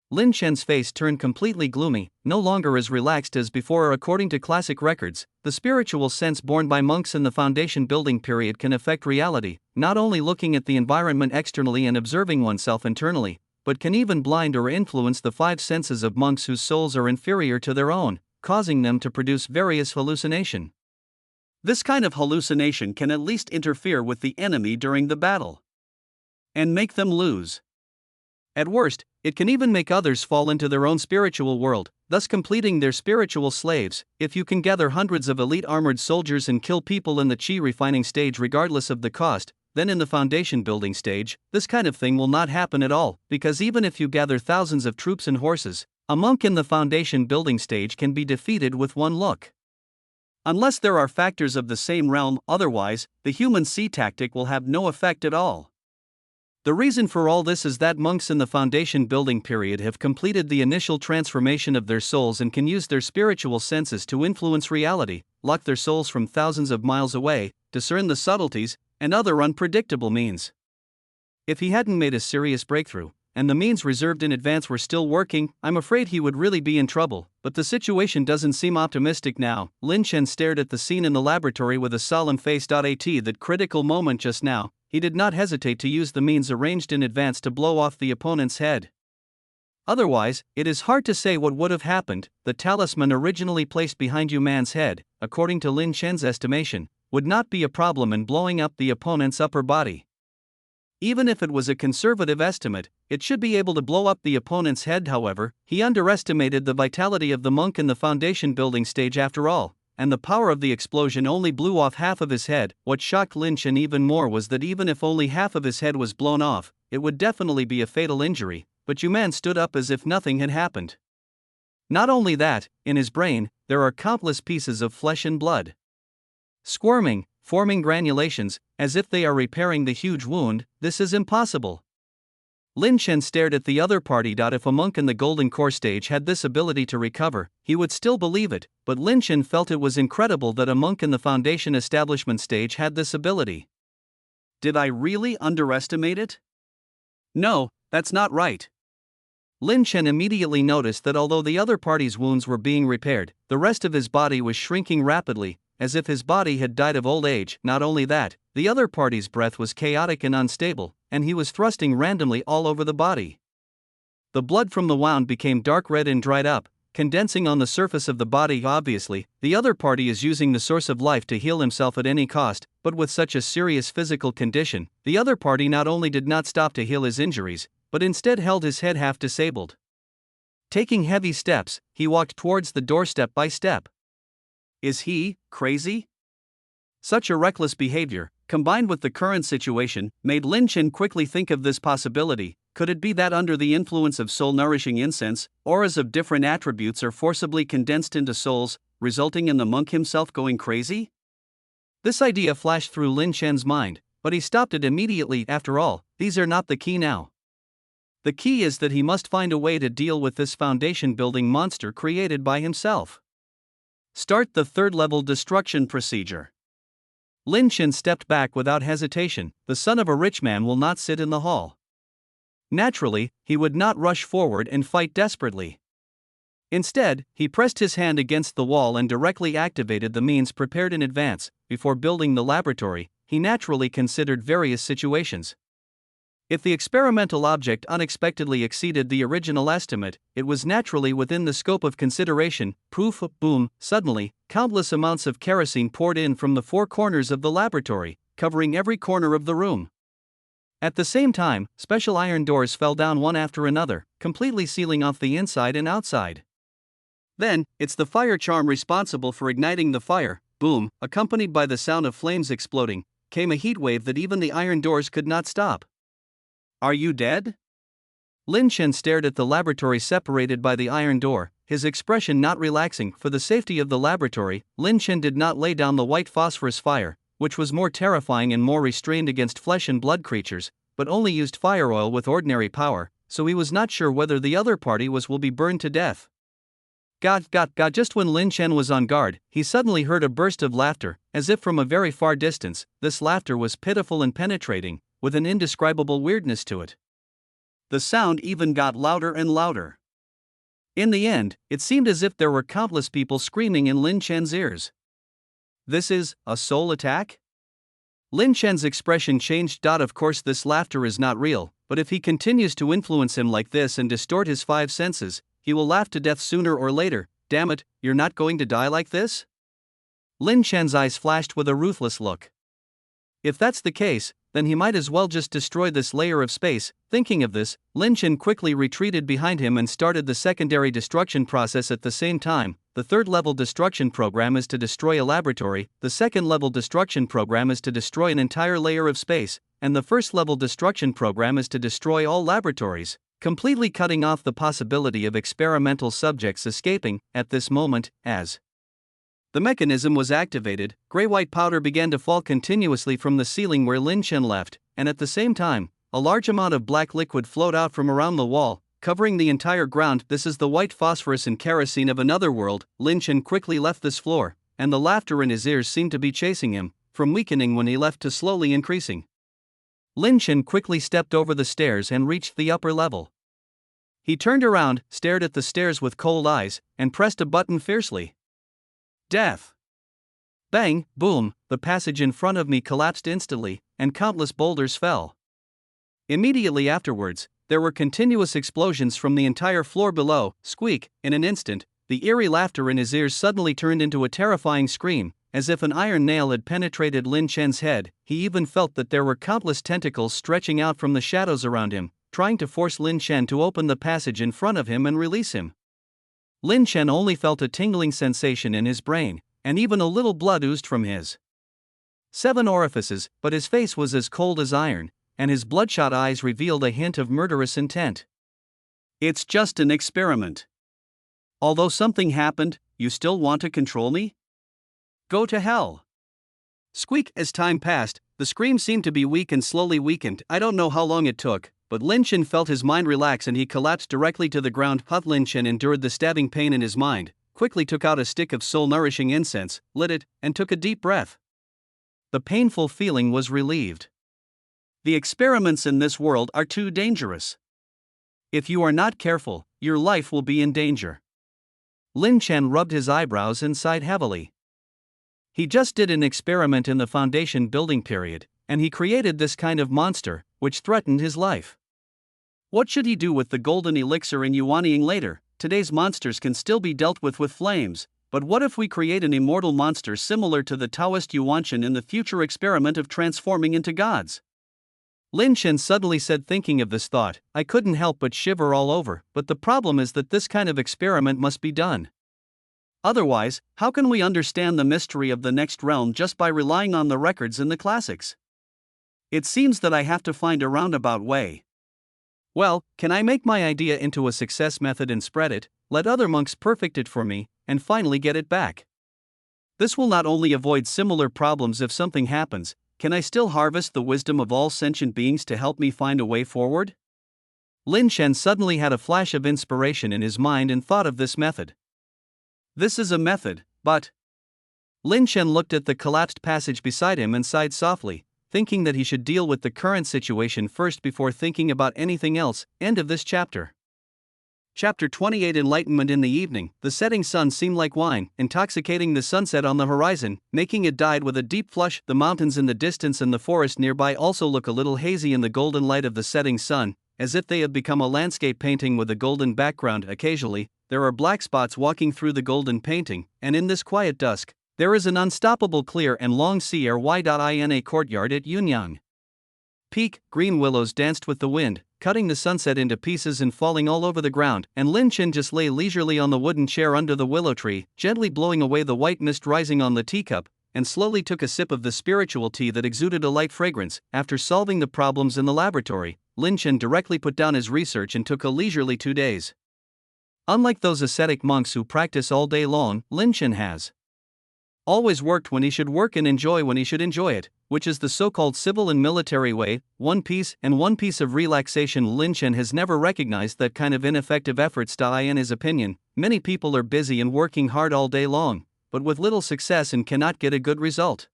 Lin Chen's face turned completely gloomy, no longer as relaxed as before. According to classic records, the spiritual sense born by monks in the foundation building period can affect reality, not only looking at the environment externally and observing oneself internally, but can even blind or influence the 5 senses of monks whose souls are inferior to their own, causing them to produce various hallucination. This kind of hallucination can at least interfere with the enemy during the battle and make them lose. At worst, it can even make others fall into their own spiritual world, thus completing their spiritual slaves. If you can gather hundreds of elite armored soldiers and kill people in the chi refining stage regardless of the cost, then in the foundation building stage, this kind of thing will not happen at all, because even if you gather thousands of troops and horses, a monk in the foundation building stage can be defeated with one look. Unless there are factors of the same realm, otherwise, the human sea tactic will have no effect at all. The reason for all this is that monks in the foundation building period have completed the initial transformation of their souls and can use their spiritual senses to influence reality, lock their souls from thousands of miles away, discern the subtleties, and other unpredictable means. If he hadn't made a serious breakthrough, and the means reserved in advance were still working, I'm afraid he would really be in trouble, but the situation doesn't seem optimistic now. Lin Chen stared at the scene in the laboratory with a solemn face. At that critical moment just now, he did not hesitate to use the means arranged in advance to blow off the opponent's head. Otherwise, it is hard to say what would have happened. The talisman originally placed behind Yu Man's head, according to Lin Chen's estimation, would not be a problem in blowing up the opponent's upper body. Even if it was a conservative estimate, it should be able to blow up the opponent's head. However, he underestimated the vitality of the monk in the foundation building stage after all, and the power of the explosion only blew off half of his head. What shocked Lin Chen even more was that even if only half of his head was blown off, it would definitely be a fatal injury, but Yu Man stood up as if nothing had happened. Not only that, in his brain, there are countless pieces of flesh and blood squirming, forming granulations, as if they are repairing the huge wound. This is impossible. Lin Chen stared at the other party. If a monk in the golden core stage had this ability to recover, he would still believe it, but Lin Chen felt it was incredible that a monk in the foundation establishment stage had this ability. Did I really underestimate it? No, that's not right. Lin Chen immediately noticed that although the other party's wounds were being repaired, the rest of his body was shrinking rapidly, as if his body had died of old age. Not only that, the other party's breath was chaotic and unstable, and he was thrusting randomly all over the body. The blood from the wound became dark red and dried up, condensing on the surface of the body. Obviously, the other party is using the source of life to heal himself at any cost, but with such a serious physical condition, the other party not only did not stop to heal his injuries, but instead held his head half disabled. Taking heavy steps, he walked towards the door step by step. Is he crazy? Such a reckless behavior, combined with the current situation, made Lin Chen quickly think of this possibility. Could it be that under the influence of soul-nourishing incense, auras of different attributes are forcibly condensed into souls, resulting in the monk himself going crazy? This idea flashed through Lin Chen's mind, but he stopped it immediately. After all, these are not the key now. The key is that he must find a way to deal with this foundation-building monster created by himself. Start the third-level destruction procedure. Lin Chen stepped back without hesitation. The son of a rich man will not sit in the hall. Naturally, he would not rush forward and fight desperately. Instead, he pressed his hand against the wall and directly activated the means prepared in advance. Before building the laboratory, he naturally considered various situations. If the experimental object unexpectedly exceeded the original estimate, it was naturally within the scope of consideration. Poof, boom, suddenly, countless amounts of kerosene poured in from the four corners of the laboratory, covering every corner of the room. At the same time, special iron doors fell down one after another, completely sealing off the inside and outside. Then, it's the fire charm responsible for igniting the fire. Boom, accompanied by the sound of flames exploding, came a heat wave that even the iron doors could not stop. Are you dead? Lin Chen stared at the laboratory separated by the iron door, his expression not relaxing. For the safety of the laboratory, Lin Chen did not lay down the white phosphorus fire, which was more terrifying and more restrained against flesh and blood creatures, but only used fire oil with ordinary power, so he was not sure whether the other party will be burned to death. God. Just when Lin Chen was on guard, he suddenly heard a burst of laughter, as if from a very far distance. This laughter was pitiful and penetrating, with an indescribable weirdness to it. The sound even got louder and louder. In the end, it seemed as if there were countless people screaming in Lin Chen's ears. This is a soul attack? Lin Chen's expression changed. Of course, this laughter is not real, but if he continues to influence him like this and distort his five senses, he will laugh to death sooner or later. Damn it, you're not going to die like this? Lin Chen's eyes flashed with a ruthless look. If that's the case, then he might as well just destroy this layer of space. Thinking of this, Lin Chen quickly retreated behind him and started the secondary destruction process at the same time. The third-level destruction program is to destroy a laboratory, the second-level destruction program is to destroy an entire layer of space, and the first-level destruction program is to destroy all laboratories, completely cutting off the possibility of experimental subjects escaping. At this moment, as the mechanism was activated, gray-white powder began to fall continuously from the ceiling where Lin Chen left, and at the same time, a large amount of black liquid flowed out from around the wall, covering the entire ground. This is the white phosphorus and kerosene of another world. Lin Chen quickly left this floor, and the laughter in his ears seemed to be chasing him, from weakening when he left to slowly increasing. Lin Chen quickly stepped over the stairs and reached the upper level. He turned around, stared at the stairs with cold eyes, and pressed a button fiercely. Death! Bang, boom, the passage in front of me collapsed instantly, and countless boulders fell. Immediately afterwards, there were continuous explosions from the entire floor below. Squeak! In an instant, the eerie laughter in his ears suddenly turned into a terrifying scream, as if an iron nail had penetrated Lin Chen's head. He even felt that there were countless tentacles stretching out from the shadows around him, trying to force Lin Chen to open the passage in front of him and release him. Lin Chen only felt a tingling sensation in his brain, and even a little blood oozed from his 7 orifices, but his face was as cold as iron, and his bloodshot eyes revealed a hint of murderous intent. It's just an experiment. Although something happened, you still want to control me? Go to hell. Squeak! As time passed, the scream seemed to be weak and slowly weakened. I don't know how long it took, but Lin Chen felt his mind relax and he collapsed directly to the ground. Lin Chen endured the stabbing pain in his mind, quickly took out a stick of soul-nourishing incense, lit it, and took a deep breath. The painful feeling was relieved. The experiments in this world are too dangerous. If you are not careful, your life will be in danger. Lin Chen rubbed his eyebrows and sighed heavily. He just did an experiment in the foundation building period, and he created this kind of monster, which threatened his life. What should he do with the golden elixir in Yuanying later? Today's monsters can still be dealt with flames, but what if we create an immortal monster similar to the Taoist Yuanshan in the future experiment of transforming into gods? Lin Chen suddenly said, thinking of this thought, I couldn't help but shiver all over, but the problem is that this kind of experiment must be done. Otherwise, how can we understand the mystery of the next realm just by relying on the records in the classics? It seems that I have to find a roundabout way. Well, can I make my idea into a success method and spread it, let other monks perfect it for me, and finally get it back? This will not only avoid similar problems if something happens, can I still harvest the wisdom of all sentient beings to help me find a way forward? Lin Chen suddenly had a flash of inspiration in his mind and thought of this method. This is a method, but... Lin Chen looked at the collapsed passage beside him and sighed softly, thinking that he should deal with the current situation first before thinking about anything else. End of this chapter. Chapter 28. Enlightenment. In the evening, the setting sun seemed like wine, intoxicating the sunset on the horizon, making it dyed with a deep flush. The mountains in the distance and the forest nearby also look a little hazy in the golden light of the setting sun, as if they have become a landscape painting with a golden background. Occasionally, there are black spots walking through the golden painting, and in this quiet dusk, there is an unstoppable clear and long sea air. In a courtyard at Yunyang Peak, green willows danced with the wind, cutting the sunset into pieces and falling all over the ground, and Lin Chen just lay leisurely on the wooden chair under the willow tree, gently blowing away the white mist rising on the teacup, and slowly took a sip of the spiritual tea that exuded a light fragrance. After solving the problems in the laboratory, Lin Chen directly put down his research and took a leisurely 2 days. Unlike those ascetic monks who practice all day long, Lin Chen has always worked when he should work and enjoy when he should enjoy it, which is the so-called civil and military way. One piece of relaxation. Lin Chen has never recognized that kind of ineffective efforts. In his opinion, many people are busy and working hard all day long, but with little success and cannot get a good result.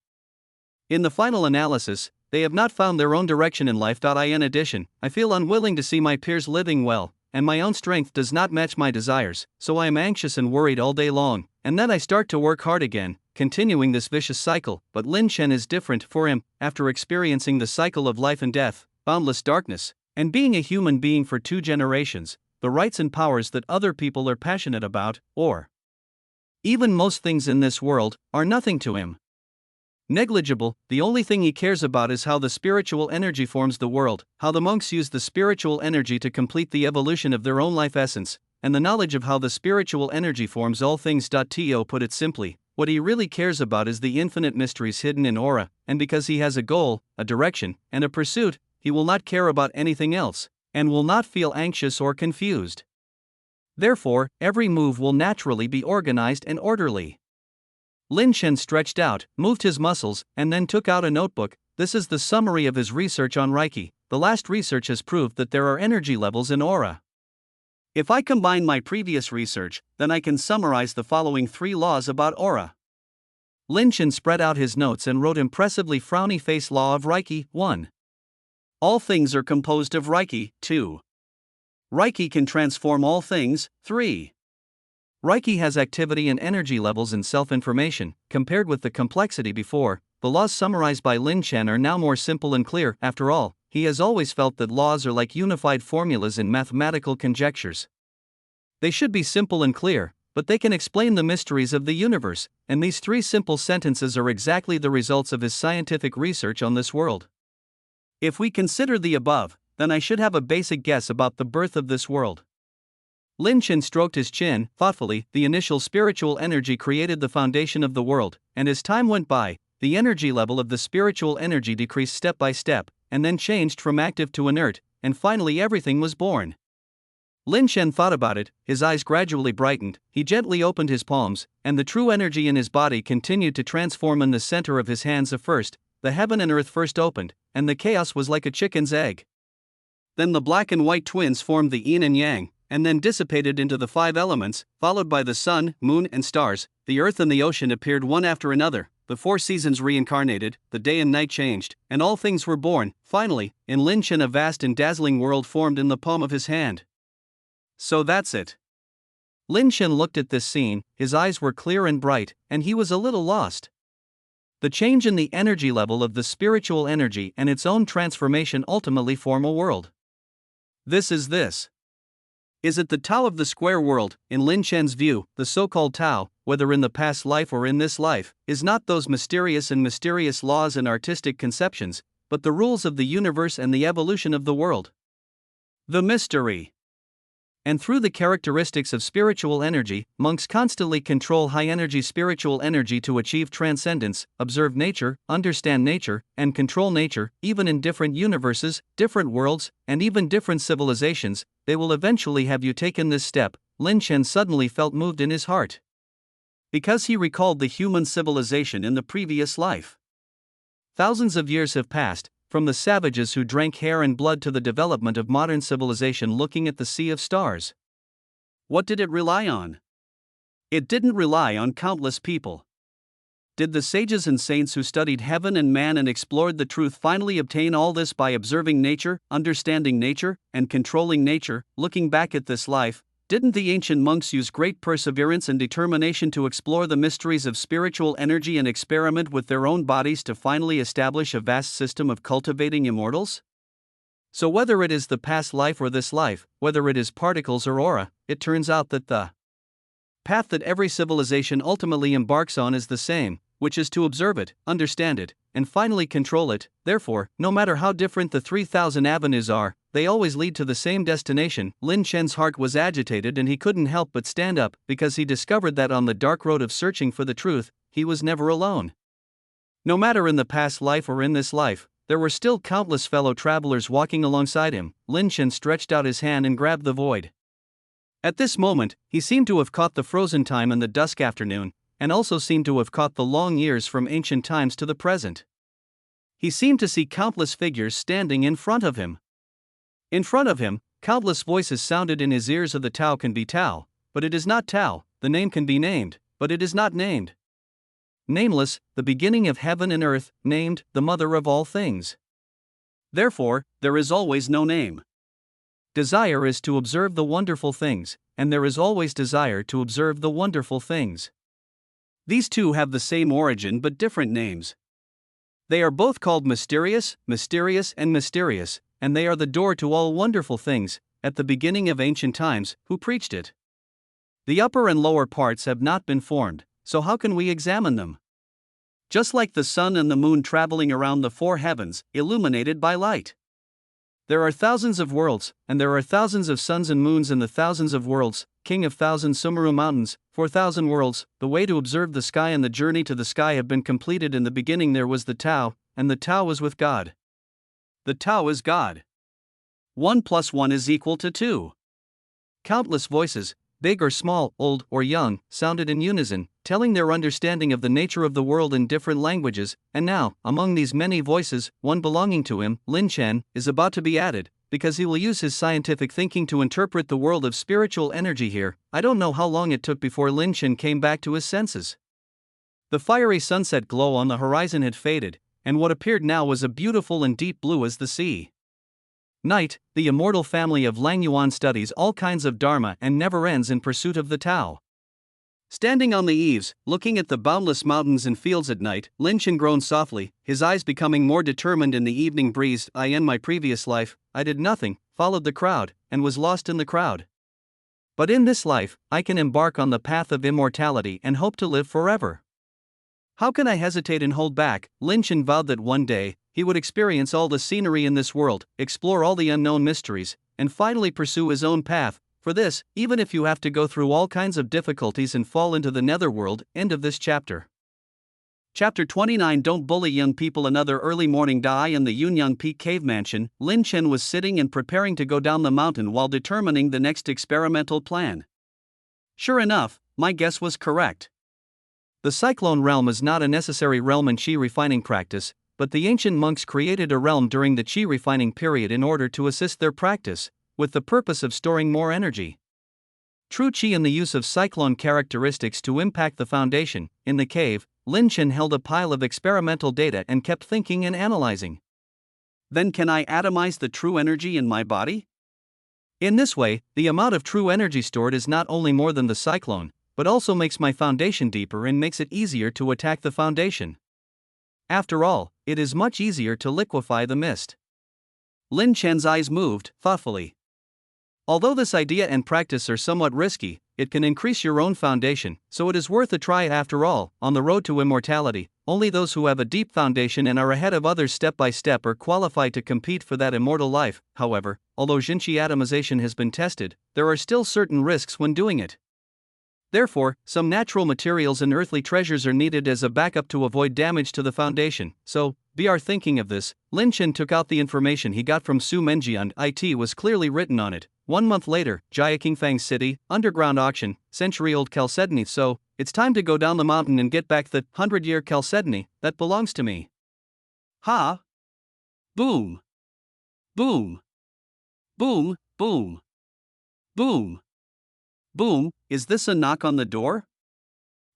In the final analysis, they have not found their own direction in life. In addition, I feel unwilling to see my peers living well, and my own strength does not match my desires, so I am anxious and worried all day long, and then I start to work hard again, continuing this vicious cycle. But Lin Chen is different. For him, after experiencing the cycle of life and death, boundless darkness, and being a human being for 2 generations, the rights and powers that other people are passionate about, or even most things in this world, are nothing to him. Negligible, the only thing he cares about is how the spiritual energy forms the world, how the monks use the spiritual energy to complete the evolution of their own life essence, and the knowledge of how the spiritual energy forms all things. To put it simply, what he really cares about is the infinite mysteries hidden in aura, and because he has a goal, a direction, and a pursuit, he will not care about anything else, and will not feel anxious or confused. Therefore, every move will naturally be organized and orderly. Lin Shen stretched out, moved his muscles, and then took out a notebook. This is the summary of his research on Reiki. The last research has proved that there are energy levels in aura. If I combine my previous research, then I can summarize the following 3 laws about aura. Lin Shen spread out his notes and wrote impressively frowny face law of Reiki. 1. All things are composed of Reiki. 2. Reiki can transform all things. 3. Reiki has activity and energy levels and self-information. Compared with the complexity before, the laws summarized by Lin Shen are now more simple and clear. After all, he has always felt that laws are like unified formulas in mathematical conjectures. They should be simple and clear, but they can explain the mysteries of the universe, and these 3 simple sentences are exactly the results of his scientific research on this world. If we consider the above, then I should have a basic guess about the birth of this world. Lin Shen stroked his chin thoughtfully. The initial spiritual energy created the foundation of the world, and as time went by, the energy level of the spiritual energy decreased step by step, and then changed from active to inert, and finally everything was born. Lin Shen thought about it, his eyes gradually brightened, he gently opened his palms, and the true energy in his body continued to transform in the center of his hands. First, the heaven and earth first opened, and the chaos was like a chicken's egg. Then the black and white twins formed the yin and yang, and then dissipated into the 5 elements, followed by the sun, moon, and stars. The earth and the ocean appeared one after another, the 4 seasons reincarnated, the day and night changed, and all things were born. Finally, in Lin Shen a vast and dazzling world formed in the palm of his hand. So that's it. Lin Shen looked at this scene, his eyes were clear and bright, and he was a little lost. The change in the energy level of the spiritual energy and its own transformation ultimately form a world. This. Is it the Tao of the square world? In Lin Shen's view, the so-called Tao, whether in the past life or in this life, is not those mysterious laws and artistic conceptions, but the rules of the universe and the evolution of the world. The mystery. And through the characteristics of spiritual energy, monks constantly control high-energy spiritual energy to achieve transcendence, observe nature, understand nature, and control nature. Even in different universes, different worlds, and even different civilizations, they will eventually have you taken this step. Lin Shen suddenly felt moved in his heart, because he recalled the human civilization in the previous life. Thousands of years have passed, from the savages who drank hair and blood to the development of modern civilization looking at the sea of stars. What did it rely on? It didn't rely on countless people. Did the sages and saints who studied heaven and man and explored the truth finally obtain all this by observing nature, understanding nature, and controlling nature? Looking back at this life, didn't the ancient monks use great perseverance and determination to explore the mysteries of spiritual energy and experiment with their own bodies to finally establish a vast system of cultivating immortals? So whether it is the past life or this life, whether it is particles or aura, it turns out that the path that every civilization ultimately embarks on is the same, which is to observe it, understand it, and finally control it. Therefore, no matter how different the 3,000 avenues are, they always lead to the same destination. Lin Shen's heart was agitated and he couldn't help but stand up, because he discovered that on the dark road of searching for the truth, he was never alone. No matter in the past life or in this life, there were still countless fellow travelers walking alongside him. Lin Shen stretched out his hand and grabbed the void. At this moment, he seemed to have caught the frozen time in the dusk afternoon, and also seemed to have caught the long years from ancient times to the present. He seemed to see countless figures standing in front of him. In front of him, countless voices sounded in his ears of the Tao can be Tao, but it is not Tao, the name can be named, but it is not named. Nameless, the beginning of heaven and earth, named, the mother of all things. Therefore, there is always no name. Desire is to observe the wonderful things, and there is always desire to observe the wonderful things. These two have the same origin but different names. They are both called mysterious, and mysterious, and they are the door to all wonderful things. At the beginning of ancient times, who preached it? The upper and lower parts have not been formed, so how can we examine them? just like the sun and the moon traveling around the four heavens, illuminated by light. There are thousands of worlds, and there are thousands of suns and moons in the thousands of worlds, king of thousand Sumeru mountains, 4,000 worlds. The way to observe the sky and the journey to the sky have been completed. In the beginning there was the Tao, and the Tao was with God. The Tao is God. 1 + 1 is equal to 2. Countless voices, big or small, old or young, sounded in unison, telling their understanding of the nature of the world in different languages, and now, among these many voices, one belonging to him, Lin Chen, is about to be added, because he will use his scientific thinking to interpret the world of spiritual energy here. I don't know how long it took before Lin Chen came back to his senses. The fiery sunset glow on the horizon had faded, and what appeared now was a beautiful and deep blue as the sea. Night, the immortal family of Lang Yuan studies all kinds of dharma and never ends in pursuit of the Tao. Standing on the eaves, looking at the boundless mountains and fields at night, Lin Chen groaned softly, his eyes becoming more determined in the evening breeze. In my previous life, I did nothing, followed the crowd, and was lost in the crowd. But in this life, I can embark on the path of immortality and hope to live forever. How can I hesitate and hold back? Lin Chen vowed that one day, he would experience all the scenery in this world, explore all the unknown mysteries, and finally pursue his own path. For this, even if you have to go through all kinds of difficulties and fall into the netherworld. End of this chapter. Chapter 29. Don't bully young people. Another early morning. In the Yunyang Peak Cave Mansion, Lin Chen was sitting and preparing to go down the mountain while determining the next experimental plan. Sure enough, my guess was correct. The Cyclone realm is not a necessary realm in qi refining practice, but the ancient monks created a realm during the qi refining period in order to assist their practice, with the purpose of storing more energy. True qi and the use of cyclone characteristics to impact the foundation. In the cave, Lin Chen held a pile of experimental data and kept thinking and analyzing. Then can I atomize the true energy in my body? In this way, the amount of true energy stored is not only more than the cyclone, but also makes my foundation deeper and makes it easier to attack the foundation. After all, it is much easier to liquefy the mist. Lin Chen's eyes moved, thoughtfully. Although this idea and practice are somewhat risky, it can increase your own foundation, so it is worth a try after all. On the road to immortality, only those who have a deep foundation and are ahead of others step by step are qualified to compete for that immortal life. However, although Jinqi atomization has been tested, there are still certain risks when doing it. Therefore, some natural materials and earthly treasures are needed as a backup to avoid damage to the foundation. So, BR thinking of this, Lin Chen took out the information he got from Su Menjian. It was clearly written on it. 1 month later, Jia Qingfang City, underground auction, century-old chalcedony. So, it's time to go down the mountain and get back the 100-year chalcedony that belongs to me. Ha! Boom! Boom! Boom! Boom! Boom! Boom! Is this a knock on the door?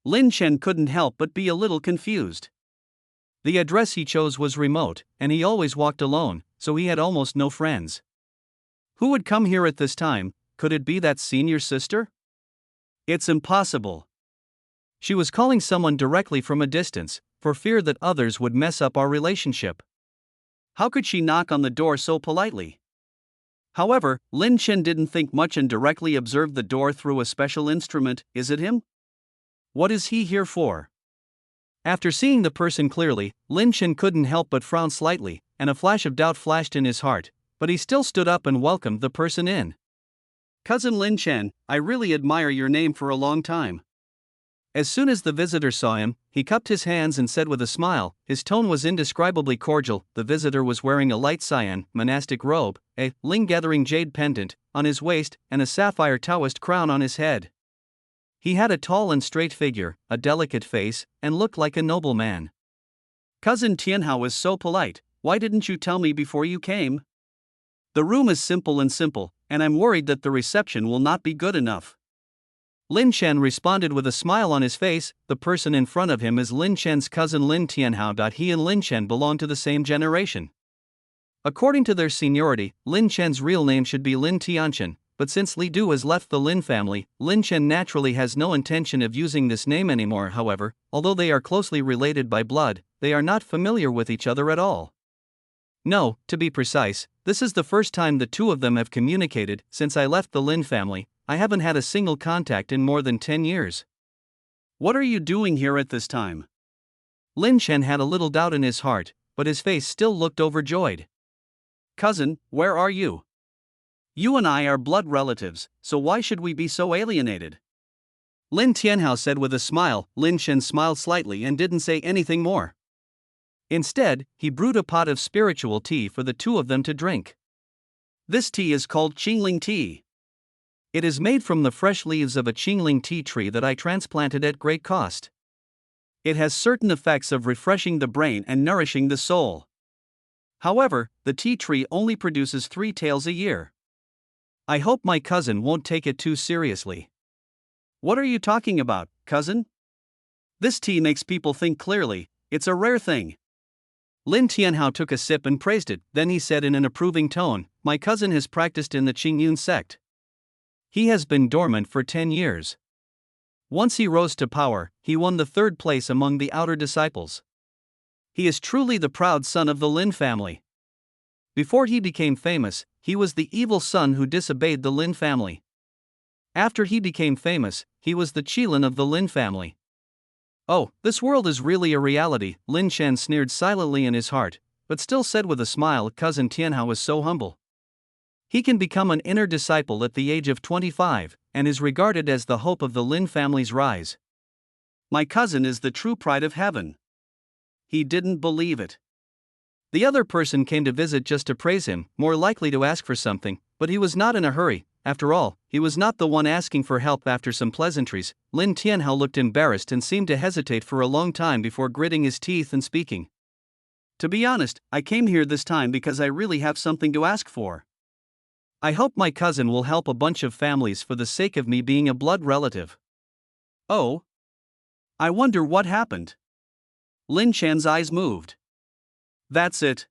Lin Chen couldn't help but be a little confused. The address he chose was remote, and he always walked alone, so he had almost no friends. Who would come here at this time? Could it be that senior sister? It's impossible. She was calling someone directly from a distance, for fear that others would mess up our relationship. How could she knock on the door so politely? However, Lin Chen didn't think much and directly observed the door through a special instrument. Is it him? What is he here for? After seeing the person clearly, Lin Chen couldn't help but frown slightly, and a flash of doubt flashed in his heart, but he still stood up and welcomed the person in. Cousin Lin Chen, I really admire your name for a long time. As soon as the visitor saw him, he cupped his hands and said with a smile. His tone was indescribably cordial. The visitor was wearing a light cyan, monastic robe, a ling-gathering jade pendant on his waist, and a sapphire Taoist crown on his head. He had a tall and straight figure, a delicate face, and looked like a noble man. Cousin Tianhao is so polite. Why didn't you tell me before you came? The room is simple, and I'm worried that the reception will not be good enough. Lin Chen responded with a smile on his face. The person in front of him is Lin Chen's cousin Lin Tianhao. He and Lin Chen belong to the same generation. According to their seniority, Lin Chen's real name should be Lin Tianchen, but since Li Du has left the Lin family, Lin Chen naturally has no intention of using this name anymore. However, although they are closely related by blood, they are not familiar with each other at all. No, to be precise, this is the first time the two of them have communicated. Since I left the Lin family, I haven't had a single contact in more than 10 years. What are you doing here at this time? Lin Chen had a little doubt in his heart, but his face still looked overjoyed. Cousin, where are you? You and I are blood relatives, so why should we be so alienated? Lin Tianhao said with a smile. Lin Chen smiled slightly and didn't say anything more. Instead, he brewed a pot of spiritual tea for the two of them to drink. This tea is called Qingling tea. It is made from the fresh leaves of a Qingling tea tree that I transplanted at great cost. It has certain effects of refreshing the brain and nourishing the soul. However, the tea tree only produces 3 taels a year. I hope my cousin won't take it too seriously. What are you talking about, cousin? This tea makes people think clearly. It's a rare thing. Lin Tianhao took a sip and praised it, then he said in an approving tone, my cousin has practiced in the Qingyun sect. He has been dormant for 10 years. Once he rose to power, he won the 3rd place among the outer disciples. He is truly the proud son of the Lin family. Before he became famous, he was the evil son who disobeyed the Lin family. After he became famous, he was the Qilin of the Lin family. Oh, this world is really a reality, Lin Chen sneered silently in his heart, but still said with a smile, cousin Tianhao is so humble. He can become an inner disciple at the age of 25, and is regarded as the hope of the Lin family's rise. My cousin is the true pride of heaven. He didn't believe it. The other person came to visit just to praise him, more likely to ask for something, but he was not in a hurry. After all, he was not the one asking for help. After some pleasantries, Lin Tianhao looked embarrassed and seemed to hesitate for a long time before gritting his teeth and speaking. To be honest, I came here this time because I really have something to ask for. I hope my cousin will help a bunch of families for the sake of me being a blood relative. Oh? I wonder what happened. Lin Chen's eyes moved. That's it.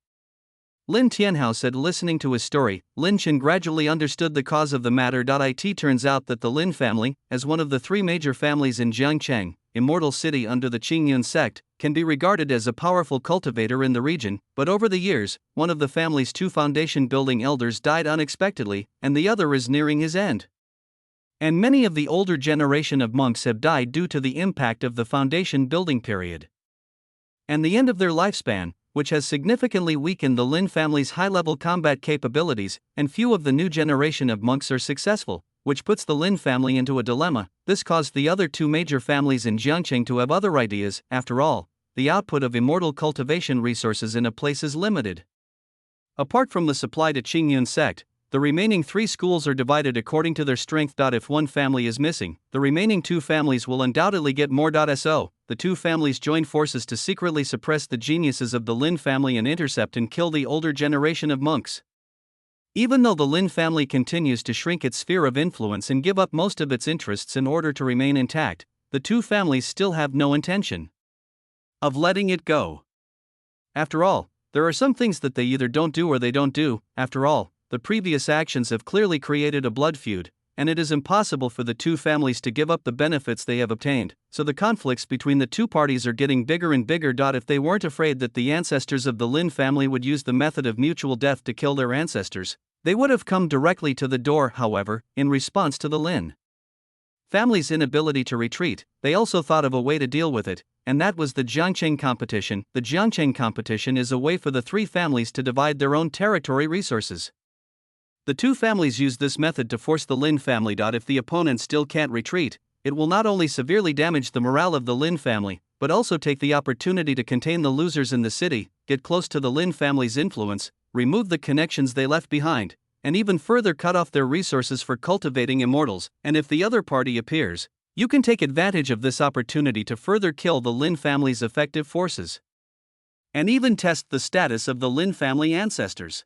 Lin Tianhao said, listening to his story. Lin Chen gradually understood the cause of the matter. It turns out that the Lin family, as one of the 3 major families in Jiangcheng, Immortal City under the Qingyun sect, can be regarded as a powerful cultivator in the region, but over the years, one of the family's 2 foundation building elders died unexpectedly, and the other is nearing his end. And many of the older generation of monks have died due to the impact of the foundation building period and the end of their lifespan, which has significantly weakened the Lin family's high-level combat capabilities, and few of the new generation of monks are successful, which puts the Lin family into a dilemma. This caused the other 2 major families in Jiangcheng to have other ideas. After all, the output of immortal cultivation resources in a place is limited. Apart from the supply to Qingyun sect, the remaining 3 schools are divided according to their strength. If one family is missing, the remaining 2 families will undoubtedly get more. So, the 2 families join forces to secretly suppress the geniuses of the Lin family and intercept and kill the older generation of monks. Even though the Lin family continues to shrink its sphere of influence and give up most of its interests in order to remain intact, the 2 families still have no intention of letting it go. After all, there are some things that they either don't do or they don't do. After all, the previous actions have clearly created a blood feud, and it is impossible for the 2 families to give up the benefits they have obtained, so the conflicts between the 2 parties are getting bigger and bigger. If they weren't afraid that the ancestors of the Lin family would use the method of mutual death to kill their ancestors, they would have come directly to the door. However, in response to the Lin family's inability to retreat, they also thought of a way to deal with it, and that was the Jiangcheng competition. The Jiangcheng competition is a way for the 3 families to divide their own territory resources. The 2 families use this method to force the Lin family. If the opponent still can't retreat, it will not only severely damage the morale of the Lin family, but also take the opportunity to contain the losers in the city, get close to the Lin family's influence, remove the connections they left behind, and even further cut off their resources for cultivating immortals. And if the other party appears, you can take advantage of this opportunity to further kill the Lin family's effective forces, and even test the status of the Lin family ancestors.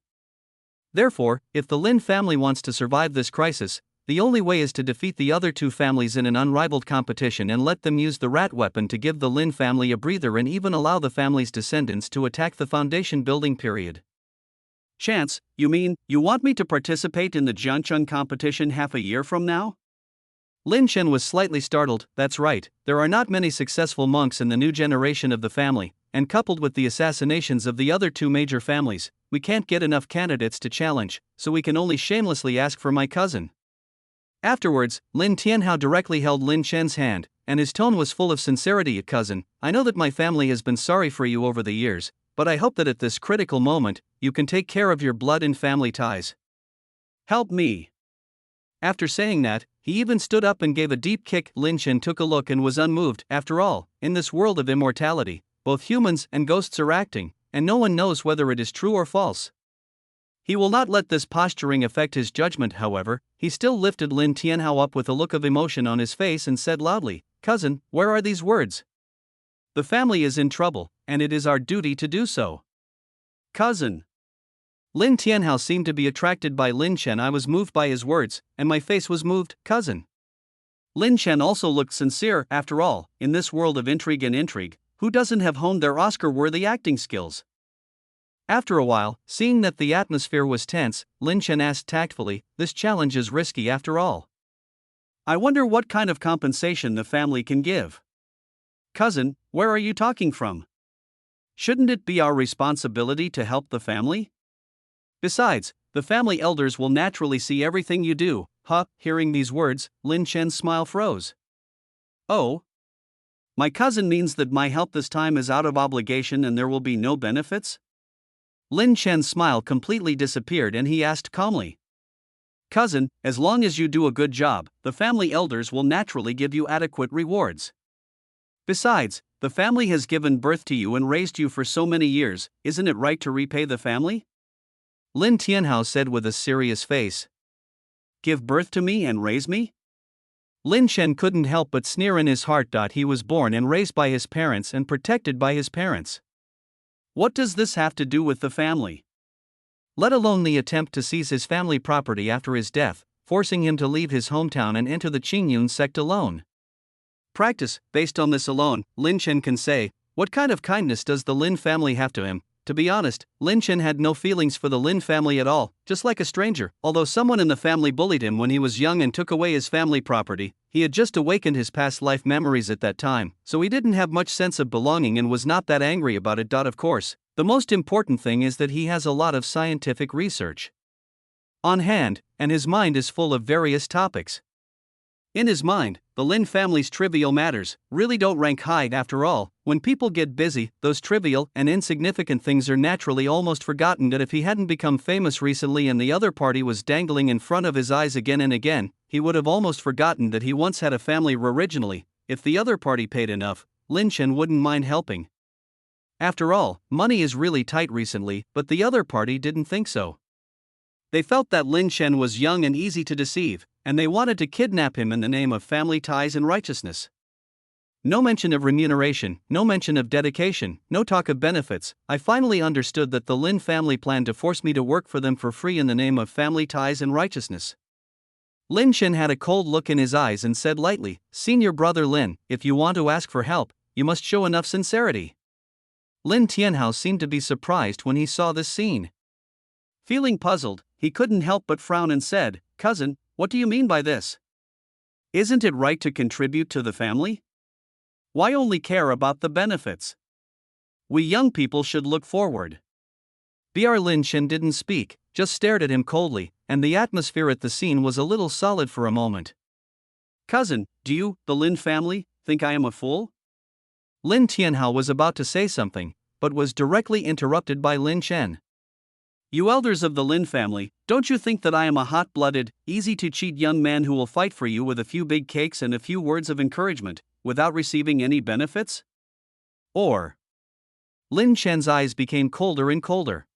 Therefore, if the Lin family wants to survive this crisis, the only way is to defeat the other 2 families in an unrivaled competition and let them use the rat weapon to give the Lin family a breather and even allow the family's descendants to attack the foundation building period. Chance, you mean, you want me to participate in the Jiangcheng competition half a year from now? Lin Chen was slightly startled. That's right, there are not many successful monks in the new generation of the family, and coupled with the assassinations of the other 2 major families, we can't get enough candidates to challenge, so we can only shamelessly ask for my cousin. Afterwards, Lin Tianhao directly held Lin Chen's hand, and his tone was full of sincerity. Cousin, I know that my family has been sorry for you over the years, but I hope that at this critical moment, you can take care of your blood and family ties. Help me. After saying that, he even stood up and gave a deep kick. Lin Chen took a look and was unmoved. After all, in this world of immortality, both humans and ghosts are acting, and no one knows whether it is true or false. He will not let this posturing affect his judgment. However, he still lifted Lin Tianhao up with a look of emotion on his face and said loudly, "Cousin, where are these words? The family is in trouble, and it is our duty to do so." Cousin. Lin Tianhao seemed to be attracted by Lin Chen. I was moved by his words, and my face was moved. Cousin. Lin Chen also looked sincere. After all, in this world of intrigue, who doesn't have honed their Oscar-worthy acting skills? After a while, seeing that the atmosphere was tense, Lin Chen asked tactfully, "This challenge is risky after all. I wonder what kind of compensation the family can give." Cousin, where are you talking from? Shouldn't it be our responsibility to help the family? Besides, the family elders will naturally see everything you do. Hearing these words, Lin Chen's smile froze. Oh? My cousin means that my help this time is out of obligation and there will be no benefits? Lin Chen's smile completely disappeared and he asked calmly. Cousin, as long as you do a good job, the family elders will naturally give you adequate rewards. Besides, the family has given birth to you and raised you for so many years, isn't it right to repay the family? Lin Tianhao said with a serious face. Give birth to me and raise me? Lin Chen couldn't help but sneer in his heart. He was born and raised by his parents and protected by his parents. What does this have to do with the family? Let alone the attempt to seize his family property after his death, forcing him to leave his hometown and enter the Qingyun sect alone. Practice, based on this alone, Lin Chen can say, what kind of kindness does the Lin family have to him? To be honest, Lin Chen had no feelings for the Lin family at all, just like a stranger. Although someone in the family bullied him when he was young and took away his family property, he had just awakened his past life memories at that time, so he didn't have much sense of belonging and was not that angry about it. Of course, the most important thing is that he has a lot of scientific research on hand, and his mind is full of various topics. In his mind, the Lin family's trivial matters really don't rank high. After all, when people get busy, those trivial and insignificant things are naturally almost forgotten. That if he hadn't become famous recently and the other party was dangling in front of his eyes again and again, he would have almost forgotten that he once had a family. Originally, if the other party paid enough, Lin Chen wouldn't mind helping. After all, money is really tight recently, but the other party didn't think so. They felt that Lin Chen was young and easy to deceive, and they wanted to kidnap him in the name of family ties and righteousness. No mention of remuneration, no mention of dedication, no talk of benefits. I finally understood that the Lin family planned to force me to work for them for free in the name of family ties and righteousness. Lin Chen had a cold look in his eyes and said lightly, Senior brother Lin, if you want to ask for help, you must show enough sincerity. Lin Tianhao seemed to be surprised when he saw this scene. Feeling puzzled, he couldn't help but frown and said, Cousin, what do you mean by this? Isn't it right to contribute to the family? Why only care about the benefits? We young people should look forward. Br Lin Chen didn't speak, just stared at him coldly, and the atmosphere at the scene was a little solid for a moment. Cousin, do you, the Lin family, think I am a fool? Lin Tianhao was about to say something, but was directly interrupted by Lin Chen. You elders of the Lin family, don't you think that I am a hot-blooded, easy-to-cheat young man who will fight for you with a few big cakes and a few words of encouragement, without receiving any benefits? Or? Lin Chen's eyes became colder and colder.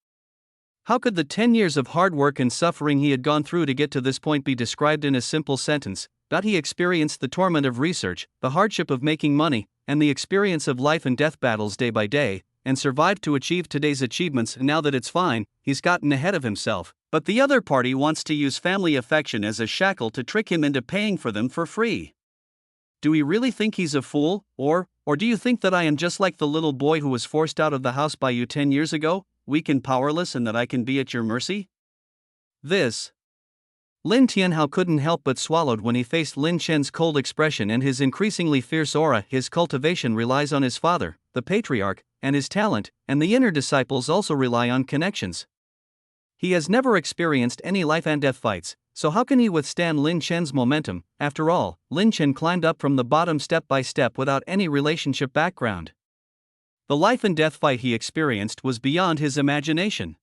How could the 10 years of hard work and suffering he had gone through to get to this point be described in a simple sentence? That he experienced the torment of research, the hardship of making money, and the experience of life and death battles day by day, and survived to achieve today's achievements, and now that it's fine, he's gotten ahead of himself. But the other party wants to use family affection as a shackle to trick him into paying for them for free. Do we really think he's a fool, or do you think that I am just like the little boy who was forced out of the house by you 10 years ago, weak and powerless, and that I can be at your mercy? This. Lin Tianhao couldn't help but swallowed when he faced Lin Chen's cold expression and his increasingly fierce aura. His cultivation relies on his father, the patriarch, and his talent, and the inner disciples also rely on connections. He has never experienced any life and death fights, so how can he withstand Lin Chen's momentum? After all, Lin Chen climbed up from the bottom step by step without any relationship background. The life and death fight he experienced was beyond his imagination.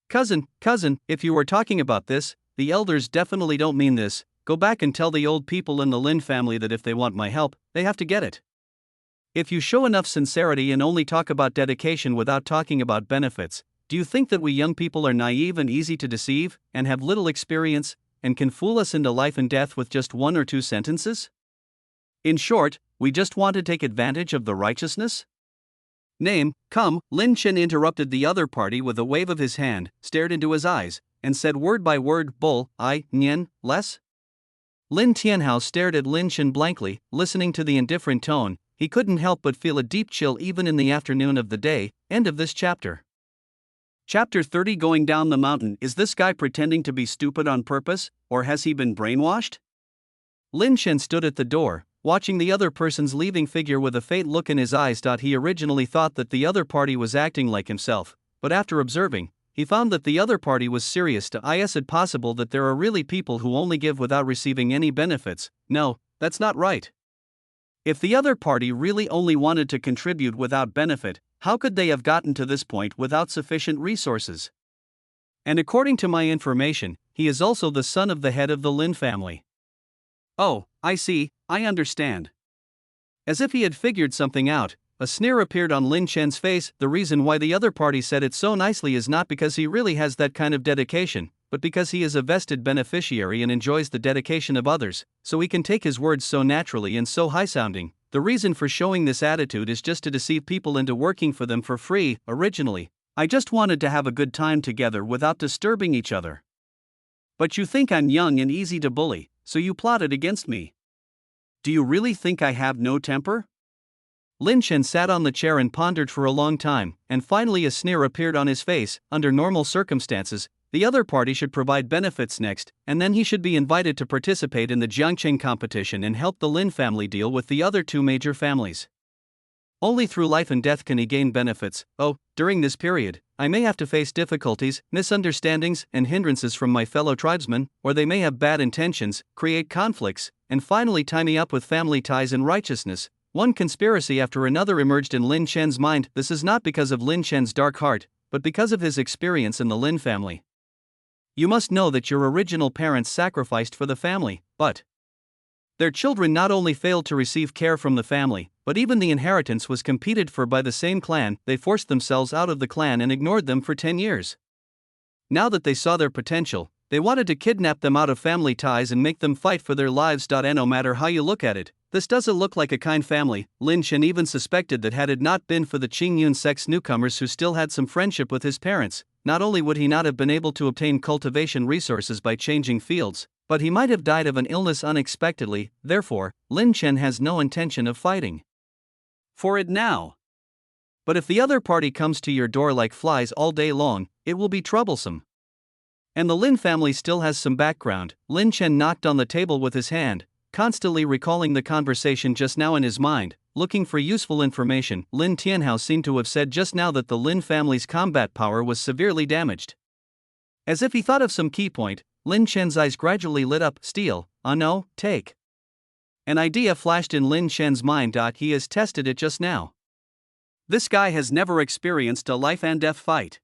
Cousin, if you were talking about this, the elders definitely don't mean this. Go back and tell the old people in the Lin family that if they want my help, they have to get it. If you show enough sincerity and only talk about dedication without talking about benefits, do you think that we young people are naive and easy to deceive, and have little experience, and can fool us into life and death with just 1 or 2 sentences? In short, we just want to take advantage of the righteousness? Name, come, Lin Chen interrupted the other party with a wave of his hand, stared into his eyes, and said word by word, bull, nian, less? Lin Tianhao stared at Lin Chen blankly, listening to the indifferent tone. He couldn't help but feel a deep chill even in the afternoon of the day. End of this chapter. Chapter 30. Going down the mountain. Is this guy pretending to be stupid on purpose, or has he been brainwashed? Lin Chen stood at the door, watching the other person's leaving figure with a faint look in his eyes. He originally thought that the other party was acting like himself, but after observing, he found that the other party was serious. Is it possible that there are really people who only give without receiving any benefits? No, that's not right. If the other party really only wanted to contribute without benefit, how could they have gotten to this point without sufficient resources? And according to my information, he is also the son of the head of the Lin family. Oh, I see, I understand. As if he had figured something out, a sneer appeared on Lin Chen's face. The reason why the other party said it so nicely is not because he really has that kind of dedication, but because he is a vested beneficiary and enjoys the dedication of others, so he can take his words so naturally and so high-sounding. The reason for showing this attitude is just to deceive people into working for them for free. Originally, I just wanted to have a good time together without disturbing each other. But you think I'm young and easy to bully, so you plotted against me. Do you really think I have no temper? Lin Chen sat on the chair and pondered for a long time, and finally a sneer appeared on his face. Under normal circumstances, the other party should provide benefits next, and then he should be invited to participate in the Jiangqing competition and help the Lin family deal with the other 2 major families. Only through life and death can he gain benefits. During this period, I may have to face difficulties, misunderstandings, and hindrances from my fellow tribesmen, or they may have bad intentions, create conflicts, and finally tie me up with family ties and righteousness. One conspiracy after another emerged in Lin Chen's mind. This is not because of Lin Chen's dark heart, but because of his experience in the Lin family. You must know that your original parents sacrificed for the family, but their children not only failed to receive care from the family, but even the inheritance was competed for by the same clan. They forced themselves out of the clan and ignored them for 10 years. Now that they saw their potential, they wanted to kidnap them out of family ties and make them fight for their lives. No matter how you look at it, this doesn't look like a kind family. Lin Chen even suspected that had it not been for the Qingyun sect's newcomers who still had some friendship with his parents, not only would he not have been able to obtain cultivation resources by changing fields, but he might have died of an illness unexpectedly. Therefore, Lin Chen has no intention of fighting for it now. But if the other party comes to your door like flies all day long, it will be troublesome. And the Lin family still has some background. Lin Chen knocked on the table with his hand, constantly recalling the conversation just now in his mind, looking for useful information. Lin Tianhao seemed to have said just now that the Lin family's combat power was severely damaged. As if he thought of some key point, Lin Chen's eyes gradually lit up. Steal? No, take. An idea flashed in Lin Chen's mind. He has tested it just now. This guy has never experienced a life and death fight.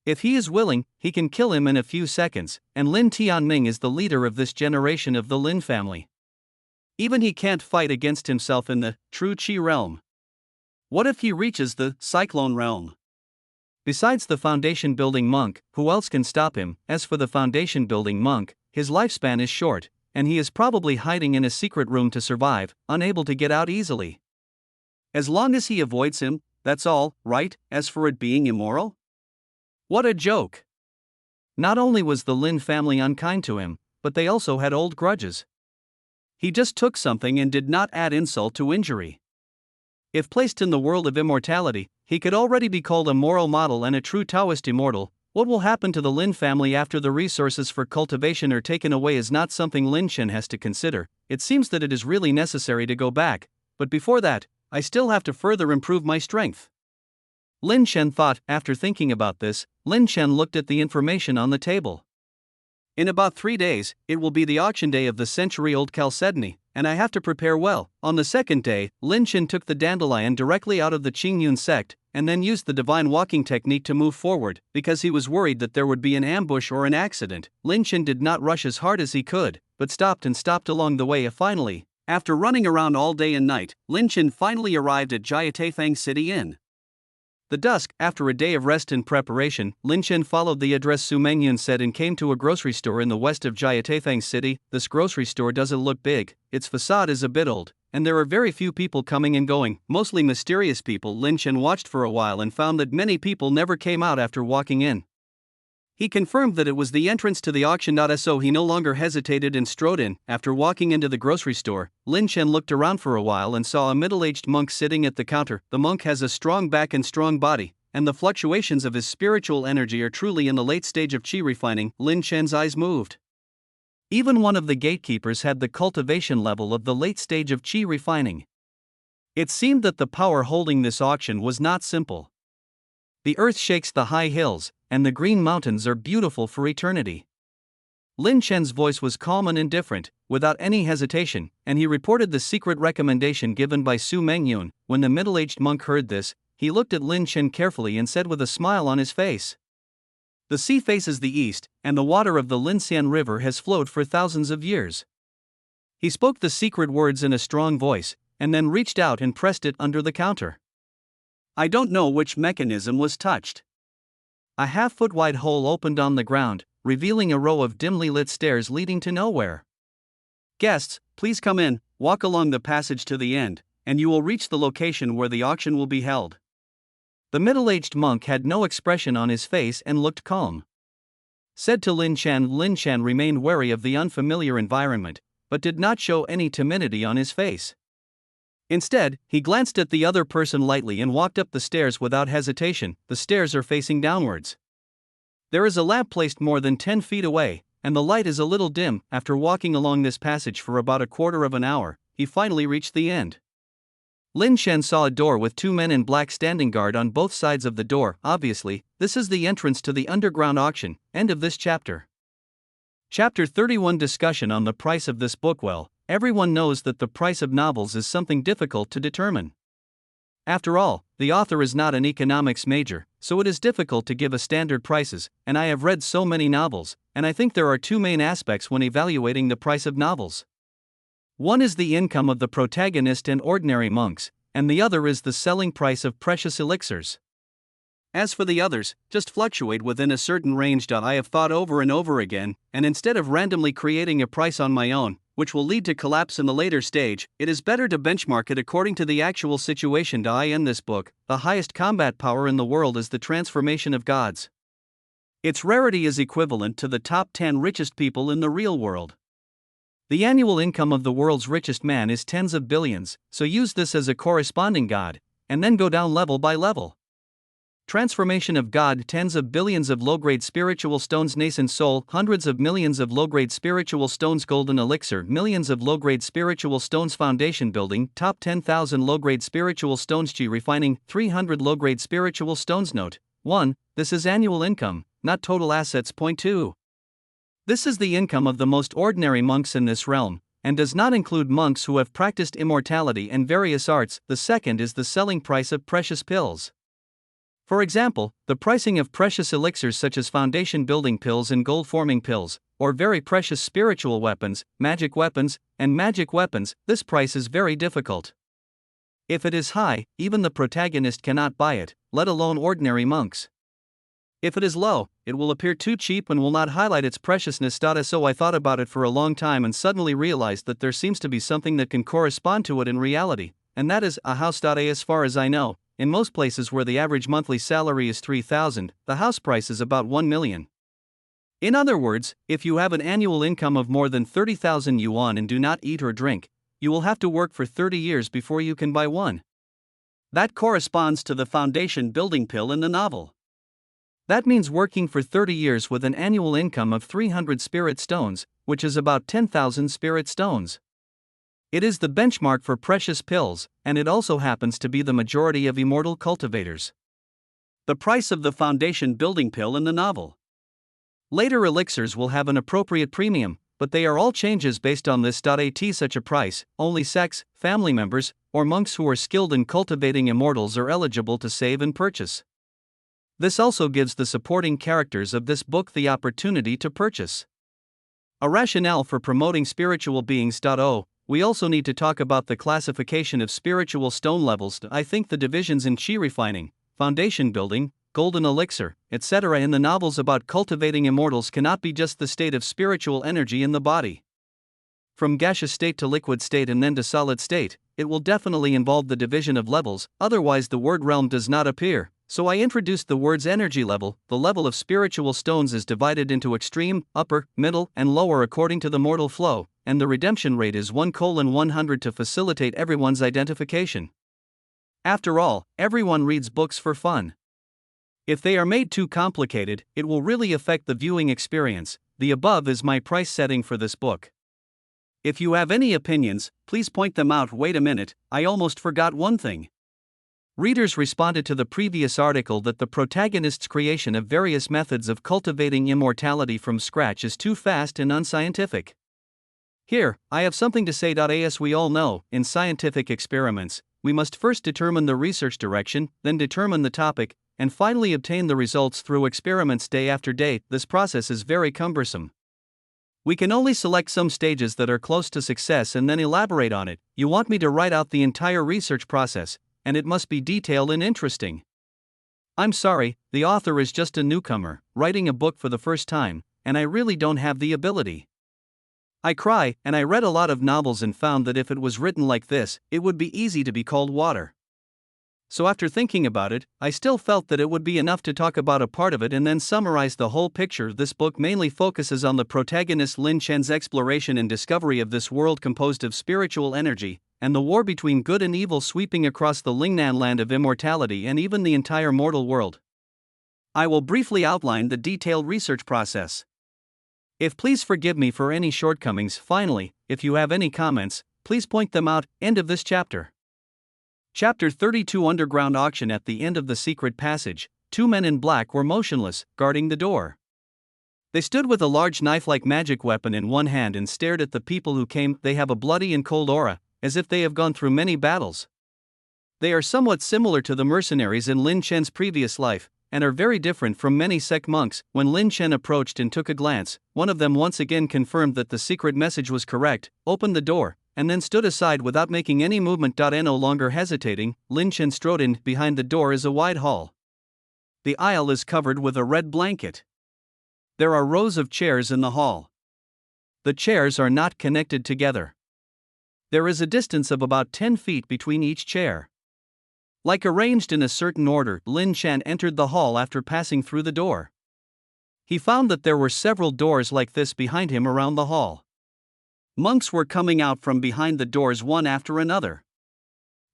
If he is willing, he can kill him in a few seconds, and Lin Tianming is the leader of this generation of the Lin family. Even he can't fight against himself in the true Qi realm. What if he reaches the Cyclone realm? Besides the foundation building monk, who else can stop him? As for the foundation building monk, his lifespan is short, and he is probably hiding in a secret room to survive, unable to get out easily. As long as he avoids him, that's all, right? As for it being immoral? What a joke! Not only was the Lin family unkind to him, but they also had old grudges. He just took something and did not add insult to injury. If placed in the world of immortality, he could already be called a moral model and a true Taoist immortal. What will happen to the Lin family after the resources for cultivation are taken away is not something Lin Chen has to consider. It seems that it is really necessary to go back, but before that, I still have to further improve my strength. Lin Chen thought. After thinking about this, Lin Chen looked at the information on the table. In about 3 days, it will be the auction day of the century-old chalcedony, and I have to prepare well. On the second day, Lin Chen took the dandelion directly out of the Qingyun sect, and then used the divine walking technique to move forward, because he was worried that there would be an ambush or an accident. Lin Chen did not rush as hard as he could, but stopped along the way. Finally, after running around all day and night, Lin Chen finally arrived at Jiatefang City Inn. The dusk, after a day of rest and preparation, Lin Chen followed the address Su Mengyun said and came to a grocery store in the west of Jiatefang City. This grocery store doesn't look big, its facade is a bit old, and there are very few people coming and going, mostly mysterious people. Lin Chen watched for a while and found that many people never came out after walking in. He confirmed that it was the entrance to the auction. So he no longer hesitated and strode in. After walking into the grocery store, Lin Chen looked around for a while and saw a middle-aged monk sitting at the counter. The monk has a strong back and strong body, and the fluctuations of his spiritual energy are truly in the late stage of qi refining. Lin Chen's eyes moved. Even one of the gatekeepers had the cultivation level of the late stage of qi refining. It seemed that the power holding this auction was not simple. The earth shakes the high hills, and the green mountains are beautiful for eternity. Lin Chen's voice was calm and indifferent, without any hesitation, and he reported the secret recommendation given by Su Mengyun. When the middle-aged monk heard this, he looked at Lin Chen carefully and said with a smile on his face, "The sea faces the east, and the water of the Linxian River has flowed for thousands of years." He spoke the secret words in a strong voice, and then reached out and pressed it under the counter. I don't know which mechanism was touched. A half-foot wide hole opened on the ground, revealing a row of dimly lit stairs leading to nowhere. "Guests, please come in, walk along the passage to the end, and you will reach the location where the auction will be held." The middle-aged monk had no expression on his face and looked calm. Said to Lin Chen remained wary of the unfamiliar environment, but did not show any timidity on his face. Instead, he glanced at the other person lightly and walked up the stairs without hesitation. The stairs are facing downwards. There is a lamp placed more than 10 feet away, and the light is a little dim. After walking along this passage for about a quarter of an hour, he finally reached the end. Lin Chen saw a door with 2 men in black standing guard on both sides of the door. Obviously, this is the entrance to the underground auction. End of this chapter. Chapter 31 Discussion on the price of this book. Well, everyone knows that the price of novels is something difficult to determine. After all, the author is not an economics major, so it is difficult to give a standard prices, and I have read so many novels, and I think there are 2 main aspects when evaluating the price of novels. One is the income of the protagonist and ordinary monks, and the other is the selling price of precious elixirs. As for the others, just fluctuate within a certain range. I have thought over and over again, and instead of randomly creating a price on my own, which will lead to collapse in the later stage, it is better to benchmark it according to the actual situation. In this book, the highest combat power in the world is the transformation of gods. Its rarity is equivalent to the top 10 richest people in the real world. The annual income of the world's richest man is tens of billions, so use this as a corresponding god, and then go down level by level. Transformation of God, tens of billions of low-grade spiritual stones, nascent soul, hundreds of millions of low-grade spiritual stones, golden elixir, millions of low-grade spiritual stones, foundation building, top 10,000 low-grade spiritual stones, qi refining, 300 low-grade spiritual stones. Note 1. This is annual income, not total assets. Point 2. This is the income of the most ordinary monks in this realm, and does not include monks who have practiced immortality and various arts. The second is the selling price of precious pills. For example, the pricing of precious elixirs such as foundation building pills and gold forming pills, or very precious spiritual weapons, and magic weapons, this price is very difficult. If it is high, even the protagonist cannot buy it, let alone ordinary monks. If it is low, it will appear too cheap and will not highlight its preciousness. So I thought about it for a long time and suddenly realized that there seems to be something that can correspond to it in reality, and that is a house. As far as I know, in most places where the average monthly salary is 3,000, the house price is about 1 million. In other words, if you have an annual income of more than 30,000 yuan and do not eat or drink, you will have to work for 30 years before you can buy one. That corresponds to the foundation building pill in the novel. That means working for 30 years with an annual income of 300 spirit stones, which is about 10,000 spirit stones. It is the benchmark for precious pills, and it also happens to be the majority of immortal cultivators. The price of the foundation building pill in the novel. Later elixirs will have an appropriate premium, but they are all changes based on this. At such a price, only sects, family members, or monks who are skilled in cultivating immortals are eligible to save and purchase. This also gives the supporting characters of this book the opportunity to purchase. A rationale for promoting spiritual beings. We also need to talk about the classification of spiritual stone levels. I think the divisions in chi refining, foundation building, golden elixir, etc. in the novels about cultivating immortals cannot be just the state of spiritual energy in the body. From gaseous state to liquid state and then to solid state, it will definitely involve the division of levels, otherwise the word realm does not appear. So I introduced the words energy level. The level of spiritual stones is divided into extreme, upper, middle, and lower according to the mortal flow, and the redemption rate is 1:100 to facilitate everyone's identification. After all, everyone reads books for fun. If they are made too complicated, it will really affect the viewing experience. The above is my price setting for this book. If you have any opinions, please point them out. Wait a minute, I almost forgot one thing. Readers responded to the previous article that the protagonist's creation of various methods of cultivating immortality from scratch is too fast and unscientific. Here, I have something to say. As we all know, in scientific experiments, we must first determine the research direction, then determine the topic, and finally obtain the results through experiments day after day. This process is very cumbersome. We can only select some stages that are close to success and then elaborate on it. You want me to write out the entire research process, and it must be detailed and interesting. I'm sorry, the author is just a newcomer, writing a book for the first time, and I really don't have the ability. I cry, and I read a lot of novels and found that if it was written like this, it would be easy to be called water. So after thinking about it, I still felt that it would be enough to talk about a part of it and then summarize the whole picture. This book mainly focuses on the protagonist Lin Chen's exploration and discovery of this world composed of spiritual energy, and the war between good and evil sweeping across the Lingnan land of immortality and even the entire mortal world. I will briefly outline the detailed research process. Please forgive me for any shortcomings. Finally, if you have any comments, please point them out. End of this chapter. Chapter 32 Underground Auction. At the end of the secret passage, two men in black were motionless, guarding the door. They stood with a large knife-like magic weapon in one hand and stared at the people who came. They have a bloody and cold aura, as if they have gone through many battles. They are somewhat similar to the mercenaries in Lin Chen's previous life, and are very different from many sect monks. When Lin Chen approached and took a glance, one of them once again confirmed that the secret message was correct, opened the door, and then stood aside without making any movement. No longer hesitating, Lin Chen strode in. Behind the door is a wide hall. The aisle is covered with a red blanket. There are rows of chairs in the hall. The chairs are not connected together. There is a distance of about 10 feet between each chair. Like arranged in a certain order, Lin Chen entered the hall after passing through the door. He found that there were several doors like this behind him around the hall. Monks were coming out from behind the doors one after another.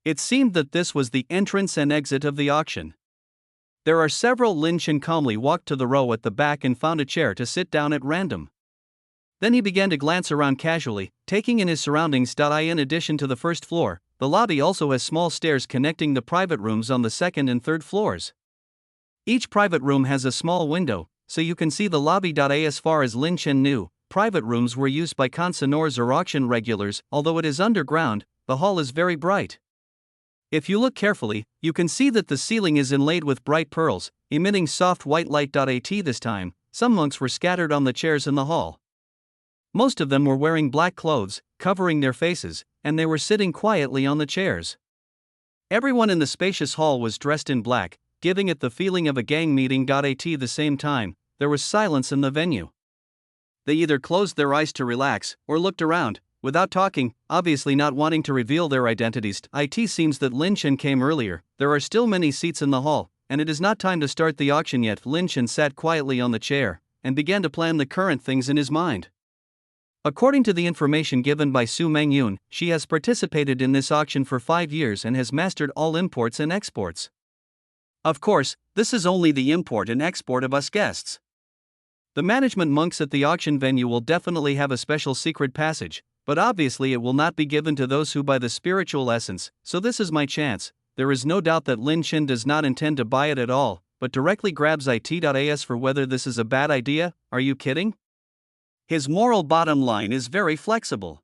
It seemed that this was the entrance and exit of the auction. There are several. Lin Chen calmly walked to the row at the back and found a chair to sit down at random. Then he began to glance around casually, taking in his surroundings. In addition to the first floor, the lobby also has small stairs connecting the private rooms on the second and third floors. Each private room has a small window, so you can see the lobby. As far as Lin Chen knew, private rooms were used by consignors or auction regulars. Although it is underground, the hall is very bright. If you look carefully, you can see that the ceiling is inlaid with bright pearls, emitting soft white light. This time, some monks were scattered on the chairs in the hall. Most of them were wearing black clothes, covering their faces, and they were sitting quietly on the chairs. Everyone in the spacious hall was dressed in black, giving it the feeling of a gang meeting. At the same time, there was silence in the venue. They either closed their eyes to relax, or looked around, without talking, obviously not wanting to reveal their identities. It seems that Lin Chen came earlier. There are still many seats in the hall, and it is not time to start the auction yet. Lin Chen sat quietly on the chair, and began to plan the current things in his mind. According to the information given by Su Mengyun, she has participated in this auction for 5 years and has mastered all imports and exports. Of course, this is only the import and export of us guests. The management monks at the auction venue will definitely have a special secret passage, but obviously it will not be given to those who buy the spiritual essence, so this is my chance. There is no doubt that Lin Chen does not intend to buy it at all. but directly grabs it.as for whether this is a bad idea. Are you kidding? His moral bottom line is very flexible.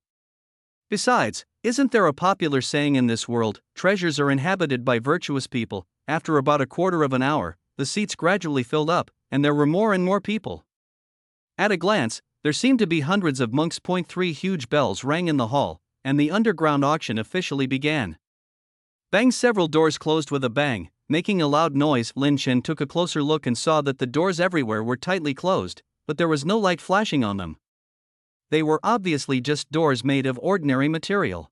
Besides, isn't there a popular saying in this world, treasures are inhabited by virtuous people? After about a quarter of an hour, the seats gradually filled up, and there were more and more people. At a glance, there seemed to be hundreds of monks. 3 huge bells rang in the hall, and the underground auction officially began. Bang! Several doors closed with a bang, making a loud noise. Lin Chen took a closer look and saw that the doors everywhere were tightly closed, but there was no light flashing on them. They were obviously just doors made of ordinary material.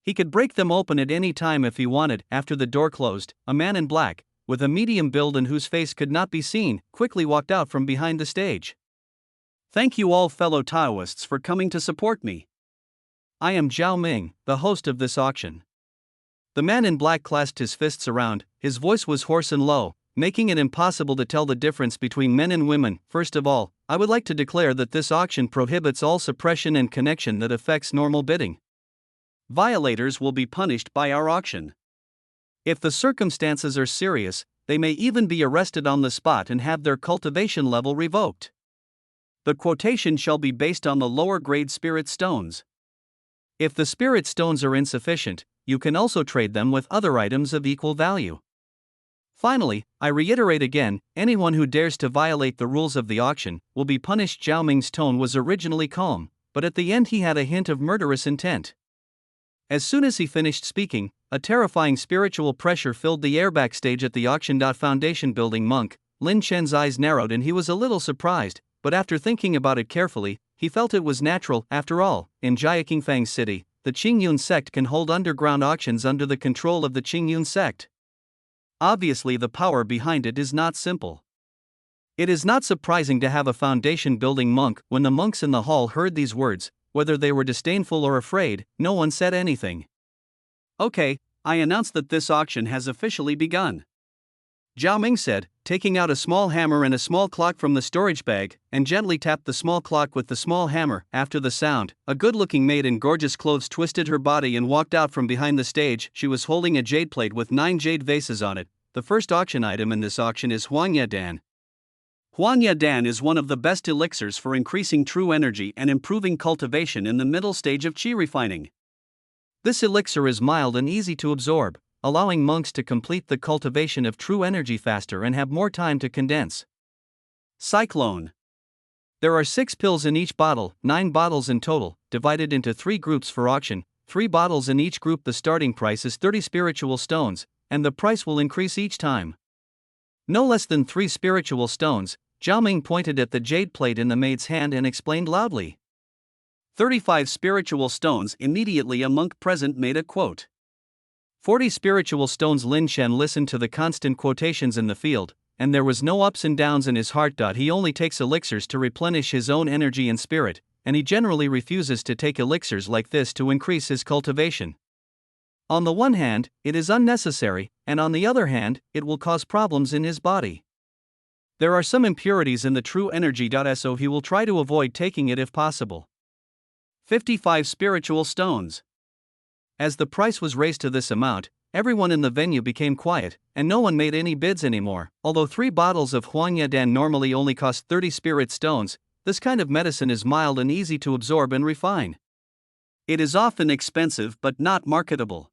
He could break them open at any time if he wanted. After the door closed, a man in black, with a medium build and whose face could not be seen, quickly walked out from behind the stage. Thank you all fellow Taoists for coming to support me. I am Zhao Ming, the host of this auction. The man in black clasped his fists around, his voice was hoarse and low, making it impossible to tell the difference between men and women. First of all, I would like to declare that this auction prohibits all suppression and connection that affects normal bidding. Violators will be punished by our auction. If the circumstances are serious, they may even be arrested on the spot and have their cultivation level revoked. The quotation shall be based on the lower grade spirit stones. If the spirit stones are insufficient, you can also trade them with other items of equal value. Finally, I reiterate again, anyone who dares to violate the rules of the auction will be punished. Zhao Ming's tone was originally calm, but at the end he had a hint of murderous intent. As soon as he finished speaking, a terrifying spiritual pressure filled the air backstage at the auction. Foundation building monk, Lin Chen's eyes narrowed and he was a little surprised, but after thinking about it carefully, he felt it was natural. After all, in Jiaqingfang City, the Qingyun sect can hold underground auctions under the control of the Qingyun sect. Obviously, the power behind it is not simple. It is not surprising to have a foundation building monk. When the monks in the hall heard these words, whether they were disdainful or afraid, no one said anything. Okay, I announce that this auction has officially begun. Zhao Ming said, taking out a small hammer and a small clock from the storage bag, and gently tapped the small clock with the small hammer. After the sound, a good-looking maid in gorgeous clothes twisted her body and walked out from behind the stage. She was holding a jade plate with 9 jade vases on it. The first auction item in this auction is Huangya Dan. Huangya Dan is one of the best elixirs for increasing true energy and improving cultivation in the middle stage of qi refining. This elixir is mild and easy to absorb, allowing monks to complete the cultivation of true energy faster and have more time to condense. Cyclone. There are 6 pills in each bottle, 9 bottles in total, divided into 3 groups for auction, 3 bottles in each group. The starting price is 30 spiritual stones, and the price will increase each time. No less than 3 spiritual stones. Zhao Ming pointed at the jade plate in the maid's hand and explained loudly. 35 spiritual stones. Immediately a monk present made a quote. 40 spiritual stones. Lin Chen listened to the constant quotations in the field, and there was no ups and downs in his heart. He only takes elixirs to replenish his own energy and spirit, and he generally refuses to take elixirs like this to increase his cultivation. On the one hand, it is unnecessary, and on the other hand, it will cause problems in his body. There are some impurities in the true energy. So he will try to avoid taking it if possible. 55 spiritual stones. As the price was raised to this amount, everyone in the venue became quiet, and no one made any bids anymore. Although 3 bottles of Huangya Dan normally only cost 30 spirit stones, this kind of medicine is mild and easy to absorb and refine. It is often expensive but not marketable.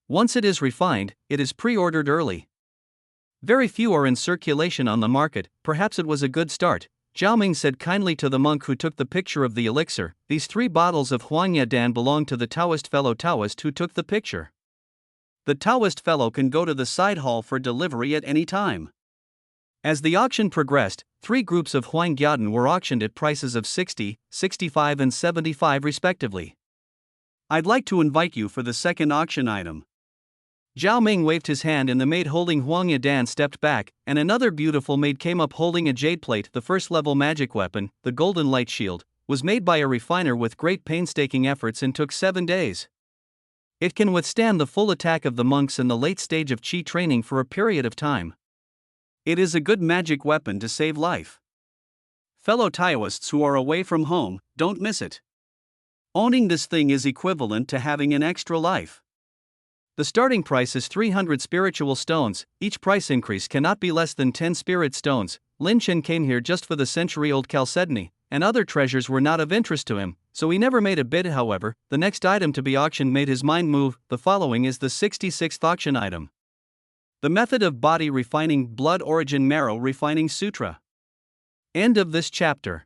Once it is refined, it is pre-ordered early. Very few are in circulation on the market. Perhaps it was a good start, Zhao Ming said kindly to the monk who took the picture of the elixir. These 3 bottles of Huangya Dan belong to the Taoist fellow Taoist who took the picture. The Taoist fellow can go to the side hall for delivery at any time. As the auction progressed, 3 groups of Huangya Dan were auctioned at prices of 60, 65 and 75 respectively. I'd like to invite you for the second auction item. Zhao Ming waved his hand and the maid holding Huangya Dan stepped back, and another beautiful maid came up holding a jade plate. The first level magic weapon, the golden light shield, was made by a refiner with great painstaking efforts and took 7 days. It can withstand the full attack of the monks in the late stage of qi training for a period of time. It is a good magic weapon to save life. Fellow Taoists who are away from home, don't miss it. Owning this thing is equivalent to having an extra life. The starting price is 300 spiritual stones. Each price increase cannot be less than 10 spirit stones. Lin Chen came here just for the century-old chalcedony, and other treasures were not of interest to him, so he never made a bid. However, the next item to be auctioned made his mind move. The following is the 66th auction item. The method of body refining, blood origin marrow refining sutra. End of this chapter.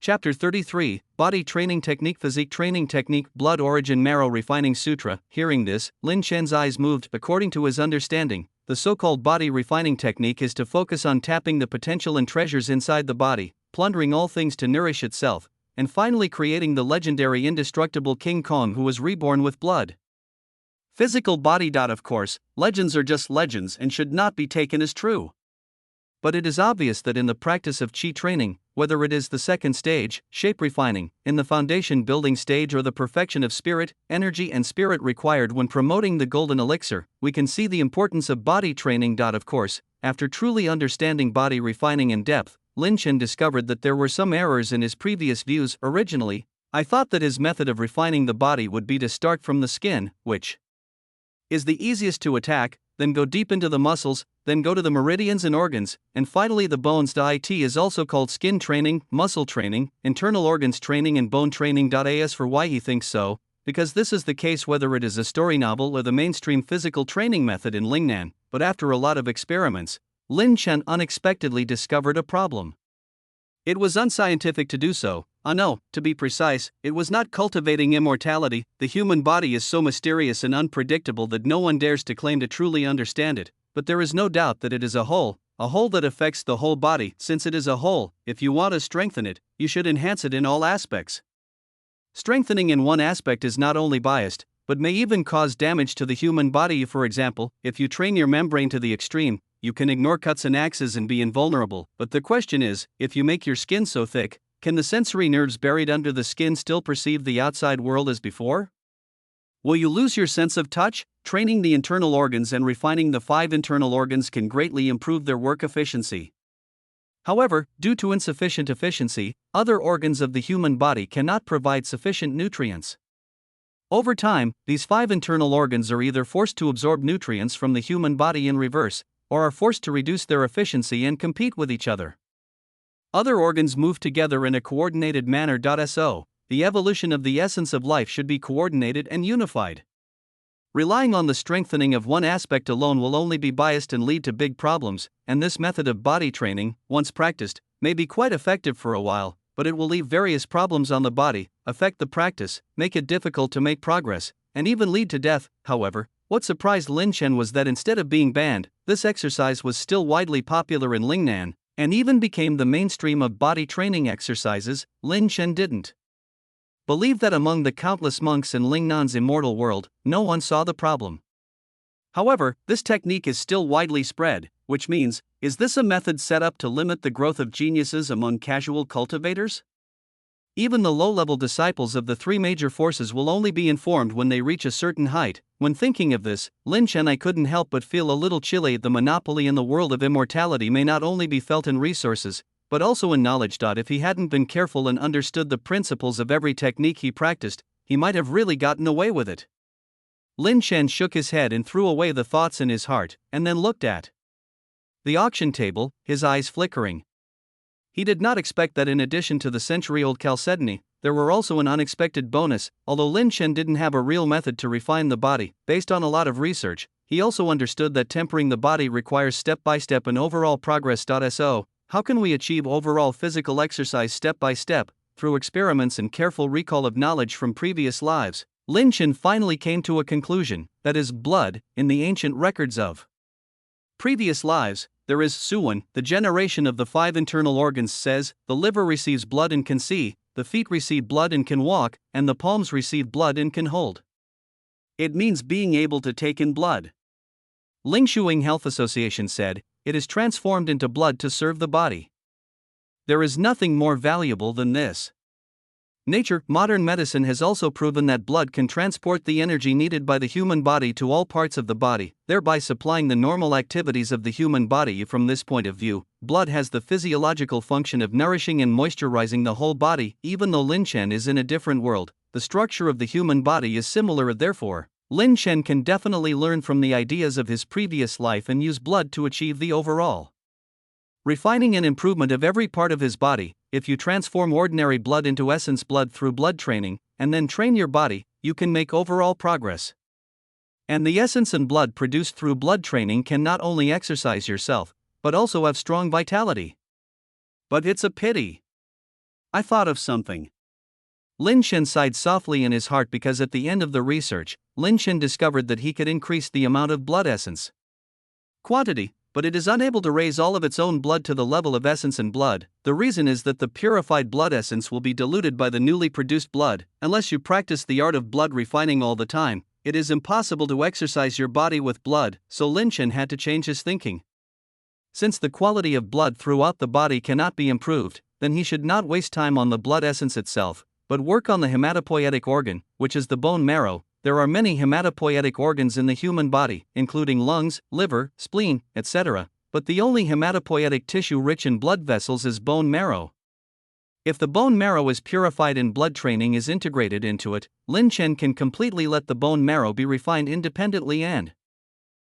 Chapter 33, Body Training Technique, Physique Training Technique, Blood Origin Marrow Refining Sutra. Hearing this, Lin Chen's eyes moved. According to his understanding, the so-called body refining technique is to focus on tapping the potential and treasures inside the body, plundering all things to nourish itself, and finally creating the legendary indestructible King Kong who was reborn with blood. Physical body. Of course, legends are just legends and should not be taken as true. But it is obvious that in the practice of Qi training, whether it is the second stage, shape refining, in the foundation building stage, or the perfection of spirit, energy and spirit required when promoting the golden elixir, we can see the importance of body training. Of course, after truly understanding body refining in depth, Lin Chen discovered that there were some errors in his previous views. Originally, I thought that his method of refining the body would be to start from the skin, which is the easiest to attack, then go deep into the muscles, then go to the meridians and organs, and finally the bones. It is also called skin training, muscle training, internal organs training, and bone training. As for why he thinks so, because this is the case whether it is a story novel or the mainstream physical training method in Lingnan. But after a lot of experiments, Lin Chen unexpectedly discovered a problem. It was unscientific to do so. No, to be precise, it was not cultivating immortality. The human body is so mysterious and unpredictable that no one dares to claim to truly understand it, but there is no doubt that it is a whole that affects the whole body. Since it is a whole, if you want to strengthen it, you should enhance it in all aspects. Strengthening in one aspect is not only biased, but may even cause damage to the human body. For example, if you train your membrane to the extreme, you can ignore cuts and axes and be invulnerable. But the question is, if you make your skin so thick, can the sensory nerves buried under the skin still perceive the outside world as before? Will you lose your sense of touch? Training the internal organs and refining the 5 internal organs can greatly improve their work efficiency. However, due to insufficient efficiency, other organs of the human body cannot provide sufficient nutrients. Over time, these 5 internal organs are either forced to absorb nutrients from the human body in reverse, or are forced to reduce their efficiency and compete with each other. Other organs move together in a coordinated manner. So, the evolution of the essence of life should be coordinated and unified. Relying on the strengthening of one aspect alone will only be biased and lead to big problems, and this method of body training, once practiced, may be quite effective for a while, but it will leave various problems on the body, affect the practice, make it difficult to make progress, and even lead to death. However, what surprised Lin Chen was that instead of being banned, this exercise was still widely popular in Lingnan, and even became the mainstream of body training exercises. Lin Chen didn't believe that among the countless monks in Lingnan's immortal world, no one saw the problem. However, this technique is still widely spread, which means, is this a method set up to limit the growth of geniuses among casual cultivators? Even the low-level disciples of the 3 major forces will only be informed when they reach a certain height. When thinking of this, Lin Chen, I couldn't help but feel a little chilly. The monopoly in the world of immortality may not only be felt in resources, but also in knowledge. If he hadn't been careful and understood the principles of every technique he practiced, he might have really gotten away with it. Lin Chen shook his head and threw away the thoughts in his heart, and then looked at the auction table, his eyes flickering. He did not expect that in addition to the century-old chalcedony, there were also an unexpected bonus. Although Lin Chen didn't have a real method to refine the body, based on a lot of research, he also understood that tempering the body requires step-by-step and overall progress. So, how can we achieve overall physical exercise step by step, through experiments and careful recall of knowledge from previous lives? Lin Chen finally came to a conclusion, that is blood, in the ancient records of previous lives. There is Suwen, the generation of the 5 internal organs, says, the liver receives blood and can see, the feet receive blood and can walk, and the palms receive blood and can hold. It means being able to take in blood. Lingshuing Health Association said, it is transformed into blood to serve the body. There is nothing more valuable than this. Nature, modern medicine has also proven that blood can transport the energy needed by the human body to all parts of the body, thereby supplying the normal activities of the human body. From this point of view, blood has the physiological function of nourishing and moisturizing the whole body. Even though Lin Chen is in a different world, the structure of the human body is similar. Therefore, Lin Chen can definitely learn from the ideas of his previous life and use blood to achieve the overall refining and improvement of every part of his body. If you transform ordinary blood into essence blood through blood training, and then train your body, you can make overall progress. And the essence and blood produced through blood training can not only exercise yourself, but also have strong vitality. But it's a pity. I thought of something. Lin Chen sighed softly in his heart because at the end of the research, Lin Chen discovered that he could increase the amount of blood essence quantity, but it is unable to raise all of its own blood to the level of essence and blood. The reason is that the purified blood essence will be diluted by the newly produced blood. Unless you practice the art of blood refining all the time, it is impossible to exercise your body with blood, so Lin Chen had to change his thinking. Since the quality of blood throughout the body cannot be improved, then he should not waste time on the blood essence itself, but work on the hematopoietic organ, which is the bone marrow. There are many hematopoietic organs in the human body, including lungs, liver, spleen, etc., but the only hematopoietic tissue rich in blood vessels is bone marrow. If the bone marrow is purified and blood training is integrated into it, Lin Chen can completely let the bone marrow be refined independently and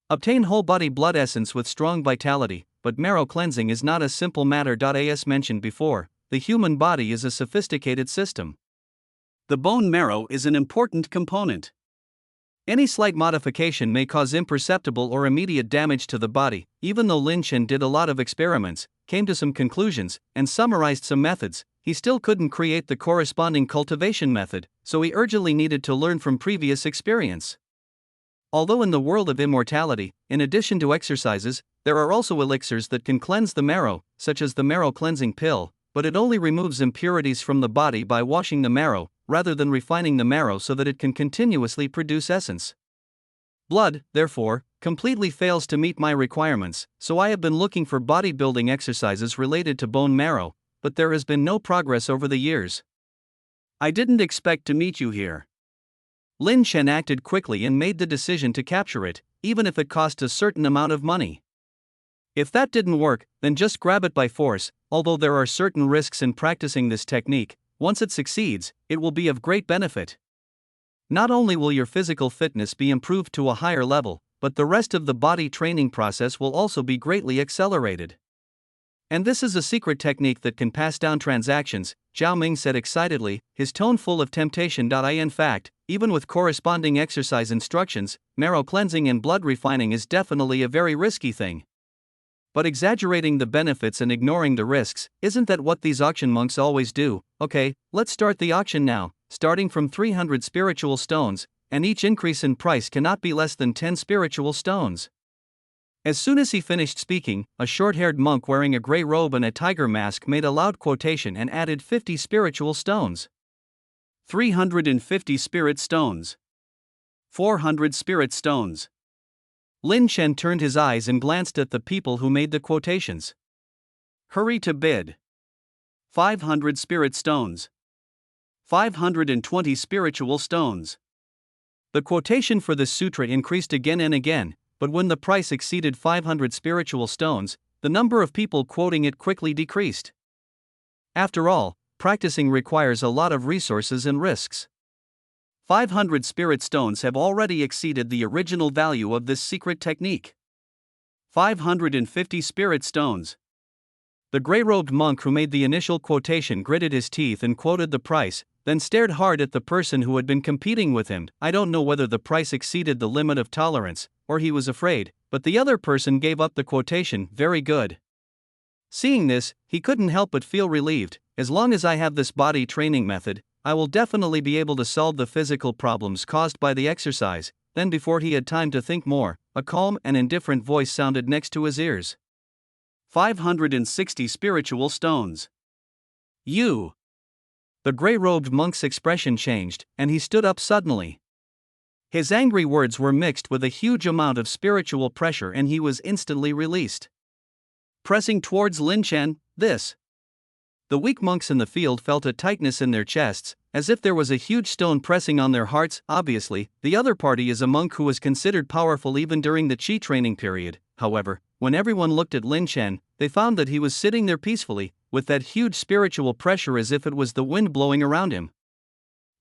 obtain whole body blood essence with strong vitality. But marrow cleansing is not a simple matter. As mentioned before, the human body is a sophisticated system. The bone marrow is an important component. Any slight modification may cause imperceptible or immediate damage to the body. Even though Lin Chen did a lot of experiments, came to some conclusions, and summarized some methods, he still couldn't create the corresponding cultivation method, so he urgently needed to learn from previous experience. Although in the world of immortality, in addition to exercises, there are also elixirs that can cleanse the marrow, such as the marrow cleansing pill, but it only removes impurities from the body by washing the marrow, rather than refining the marrow so that it can continuously produce essence. Blood, therefore, completely fails to meet my requirements, so I have been looking for bodybuilding exercises related to bone marrow, but there has been no progress over the years. I didn't expect to meet you here. Lin Chen acted quickly and made the decision to capture it, even if it cost a certain amount of money. If that didn't work, then just grab it by force. Although there are certain risks in practicing this technique, once it succeeds, it will be of great benefit. Not only will your physical fitness be improved to a higher level, but the rest of the body training process will also be greatly accelerated. And this is a secret technique that can pass down transactions, Zhao Ming said excitedly, his tone full of temptation. In fact, even with corresponding exercise instructions, marrow cleansing and blood refining is definitely a very risky thing. But exaggerating the benefits and ignoring the risks, isn't that what these auction monks always do? Okay, let's start the auction now, starting from 300 spiritual stones, and each increase in price cannot be less than 10 spiritual stones. As soon as he finished speaking, a short-haired monk wearing a gray robe and a tiger mask made a loud quotation and added 50 spiritual stones. 350 spirit stones. 400 spirit stones. Lin Chen turned his eyes and glanced at the people who made the quotations. Hurry to bid. 500 spirit stones. 520 spiritual stones. The quotation for this sutra increased again and again, but when the price exceeded 500 spiritual stones, the number of people quoting it quickly decreased. After all, practicing requires a lot of resources and risks. 500 spirit stones have already exceeded the original value of this secret technique. 550 spirit stones. The gray-robed monk who made the initial quotation gritted his teeth and quoted the price, then stared hard at the person who had been competing with him. I don't know whether the price exceeded the limit of tolerance, or he was afraid, but the other person gave up the quotation. Very good. Seeing this, he couldn't help but feel relieved. As long as I have this body training method, I will definitely be able to solve the physical problems caused by the exercise. Then before he had time to think more, a calm and indifferent voice sounded next to his ears. 560 spiritual stones. You. The gray-robed monk's expression changed, and he stood up suddenly. His angry words were mixed with a huge amount of spiritual pressure and he was instantly released. Pressing towards Lin Chen, this. The weak monks in the field felt a tightness in their chests, as if there was a huge stone pressing on their hearts. Obviously, the other party is a monk who was considered powerful even during the Qi training period. However, when everyone looked at Lin Chen, they found that he was sitting there peacefully, with that huge spiritual pressure as if it was the wind blowing around him.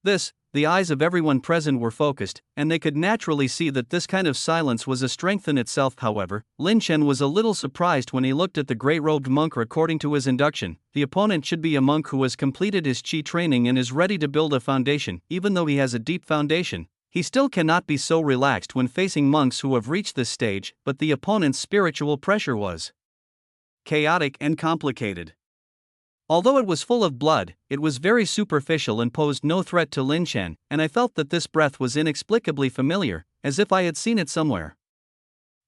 The eyes of everyone present were focused, and they could naturally see that this kind of silence was a strength in itself. However, Lin Chen was a little surprised when he looked at the gray-robed monk. According to his induction, the opponent should be a monk who has completed his qi training and is ready to build a foundation. Even though he has a deep foundation, he still cannot be so relaxed when facing monks who have reached this stage, but the opponent's spiritual pressure was chaotic and complicated. Although it was full of blood, it was very superficial and posed no threat to Lin Chen, and I felt that this breath was inexplicably familiar, as if I had seen it somewhere.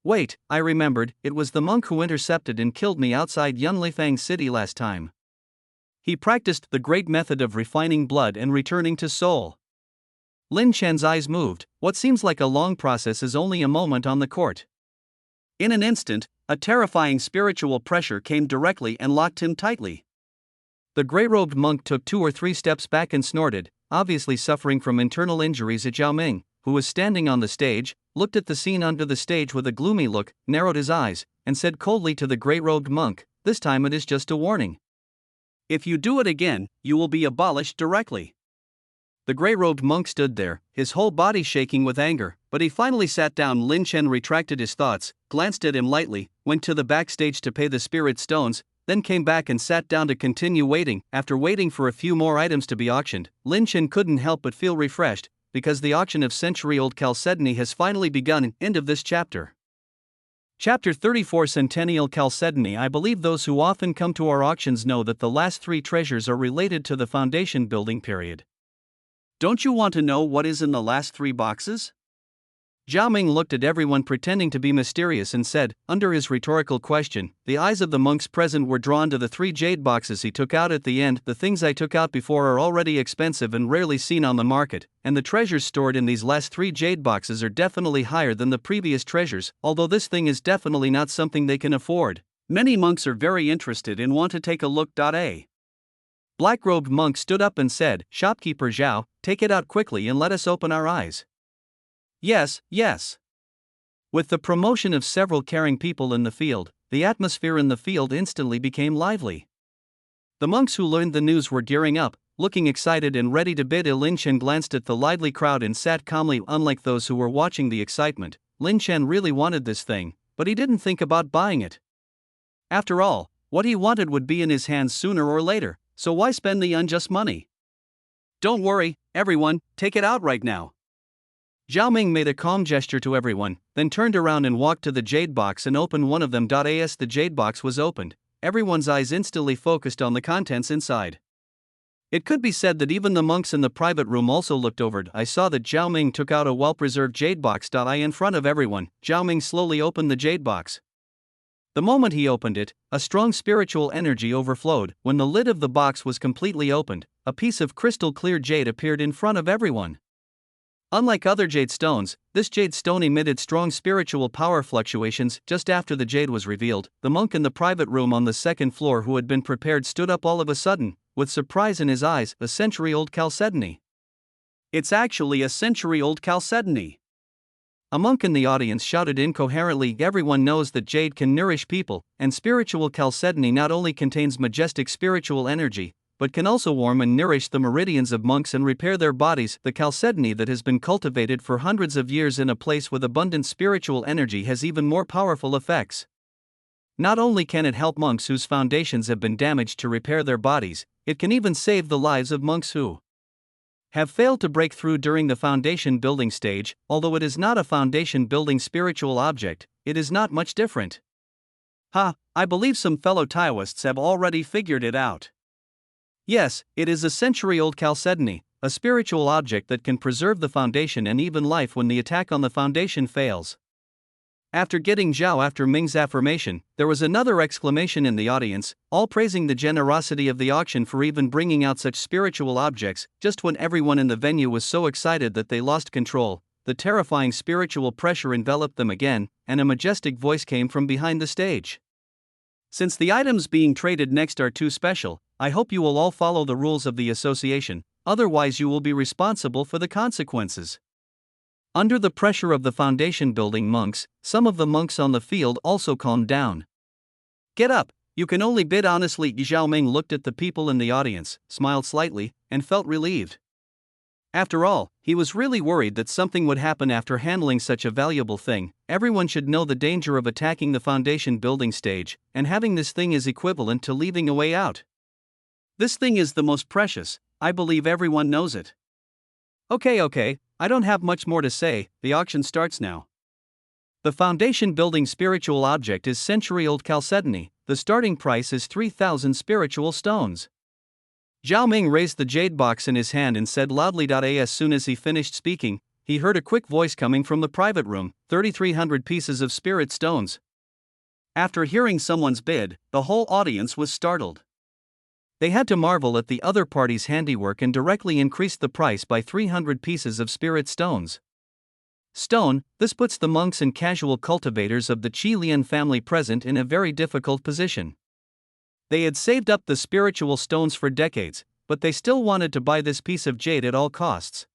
Wait, I remembered, it was the monk who intercepted and killed me outside Yunlifang City last time. He practiced the great method of refining blood and returning to soul. Lin Chen's eyes moved. What seems like a long process is only a moment on the court. In an instant, a terrifying spiritual pressure came directly and locked him tightly. The gray-robed monk took 2 or 3 steps back and snorted, obviously suffering from internal injuries. Zhao Ming, who was standing on the stage, looked at the scene under the stage with a gloomy look, narrowed his eyes, and said coldly to the gray-robed monk, "This time it is just a warning. If you do it again, you will be abolished directly." The gray-robed monk stood there, his whole body shaking with anger, but he finally sat down. Lin Chen retracted his thoughts, glanced at him lightly, went to the backstage to pay the spirit stones, then came back and sat down to continue waiting. After waiting for a few more items to be auctioned, Lin Chen couldn't help but feel refreshed, because the auction of century-old chalcedony has finally begun. End of this chapter. Chapter 34 Centennial Chalcedony. I believe those who often come to our auctions know that the last 3 treasures are related to the foundation building period. Don't you want to know what is in the last 3 boxes? Zhao Ming looked at everyone pretending to be mysterious and said, under his rhetorical question, the eyes of the monks present were drawn to the 3 jade boxes he took out at the end. The things I took out before are already expensive and rarely seen on the market, and the treasures stored in these last 3 jade boxes are definitely higher than the previous treasures, although this thing is definitely not something they can afford. Many monks are very interested and want to take a look. A black-robed monk stood up and said, "Shopkeeper Zhao, take it out quickly and let us open our eyes." Yes, yes. With the promotion of several caring people in the field, the atmosphere in the field instantly became lively. The monks who learned the news were gearing up, looking excited and ready to bid. Lin Chen glanced at the lively crowd and sat calmly. Unlike those who were watching the excitement, Lin Chen really wanted this thing, but he didn't think about buying it. After all, what he wanted would be in his hands sooner or later, so why spend the unjust money? Don't worry, everyone, take it out right now. Zhao Ming made a calm gesture to everyone, then turned around and walked to the jade box and opened one of them. As the jade box was opened, everyone's eyes instantly focused on the contents inside. It could be said that even the monks in the private room also looked over. I saw that Zhao Ming took out a well-preserved jade box. In front of everyone, Zhao Ming slowly opened the jade box. The moment he opened it, a strong spiritual energy overflowed. When the lid of the box was completely opened, a piece of crystal-clear jade appeared in front of everyone. Unlike other jade stones, this jade stone emitted strong spiritual power fluctuations. Just after the jade was revealed, the monk in the private room on the 2nd floor who had been prepared stood up all of a sudden, with surprise in his eyes. A century-old chalcedony. It's actually a century-old chalcedony. A monk in the audience shouted incoherently. Everyone knows that jade can nourish people, and spiritual chalcedony not only contains majestic spiritual energy, but can also warm and nourish the meridians of monks and repair their bodies. The chalcedony that has been cultivated for hundreds of years in a place with abundant spiritual energy has even more powerful effects. Not only can it help monks whose foundations have been damaged to repair their bodies, it can even save the lives of monks who have failed to break through during the foundation building stage. Although it is not a foundation building spiritual object, it is not much different. I believe some fellow Taoists have already figured it out. Yes, it is a century-old chalcedony, a spiritual object that can preserve the foundation and even life when the attack on the foundation fails. After getting Zhao after Ming's affirmation, there was another exclamation in the audience, all praising the generosity of the auction for even bringing out such spiritual objects. Just when everyone in the venue was so excited that they lost control, the terrifying spiritual pressure enveloped them again, and a majestic voice came from behind the stage. Since the items being traded next are too special, I hope you will all follow the rules of the association, otherwise you will be responsible for the consequences. Under the pressure of the foundation building monks, some of the monks on the field also calmed down. Get up, you can only bid honestly. Zhao Ming looked at the people in the audience, smiled slightly, and felt relieved. After all, he was really worried that something would happen after handling such a valuable thing. Everyone should know the danger of attacking the foundation building stage, and having this thing is equivalent to leaving a way out. This thing is the most precious, I believe everyone knows it. Okay, I don't have much more to say, the auction starts now. The foundation building spiritual object is century-old chalcedony. The starting price is 3,000 spiritual stones. Zhao Ming raised the jade box in his hand and said loudly. As soon as he finished speaking, he heard a quick voice coming from the private room, 3,300 pieces of spirit stones. After hearing someone's bid, the whole audience was startled. They had to marvel at the other party's handiwork and directly increased the price by 300 pieces of spirit stones. Stone, this puts the monks and casual cultivators of the Qi Lian family present in a very difficult position. They had saved up the spiritual stones for decades, but they still wanted to buy this piece of jade at all costs.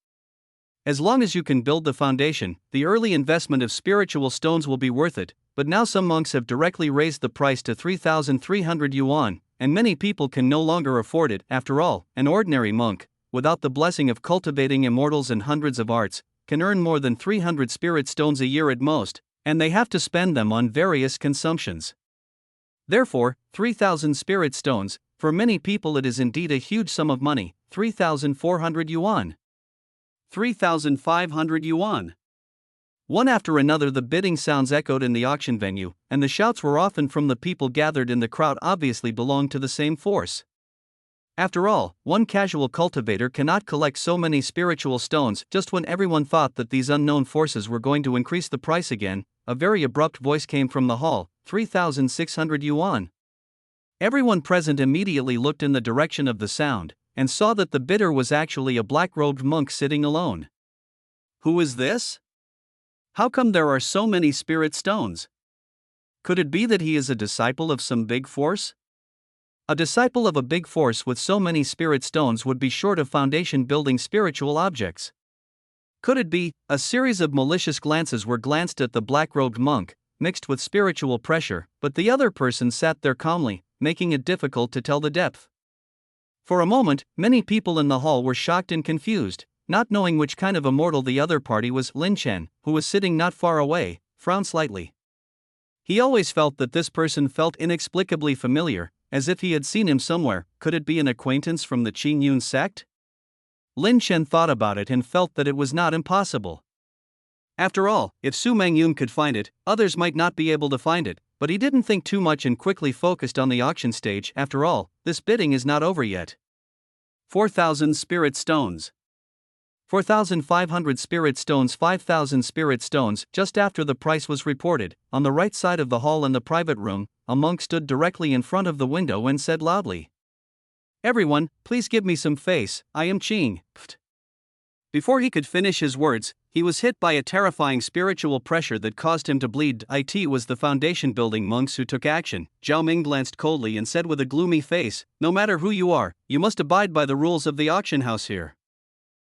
As long as you can build the foundation, the early investment of spiritual stones will be worth it, but now some monks have directly raised the price to 3,300 yuan, and many people can no longer afford it. After all, an ordinary monk, without the blessing of cultivating immortals and hundreds of arts, can earn more than 300 spirit stones a year at most, and they have to spend them on various consumptions. Therefore, 3,000 spirit stones, for many people it is indeed a huge sum of money. 3,400 yuan. 3,500 yuan. One after another the bidding sounds echoed in the auction venue, and the shouts were often from the people gathered in the crowd obviously belonged to the same force. After all, one casual cultivator cannot collect so many spiritual stones. Just when everyone thought that these unknown forces were going to increase the price again, a very abrupt voice came from the hall, 3,600 yuan. Everyone present immediately looked in the direction of the sound, and saw that the bidder was actually a black-robed monk sitting alone. Who is this? How come there are so many spirit stones? Could it be that he is a disciple of some big force? A disciple of a big force with so many spirit stones would be short of foundation building spiritual objects. Could it be? A series of malicious glances were glanced at the black-robed monk, mixed with spiritual pressure, but the other person sat there calmly, making it difficult to tell the depth. For a moment, many people in the hall were shocked and confused, not knowing which kind of immortal the other party was. Lin Chen, who was sitting not far away, frowned slightly. He always felt that this person felt inexplicably familiar, as if he had seen him somewhere. Could it be an acquaintance from the Qin Yun sect? Lin Chen thought about it and felt that it was not impossible. After all, if Su Mengyun could find it, others might not be able to find it, but he didn't think too much and quickly focused on the auction stage. After all, this bidding is not over yet. 4,000 spirit stones. 4,500 spirit stones. 5,000 spirit stones. Just after the price was reported, on the right side of the hall in the private room, a monk stood directly in front of the window and said loudly, "Everyone, please give me some face, I am Qing." Before he could finish his words, he was hit by a terrifying spiritual pressure that caused him to bleed. It was the foundation building monks who took action. Zhao Ming glanced coldly and said with a gloomy face, "No matter who you are, you must abide by the rules of the auction house here."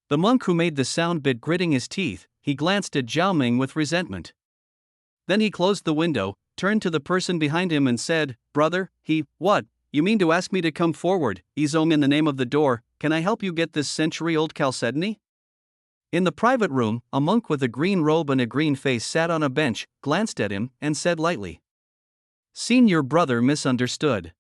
The monk who made the sound bit gritting his teeth. He glanced at Zhao Ming with resentment. Then he closed the window, turned to the person behind him and said, "Brother, what? You mean to ask me to come forward, Izong, in the name of the door? Can I help you get this century-old chalcedony?" In the private room, a monk with a green robe and a green face sat on a bench, glanced at him, and said lightly, "Seen your brother misunderstood."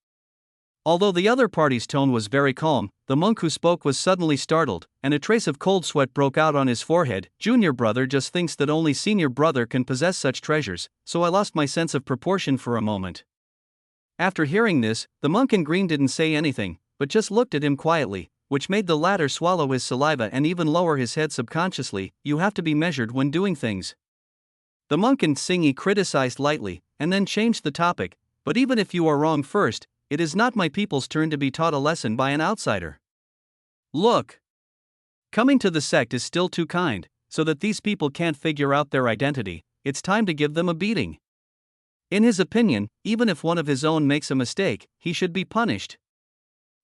Although the other party's tone was very calm, the monk who spoke was suddenly startled, and a trace of cold sweat broke out on his forehead. "Junior brother just thinks that only senior brother can possess such treasures, so I lost my sense of proportion for a moment." After hearing this, the monk in green didn't say anything, but just looked at him quietly, which made the latter swallow his saliva and even lower his head subconsciously. "You have to be measured when doing things." The monk in Xingyi criticized lightly, and then changed the topic, "But even if you are wrong first, it is not my people's turn to be taught a lesson by an outsider. Look. Coming to the sect is still too kind, so that these people can't figure out their identity. It's time to give them a beating." In his opinion, even if one of his own makes a mistake, he should be punished.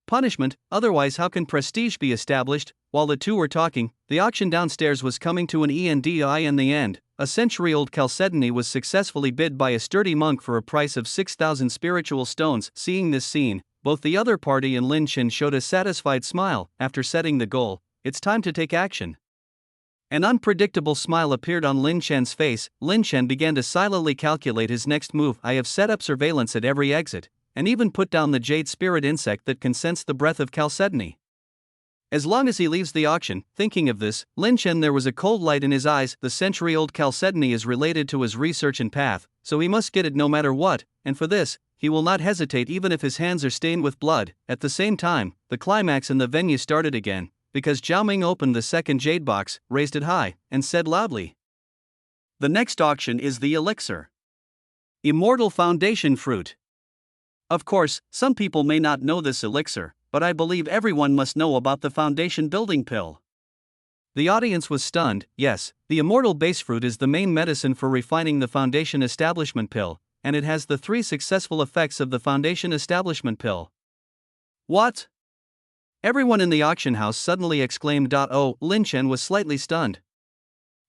Punishment, otherwise how can prestige be established? While the two were talking, the auction downstairs was coming to an end. In the end, a century-old chalcedony was successfully bid by a sturdy monk for a price of 6,000 spiritual stones. Seeing this scene, both the other party and Lin Chen showed a satisfied smile. After setting the goal, it's time to take action. An unpredictable smile appeared on Lin Chen's face. Lin Chen began to silently calculate his next move. I have set up surveillance at every exit, and even put down the jade spirit insect that can sense the breath of chalcedony. As long as he leaves the auction, thinking of this, Lin Chen, there was a cold light in his eyes. The century-old chalcedony is related to his research and path, so he must get it no matter what, and for this, he will not hesitate even if his hands are stained with blood. At the same time, the climax in the venue started again, because Zhao Ming opened the second jade box, raised it high, and said loudly, "The next auction is the elixir. Immortal Foundation Fruit." Of course, some people may not know this elixir, but I believe everyone must know about the foundation building pill. The audience was stunned. Yes, the immortal base fruit is the main medicine for refining the foundation establishment pill, and it has the 3 successful effects of the foundation establishment pill. What? Everyone in the auction house suddenly exclaimed. Oh, Lin Chen was slightly stunned.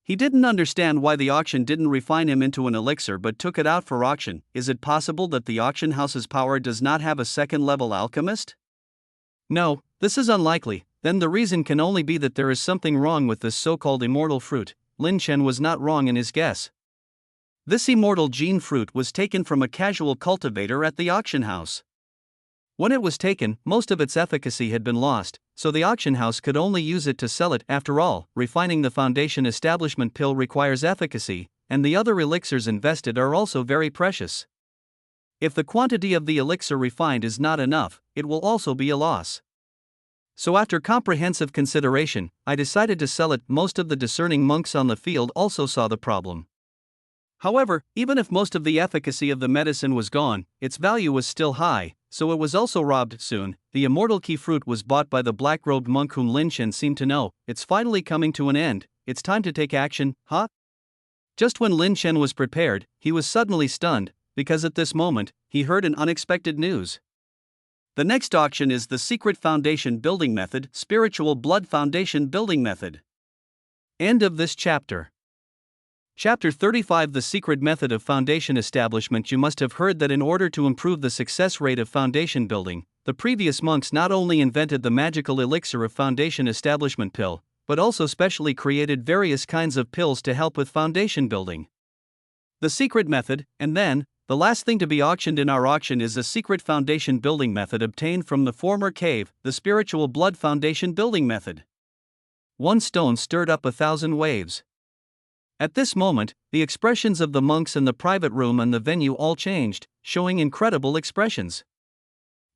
He didn't understand why the auction didn't refine him into an elixir but took it out for auction. Is it possible that the auction house's power does not have a second-level alchemist? No, this is unlikely. Then the reason can only be that there is something wrong with this so-called immortal fruit. Lin Chen was not wrong in his guess. This immortal gene fruit was taken from a casual cultivator at the auction house. When it was taken, most of its efficacy had been lost, so the auction house could only use it to sell it. After all, refining the foundation establishment pill requires efficacy, and the other elixirs invested are also very precious. If the quantity of the elixir refined is not enough, it will also be a loss. So after comprehensive consideration, I decided to sell it. Most of the discerning monks on the field also saw the problem. However, even if most of the efficacy of the medicine was gone, its value was still high, so it was also robbed. Soon, the immortal key fruit was bought by the black-robed monk whom Lin Chen seemed to know. It's finally coming to an end, it's time to take action, huh? Just when Lin Chen was prepared, he was suddenly stunned, because at this moment, he heard an unexpected news. The next auction is the secret foundation building method, spiritual blood foundation building method. End of this chapter. Chapter 35 The Secret Method of Foundation Establishment. You must have heard that in order to improve the success rate of foundation building, the previous monks not only invented the magical elixir of foundation establishment pill, but also specially created various kinds of pills to help with foundation building. The secret method, and then, the last thing to be auctioned in our auction is a secret foundation building method obtained from the former cave, the spiritual blood foundation building method. One stone stirred up 1,000 waves. At this moment, the expressions of the monks in the private room and the venue all changed, showing incredible expressions.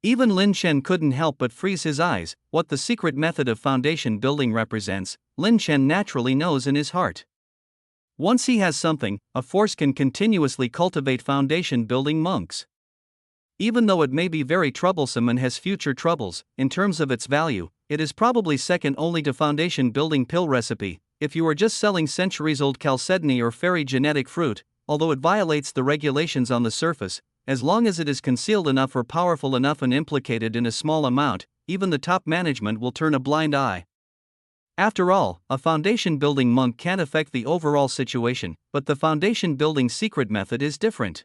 Even Lin Chen couldn't help but freeze his eyes. What the secret method of foundation building represents, Lin Chen naturally knows in his heart. Once he has something, a force can continuously cultivate foundation building monks. Even though it may be very troublesome and has future troubles, in terms of its value, it is probably second only to foundation building pill recipe. If you are just selling centuries-old chalcedony or fairy genetic fruit, although it violates the regulations on the surface, as long as it is concealed enough or powerful enough and implicated in a small amount, even the top management will turn a blind eye. After all, a foundation building monk can't affect the overall situation, but the foundation building secret method is different.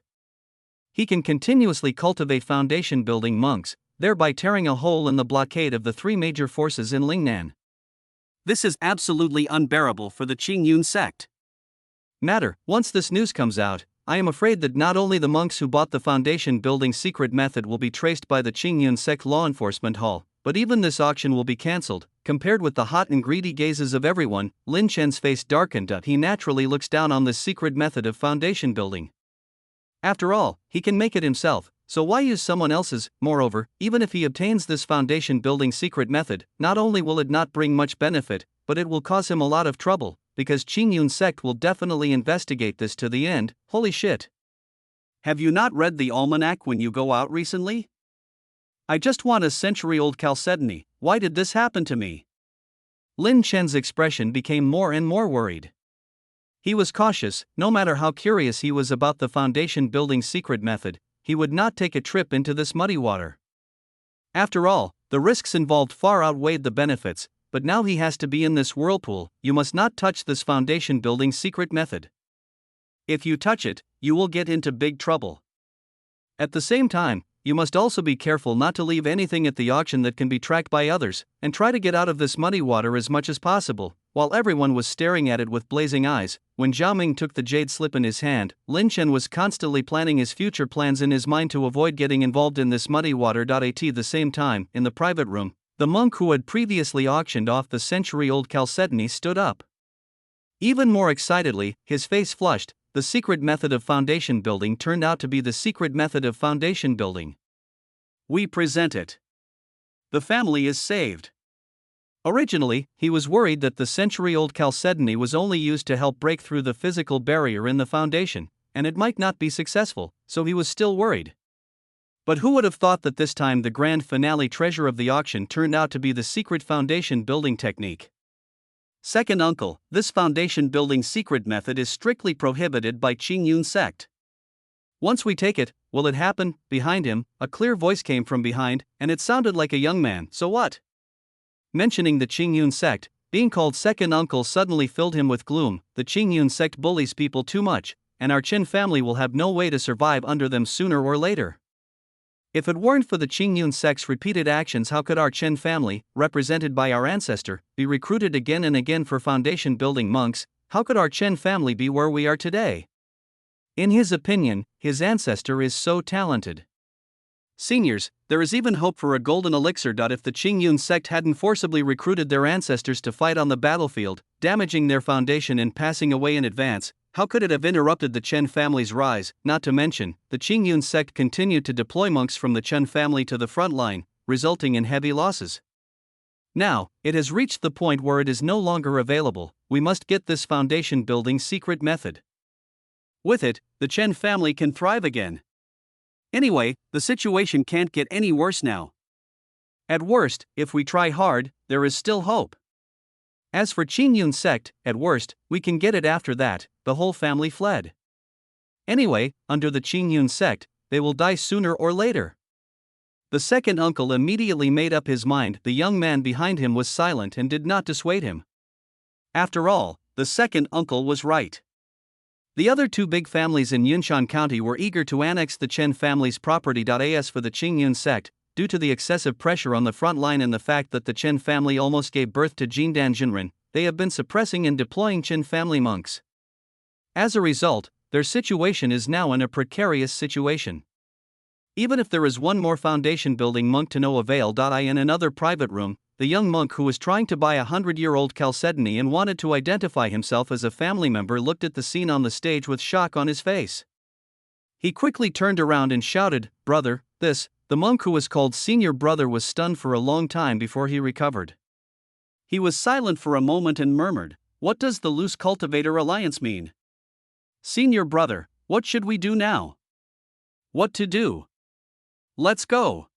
He can continuously cultivate foundation building monks, thereby tearing a hole in the blockade of the 3 major forces in Lingnan. This is absolutely unbearable for the Qingyun sect. Once this news comes out, I am afraid that not only the monks who bought the foundation building secret method will be traced by the Qingyun sect law enforcement hall, but even this auction will be cancelled. Compared with the hot and greedy gazes of everyone, Lin Chen's face darkened. He naturally looks down on this secret method of foundation building. After all, he can make it himself, so why use someone else's? Moreover, even if he obtains this foundation building secret method, not only will it not bring much benefit, but it will cause him a lot of trouble, because Qingyun sect will definitely investigate this to the end. Holy shit. Have you not read the almanac when you go out recently? I just want a century-old chalcedony. Why did this happen to me? Lin Chen's expression became more and more worried. He was cautious. No matter how curious he was about the foundation building secret method, he would not take a trip into this muddy water. After all, the risks involved far outweighed the benefits, but now he has to be in this whirlpool. You must not touch this foundation building secret method. If you touch it, you will get into big trouble. At the same time, you must also be careful not to leave anything at the auction that can be tracked by others, and try to get out of this muddy water as much as possible." While everyone was staring at it with blazing eyes, when Zhao Ming took the jade slip in his hand, Lin Chen was constantly planning his future plans in his mind to avoid getting involved in this muddy water. At the same time, in the private room, the monk who had previously auctioned off the century-old chalcedony stood up. Even more excitedly, his face flushed. The secret method of foundation building turned out to be the secret method of foundation building. We present it. The family is saved. Originally, he was worried that the century-old chalcedony was only used to help break through the physical barrier in the foundation, and it might not be successful, so he was still worried. But who would have thought that this time the grand finale treasure of the auction turned out to be the secret foundation building technique? Second uncle, this foundation building secret method is strictly prohibited by Qingyun sect. Once we take it, will it happen? Behind him, a clear voice came from behind, and it sounded like a young man. So what? Mentioning the Qingyun sect, being called second uncle suddenly filled him with gloom. The Qingyun sect bullies people too much, and our Qin family will have no way to survive under them sooner or later. If it weren't for the Qingyun sect's repeated actions, how could our Qin family, represented by our ancestor, be recruited again and again for foundation building monks? How could our Qin family be where we are today? In his opinion, his ancestor is so talented. Seniors, there is even hope for a golden elixir. If the Qingyun sect hadn't forcibly recruited their ancestors to fight on the battlefield, damaging their foundation and passing away in advance, how could it have interrupted the Chen family's rise? Not to mention, the Qingyun sect continued to deploy monks from the Chen family to the front line, resulting in heavy losses. Now, it has reached the point where it is no longer available. We must get this foundation building secret method. With it, the Chen family can thrive again. Anyway, the situation can't get any worse now. At worst, if we try hard, there is still hope. As for Qingyun sect, at worst, we can get it. After that, the whole family fled. Anyway, under the Qingyun sect, they will die sooner or later. The second uncle immediately made up his mind. The young man behind him was silent and did not dissuade him. After all, the second uncle was right. The other two big families in Yunshan County were eager to annex the Chen family's property. As for the Qingyun sect, due to the excessive pressure on the front line and the fact that the Chen family almost gave birth to Jindan Jinren, they have been suppressing and deploying Chen family monks. As a result, their situation is now in a precarious situation. Even if there is one more foundation building monk to no avail. In another private room, the young monk who was trying to buy a 100-year-old chalcedony and wanted to identify himself as a family member looked at the scene on the stage with shock on his face. He quickly turned around and shouted, "Brother, this." The monk who was called senior brother was stunned for a long time before he recovered. He was silent for a moment and murmured, "What does the loose cultivator alliance mean? Senior brother, what should we do now? What to do? Let's go."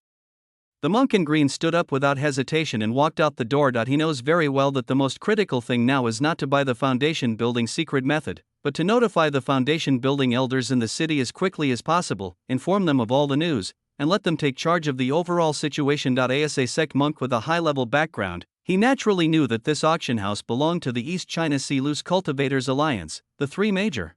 The monk in green stood up without hesitation and walked out the door. He knows very well that the most critical thing now is not to buy the foundation building secret method, but to notify the foundation building elders in the city as quickly as possible, inform them of all the news, and let them take charge of the overall situation. As a sect monk with a high-level background, he naturally knew that this auction house belonged to the East China Sea Loose Cultivators Alliance, the three major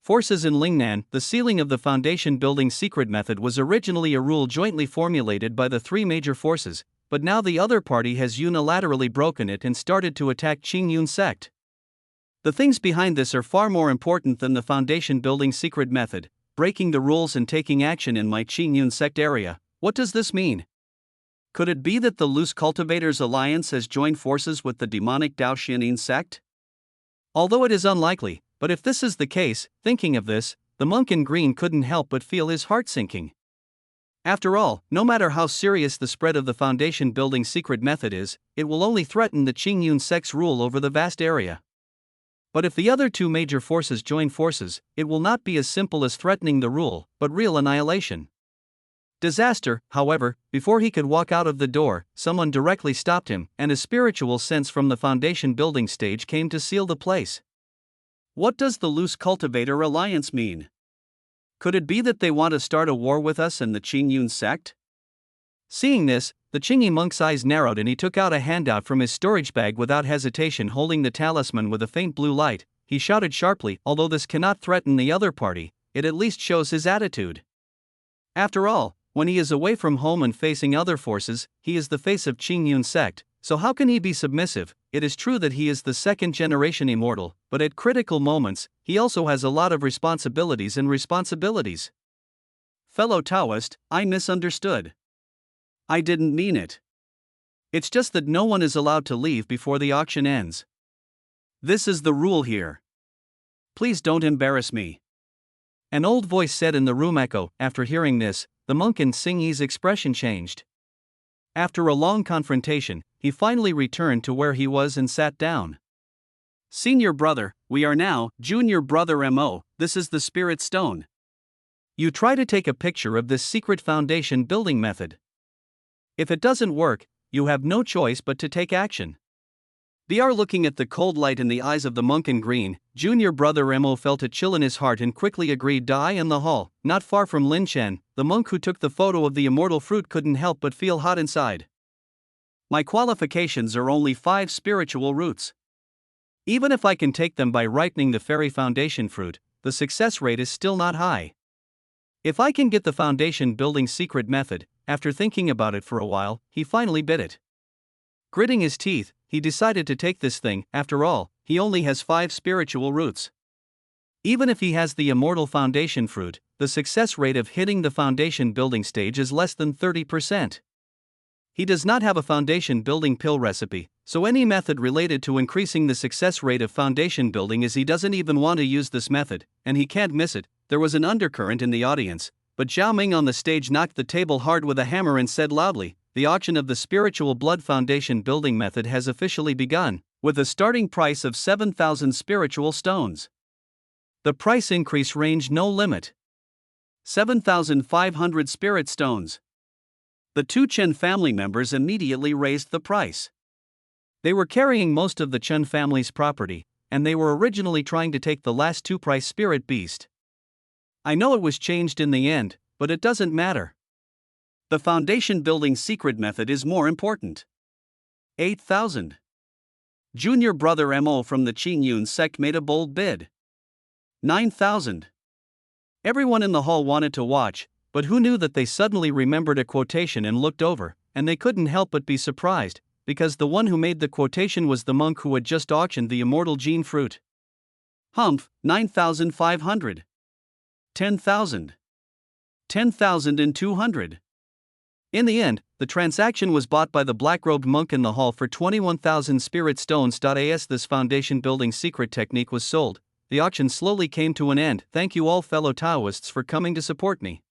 forces in Lingnan. The sealing of the foundation building secret method was originally a rule jointly formulated by the three major forces, but now the other party has unilaterally broken it and started to attack Qingyun sect. The things behind this are far more important than the foundation building secret method. Breaking the rules and taking action in my Qingyun sect area. What does this mean? Could it be that the Loose Cultivators Alliance has joined forces with the demonic Dao Xianin sect? Although it is unlikely, but if this is the case, thinking of this, the monk in green couldn't help but feel his heart sinking. After all, no matter how serious the spread of the foundation building secret method is, it will only threaten the Qingyun sect's rule over the vast area. But if the other two major forces join forces, it will not be as simple as threatening the rule, but real annihilation. Disaster, however. Before he could walk out of the door, someone directly stopped him, and a spiritual sense from the foundation building stage came to seal the place. What does the Loose Cultivator Alliance mean? Could it be that they want to start a war with us and the Qingyun sect? Seeing this, the Qingyi monk's eyes narrowed and he took out a handout from his storage bag without hesitation. Holding the talisman with a faint blue light, he shouted sharply, "Although this cannot threaten the other party, it at least shows his attitude." After all, When he is away from home and facing other forces, he is the face of Qingyun sect, so how can he be submissive? It is true that he is the second-generation immortal, but at critical moments, he also has a lot of responsibilities. Fellow Taoist, I misunderstood. I didn't mean it. It's just that no one is allowed to leave before the auction ends. This is the rule here. Please don't embarrass me. An old voice said in the room echo. After hearing this, the monk in Xingyi's expression changed. After a long confrontation, he finally returned to where he was and sat down. Senior brother, we are now, junior brother Mo, this is the spirit stone. You try to take a picture of this secret foundation building method. If it doesn't work, you have no choice but to take action. Br looking at the cold light in the eyes of the monk in green, junior brother Mo felt a chill in his heart and quickly agreed. Die in the hall, not far from Lin Chen, the monk who took the photo of the immortal fruit couldn't help but feel hot inside. My qualifications are only 5 spiritual roots. Even if I can take them by ripening the fairy foundation fruit, the success rate is still not high. If I can get the foundation building secret method, after thinking about it for a while, he finally bit it. Gritting his teeth, he decided to take this thing. After all, he only has 5 spiritual roots. Even if he has the immortal foundation fruit, the success rate of hitting the foundation building stage is less than 30%. He does not have a foundation building pill recipe, so any method related to increasing the success rate of foundation building is he doesn't even want to use this method, and he can't miss it. There was an undercurrent in the audience, but Zhao Ming on the stage knocked the table hard with a hammer and said loudly, the auction of the spiritual blood foundation building method has officially begun, with a starting price of 7,000 spiritual stones. The price increase range no limit. 7,500 spirit stones. The 2 Chen family members immediately raised the price. They were carrying most of the Chen family's property, and they were originally trying to take the last 2 price spirit beast. I know it was changed in the end, but it doesn't matter. The foundation building secret method is more important. 8,000. Junior brother Mo from the Qingyun sect made a bold bid. 9,000. Everyone in the hall wanted to watch, but who knew that they suddenly remembered a quotation and looked over, and they couldn't help but be surprised, because the one who made the quotation was the monk who had just auctioned the immortal gene fruit. Humph, 9,500. 10,000. 10,200. In the end, the transaction was bought by the black-robed monk in the hall for 21,000 spirit stones. As this foundation building secret technique was sold, the auction slowly came to an end. Thank you all fellow Taoists for coming to support me.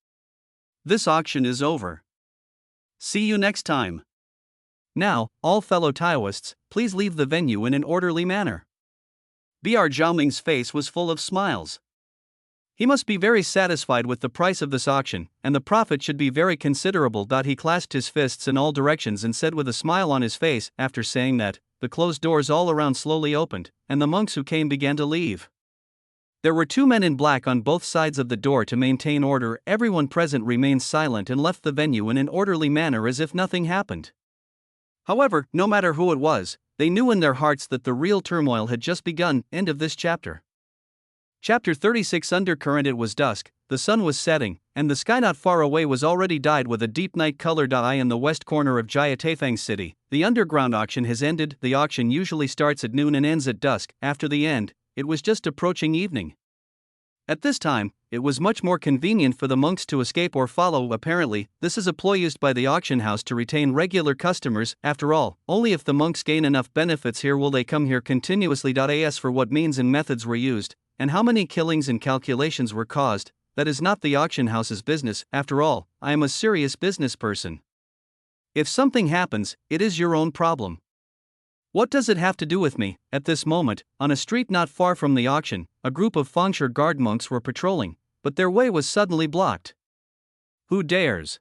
This auction is over. See you next time. Now, all fellow Taoists, please leave the venue in an orderly manner. Br Zhao Ming's face was full of smiles. He must be very satisfied with the price of this auction, and the profit should be very considerable. He clasped his fists in all directions and said with a smile on his face. After saying that, the closed doors all around slowly opened, and the monks who came began to leave. There were 2 men in black on both sides of the door to maintain order. Everyone present remained silent and left the venue in an orderly manner as if nothing happened. However, no matter who it was, they knew in their hearts that the real turmoil had just begun. End of this chapter. Chapter 36 Undercurrent. It was dusk, the sun was setting, and the sky not far away was already dyed with a deep night-colored eye. In the west corner of Jiatefang City, the underground auction has ended. The auction usually starts at noon and ends at dusk. After the end, it was just approaching evening. At this time, it was much more convenient for the monks to escape or follow. Apparently, this is a ploy used by the auction house to retain regular customers. After all, only if the monks gain enough benefits here will they come here continuously. As for what means and methods were used, and how many killings and calculations were caused, that is not the auction house's business. After all, I am a serious business person. If something happens, it is your own problem. What does it have to do with me? At this moment, on a street not far from the auction, a group of Fengshe guard monks were patrolling, but their way was suddenly blocked. Who dares?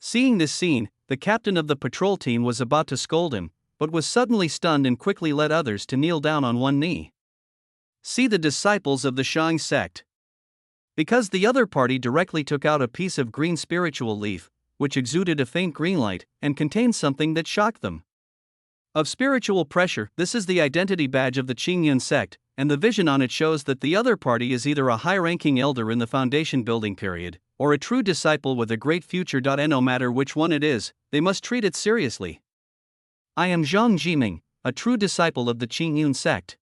Seeing this scene, the captain of the patrol team was about to scold him, but was suddenly stunned and quickly led others to kneel down on one knee. See the disciples of the Shang sect. Because the other party directly took out a piece of green spiritual leaf, which exuded a faint green light, and contained something that shocked them. Of spiritual pressure, this is the identity badge of the Qingyun sect, and the vision on it shows that the other party is either a high-ranking elder in the foundation building period, or a true disciple with a great future. No matter which one it is, they must treat it seriously. I am Zhang Jiming, a true disciple of the Qingyun sect.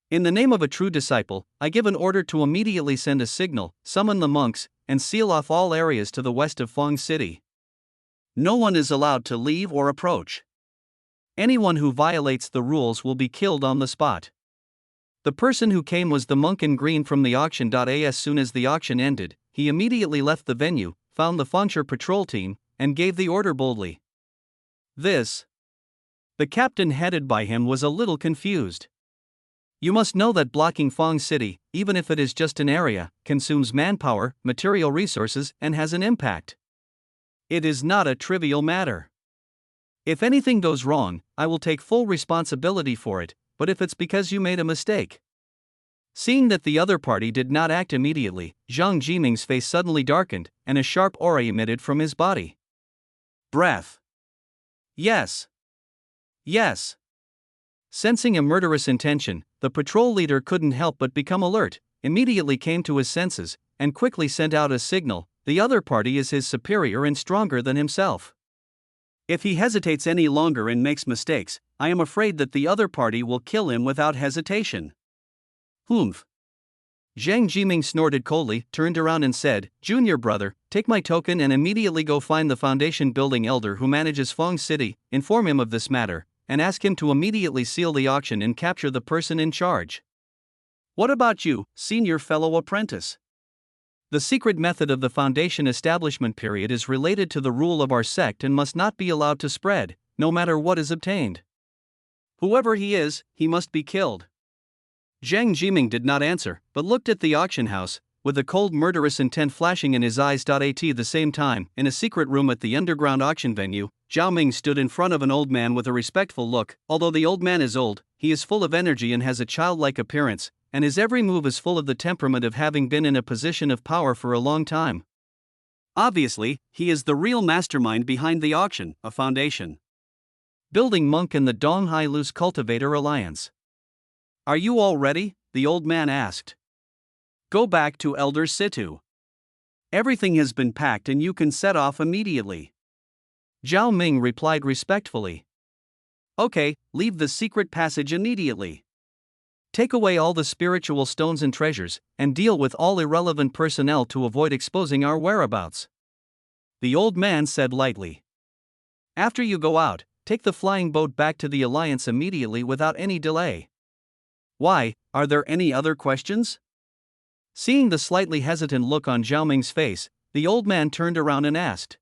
In the name of a true disciple, I give an order to immediately send a signal, summon the monks, and seal off all areas to the west of Feng City. No one is allowed to leave or approach. Anyone who violates the rules will be killed on the spot. The person who came was the monk in green from the auction. As soon as the auction ended, he immediately left the venue, found the Fengshe patrol team, and gave the order boldly. The captain headed by him was a little confused. You must know that blocking Feng City, even if it is just an area, consumes manpower, material resources, and has an impact. It is not a trivial matter. If anything goes wrong, I will take full responsibility for it, but if it's because you made a mistake. Seeing that the other party did not act immediately, Zhang Jiming's face suddenly darkened, and a sharp aura emitted from his body. Breath. Yes. Yes. Sensing a murderous intention, the patrol leader couldn't help but become alert, immediately came to his senses, and quickly sent out a signal: the other party is his superior and stronger than himself. If he hesitates any longer and makes mistakes, I am afraid that the other party will kill him without hesitation. Humph. Zhang Jiming snorted coldly, turned around and said, Junior brother, take my token and immediately go find the Foundation building elder who manages Feng City, inform him of this matter, and ask him to immediately seal the auction and capture the person in charge. What about you, senior fellow apprentice? The secret method of the Foundation establishment period is related to the rule of our sect and must not be allowed to spread, no matter what is obtained. Whoever he is, he must be killed. Zhang Jiming did not answer, but looked at the auction house, with a cold murderous intent flashing in his eyes. At the same time, in a secret room at the underground auction venue, Zhao Ming stood in front of an old man with a respectful look. Although the old man is old, he is full of energy and has a childlike appearance, and his every move is full of the temperament of having been in a position of power for a long time. Obviously, he is the real mastermind behind the auction, a foundation building monk in the Donghai Loose Cultivator Alliance. Are you all ready? The old man asked. Go back to Elder Situ. Everything has been packed and you can set off immediately. Zhao Ming replied respectfully. Okay, leave the secret passage immediately. Take away all the spiritual stones and treasures, and deal with all irrelevant personnel to avoid exposing our whereabouts. The old man said lightly. After you go out, take the flying boat back to the Alliance immediately without any delay. Why, are there any other questions? Seeing the slightly hesitant look on Zhao Ming's face, the old man turned around and asked.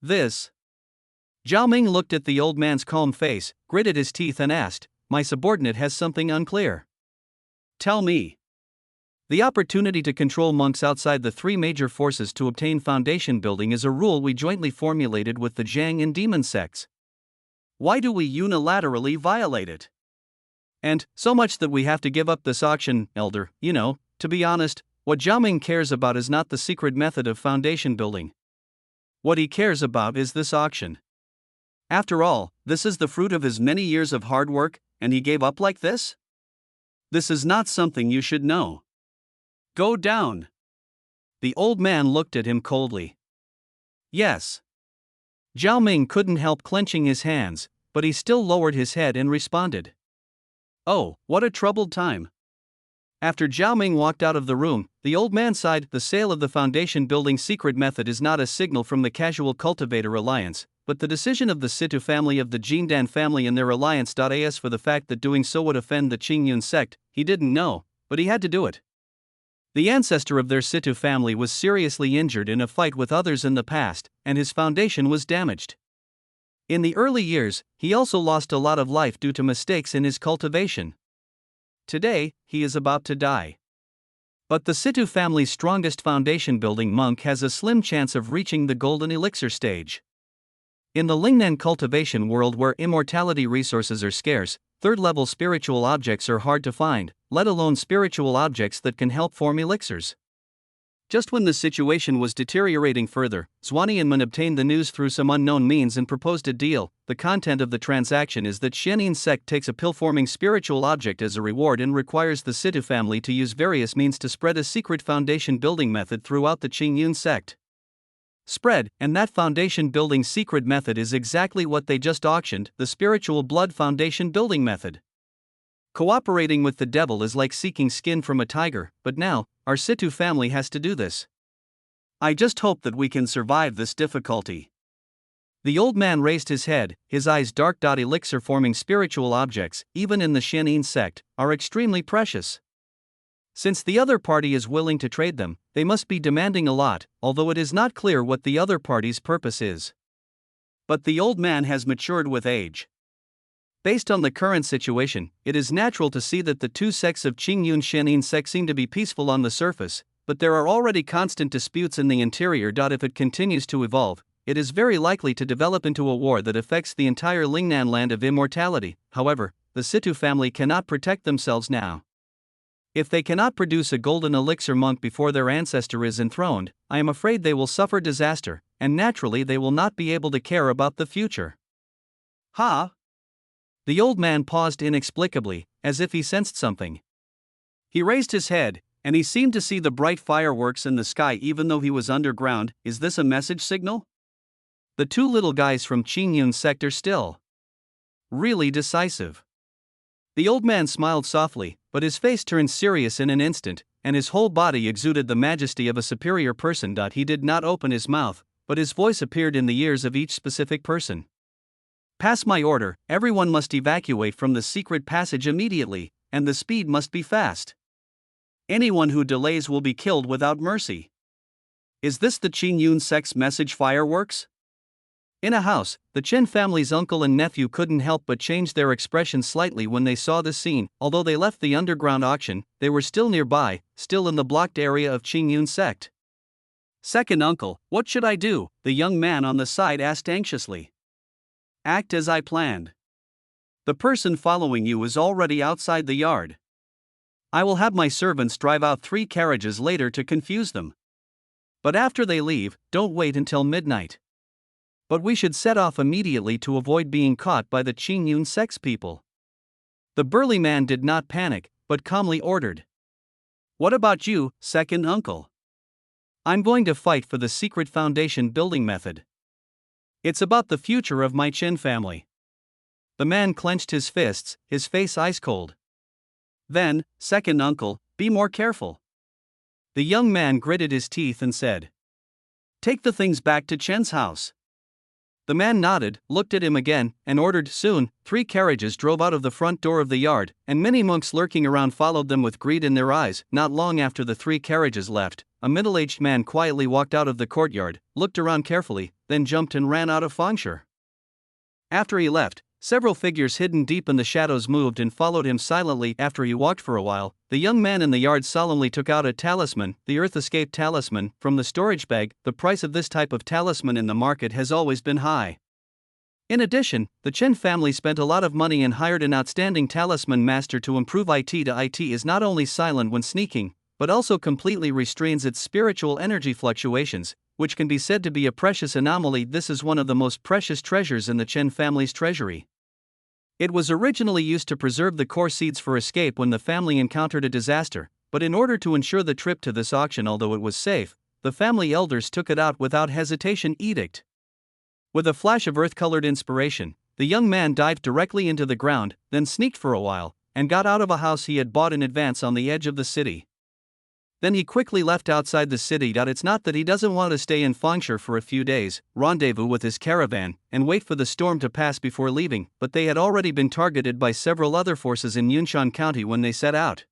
Zhao Ming looked at the old man's calm face, gritted his teeth and asked, My subordinate has something unclear. Tell me. The opportunity to control monks outside the three major forces to obtain foundation building is a rule we jointly formulated with the Jiang and Demon sects. Why do we unilaterally violate it? And, so much that we have to give up this auction, Elder. To be honest, what Zhao Ming cares about is not the secret method of foundation building. What he cares about is this auction. After all, this is the fruit of his many years of hard work, and he gave up like this? This is not something you should know. Go down. The old man looked at him coldly. Yes. Zhao Ming couldn't help clenching his hands, but he still lowered his head and responded. Oh, what a troubled time. After Zhao Ming walked out of the room, the old man sighed. The sale of the foundation building secret method is not a signal from the Casual Cultivator Alliance, but the decision of the Situ family of the Jindan family and their alliance. As for the fact that doing so would offend the Qingyun sect, he didn't know, but he had to do it. The ancestor of their Situ family was seriously injured in a fight with others in the past, and his foundation was damaged. In the early years, he also lost a lot of life due to mistakes in his cultivation. Today, he is about to die. But the Situ family's strongest foundation building monk has a slim chance of reaching the golden elixir stage. In the Lingnan cultivation world where immortality resources are scarce, third-level spiritual objects are hard to find, let alone spiritual objects that can help form elixirs. Just when the situation was deteriorating further, Zhuanianman obtained the news through some unknown means and proposed a deal. The content of the transaction is that Xianin sect takes a pill-forming spiritual object as a reward and requires the Situ family to use various means to spread a secret foundation building method throughout the Qingyun sect. Spread, and that foundation building secret method is exactly what they just auctioned, the spiritual blood foundation building method. Cooperating with the devil is like seeking skin from a tiger, but now, our Situ family has to do this. I just hope that we can survive this difficulty. The old man raised his head, his eyes dark. Elixir forming spiritual objects, even in the Xianin sect, are extremely precious. Since the other party is willing to trade them, they must be demanding a lot, although it is not clear what the other party's purpose is. But the old man has matured with age. Based on the current situation, it is natural to see that the two sects of Qingyun Xianin sect seem to be peaceful on the surface, but there are already constant disputes in the interior. If it continues to evolve, it is very likely to develop into a war that affects the entire Lingnan land of immortality. However, the Situ family cannot protect themselves now. If they cannot produce a golden elixir monk before their ancestor is enthroned, I am afraid they will suffer disaster, and naturally they will not be able to care about the future. Ha! The old man paused inexplicably, as if he sensed something. He raised his head, and he seemed to see the bright fireworks in the sky even though he was underground. Is this a message signal? The two little guys from Qingyun sector still really decisive. The old man smiled softly, but his face turned serious in an instant, and his whole body exuded the majesty of a superior person. He did not open his mouth, but his voice appeared in the ears of each specific person. Pass my order, everyone must evacuate from the secret passage immediately, and the speed must be fast. Anyone who delays will be killed without mercy. Is this the Qingyun sect's message? Fireworks? In a house, the Chen family's uncle and nephew couldn't help but change their expression slightly when they saw the scene. Although they left the underground auction, they were still nearby, still in the blocked area of Qingyun sect. Second uncle, what should I do? The young man on the side asked anxiously. Act as I planned. The person following you is already outside the yard. I will have my servants drive out 3 carriages later to confuse them. But after they leave, don't wait until midnight. But we should set off immediately to avoid being caught by the Qingyun sect's people. The burly man did not panic, but calmly ordered. What about you, second uncle? I'm going to fight for the secret foundation building method. It's about the future of my Chen family. The man clenched his fists, his face ice cold. Then, second uncle, be more careful. The young man gritted his teeth and said, take the things back to Chen's house. The man nodded, looked at him again, and ordered. Soon, 3 carriages drove out of the front door of the yard, and many monks lurking around followed them with greed in their eyes. Not long after the 3 carriages left, a middle-aged man quietly walked out of the courtyard, looked around carefully, then jumped and ran out of Fengshe. After he left, several figures hidden deep in the shadows moved and followed him silently. After he walked for a while, the young man in the yard solemnly took out a talisman, the Earth Escape talisman, from the storage bag. The price of this type of talisman in the market has always been high. In addition, the Chen family spent a lot of money and hired an outstanding talisman master to improve it. The IT is not only silent when sneaking, but also completely restrains its spiritual energy fluctuations, which can be said to be a precious anomaly. This is one of the most precious treasures in the Chen family's treasury. It was originally used to preserve the core seeds for escape when the family encountered a disaster, but in order to ensure the trip to this auction, although it was safe, the family elders took it out without hesitation. Edict. With a flash of earth-colored inspiration, the young man dived directly into the ground, then sneaked for a while, and got out of a house he had bought in advance on the edge of the city. Then he quickly left outside the city. It's not that he doesn't want to stay in Fengshe for a few days, rendezvous with his caravan, and wait for the storm to pass before leaving, but they had already been targeted by several other forces in Yunshan County when they set out.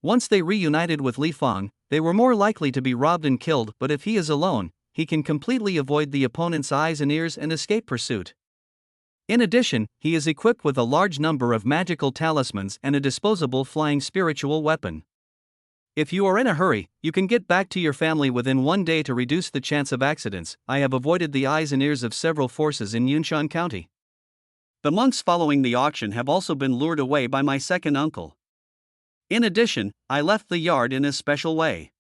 Once they reunited with Li Fang, they were more likely to be robbed and killed, but if he is alone, he can completely avoid the opponent's eyes and ears and escape pursuit. In addition, he is equipped with a large number of magical talismans and a disposable flying spiritual weapon. If you are in a hurry, you can get back to your family within 1 day to reduce the chance of accidents. I have avoided the eyes and ears of several forces in Yunshan County. The monks following the auction have also been lured away by my second uncle. In addition, I left the yard in a special way.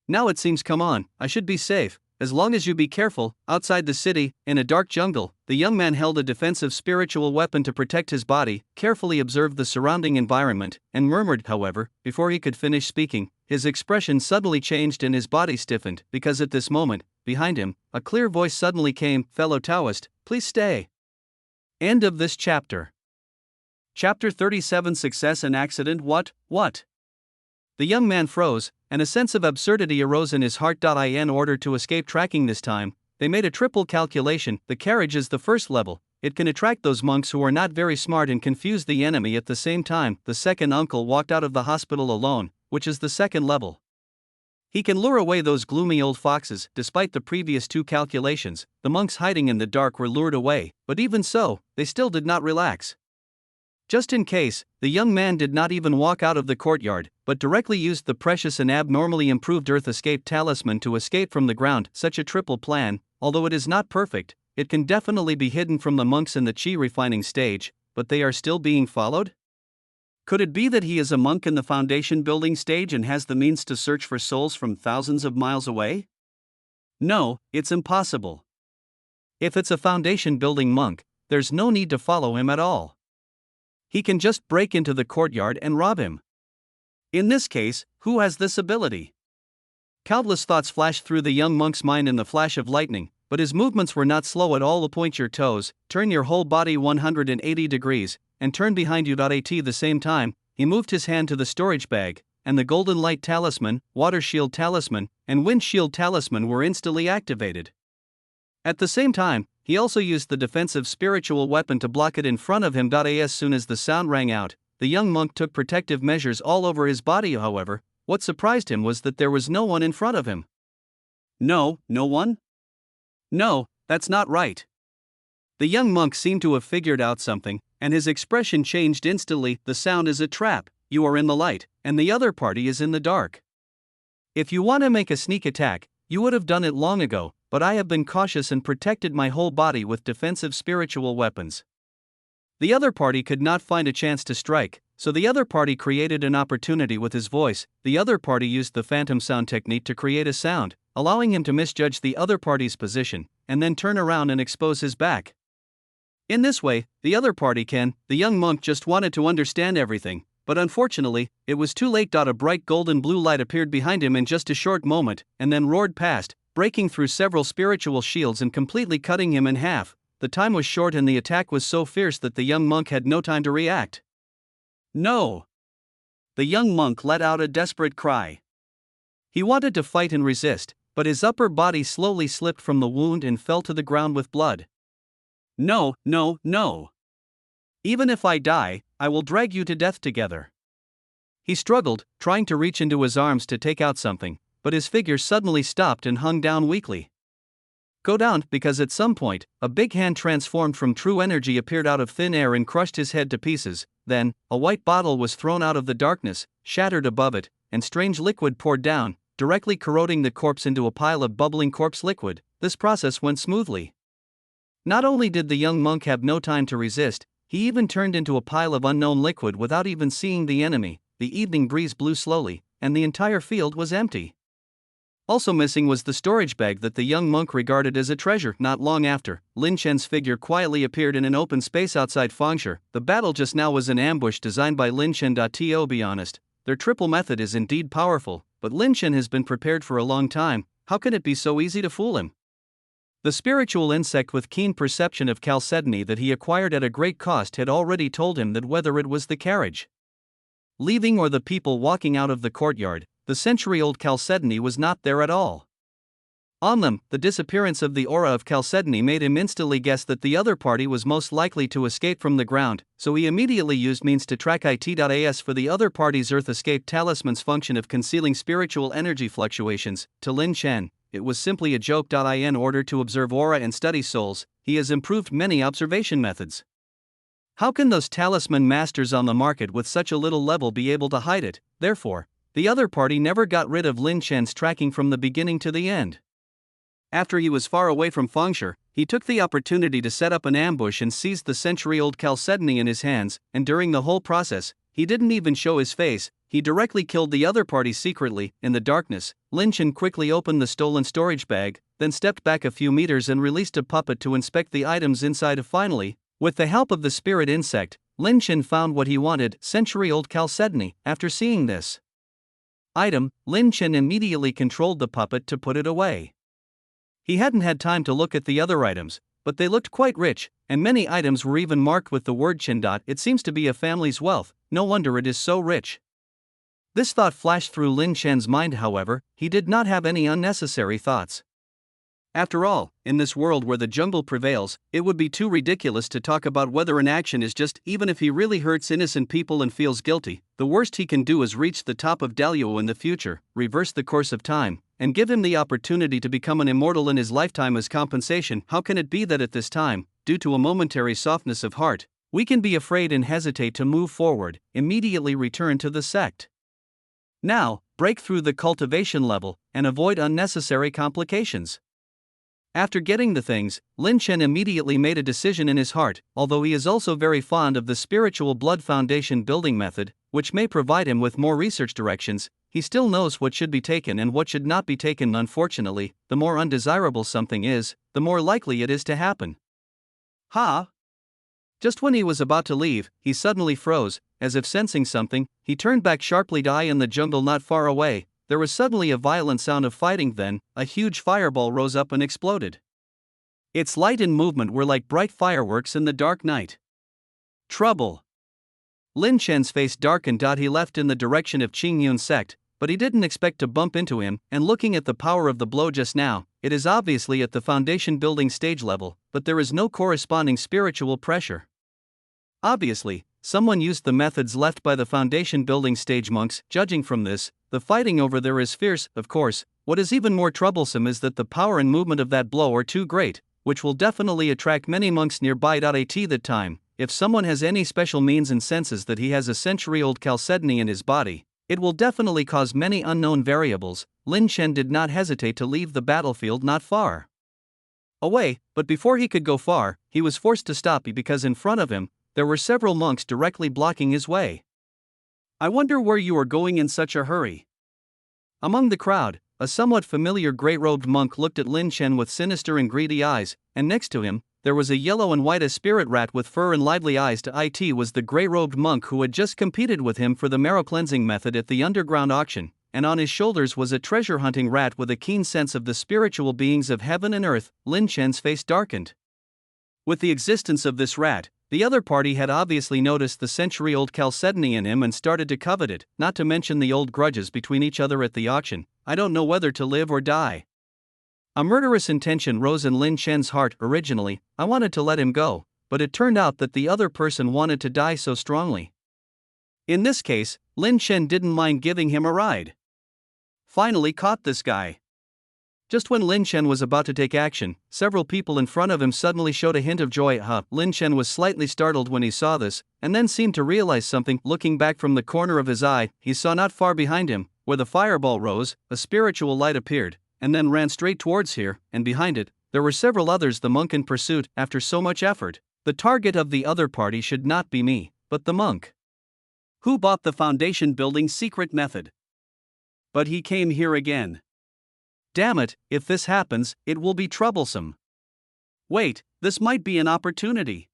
Now it seems come on, I should be safe, as long as you be careful. Outside the city, in a dark jungle, the young man held a defensive spiritual weapon to protect his body, carefully observed the surrounding environment, and murmured, however, before he could finish speaking. His expression suddenly changed and his body stiffened, because at this moment, behind him, a clear voice suddenly came, "Fellow Taoist, please stay." End of this chapter. Chapter 37 Success and Accident. What? The young man froze, and a sense of absurdity arose in his heart. In order to escape tracking this time, they made a triple calculation. The carriage is the first level. It can attract those monks who are not very smart and confuse the enemy at the same time. The second uncle walked out of the hospital alone, which is the second level. He can lure away those gloomy old foxes. Despite the previous two calculations, the monks hiding in the dark were lured away, but even so, they still did not relax. Just in case, the young man did not even walk out of the courtyard, but directly used the precious and abnormally improved Earth Escape Talisman to escape from the ground. Such a triple plan, although it is not perfect, it can definitely be hidden from the monks in the chi refining stage, but they are still being followed? Could it be that he is a monk in the foundation building stage and has the means to search for souls from thousands of miles away? No, it's impossible. If it's a foundation building monk, there's no need to follow him at all. He can just break into the courtyard and rob him. In this case, who has this ability? Countless thoughts flashed through the young monk's mind in the flash of lightning, but his movements were not slow at all. Point your toes, turn your whole body 180 degrees, and turn behind you. At the same time, he moved his hand to the storage bag, and the golden light talisman, water shield talisman, and wind shield talisman were instantly activated. At the same time, he also used the defensive spiritual weapon to block it in front of him. As soon as the sound rang out, the young monk took protective measures all over his body. However, what surprised him was that there was no one in front of him. No one? No, that's not right. The young monk seemed to have figured out something, and his expression changed instantly. The sound is a trap, you are in the light, and the other party is in the dark. If you want to make a sneak attack, you would have done it long ago, but I have been cautious and protected my whole body with defensive spiritual weapons. The other party could not find a chance to strike, so the other party created an opportunity with his voice. The other party used the phantom sound technique to create a sound, allowing him to misjudge the other party's position, and then turn around and expose his back. In this way, the other party can. The young monk just wanted to understand everything, but unfortunately, it was too late. A bright golden blue light appeared behind him in just a short moment, and then roared past, breaking through several spiritual shields and completely cutting him in half. The time was short and the attack was so fierce that the young monk had no time to react. No! The young monk let out a desperate cry. He wanted to fight and resist, but his upper body slowly slipped from the wound and fell to the ground with blood. No! Even if I die, I will drag you to death together. He struggled, trying to reach into his arms to take out something, but his figure suddenly stopped and hung down weakly. Go down, because at some point, a big hand transformed from true energy appeared out of thin air and crushed his head to pieces. Then, a white bottle was thrown out of the darkness, shattered above it, and strange liquid poured down, directly corroding the corpse into a pile of bubbling corpse liquid. This process went smoothly. Not only did the young monk have no time to resist, he even turned into a pile of unknown liquid without even seeing the enemy. The evening breeze blew slowly, and the entire field was empty. Also missing was the storage bag that the young monk regarded as a treasure. Not long after, Lin Chen's figure quietly appeared in an open space outside Fangshi. The battle just now was an ambush designed by Lin Chen. To be honest, their triple method is indeed powerful, but Lin Chen has been prepared for a long time. How can it be so easy to fool him? The spiritual insect with keen perception of chalcedony that he acquired at a great cost had already told him that whether it was the carriage leaving or the people walking out of the courtyard, the century-old chalcedony was not there at all. On them, the disappearance of the aura of chalcedony made him instantly guess that the other party was most likely to escape from the ground, so he immediately used means to track it. For the other party's Earth Escape Talisman's function of concealing spiritual energy fluctuations. To Lin Chen, it was simply a joke. In order to observe aura and study souls, he has improved many observation methods. How can those talisman masters on the market with such a little level be able to hide it? Therefore, the other party never got rid of Lin Chen's tracking from the beginning to the end. After he was far away from Fangshi, he took the opportunity to set up an ambush and seized the century-old chalcedony in his hands, and during the whole process, He didn't even show his face, he directly killed the other party secretly. In the darkness, Lin Chen quickly opened the stolen storage bag, then stepped back a few meters and released a puppet to inspect the items inside. Finally, with the help of the spirit insect, Lin Chen found what he wanted: century-old chalcedony. After seeing this item, Lin Chen immediately controlled the puppet to put it away. He hadn't had time to look at the other items, but they looked quite rich, and many items were even marked with the word Chen. It seems to be a family's wealth, no wonder it is so rich. This thought flashed through Lin Chen's mind. However, he did not have any unnecessary thoughts. After all, in this world where the jungle prevails, it would be too ridiculous to talk about whether an action is just. Even if he really hurts innocent people and feels guilty, the worst he can do is reach the top of Dalio in the future, reverse the course of time, and give him the opportunity to become an immortal in his lifetime as compensation. How can it be that at this time, due to a momentary softness of heart, we can be afraid and hesitate to move forward, immediately return to the sect? Now, break through the cultivation level, and avoid unnecessary complications. After getting the things, Lin Chen immediately made a decision in his heart. Although he is also very fond of the spiritual blood foundation building method, which may provide him with more research directions, he still knows what should be taken and what should not be taken. Unfortunately, the more undesirable something is, the more likely it is to happen. Just when he was about to leave, he suddenly froze, as if sensing something. He turned back sharply. In the jungle not far away, there was suddenly a violent sound of fighting. Then, a huge fireball rose up and exploded. Its light and movement were like bright fireworks in the dark night. Trouble! Lin Chen's face darkened. He left in the direction of Qingyun's sect, but he didn't expect to bump into him, and looking at the power of the blow just now, it is obviously at the foundation building stage level, but there is no corresponding spiritual pressure. Obviously, someone used the methods left by the foundation building stage monks. Judging from this, the fighting over there is fierce. Of course, what is even more troublesome is that the power and movement of that blow are too great, which will definitely attract many monks nearby. At that time, if someone has any special means and senses that he has a century-old chalcedony in his body, it will definitely cause many unknown variables. Lin Chen did not hesitate to leave the battlefield not far away, but before he could go far, he was forced to stop because in front of him, there were several monks directly blocking his way. I wonder where you are going in such a hurry. Among the crowd, a somewhat familiar gray-robed monk looked at Lin Chen with sinister and greedy eyes, and next to him, there was a yellow and white spirit rat with fur and lively eyes. It was the gray-robed monk who had just competed with him for the marrow cleansing method at the underground auction, and on his shoulders was a treasure-hunting rat with a keen sense of the spiritual beings of heaven and earth. Lin Chen's face darkened. With the existence of this rat, the other party had obviously noticed the century-old chalcedony in him and started to covet it, not to mention the old grudges between each other at the auction. I don't know whether to live or die. A murderous intention rose in Lin Chen's heart. Originally, I wanted to let him go, but it turned out that the other person wanted to die so strongly. In this case, Lin Chen didn't mind giving him a ride. Finally caught this guy. Just when Lin Chen was about to take action, several people in front of him suddenly showed a hint of joy. Lin Chen was slightly startled when he saw this, and then seemed to realize something. Looking back from the corner of his eye, he saw not far behind him, where the fireball rose, a spiritual light appeared, and then ran straight towards here, and behind it, there were several others. The monk in pursuit. After so much effort, the target of the other party should not be me, but the monk who bought the foundation building secret method. But he came here again. Damn it, if this happens, it will be troublesome. Wait, this might be an opportunity.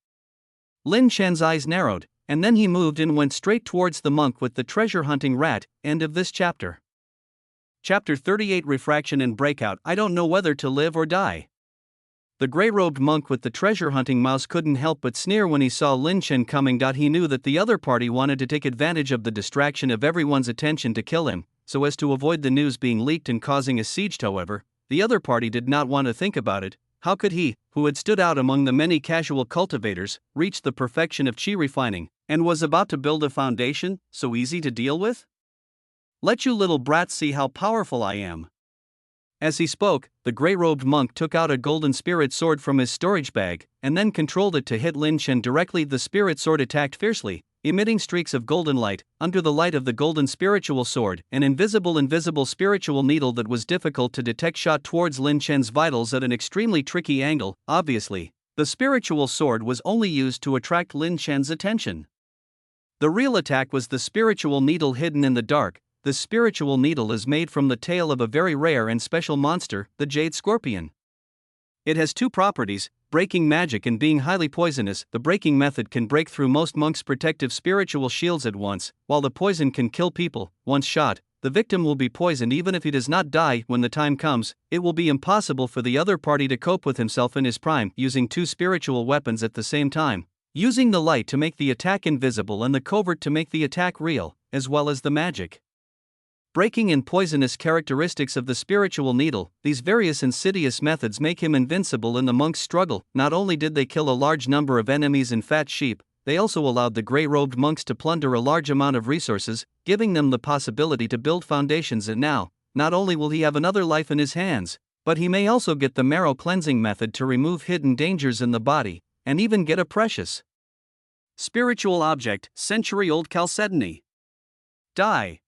Lin Chen's eyes narrowed, and then he moved and went straight towards the monk with the treasure-hunting rat. End of this chapter. Chapter 38: Refraction and Breakout. I don't know whether to live or die. The gray-robed monk with the treasure-hunting mouse couldn't help but sneer when he saw Lin Chen coming. He knew that the other party wanted to take advantage of the distraction of everyone's attention to kill him, so as to avoid the news being leaked and causing a siege. However, the other party did not want to think about it. How could he, who had stood out among the many casual cultivators, reach the perfection of qi refining, and was about to build a foundation, so easy to deal with? Let you little brats see how powerful I am. As he spoke, the gray-robed monk took out a golden spirit sword from his storage bag, and then controlled it to hit Lin Chen directly. The spirit sword attacked fiercely, emitting streaks of golden light. Under the light of the golden spiritual sword, an invisible spiritual needle that was difficult to detect shot towards Lin Chen's vitals at an extremely tricky angle. Obviously, the spiritual sword was only used to attract Lin Chen's attention. The real attack was the spiritual needle hidden in the dark. The spiritual needle is made from the tail of a very rare and special monster, the jade scorpion. It has two properties: breaking magic and being highly poisonous. The breaking method can break through most monks' protective spiritual shields at once, while the poison can kill people. Once shot, the victim will be poisoned even if he does not die. When the time comes, it will be impossible for the other party to cope with himself in his prime, using two spiritual weapons at the same time, using the light to make the attack invisible and the covert to make the attack real, as well as the magic. Breaking and poisonous characteristics of the spiritual needle. These various insidious methods make him invincible in the monk's struggle. Not only did they kill a large number of enemies and fat sheep, they also allowed the gray-robed monks to plunder a large amount of resources, giving them the possibility to build foundations. And now, not only will he have another life in his hands, but he may also get the marrow cleansing method to remove hidden dangers in the body, and even get a precious spiritual object, century-old chalcedony. Die.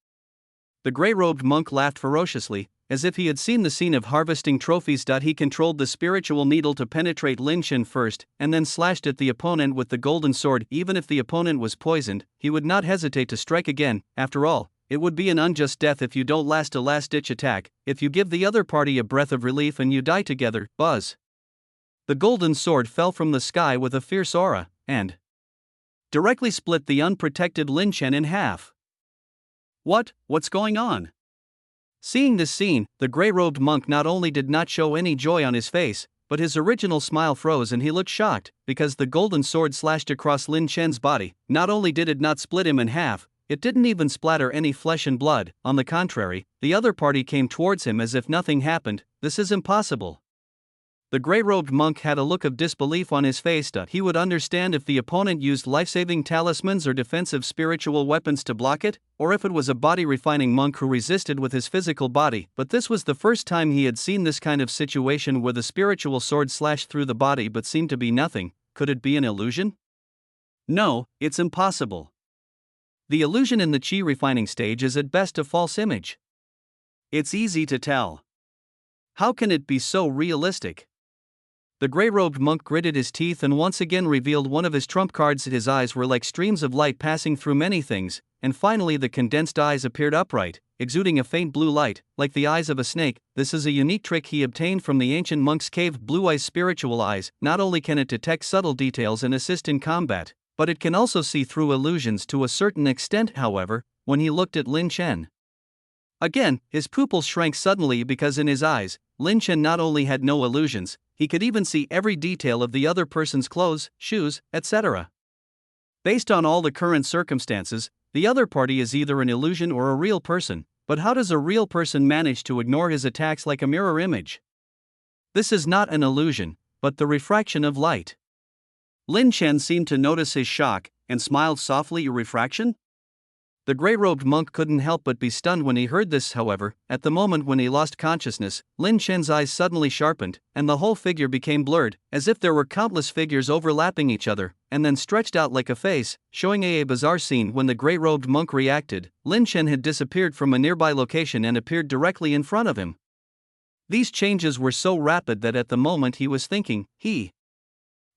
The gray-robed monk laughed ferociously, as if he had seen the scene of harvesting trophies. He controlled the spiritual needle to penetrate Lin Chen first, and then slashed at the opponent with the golden sword. Even if the opponent was poisoned, he would not hesitate to strike again. After all, it would be an unjust death if you don't last a last-ditch attack, if you give the other party a breath of relief and you die together. Buzz. The golden sword fell from the sky with a fierce aura, and directly split the unprotected Lin Chen in half. What's going on? Seeing this scene, the gray-robed monk not only did not show any joy on his face, but his original smile froze and he looked shocked, because the golden sword slashed across Lin Chen's body. Not only did it not split him in half, it didn't even splatter any flesh and blood. On the contrary, the other party came towards him as if nothing happened. This is impossible. The gray-robed monk had a look of disbelief on his face. He would understand if the opponent used life-saving talismans or defensive spiritual weapons to block it, or if it was a body-refining monk who resisted with his physical body. But this was the first time he had seen this kind of situation where the spiritual sword slashed through the body but seemed to be nothing. Could it be an illusion? No, it's impossible. The illusion in the chi refining stage is at best a false image. It's easy to tell. How can it be so realistic? The gray-robed monk gritted his teeth and once again revealed one of his trump cards. His eyes were like streams of light passing through many things, and finally the condensed eyes appeared upright, exuding a faint blue light, like the eyes of a snake. This is a unique trick he obtained from the ancient monk's cave. Blue eyes, spiritual eyes. Not only can it detect subtle details and assist in combat, but it can also see through illusions to a certain extent. However, when he looked at Lin Chen again, his pupils shrank suddenly because in his eyes, Lin Chen not only had no illusions, he could even see every detail of the other person's clothes, shoes, etc. Based on all the current circumstances, the other party is either an illusion or a real person. But how does a real person manage to ignore his attacks like a mirror image? This is not an illusion, but the refraction of light. Lin Chen seemed to notice his shock, and smiled softly. Refraction? The gray-robed monk couldn't help but be stunned when he heard this. However, at the moment when he lost consciousness, Lin Chen's eyes suddenly sharpened, and the whole figure became blurred, as if there were countless figures overlapping each other, and then stretched out like a face, showing a bizarre scene. When the gray-robed monk reacted, Lin Chen had disappeared from a nearby location and appeared directly in front of him. These changes were so rapid that at the moment he was thinking, he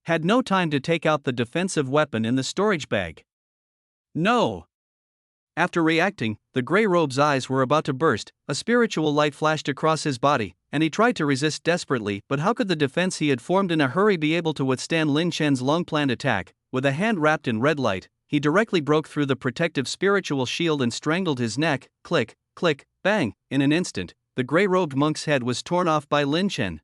had no time to take out the defensive weapon in the storage bag. No! After reacting, the gray-robe's eyes were about to burst. A spiritual light flashed across his body, and he tried to resist desperately. But how could the defense he had formed in a hurry be able to withstand Lin Chen's long-planned attack? With a hand wrapped in red light, he directly broke through the protective spiritual shield and strangled his neck. Click, click, bang! In an instant, the gray-robed monk's head was torn off by Lin Chen.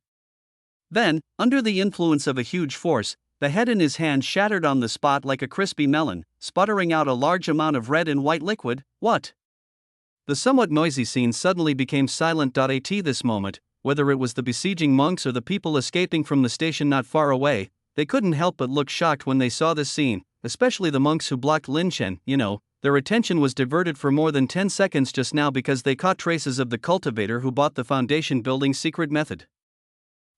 Then, under the influence of a huge force, the head in his hand shattered on the spot like a crispy melon, sputtering out a large amount of red and white liquid. What? The somewhat noisy scene suddenly became silent. At this moment, whether it was the besieging monks or the people escaping from the station not far away, they couldn't help but look shocked when they saw this scene, especially the monks who blocked Lin Chen. Their attention was diverted for more than 10 seconds just now because they caught traces of the cultivator who bought the foundation building's secret method.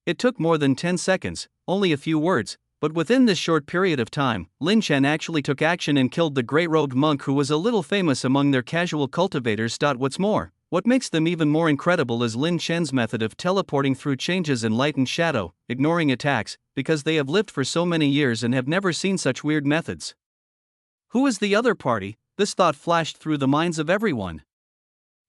It took more than 10 seconds, only a few words. But within this short period of time, Lin Chen actually took action and killed the gray-robed monk who was a little famous among their casual cultivators. What's more, what makes them even more incredible is Lin Chen's method of teleporting through changes in light and shadow, ignoring attacks, because they have lived for so many years and have never seen such weird methods. Who is the other party? This thought flashed through the minds of everyone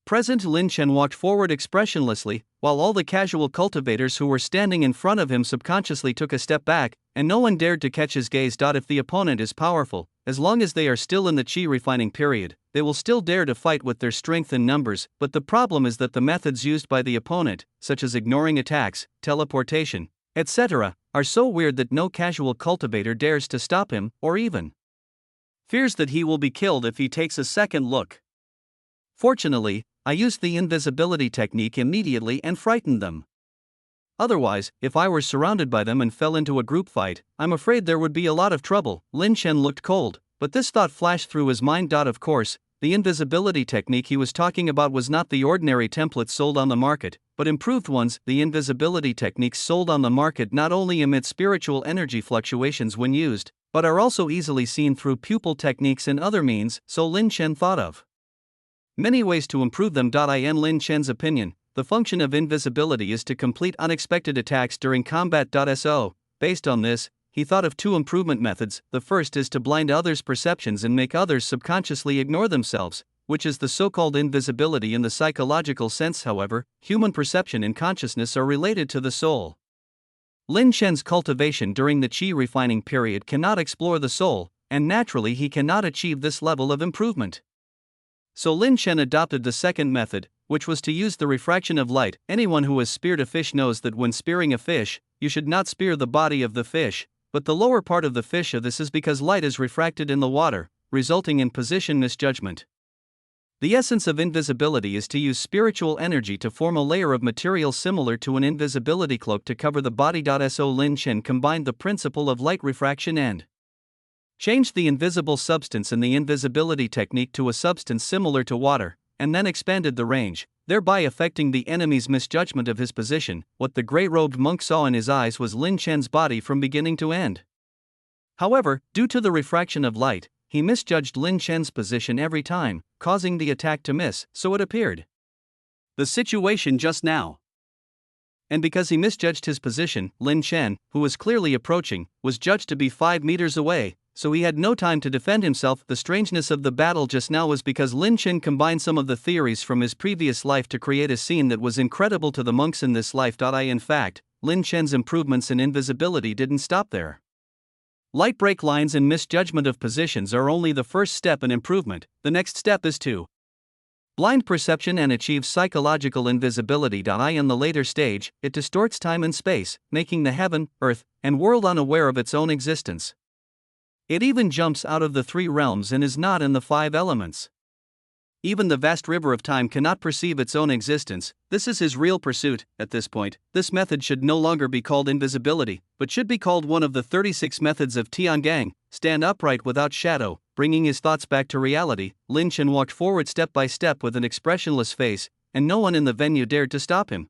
present. Lin Chen walked forward expressionlessly, while all the casual cultivators who were standing in front of him subconsciously took a step back, and no one dared to catch his gaze. If the opponent is powerful, as long as they are still in the chi refining period, they will still dare to fight with their strength and numbers, but the problem is that the methods used by the opponent, such as ignoring attacks, teleportation, etc., are so weird that no casual cultivator dares to stop him, or even fears that he will be killed if he takes a second look. Fortunately, I used the invisibility technique immediately and frightened them. Otherwise, if I were surrounded by them and fell into a group fight, I'm afraid there would be a lot of trouble. Lin Chen looked cold, but this thought flashed through his mind. Of course, the invisibility technique he was talking about was not the ordinary templates sold on the market, but improved ones. The invisibility techniques sold on the market not only emit spiritual energy fluctuations when used, but are also easily seen through pupil techniques and other means, so Lin Chen thought of many ways to improve them. In Lin Chen's opinion, the function of invisibility is to complete unexpected attacks during combat. Based on this, he thought of two improvement methods. The first is to blind others' perceptions and make others subconsciously ignore themselves, which is the so-called invisibility in the psychological sense. However, human perception and consciousness are related to the soul. Lin Chen's cultivation during the chi refining period cannot explore the soul, and naturally he cannot achieve this level of improvement. So Lin Chen adopted the second method, which was to use the refraction of light. Anyone who has speared a fish knows that when spearing a fish, you should not spear the body of the fish, but the lower part of the fish. This is because light is refracted in the water, resulting in position misjudgment. The essence of invisibility is to use spiritual energy to form a layer of material similar to an invisibility cloak to cover the body. So Lin Chen combined the principle of light refraction and changed the invisible substance in the invisibility technique to a substance similar to water, and then expanded the range, thereby affecting the enemy's misjudgment of his position. What the gray-robed monk saw in his eyes was Lin Chen's body from beginning to end. However, due to the refraction of light, he misjudged Lin Chen's position every time, causing the attack to miss, so it appeared. The situation just now. And because he misjudged his position, Lin Chen, who was clearly approaching, was judged to be 5 meters away, so he had no time to defend himself. The strangeness of the battle just now was because Lin Chen combined some of the theories from his previous life to create a scene that was incredible to the monks in this life. In fact, Lin Chen's improvements in invisibility didn't stop there. Light break lines and misjudgment of positions are only the first step in improvement. The next step is to blind perception and achieve psychological invisibility. In the later stage, it distorts time and space, making the heaven, earth, and world unaware of its own existence. It even jumps out of the 3 realms and is not in the 5 elements. Even the vast river of time cannot perceive its own existence. This is his real pursuit. At this point, this method should no longer be called invisibility, but should be called one of the 36 methods of Tiangang. Stand upright without shadow. Bringing his thoughts back to reality, Lin Chen walked forward step by step with an expressionless face, and no one in the venue dared to stop him.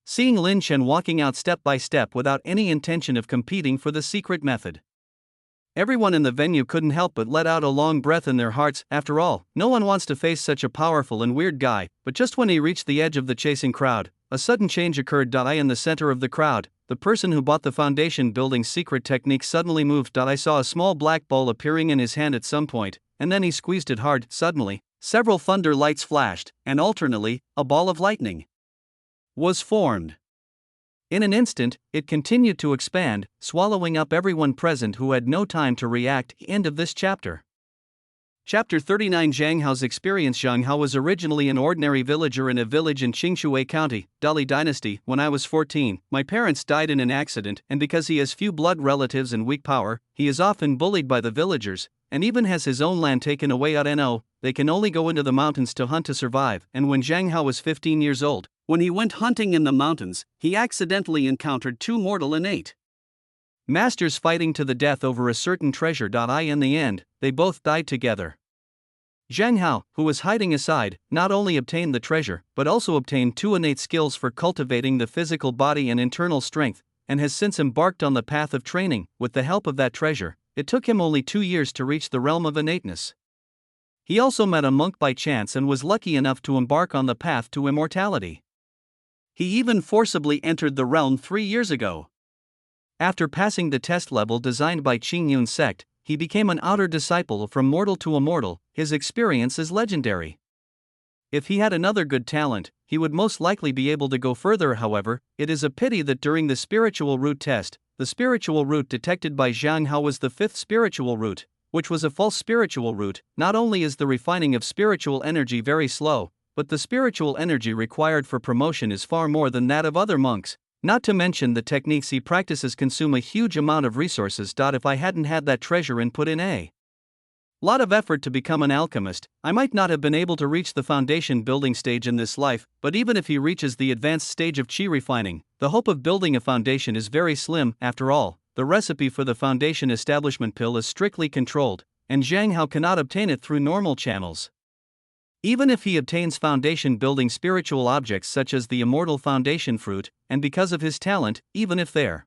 Seeing Lin Chen walking out step by step without any intention of competing for the secret method, everyone in the venue couldn't help but let out a long breath in their hearts. After all, no one wants to face such a powerful and weird guy. But just when he reached the edge of the chasing crowd, a sudden change occurred. In the center of the crowd, the person who bought the foundation building's secret technique suddenly moved. I saw a small black ball appearing in his hand at some point, and then he squeezed it hard. Suddenly, several thunder lights flashed, and alternately, a ball of lightning was formed. In an instant, it continued to expand, swallowing up everyone present who had no time to react. End of this chapter. Chapter 39. Zhang Hao's experience. Zhang Hao was originally an ordinary villager in a village in Qingshui County, Dali Dynasty. When I was 14, my parents died in an accident, and because he has few blood relatives and weak power, he is often bullied by the villagers, and even has his own land taken away. They can only go into the mountains to hunt to survive. And when Zhang Hao was 15 years old, when he went hunting in the mountains, he accidentally encountered 2 mortal innate masters fighting to the death over a certain treasure. In the end, they both died together. Zhang Hao, who was hiding aside, not only obtained the treasure, but also obtained 2 innate skills for cultivating the physical body and internal strength, and has since embarked on the path of training. With the help of that treasure, it took him only 2 years to reach the realm of innateness. He also met a monk by chance and was lucky enough to embark on the path to immortality. He even forcibly entered the realm 3 years ago. After passing the test level designed by Qingyun's sect, he became an outer disciple from mortal to immortal. His experience is legendary. If he had another good talent, he would most likely be able to go further. However, it is a pity that during the spiritual root test, the spiritual root detected by Zhang Hao was the fifth spiritual root, which was a false spiritual root. Not only is the refining of spiritual energy very slow, but the spiritual energy required for promotion is far more than that of other monks. Not to mention the techniques he practices consume a huge amount of resources. If I hadn't had that treasure and put in a lot of effort to become an alchemist, I might not have been able to reach the foundation building stage in this life. But even if he reaches the advanced stage of chi refining, the hope of building a foundation is very slim. After all, the recipe for the foundation establishment pill is strictly controlled, and Zhang Hao cannot obtain it through normal channels. Even if he obtains foundation building spiritual objects such as the immortal foundation fruit, and because of his talent, even if there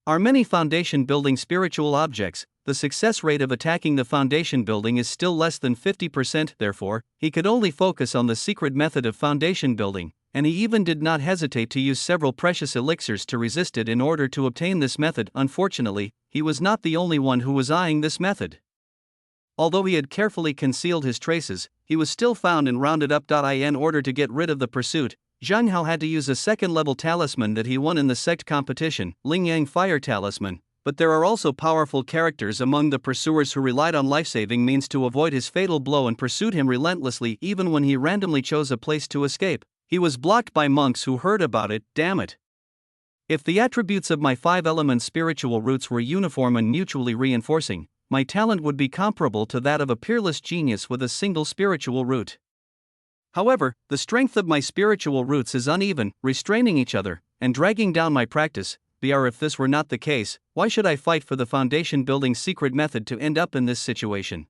are many foundation building spiritual objects, the success rate of attacking the foundation building is still less than 50%. Therefore, he could only focus on the secret method of foundation building, and he even did not hesitate to use several precious elixirs to resist it in order to obtain this method. Unfortunately, he was not the only one who was eyeing this method. Although he had carefully concealed his traces, he was still found and rounded up. In order to get rid of the pursuit, Zhang Hao had to use a second-level talisman that he won in the sect competition, Ling Yang Fire Talisman. But there are also powerful characters among the pursuers who relied on life-saving means to avoid his fatal blow and pursued him relentlessly. Even when he randomly chose a place to escape, he was blocked by monks who heard about it. Damn it. If the attributes of my 5-element spiritual roots were uniform and mutually reinforcing, my talent would be comparable to that of a peerless genius with a single spiritual root. However, the strength of my spiritual roots is uneven, restraining each other, and dragging down my practice. If this were not the case, why should I fight for the foundation building secret method to end up in this situation?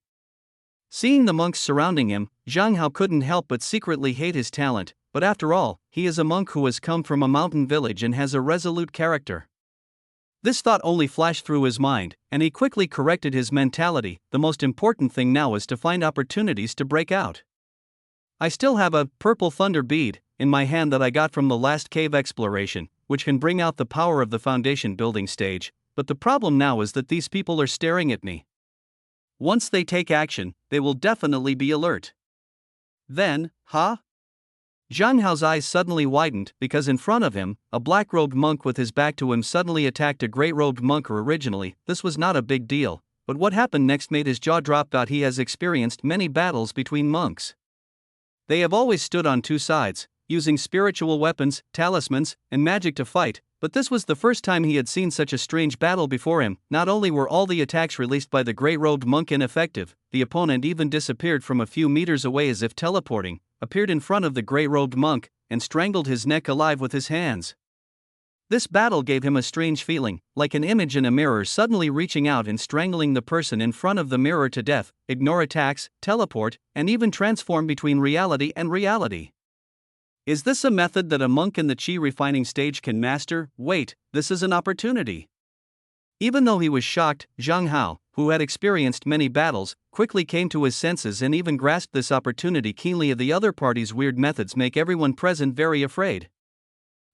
Seeing the monks surrounding him, Zhang Hao couldn't help but secretly hate his talent, but after all, he is a monk who has come from a mountain village and has a resolute character. This thought only flashed through his mind, and he quickly corrected his mentality. The most important thing now is to find opportunities to break out. I still have a purple thunder bead in my hand that I got from the last cave exploration, which can bring out the power of the foundation building stage, but the problem now is that these people are staring at me. Once they take action, they will definitely be alert. Then, Zhang Hao's eyes suddenly widened because in front of him, a black-robed monk with his back to him suddenly attacked a gray-robed monk. Originally, this was not a big deal, but what happened next made his jaw drop. He has experienced many battles between monks. They have always stood on two sides, using spiritual weapons, talismans, and magic to fight, but this was the first time he had seen such a strange battle before him. Not only were all the attacks released by the gray-robed monk ineffective, the opponent even disappeared from a few meters away as if teleporting, appeared in front of the gray-robed monk, and strangled his neck alive with his hands. This battle gave him a strange feeling, like an image in a mirror suddenly reaching out and strangling the person in front of the mirror to death, ignore attacks, teleport, and even transform between reality and reality. Is this a method that a monk in the chi refining stage can master? Wait, this is an opportunity. Even though he was shocked, Zhang Hao, who had experienced many battles, quickly came to his senses and even grasped this opportunity keenly. The other party's weird methods make everyone present very afraid.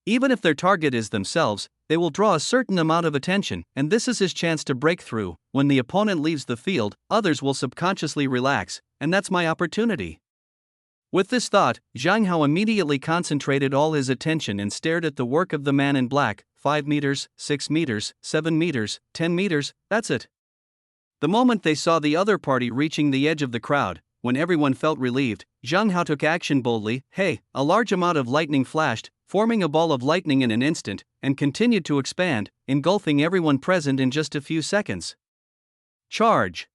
Even if their target is themselves, they will draw a certain amount of attention, and this is his chance to break through. When the opponent leaves the field, others will subconsciously relax, and that's my opportunity. With this thought, Zhang Hao immediately concentrated all his attention and stared at the work of the man in black. 5 meters, 6 meters, 7 meters, 10 meters, that's it. The moment they saw the other party reaching the edge of the crowd, when everyone felt relieved, Zhang Hao took action boldly. A large amount of lightning flashed, forming a ball of lightning in an instant, and continued to expand, engulfing everyone present in just a few seconds. Charge!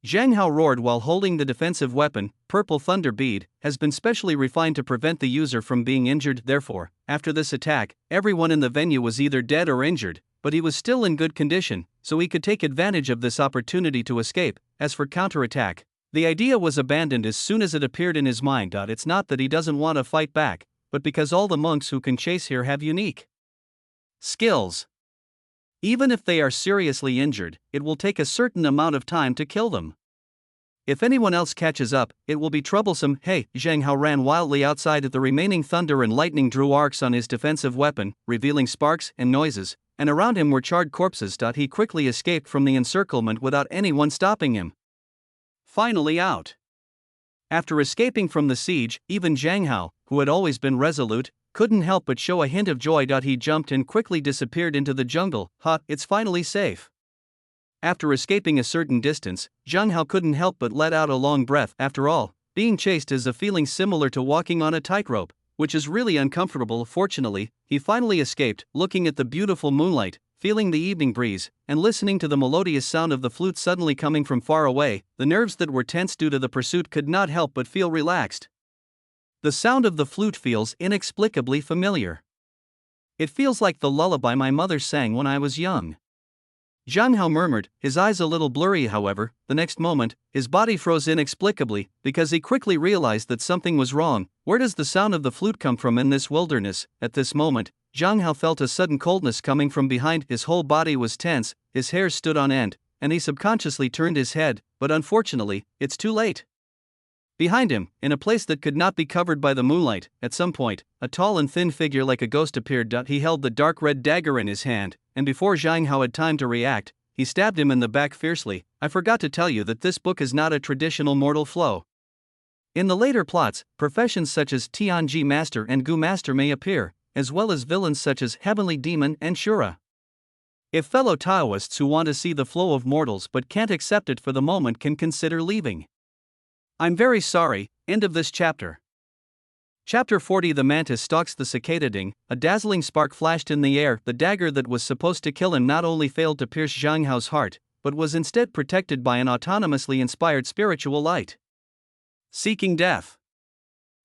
Zhang Hao roared while holding the defensive weapon. Purple thunder bead has been specially refined to prevent the user from being injured. Therefore, after this attack, everyone in the venue was either dead or injured, but he was still in good condition, so he could take advantage of this opportunity to escape. As for counterattack, the idea was abandoned as soon as it appeared in his mind. It's not that he doesn't want to fight back, but because all the monks who can chase here have unique skills. Even if they are seriously injured, it will take a certain amount of time to kill them. If anyone else catches up, it will be troublesome. Zhang Hao ran wildly outside. The remaining thunder and lightning drew arcs on his defensive weapon, revealing sparks and noises, and around him were charred corpses. He quickly escaped from the encirclement without anyone stopping him. Finally out. After escaping from the siege, even Zhang Hao, who had always been resolute, couldn't help but show a hint of joy. He jumped and quickly disappeared into the jungle. It's finally safe. After escaping a certain distance, Zhang Hao couldn't help but let out a long breath. After all, being chased is a feeling similar to walking on a tightrope, which is really uncomfortable. Fortunately, he finally escaped, looking at the beautiful moonlight, feeling the evening breeze, and listening to the melodious sound of the flute suddenly coming from far away. The nerves that were tense due to the pursuit could not help but feel relaxed. The sound of the flute feels inexplicably familiar. It feels like the lullaby my mother sang when I was young. Zhang Hao murmured, his eyes a little blurry. However, the next moment, his body froze inexplicably, because he quickly realized that something was wrong. Where does the sound of the flute come from in this wilderness? At this moment, Zhang Hao felt a sudden coldness coming from behind. His whole body was tense, his hair stood on end, and he subconsciously turned his head, but unfortunately, it's too late. Behind him, in a place that could not be covered by the moonlight, at some point, a tall and thin figure like a ghost appeared. He held the dark red dagger in his hand, and before Zhang Hao had time to react, he stabbed him in the back fiercely. I forgot to tell you that this book is not a traditional mortal flow. In the later plots, professions such as Tianji Master and Gu Master may appear, as well as villains such as Heavenly Demon and Shura. If fellow Taoists who want to see the flow of mortals but can't accept it for the moment can consider leaving. I'm very sorry. End of this chapter. Chapter 40. The mantis stalks the cicada. A dazzling spark flashed in the air. The dagger that was supposed to kill him not only failed to pierce Zhang Hao's heart, but was instead protected by an autonomously inspired spiritual light. Seeking death.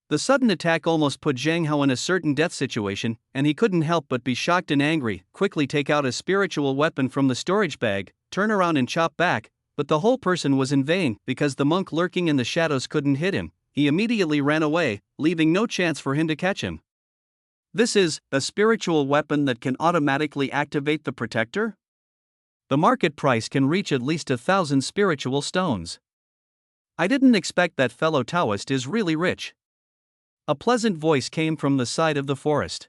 The sudden attack almost put Zhang Hao in a certain death situation, and he couldn't help but be shocked and angry. Quickly take out a spiritual weapon from the storage bag, turn around and chop back, but the whole person was in vain because the monk lurking in the shadows couldn't hit him. He immediately ran away, leaving no chance for him to catch him. This is a spiritual weapon that can automatically activate the protector? The market price can reach at least 1,000 spiritual stones. I didn't expect that fellow Taoist is really rich. A pleasant voice came from the side of the forest.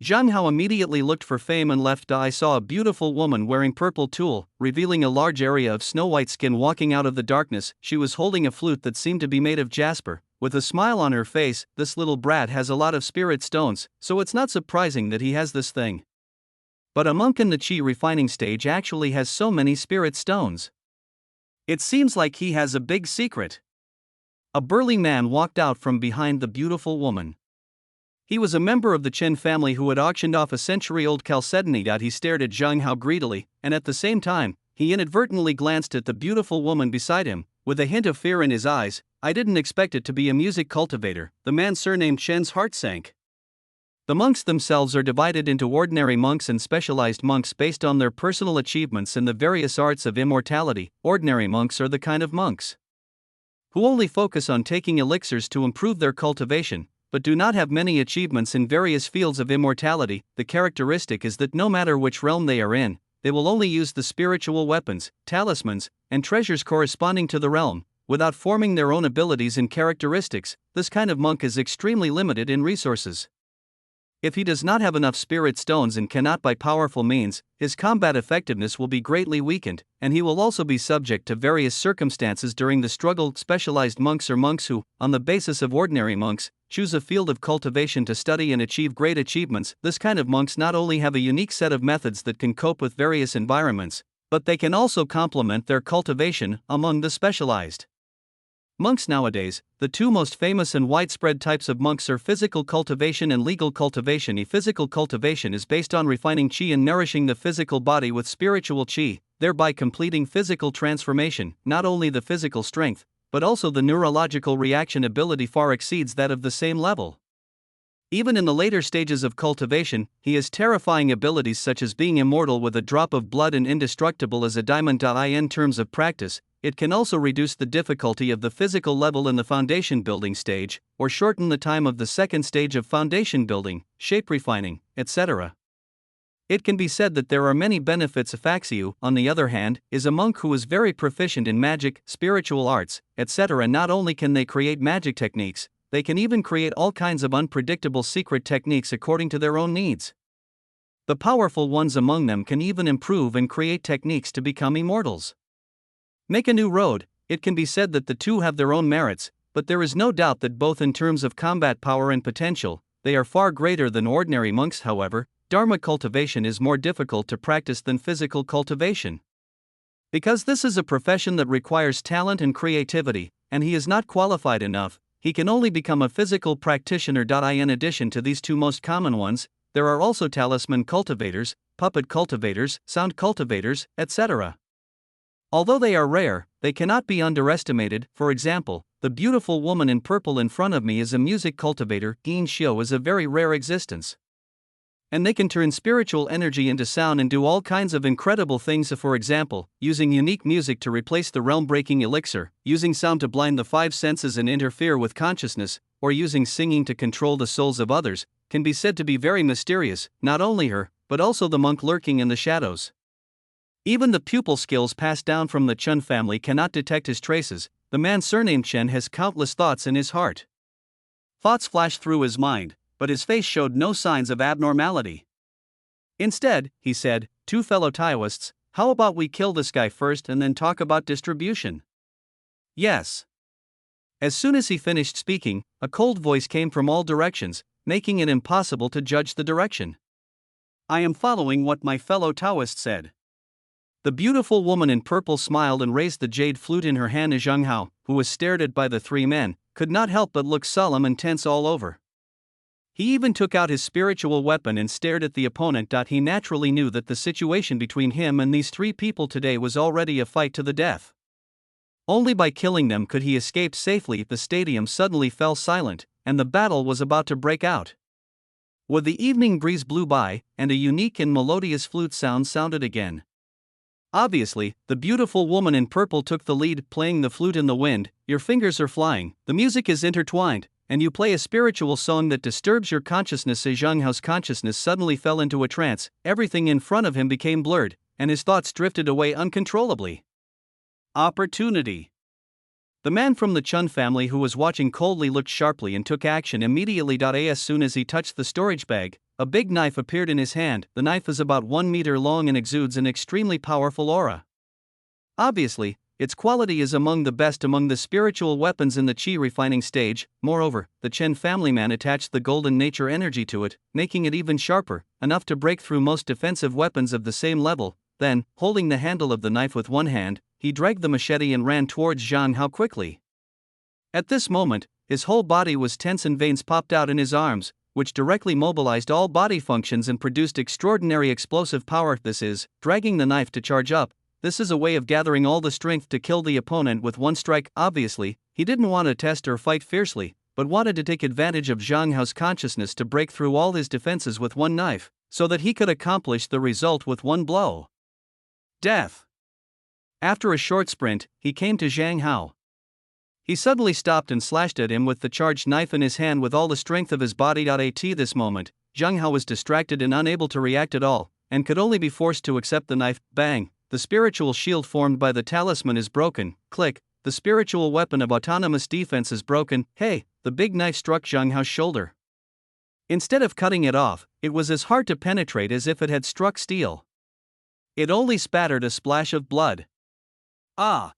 Zhang Hao immediately looked for fame and left. I saw a beautiful woman wearing purple tulle, revealing a large area of snow-white skin walking out of the darkness. She was holding a flute that seemed to be made of jasper, with a smile on her face. This little brat has a lot of spirit stones, so it's not surprising that he has this thing. But a monk in the chi refining stage actually has so many spirit stones. It seems like he has a big secret. A burly man walked out from behind the beautiful woman. He was a member of the Chen family who had auctioned off a century-old chalcedony. He stared at Zhang Hao greedily, and at the same time, he inadvertently glanced at the beautiful woman beside him, with a hint of fear in his eyes. I didn't expect it to be a music cultivator. The man surnamed Chen's heart sank. The monks themselves are divided into ordinary monks and specialized monks based on their personal achievements in the various arts of immortality. Ordinary monks are the kind of monks who only focus on taking elixirs to improve their cultivation, but do not have many achievements in various fields of immortality. The characteristic is that no matter which realm they are in, they will only use the spiritual weapons, talismans, and treasures corresponding to the realm, without forming their own abilities and characteristics. This kind of monk is extremely limited in resources. If he does not have enough spirit stones and cannot by powerful means, his combat effectiveness will be greatly weakened, and he will also be subject to various circumstances during the struggle. Specialized monks are monks who, on the basis of ordinary monks, choose a field of cultivation to study and achieve great achievements. This kind of monks not only have a unique set of methods that can cope with various environments, but they can also complement their cultivation among the specialized monks. Nowadays, the two most famous and widespread types of monks are physical cultivation and legal cultivation. Physical cultivation is based on refining qi and nourishing the physical body with spiritual qi, thereby completing physical transformation. Not only the physical strength, but also the neurological reaction ability far exceeds that of the same level. Even in the later stages of cultivation, he has terrifying abilities such as being immortal with a drop of blood and indestructible as a diamond. In terms of practice, it can also reduce the difficulty of the physical level in the foundation building stage, or shorten the time of the second stage of foundation building, shape refining, etc. It can be said that there are many benefits. Faxiu, on the other hand, is a monk who is very proficient in magic, spiritual arts, etc. Not only can they create magic techniques, they can even create all kinds of unpredictable secret techniques according to their own needs. The powerful ones among them can even improve and create techniques to become immortals. Make a new road. It can be said that the two have their own merits, but there is no doubt that both in terms of combat power and potential, they are far greater than ordinary monks. However, Dharma cultivation is more difficult to practice than physical cultivation. Because this is a profession that requires talent and creativity, and he is not qualified enough, he can only become a physical practitioner. In addition to these two most common ones, there are also talisman cultivators, puppet cultivators, sound cultivators, etc. Although they are rare, they cannot be underestimated. For example, the beautiful woman in purple in front of me is a music cultivator. Gin Shio is a very rare existence. And they can turn spiritual energy into sound and do all kinds of incredible things. For example, using unique music to replace the realm-breaking elixir, using sound to blind the five senses and interfere with consciousness, or using singing to control the souls of others, can be said to be very mysterious, not only her, but also the monk lurking in the shadows. Even the pupil skills passed down from the Chun family cannot detect his traces. The man surnamed Chen has countless thoughts in his heart. Thoughts flashed through his mind, but his face showed no signs of abnormality. Instead, he said, "Two fellow Taoists, how about we kill this guy first and then talk about distribution?" Yes. As soon as he finished speaking, a cold voice came from all directions, making it impossible to judge the direction. "I am following what my fellow Taoist said." The beautiful woman in purple smiled and raised the jade flute in her hand. Zhang Hao, who was stared at by the three men, could not help but look solemn and tense all over. He even took out his spiritual weapon and stared at the opponent. He naturally knew that the situation between him and these three people today was already a fight to the death. Only by killing them could he escape safely. The stadium suddenly fell silent, and the battle was about to break out. With the evening breeze blew by, and a unique and melodious flute sound sounded again. Obviously, the beautiful woman in purple took the lead, playing the flute in the wind. Your fingers are flying, the music is intertwined, and you play a spiritual song that disturbs your consciousness. Zhang Hao's consciousness suddenly fell into a trance, everything in front of him became blurred, and his thoughts drifted away uncontrollably. Opportunity. The man from the Chun family who was watching coldly looked sharply and took action immediately. As soon as he touched the storage bag, a big knife appeared in his hand. The knife is about 1 meter long and exudes an extremely powerful aura. Obviously, its quality is among the best among the spiritual weapons in the Qi refining stage. Moreover, the Chen family man attached the golden nature energy to it, making it even sharper, enough to break through most defensive weapons of the same level. Then, holding the handle of the knife with one hand, he dragged the machete and ran towards Zhang Hao quickly. At this moment, his whole body was tense and veins popped out in his arms, which directly mobilized all body functions and produced extraordinary explosive power. This is, dragging the knife to charge up. This is a way of gathering all the strength to kill the opponent with one strike. Obviously, he didn't want to test or fight fiercely, but wanted to take advantage of Zhang Hao's consciousness to break through all his defenses with one knife, so that he could accomplish the result with one blow. Death. After a short sprint, he came to Zhang Hao. He suddenly stopped and slashed at him with the charged knife in his hand with all the strength of his body. At this moment, Zhang Hao was distracted and unable to react at all, and could only be forced to accept the knife. Bang! The spiritual shield formed by the talisman is broken. Click! The spiritual weapon of autonomous defense is broken. Hey! The big knife struck Zhang Hao's shoulder. Instead of cutting it off, it was as hard to penetrate as if it had struck steel. It only spattered a splash of blood. Ah!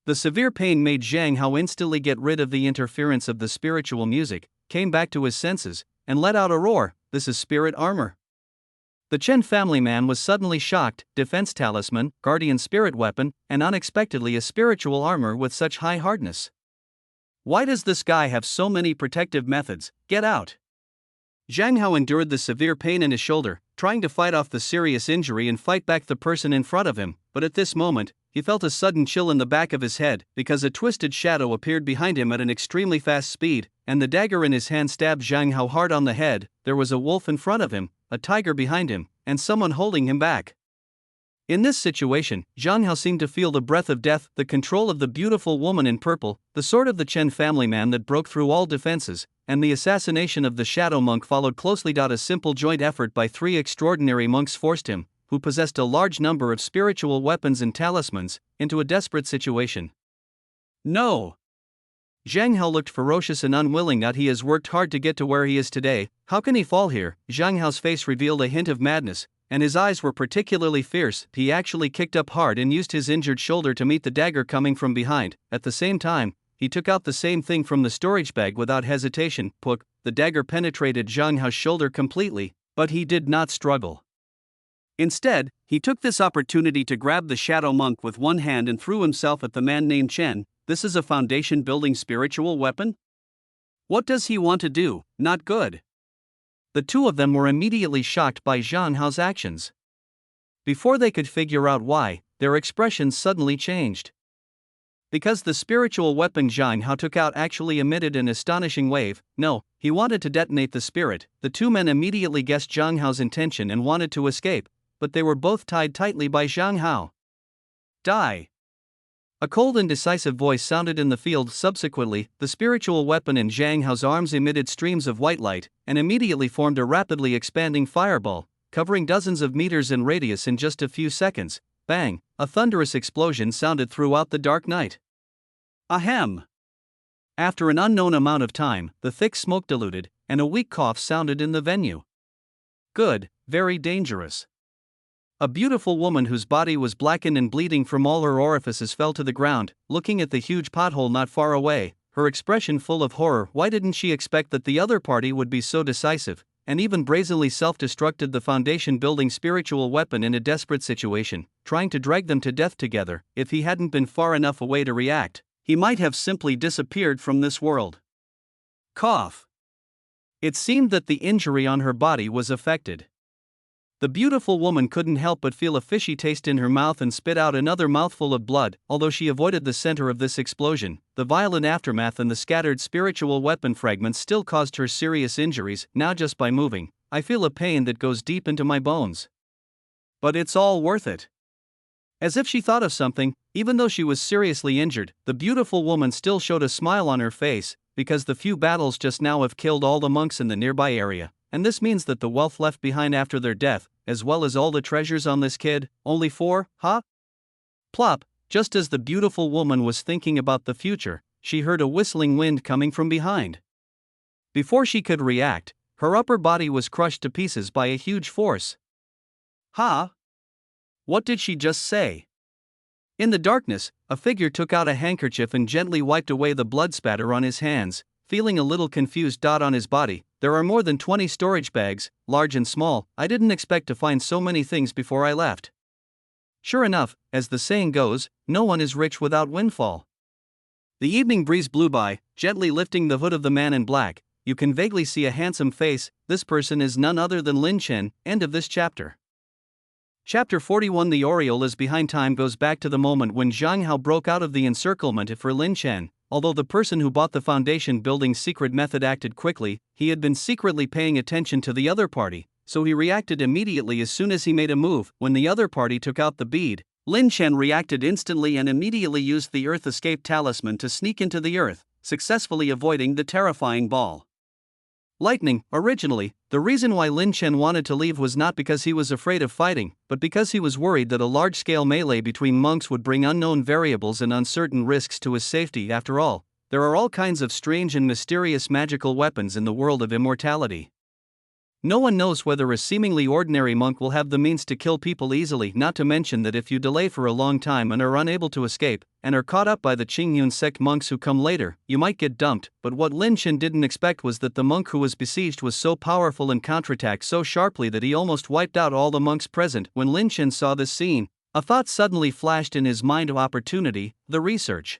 The severe pain made Zhang Hao instantly get rid of the interference of the spiritual music, came back to his senses, and let out a roar. This is spirit armor. The Chen family man was suddenly shocked. Defense talisman, guardian spirit weapon, and unexpectedly a spiritual armor with such high hardness. Why does this guy have so many protective methods? Get out! Zhang Hao endured the severe pain in his shoulder, trying to fight off the serious injury and fight back the person in front of him, but at this moment, he felt a sudden chill in the back of his head, because a twisted shadow appeared behind him at an extremely fast speed, and the dagger in his hand stabbed Zhang Hao hard on the head. There was a wolf in front of him, a tiger behind him, and someone holding him back. In this situation, Zhang Hao seemed to feel the breath of death, the control of the beautiful woman in purple, the sword of the Chen family man that broke through all defenses, and the assassination of the shadow monk followed closely. A simple joint effort by three extraordinary monks forced him, who possessed a large number of spiritual weapons and talismans, into a desperate situation. No! Zhang Hao looked ferocious and unwilling that he has worked hard to get to where he is today. How can he fall here? Zhang Hao's face revealed a hint of madness, and his eyes were particularly fierce. He actually kicked up hard and used his injured shoulder to meet the dagger coming from behind. At the same time, he took out the same thing from the storage bag without hesitation. Pook! The dagger penetrated Zhang Hao's shoulder completely, but he did not struggle. Instead, he took this opportunity to grab the shadow monk with one hand and threw himself at the man named Chen. This is a foundation-building spiritual weapon? What does he want to do? Not good. The two of them were immediately shocked by Zhang Hao's actions. Before they could figure out why, their expressions suddenly changed. Because the spiritual weapon Zhang Hao took out actually emitted an astonishing wave. No, he wanted to detonate the spirit. The two men immediately guessed Zhang Hao's intention and wanted to escape, but they were both tied tightly by Zhang Hao. Die! A cold and decisive voice sounded in the field. Subsequently, the spiritual weapon in Zhang Hao's arms emitted streams of white light, and immediately formed a rapidly expanding fireball, covering dozens of meters in radius in just a few seconds. Bang! A thunderous explosion sounded throughout the dark night. Ahem! After an unknown amount of time, the thick smoke diluted, and a weak cough sounded in the venue. Good, very dangerous. A beautiful woman whose body was blackened and bleeding from all her orifices fell to the ground, looking at the huge pothole not far away, her expression full of horror. Why didn't she expect that the other party would be so decisive, and even brazenly self-destructed the foundation-building spiritual weapon in a desperate situation, trying to drag them to death together? If he hadn't been far enough away to react, he might have simply disappeared from this world. Cough. It seemed that the injury on her body was affected. The beautiful woman couldn't help but feel a fishy taste in her mouth and spit out another mouthful of blood. Although she avoided the center of this explosion, the violent aftermath and the scattered spiritual weapon fragments still caused her serious injuries. Now just by moving, I feel a pain that goes deep into my bones. But it's all worth it. As if she thought of something, even though she was seriously injured, the beautiful woman still showed a smile on her face, because the few battles just now have killed all the monks in the nearby area. And this means that the wealth left behind after their death, as well as all the treasures on this kid, only 4, huh? Plop! Just as the beautiful woman was thinking about the future, she heard a whistling wind coming from behind. Before she could react, her upper body was crushed to pieces by a huge force. Huh? What did she just say? In the darkness, a figure took out a handkerchief and gently wiped away the blood spatter on his hands, feeling a little confused. On his body, there are more than 20 storage bags, large and small. I didn't expect to find so many things before I left. Sure enough, as the saying goes, no one is rich without windfall. The evening breeze blew by, gently lifting the hood of the man in black. You can vaguely see a handsome face. This person is none other than Lin Chen. End of this chapter. Chapter 41. The Oriole is behind. Time goes back to the moment when Zhang Hao broke out of the encirclement for Lin Chen. Although the person who bought the foundation building's secret method acted quickly, he had been secretly paying attention to the other party, so he reacted immediately as soon as he made a move. When the other party took out the bead, Lin Chen reacted instantly and immediately used the Earth Escape Talisman to sneak into the earth, successfully avoiding the terrifying ball. Lightning. Originally, the reason why Lin Chen wanted to leave was not because he was afraid of fighting, but because he was worried that a large-scale melee between monks would bring unknown variables and uncertain risks to his safety. After all, there are all kinds of strange and mysterious magical weapons in the world of immortality. No one knows whether a seemingly ordinary monk will have the means to kill people easily, not to mention that if you delay for a long time and are unable to escape, and are caught up by the Qingyun sect monks who come later, you might get dumped. But what Lin Chen didn't expect was that the monk who was besieged was so powerful and counterattacked so sharply that he almost wiped out all the monks present. When Lin Chen saw this scene, a thought suddenly flashed in his mind of opportunity: the research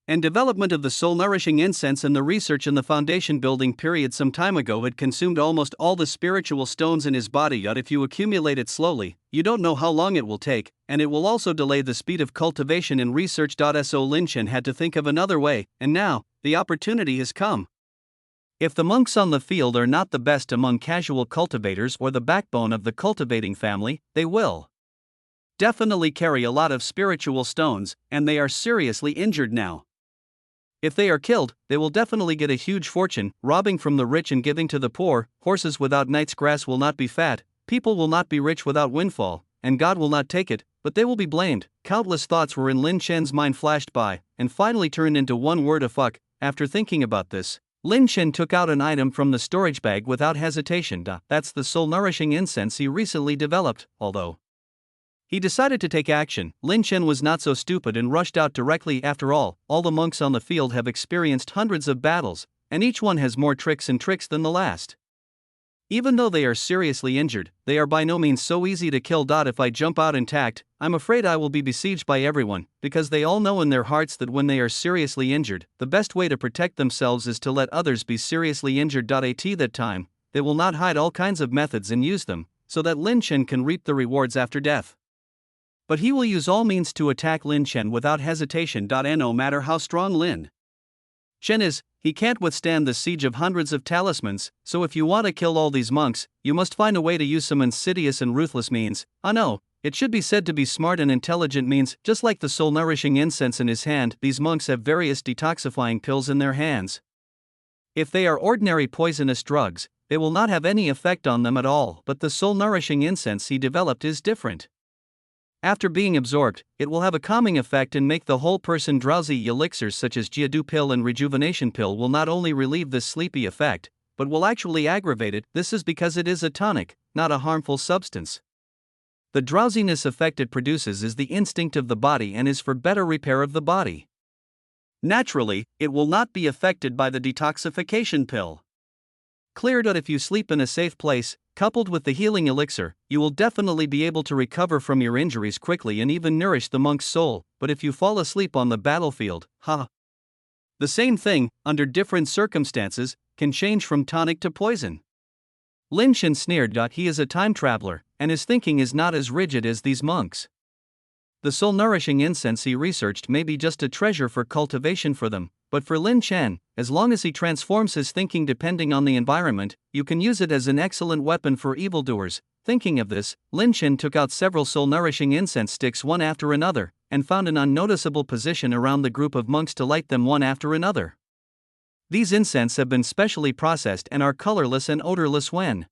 and development of the soul-nourishing incense and the research in the foundation building period some time ago had consumed almost all the spiritual stones in his body. Yet if you accumulate it slowly, you don't know how long it will take, and it will also delay the speed of cultivation and research. So Lin Chen had to think of another way, and now, the opportunity has come. If the monks on the field are not the best among casual cultivators or the backbone of the cultivating family, they will definitely carry a lot of spiritual stones, and they are seriously injured now. If they are killed, they will definitely get a huge fortune, robbing from the rich and giving to the poor. Horses without night's grass will not be fat, people will not be rich without windfall, and God will not take it, but they will be blamed. Countless thoughts were in Lin Chen's mind, flashed by, and finally turned into one word: a fuck. after thinking about this, Lin Chen took out an item from the storage bag without hesitation. That's the soul-nourishing incense he recently developed. Although he decided to take action, Lin Chen was not so stupid and rushed out directly. After all the monks on the field have experienced hundreds of battles, and each one has more tricks than the last. Even though they are seriously injured, they are by no means so easy to kill. If I jump out intact, I'm afraid I will be besieged by everyone, because they all know in their hearts that when they are seriously injured, the best way to protect themselves is to let others be seriously injured. At that time, they will not hide all kinds of methods and use them, so that Lin Chen can reap the rewards after death. But he will use all means to attack Lin Chen without hesitation. And no matter how strong Lin Chen is, he can't withstand the siege of hundreds of talismans, so if you want to kill all these monks, you must find a way to use some insidious and ruthless means. No, it should be said to be smart and intelligent means. Just like the soul-nourishing incense in his hand, these monks have various detoxifying pills in their hands. If they are ordinary poisonous drugs, they will not have any effect on them at all, but the soul-nourishing incense he developed is different. After being absorbed, it will have a calming effect and make the whole person drowsy. Elixirs such as Jiadu pill and rejuvenation pill will not only relieve this sleepy effect, but will actually aggravate it. This is because it is a tonic, not a harmful substance. The drowsiness effect it produces is the instinct of the body and is for better repair of the body. Naturally, it will not be affected by the detoxification pill. Clear. If you sleep in a safe place, coupled with the healing elixir, you will definitely be able to recover from your injuries quickly and even nourish the monk's soul. But if you fall asleep on the battlefield, the same thing, under different circumstances, can change from tonic to poison. Lin Chen sneered. He is a time traveler, and his thinking is not as rigid as these monks. The soul-nourishing incense he researched may be just a treasure for cultivation for them, but for Lin Chen, as long as he transforms his thinking depending on the environment, you can use it as an excellent weapon for evildoers. Thinking of this, Lin Chen took out several soul-nourishing incense sticks one after another, and found an unnoticeable position around the group of monks to light them one after another. These incense have been specially processed and are colorless and odorless when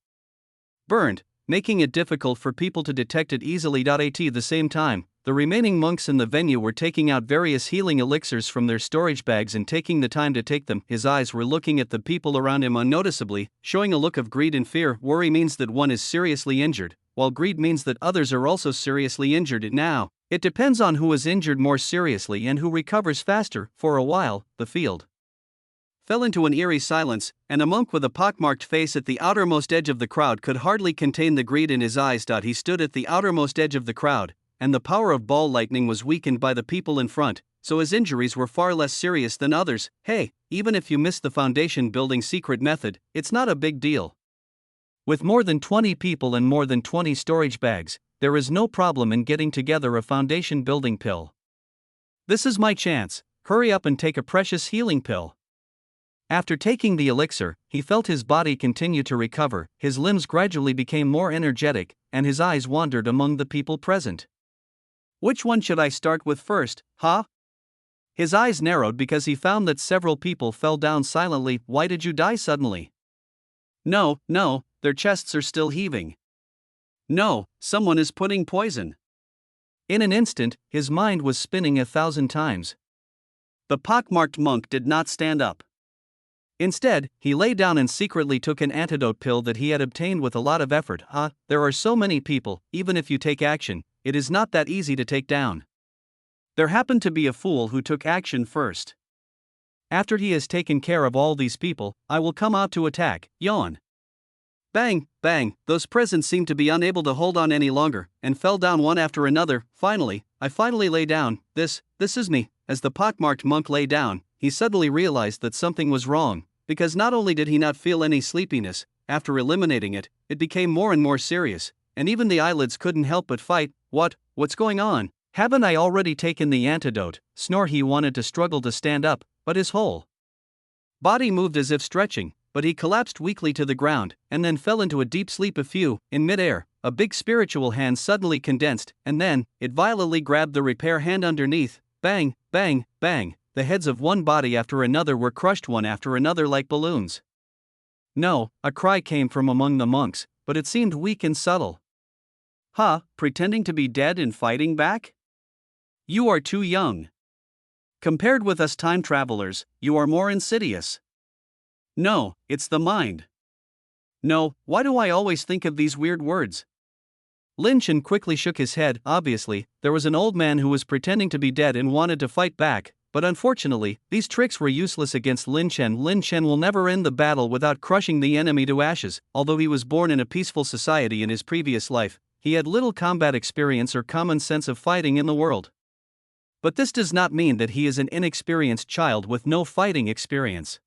burned, making it difficult for people to detect it easily. At the same time, the remaining monks in the venue were taking out various healing elixirs from their storage bags and taking the time to take them. His eyes were looking at the people around him unnoticeably, showing a look of greed and fear. Worry means that one is seriously injured, while greed means that others are also seriously injured. Now, it depends on who is injured more seriously and who recovers faster. For a while, the field fell into an eerie silence, and a monk with a pockmarked face at the outermost edge of the crowd could hardly contain the greed in his eyes. He stood at the outermost edge of the crowd, and the power of ball lightning was weakened by the people in front, so his injuries were far less serious than others. Hey, even if you missed the foundation building secret method, it's not a big deal. With more than 20 people and more than 20 storage bags, there is no problem in getting together a foundation building pill. This is my chance. Hurry up and take a precious healing pill. After taking the elixir, he felt his body continue to recover, his limbs gradually became more energetic, and his eyes wandered among the people present. Which one should I start with first, His eyes narrowed because he found that several people fell down silently. Why did you die suddenly? No, their chests are still heaving. No, someone is putting poison. In an instant, his mind was spinning 1,000 times. The pockmarked monk did not stand up. Instead, he lay down and secretly took an antidote pill that he had obtained with a lot of effort. There are so many people, even if you take action, it is not that easy to take down. There happened to be a fool who took action first. After he has taken care of all these people, I will come out to attack. Yawn. Bang, bang, those presents seemed to be unable to hold on any longer, and fell down one after another. I finally lay down. This is me. As the pockmarked monk lay down, he suddenly realized that something was wrong, because not only did he not feel any sleepiness, after eliminating it, it became more and more serious, and even the eyelids couldn't help but fight. What's going on? Haven't I already taken the antidote? Snore. He wanted to struggle to stand up, but his whole body moved as if stretching, but he collapsed weakly to the ground, and then fell into a deep sleep. In midair, a big spiritual hand suddenly condensed, and then, it violently grabbed the repair hand underneath. Bang, bang, bang, the heads of one body after another were crushed one after another like balloons. No, a cry came from among the monks, but it seemed weak and subtle. Pretending to be dead and fighting back? You are too young. Compared with us time travelers, you are more insidious. No, it's the mind. No, why do I always think of these weird words? Lin Chen quickly shook his head. Obviously, there was an old man who was pretending to be dead and wanted to fight back, but unfortunately, these tricks were useless against Lin Chen. Lin Chen will never end the battle without crushing the enemy to ashes. Although he was born in a peaceful society in his previous life, he had little combat experience or common sense of fighting in the world. But this does not mean that he is an inexperienced child with no fighting experience.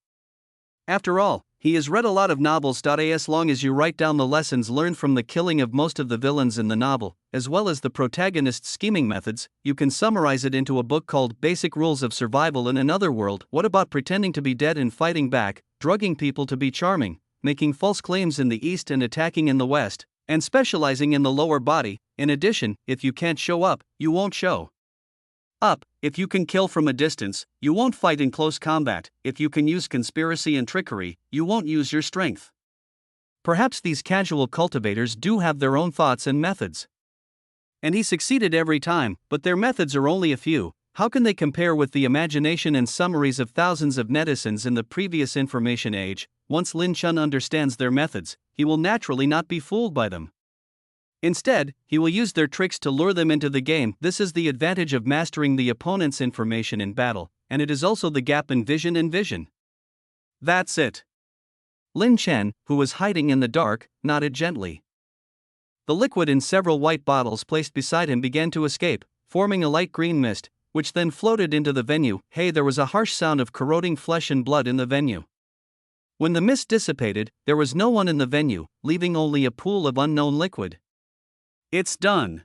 After all, he has read a lot of novels. As long as you write down the lessons learned from the killing of most of the villains in the novel, as well as the protagonist's scheming methods, you can summarize it into a book called Basic Rules of Survival in Another World. What about pretending to be dead and fighting back, drugging people to be charming, making false claims in the East and attacking in the West, and specializing in the lower body? In addition, if you can't show up, you won't show up. If you can kill from a distance, you won't fight in close combat. If you can use conspiracy and trickery, you won't use your strength. Perhaps these casual cultivators do have their own thoughts and methods. And he succeeded every time, but their methods are only a few. How can they compare with the imagination and summaries of thousands of netizens in the previous information age? Once Lin Chen understands their methods, he will naturally not be fooled by them. Instead, he will use their tricks to lure them into the game. This is the advantage of mastering the opponent's information in battle, and it is also the gap in vision and vision. That's it. Lin Chen, who was hiding in the dark, nodded gently. The liquid in several white bottles placed beside him began to escape, forming a light green mist, which then floated into the venue. Hey, there was a harsh sound of corroding flesh and blood in the venue. When the mist dissipated, there was no one in the venue, leaving only a pool of unknown liquid. It's done.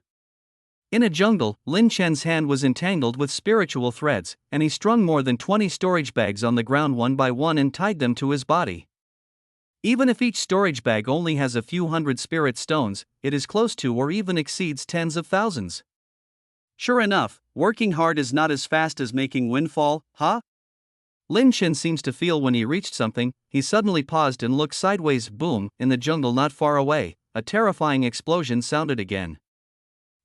In a jungle, Lin Chen's hand was entangled with spiritual threads, and he strung more than 20 storage bags on the ground one by one and tied them to his body. Even if each storage bag only has a few hundred spirit stones, it is close to or even exceeds tens of thousands. Sure enough, working hard is not as fast as making windfall, huh? Lin Chen seems to feel when he reached something. He suddenly paused and looked sideways. Boom, in the jungle not far away. A terrifying explosion sounded again.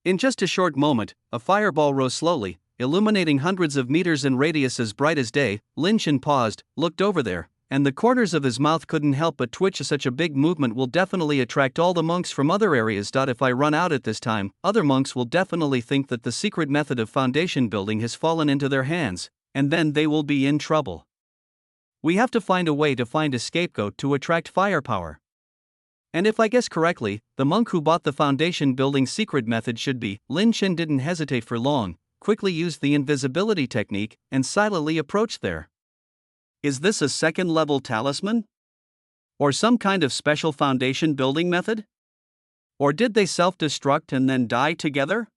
In just a short moment, a fireball rose slowly, illuminating hundreds of meters in radius as bright as day. Lin Chen paused, looked over there, and the corners of his mouth couldn't help but twitch. Such a big movement will definitely attract all the monks from other areas. If I run out at this time, other monks will definitely think that the secret method of foundation building has fallen into their hands, and then they will be in trouble. We have to find a way to find a scapegoat to attract firepower. And if I guess correctly, the monk who bought the foundation building secret method should be. Lin Chen didn't hesitate for long, quickly used the invisibility technique, and silently approached there. Is this a second-level talisman? Or some kind of special foundation building method? Or did they self-destruct and then die together?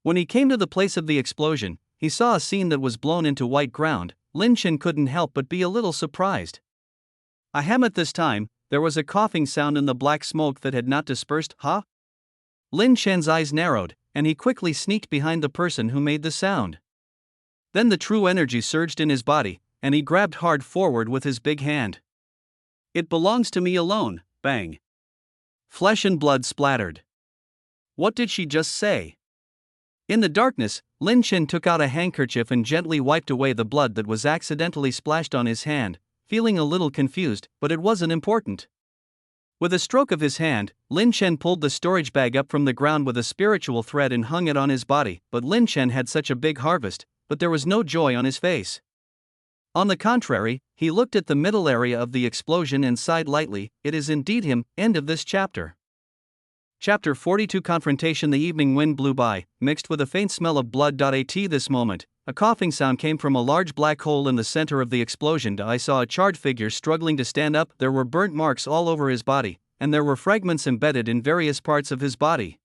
When he came to the place of the explosion, he saw a scene that was blown into white ground. Lin Chen couldn't help but be a little surprised. Ahem, at this time, there was a coughing sound in the black smoke that had not dispersed. Huh? Lin Chen's eyes narrowed, and he quickly sneaked behind the person who made the sound. Then the true energy surged in his body, and he grabbed hard forward with his big hand. It belongs to me alone. Bang. Flesh and blood splattered. What did she just say? In the darkness, Lin Chen took out a handkerchief and gently wiped away the blood that was accidentally splashed on his hand, feeling a little confused, but it wasn't important. With a stroke of his hand, Lin Chen pulled the storage bag up from the ground with a spiritual thread and hung it on his body. But Lin Chen had such a big harvest, but there was no joy on his face. On the contrary, he looked at the middle area of the explosion and sighed lightly. It is indeed him. End of this chapter. Chapter 42 Confrontation. The evening wind blew by, mixed with a faint smell of blood. At this moment, a coughing sound came from a large black hole in the center of the explosion. I saw a charred figure struggling to stand up. There were burnt marks all over his body, and there were fragments embedded in various parts of his body.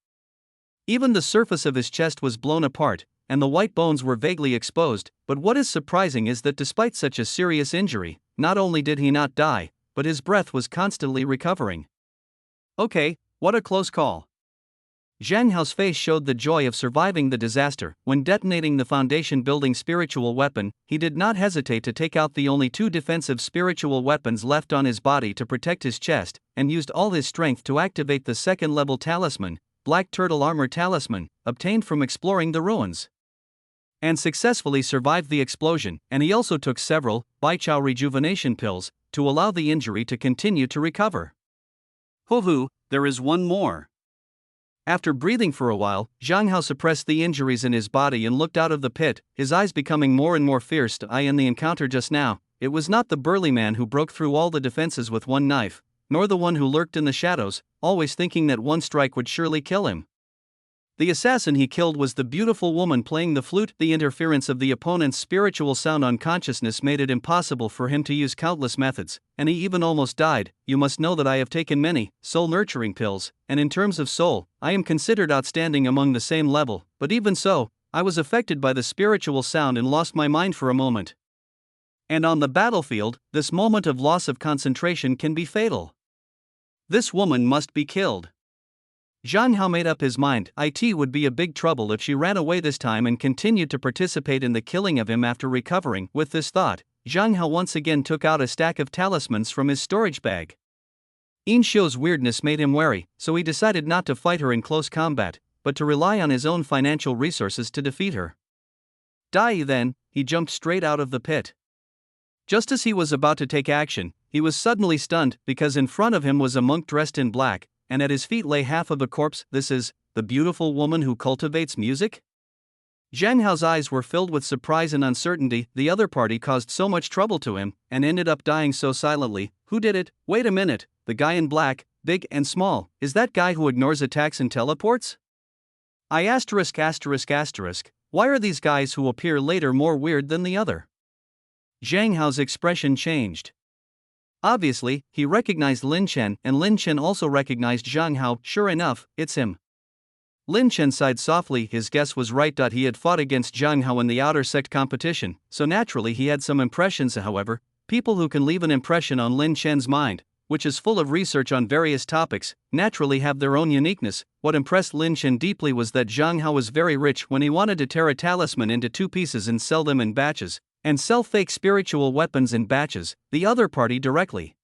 Even the surface of his chest was blown apart, and the white bones were vaguely exposed. But what is surprising is that despite such a serious injury, not only did he not die, but his breath was constantly recovering. Okay, what a close call. Zhang Hao's face showed the joy of surviving the disaster. When detonating the foundation building spiritual weapon, he did not hesitate to take out the only two defensive spiritual weapons left on his body to protect his chest, and used all his strength to activate the second-level talisman, Black Turtle Armor Talisman, obtained from exploring the ruins. and successfully survived the explosion, and he also took several Baichao rejuvenation pills to allow the injury to continue to recover. Hoo, there is one more. After breathing for a while, Zhang Hao suppressed the injuries in his body and looked out of the pit, his eyes becoming more and more fierce. In the encounter just now, it was not the burly man who broke through all the defenses with one knife, nor the one who lurked in the shadows, always thinking that one strike would surely kill him. The assassin he killed was the beautiful woman playing the flute. The interference of the opponent's spiritual sound unconsciousness made it impossible for him to use countless methods, and he even almost died. You must know that I have taken many soul-nurturing pills, and in terms of soul, I am considered outstanding among the same level, but even so, I was affected by the spiritual sound and lost my mind for a moment. And on the battlefield, this moment of loss of concentration can be fatal. This woman must be killed. Zhang Hao made up his mind. It would be a big trouble if she ran away this time and continued to participate in the killing of him after recovering. With this thought, Zhang Hao once again took out a stack of talismans from his storage bag. Yin Xiu's weirdness made him wary, so he decided not to fight her in close combat, but to rely on his own financial resources to defeat her. Then, he jumped straight out of the pit. Just as he was about to take action, he was suddenly stunned because in front of him was a monk dressed in black, and at his feet lay half of a corpse. This is the beautiful woman who cultivates music? Zhang Hao's eyes were filled with surprise and uncertainty. The other party caused so much trouble to him, and ended up dying so silently. Who did it? Wait a minute, the guy in black, big and small, is that guy who ignores attacks and teleports? Why are these guys who appear later more weird than the other? Zhang Hao's expression changed. Obviously, he recognized Lin Chen, and Lin Chen also recognized Zhang Hao. Sure enough, it's him. Lin Chen sighed softly. His guess was right. He had fought against Zhang Hao in the outer sect competition, so naturally he had some impressions. However, people who can leave an impression on Lin Chen's mind, which is full of research on various topics, naturally have their own uniqueness. What impressed Lin Chen deeply was that Zhang Hao was very rich. When he wanted to tear a talisman into two pieces and sell them in batches, and sell fake spiritual weapons in batches, the other party directly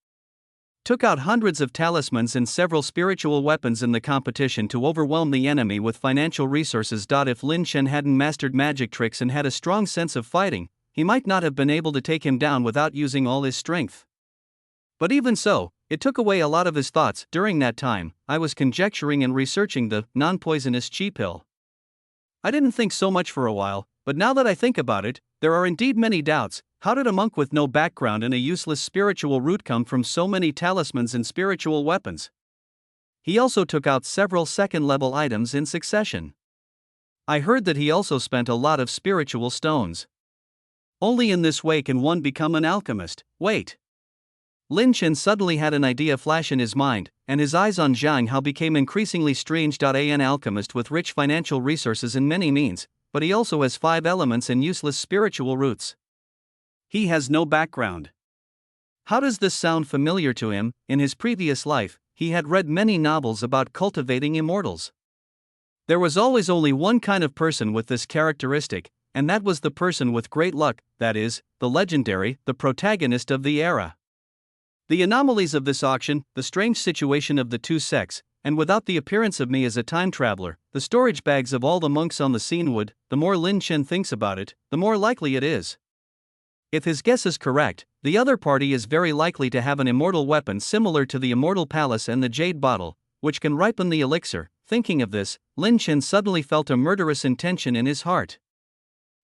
took out hundreds of talismans and several spiritual weapons in the competition to overwhelm the enemy with financial resources. If Lin Chen hadn't mastered magic tricks and had a strong sense of fighting, he might not have been able to take him down without using all his strength. But even so, it took away a lot of his thoughts. During that time, I was conjecturing and researching the non-poisonous qi pill. I didn't think so much for a while, but now that I think about it, there are indeed many doubts. How did a monk with no background and a useless spiritual root come from so many talismans and spiritual weapons? He also took out several second-level items in succession. I heard that he also spent a lot of spiritual stones. Only in this way can one become an alchemist. Wait. Lin Chen suddenly had an idea flash in his mind, and his eyes on Zhang Hao became increasingly strange. An alchemist with rich financial resources and many means, but he also has 5 elements and useless spiritual roots. He has no background. How does this sound familiar to him? In his previous life, he had read many novels about cultivating immortals. There was always only one kind of person with this characteristic, and that was the person with great luck, that is, the legendary, the protagonist of the era. The anomalies of this auction, the strange situation of the two sects, and without the appearance of me as a time traveler, the storage bags of all the monks on the scene would, the more Lin Chen thinks about it, the more likely it is. If his guess is correct, the other party is very likely to have an immortal weapon similar to the Immortal Palace and the Jade Bottle, which can ripen the elixir. Thinking of this, Lin Chen suddenly felt a murderous intention in his heart.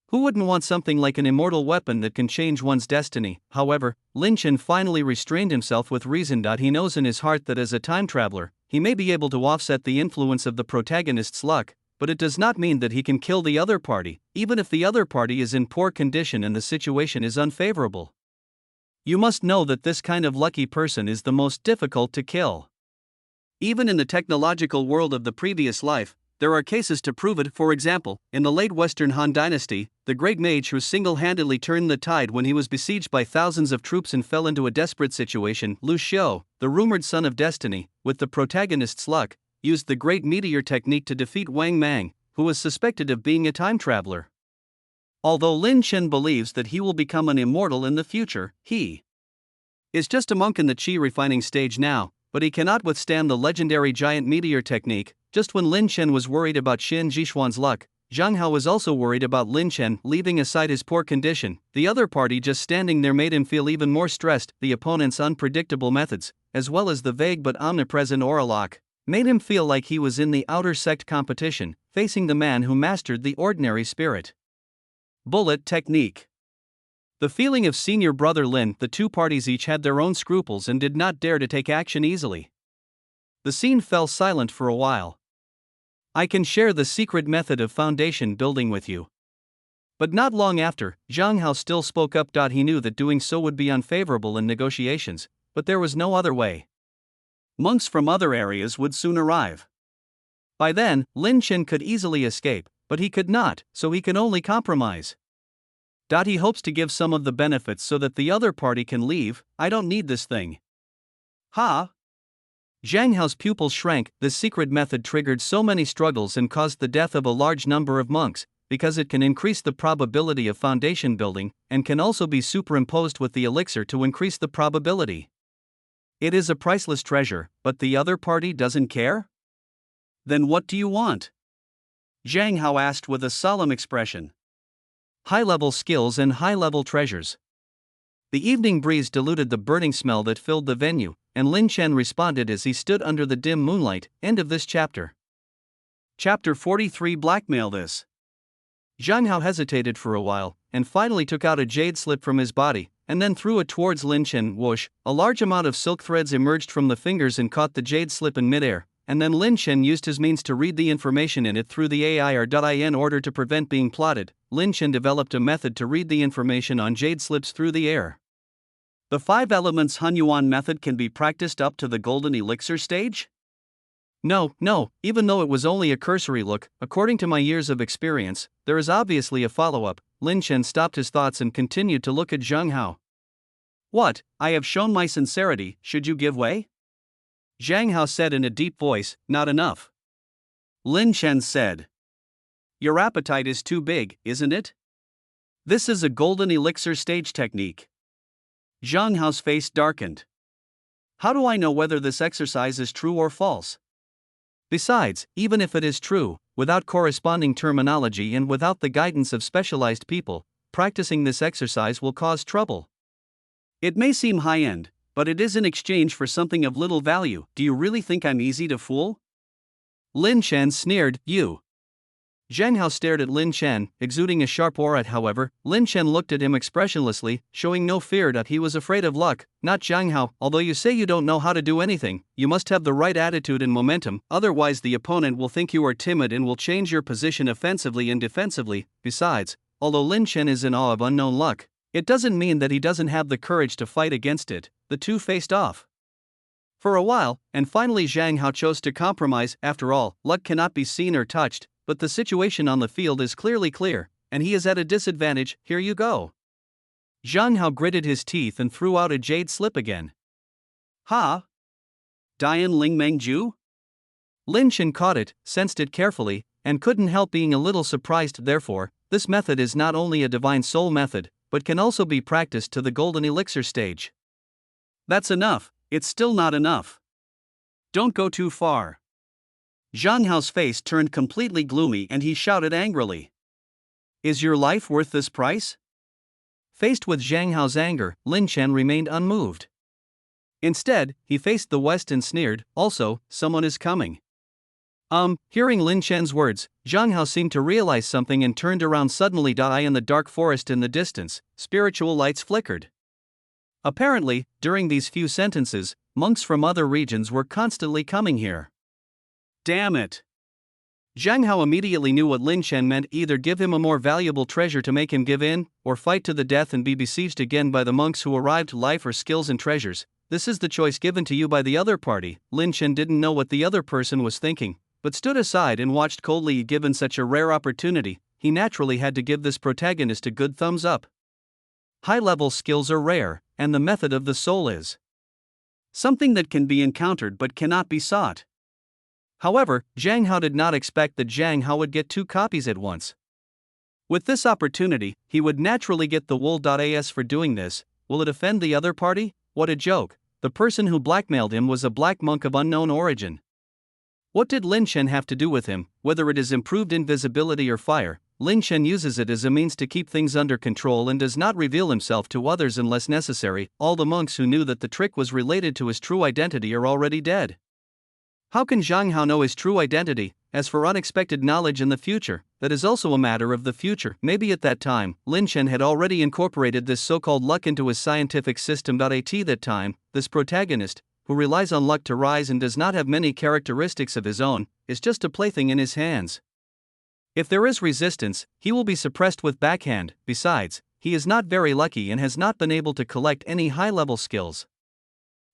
Who wouldn't want something like an immortal weapon that can change one's destiny? However, Lin Chen finally restrained himself with reason. He knows in his heart that as a time traveler, he may be able to offset the influence of the protagonist's luck, but it does not mean that he can kill the other party, even if the other party is in poor condition and the situation is unfavorable. You must know that this kind of lucky person is the most difficult to kill. Even in the technological world of the previous life, there are cases to prove it. For example, in the late Western Han Dynasty, the great mage who single-handedly turned the tide when he was besieged by thousands of troops and fell into a desperate situation, Lu Xiu, the rumored son of destiny, with the protagonist's luck, used the great meteor technique to defeat Wang Mang, who was suspected of being a time traveler. Although Lin Chen believes that he will become an immortal in the future, he is just a monk in the qi refining stage now, but he cannot withstand the legendary giant meteor technique. Just when Lin Chen was worried about Xin Jixuan's luck, Zhang Hao was also worried about Lin Chen, leaving aside his poor condition. The other party just standing there made him feel even more stressed. The opponent's unpredictable methods, as well as the vague but omnipresent aura lock, made him feel like he was in the outer sect competition, facing the man who mastered the ordinary spirit. Bullet technique. The feeling of senior brother Lin, the two parties each had their own scruples and did not dare to take action easily. The scene fell silent for a while. I can share the secret method of foundation building with you. But not long after, Zhang Hao still spoke up. He knew that doing so would be unfavorable in negotiations, but there was no other way. Monks from other areas would soon arrive. By then, Lin Chen could easily escape, but he could not, so he can only compromise. He hopes to give some of the benefits so that the other party can leave. I don't need this thing. Ha! Zhang Hao's pupils shrank. This secret method triggered so many struggles and caused the death of a large number of monks, because it can increase the probability of foundation building, and can also be superimposed with the elixir to increase the probability. It is a priceless treasure, but the other party doesn't care? Then what do you want? Zhang Hao asked with a solemn expression. High-level skills and high-level treasures. The evening breeze diluted the burning smell that filled the venue, and Lin Chen responded as he stood under the dim moonlight. End of this chapter. Chapter 43. Blackmail this. Zhang Hao hesitated for a while, and finally took out a jade slip from his body, and then threw it towards Lin Chen. Whoosh! A large amount of silk threads emerged from the fingers and caught the jade slip in midair, and then Lin Chen used his means to read the information in it through the AI in order to prevent being plotted. Lin Chen developed a method to read the information on jade slips through the air. The 5 elements Hunyuan method can be practiced up to the golden elixir stage? No, even though it was only a cursory look, according to my years of experience, there is obviously a follow-up. Lin Chen stopped his thoughts and continued to look at Zhang Hao. What? I have shown my sincerity, should you give way? Zhang Hao said in a deep voice, not enough. Lin Chen said. Your appetite is too big, isn't it? This is a golden elixir stage technique. Zhang Hao's face darkened. How do I know whether this exercise is true or false? Besides, even if it is true, without corresponding terminology and without the guidance of specialized people, practicing this exercise will cause trouble. It may seem high-end, but it is in exchange for something of little value. Do you really think I'm easy to fool? Lin Chen sneered. You. Zhang Hao stared at Lin Chen, exuding a sharp aura. However, Lin Chen looked at him expressionlessly, showing no fear. He was afraid of luck, not Zhang Hao. Although you say you don't know how to do anything, you must have the right attitude and momentum, otherwise the opponent will think you are timid and will change your position offensively and defensively. Besides, although Lin Chen is in awe of unknown luck, it doesn't mean that he doesn't have the courage to fight against it. The two faced off for a while, and finally Zhang Hao chose to compromise. After all, luck cannot be seen or touched, but the situation on the field is clearly clear, and he is at a disadvantage. Here you go. Zhang Hao gritted his teeth and threw out a jade slip again. Ha! Dian Ling Meng Ju? Lin Chen caught it, sensed it carefully, and couldn't help being a little surprised. Therefore, this method is not only a divine soul method, but can also be practiced to the golden elixir stage. That's enough. It's still not enough. Don't go too far. Zhang Hao's face turned completely gloomy and he shouted angrily. Is your life worth this price? Faced with Zhang Hao's anger, Lin Chen remained unmoved. Instead, he faced the west and sneered, also, someone is coming. Hearing Lin Chen's words, Zhang Hao seemed to realize something and turned around suddenly. In the dark forest in the distance, spiritual lights flickered. Apparently, during these few sentences, monks from other regions were constantly coming here. Damn it! Zhang Hao immediately knew what Lin Chen meant: either give him a more valuable treasure to make him give in, or fight to the death and be besieged again by the monks who arrived. Life or skills and treasures, this is the choice given to you by the other party. Lin Chen didn't know what the other person was thinking, but stood aside and watched coldly. Given such a rare opportunity, he naturally had to give this protagonist a good thumbs up. High-level skills are rare, and the method of the soul is something that can be encountered but cannot be sought. However, Zhang Hao did not expect that Zhang Hao would get 2 copies at once. With this opportunity, he would naturally get the wool.as for doing this. Will it offend the other party? What a joke! The person who blackmailed him was a black monk of unknown origin. What did Lin Shen have to do with him? Whether it is improved invisibility or fire, Lin Shen uses it as a means to keep things under control and does not reveal himself to others unless necessary. All the monks who knew that the trick was related to his true identity are already dead. How can Zhang Hao know his true identity? As for unexpected knowledge in the future, that is also a matter of the future. Maybe at that time, Lin Shen had already incorporated this so-called luck into his scientific system. At that time, this protagonist, who relies on luck to rise and does not have many characteristics of his own, is just a plaything in his hands. If there is resistance, he will be suppressed with backhand. Besides, he is not very lucky and has not been able to collect any high-level skills.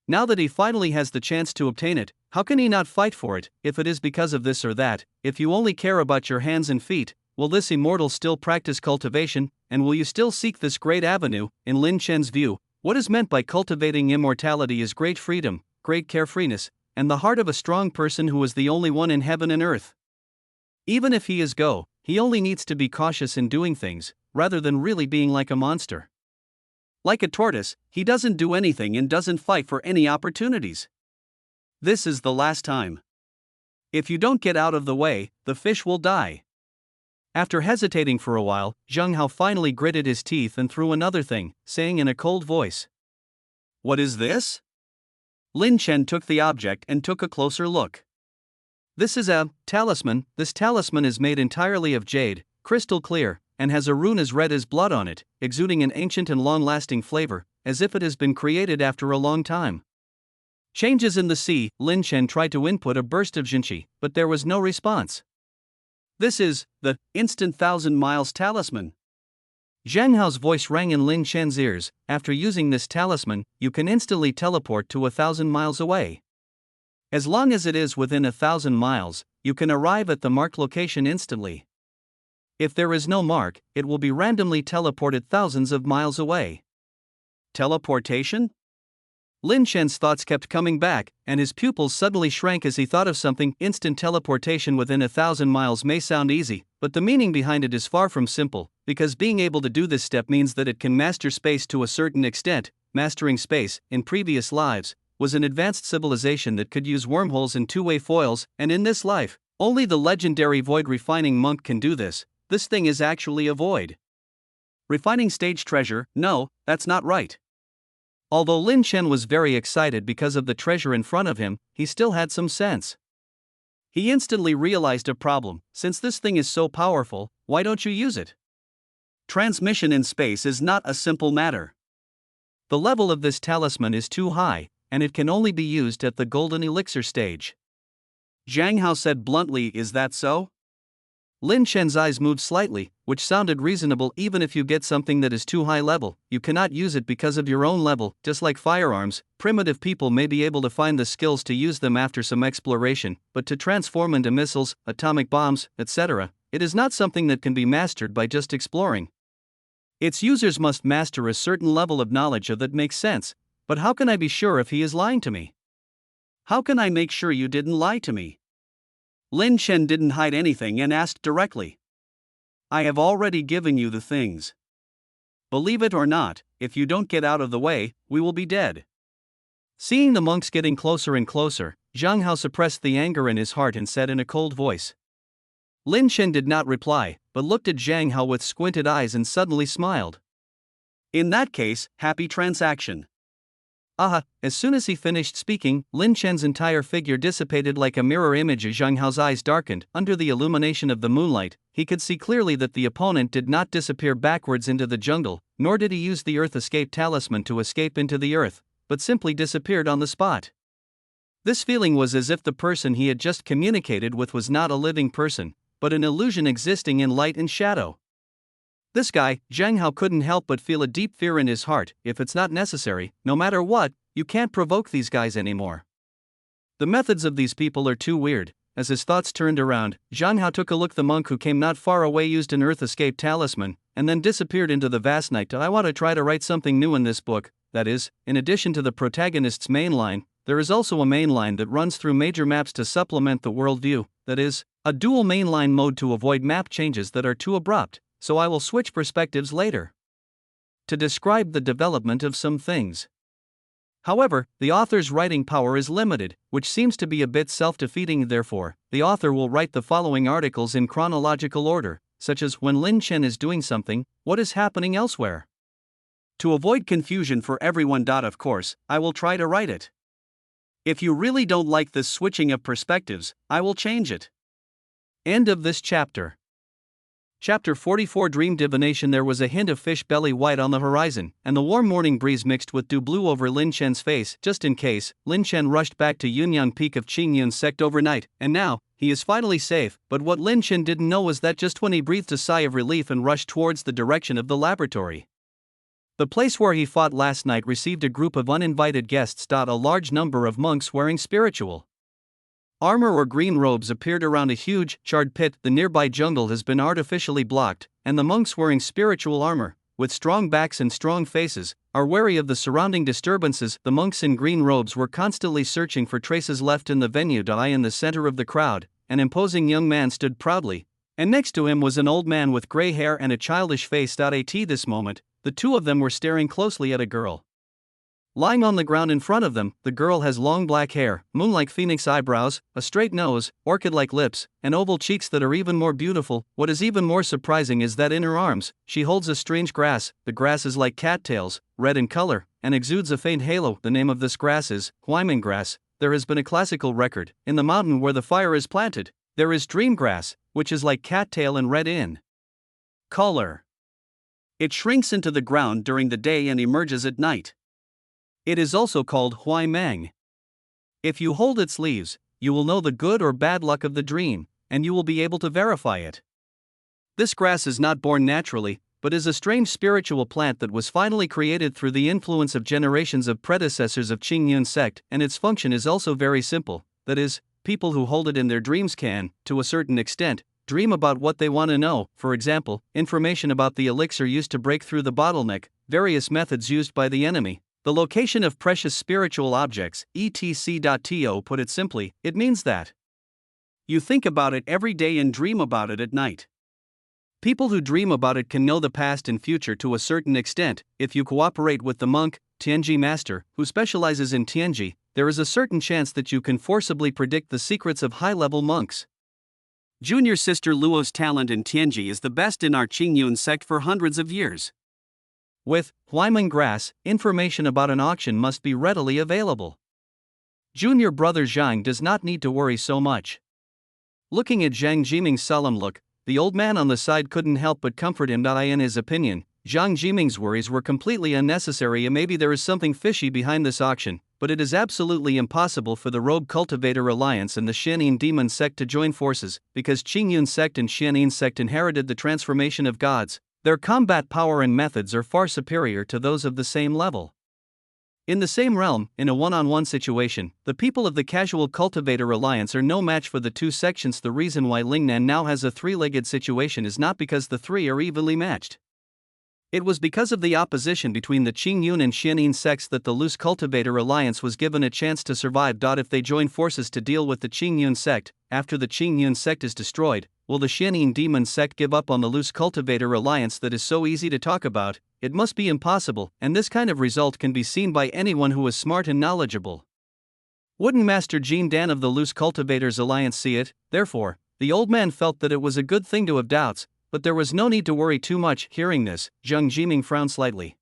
Now that he finally has the chance to obtain it, how can he not fight for it? If it is because of this or that, if you only care about your hands and feet, will this immortal still practice cultivation, and will you still seek this great avenue? In Lin Shen's view, what is meant by cultivating immortality is great freedom, great carefreeness, and the heart of a strong person who is the only one in heaven and earth. Even if he is go, he only needs to be cautious in doing things, rather than really being like a monster. Like a tortoise, he doesn't do anything and doesn't fight for any opportunities. This is the last time. If you don't get out of the way, the fish will die. After hesitating for a while, Zhang Hao finally gritted his teeth and threw another thing, saying in a cold voice, "What is this?" Lin Shen took the object and took a closer look. This is a talisman. This talisman is made entirely of jade, crystal clear, and has a rune as red as blood on it, exuding an ancient and long-lasting flavor, as if it has been created after a long time. Changes in the sea. Lin Shen tried to input a burst of Jinqi, but there was no response. This is the instant 1,000 miles talisman. Zhang Hao's voice rang in Lin Shen's ears. After using this talisman, you can instantly teleport to 1,000 miles away. As long as it is within 1,000 miles, you can arrive at the marked location instantly. If there is no mark, it will be randomly teleported thousands of miles away. Teleportation? Lin Shen's thoughts kept coming back, and his pupils suddenly shrank as he thought of something. Instant teleportation within 1,000 miles may sound easy, but the meaning behind it is far from simple, because being able to do this step means that it can master space to a certain extent. Mastering space, in previous lives, was an advanced civilization that could use wormholes and two-way foils, and in this life, only the legendary void refining monk can do this. This thing is actually a void refining stage treasure. No, that's not right. Although Lin Shen was very excited because of the treasure in front of him, he still had some sense. He instantly realized a problem. Since this thing is so powerful, why don't you use it? Transmission in space is not a simple matter. The level of this talisman is too high, and it can only be used at the golden elixir stage. Zhang Hao said bluntly, "Is that so?" Lin Shen's eyes moved slightly, which sounded reasonable. Even if you get something that is too high level, you cannot use it because of your own level. Just like firearms, primitive people may be able to find the skills to use them after some exploration, but to transform into missiles, atomic bombs, etc., it is not something that can be mastered by just exploring. Its users must master a certain level of knowledge of that makes sense. But how can I be sure if he is lying to me? How can I make sure you didn't lie to me? Lin Shen didn't hide anything and asked directly. I have already given you the things. Believe it or not, if you don't get out of the way, we will be dead. Seeing the monks getting closer and closer, Zhang Hao suppressed the anger in his heart and said in a cold voice. Lin Shen did not reply, but looked at Zhang Hao with squinted eyes and suddenly smiled. In that case, happy transaction. Aha! As soon as he finished speaking, Lin Shen's entire figure dissipated like a mirror image as Zhang Hao's eyes darkened. Under the illumination of the moonlight, he could see clearly that the opponent did not disappear backwards into the jungle, nor did he use the Earth Escape talisman to escape into the earth, but simply disappeared on the spot. This feeling was as if the person he had just communicated with was not a living person, but an illusion existing in light and shadow. This guy, Zhang Hao, couldn't help but feel a deep fear in his heart. If it's not necessary, no matter what, you can't provoke these guys anymore. The methods of these people are too weird. As his thoughts turned around, Zhang Hao took a look. The monk who came not far away used an Earth Escape talisman, and then disappeared into the vast night. I want to try to write something new in this book. That is, in addition to the protagonist's main line, there is also a main line that runs through major maps to supplement the worldview. That is, a dual mainline mode to avoid map changes that are too abrupt. So I will switch perspectives later to describe the development of some things. However, the author's writing power is limited, which seems to be a bit self-defeating. Therefore, the author will write the following articles in chronological order, such as when Lin Chen is doing something, what is happening elsewhere. To avoid confusion for everyone. Of course, I will try to write it. If you really don't like this switching of perspectives, I will change it. End of this chapter. Chapter 44 Dream Divination. There was a hint of fish belly white on the horizon, and the warm morning breeze mixed with dew blew over Lin Chen's face. Just in case, Lin Chen rushed back to Yunyang Peak of Qingyun sect overnight, and now, he is finally safe. But what Lin Chen didn't know was that just when he breathed a sigh of relief and rushed towards the direction of the laboratory, the place where he fought last night received a group of uninvited guests. A large number of monks wearing spiritual armor or green robes appeared around a huge, charred pit. The nearby jungle has been artificially blocked, and the monks wearing spiritual armor, with strong backs and strong faces, are wary of the surrounding disturbances. The monks in green robes were constantly searching for traces left in the venue. In the center of the crowd, an imposing young man stood proudly, and next to him was an old man with gray hair and a childish face. At this moment, the two of them were staring closely at a girl lying on the ground in front of them. The girl has long black hair, moon-like phoenix eyebrows, a straight nose, orchid-like lips, and oval cheeks that are even more beautiful. What is even more surprising is that in her arms, she holds a strange grass. The grass is like cattails, red in color, and exudes a faint halo. The name of this grass is Huaiming grass. There has been a classical record. In the mountain where the fire is planted, there is dream grass, which is like cattail and red in color. It shrinks into the ground during the day and emerges at night. It is also called Huaimang. If you hold its leaves, you will know the good or bad luck of the dream, and you will be able to verify it. This grass is not born naturally, but is a strange spiritual plant that was finally created through the influence of generations of predecessors of Qingyun sect, and its function is also very simple. That is, people who hold it in their dreams can, to a certain extent, dream about what they want to know. For example, information about the elixir used to break through the bottleneck, various methods used by the enemy, the location of precious spiritual objects, etc. To put it simply, it means that you think about it every day and dream about it at night. People who dream about it can know the past and future to a certain extent. If you cooperate with the monk, Tianji master, who specializes in Tianji, there is a certain chance that you can forcibly predict the secrets of high-level monks. Junior sister Luo's talent in Tianji is the best in our Qingyun sect for hundreds of years. With Huaiming grass, information about an auction must be readily available. Junior brother Zhang does not need to worry so much. Looking at Zhang Jiming's solemn look, the old man on the side couldn't help but comfort him. In his opinion, Zhang Jiming's worries were completely unnecessary, and maybe there is something fishy behind this auction, but it is absolutely impossible for the Rogue Cultivator Alliance and the Xianin Demon Sect to join forces, because Qingyun Sect and Xianin Sect inherited the transformation of gods. Their combat power and methods are far superior to those of the same level. In the same realm, in a one-on-one situation, the people of the Casual Cultivator Alliance are no match for the two sections. The reason why Lingnan now has a three-legged situation is not because the three are evenly matched. It was because of the opposition between the Qingyun and Xianin sects that the Loose Cultivator Alliance was given a chance to survive. If they join forces to deal with the Qingyun sect, after the Qingyun sect is destroyed, will the Xianin Demon sect give up on the Loose Cultivator Alliance? That is so easy to talk about, it must be impossible, and this kind of result can be seen by anyone who is smart and knowledgeable. Wouldn't Master Jean Dan of the Loose Cultivators Alliance see it? Therefore, the old man felt that it was a good thing to have doubts, but there was no need to worry too much. Hearing this, Zhang Jiming frowned slightly.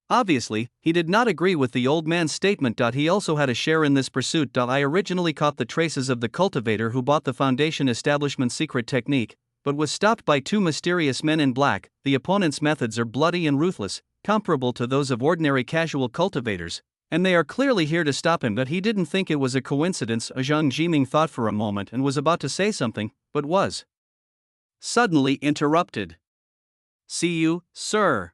Obviously, he did not agree with the old man's statement. He also had a share in this pursuit. I originally caught the traces of the cultivator who bought the Foundation establishment secret technique, but was stopped by two mysterious men in black. The opponent's methods are bloody and ruthless, comparable to those of ordinary casual cultivators, and they are clearly here to stop him. But he didn't think it was a coincidence. Zhang Jiming thought for a moment and was about to say something, but was suddenly interrupted. "See you, sir."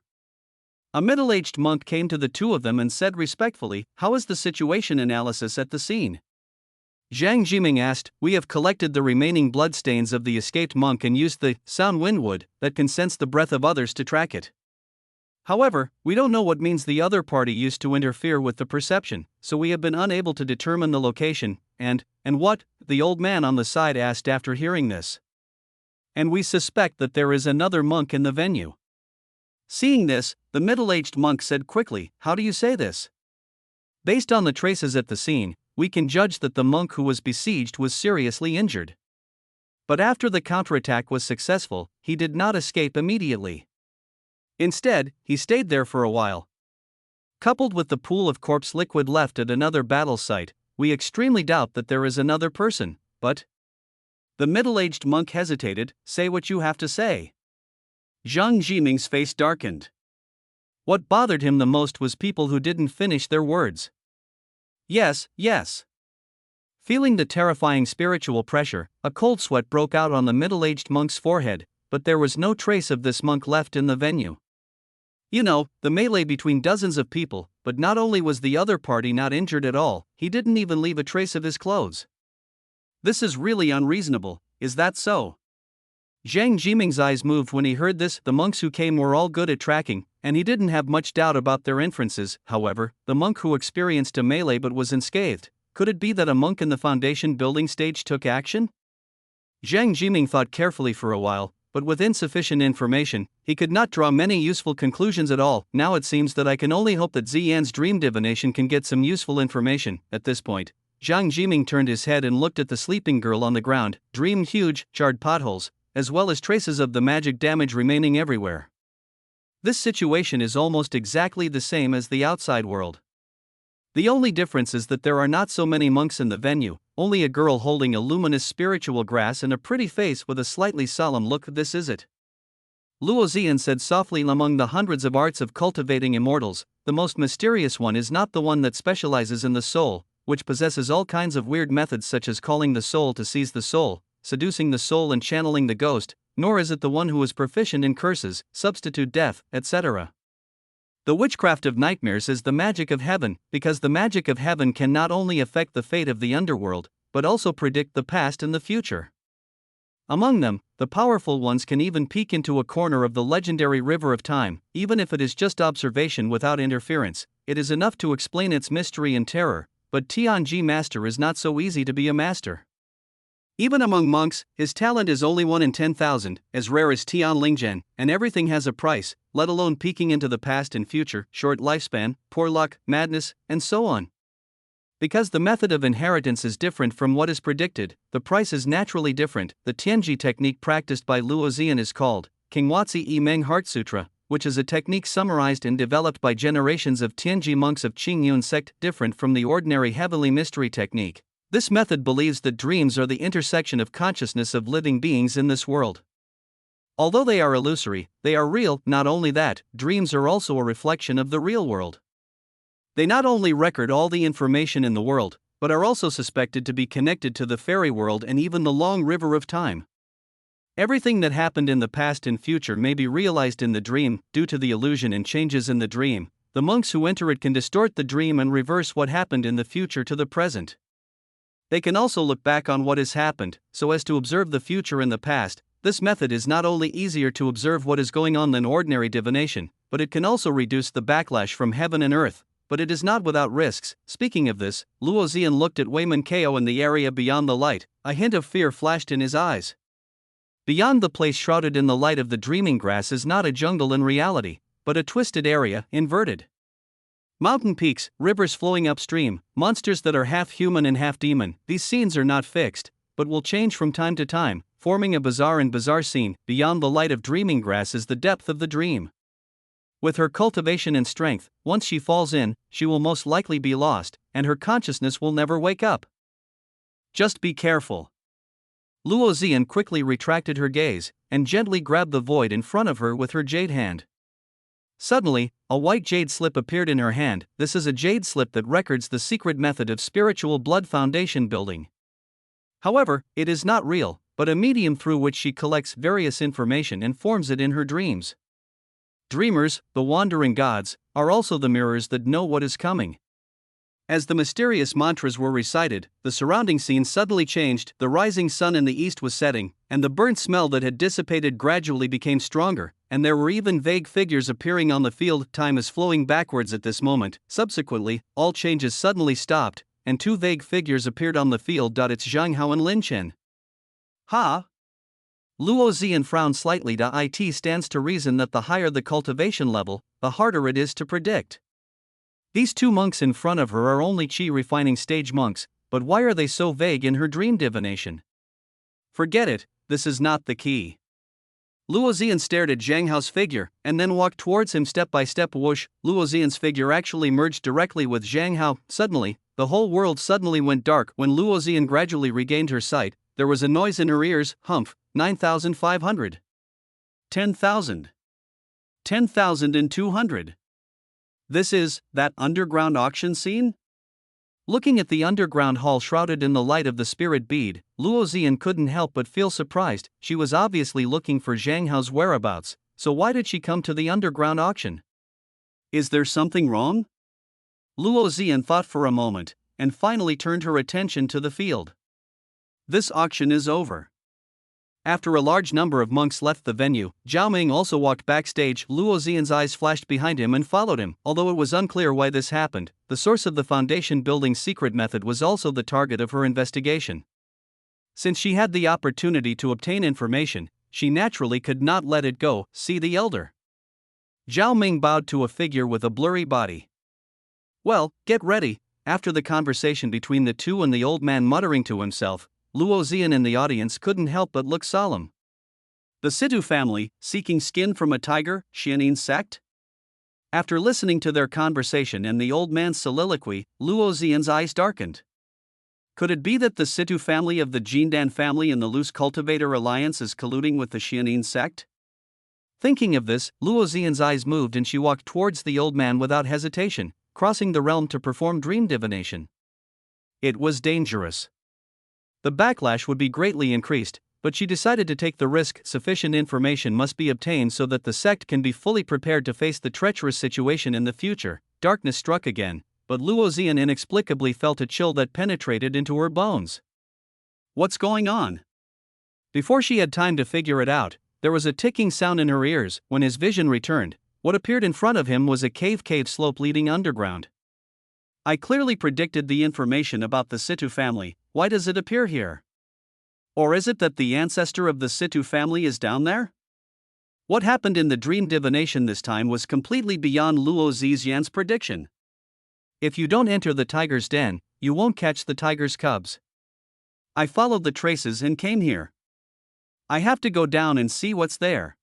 A middle-aged monk came to the two of them and said respectfully, "How is the situation analysis at the scene?" Zhang Jiming asked, "We have collected the remaining bloodstains of the escaped monk and used the sound windwood that can sense the breath of others to track it. However, we don't know what means the other party used to interfere with the perception, so we have been unable to determine the location." And what? The old man on the side asked after hearing this. "And we suspect that there is another monk in the venue." Seeing this, the middle-aged monk said quickly, "How do you say this?" Based on the traces at the scene, we can judge that the monk who was besieged was seriously injured. But after the counterattack was successful, he did not escape immediately. Instead, he stayed there for a while. Coupled with the pool of corpse liquid left at another battle site, we extremely doubt that there is another person, but. The middle-aged monk hesitated. Say what you have to say. Zhang Jiming's face darkened. What bothered him the most was people who didn't finish their words. Yes, yes. Feeling the terrifying spiritual pressure, a cold sweat broke out on the middle-aged monk's forehead, but there was no trace of this monk left in the venue. You know, the melee between dozens of people, but not only was the other party not injured at all, he didn't even leave a trace of his clothes. This is really unreasonable, is that so? Zhang Jiming's eyes moved when he heard this. The monks who came were all good at tracking, and he didn't have much doubt about their inferences. However, the monk who experienced a melee but was unscathed, could it be that a monk in the foundation building stage took action? Zhang Jiming thought carefully for a while, but with insufficient information, he could not draw many useful conclusions at all. Now it seems that I can only hope that Ziyan's dream divination can get some useful information. At this point, Zhang Jiming turned his head and looked at the sleeping girl on the ground, dreamed huge, charred potholes, as well as traces of the magic damage remaining everywhere. This situation is almost exactly the same as the outside world. The only difference is that there are not so many monks in the venue, only a girl holding a luminous spiritual grass and a pretty face with a slightly solemn look. This is it. Luo Ziyan said softly. Among the hundreds of arts of cultivating immortals, the most mysterious one is not the one that specializes in the soul, which possesses all kinds of weird methods such as calling the soul to seize the soul, seducing the soul and channeling the ghost, nor is it the one who is proficient in curses, substitute death, etc. The witchcraft of nightmares is the magic of heaven, because the magic of heaven can not only affect the fate of the underworld, but also predict the past and the future. Among them, the powerful ones can even peek into a corner of the legendary river of time. Even if it is just observation without interference, it is enough to explain its mystery and terror, but Tianji Master is not so easy to be a master. Even among monks, his talent is only 1 in 10,000, as rare as Tian Lingzhen, and everything has a price, let alone peeking into the past and future, short lifespan, poor luck, madness, and so on. Because the method of inheritance is different from what is predicted, the price is naturally different. The Tianji technique practiced by Luo Ziyan is called Kingwatsi I Meng Heart Sutra, which is a technique summarized and developed by generations of Tianji monks of Qingyun sect, different from the ordinary heavenly mystery technique. This method believes that dreams are the intersection of consciousness of living beings in this world. Although they are illusory, they are real. Not only that, dreams are also a reflection of the real world. They not only record all the information in the world, but are also suspected to be connected to the fairy world and even the long river of time. Everything that happened in the past and future may be realized in the dream. Due to the illusion and changes in the dream, the monks who enter it can distort the dream and reverse what happened in the future to the present. They can also look back on what has happened, so as to observe the future in the past. This method is not only easier to observe what is going on than ordinary divination, but it can also reduce the backlash from heaven and earth. But it is not without risks. Speaking of this, Luo Ziyan looked at Wayman Kao in the area beyond the light. A hint of fear flashed in his eyes. Beyond the place shrouded in the light of the dreaming grass is not a jungle in reality, but a twisted area, inverted. Mountain peaks, rivers flowing upstream, monsters that are half human and half demon. These scenes are not fixed, but will change from time to time, forming a bizarre scene. Beyond the light of dreaming grass is the depth of the dream. With her cultivation and strength, once she falls in, she will most likely be lost, and her consciousness will never wake up. Just be careful. Luo Ziyan quickly retracted her gaze, and gently grabbed the void in front of her with her jade hand. Suddenly, a white jade slip appeared in her hand. This is a jade slip that records the secret method of spiritual blood foundation building. However, it is not real, but a medium through which she collects various information and forms it in her dreams. Dreamers, the wandering gods, are also the mirrors that know what is coming. As the mysterious mantras were recited, the surrounding scene suddenly changed. The rising sun in the east was setting, and the burnt smell that had dissipated gradually became stronger, and there were even vague figures appearing on the field. Time is flowing backwards at this moment. Subsequently, all changes suddenly stopped, and 2 vague figures appeared on the field. It's Zhang Hao and Lin Chen. Ha! Luo Ziyan frowned slightly. It stands to reason that the higher the cultivation level, the harder it is to predict. These two monks in front of her are only chi refining stage monks, but why are they so vague in her dream divination? Forget it, this is not the key. Luo Zian stared at Zhang Hao's figure, and then walked towards him step by step. Whoosh, Luo Zian's figure actually merged directly with Zhang Hao. Suddenly, the whole world suddenly went dark. When Luo Zian gradually regained her sight, there was a noise in her ears. Humph, 9,500. 10,000. 10,200. This is that underground auction scene? Looking at the underground hall shrouded in the light of the spirit bead, Luo Zian couldn't help but feel surprised. She was obviously looking for Zhang Hao's whereabouts, so why did she come to the underground auction? Is there something wrong? Luo Zian thought for a moment, and finally turned her attention to the field. This auction is over. After a large number of monks left the venue, Zhao Ming also walked backstage. Luo Zian's eyes flashed behind him and followed him. Although it was unclear why this happened, the source of the foundation building's secret method was also the target of her investigation. Since she had the opportunity to obtain information, she naturally could not let it go. See the elder. Zhao Ming bowed to a figure with a blurry body. Well, get ready. After the conversation between the two and the old man muttering to himself, Luo Zian in the audience couldn't help but look solemn. The Situ family, seeking skin from a tiger, Xianin sect? After listening to their conversation and the old man's soliloquy, Luo Zian's eyes darkened. Could it be that the Situ family of the Jindan family and the Loose Cultivator Alliance is colluding with the Xianin sect? Thinking of this, Luo Zian's eyes moved and she walked towards the old man without hesitation, crossing the realm to perform dream divination. It was dangerous. The backlash would be greatly increased, but she decided to take the risk. Sufficient information must be obtained so that the sect can be fully prepared to face the treacherous situation in the future. Darkness struck again, but Luo Zian inexplicably felt a chill that penetrated into her bones. What's going on? Before she had time to figure it out, there was a ticking sound in her ears. When his vision returned, what appeared in front of him was a cave slope leading underground. I clearly predicted the information about the Situ family. Why does it appear here? Or is it that the ancestor of the Situ family is down there? What happened in the dream divination this time was completely beyond Luo Ziyan's prediction. If you don't enter the tiger's den, you won't catch the tiger's cubs. I followed the traces and came here. I have to go down and see what's there.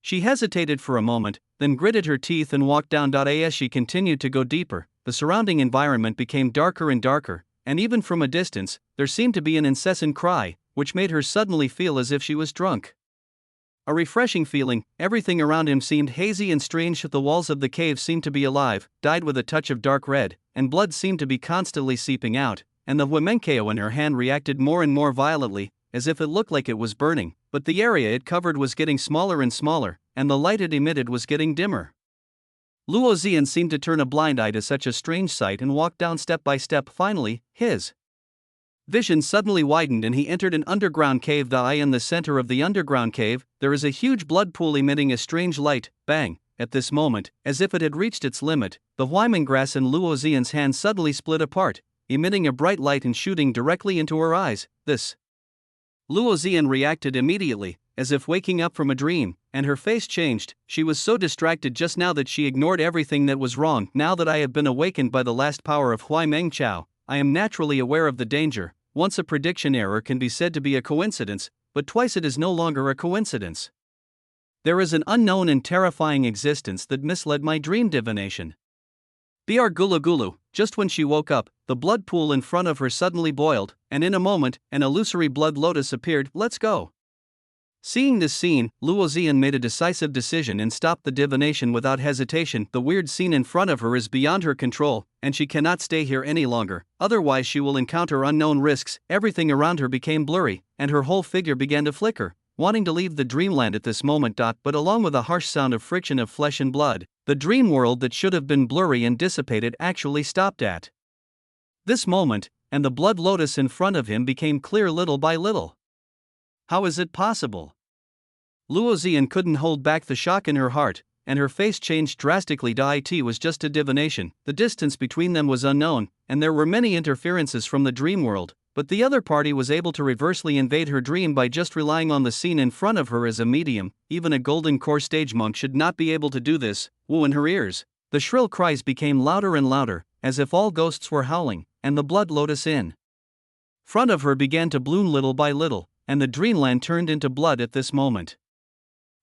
She hesitated for a moment, then gritted her teeth and walked down. As she continued to go deeper, the surrounding environment became darker and darker, and even from a distance, there seemed to be an incessant cry, which made her suddenly feel as if she was drunk. A refreshing feeling. Everything around him seemed hazy and strange. The walls of the cave seemed to be alive, dyed with a touch of dark red, and blood seemed to be constantly seeping out, and the Huemenkeo in her hand reacted more and more violently, as if it looked like it was burning, but the area it covered was getting smaller and smaller, and the light it emitted was getting dimmer. Luo Ziyan seemed to turn a blind eye to such a strange sight and walked down step by step. Finally, his vision suddenly widened and he entered an underground cave. In the center of the underground cave, there is a huge blood pool emitting a strange light. Bang! At this moment, as if it had reached its limit, the huaimen grass in Luo Ziyan's hand suddenly split apart, emitting a bright light and shooting directly into her eyes. This. Luo Ziyan reacted immediately, as if waking up from a dream, and her face changed. She was so distracted just now that she ignored everything that was wrong. Now that I have been awakened by the last power of Hui Meng Chao, I am naturally aware of the danger. Once a prediction error can be said to be a coincidence, but twice it is no longer a coincidence. There is an unknown and terrifying existence that misled my dream divination. Br Gulu Gulu. Just when she woke up, the blood pool in front of her suddenly boiled, and in a moment, an illusory blood lotus appeared. Let's go. Seeing this scene, Luo Ziyan made a decisive decision and stopped the divination without hesitation. The weird scene in front of her is beyond her control, and she cannot stay here any longer, otherwise she will encounter unknown risks. Everything around her became blurry, and her whole figure began to flicker, wanting to leave the dreamland at this moment. But along with a harsh sound of friction of flesh and blood, the dream world that should have been blurry and dissipated actually stopped at this moment, and the blood lotus in front of him became clear little by little. How is it possible? Luo Ziyan couldn't hold back the shock in her heart, and her face changed drastically. It was just a divination, the distance between them was unknown, and there were many interferences from the dream world, but the other party was able to reversely invade her dream by just relying on the scene in front of her as a medium. Even a golden core stage monk should not be able to do this. Wu in her ears. The shrill cries became louder and louder, as if all ghosts were howling, and the blood lotus in front of her began to bloom little by little, and the dreamland turned into blood at this moment.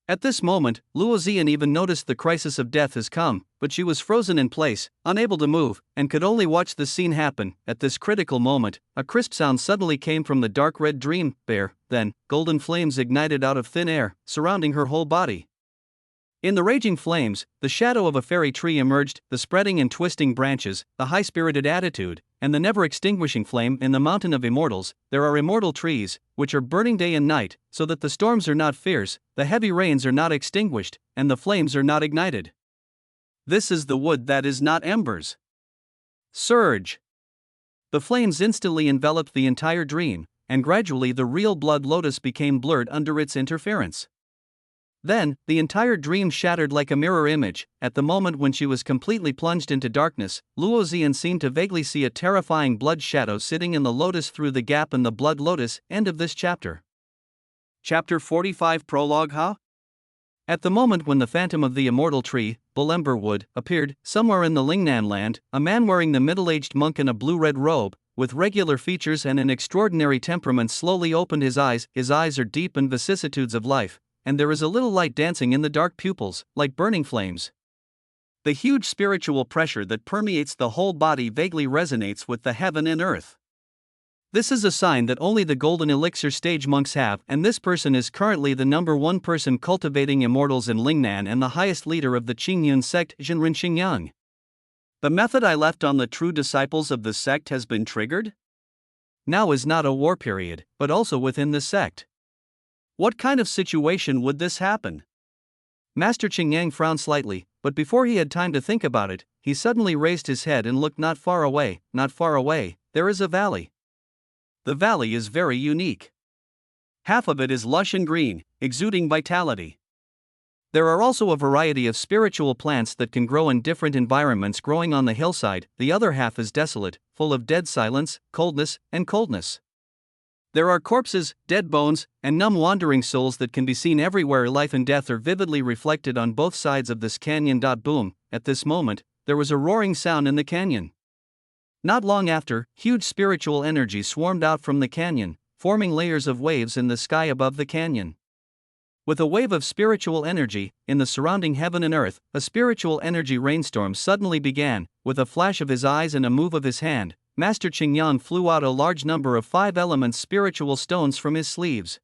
At this moment, Luo Zian even noticed the crisis of death has come, but she was frozen in place, unable to move, and could only watch the scene happen. At this critical moment, a crisp sound suddenly came from the dark red dream bear, then, golden flames ignited out of thin air, surrounding her whole body. In the raging flames, the shadow of a fairy tree emerged, the spreading and twisting branches, the high-spirited attitude, and the never-extinguishing flame. In the mountain of immortals, there are immortal trees, which are burning day and night, so that the storms are not fierce, the heavy rains are not extinguished, and the flames are not ignited. This is the wood that is not embers. Surge! The flames instantly enveloped the entire dream, and gradually the real blood lotus became blurred under its interference. Then, the entire dream shattered like a mirror image. At the moment when she was completely plunged into darkness, Luo Zian seemed to vaguely see a terrifying blood shadow sitting in the lotus through the gap in the blood lotus. End of this chapter. Chapter 45 Prologue. At the moment when the phantom of the immortal tree, Bulember Wood, appeared, somewhere in the Lingnan land, a man wearing the middle-aged monk in a blue-red robe, with regular features and an extraordinary temperament slowly opened his eyes. His eyes are deep in vicissitudes of life, and there is a little light dancing in the dark pupils, like burning flames. The huge spiritual pressure that permeates the whole body vaguely resonates with the heaven and earth. This is a sign that only the golden elixir stage monks have, and this person is currently the #1 person cultivating immortals in Lingnan and the highest leader of the Qingyun sect, Zhenren Xingyang. The method I left on the true disciples of the sect has been triggered? Now is not a war period, but also within the sect. What kind of situation would this happen? Master Qingyang frowned slightly, but before he had time to think about it, he suddenly raised his head and looked not far away, there is a valley. The valley is very unique. Half of it is lush and green, exuding vitality. There are also a variety of spiritual plants that can grow in different environments growing on the hillside. The other half is desolate, full of dead silence, coldness, and coldness. There are corpses, dead bones, and numb wandering souls that can be seen everywhere. Life and death are vividly reflected on both sides of this canyon. Boom! At this moment, there was a roaring sound in the canyon. Not long after, huge spiritual energy swarmed out from the canyon, forming layers of waves in the sky above the canyon. With a wave of spiritual energy, in the surrounding heaven and earth, a spiritual energy rainstorm suddenly began. With a flash of his eyes and a move of his hand, Master Qingyang flew out a large number of 5 elements spiritual stones from his sleeves.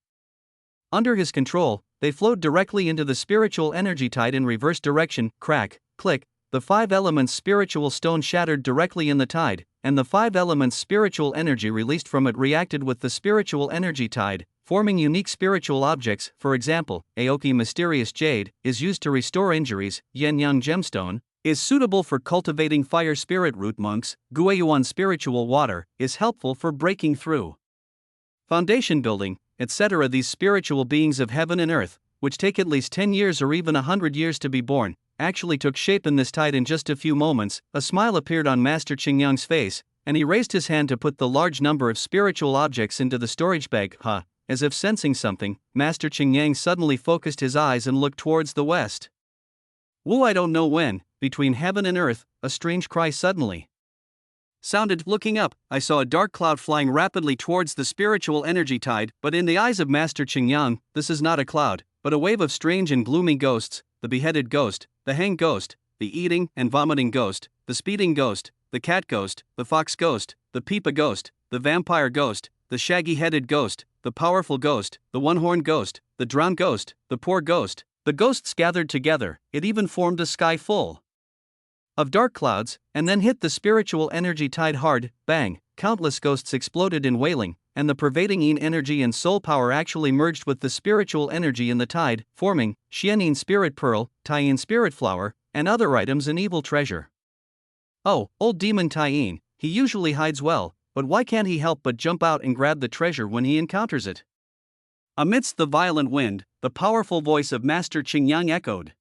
Under his control, they flowed directly into the spiritual energy tide in reverse direction. Crack, click, the 5 elements spiritual stone shattered directly in the tide, and the 5 elements spiritual energy released from it reacted with the spiritual energy tide, forming unique spiritual objects. For example, Aoki mysterious jade is used to restore injuries, Yen-yang gemstone is suitable for cultivating fire spirit root monks, Gueyuan spiritual water is helpful for breaking through foundation building, etc. These spiritual beings of heaven and earth, which take at least 10 years or even 100 years to be born, actually took shape in this tide in just a few moments. A smile appeared on Master Qingyang's face, and he raised his hand to put the large number of spiritual objects into the storage bag. As if sensing something, Master Qingyang suddenly focused his eyes and looked towards the west. Woo! I don't know when, between heaven and earth, a strange cry suddenly sounded. Looking up, I saw a dark cloud flying rapidly towards the spiritual energy tide, but in the eyes of Master Qingyang, this is not a cloud, but a wave of strange and gloomy ghosts: the beheaded ghost, the hanged ghost, the eating and vomiting ghost, the speeding ghost, the cat ghost, the fox ghost, the peepa ghost, the vampire ghost, the shaggy-headed ghost, the powerful ghost, the one-horned ghost, the drowned ghost, the poor ghost. The ghosts gathered together. It even formed a sky full of dark clouds, and then hit the spiritual energy tide hard. Bang! Countless ghosts exploded in wailing, and the pervading yin energy and soul power actually merged with the spiritual energy in the tide, forming Xianyin spirit pearl, Taiyin spirit flower, and other items and evil treasure. Oh, old demon Taiyin, he usually hides well, but why can't he help but jump out and grab the treasure when he encounters it? Amidst the violent wind, the powerful voice of Master Qingyang echoed.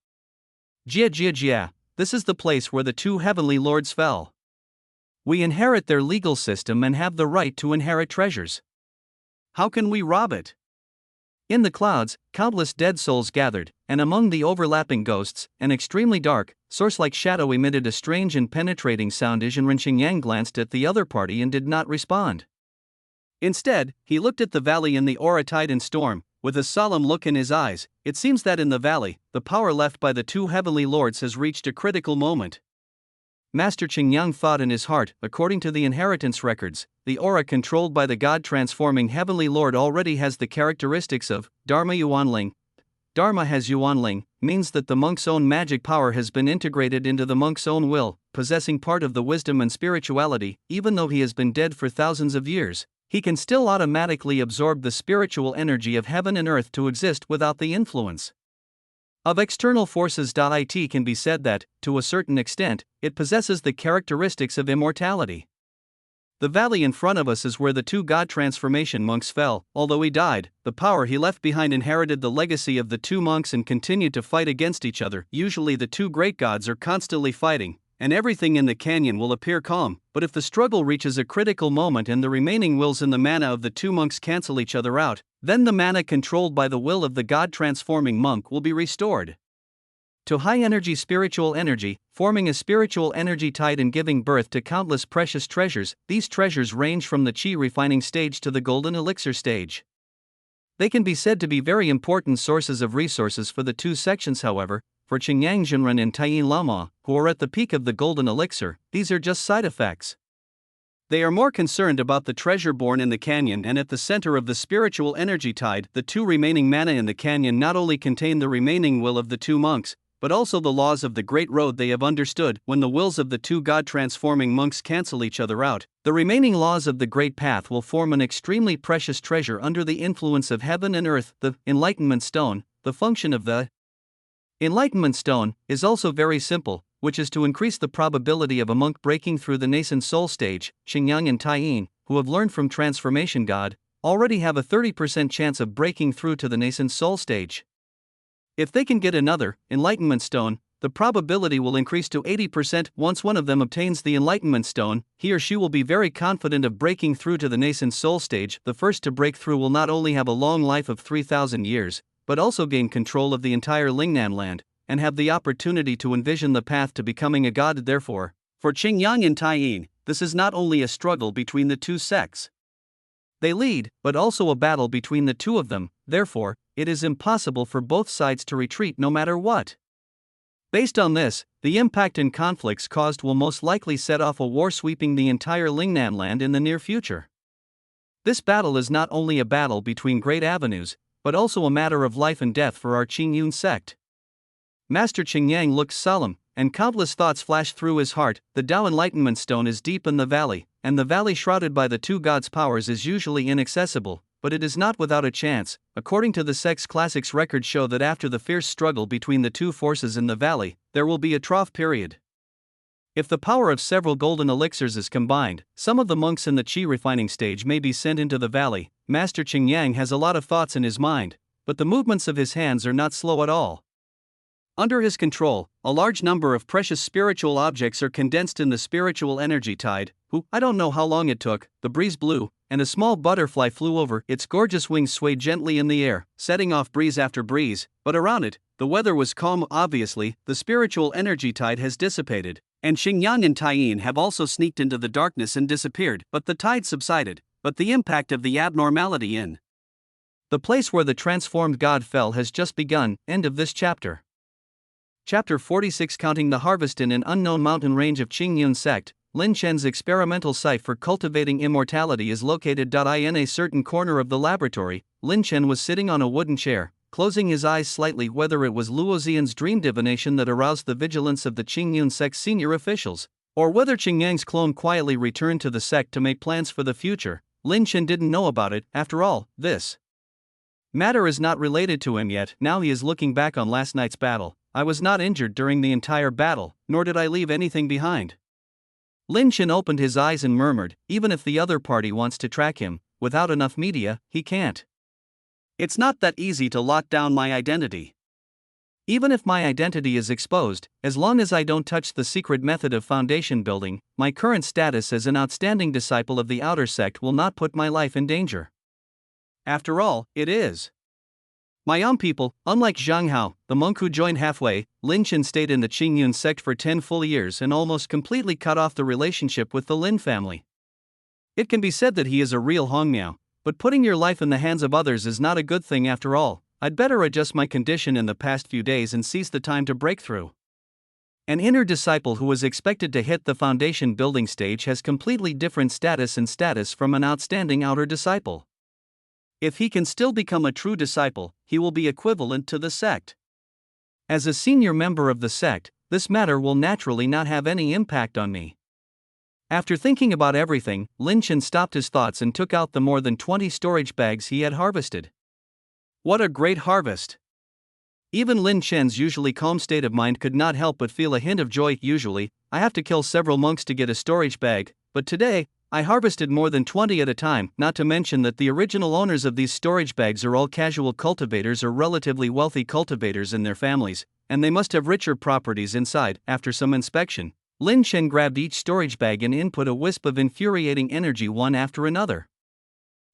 Jia Jia Jia, this is the place where the 2 heavenly lords fell. We inherit their legal system and have the right to inherit treasures. How can we rob it? In the clouds, countless dead souls gathered, and among the overlapping ghosts, an extremely dark, source-like shadow emitted a strange and penetrating sound. Ren Qingyang glanced at the other party and did not respond. Instead, he looked at the valley in the aura tide and storm, with a solemn look in his eyes. It seems that in the valley, the power left by the two heavenly lords has reached a critical moment. Master Qingyang thought in his heart, according to the inheritance records, the aura controlled by the God-transforming heavenly lord already has the characteristics of Dharma Yuanling. Dharma has Yuanling, means that the monk's own magic power has been integrated into the monk's own will, possessing part of the wisdom and spirituality. Even though he has been dead for thousands of years, he can still automatically absorb the spiritual energy of heaven and earth to exist without the influence of external forces. It can be said that, to a certain extent, it possesses the characteristics of immortality. The valley in front of us is where the two God transformation monks fell. Although he died, the power he left behind inherited the legacy of the two monks and continued to fight against each other. Usually the two great gods are constantly fighting, and everything in the canyon will appear calm, but if the struggle reaches a critical moment and the remaining wills in the mana of the two monks cancel each other out, then the mana controlled by the will of the God-transforming monk will be restored to high-energy spiritual energy, forming a spiritual energy tide and giving birth to countless precious treasures. These treasures range from the chi refining stage to the golden elixir stage. They can be said to be very important sources of resources for the two sections. However, for Qingyang Zhenren and Taiyin Lama, who are at the peak of the golden elixir, these are just side effects. They are more concerned about the treasure born in the canyon and at the center of the spiritual energy tide. The two remaining mana in the canyon not only contain the remaining will of the two monks, but also the laws of the Great Road they have understood. When the wills of the two God-transforming monks cancel each other out, the remaining laws of the Great Path will form an extremely precious treasure under the influence of heaven and earth. The Enlightenment Stone, the function of the Enlightenment Stone, is also very simple, which is to increase the probability of a monk breaking through the nascent soul stage. Qingyang and Taiyin, who have learned from Transformation God, already have a 30% chance of breaking through to the nascent soul stage. If they can get another Enlightenment Stone, the probability will increase to 80%. Once one of them obtains the Enlightenment Stone, he or she will be very confident of breaking through to the nascent soul stage. The first to break through will not only have a long life of 3,000 years, but also gain control of the entire Lingnan land, and have the opportunity to envision the path to becoming a god. Therefore, for Qingyang and Taiyin, this is not only a struggle between the two sects they lead, but also a battle between the two of them. Therefore, it is impossible for both sides to retreat no matter what. Based on this, the impact and conflicts caused will most likely set off a war sweeping the entire Lingnan land in the near future. This battle is not only a battle between great avenues, but also a matter of life and death for our Qingyun sect. Master Qingyang looked solemn, and countless thoughts flashed through his heart. The Tao Enlightenment Stone is deep in the valley, and the valley shrouded by the two gods' powers is usually inaccessible, but it is not without a chance. According to the sect's classics, records show that after the fierce struggle between the two forces in the valley, there will be a trough period. If the power of several golden elixirs is combined, some of the monks in the chi refining stage may be sent into the valley. Master Qingyang has a lot of thoughts in his mind, but the movements of his hands are not slow at all. Under his control, a large number of precious spiritual objects are condensed in the spiritual energy tide. I don't know how long it took. The breeze blew, and a small butterfly flew over. Its gorgeous wings swayed gently in the air, setting off breeze after breeze, but around it, the weather was calm. Obviously, the spiritual energy tide has dissipated, and Qingyang and Taiyin have also sneaked into the darkness and disappeared. But the tide subsided, but the impact of the abnormality in the place where the transformed god fell has just begun. End of this chapter. Chapter 46. Counting the harvest. In an unknown mountain range of Qingyun sect, Lin Chen's experimental site for cultivating immortality is located. In a certain corner of the laboratory, Lin Chen was sitting on a wooden chair, closing his eyes slightly. Whether it was Luo Xian's dream divination that aroused the vigilance of the Qingyun sect's senior officials, or whether Qingyang's clone quietly returned to the sect to make plans for the future, Lin Chen didn't know about it. After all, this matter is not related to him yet. Now he is looking back on last night's battle. I was not injured during the entire battle, nor did I leave anything behind. Lin Chen opened his eyes and murmured, even if the other party wants to track him, without enough media, he can't. It's not that easy to lock down my identity. Even if my identity is exposed, as long as I don't touch the secret method of foundation building, my current status as an outstanding disciple of the outer sect will not put my life in danger. After all, it is My people, unlike Zhang Hao, the monk who joined halfway, Lin Chen stayed in the Qingyun sect for 10 full years and almost completely cut off the relationship with the Lin family. It can be said that he is a real Hongmiao, but putting your life in the hands of others is not a good thing after all. I'd better adjust my condition in the past few days and seize the time to break through. An inner disciple who was expected to hit the foundation building stage has completely different status from an outstanding outer disciple. If he can still become a true disciple, he will be equivalent to the sect. As a senior member of the sect, this matter will naturally not have any impact on me. After thinking about everything, Lin Chen stopped his thoughts and took out the more than 20 storage bags he had harvested. What a great harvest! Even Lin Chen's usually calm state of mind could not help but feel a hint of joy. Usually, I have to kill several monks to get a storage bag, but today, I harvested more than 20 at a time, not to mention that the original owners of these storage bags are all casual cultivators or relatively wealthy cultivators and their families, and they must have richer properties inside. After some inspection, Lin Chen grabbed each storage bag and input a wisp of infuriating energy one after another.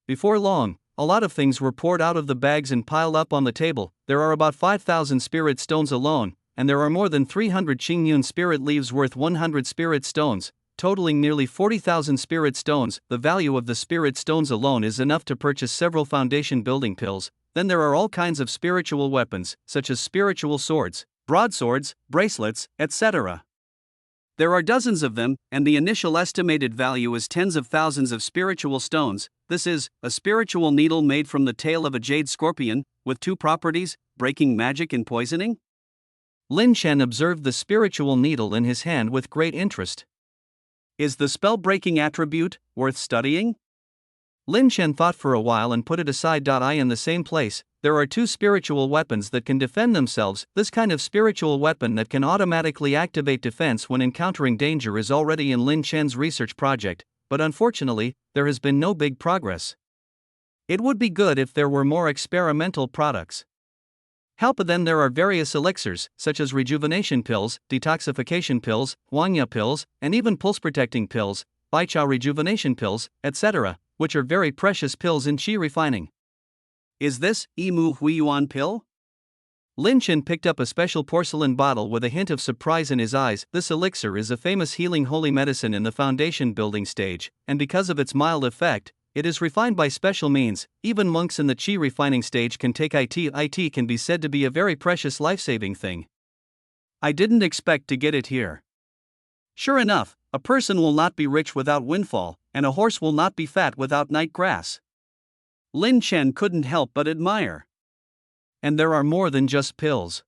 Before long, a lot of things were poured out of the bags and piled up on the table. There are about 5,000 spirit stones alone, and there are more than 300 Qingyun spirit leaves worth 100 spirit stones, totaling nearly 40,000 spirit stones. The value of the spirit stones alone is enough to purchase several foundation building pills. Then there are all kinds of spiritual weapons, such as spiritual swords, broadswords, bracelets, etc. There are dozens of them, and the initial estimated value is tens of thousands of spiritual stones. This is a spiritual needle made from the tail of a jade scorpion, with two properties, breaking magic and poisoning. Lin Chen observed the spiritual needle in his hand with great interest. Is the spell-breaking attribute worth studying? Lin Chen thought for a while and put it aside. In the same place, there are two spiritual weapons that can defend themselves. This kind of spiritual weapon that can automatically activate defense when encountering danger is already in Lin Chen's research project, but unfortunately, there has been no big progress. It would be good if there were more experimental products. Then there are various elixirs, such as rejuvenation pills, detoxification pills, Huangya pills, and even pulse-protecting pills, Baichao rejuvenation pills, etc., which are very precious pills in qi refining. Is this Yimu Huiyuan pill? Lin Chen picked up a special porcelain bottle with a hint of surprise in his eyes. This elixir is a famous healing holy medicine in the foundation building stage, and because of its mild effect, it is refined by special means. Even monks in the qi refining stage can take it. It can be said to be a very precious life-saving thing. I didn't expect to get it here. Sure enough, a person will not be rich without windfall, and a horse will not be fat without night grass. Lin Chen couldn't help but admire. And there are more than just pills.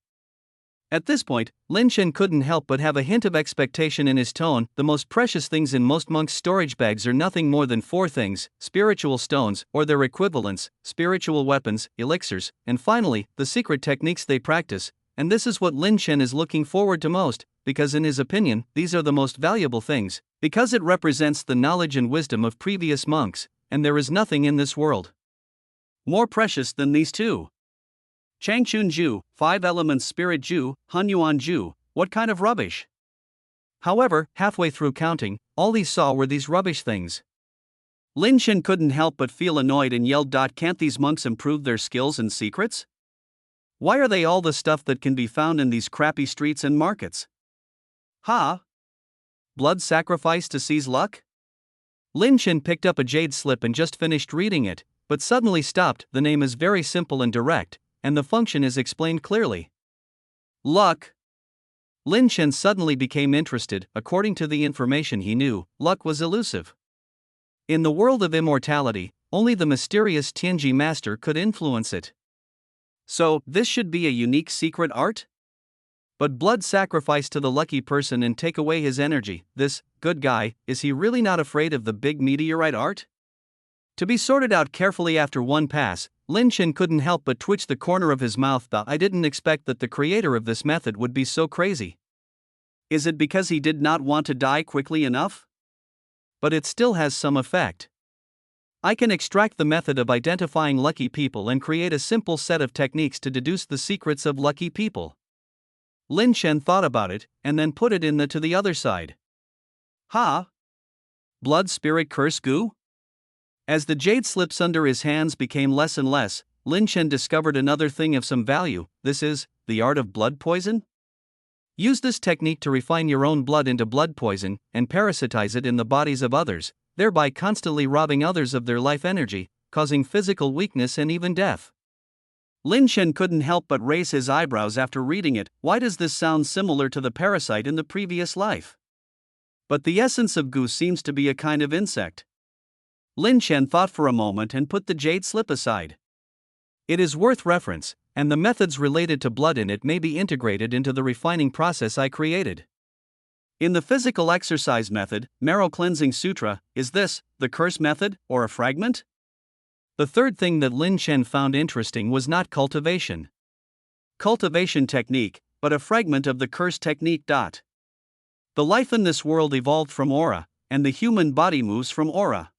At this point, Lin Chen couldn't help but have a hint of expectation in his tone. The most precious things in most monks' storage bags are nothing more than four things: spiritual stones, or their equivalents, spiritual weapons, elixirs, and finally, the secret techniques they practice. And this is what Lin Chen is looking forward to most, because in his opinion, these are the most valuable things, because it represents the knowledge and wisdom of previous monks, and there is nothing in this world more precious than these two. Changchun Ju, 5 elements spirit Ju, Hunyuan Ju, what kind of rubbish? However, halfway through counting, all he saw were these rubbish things. Lin Chen couldn't help but feel annoyed and yelled, "Can't these monks improve their skills and secrets? Why are they all the stuff that can be found in these crappy streets and markets? Ha! Blood sacrifice to seize luck?" Lin Chen picked up a jade slip and just finished reading it, but suddenly stopped. The name is very simple and direct, and the function is explained clearly. Luck. Lin Chen suddenly became interested. According to the information he knew, luck was elusive. In the world of immortality, only the mysterious Tianji master could influence it. So, this should be a unique secret art? But blood sacrifice to the lucky person and take away his energy. This good guy, is he really not afraid of the big meteorite art? To be sorted out carefully after one pass, Lin Chen couldn't help but twitch the corner of his mouth. I didn't expect that the creator of this method would be so crazy. Is it because he did not want to die quickly enough? But it still has some effect. I can extract the method of identifying lucky people and create a simple set of techniques to deduce the secrets of lucky people. Lin Chen thought about it, and then put it to the other side. Ha! Blood spirit curse goo? As the jade slips under his hands became less and less, Lin Chen discovered another thing of some value, this is, the art of blood poison. Use this technique to refine your own blood into blood poison and parasitize it in the bodies of others, thereby constantly robbing others of their life energy, causing physical weakness and even death. Lin Chen couldn't help but raise his eyebrows after reading it. Why does this sound similar to the parasite in the previous life? But the essence of goo seems to be a kind of insect. Lin Chen thought for a moment and put the jade slip aside. It is worth reference, and the methods related to blood in it may be integrated into the refining process I created. In the physical exercise method, marrow cleansing sutra, is this the curse method or a fragment? The third thing that Lin Chen found interesting was not cultivation technique, but a fragment of the curse technique. The life in this world evolved from aura, and the human body moves from aura.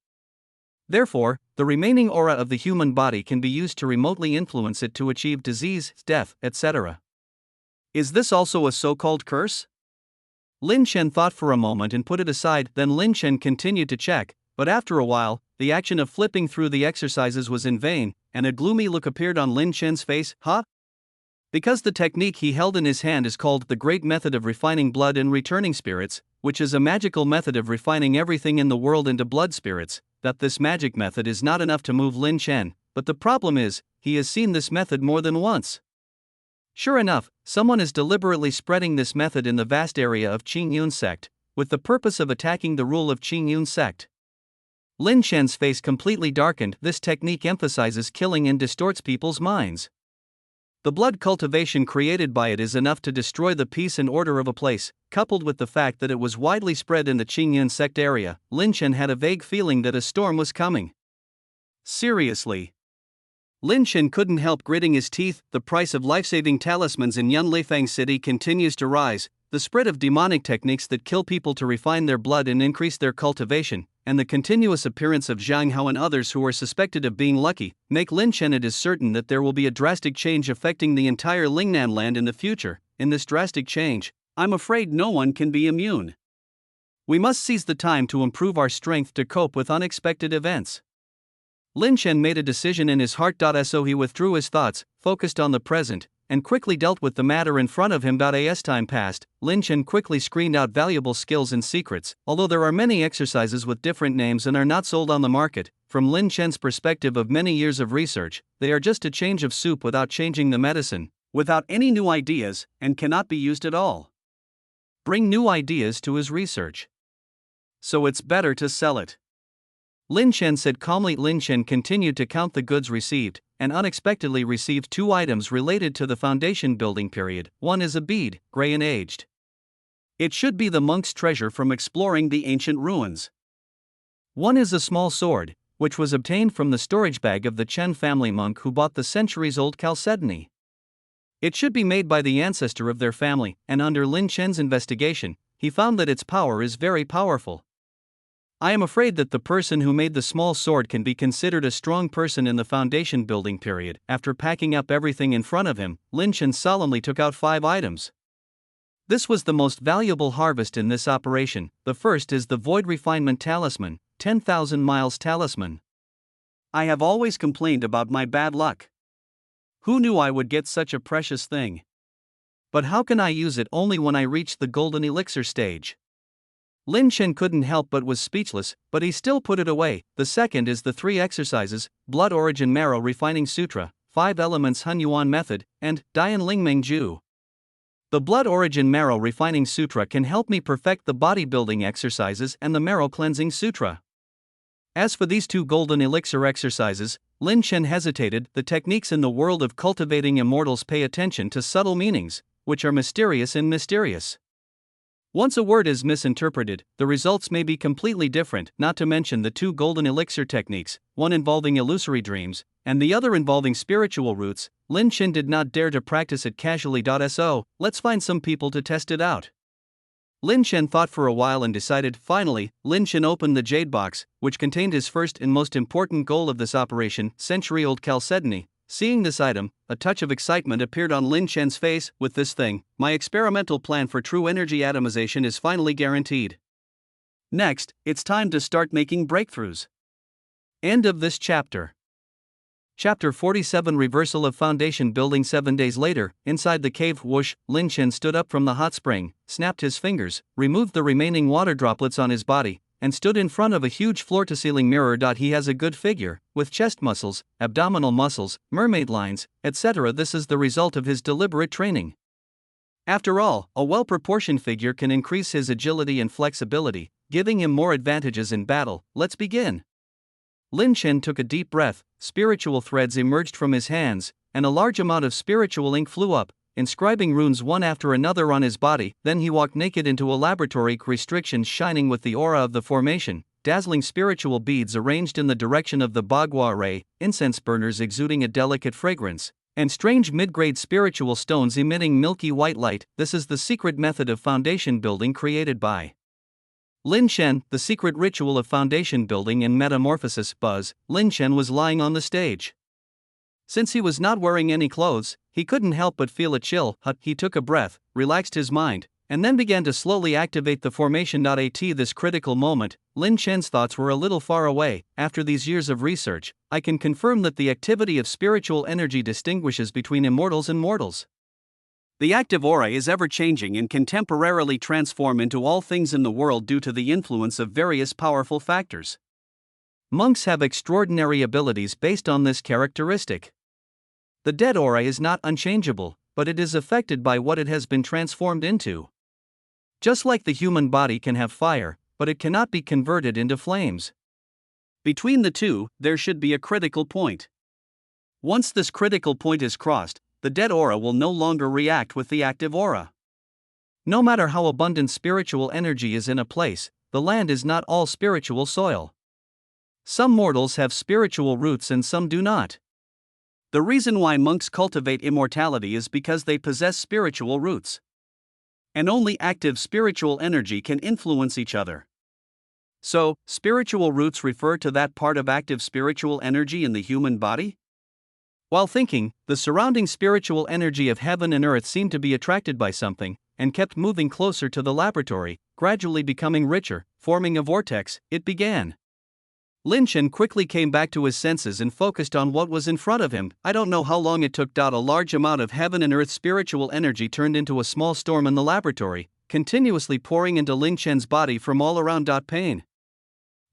Therefore, the remaining aura of the human body can be used to remotely influence it to achieve disease, death, etc. Is this also a so-called curse? Lin Chen thought for a moment and put it aside, then Lin Chen continued to check, but after a while, the action of flipping through the exercises was in vain, and a gloomy look appeared on Lin Chen's face. Because the technique he held in his hand is called the Great Method of Refining Blood and Returning Spirits, which is a magical method of refining everything in the world into blood spirits, that this magic method is not enough to move Lin Chen, but the problem is, he has seen this method more than once. Sure enough, someone is deliberately spreading this method in the vast area of Qingyun sect, with the purpose of attacking the rule of Qingyun sect. Lin Chen's face completely darkened. This technique emphasizes killing and distorts people's minds. The blood cultivation created by it is enough to destroy the peace and order of a place. Coupled with the fact that it was widely spread in the Qingyun sect area, Lin Chen had a vague feeling that a storm was coming. Seriously. Lin Chen couldn't help gritting his teeth. The price of life-saving talismans in Yunlifeng City continues to rise. The spread of demonic techniques that kill people to refine their blood and increase their cultivation, and the continuous appearance of Zhang Hao and others who are suspected of being lucky, make Lin Chen it is certain that there will be a drastic change affecting the entire Lingnan land in the future. In this drastic change, I'm afraid no one can be immune. We must seize the time to improve our strength to cope with unexpected events. Lin Chen made a decision in his heart. So he withdrew his thoughts, focused on the present, and quickly dealt with the matter in front of him. As time passed, Lin Chen quickly screened out valuable skills and secrets. Although there are many exercises with different names and are not sold on the market, from Lin Chen's perspective of many years of research, they are just a change of soup without changing the medicine, without any new ideas, and cannot be used at all. Bring new ideas to his research. So it's better to sell it. Lin Chen said calmly. Lin Chen continued to count the goods received, and unexpectedly received 2 items related to the foundation building period. One is a bead, gray and aged. It should be the monk's treasure from exploring the ancient ruins. One is a small sword, which was obtained from the storage bag of the Chen family monk who bought the centuries-old chalcedony. It should be made by the ancestor of their family, and under Lin Chen's investigation, he found that its power is very powerful. I am afraid that the person who made the small sword can be considered a strong person in the foundation building period. After packing up everything in front of him, Lin Chen solemnly took out 5 items. This was the most valuable harvest in this operation. The first is the Void Refinement Talisman, 10,000 Miles Talisman. I have always complained about my bad luck. Who knew I would get such a precious thing? But how can I use it only when I reach the golden elixir stage? Lin Chen couldn't help but was speechless, but he still put it away. The second is the 3 exercises, Blood Origin Marrow Refining Sutra, 5 Elements Hun Yuan Method, and Dian Lingmeng Ju. The Blood Origin Marrow Refining Sutra can help me perfect the bodybuilding exercises and the Marrow Cleansing Sutra. As for these 2 golden elixir exercises, Lin Chen hesitated. The techniques in the world of cultivating immortals pay attention to subtle meanings, which are mysterious and mysterious. Once a word is misinterpreted, the results may be completely different, not to mention the 2 golden elixir techniques, one involving illusory dreams, and the other involving spiritual roots. Lin Chen did not dare to practice it casually. So, let's find some people to test it out. Lin Chen thought for a while and decided. Finally, Lin Chen opened the jade box, which contained his first and most important goal of this operation, century-old chalcedony. Seeing this item, a touch of excitement appeared on Lin Chen's face. With this thing, my experimental plan for true energy atomization is finally guaranteed. Next, it's time to start making breakthroughs. End of this chapter. Chapter 47 Reversal of Foundation Building 7 days later, inside the cave, whoosh, Lin Chen stood up from the hot spring, snapped his fingers, removed the remaining water droplets on his body, and stood in front of a huge floor-to-ceiling mirror. He has a good figure, with chest muscles, abdominal muscles, mermaid lines, etc. This is the result of his deliberate training. After all, a well-proportioned figure can increase his agility and flexibility, giving him more advantages in battle. Let's begin. Lin Chen took a deep breath, spiritual threads emerged from his hands, and a large amount of spiritual ink flew up, inscribing runes one after another on his body. Then he walked naked into a laboratory, restrictions shining with the aura of the formation, dazzling spiritual beads arranged in the direction of the Bagua array, incense burners exuding a delicate fragrance, and strange mid-grade spiritual stones emitting milky white light. This is the secret method of foundation building created by Lin Chen, the secret ritual of foundation building and metamorphosis. Buzz, Lin Chen was lying on the stage. Since he was not wearing any clothes, he couldn't help but feel a chill. He took a breath, relaxed his mind, and then began to slowly activate the formation. At this critical moment, Lin Chen's thoughts were a little far away. After these years of research, I can confirm that the activity of spiritual energy distinguishes between immortals and mortals. The active aura is ever-changing and can temporarily transform into all things in the world due to the influence of various powerful factors. Monks have extraordinary abilities based on this characteristic. The dead aura is not unchangeable, but it is affected by what it has been transformed into. Just like the human body can have fire, but it cannot be converted into flames. Between the two, there should be a critical point. Once this critical point is crossed, the dead aura will no longer react with the active aura. No matter how abundant spiritual energy is in a place, the land is not all spiritual soil. Some mortals have spiritual roots and some do not. The reason why monks cultivate immortality is because they possess spiritual roots. And only active spiritual energy can influence each other. So, spiritual roots refer to that part of active spiritual energy in the human body? While thinking, the surrounding spiritual energy of heaven and earth seemed to be attracted by something, and kept moving closer to the laboratory, gradually becoming richer, forming a vortex. It began. Lin Chen quickly came back to his senses and focused on what was in front of him. I don't know how long it took. A large amount of heaven and earth spiritual energy turned into a small storm in the laboratory, continuously pouring into Lin Chen's body from all around. Pain.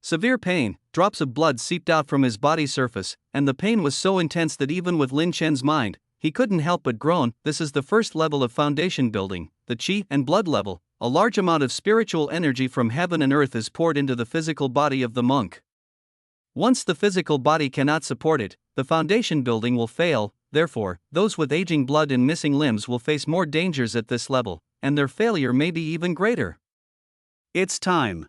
Severe pain, drops of blood seeped out from his body surface, and the pain was so intense that even with Lin Chen's mind, he couldn't help but groan. This is the first level of foundation building, the chi and blood level. A large amount of spiritual energy from heaven and earth is poured into the physical body of the monk. Once the physical body cannot support it, the foundation building will fail. Therefore, those with aging blood and missing limbs will face more dangers at this level, and their failure may be even greater. It's time.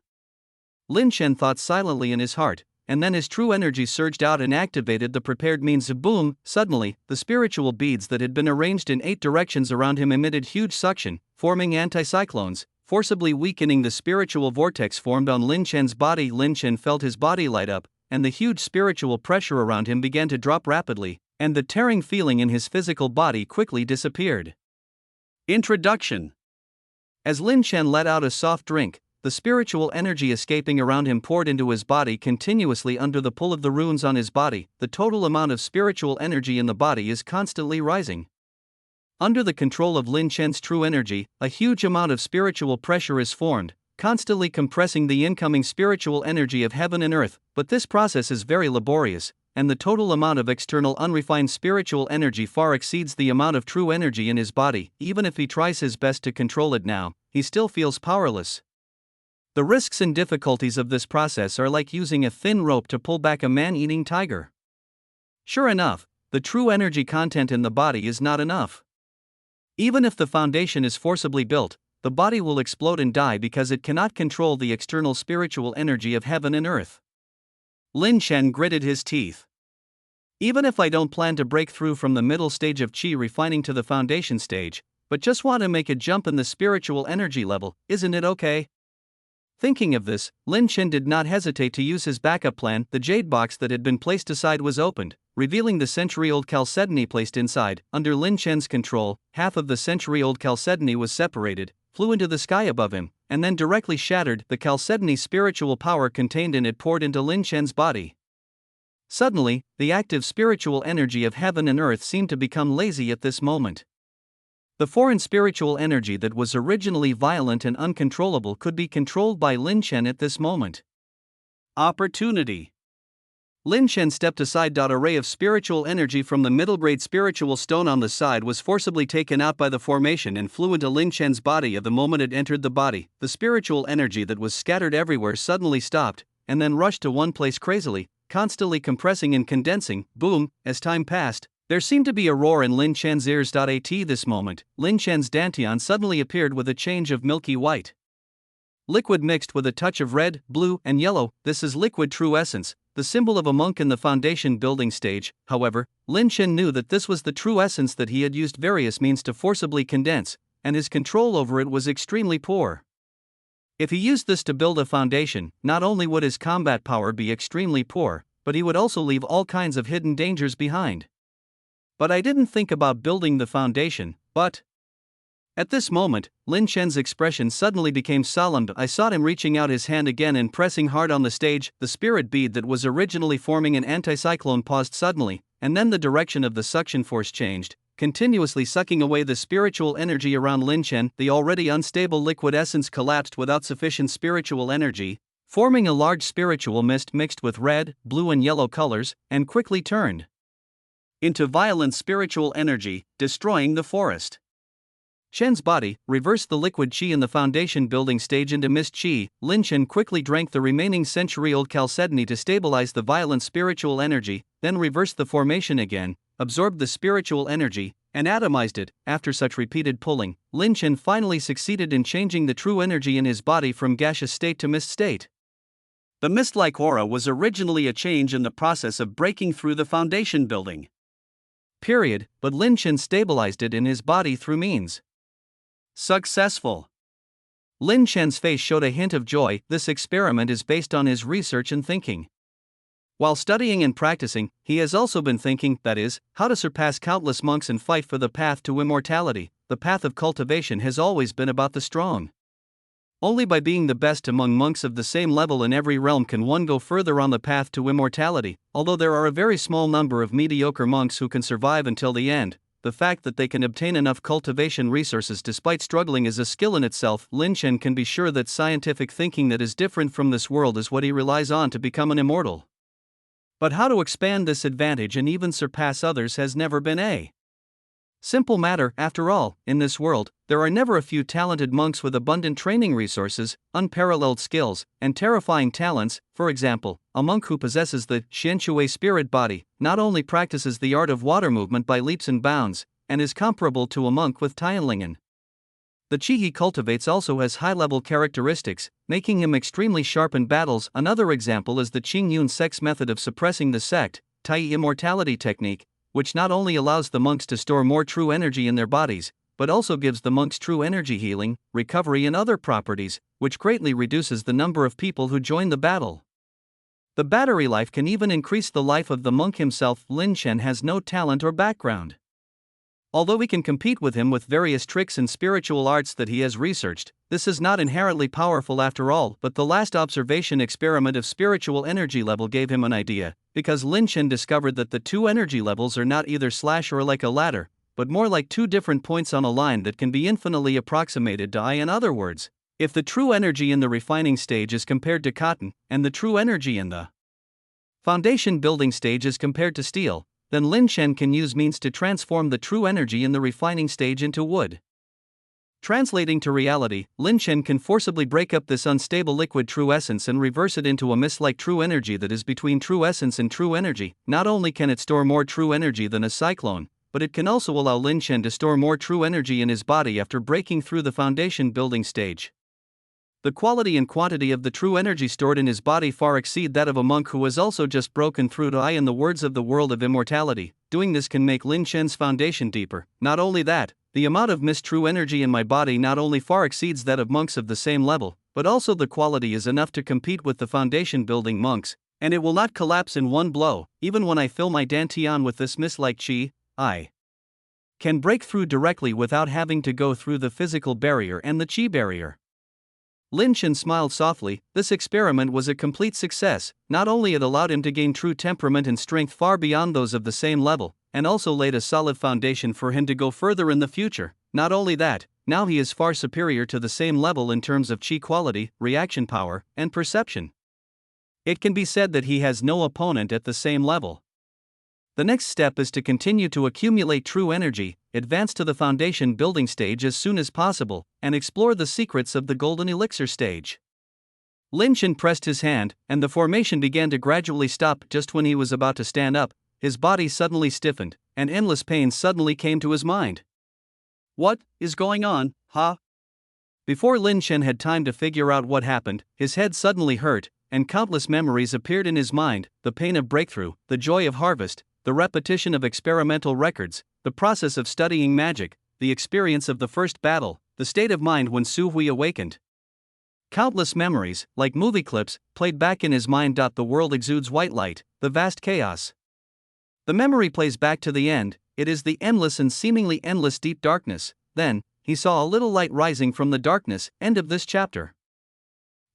Lin Chen thought silently in his heart, and then his true energy surged out and activated the prepared means. Boom! Suddenly, the spiritual beads that had been arranged in 8 directions around him emitted huge suction, forming anticyclones, forcibly weakening the spiritual vortex formed on Lin Chen's body. Lin Chen felt his body light up, and the huge spiritual pressure around him began to drop rapidly, and the tearing feeling in his physical body quickly disappeared. Introduction. As Lin Chen let out a soft drink, the spiritual energy escaping around him poured into his body continuously under the pull of the runes on his body. The total amount of spiritual energy in the body is constantly rising. Under the control of Lin Chen's true energy, a huge amount of spiritual pressure is formed, constantly compressing the incoming spiritual energy of heaven and earth. But this process is very laborious, and the total amount of external unrefined spiritual energy far exceeds the amount of true energy in his body. Even if he tries his best to control it now, he still feels powerless. The risks and difficulties of this process are like using a thin rope to pull back a man-eating tiger. Sure enough, the true energy content in the body is not enough. Even if the foundation is forcibly built, the body will explode and die because it cannot control the external spiritual energy of heaven and earth. Lin Chen gritted his teeth. Even if I don't plan to break through from the middle stage of chi refining to the foundation stage, but just want to make a jump in the spiritual energy level, isn't it okay? Thinking of this, Lin Chen did not hesitate to use his backup plan. The jade box that had been placed aside was opened, revealing the century-old chalcedony placed inside. Under Lin Chen's control, half of the century-old chalcedony was separated, flew into the sky above him, and then directly shattered. The chalcedony's spiritual power contained in it poured into Lin Chen's body. Suddenly, the active spiritual energy of heaven and earth seemed to become lazy at this moment. The foreign spiritual energy that was originally violent and uncontrollable could be controlled by Lin Chen at this moment. Opportunity. Lin Chen stepped aside. A ray of spiritual energy from the middle grade spiritual stone on the side was forcibly taken out by the formation and flew into Lin Chen's body. At the moment it entered the body, the spiritual energy that was scattered everywhere suddenly stopped, and then rushed to one place crazily, constantly compressing and condensing. Boom! As time passed, there seemed to be a roar in Lin Chen's ears. At this moment, Lin Chen's dantian suddenly appeared with a change of milky white liquid mixed with a touch of red, blue, and yellow. This is liquid true essence, the symbol of a monk in the foundation building stage. However, Lin Chen knew that this was the true essence that he had used various means to forcibly condense, and his control over it was extremely poor. If he used this to build a foundation, not only would his combat power be extremely poor, but he would also leave all kinds of hidden dangers behind. But I didn't think about building the foundation, but... At this moment, Lin Chen's expression suddenly became solemn. I saw him reaching out his hand again and pressing hard on the stage. The spirit bead that was originally forming an anticyclone paused suddenly, and then the direction of the suction force changed, continuously sucking away the spiritual energy around Lin Chen. The already unstable liquid essence collapsed without sufficient spiritual energy, forming a large spiritual mist mixed with red, blue, and yellow colors, and quickly turned into violent spiritual energy, destroying the forest. Chen's body reversed the liquid qi in the foundation building stage into mist qi. Lin Chen quickly drank the remaining century-old chalcedony to stabilize the violent spiritual energy, then reversed the formation again, absorbed the spiritual energy, and atomized it. After such repeated pulling, Lin Chen finally succeeded in changing the true energy in his body from gaseous state to mist state. The mist-like aura was originally a change in the process of breaking through the foundation building. But Lin Chen stabilized it in his body through means successful. Lin Chen's face showed a hint of joy. This experiment is based on his research and thinking. While studying and practicing, he has also been thinking, that is, how to surpass countless monks and fight for the path to immortality. The path of cultivation has always been about the strong. Only by being the best among monks of the same level in every realm can one go further on the path to immortality. Although there are a very small number of mediocre monks who can survive until the end, the fact that they can obtain enough cultivation resources despite struggling is a skill in itself. Lin Chen can be sure that scientific thinking that is different from this world is what he relies on to become an immortal. But how to expand this advantage and even surpass others has never been a simple matter. After all, in this world, there are never a few talented monks with abundant training resources, unparalleled skills, and terrifying talents. For example, a monk who possesses the Xianshui spirit body not only practices the art of water movement by leaps and bounds, and is comparable to a monk with Tianlingen. The qi he cultivates also has high-level characteristics, making him extremely sharp in battles. Another example is the Qingyun sex method of suppressing the sect, Tai immortality technique, which not only allows the monks to store more true energy in their bodies, but also gives the monks true energy healing, recovery, and other properties, which greatly reduces the number of people who join the battle. The battery life can even increase the life of the monk himself. Lin Chen has no talent or background. Although we can compete with him with various tricks and spiritual arts that he has researched, this is not inherently powerful after all. But the last observation experiment of spiritual energy level gave him an idea, because Lin Chen discovered that the two energy levels are not either slash or like a ladder, but more like two different points on a line that can be infinitely approximated to I. In other words, if the true energy in the refining stage is compared to cotton, and the true energy in the foundation building stage is compared to steel, then Lin Chen can use means to transform the true energy in the refining stage into wood. Translating to reality, Lin Chen can forcibly break up this unstable liquid true essence and reverse it into a mist-like true energy that is between true essence and true energy. Not only can it store more true energy than a cyclone, but it can also allow Lin Chen to store more true energy in his body after breaking through the foundation building stage. The quality and quantity of the true energy stored in his body far exceed that of a monk who has also just broken through to I. In the words of the world of immortality, doing this can make Lin Chen's foundation deeper. Not only that, the amount of mist true energy in my body not only far exceeds that of monks of the same level, but also the quality is enough to compete with the foundation building monks, and it will not collapse in one blow. Even when I fill my dantian with this mist-like qi, I can break through directly without having to go through the physical barrier and the qi barrier. Lin Chen smiled softly. This experiment was a complete success. Not only it allowed him to gain true temperament and strength far beyond those of the same level, and also laid a solid foundation for him to go further in the future. Not only that, now he is far superior to the same level in terms of chi quality, reaction power, and perception. It can be said that he has no opponent at the same level. The next step is to continue to accumulate true energy, advance to the foundation building stage as soon as possible, and explore the secrets of the golden elixir stage. Lin Chen pressed his hand, and the formation began to gradually stop. Just when he was about to stand up, his body suddenly stiffened, and endless pain suddenly came to his mind. What is going on, huh? Before Lin Chen had time to figure out what happened, his head suddenly hurt, and countless memories appeared in his mind: the pain of breakthrough, the joy of harvest, the repetition of experimental records, the process of studying magic, the experience of the first battle, the state of mind when Su Hui awakened. Countless memories, like movie clips, played back in his mind. The world exudes white light, the vast chaos. The memory plays back to the end. It is the endless and seemingly endless deep darkness. Then, he saw a little light rising from the darkness. End of this chapter.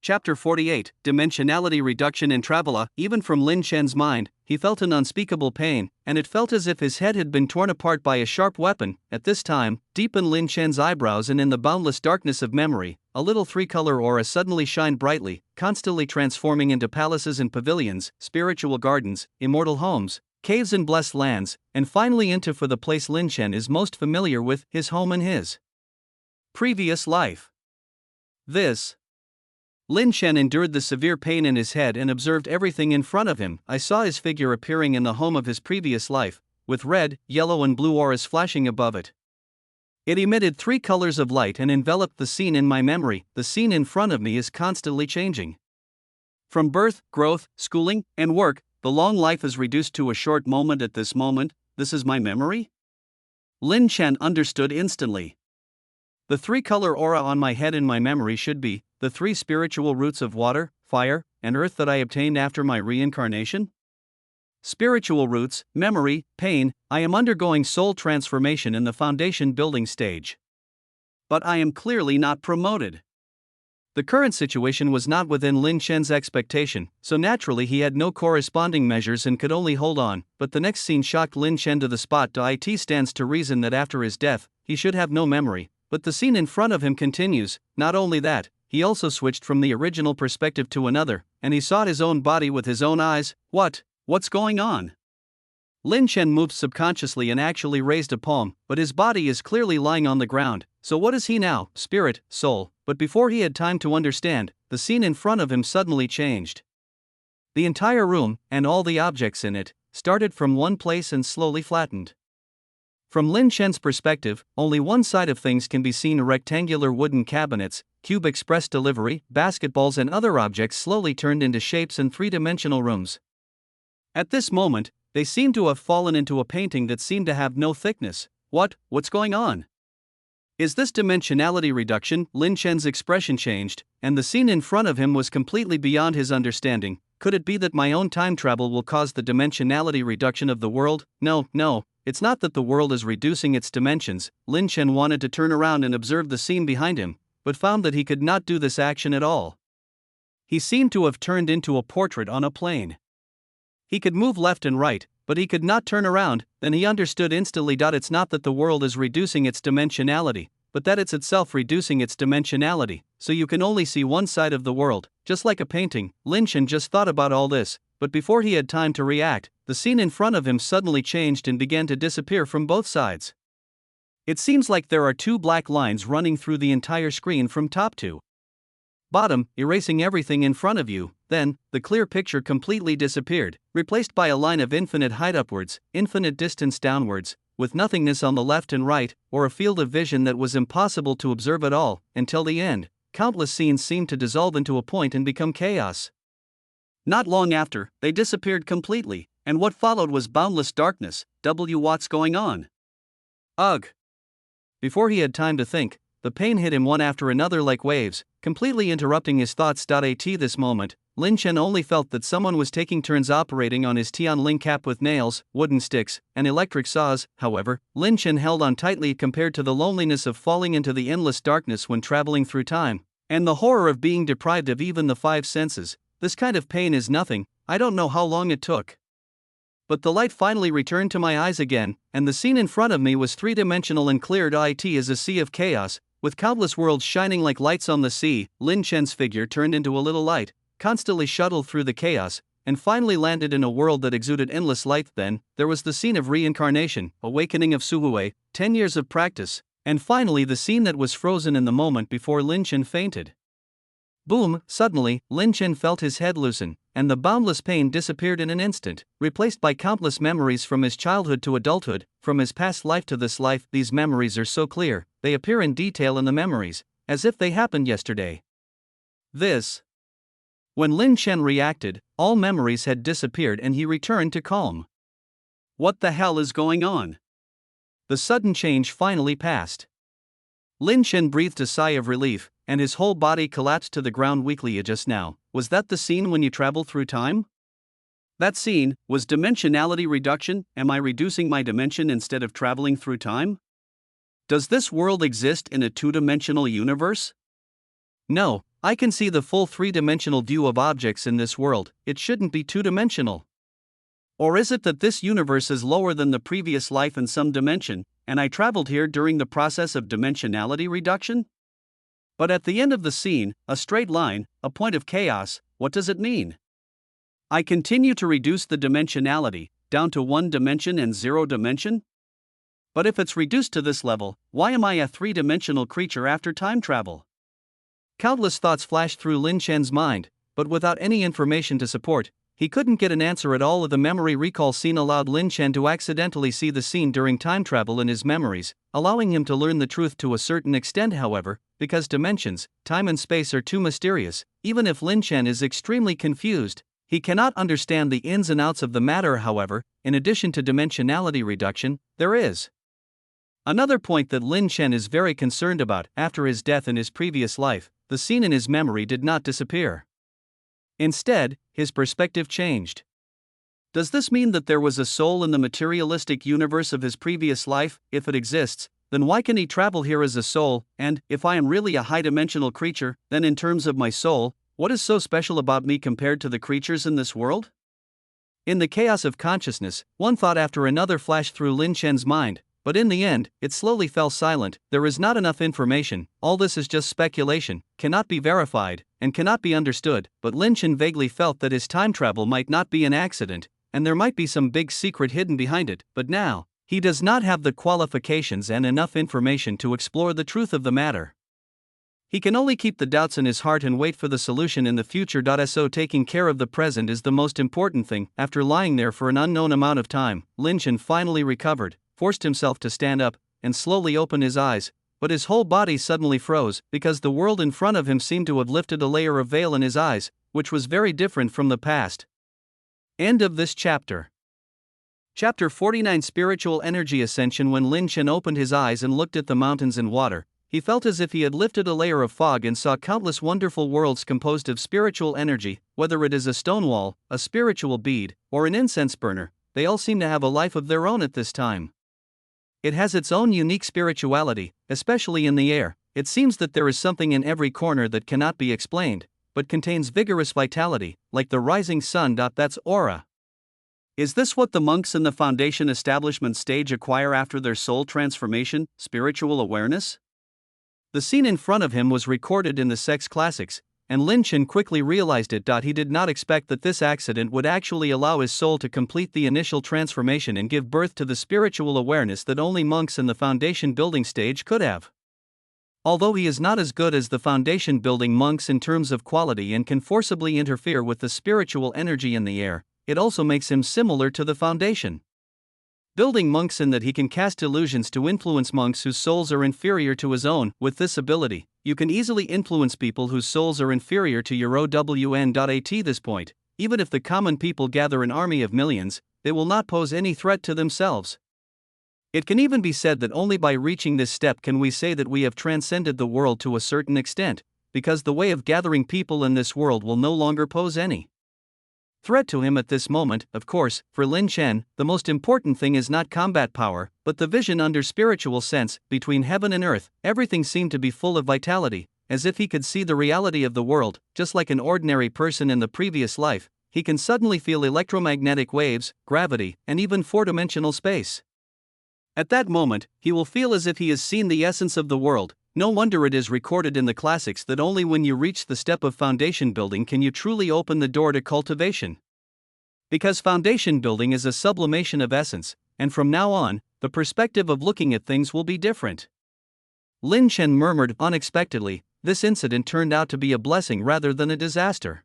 Chapter 48, Dimensionality Reduction in Traveler. Even from Lin Chen's mind, he felt an unspeakable pain, and it felt as if his head had been torn apart by a sharp weapon. At this time, deep in Lin Chen's eyebrows and in the boundless darkness of memory, a little three-color aura suddenly shined brightly, constantly transforming into palaces and pavilions, spiritual gardens, immortal homes, caves and blessed lands, and finally into for the place Lin Chen is most familiar with, his home and his previous life. Lin Chen endured the severe pain in his head and observed everything in front of him. I saw his figure appearing in the home of his previous life, with red, yellow and blue auras flashing above it. It emitted 3 colors of light and enveloped the scene in my memory. The scene in front of me is constantly changing. From birth, growth, schooling, and work, the long life is reduced to a short moment. At this moment, this is my memory? Lin Chen understood instantly. The 3-color aura on my head in my memory should be the 3 spiritual roots of water, fire, and earth that I obtained after my reincarnation. Spiritual roots, memory, pain. I am undergoing soul transformation in the foundation building stage. But I am clearly not promoted. The current situation was not within Lin Chen's expectation, so naturally he had no corresponding measures and could only hold on. But the next scene shocked Lin Chen to the spot. It stands to reason that after his death, he should have no memory. But the scene in front of him continues. Not only that, he also switched from the original perspective to another, and he saw his own body with his own eyes. What's going on? Lin Chen moved subconsciously and actually raised a palm, but his body is clearly lying on the ground. So what is he now? Spirit, soul? But before he had time to understand, the scene in front of him suddenly changed. The entire room, and all the objects in it, started from one place and slowly flattened. From Lin Chen's perspective, only one side of things can be seen: rectangular wooden cabinets, cube express delivery, basketballs and other objects slowly turned into shapes in 3-dimensional rooms. At this moment, they seemed to have fallen into a painting that seemed to have no thickness. What's going on? Is this dimensionality reduction? Lin Chen's expression changed, and the scene in front of him was completely beyond his understanding. Could it be that my own time travel will cause the dimensionality reduction of the world? No. It's not that the world is reducing its dimensions. Lin Chen wanted to turn around and observe the scene behind him, but found that he could not do this action at all. He seemed to have turned into a portrait on a plane. He could move left and right, but he could not turn around. Then he understood instantly. It's not that the world is reducing its dimensionality, but that it's itself reducing its dimensionality, so you can only see one side of the world, just like a painting. Lin Chen just thought about all this, but before he had time to react, the scene in front of him suddenly changed and began to disappear from both sides. It seems like there are 2 black lines running through the entire screen from top to bottom, erasing everything in front of you. Then, the clear picture completely disappeared, replaced by a line of infinite height upwards, infinite distance downwards, with nothingness on the left and right, or a field of vision that was impossible to observe at all. Until the end, countless scenes seemed to dissolve into a point and become chaos. Not long after, they disappeared completely, and what followed was boundless darkness. What's going on? Ugh! Before he had time to think, the pain hit him one after another like waves, completely interrupting his thoughts. At this moment, Lin Chen only felt that someone was taking turns operating on his Tianling cap with nails, wooden sticks, and electric saws. However, Lin Chen held on tightly compared to the loneliness of falling into the endless darkness when traveling through time. And the horror of being deprived of even the five senses. This kind of pain is nothing. I don't know how long it took. But the light finally returned to my eyes again, and the scene in front of me was three-dimensional and clear. It is a sea of chaos, with countless worlds shining like lights on the sea. Lin Chen's figure turned into a little light, constantly shuttled through the chaos, and finally landed in a world that exuded endless light. Then, there was the scene of reincarnation, awakening of Suhui, 10 years of practice, and finally the scene that was frozen in the moment before Lin Chen fainted. Boom! Suddenly, Lin Chen felt his head loosen, and the boundless pain disappeared in an instant, replaced by countless memories from his childhood to adulthood, from his past life to this life. These memories are so clear, they appear in detail in the memories, as if they happened yesterday. When Lin Chen reacted, all memories had disappeared and he returned to calm. What the hell is going on? The sudden change finally passed. Lin Chen breathed a sigh of relief, and his whole body collapsed to the ground weakly. Just now, was that the scene when you travel through time? That scene was dimensionality reduction. Am I reducing my dimension instead of traveling through time? Does this world exist in a two-dimensional universe? No, I can see the full three-dimensional view of objects in this world. It shouldn't be two-dimensional. Or is it that this universe is lower than the previous life in some dimension, and I traveled here during the process of dimensionality reduction? But at the end of the scene, a straight line, a point of chaos, what does it mean? I continue to reduce the dimensionality, down to one dimension and zero dimension? But if it's reduced to this level, why am I a three-dimensional creature after time travel? Countless thoughts flashed through Lin Chen's mind, but without any information to support, he couldn't get an answer at all. The memory recall scene allowed Lin Chen to accidentally see the scene during time travel in his memories, allowing him to learn the truth to a certain extent. However, because dimensions, time and space are too mysterious, even if Lin Chen is extremely confused, he cannot understand the ins and outs of the matter. However, in addition to dimensionality reduction, there is another point that Lin Chen is very concerned about. After his death in his previous life, the scene in his memory did not disappear. Instead, his perspective changed. Does this mean that there was a soul in the materialistic universe of his previous life? If it exists, then why can he travel here as a soul? And, if I am really a high-dimensional creature, then in terms of my soul, what is so special about me compared to the creatures in this world? In the chaos of consciousness, one thought after another flashed through Lin Chen's mind, but in the end, it slowly fell silent. There is not enough information, all this is just speculation, cannot be verified, and cannot be understood. But Lin Chen vaguely felt that his time travel might not be an accident, and there might be some big secret hidden behind it. But now, he does not have the qualifications and enough information to explore the truth of the matter. He can only keep the doubts in his heart and wait for the solution in the future. So taking care of the present is the most important thing. After lying there for an unknown amount of time, Lin Chen finally recovered, forced himself to stand up, and slowly open his eyes, but his whole body suddenly froze, because the world in front of him seemed to have lifted a layer of veil in his eyes, which was very different from the past. End of this chapter. Chapter 49 Spiritual Energy Ascension. When Lin Chen opened his eyes and looked at the mountains and water, he felt as if he had lifted a layer of fog and saw countless wonderful worlds composed of spiritual energy. Whether it is a stone wall, a spiritual bead, or an incense burner, they all seem to have a life of their own at this time. It has its own unique spirituality, especially in the air. It seems that there is something in every corner that cannot be explained, but contains vigorous vitality, like the rising sun. That's aura. Is this what the monks in the foundation establishment stage acquire after their soul transformation, spiritual awareness? The scene in front of him was recorded in the sex classics, and Lin Chen quickly realized it. He did not expect that this accident would actually allow his soul to complete the initial transformation and give birth to the spiritual awareness that only monks in the foundation building stage could have. Although he is not as good as the foundation building monks in terms of quality and can forcibly interfere with the spiritual energy in the air, it also makes him similar to the foundation building monks in that he can cast illusions to influence monks whose souls are inferior to his own. With this ability, you can easily influence people whose souls are inferior to your own. At this point, even if the common people gather an army of millions, they will not pose any threat to themselves. It can even be said that only by reaching this step can we say that we have transcended the world to a certain extent, because the way of gathering people in this world will no longer pose any threat to him at this moment. Of course, for Lin Chen, the most important thing is not combat power, but the vision under spiritual sense. Between heaven and earth, everything seemed to be full of vitality, as if he could see the reality of the world, just like an ordinary person in the previous life. He can suddenly feel electromagnetic waves, gravity, and even four-dimensional space. At that moment, he will feel as if he has seen the essence of the world. No wonder it is recorded in the classics that only when you reach the step of foundation building can you truly open the door to cultivation. Because foundation building is a sublimation of essence, and from now on, the perspective of looking at things will be different. Lin Chen murmured unexpectedly, this incident turned out to be a blessing rather than a disaster.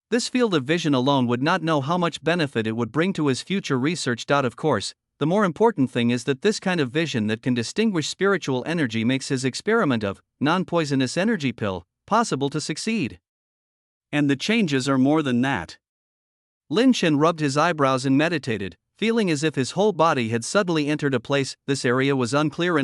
This field of vision alone would not know how much benefit it would bring to his future research. Of course, the more important thing is that this kind of vision that can distinguish spiritual energy makes his experiment of non-poisonous energy pill possible to succeed. And the changes are more than that. Lin Chen rubbed his eyebrows and meditated, feeling as if his whole body had suddenly entered a place. This area was unclear,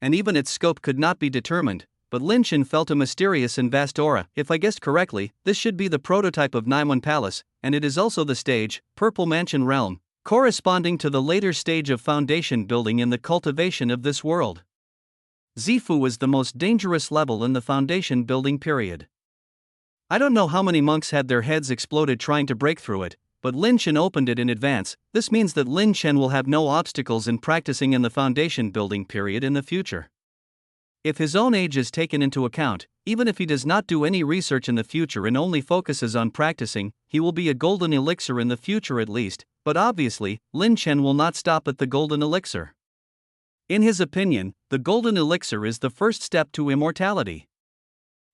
and even its scope could not be determined. But Lin Chen felt a mysterious and vast aura. If I guessed correctly, this should be the prototype of Naiwan Palace, and it is also the stage, Purple Mansion realm, corresponding to the later stage of foundation building in the cultivation of this world. Zifu is the most dangerous level in the foundation building period. I don't know how many monks had their heads exploded trying to break through it, but Lin Chen opened it in advance. This means that Lin Chen will have no obstacles in practicing in the foundation building period in the future. If his own age is taken into account, even if he does not do any research in the future and only focuses on practicing, he will be a golden elixir in the future at least, but obviously, Lin Chen will not stop at the golden elixir. In his opinion, the golden elixir is the first step to immortality.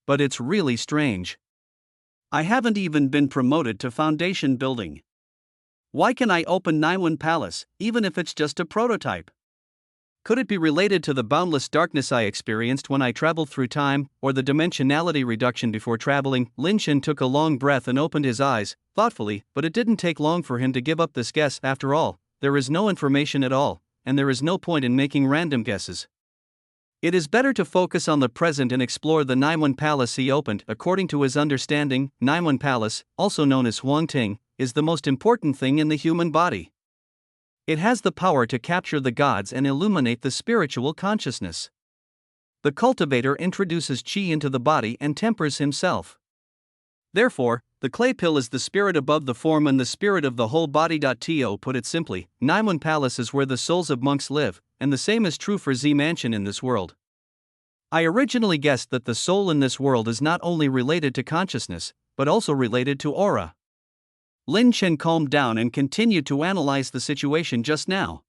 But it's really strange. I haven't even been promoted to foundation building. Why can I open Naiwan Palace, even if it's just a prototype? Could it be related to the boundless darkness I experienced when I traveled through time, or the dimensionality reduction before traveling? Lin Chen took a long breath and opened his eyes, thoughtfully, but it didn't take long for him to give up this guess. After all, there is no information at all, and there is no point in making random guesses. It is better to focus on the present and explore the Naiwan Palace he opened. According to his understanding, Naiwan Palace, also known as Huangting, is the most important thing in the human body. It has the power to capture the gods and illuminate the spiritual consciousness. The cultivator introduces qi into the body and tempers himself. Therefore, the clay pill is the spirit above the form and the spirit of the whole body. To put it simply, Naiwan Palace is where the souls of monks live, and the same is true for Z Mansion in this world. I originally guessed that the soul in this world is not only related to consciousness, but also related to aura. Lin Chen calmed down and continued to analyze the situation just now.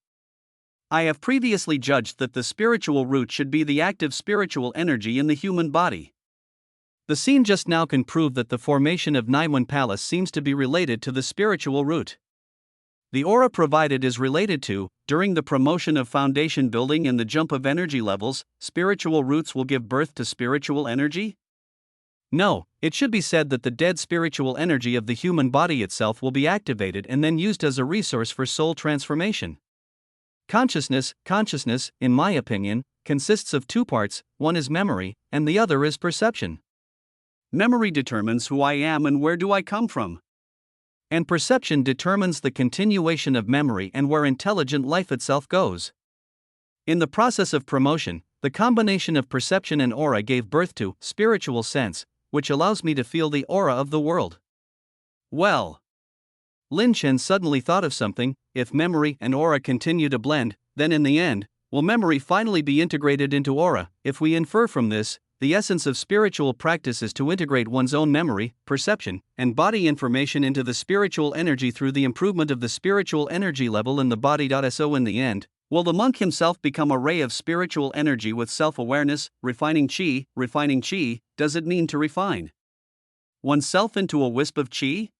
I have previously judged that the spiritual root should be the active spiritual energy in the human body. The scene just now can prove that the formation of Naiwan Palace seems to be related to the spiritual root. The aura provided is related to, during the promotion of foundation building and the jump of energy levels, spiritual roots will give birth to spiritual energy? No, it should be said that the dead spiritual energy of the human body itself will be activated and then used as a resource for soul transformation. Consciousness, in my opinion, consists of two parts, one is memory, and the other is perception. Memory determines who I am and where do I come from. And perception determines the continuation of memory and where intelligent life itself goes. In the process of promotion, the combination of perception and aura gave birth to spiritual sense, which allows me to feel the aura of the world. Well, Lin Chen suddenly thought of something. If memory and aura continue to blend, then in the end, will memory finally be integrated into aura? If we infer from this, the essence of spiritual practice is to integrate one's own memory, perception, and body information into the spiritual energy through the improvement of the spiritual energy level in the body. So in the end, will the monk himself become a ray of spiritual energy with self-awareness, refining qi? Refining qi, does it mean to refine oneself into a wisp of qi?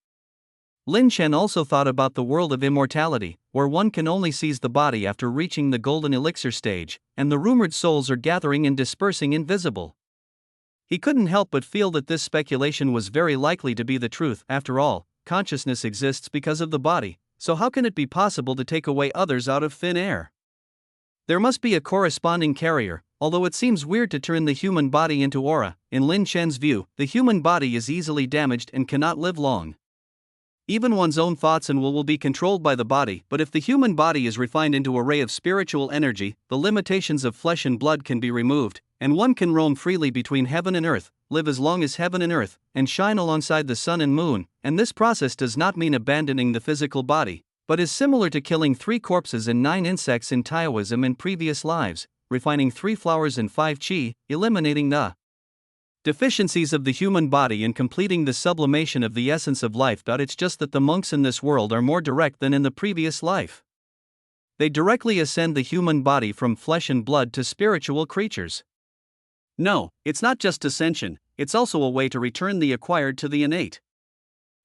Lin Chen also thought about the world of immortality, where one can only seize the body after reaching the golden elixir stage, and the rumored souls are gathering and dispersing invisible. He couldn't help but feel that this speculation was very likely to be the truth. After all, consciousness exists because of the body, so how can it be possible to take away others out of thin air? There must be a corresponding carrier, although it seems weird to turn the human body into aura. In Lin Chen's view, the human body is easily damaged and cannot live long. Even one's own thoughts and will be controlled by the body, but if the human body is refined into a ray of spiritual energy, the limitations of flesh and blood can be removed, and one can roam freely between heaven and earth, live as long as heaven and earth, and shine alongside the sun and moon, and this process does not mean abandoning the physical body, but is similar to killing 3 corpses and 9 insects in Taoism in previous lives, refining 3 flowers and 5 qi, eliminating the deficiencies of the human body and completing the sublimation of the essence of life. It's just that the monks in this world are more direct than in the previous life. They directly ascend the human body from flesh and blood to spiritual creatures. No, it's not just ascension, it's also a way to return the acquired to the innate.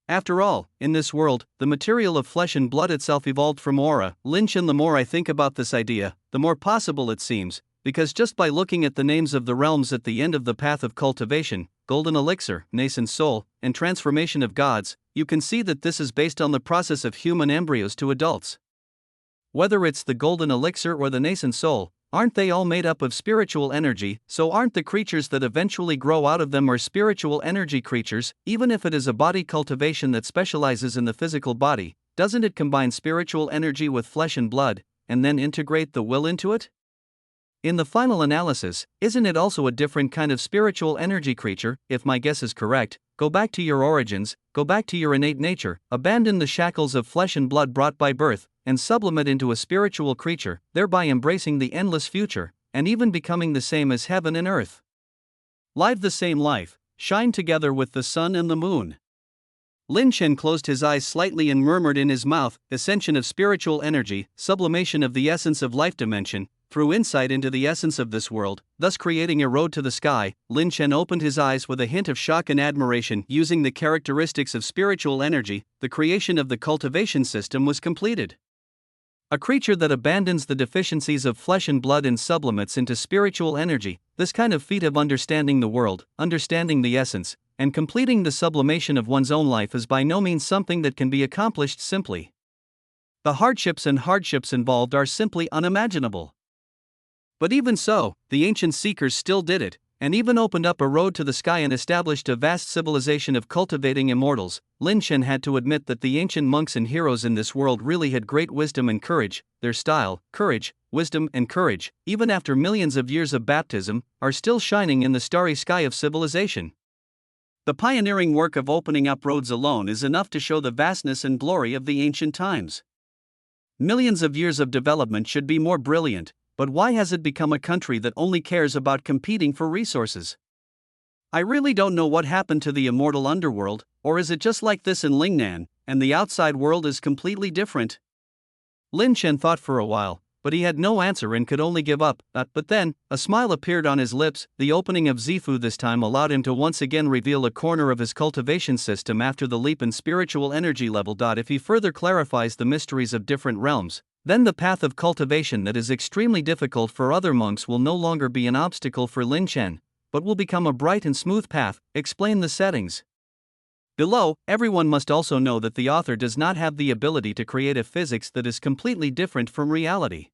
After all, in this world, the material of flesh and blood itself evolved from aura. Lynch. And the more I think about this idea, the more possible it seems, because just by looking at the names of the realms at the end of the path of cultivation, golden elixir, nascent soul, and transformation of gods, you can see that this is based on the process of human embryos to adults. Whether it's the golden elixir or the nascent soul, aren't they all made up of spiritual energy? So aren't the creatures that eventually grow out of them are spiritual energy creatures? Even if it is a body cultivation that specializes in the physical body, doesn't it combine spiritual energy with flesh and blood, and then integrate the will into it? In the final analysis, isn't it also a different kind of spiritual energy creature? If my guess is correct, go back to your origins, go back to your innate nature, abandon the shackles of flesh and blood brought by birth, and sublimate into a spiritual creature, thereby embracing the endless future, and even becoming the same as heaven and earth. Live the same life, shine together with the sun and the moon. Lin Chen closed his eyes slightly and murmured in his mouth, ascension of spiritual energy, sublimation of the essence of life dimension, through insight into the essence of this world, thus creating a road to the sky. Lin Chen opened his eyes with a hint of shock and admiration. Using the characteristics of spiritual energy, the creation of the cultivation system was completed. A creature that abandons the deficiencies of flesh and blood and sublimates into spiritual energy, this kind of feat of understanding the world, understanding the essence, and completing the sublimation of one's own life is by no means something that can be accomplished simply. The hardships involved are simply unimaginable. But even so, the ancient seekers still did it, and even opened up a road to the sky and established a vast civilization of cultivating immortals. Lin Chen had to admit that the ancient monks and heroes in this world really had great wisdom and courage. Their style, courage, wisdom and courage, even after millions of years of baptism, are still shining in the starry sky of civilization. The pioneering work of opening up roads alone is enough to show the vastness and glory of the ancient times. Millions of years of development should be more brilliant, but why has it become a country that only cares about competing for resources? I really don't know what happened to the immortal underworld, or is it just like this in Lingnan, and the outside world is completely different? Lin Chen thought for a while, but he had no answer and could only give up. But then, a smile appeared on his lips. The opening of Zifu this time allowed him to once again reveal a corner of his cultivation system after the leap in spiritual energy level. If he further clarifies the mysteries of different realms, then the path of cultivation that is extremely difficult for other monks will no longer be an obstacle for Lin Chen, but will become a bright and smooth path. Explain the settings. Below, everyone must also know that the author does not have the ability to create a physics that is completely different from reality.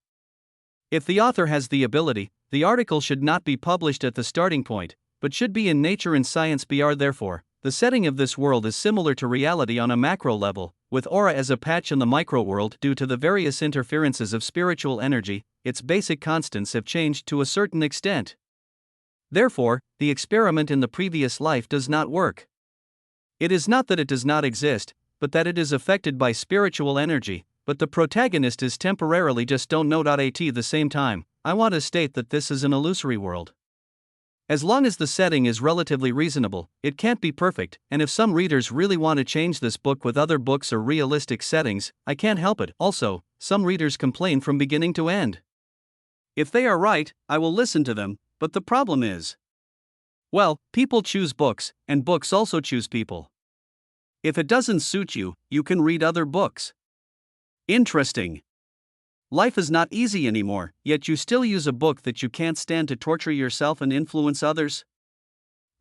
If the author has the ability, the article should not be published at the starting point, but should be in Nature and Science BR. Therefore, the setting of this world is similar to reality on a macro level, with aura as a patch in the micro world. Due to the various interferences of spiritual energy, its basic constants have changed to a certain extent. Therefore, the experiment in the previous life does not work. It is not that it does not exist, but that it is affected by spiritual energy, but the protagonist is temporarily just don't know. At the same time, I want to state that this is an illusory world. As long as the setting is relatively reasonable, it can't be perfect, and if some readers really want to change this book with other books or realistic settings, I can't help it. Also, some readers complain from beginning to end. If they are right, I will listen to them, but the problem is, well, people choose books, and books also choose people. If it doesn't suit you, you can read other books. Interesting. Life is not easy anymore, yet you still use a book that you can't stand to torture yourself and influence others?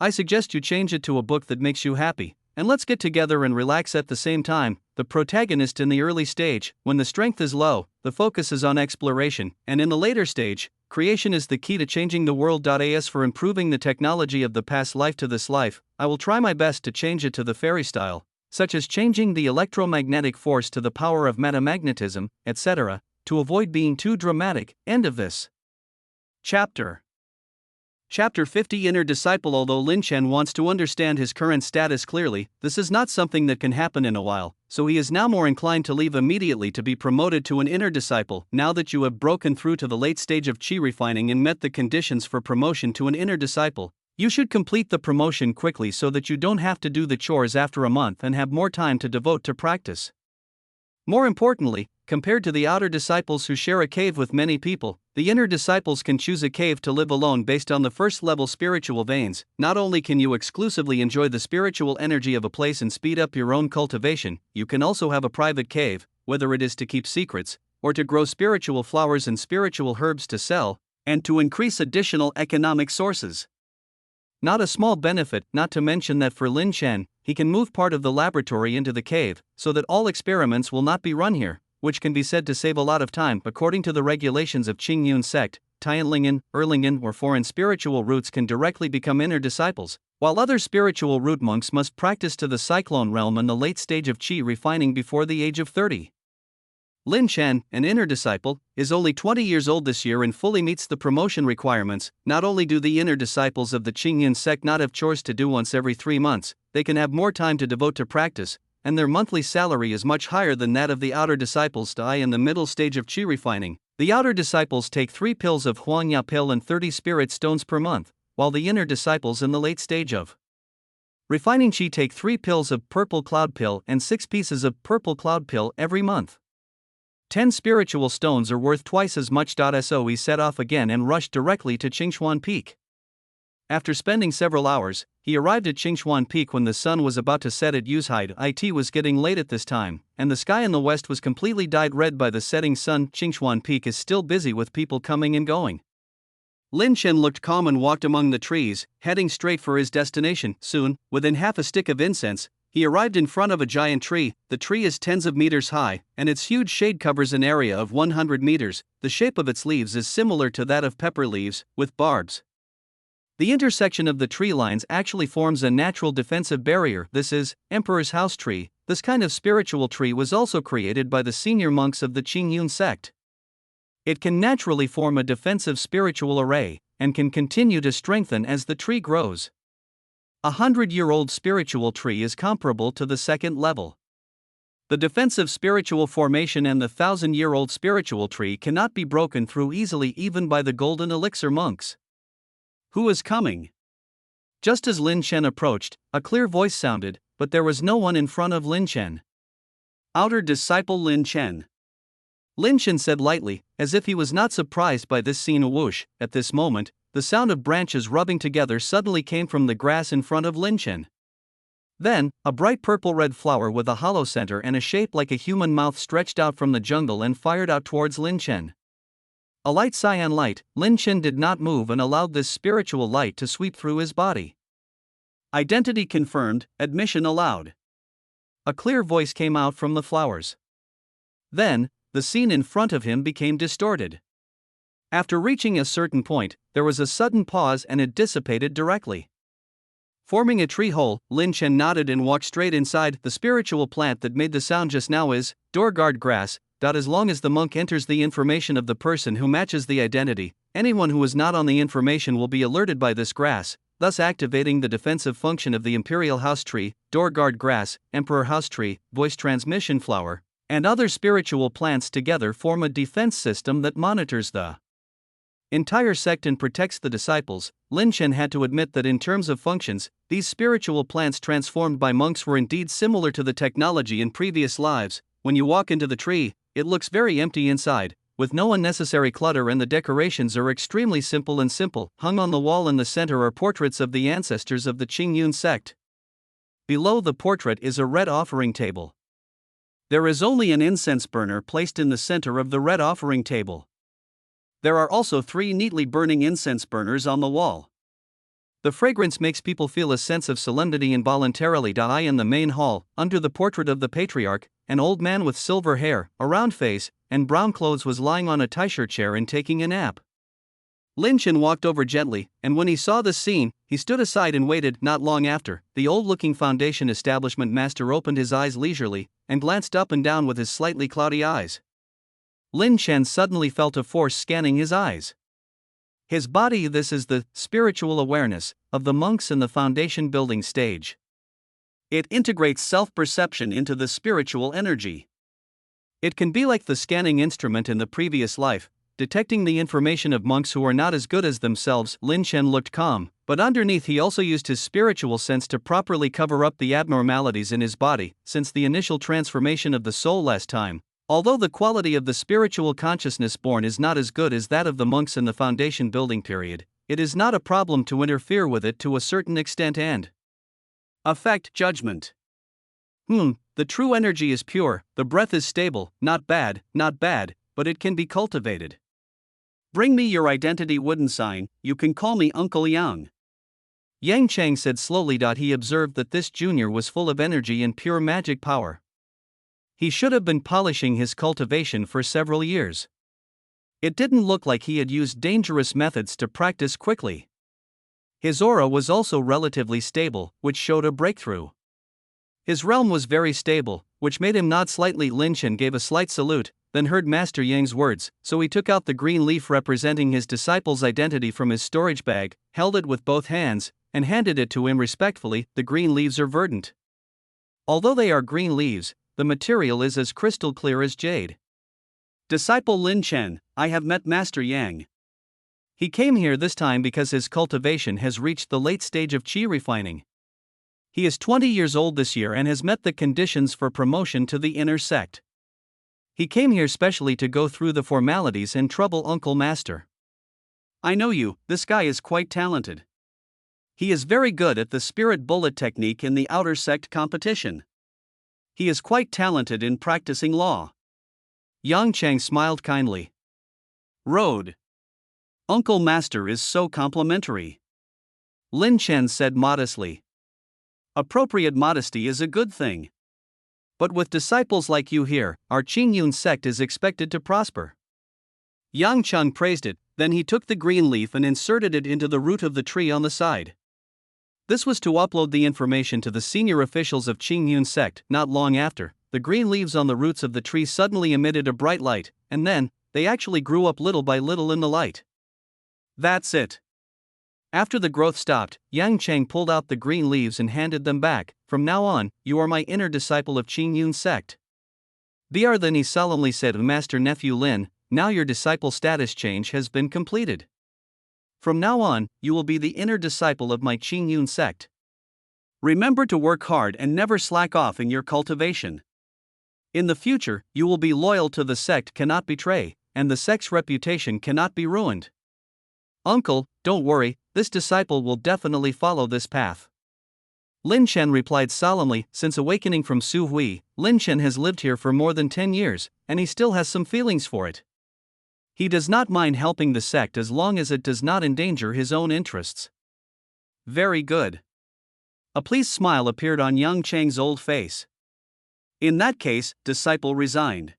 I suggest you change it to a book that makes you happy, and let's get together and relax at the same time. The protagonist in the early stage, when the strength is low, the focus is on exploration, and in the later stage, creation is the key to changing the world. As for improving the technology of the past life to this life, I will try my best to change it to the fairy style, such as changing the electromagnetic force to the power of metamagnetism, etc., to avoid being too dramatic. End of this chapter. Chapter 50 Inner Disciple. Although Lin Chen wants to understand his current status clearly, this is not something that can happen in a while, so he is now more inclined to leave immediately to be promoted to an inner disciple. Now that you have broken through to the late stage of qi refining and met the conditions for promotion to an inner disciple, you should complete the promotion quickly so that you don't have to do the chores after a month and have more time to devote to practice. More importantly, compared to the outer disciples who share a cave with many people, the inner disciples can choose a cave to live alone based on the first level spiritual veins. Not only can you exclusively enjoy the spiritual energy of a place and speed up your own cultivation, you can also have a private cave, whether it is to keep secrets, or to grow spiritual flowers and spiritual herbs to sell, and to increase additional economic sources. Not a small benefit, not to mention that for Lin Chen, he can move part of the laboratory into the cave, so that all experiments will not be run here, which can be said to save a lot of time. According to the regulations of Qingyun sect, Tianlingen, Erlingen or foreign spiritual roots can directly become inner disciples, while other spiritual root monks must practice to the cyclone realm in the late stage of qi refining before the age of 30. Lin Chen, an inner disciple, is only 20 years old this year and fully meets the promotion requirements. Not only do the inner disciples of the Qingyun sect not have chores to do once every 3 months, they can have more time to devote to practice, and their monthly salary is much higher than that of the outer disciples. In the middle stage of qi refining, the outer disciples take 3 pills of Huangya pill and 30 spirit stones per month, while the inner disciples in the late stage of refining qi take 3 pills of purple cloud pill and 6 pieces of purple cloud pill every month. 10 spiritual stones are worth twice as much. So he set off again and rushed directly to Qingshuan Peak. After spending several hours, he arrived at Qingshuan Peak when the sun was about to set at Yuzhide. It was getting late at this time, and the sky in the west was completely dyed red by the setting sun. Qingshuan Peak is still busy with people coming and going. Lin Chen looked calm and walked among the trees, heading straight for his destination. Soon, within half a stick of incense, he arrived in front of a giant tree. The tree is tens of meters high, and its huge shade covers an area of 100 meters. The shape of its leaves is similar to that of pepper leaves, with barbs. The intersection of the tree lines actually forms a natural defensive barrier. This is Emperor's House Tree. This kind of spiritual tree was also created by the senior monks of the Qingyun sect. It can naturally form a defensive spiritual array, and can continue to strengthen as the tree grows. A 100-year-old spiritual tree is comparable to the second level. The defensive spiritual formation and the 1,000-year-old spiritual tree cannot be broken through easily even by the golden elixir monks. Who is coming? Just as Lin Chen approached, a clear voice sounded, but there was no one in front of Lin Chen. Outer disciple Lin Chen. Lin Chen said lightly, as if he was not surprised by this scene. Whoosh! At this moment, the sound of branches rubbing together suddenly came from the grass in front of Lin Chen. Then, a bright purple-red flower with a hollow center and a shape like a human mouth stretched out from the jungle and fired out towards Lin Chen. A light cyan light. Lin Chen did not move and allowed this spiritual light to sweep through his body. Identity confirmed, admission allowed. A clear voice came out from the flowers. Then, the scene in front of him became distorted. After reaching a certain point, there was a sudden pause and it dissipated directly. Forming a tree hole, Lin Chen nodded and walked straight inside. The spiritual plant that made the sound just now is Dorgard grass. As long as the monk enters the information of the person who matches the identity, anyone who is not on the information will be alerted by this grass, thus activating the defensive function of the Imperial House Tree, Dorgard grass, Emperor House Tree, Voice Transmission Flower, and other spiritual plants together form a defense system that monitors the entire sect and protects the disciples. Lin Chen had to admit that in terms of functions, these spiritual plants transformed by monks were indeed similar to the technology in previous lives. When you walk into the tree, it looks very empty inside, with no unnecessary clutter, and the decorations are extremely simple and simple. Hung on the wall in the center are portraits of the ancestors of the Qingyun sect. Below the portrait is a red offering table. There is only an incense burner placed in the center of the red offering table. There are also 3 neatly burning incense burners on the wall. The fragrance makes people feel a sense of solemnity involuntarily. In the main hall, under the portrait of the patriarch, an old man with silver hair, a round face, and brown clothes was lying on a t-shirt chair and taking a nap. Lin Chen walked over gently, and when he saw this scene, he stood aside and waited. Not long after, the old-looking Foundation establishment master opened his eyes leisurely, and glanced up and down with his slightly cloudy eyes. Lin Chen suddenly felt a force scanning his eyes. His body. This is the spiritual awareness of the monks in the foundation building stage. It integrates self-perception into the spiritual energy. It can be like the scanning instrument in the previous life, detecting the information of monks who are not as good as themselves. Lin Chen looked calm, but underneath he also used his spiritual sense to properly cover up the abnormalities in his body. Since the initial transformation of the soul last time, although the quality of the spiritual consciousness born is not as good as that of the monks in the foundation building period, it is not a problem to interfere with it to a certain extent and affect judgment. The true energy is pure, the breath is stable, not bad, but it can be cultivated. Bring me your identity wooden sign, you can call me Uncle Yang. Yang Chang said slowly. He observed that this junior was full of energy and pure magic power. He should have been polishing his cultivation for several years. It didn't look like he had used dangerous methods to practice quickly. His aura was also relatively stable, which showed a breakthrough. His realm was very stable, which made him nod slightly. Lin Chen gave a slight salute, then heard Master Yang's words, so he took out the green leaf representing his disciple's identity from his storage bag, held it with both hands, and handed it to him respectfully. The green leaves are verdant. Although they are green leaves, the material is as crystal clear as jade. Disciple Lin Chen, I have met Master Yang. He came here this time because his cultivation has reached the late stage of qi refining. He is 20 years old this year and has met the conditions for promotion to the inner sect. He came here specially to go through the formalities and trouble Uncle Master. I know you, this guy is quite talented. He is very good at the spirit bullet technique in the outer sect competition. He is quite talented in practicing law. Yang Chang smiled kindly. Road. Uncle Master is so complimentary. Lin Chen said modestly. Appropriate modesty is a good thing. But with disciples like you here, our Qingyun sect is expected to prosper. Yang Chang praised it, then he took the green leaf and inserted it into the root of the tree on the side. This was to upload the information to the senior officials of Qingyun sect. Not long after, the green leaves on the roots of the tree suddenly emitted a bright light, and then, they actually grew up little by little in the light. That's it. After the growth stopped, Yang Chang pulled out the green leaves and handed them back. From now on, you are my inner disciple of Qingyun sect. Then he solemnly said, Master Nephew Lin, now your disciple status change has been completed. From now on, you will be the inner disciple of my Qingyun sect. Remember to work hard and never slack off in your cultivation. In the future, you will be loyal to the sect, cannot betray, and the sect's reputation cannot be ruined. Uncle, don't worry, this disciple will definitely follow this path. Lin Chen replied solemnly. Since awakening from Su Hui, Lin Chen has lived here for more than 10 years, and he still has some feelings for it. He does not mind helping the sect as long as it does not endanger his own interests. Very good. A pleased smile appeared on Yang Chang's old face. In that case, disciple resigned.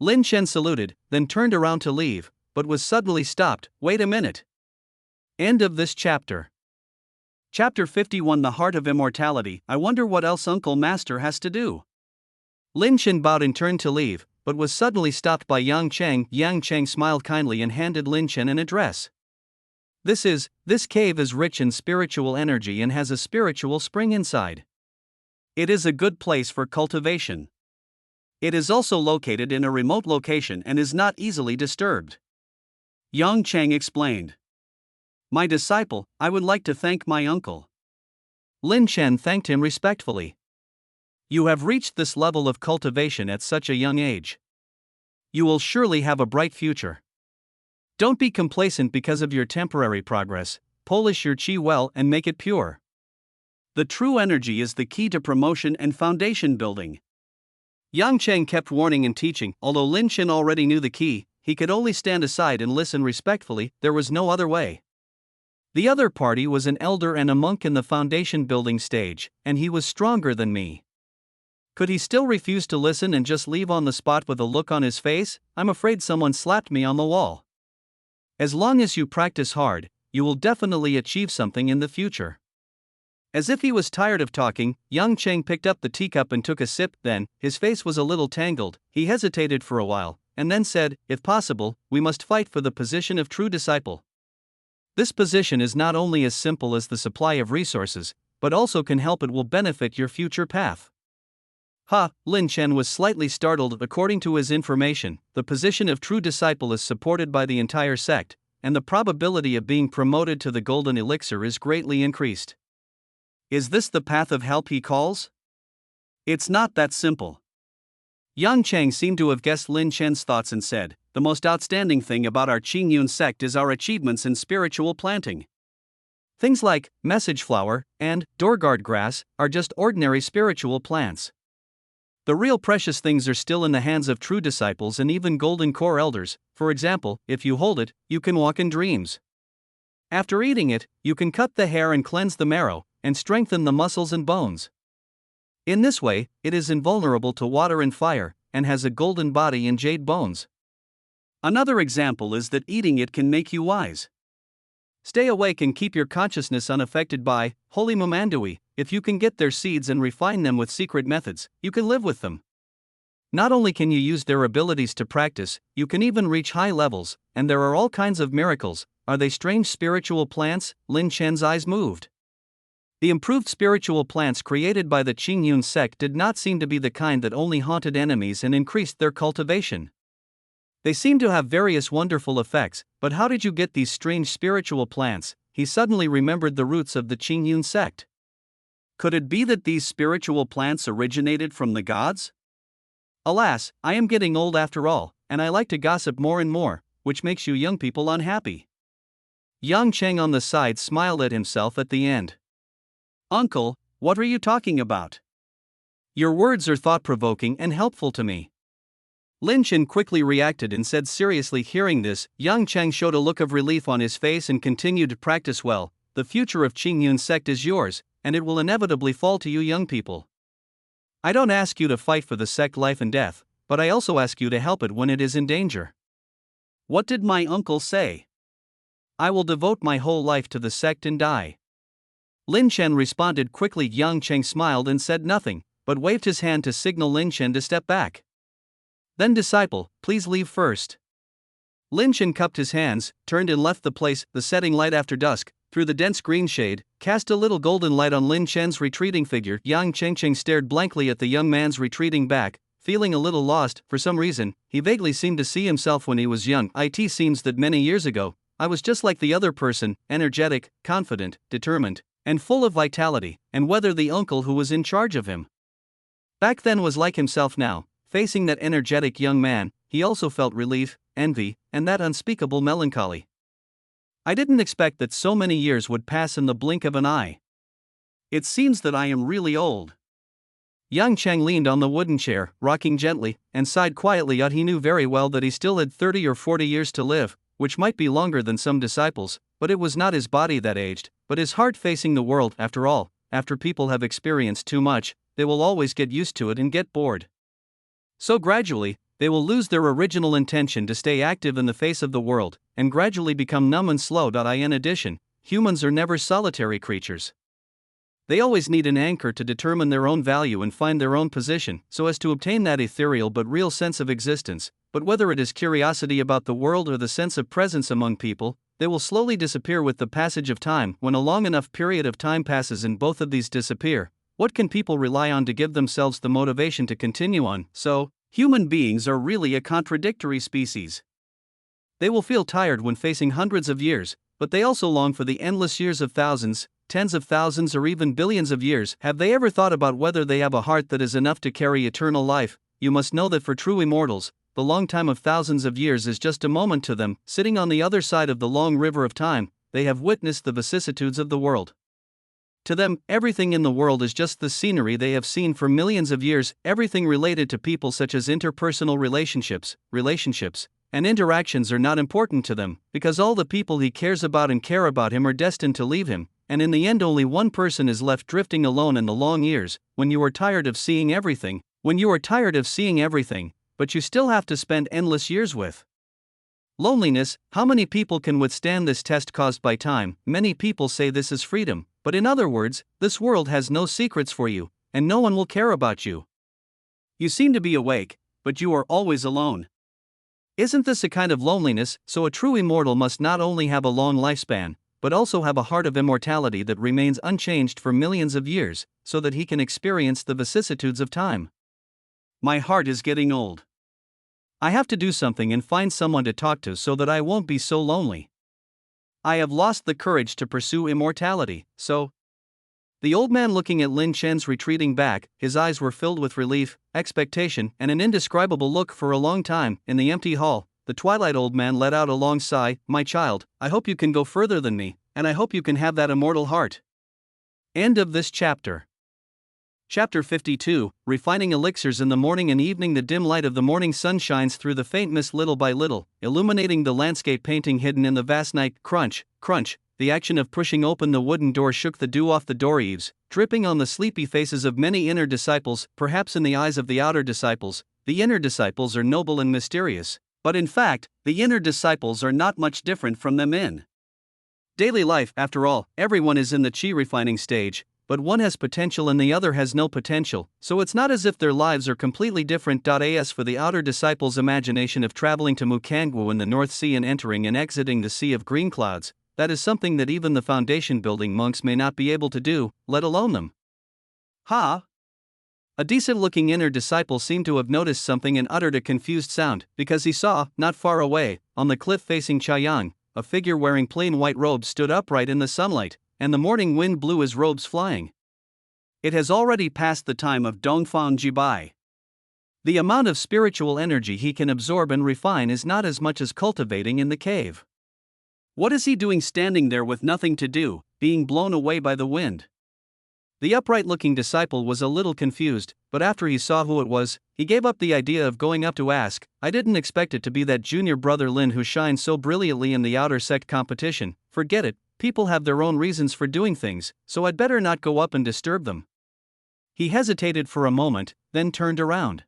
Lin Chen saluted, then turned around to leave, but was suddenly stopped. Wait a minute. End of this chapter. Chapter 51, The Heart of Immortality. I wonder what else Uncle Master has to do. Lin Chen bowed and turned to leave, but was suddenly stopped by Yang Chang. Yang Chang smiled kindly and handed Lin Chen an address. This cave is rich in spiritual energy and has a spiritual spring inside. It is a good place for cultivation. It is also located in a remote location and is not easily disturbed. Yang Chang explained. My disciple, I would like to thank my uncle. Lin Chen thanked him respectfully. You have reached this level of cultivation at such a young age. You will surely have a bright future. Don't be complacent because of your temporary progress, polish your qi well and make it pure. The true energy is the key to promotion and foundation building. Yang Cheng kept warning and teaching. Although Lin Chen already knew the key, he could only stand aside and listen respectfully. There was no other way. The other party was an elder and a monk in the foundation building stage, and he was stronger than me. Could he still refuse to listen and just leave on the spot with a look on his face? I'm afraid someone slapped me on the wall. As long as you practice hard, you will definitely achieve something in the future. As if he was tired of talking, Yang Cheng picked up the teacup and took a sip. Then, his face was a little tangled. He hesitated for a while, and then said, if possible, we must fight for the position of true disciple. This position is not only as simple as the supply of resources, but also can help it will benefit your future path. Lin Chen was slightly startled. According to his information, the position of true disciple is supported by the entire sect, and the probability of being promoted to the golden elixir is greatly increased. Is this the path of help he calls? It's not that simple. Yang Cheng seemed to have guessed Lin Chen's thoughts and said, "The most outstanding thing about our Qingyun sect is our achievements in spiritual planting. Things like message flower and doorguard grass are just ordinary spiritual plants. The real precious things are still in the hands of true disciples and even golden core elders. For example, if you hold it, you can walk in dreams. After eating it, you can cut the hair and cleanse the marrow, and strengthen the muscles and bones. In this way, it is invulnerable to water and fire, and has a golden body and jade bones. Another example is that eating it can make you wise. Stay awake and keep your consciousness unaffected by holy Mumandui. If you can get their seeds and refine them with secret methods, you can live with them. Not only can you use their abilities to practice, you can even reach high levels, and there are all kinds of miracles. Are they strange spiritual plants? Lin Chen's eyes moved. The improved spiritual plants created by the Qingyun sect did not seem to be the kind that only haunted enemies and increased their cultivation. They seem to have various wonderful effects, but how did you get these strange spiritual plants? He suddenly remembered the roots of the Qingyun sect. Could it be that these spiritual plants originated from the gods? Alas, I am getting old after all, and I like to gossip more and more, which makes you young people unhappy. Yang Cheng on the side smiled at himself at the end. Uncle, what are you talking about? Your words are thought-provoking and helpful to me. Lin Chen quickly reacted and said seriously. Hearing this, Yang Cheng showed a look of relief on his face and continued to practice well. The future of Qingyun sect is yours, and it will inevitably fall to you young people. I don't ask you to fight for the sect life and death, but I also ask you to help it when it is in danger. What did my uncle say? I will devote my whole life to the sect and die. Lin Chen responded quickly. Yang Cheng smiled and said nothing, but waved his hand to signal Lin Chen to step back. Then disciple, please leave first. Lin Chen cupped his hands, turned and left the place. The setting light after dusk, through the dense green shade, cast a little golden light on Lin Chen's retreating figure. Yang Cheng stared blankly at the young man's retreating back, feeling a little lost. For some reason, he vaguely seemed to see himself when he was young. It seems that many years ago, I was just like the other person, energetic, confident, determined, and full of vitality, and whether the uncle who was in charge of him back then was like himself now. Facing that energetic young man, he also felt relief, envy, and that unspeakable melancholy. I didn't expect that so many years would pass in the blink of an eye. It seems that I am really old. Yang Cheng leaned on the wooden chair, rocking gently, and sighed quietly. Yet he knew very well that he still had 30 or 40 years to live, which might be longer than some disciples, but it was not his body that aged, but his heart facing the world. After all, after people have experienced too much, they will always get used to it and get bored. So gradually, they will lose their original intention to stay active in the face of the world, and gradually become numb and slow. In addition, humans are never solitary creatures. They always need an anchor to determine their own value and find their own position, so as to obtain that ethereal but real sense of existence. But whether it is curiosity about the world or the sense of presence among people, they will slowly disappear with the passage of time. When a long enough period of time passes and both of these disappear, what can people rely on to give themselves the motivation to continue on? So, human beings are really a contradictory species. They will feel tired when facing hundreds of years, but they also long for the endless years of thousands, tens of thousands, or even billions of years. Have they ever thought about whether they have a heart that is enough to carry eternal life? You must know that for true immortals, the long time of thousands of years is just a moment to them. Sitting on the other side of the long river of time, they have witnessed the vicissitudes of the world. To them, everything in the world is just the scenery they have seen for millions of years. Everything related to people, such as interpersonal relationships, and interactions, are not important to them, because all the people he cares about and care about him are destined to leave him, and in the end only one person is left drifting alone in the long years. When you are tired of seeing everything, but you still have to spend endless years with loneliness. How many people can withstand this test caused by time? Many people say this is freedom, but in other words, this world has no secrets for you, and no one will care about you. You seem to be awake, but you are always alone. Isn't this a kind of loneliness? So a true immortal must not only have a long lifespan, but also have a heart of immortality that remains unchanged for millions of years, so that he can experience the vicissitudes of time. My heart is getting old. I have to do something and find someone to talk to so that I won't be so lonely. I have lost the courage to pursue immortality, so. The old man, looking at Lin Chen's retreating back, his eyes were filled with relief, expectation, and an indescribable look. For a long time, in the empty hall, the twilight old man let out a long sigh. My child, I hope you can go further than me, and I hope you can have that immortal heart. End of this chapter. Chapter 52, Refining Elixirs. In the morning and evening, the dim light of the morning sun shines through the faint mist little by little, illuminating the landscape painting hidden in the vast night. Crunch, crunch, the action of pushing open the wooden door shook the dew off the door eaves, dripping on the sleepy faces of many inner disciples. Perhaps in the eyes of the outer disciples, the inner disciples are noble and mysterious, but in fact, the inner disciples are not much different from them in daily life. After all, everyone is in the chi refining stage, but one has potential and the other has no potential, so it's not as if their lives are completely different. As for the outer disciples' imagination of traveling to Mukangwu in the North Sea and entering and exiting the Sea of Green Clouds, that is something that even the foundation building monks may not be able to do, let alone them. Ha! A decent-looking inner disciple seemed to have noticed something and uttered a confused sound, because he saw, not far away, on the cliff facing Chaiyang, a figure wearing plain white robes stood upright in the sunlight, and the morning wind blew his robes flying. It has already passed the time of Dongfang Jibai. The amount of spiritual energy he can absorb and refine is not as much as cultivating in the cave. What is he doing standing there with nothing to do, being blown away by the wind? The upright-looking disciple was a little confused, but after he saw who it was, he gave up the idea of going up to ask. I didn't expect it to be that junior brother Lin who shines so brilliantly in the outer sect competition. Forget it, people have their own reasons for doing things, so I'd better not go up and disturb them. He hesitated for a moment, then turned around.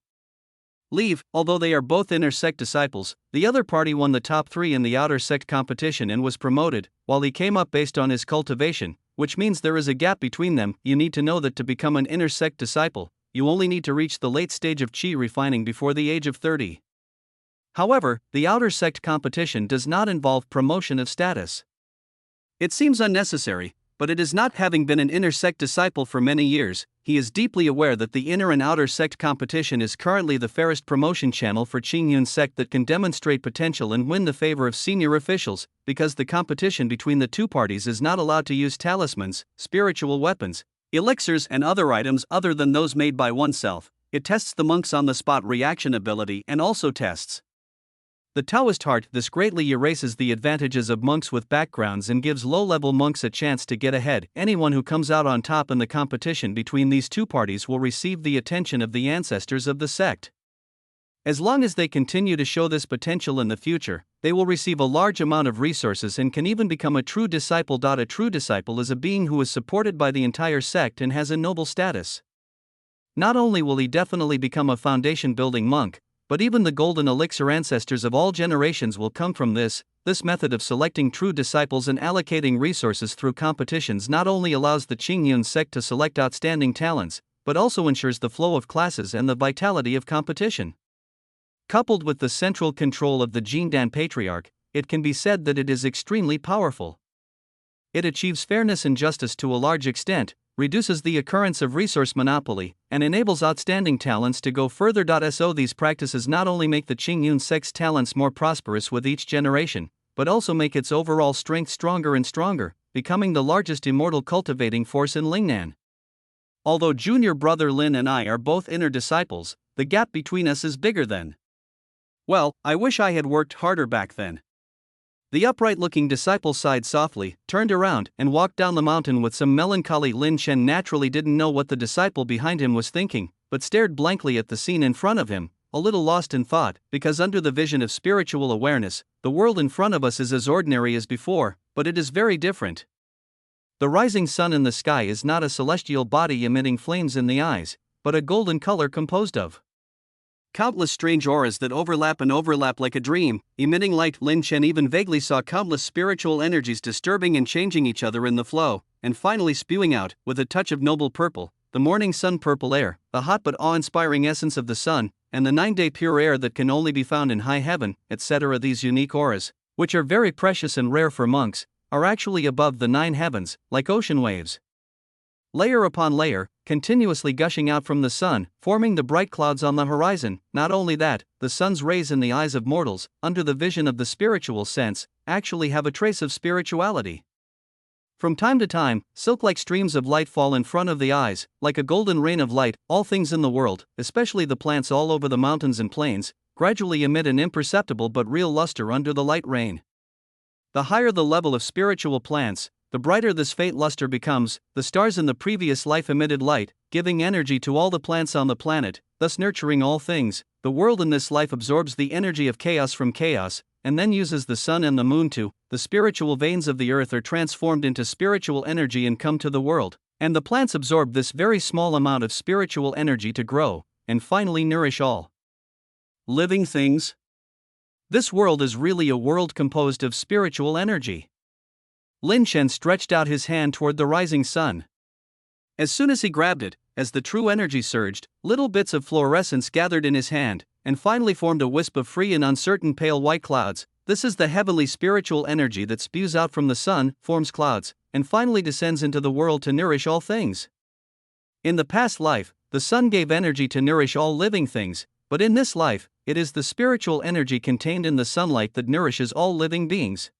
Leave. Although they are both inner sect disciples, the other party won the top 3 in the outer sect competition and was promoted, while he came up based on his cultivation, which means there is a gap between them. You need to know that to become an inner sect disciple, you only need to reach the late stage of chi refining before the age of 30. However, the outer sect competition does not involve promotion of status. It seems unnecessary, but it is not. Having been an inner sect disciple for many years, he is deeply aware that the inner and outer sect competition is currently the fairest promotion channel for Qingyun sect that can demonstrate potential and win the favor of senior officials, because the competition between the two parties is not allowed to use talismans, spiritual weapons, elixirs, and other items other than those made by oneself. It tests the monk's on-the-spot reaction ability and also tests the Taoist heart. This greatly erases the advantages of monks with backgrounds and gives low-level monks a chance to get ahead. Anyone who comes out on top in the competition between these two parties will receive the attention of the ancestors of the sect. As long as they continue to show this potential in the future, they will receive a large amount of resources and can even become a true disciple. A true disciple is a being who is supported by the entire sect and has a noble status. Not only will he definitely become a foundation-building monk, but even the golden elixir ancestors of all generations will come from this. This method of selecting true disciples and allocating resources through competitions not only allows the Qingyun sect to select outstanding talents, but also ensures the flow of classes and the vitality of competition. Coupled with the central control of the Jindan Patriarch, it can be said that it is extremely powerful. It achieves fairness and justice to a large extent, reduces the occurrence of resource monopoly, and enables outstanding talents to go further. So these practices not only make the Qingyun sect's talents more prosperous with each generation, but also make its overall strength stronger and stronger, becoming the largest immortal cultivating force in Lingnan. Although junior brother Lin and I are both inner disciples, the gap between us is bigger than. Well, I wish I had worked harder back then. The upright-looking disciple sighed softly, turned around, and walked down the mountain with some melancholy. Lin Chen naturally didn't know what the disciple behind him was thinking, but stared blankly at the scene in front of him, a little lost in thought, because under the vision of spiritual awareness, the world in front of us is as ordinary as before, but it is very different. The rising sun in the sky is not a celestial body emitting flames in the eyes, but a golden color composed of countless strange auras that overlap and overlap like a dream, emitting light. Lin Chen even vaguely saw countless spiritual energies disturbing and changing each other in the flow, and finally spewing out, with a touch of noble purple, the morning sun purple air, the hot but awe-inspiring essence of the sun, and the 9-day pure air that can only be found in high heaven, etc. These unique auras, which are very precious and rare for monks, are actually above the 9 heavens, like ocean waves. Layer upon layer, continuously gushing out from the sun, forming the bright clouds on the horizon. Not only that, the sun's rays in the eyes of mortals, under the vision of the spiritual sense, actually have a trace of spirituality. From time to time, silk-like streams of light fall in front of the eyes, like a golden rain of light. All things in the world, especially the plants all over the mountains and plains, gradually emit an imperceptible but real luster under the light rain. The higher the level of spiritual plants, the brighter this faint luster becomes. The stars in the previous life emitted light, giving energy to all the plants on the planet, thus nurturing all things. The world in this life absorbs the energy of chaos from chaos, and then uses the sun and the moon to. The spiritual veins of the earth are transformed into spiritual energy and come to the world, and the plants absorb this very small amount of spiritual energy to grow, and finally nourish all living things. This world is really a world composed of spiritual energy. Lin Shen stretched out his hand toward the rising sun. As soon as he grabbed it, as the true energy surged, little bits of fluorescence gathered in his hand, and finally formed a wisp of free and uncertain pale white clouds. This is the heavenly spiritual energy that spews out from the sun, forms clouds, and finally descends into the world to nourish all things. In the past life, the sun gave energy to nourish all living things, but in this life, it is the spiritual energy contained in the sunlight that nourishes all living beings.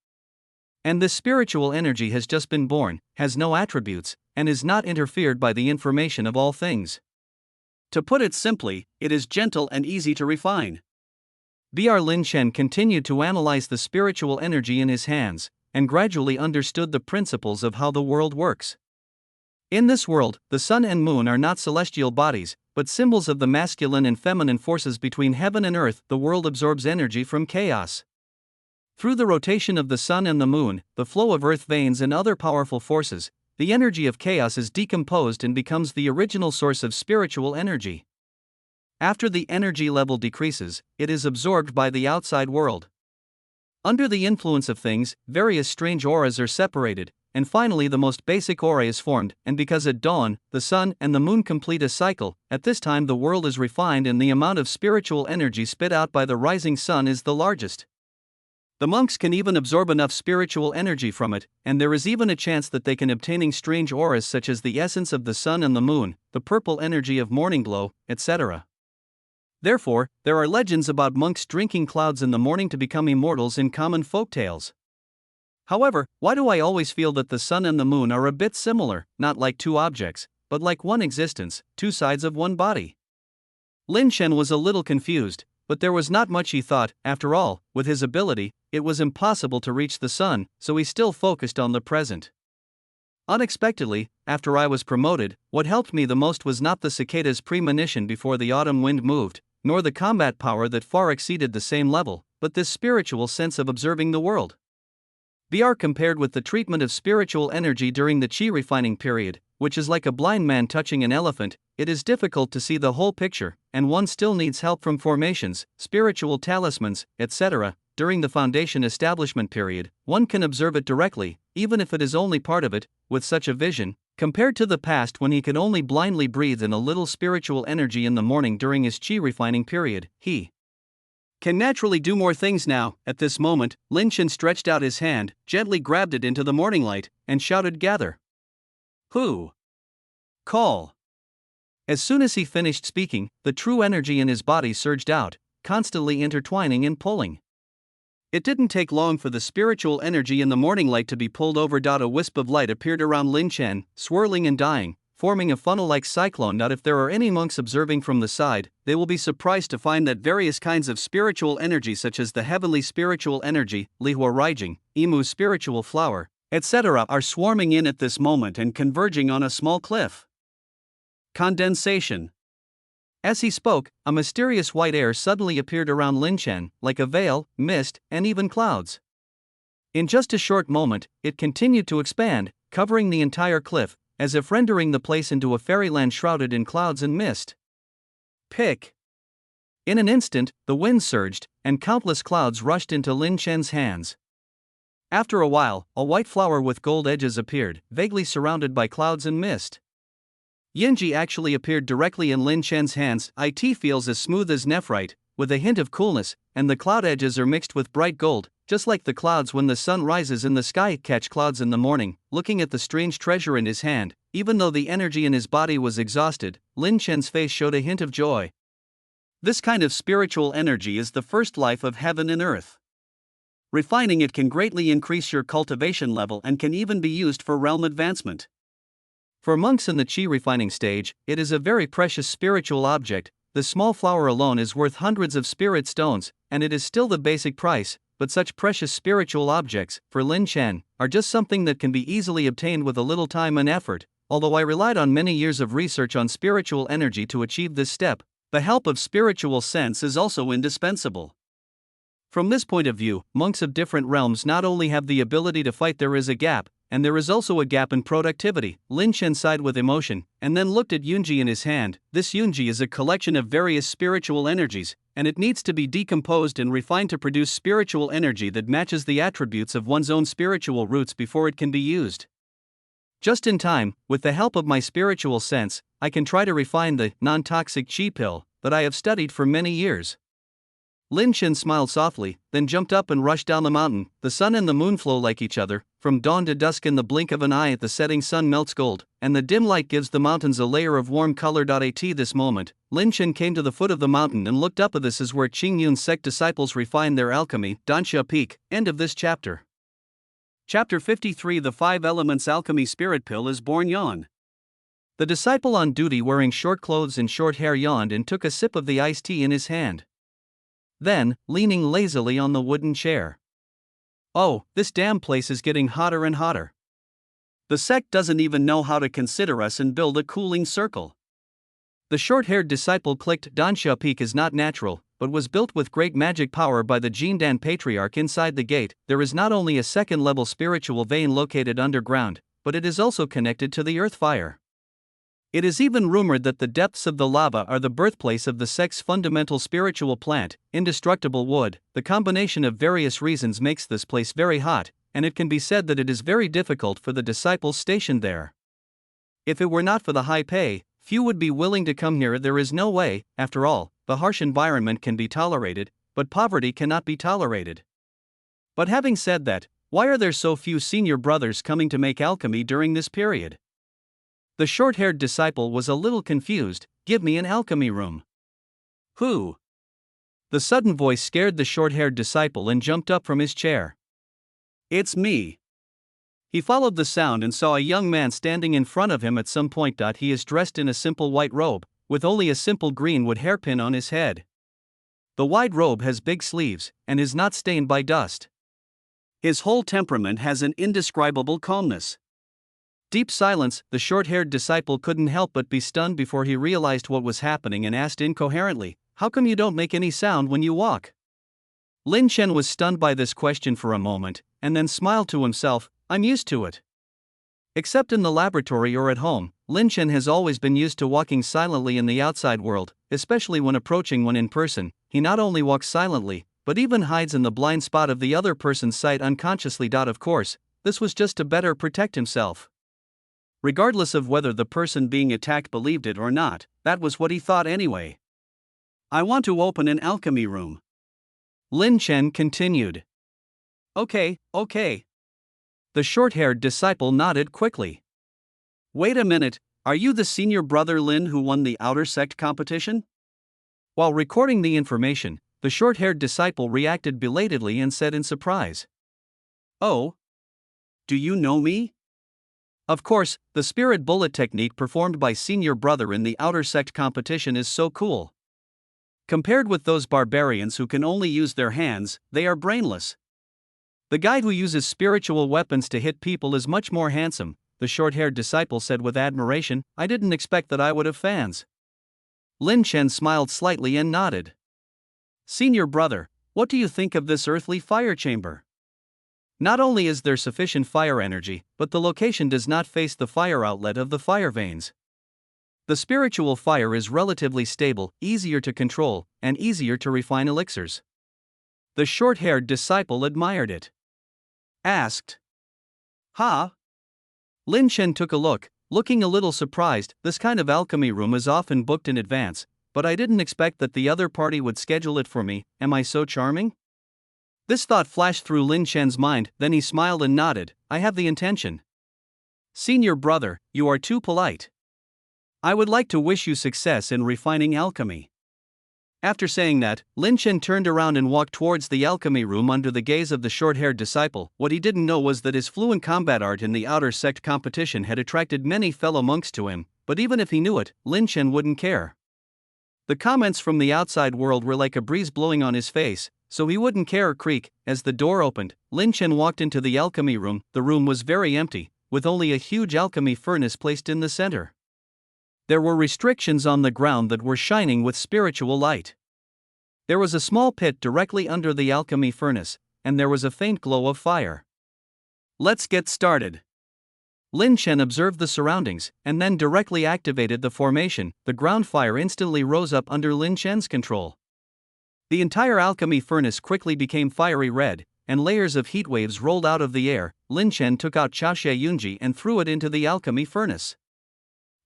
And this spiritual energy has just been born, has no attributes, and is not interfered by the information of all things. To put it simply, it is gentle and easy to refine. Br Lin Shen continued to analyze the spiritual energy in his hands, and gradually understood the principles of how the world works. In this world, the sun and moon are not celestial bodies, but symbols of the masculine and feminine forces between heaven and earth. The world absorbs energy from chaos. Through the rotation of the sun and the moon, the flow of earth veins and other powerful forces, the energy of chaos is decomposed and becomes the original source of spiritual energy. After the energy level decreases, it is absorbed by the outside world. Under the influence of things, various strange auras are separated, and finally the most basic aura is formed, and because at dawn, the sun and the moon complete a cycle. At this time the world is refined and the amount of spiritual energy spit out by the rising sun is the largest. The monks can even absorb enough spiritual energy from it, and there is even a chance that they can obtaining strange auras such as the essence of the sun and the moon, the purple energy of morning glow, etc. Therefore, there are legends about monks drinking clouds in the morning to become immortals in common folk tales. However, why do I always feel that the sun and the moon are a bit similar, not like two objects, but like one existence, two sides of one body? Lin Shen was a little confused, but there was not much he thought. After all, with his ability, it was impossible to reach the sun, so he still focused on the present. Unexpectedly, after I was promoted, what helped me the most was not the cicada's premonition before the autumn wind moved, nor the combat power that far exceeded the same level, but this spiritual sense of observing the world. Br compared with the treatment of spiritual energy during the chi refining period, which is like a blind man touching an elephant. It is difficult to see the whole picture, and one still needs help from formations, spiritual talismans, etc. During the foundation establishment period, one can observe it directly, even if it is only part of it. With such a vision, compared to the past when he could only blindly breathe in a little spiritual energy in the morning during his chi refining period, he can naturally do more things now. At this moment, Lin Shen stretched out his hand, gently grabbed it into the morning light, and shouted, "Gather! Who? Call!" As soon as he finished speaking, the true energy in his body surged out, constantly intertwining and pulling. It didn't take long for the spiritual energy in the morning light to be pulled over. A wisp of light appeared around Lin Shen, swirling and dying, forming a funnel-like cyclone. If there are any monks observing from the side, they will be surprised to find that various kinds of spiritual energy such as the heavenly spiritual energy, Lihua Raijing, Imu spiritual flower, etc. are swarming in at this moment and converging on a small cliff. Condensation. As he spoke, a mysterious white air suddenly appeared around Lin Shen, like a veil, mist, and even clouds. In just a short moment, it continued to expand, covering the entire cliff, as if rendering the place into a fairyland shrouded in clouds and mist. Pick! In an instant, the wind surged, and countless clouds rushed into Lin Shen's hands. After a while, a white flower with gold edges appeared, vaguely surrounded by clouds and mist. Yinji actually appeared directly in Lin Shen's hands. It feels as smooth as nephrite, with a hint of coolness, and the cloud edges are mixed with bright gold, just like the clouds when the sun rises in the sky. Catch clouds in the morning, looking at the strange treasure in his hand. Even though the energy in his body was exhausted, Lin Chen's face showed a hint of joy. This kind of spiritual energy is the first life of heaven and earth. Refining it can greatly increase your cultivation level and can even be used for realm advancement. For monks in the chi refining stage, it is a very precious spiritual object. The small flower alone is worth hundreds of spirit stones, and it is still the basic price, but such precious spiritual objects, for Lin Chen, are just something that can be easily obtained with a little time and effort. Although I relied on many years of research on spiritual energy to achieve this step, the help of spiritual sense is also indispensable. From this point of view, monks of different realms not only have the ability to fight, there is a gap, and there is also a gap in productivity. Lin Chen sighed with emotion, and then looked at Yunji in his hand. This Yunji is a collection of various spiritual energies, and it needs to be decomposed and refined to produce spiritual energy that matches the attributes of one's own spiritual roots before it can be used. Just in time, with the help of my spiritual sense, I can try to refine the non-toxic chi pill that I have studied for many years. Lin Chen smiled softly, then jumped up and rushed down the mountain. The sun and the moon flow like each other, from dawn to dusk. In the blink of an eye, the setting sun melts gold, and the dim light gives the mountains a layer of warm color. At this moment, Lin Chen came to the foot of the mountain and looked up. This is where Qingyun's sect disciples refine their alchemy. Dansha Peak. End of this chapter. Chapter 53. The Five Elements Alchemy Spirit Pill is born. Yawned. The disciple on duty, wearing short clothes and short hair, yawned and took a sip of the iced tea in his hand. Then, leaning lazily on the wooden chair. Oh, this damn place is getting hotter and hotter. The sect doesn't even know how to consider us and build a cooling circle. The short-haired disciple clicked. Dansha Peak is not natural, but was built with great magic power by the Jindan Patriarch. Inside the gate, there is not only a second-level spiritual vein located underground, but it is also connected to the earth fire. It is even rumored that the depths of the lava are the birthplace of the sect's fundamental spiritual plant, indestructible wood. The combination of various reasons makes this place very hot, and it can be said that it is very difficult for the disciples stationed there. If it were not for the high pay, few would be willing to come here. There is no way. After all, the harsh environment can be tolerated, but poverty cannot be tolerated. But having said that, why are there so few senior brothers coming to make alchemy during this period? The short-haired disciple was a little confused. Give me an alchemy room. Who? The sudden voice scared the short-haired disciple and jumped up from his chair. It's me. He followed the sound and saw a young man standing in front of him at some point. He is dressed in a simple white robe, with only a simple green wood hairpin on his head. The white robe has big sleeves, and is not stained by dust. His whole temperament has an indescribable calmness. Deep silence. The short-haired disciple couldn't help but be stunned before he realized what was happening and asked incoherently, "How come you don't make any sound when you walk?" Lin Chen was stunned by this question for a moment, and then smiled to himself. I'm used to it. Except in the laboratory or at home, Lin Chen has always been used to walking silently in the outside world, especially when approaching one in person. He not only walks silently, but even hides in the blind spot of the other person's sight unconsciously. Of course, this was just to better protect himself. Regardless of whether the person being attacked believed it or not, that was what he thought anyway. I want to open an alchemy room. Lin Chen continued. Okay. The short-haired disciple nodded quickly. Wait a minute, are you the senior brother Lin who won the outer sect competition? While recording the information, the short-haired disciple reacted belatedly and said in surprise. Oh? Do you know me? Of course, the spirit bullet technique performed by senior brother in the outer sect competition is so cool. Compared with those barbarians who can only use their hands, they are brainless. The guy who uses spiritual weapons to hit people is much more handsome, the short-haired disciple said with admiration. I didn't expect that I would have fans. Lin Chen smiled slightly and nodded. Senior brother, what do you think of this earthly fire chamber? Not only is there sufficient fire energy, but the location does not face the fire outlet of the fire veins. The spiritual fire is relatively stable, easier to control, and easier to refine elixirs. The short-haired disciple admired it. Asked. Huh? Lin Chen took a look, looking a little surprised. This kind of alchemy room is often booked in advance, but I didn't expect that the other party would schedule it for me. Am I so charming? This thought flashed through Lin Chen's mind, then he smiled and nodded. I have the intention. Senior brother, you are too polite. I would like to wish you success in refining alchemy. After saying that, Lin Chen turned around and walked towards the alchemy room under the gaze of the short-haired disciple. What he didn't know was that his fluent combat art in the outer sect competition had attracted many fellow monks to him, but even if he knew it, Lin Chen wouldn't care. The comments from the outside world were like a breeze blowing on his face, so he wouldn't care a creak. As the door opened, Lin Chen walked into the alchemy room. The room was very empty, with only a huge alchemy furnace placed in the center. There were restrictions on the ground that were shining with spiritual light. There was a small pit directly under the alchemy furnace, and there was a faint glow of fire. Let's get started. Lin Chen observed the surroundings, and then directly activated the formation. The ground fire instantly rose up under Lin Chen's control. The entire alchemy furnace quickly became fiery red, and layers of heat waves rolled out of the air. Lin Chen took out Chaoxue Yunji and threw it into the alchemy furnace.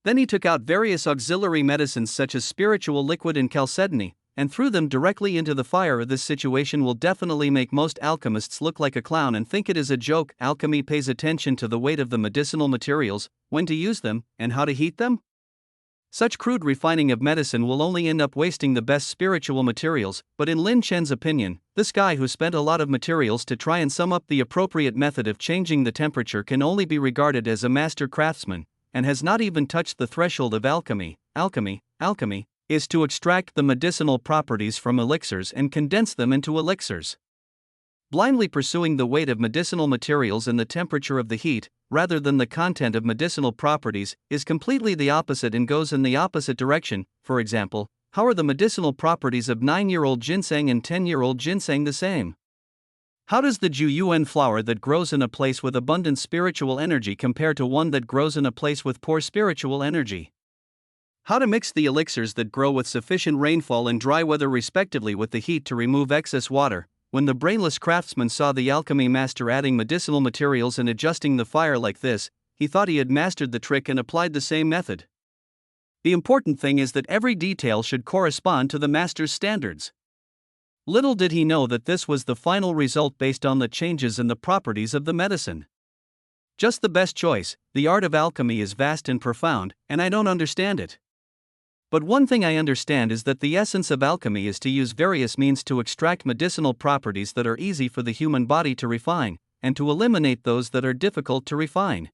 Then he took out various auxiliary medicines such as spiritual liquid and chalcedony, and threw them directly into the fire. This situation will definitely make most alchemists look like a clown and think it is a joke. Alchemy pays attention to the weight of the medicinal materials, when to use them, and how to heat them. Such crude refining of medicine will only end up wasting the best spiritual materials, but in Lin Chen's opinion, this guy who spent a lot of materials to try and sum up the appropriate method of changing the temperature can only be regarded as a master craftsman, and has not even touched the threshold of alchemy. Alchemy is to extract the medicinal properties from elixirs and condense them into elixirs. Blindly pursuing the weight of medicinal materials and the temperature of the heat, rather than the content of medicinal properties, is completely the opposite and goes in the opposite direction. For example, how are the medicinal properties of 9-year-old ginseng and 10-year-old ginseng the same? How does the Juyuan flower that grows in a place with abundant spiritual energy compare to one that grows in a place with poor spiritual energy? How to mix the elixirs that grow with sufficient rainfall and dry weather respectively with the heat to remove excess water. When the brainless craftsman saw the alchemy master adding medicinal materials and adjusting the fire like this, he thought he had mastered the trick and applied the same method. The important thing is that every detail should correspond to the master's standards. Little did he know that this was the final result based on the changes in the properties of the medicine. Just the best choice. The art of alchemy is vast and profound, and I don't understand it. But one thing I understand is that the essence of alchemy is to use various means to extract medicinal properties that are easy for the human body to refine, and to eliminate those that are difficult to refine.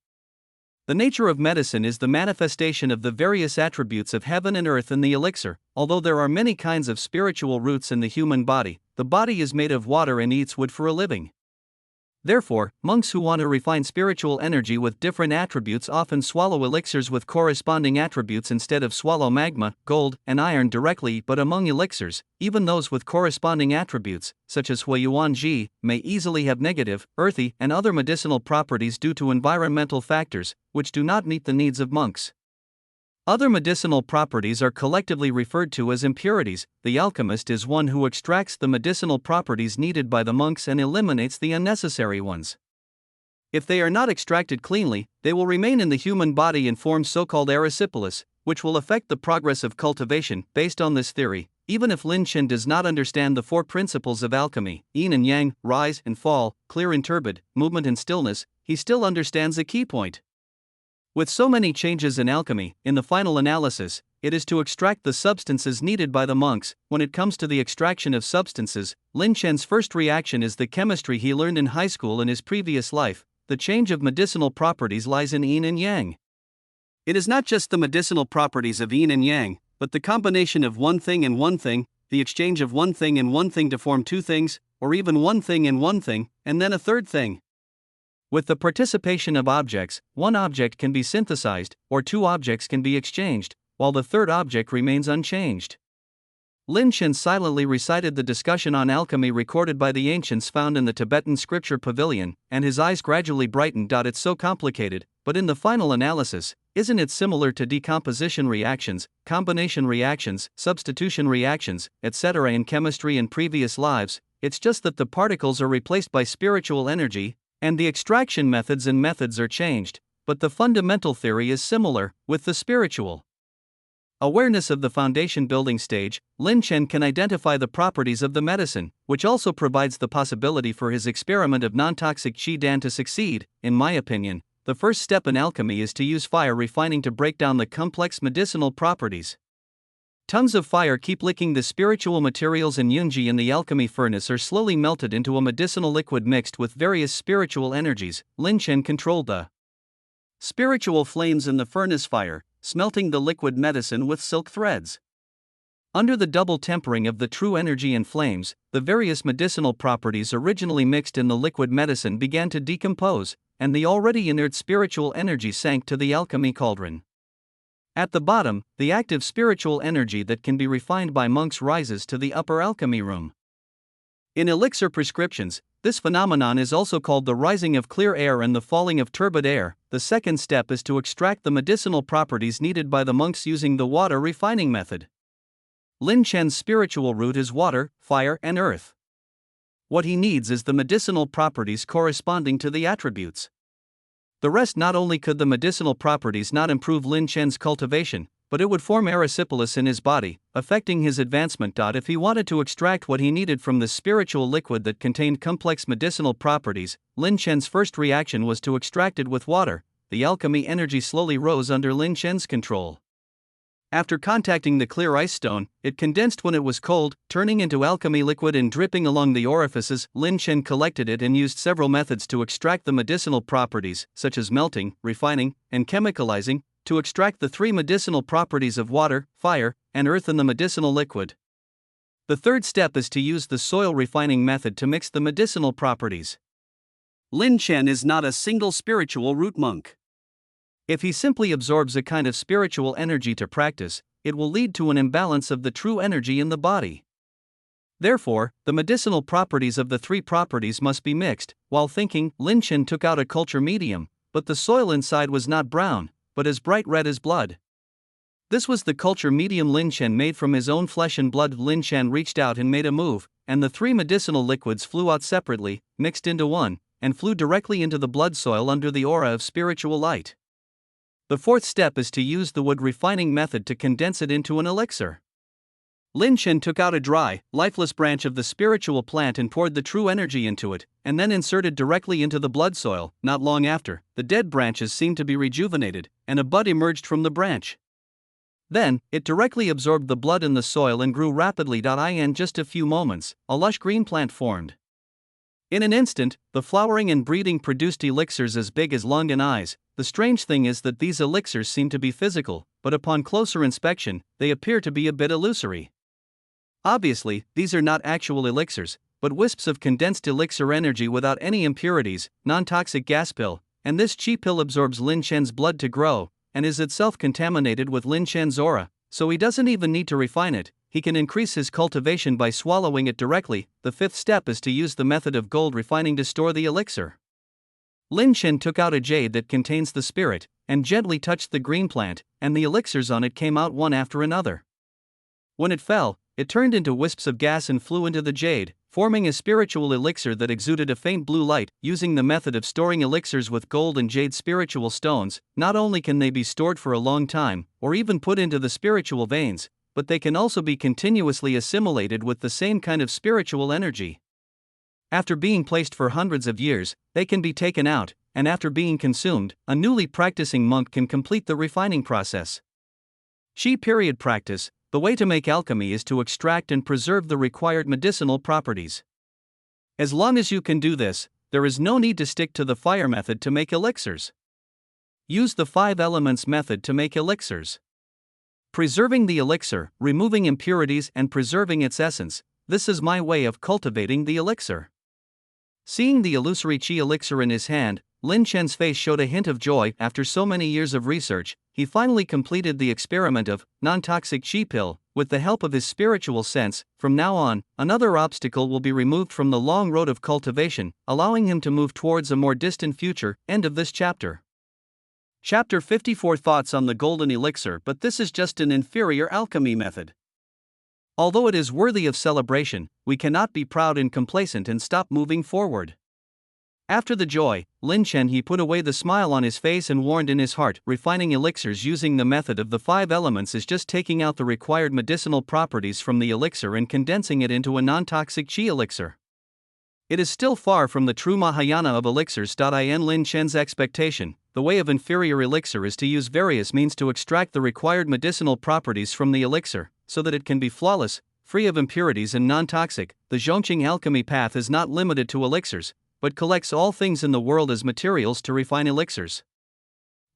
The nature of medicine is the manifestation of the various attributes of heaven and earth in the elixir. Although there are many kinds of spiritual roots in the human body, the body is made of water and eats wood for a living. Therefore, monks who want to refine spiritual energy with different attributes often swallow elixirs with corresponding attributes instead of swallow magma, gold, and iron directly. But among elixirs, even those with corresponding attributes, such as Huiyuan Ji, may easily have negative, earthy, and other medicinal properties due to environmental factors, which do not meet the needs of monks. Other medicinal properties are collectively referred to as impurities. The alchemist is one who extracts the medicinal properties needed by the monks and eliminates the unnecessary ones. If they are not extracted cleanly, they will remain in the human body and form so-called erysipelas, which will affect the progress of cultivation. Based on this theory, even if Lin Chen does not understand the four principles of alchemy, yin and yang, rise and fall, clear and turbid, movement and stillness, he still understands a key point. With so many changes in alchemy, in the final analysis, it is to extract the substances needed by the monks. When it comes to the extraction of substances, Lin Chen's first reaction is the chemistry he learned in high school in his previous life. The change of medicinal properties lies in yin and yang. It is not just the medicinal properties of yin and yang, but the combination of one thing and one thing, the exchange of one thing and one thing to form two things, or even one thing and one thing, and then a third thing. With the participation of objects, one object can be synthesized, or two objects can be exchanged, while the third object remains unchanged. Lin Chen silently recited the discussion on alchemy recorded by the ancients found in the Tibetan scripture pavilion, and his eyes gradually brightened. It's so complicated, but in the final analysis, isn't it similar to decomposition reactions, combination reactions, substitution reactions, etc. in chemistry in previous lives? It's just that the particles are replaced by spiritual energy, and the extraction methods are changed, but the fundamental theory is similar, with the spiritual. awareness of the foundation building stage, Lin Chen can identify the properties of the medicine, which also provides the possibility for his experiment of non-toxic Qi Dan to succeed. In my opinion, the first step in alchemy is to use fire refining to break down the complex medicinal properties. Tons of fire keep licking the spiritual materials, and yunji in the alchemy furnace are slowly melted into a medicinal liquid mixed with various spiritual energies. Lin Chen controlled the spiritual flames in the furnace fire, smelting the liquid medicine with silk threads. Under the double tempering of the true energy and flames, the various medicinal properties originally mixed in the liquid medicine began to decompose, and the already inert spiritual energy sank to the alchemy cauldron. At the bottom, the active spiritual energy that can be refined by monks rises to the upper alchemy room. In elixir prescriptions, this phenomenon is also called the rising of clear air and the falling of turbid air. The second step is to extract the medicinal properties needed by the monks using the water refining method. Lin Chen's spiritual root is water, fire, and earth. What he needs is the medicinal properties corresponding to the attributes. The rest. Not only could the medicinal properties not improve Lin Chen's cultivation, but it would form erysipelas in his body, affecting his advancement. If he wanted to extract what he needed from the spiritual liquid that contained complex medicinal properties, Lin Chen's first reaction was to extract it with water. The alchemy energy slowly rose under Lin Chen's control. After contacting the clear ice stone, it condensed when it was cold, turning into alchemy liquid and dripping along the orifices. Lin Chen collected it and used several methods to extract the medicinal properties, such as melting, refining, and chemicalizing, to extract the three medicinal properties of water, fire, and earth in the medicinal liquid. The third step is to use the soil refining method to mix the medicinal properties. Lin Chen is not a single spiritual root monk. If he simply absorbs a kind of spiritual energy to practice, it will lead to an imbalance of the true energy in the body. Therefore, the medicinal properties of the three properties must be mixed. While thinking, Lin Chen took out a culture medium, but the soil inside was not brown, but as bright red as blood. This was the culture medium Lin Chen made from his own flesh and blood. Lin Chen reached out and made a move, and the three medicinal liquids flew out separately, mixed into one, and flew directly into the blood soil under the aura of spiritual light. The fourth step is to use the wood refining method to condense it into an elixir. Lin Chen took out a dry, lifeless branch of the spiritual plant and poured the true energy into it, and then inserted directly into the blood soil. Not long after, the dead branches seemed to be rejuvenated, and a bud emerged from the branch. Then, it directly absorbed the blood in the soil and grew rapidly. In just a few moments, a lush green plant formed. In an instant, the flowering and breeding produced elixirs as big as lung and eyes. The strange thing is that these elixirs seem to be physical, but upon closer inspection, they appear to be a bit illusory. Obviously, these are not actual elixirs, but wisps of condensed elixir energy without any impurities, non-toxic gas pill, and this Qi pill absorbs Lin Chen's blood to grow, and is itself contaminated with Lin Chen's aura, so he doesn't even need to refine it. He can increase his cultivation by swallowing it directly. The fifth step is to use the method of gold refining to store the elixir. Lin Chen took out a jade that contains the spirit, and gently touched the green plant, and the elixirs on it came out one after another. When it fell, it turned into wisps of gas and flew into the jade, forming a spiritual elixir that exuded a faint blue light. Using the method of storing elixirs with gold and jade spiritual stones, not only can they be stored for a long time, or even put into the spiritual veins, but they can also be continuously assimilated with the same kind of spiritual energy. After being placed for hundreds of years, they can be taken out, and after being consumed, a newly practicing monk can complete the refining process. Qi practice. The way to make alchemy is to extract and preserve the required medicinal properties. As long as you can do this, there is no need to stick to the fire method to make elixirs. Use the 5 elements method to make elixirs. Preserving the elixir, removing impurities and preserving its essence. This is my way of cultivating the elixir. Seeing the illusory Qi elixir in his hand, Lin Chen's face showed a hint of joy. After so many years of research, he finally completed the experiment of non-toxic Qi pill. With the help of his spiritual sense, from now on, another obstacle will be removed from the long road of cultivation, allowing him to move towards a more distant future. End of this chapter. Chapter 54 Thoughts on the Golden Elixir. But this is just an inferior alchemy method. Although it is worthy of celebration, we cannot be proud and complacent and stop moving forward. After the joy, Lin Chen he put away the smile on his face and warned in his heart, refining elixirs using the method of the 5 elements is just taking out the required medicinal properties from the elixir and condensing it into a non-toxic qi elixir. It is still far from the true Mahayana of elixirs. In Lin Chen's expectation, the way of inferior elixir is to use various means to extract the required medicinal properties from the elixir, so that it can be flawless, free of impurities and non-toxic. The Zhongqing alchemy path is not limited to elixirs, but collects all things in the world as materials to refine elixirs.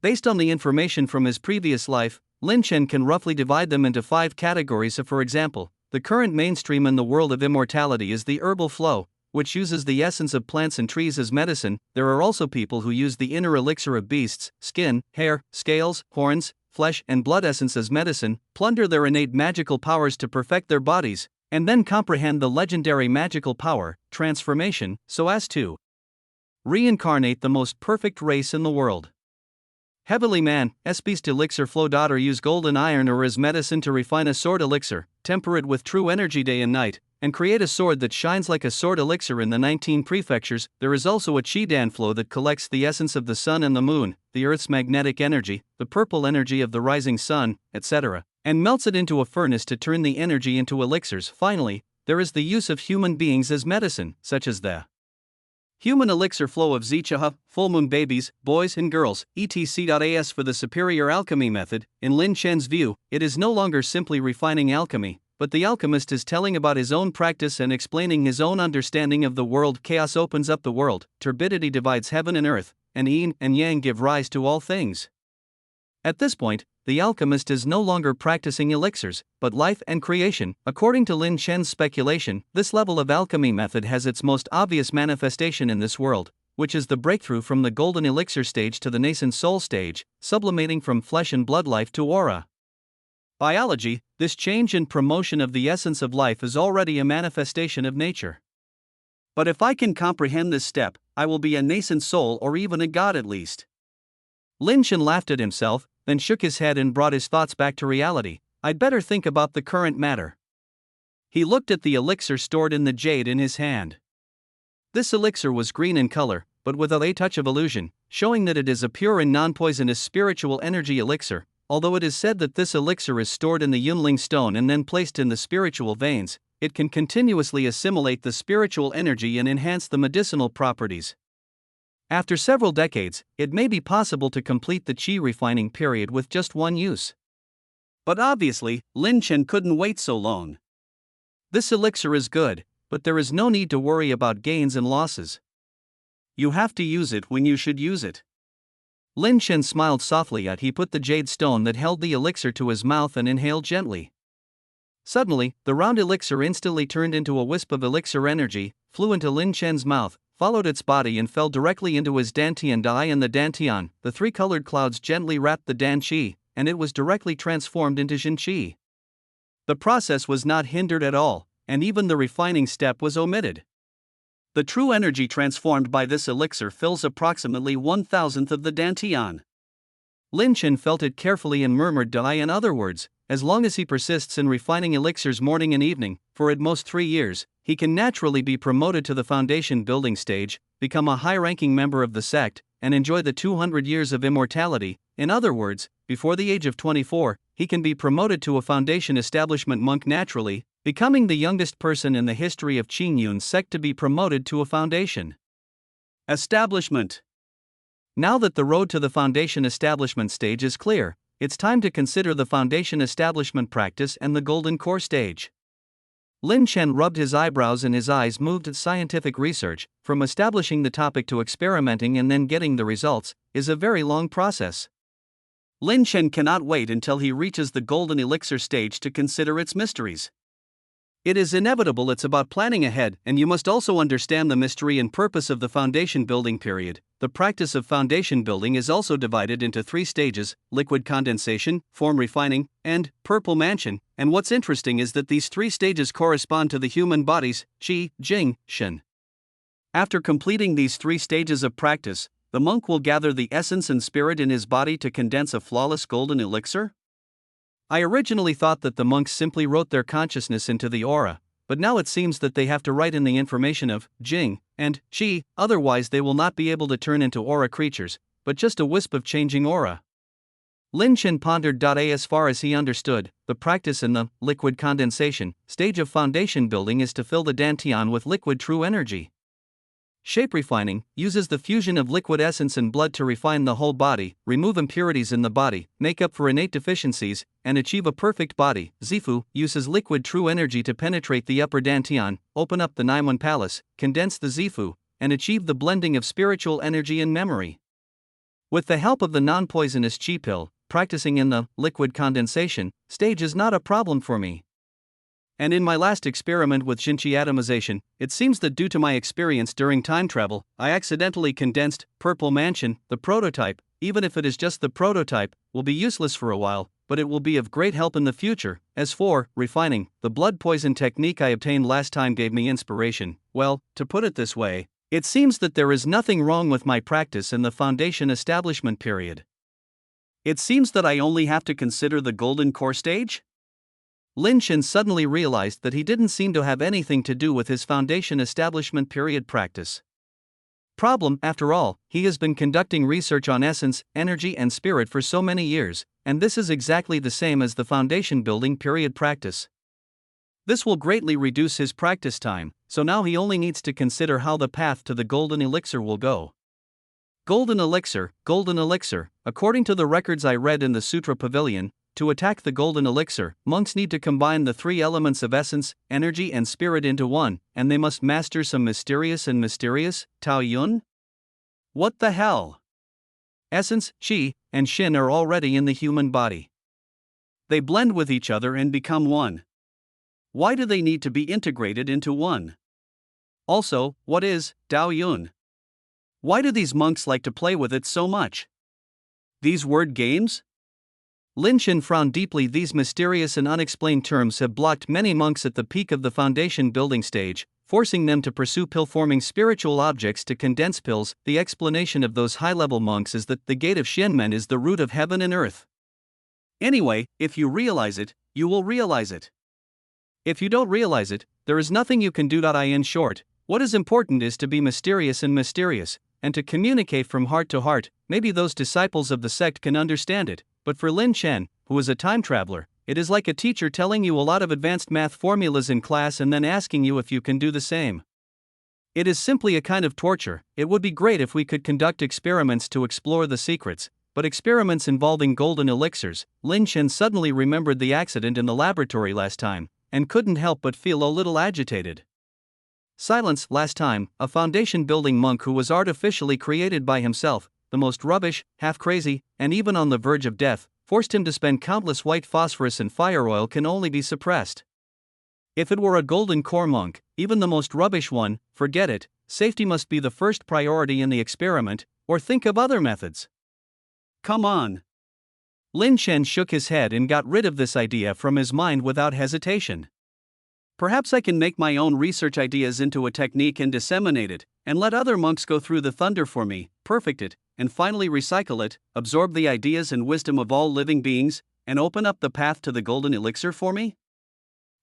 Based on the information from his previous life, Lin Chen can roughly divide them into 5 categories. For example, the current mainstream in the world of immortality is the herbal flow, which uses the essence of plants and trees as medicine. There are also people who use the inner elixir of beasts, skin, hair, scales, horns, flesh, and blood essence as medicine, plunder their innate magical powers to perfect their bodies, and then comprehend the legendary magical power, transformation, so as to reincarnate the most perfect race in the world. Heavenly man, beast elixir flow. Use golden iron ore as medicine to refine a sword elixir, temper it with true energy day and night, and create a sword that shines like a sword elixir. In the 19 prefectures, there is also a qi dan flow that collects the essence of the sun and the moon, the earth's magnetic energy, the purple energy of the rising sun, etc., and melts it into a furnace to turn the energy into elixirs. Finally, there is the use of human beings as medicine, such as the human elixir flow of Zichaha, full moon babies, boys and girls, etc. As for the superior alchemy method, in Lin Chen's view, it is no longer simply refining alchemy, but the alchemist is telling about his own practice and explaining his own understanding of the world. Chaos opens up the world, turbidity divides heaven and earth, and yin and yang give rise to all things. At this point, the alchemist is no longer practicing elixirs, but life and creation. According to Lin Chen's speculation, this level of alchemy method has its most obvious manifestation in this world, which is the breakthrough from the golden elixir stage to the nascent soul stage, sublimating from flesh and blood life to aura biology. This change and promotion of the essence of life is already a manifestation of nature. But if I can comprehend this step, I will be a nascent soul or even a god at least. Lin Chen laughed at himself, then shook his head and brought his thoughts back to reality. I'd better think about the current matter. He looked at the elixir stored in the jade in his hand. This elixir was green in color, but with a touch of illusion, showing that it is a pure and non-poisonous spiritual energy elixir. Although it is said that this elixir is stored in the Yunling stone and then placed in the spiritual veins, it can continuously assimilate the spiritual energy and enhance the medicinal properties. After several decades, it may be possible to complete the qi refining period with just one use. But obviously, Lin Chen couldn't wait so long. This elixir is good, but there is no need to worry about gains and losses. You have to use it when you should use it. Lin Chen smiled softly as he put the jade stone that held the elixir to his mouth and inhaled gently. Suddenly, the round elixir instantly turned into a wisp of elixir energy, flew into Lin Chen's mouth, followed its body and fell directly into his dantian. And the dantian, the 3 colored clouds gently wrapped the dan qi, and it was directly transformed into Jin qi. The process was not hindered at all, and even the refining step was omitted. The true energy transformed by this elixir fills approximately 1,000th of the dantian. Lin Chen felt it carefully and murmured, in other words, as long as he persists in refining elixirs morning and evening, for at most 3 years, he can naturally be promoted to the foundation building stage, become a high-ranking member of the sect, and enjoy the 200 years of immortality. In other words, before the age of 24, he can be promoted to a foundation establishment monk naturally, becoming the youngest person in the history of Qingyun's sect to be promoted to a foundation establishment. Now that the road to the foundation establishment stage is clear, it's time to consider the foundation establishment practice and the golden core stage. Lin Chen rubbed his eyebrows and his eyes moved. Scientific research, from establishing the topic to experimenting and then getting the results, is a very long process. Lin Chen cannot wait until he reaches the golden elixir stage to consider its mysteries. It is inevitable. It's about planning ahead, and you must also understand the mystery and purpose of the foundation building period. The practice of foundation building is also divided into 3 stages: liquid condensation, form refining, and purple mansion. And what's interesting is that these 3 stages correspond to the human bodies, qi, jing, shen. After completing these 3 stages of practice, the monk will gather the essence and spirit in his body to condense a flawless golden elixir. I originally thought that the monks simply wrote their consciousness into the aura, but now it seems that they have to write in the information of Jing and Qi, otherwise they will not be able to turn into aura creatures, but just a wisp of changing aura. Lin Chen pondered. As far as he understood, the practice in the liquid condensation stage of foundation building is to fill the dantian with liquid true energy. Shape refining uses the fusion of liquid essence and blood to refine the whole body, remove impurities in the body, make up for innate deficiencies, and achieve a perfect body. Zifu uses liquid true energy to penetrate the upper dantian, open up the Naiwan palace, condense the Zifu, and achieve the blending of spiritual energy and memory. With the help of the non-poisonous Qi pill, practicing in the liquid condensation stage is not a problem for me. And in my last experiment with Xinqi atomization, it seems that due to my experience during time travel, I accidentally condensed Purple Mansion. The prototype, even if it is just the prototype, will be useless for a while, but it will be of great help in the future. As for refining, the blood poison technique I obtained last time gave me inspiration. Well, to put it this way, it seems that there is nothing wrong with my practice in the foundation establishment period. It seems that I only have to consider the golden core stage? Lin Chen suddenly realized that he didn't seem to have anything to do with his foundation establishment period practice. Problem, after all, he has been conducting research on essence, energy and spirit for so many years, and this is exactly the same as the foundation building period practice. This will greatly reduce his practice time, so now he only needs to consider how the path to the golden elixir will go. Golden elixir, according to the records I read in the Sutra Pavilion, to attack the golden elixir, monks need to combine the three elements of essence, energy and spirit into one, and they must master some mysterious Tao Yun? What the hell? Essence, Qi, and Xin are already in the human body. They blend with each other and become one. Why do they need to be integrated into one? Also, what is Tao Yun? Why do these monks like to play with it so much? These word games? Lin Chen frowned deeply. These mysterious and unexplained terms have blocked many monks at the peak of the foundation building stage, forcing them to pursue pill-forming spiritual objects to condense pills. The explanation of those high-level monks is that the gate of Shenmen is the root of heaven and earth. Anyway, if you realize it, you will realize it. If you don't realize it, there is nothing you can do. In short, what is important is to be mysterious, and to communicate from heart to heart. Maybe those disciples of the sect can understand it, but for Lin Chen, who is a time traveler, it is like a teacher telling you a lot of advanced math formulas in class and then asking you if you can do the same. It is simply a kind of torture. It would be great if we could conduct experiments to explore the secrets, but experiments involving golden elixirs. Lin Chen suddenly remembered the accident in the laboratory last time, and couldn't help but feel a little agitated. Silence. Last time, a foundation building monk who was artificially created by himself, the most rubbish, half crazy, and even on the verge of death, forced him to spend countless white phosphorus and fire oil can only be suppressed. If it were a golden core monk, even the most rubbish one, forget it. Safety must be the first priority in the experiment, or think of other methods. Come on. Lin Chen shook his head and got rid of this idea from his mind without hesitation. Perhaps I can make my own research ideas into a technique and disseminate it, and let other monks go through the thunder for me, perfect it, and finally recycle it, absorb the ideas and wisdom of all living beings, and open up the path to the golden elixir for me?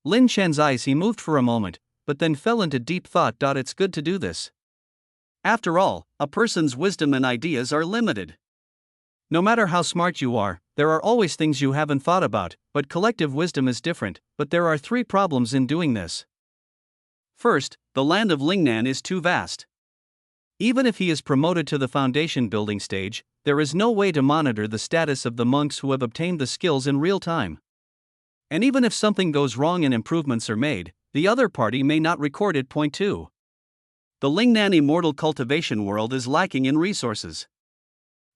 Lin Chen's eyes he moved for a moment, but then fell into deep thought. It's good to do this. After all, a person's wisdom and ideas are limited. No matter how smart you are, there are always things you haven't thought about, but collective wisdom is different. But there are three problems in doing this. First, the land of Lingnan is too vast. Even if he is promoted to the foundation building stage, there is no way to monitor the status of the monks who have obtained the skills in real time. And even if something goes wrong and improvements are made, the other party may not record it. Point 2. The Lingnan immortal cultivation world is lacking in resources.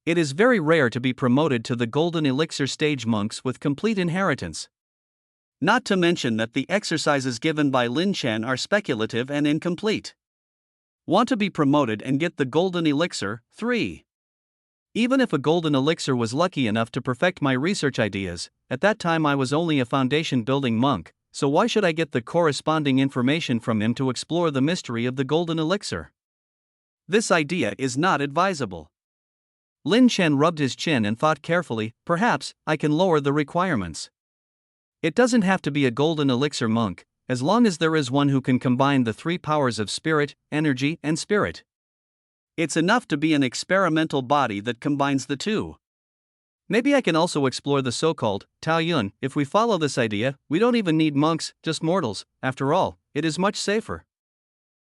It is very rare to be promoted to the golden elixir stage monks with complete inheritance. Not to mention that the exercises given by Lin Chen are speculative and incomplete. Want to be promoted and get the golden elixir? 3. Even if a golden elixir was lucky enough to perfect my research ideas, at that time I was only a foundation building monk, so why should I get the corresponding information from him to explore the mystery of the golden elixir? This idea is not advisable. Lin Chen rubbed his chin and thought carefully. Perhaps I can lower the requirements. It doesn't have to be a golden elixir monk, as long as there is one who can combine the three powers of spirit, energy, and spirit. It's enough to be an experimental body that combines the two. Maybe I can also explore the so-called Taoyuan. If we follow this idea, we don't even need monks, just mortals. After all, it is much safer.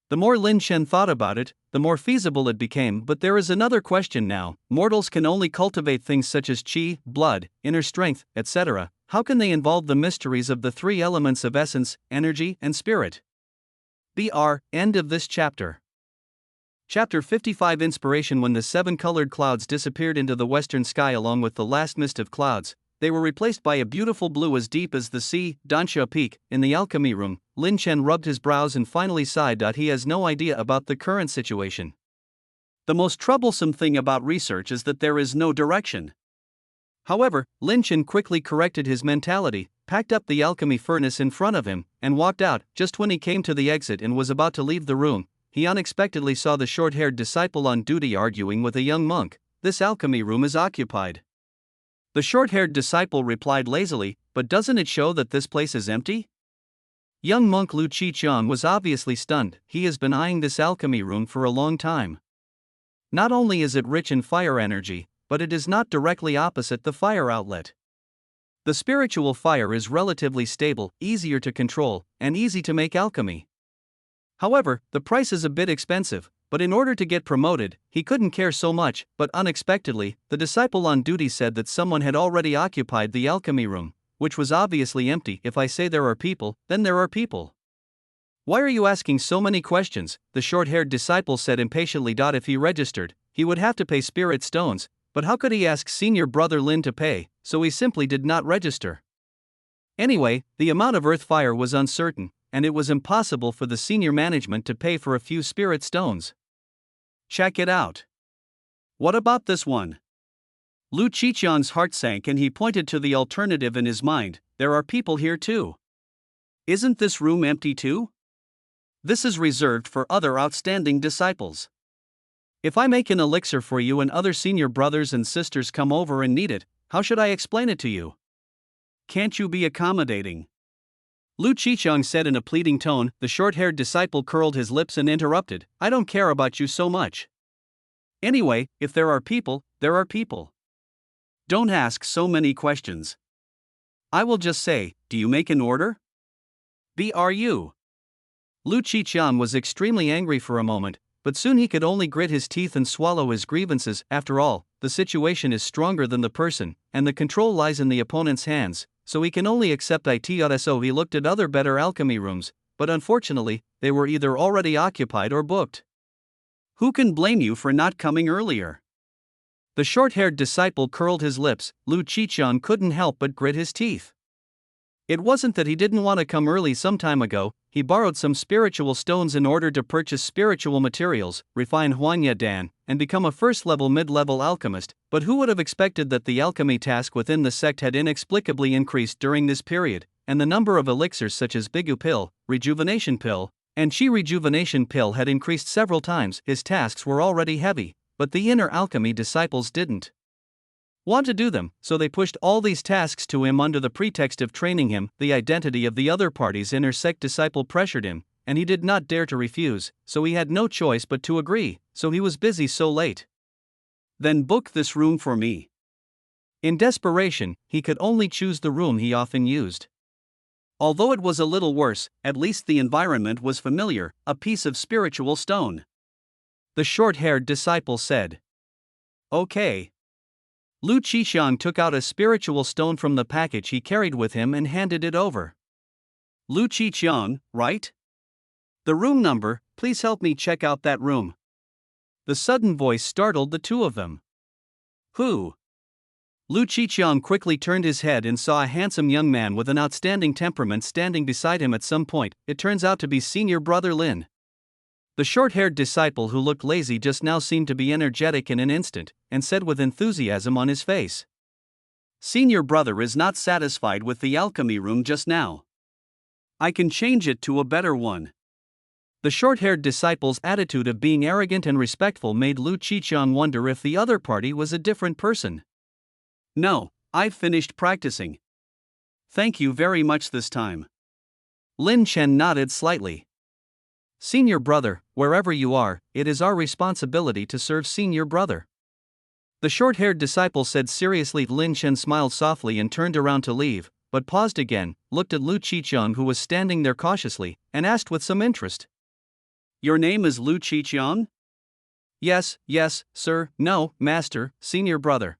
The more Lin Chen thought about it, the more feasible it became. But there is another question now. Mortals can only cultivate things such as qi, blood, inner strength, etc. How can they involve the mysteries of the three elements of essence, energy, and spirit? End of this chapter. Chapter 55 Inspiration. When the 7 colored clouds disappeared into the western sky along with the last mist of clouds, they were replaced by a beautiful blue as deep as the sea. Dansha Peak. In the alchemy room, Lin Chen rubbed his brows and finally sighed. He has no idea about the current situation. The most troublesome thing about research is that there is no direction. However, Lin Chen quickly corrected his mentality, packed up the alchemy furnace in front of him, and walked out. Just when he came to the exit and was about to leave the room, he unexpectedly saw the short-haired disciple on duty arguing with a young monk. This alchemy room is occupied. The short-haired disciple replied lazily, but doesn't it show that this place is empty? Young monk Lu Qiqiang was obviously stunned. He has been eyeing this alchemy room for a long time. Not only is it rich in fire energy, but it is not directly opposite the fire outlet. The spiritual fire is relatively stable, easier to control, and easy to make alchemy. However, the price is a bit expensive, but in order to get promoted, he couldn't care so much. But unexpectedly, the disciple on duty said that someone had already occupied the alchemy room, which was obviously empty. If I say there are people, then there are people. Why are you asking so many questions? The short-haired disciple said impatiently. If he registered, he would have to pay spirit stones, but how could he ask senior brother Lin to pay? So he simply did not register. Anyway, the amount of earth fire was uncertain, and it was impossible for the senior management to pay for a few spirit stones. Check it out. What about this one? Lu Qiqiang's heart sank and he pointed to the alternative in his mind. There are people here too. Isn't this room empty too? This is reserved for other outstanding disciples. If I make an elixir for you and other senior brothers and sisters come over and need it, how should I explain it to you? Can't you be accommodating? Lu Qiqiang said in a pleading tone. The short-haired disciple curled his lips and interrupted. I don't care about you so much. Anyway, if there are people, there are people. Don't ask so many questions. I will just say, do you make an order? You. Lu Qiqiang was extremely angry for a moment, but soon he could only grit his teeth and swallow his grievances. After all, the situation is stronger than the person, and the control lies in the opponent's hands, so he can only accept it. So he looked at other better alchemy rooms, but unfortunately, they were either already occupied or booked. Who can blame you for not coming earlier? The short-haired disciple curled his lips. Lu Qiqiang couldn't help but grit his teeth. It wasn't that he didn't want to come early some time ago. He borrowed some spiritual stones in order to purchase spiritual materials, refine Huanya Dan, and become a first-level mid-level alchemist, but who would have expected that the alchemy task within the sect had inexplicably increased during this period, and the number of elixirs such as Bigu Pill, Rejuvenation Pill, and Qi Rejuvenation Pill had increased several times. His tasks were already heavy, but the inner alchemy disciples didn't want to do them, so they pushed all these tasks to him under the pretext of training him. The identity of the other party's inner sect disciple pressured him, and he did not dare to refuse, so he had no choice but to agree, so he was busy so late. Then book this room for me. In desperation, he could only choose the room he often used. Although it was a little worse, at least the environment was familiar, a piece of spiritual stone. The short-haired disciple said. Okay. Lu Qiqiang took out a spiritual stone from the package he carried with him and handed it over. Lu Qiqiang, right? The room number, please help me check out that room. The sudden voice startled the two of them. Who? Lu Qiqiang quickly turned his head and saw a handsome young man with an outstanding temperament standing beside him at some point. It turns out to be senior brother Lin. The short-haired disciple who looked lazy just now seemed to be energetic in an instant, and said with enthusiasm on his face. Senior brother is not satisfied with the alchemy room just now. I can change it to a better one. The short-haired disciple's attitude of being arrogant and respectful made Lu Qiqiang wonder if the other party was a different person. No, I've finished practicing. Thank you very much this time. Lin Chen nodded slightly. Senior brother, wherever you are, it is our responsibility to serve senior brother. The short-haired disciple said seriously. Lin Chen smiled softly and turned around to leave, but paused again, looked at Lu Qiqiang who was standing there cautiously, and asked with some interest. Your name is Lu Qiqiang? Yes, sir, no, master, senior brother.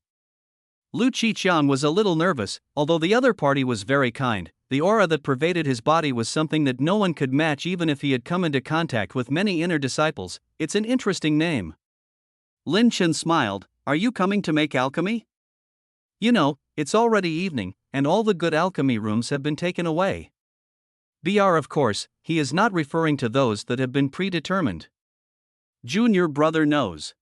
Lu Qiqiang was a little nervous, although the other party was very kind. The aura that pervaded his body was something that no one could match even if he had come into contact with many inner disciples. It's an interesting name. Lin Chen smiled. Are you coming to make alchemy? You know, it's already evening, and all the good alchemy rooms have been taken away. Of course, he is not referring to those that have been predetermined. Junior brother knows.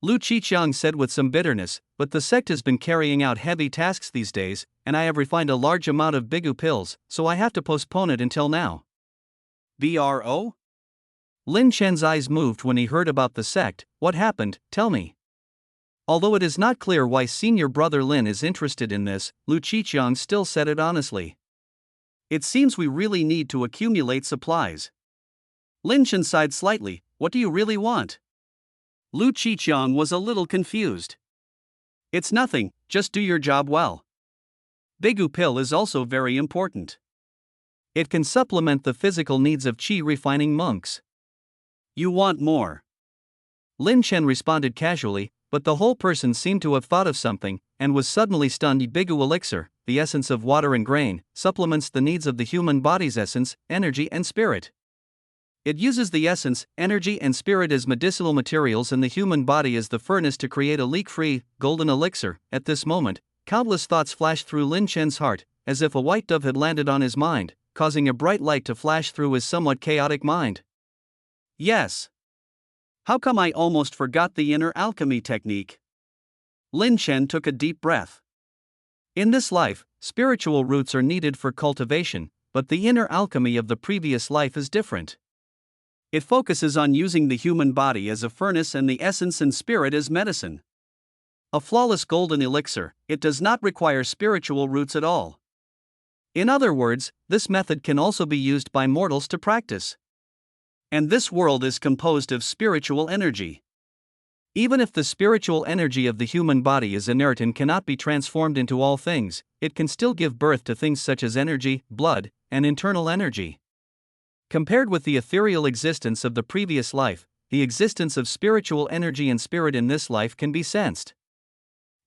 Lu Qiqiang said with some bitterness, but the sect has been carrying out heavy tasks these days, and I have refined a large amount of bigu pills, so I have to postpone it until now. Bro? Lin Chen's eyes moved when he heard about the sect. What happened, tell me. Although it is not clear why senior brother Lin is interested in this, Lu Qiqiang still said it honestly. It seems we really need to accumulate supplies. Lin Chen sighed slightly. What do you really want? Lu Qiqiang was a little confused. It's nothing, just do your job well. Bigu pill is also very important. It can supplement the physical needs of qi refining monks. You want more? Lin Chen responded casually, but the whole person seemed to have thought of something, and was suddenly stunned. Bigu elixir, the essence of water and grain, supplements the needs of the human body's essence, energy and spirit. It uses the essence, energy and spirit as medicinal materials and the human body as the furnace to create a leak-free, golden elixir. At this moment, countless thoughts flashed through Lin Chen's heart, as if a white dove had landed on his mind, causing a bright light to flash through his somewhat chaotic mind. Yes. How come I almost forgot the inner alchemy technique? Lin Chen took a deep breath. In this life, spiritual roots are needed for cultivation, but the inner alchemy of the previous life is different. It focuses on using the human body as a furnace and the essence and spirit as medicine. A flawless golden elixir, it does not require spiritual roots at all. In other words, this method can also be used by mortals to practice. And this world is composed of spiritual energy. Even if the spiritual energy of the human body is inert and cannot be transformed into all things, it can still give birth to things such as energy, blood, and internal energy. Compared with the ethereal existence of the previous life, the existence of spiritual energy and spirit in this life can be sensed.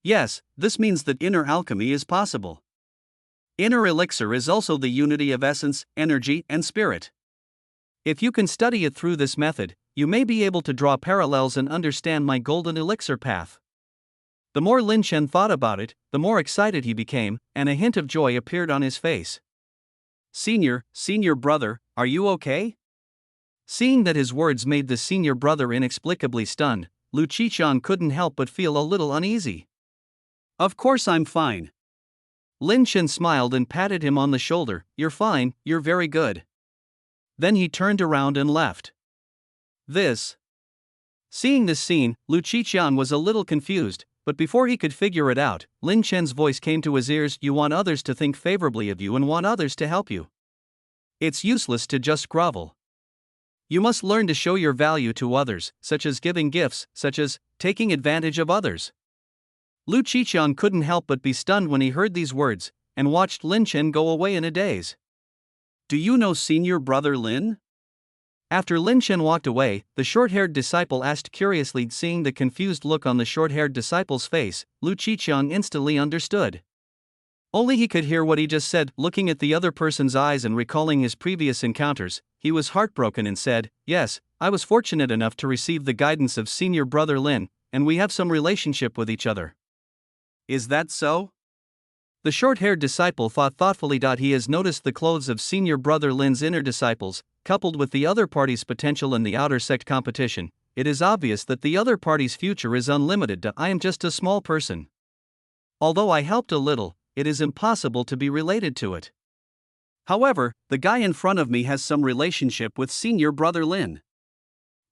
Yes, this means that inner alchemy is possible. Inner elixir is also the unity of essence, energy, and spirit. If you can study it through this method, you may be able to draw parallels and understand my golden elixir path. The more Lin Chen thought about it, the more excited he became, and a hint of joy appeared on his face. Senior brother, are you okay? Seeing that his words made the senior brother inexplicably stunned, Lu Qiqiang couldn't help but feel a little uneasy. Of course I'm fine. Lin Chen smiled and patted him on the shoulder. You're fine, you're very good. Then he turned around and left. Seeing this scene, Lu Qiqiang was a little confused, but before he could figure it out, Lin Chen's voice came to his ears. You want others to think favorably of you and want others to help you. It's useless to just grovel. You must learn to show your value to others, such as giving gifts, such as taking advantage of others. Lu Qiqiang couldn't help but be stunned when he heard these words, and watched Lin Chen go away in a daze. Do you know senior brother Lin? After Lin Chen walked away, the short-haired disciple asked curiously. Seeing the confused look on the short-haired disciple's face, Lu Qiqiang instantly understood. Only he could hear what he just said. Looking at the other person's eyes and recalling his previous encounters, he was heartbroken and said, Yes, I was fortunate enough to receive the guidance of senior brother Lin, and we have some relationship with each other. Is that so? The short-haired disciple thought thoughtfully. He has noticed the clothes of senior brother Lin's inner disciples, coupled with the other party's potential in the outer sect competition. It is obvious that the other party's future is unlimited. I am just a small person. Although I helped a little, it is impossible to be related to it. However, the guy in front of me has some relationship with senior brother Lin.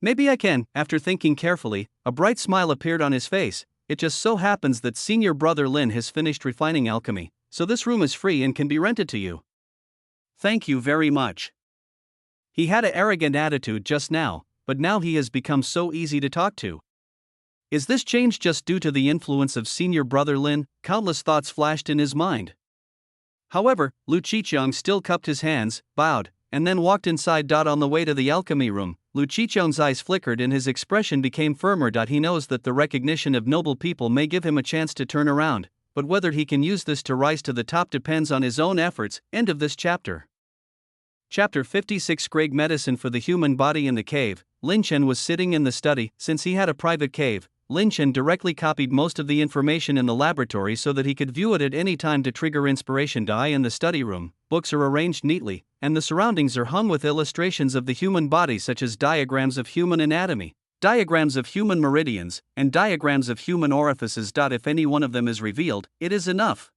Maybe I can. After thinking carefully, a bright smile appeared on his face. It just so happens that senior brother Lin has finished refining alchemy, so this room is free and can be rented to you. Thank you very much. He had an arrogant attitude just now, but now he has become so easy to talk to. Is this change just due to the influence of senior brother Lin? Countless thoughts flashed in his mind. However, Lu Qiqiang still cupped his hands, bowed, and then walked inside. On the way to the alchemy room, Lu Qiqiang's eyes flickered and his expression became firmer. He knows that the recognition of noble people may give him a chance to turn around, but whether he can use this to rise to the top depends on his own efforts. End of this chapter. Chapter 56 Great Medicine for the Human Body. In the cave, Lin Chen was sitting in the study. Since he had a private cave, Lin Chen directly copied most of the information in the laboratory so that he could view it at any time to trigger inspiration. In the study room, books are arranged neatly, and the surroundings are hung with illustrations of the human body, such as diagrams of human anatomy, diagrams of human meridians, and diagrams of human orifices. If any one of them is revealed, it is enough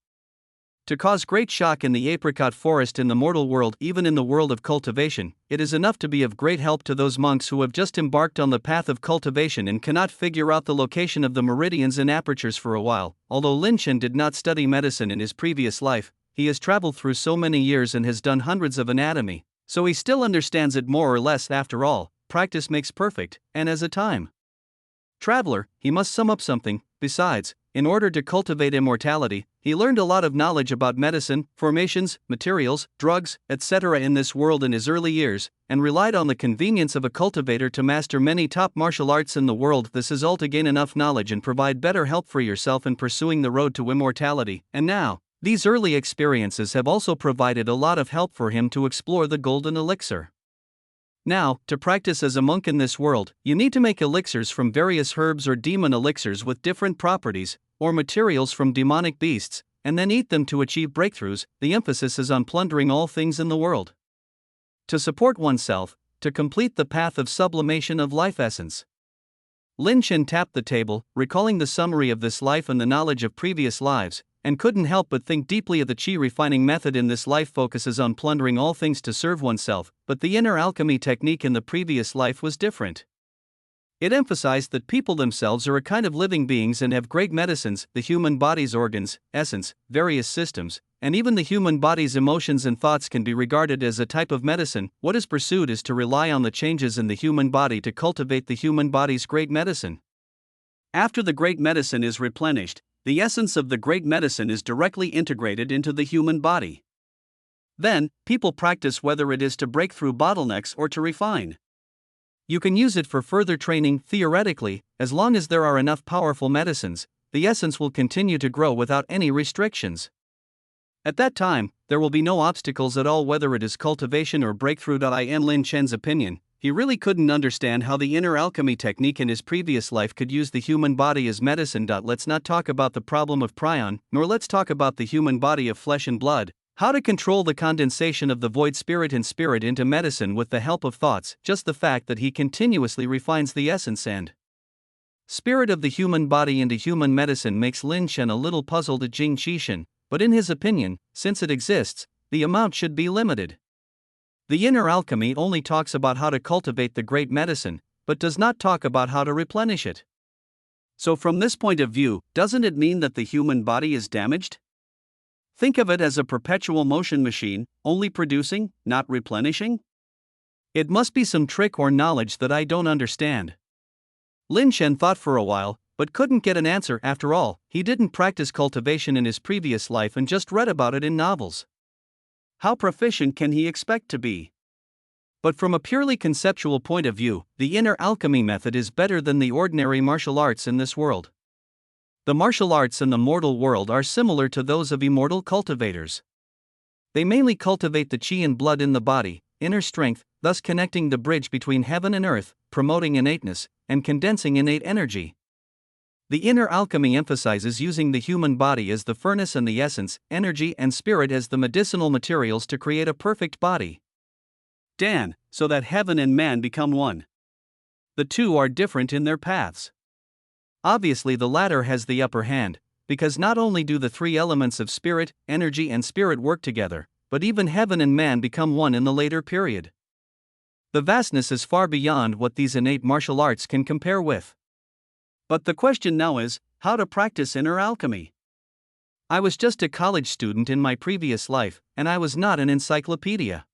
to cause great shock in the apricot forest in the mortal world. Even in the world of cultivation, it is enough to be of great help to those monks who have just embarked on the path of cultivation and cannot figure out the location of the meridians and apertures for a while. Although Lin Chen did not study medicine in his previous life, he has traveled through so many years and has done hundreds of anatomy, so he still understands it more or less. After all, practice makes perfect, and as a time traveler, he must sum up something. Besides, in order to cultivate immortality, he learned a lot of knowledge about medicine, formations, materials, drugs, etc. in this world in his early years, and relied on the convenience of a cultivator to master many top martial arts in the world. This is all to gain enough knowledge and provide better help for yourself in pursuing the road to immortality. And now, these early experiences have also provided a lot of help for him to explore the golden elixir. Now, to practice as a monk in this world, you need to make elixirs from various herbs or demon elixirs with different properties, or materials from demonic beasts, and then eat them to achieve breakthroughs. The emphasis is on plundering all things in the world to support oneself, to complete the path of sublimation of life essence. Lin Chen tapped the table, recalling the summary of this life and the knowledge of previous lives, and couldn't help but think deeply of the chi refining method in this life focuses on plundering all things to serve oneself, but the inner alchemy technique in the previous life was different. It emphasized that people themselves are a kind of living beings and have great medicines, the human body's organs, essence, various systems, and even the human body's emotions and thoughts can be regarded as a type of medicine. What is pursued is to rely on the changes in the human body to cultivate the human body's great medicine. After the great medicine is replenished, the essence of the great medicine is directly integrated into the human body. Then, people practice whether it is to break through bottlenecks or to refine. You can use it for further training. Theoretically, as long as there are enough powerful medicines, the essence will continue to grow without any restrictions. At that time, there will be no obstacles at all, whether it is cultivation or breakthrough. In Lin Chen's opinion, he really couldn't understand how the inner alchemy technique in his previous life could use the human body as medicine. Let's not talk about the problem of prion, nor let's talk about the human body of flesh and blood, how to control the condensation of the void spirit and spirit into medicine with the help of thoughts. Just the fact that he continuously refines the essence and spirit of the human body into human medicine makes Lin Chen a little puzzled at Jing Qishan, but in his opinion, since it exists, the amount should be limited. The inner alchemy only talks about how to cultivate the great medicine, but does not talk about how to replenish it. So from this point of view, doesn't it mean that the human body is damaged? Think of it as a perpetual motion machine, only producing, not replenishing? It must be some trick or knowledge that I don't understand. Lin Chen thought for a while, but couldn't get an answer. After all, he didn't practice cultivation in his previous life and just read about it in novels. How proficient can he expect to be? But from a purely conceptual point of view, the inner alchemy method is better than the ordinary martial arts in this world. The martial arts in the mortal world are similar to those of immortal cultivators. They mainly cultivate the chi and blood in the body, inner strength, thus connecting the bridge between heaven and earth, promoting innateness, and condensing innate energy. The inner alchemy emphasizes using the human body as the furnace and the essence, energy and spirit as the medicinal materials to create a perfect body. So that heaven and man become one. The two are different in their paths. Obviously the latter has the upper hand, because not only do the three elements of spirit, energy and spirit work together, but even heaven and man become one in the later period. The vastness is far beyond what these innate martial arts can compare with. But the question now is, how to practice inner alchemy? I was just a college student in my previous life, and I was not an encyclopedia.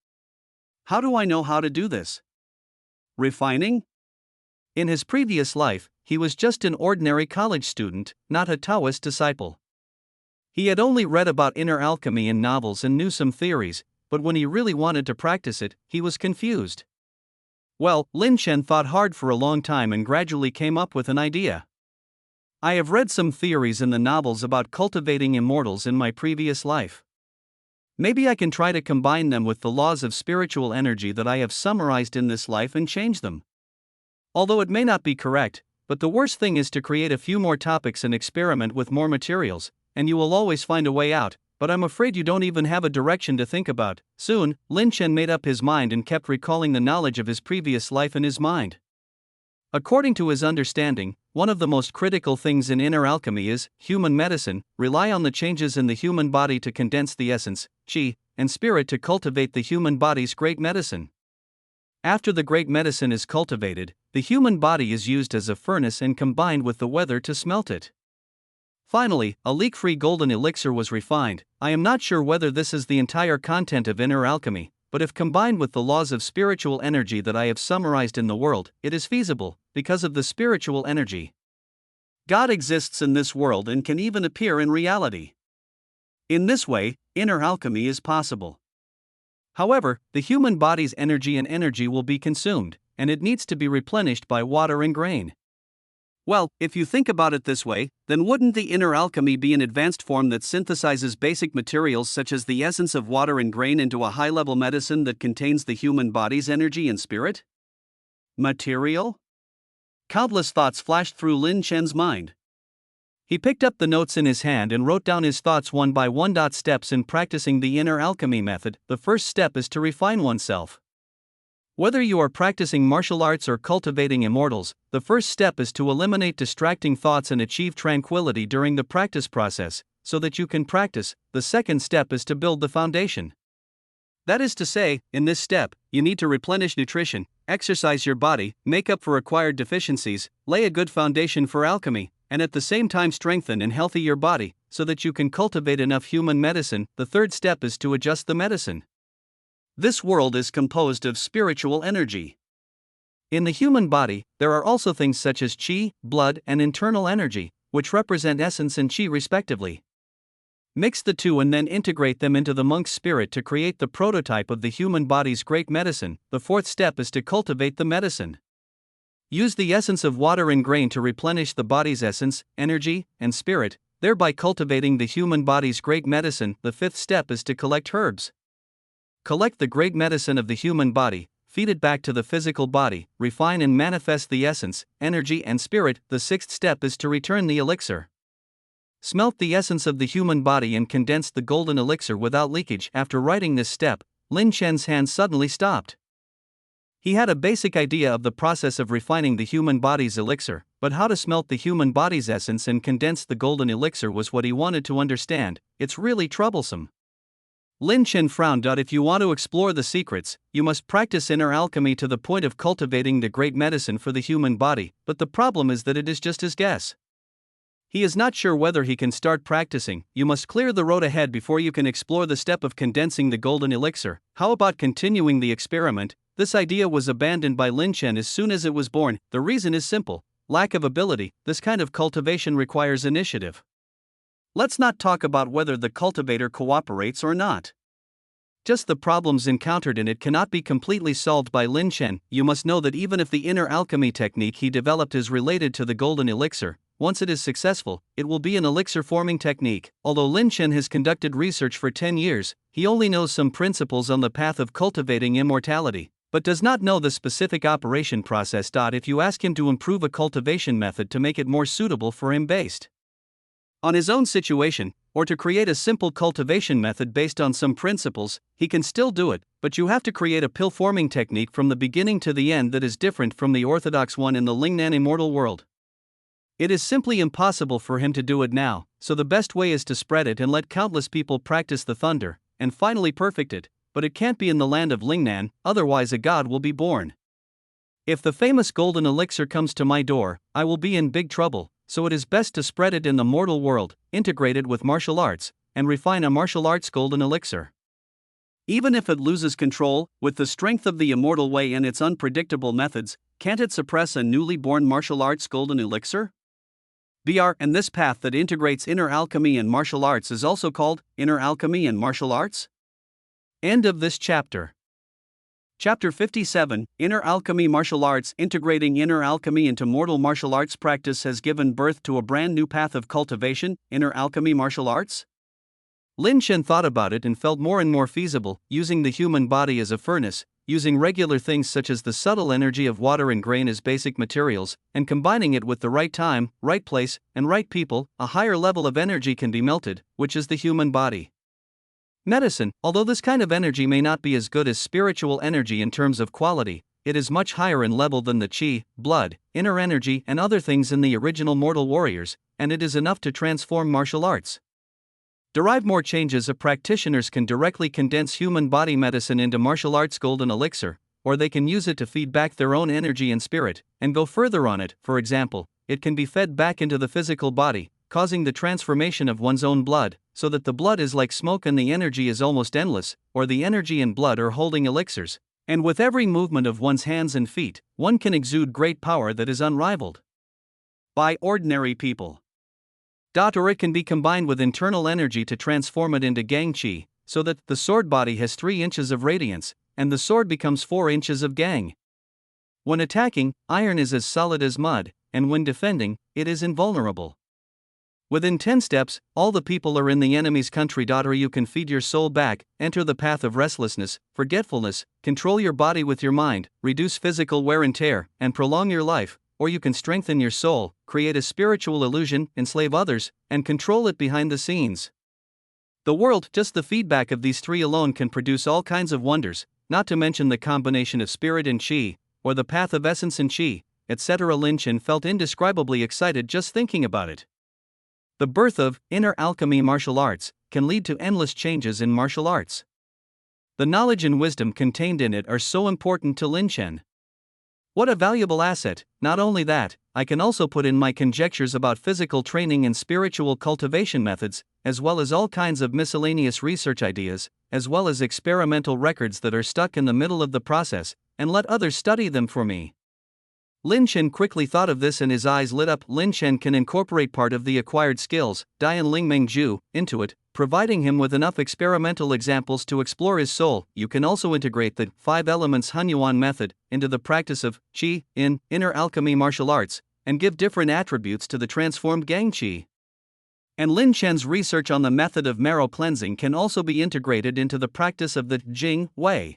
How do I know how to do this? Refining? In his previous life, he was just an ordinary college student, not a Taoist disciple. He had only read about inner alchemy in novels and knew some theories, but when he really wanted to practice it, he was confused. Well, Lin Chen thought hard for a long time and gradually came up with an idea. I have read some theories in the novels about cultivating immortals in my previous life. Maybe I can try to combine them with the laws of spiritual energy that I have summarized in this life and change them. Although it may not be correct, but the worst thing is to create a few more topics and experiment with more materials, and you will always find a way out, but I'm afraid you don't even have a direction to think about. Soon, Lin Chen made up his mind and kept recalling the knowledge of his previous life in his mind. According to his understanding, one of the most critical things in inner alchemy is human medicine, rely on the changes in the human body to condense the essence, qi, and spirit to cultivate the human body's great medicine. After the great medicine is cultivated, the human body is used as a furnace and combined with the weather to smelt it. Finally, a leak-free golden elixir was refined. I am not sure whether this is the entire content of inner alchemy, but if combined with the laws of spiritual energy that I have summarized in the world, it is feasible, because of the spiritual energy. God exists in this world and can even appear in reality. In this way, inner alchemy is possible. However, the human body's energy will be consumed, and it needs to be replenished by water and grain. Well, if you think about it this way, then wouldn't the inner alchemy be an advanced form that synthesizes basic materials such as the essence of water and grain into a high-level medicine that contains the human body's energy and spirit? Material? Countless thoughts flashed through Lin Chen's mind. He picked up the notes in his hand and wrote down his thoughts one by one. Steps in practicing the inner alchemy method. The first step is to refine oneself. Whether you are practicing martial arts or cultivating immortals, the first step is to eliminate distracting thoughts and achieve tranquility during the practice process, so that you can practice. The second step is to build the foundation. That is to say, in this step, you need to replenish nutrition, exercise your body, make up for acquired deficiencies, lay a good foundation for alchemy, and at the same time strengthen and healthy your body, so that you can cultivate enough human medicine. The third step is to adjust the medicine. This world is composed of spiritual energy. In the human body, there are also things such as qi, blood, and internal energy, which represent essence and qi respectively. Mix the two and then integrate them into the monk's spirit to create the prototype of the human body's great medicine. The fourth step is to cultivate the medicine. Use the essence of water and grain to replenish the body's essence, energy, and spirit, thereby cultivating the human body's great medicine. The fifth step is to collect herbs. Collect the great medicine of the human body, feed it back to the physical body, refine and manifest the essence, energy, and spirit. The sixth step is to return the elixir. Smelt the essence of the human body and condense the golden elixir without leakage. After writing this step, Lin Chen's hand suddenly stopped. He had a basic idea of the process of refining the human body's elixir, but how to smelt the human body's essence and condense the golden elixir was what he wanted to understand. It's really troublesome. Lin Chen frowned. If you want to explore the secrets, you must practice inner alchemy to the point of cultivating the great medicine for the human body, but the problem is that it is just his guess. He is not sure whether he can start practicing. You must clear the road ahead before you can explore the step of condensing the golden elixir. How about continuing the experiment? This idea was abandoned by Lin Chen as soon as it was born. The reason is simple: lack of ability. This kind of cultivation requires initiative. Let's not talk about whether the cultivator cooperates or not. Just the problems encountered in it cannot be completely solved by Lin Chen. You must know that even if the inner alchemy technique he developed is related to the golden elixir, once it is successful, it will be an elixir-forming technique. Although Lin Chen has conducted research for 10 years, he only knows some principles on the path of cultivating immortality, but does not know the specific operation process. If you ask him to improve a cultivation method to make it more suitable for him based on his own situation, or to create a simple cultivation method based on some principles, he can still do it, but you have to create a pill-forming technique from the beginning to the end that is different from the orthodox one in the Lingnan immortal world. It is simply impossible for him to do it now, so the best way is to spread it and let countless people practice the thunder, and finally perfect it, but it can't be in the land of Lingnan, otherwise a god will be born. If the famous golden elixir comes to my door, I will be in big trouble, so it is best to spread it in the mortal world, integrate it with martial arts, and refine a martial arts golden elixir. Even if it loses control, with the strength of the immortal way and its unpredictable methods, can't it suppress a newly born martial arts golden elixir? And this path that integrates inner alchemy and martial arts is also called inner alchemy and martial arts? End of this chapter. Chapter 57, Inner Alchemy Martial Arts. Integrating inner alchemy into mortal martial arts practice has given birth to a brand new path of cultivation, inner alchemy martial arts. Lin Chen thought about it and felt more and more feasible, using the human body as a furnace, using regular things such as the subtle energy of water and grain as basic materials, and combining it with the right time, right place, and right people, a higher level of energy can be melted, which is the human body. Medicine, although this kind of energy may not be as good as spiritual energy in terms of quality, it is much higher in level than the qi, blood, inner energy, and other things in the original mortal warriors, and it is enough to transform martial arts. Derive more changes. Practitioners can directly condense human body medicine into martial arts golden elixir, or they can use it to feed back their own energy and spirit, and go further on it. For example, it can be fed back into the physical body, causing the transformation of one's own blood, so that the blood is like smoke and the energy is almost endless, or the energy and blood are holding elixirs, and with every movement of one's hands and feet, one can exude great power that is unrivaled by ordinary people. Or it can be combined with internal energy to transform it into gang qi, so that the sword body has 3 inches of radiance, and the sword becomes 4 inches of gang. When attacking, iron is as solid as mud, and when defending, it is invulnerable. Within 10 steps, all the people are in the enemy's country. Or you can feed your soul back, enter the path of restlessness, forgetfulness, control your body with your mind, reduce physical wear and tear, and prolong your life. Or you can strengthen your soul, create a spiritual illusion, enslave others, and control it behind the scenes. The world, just the feedback of these 3 alone can produce all kinds of wonders, not to mention the combination of spirit and qi, or the path of essence and qi, etc. Lin Chen felt indescribably excited just thinking about it. The birth of inner alchemy martial arts can lead to endless changes in martial arts. The knowledge and wisdom contained in it are so important to Lin Chen. What a valuable asset! Not only that, I can also put in my conjectures about physical training and spiritual cultivation methods, as well as all kinds of miscellaneous research ideas, as well as experimental records that are stuck in the middle of the process, and let others study them for me. Lin Chen quickly thought of this and his eyes lit up. Lin Chen can incorporate part of the acquired skills, Dian Lingmeng Zhu, into it, providing him with enough experimental examples to explore his soul. You can also integrate the 5 elements Hunyuan method into the practice of qi in inner alchemy martial arts, and give different attributes to the transformed gang qi. And Lin Chen's research on the method of marrow cleansing can also be integrated into the practice of the Jing Wei.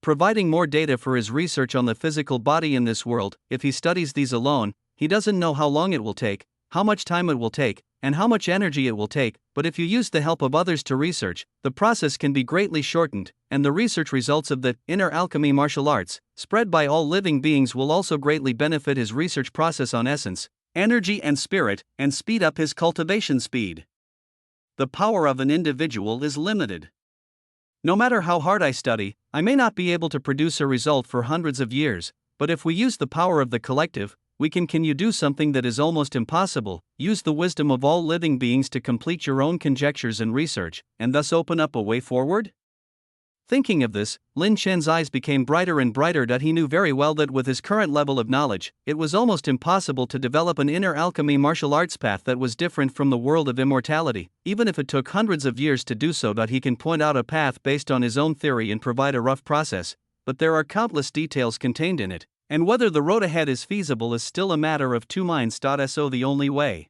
Providing more data for his research on the physical body in this world. If he studies these alone, he doesn't know how long it will take, how much time it will take, and how much energy it will take, but if you use the help of others to research, the process can be greatly shortened, and the research results of the inner alchemy martial arts, spread by all living beings, will also greatly benefit his research process on essence, energy and spirit, and speed up his cultivation speed. The power of an individual is limited. No matter how hard I study, I may not be able to produce a result for hundreds of years, but if we use the power of the collective, can you do something that is almost impossible? Use the wisdom of all living beings to complete your own conjectures and research, and thus open up a way forward? Thinking of this, Lin Chen's eyes became brighter and brighter. He knew very well that with his current level of knowledge, it was almost impossible to develop an inner alchemy martial arts path that was different from the world of immortality, even if it took hundreds of years to do so. He can point out a path based on his own theory and provide a rough process, but there are countless details contained in it, and whether the road ahead is feasible is still a matter of 2 minds. So the only way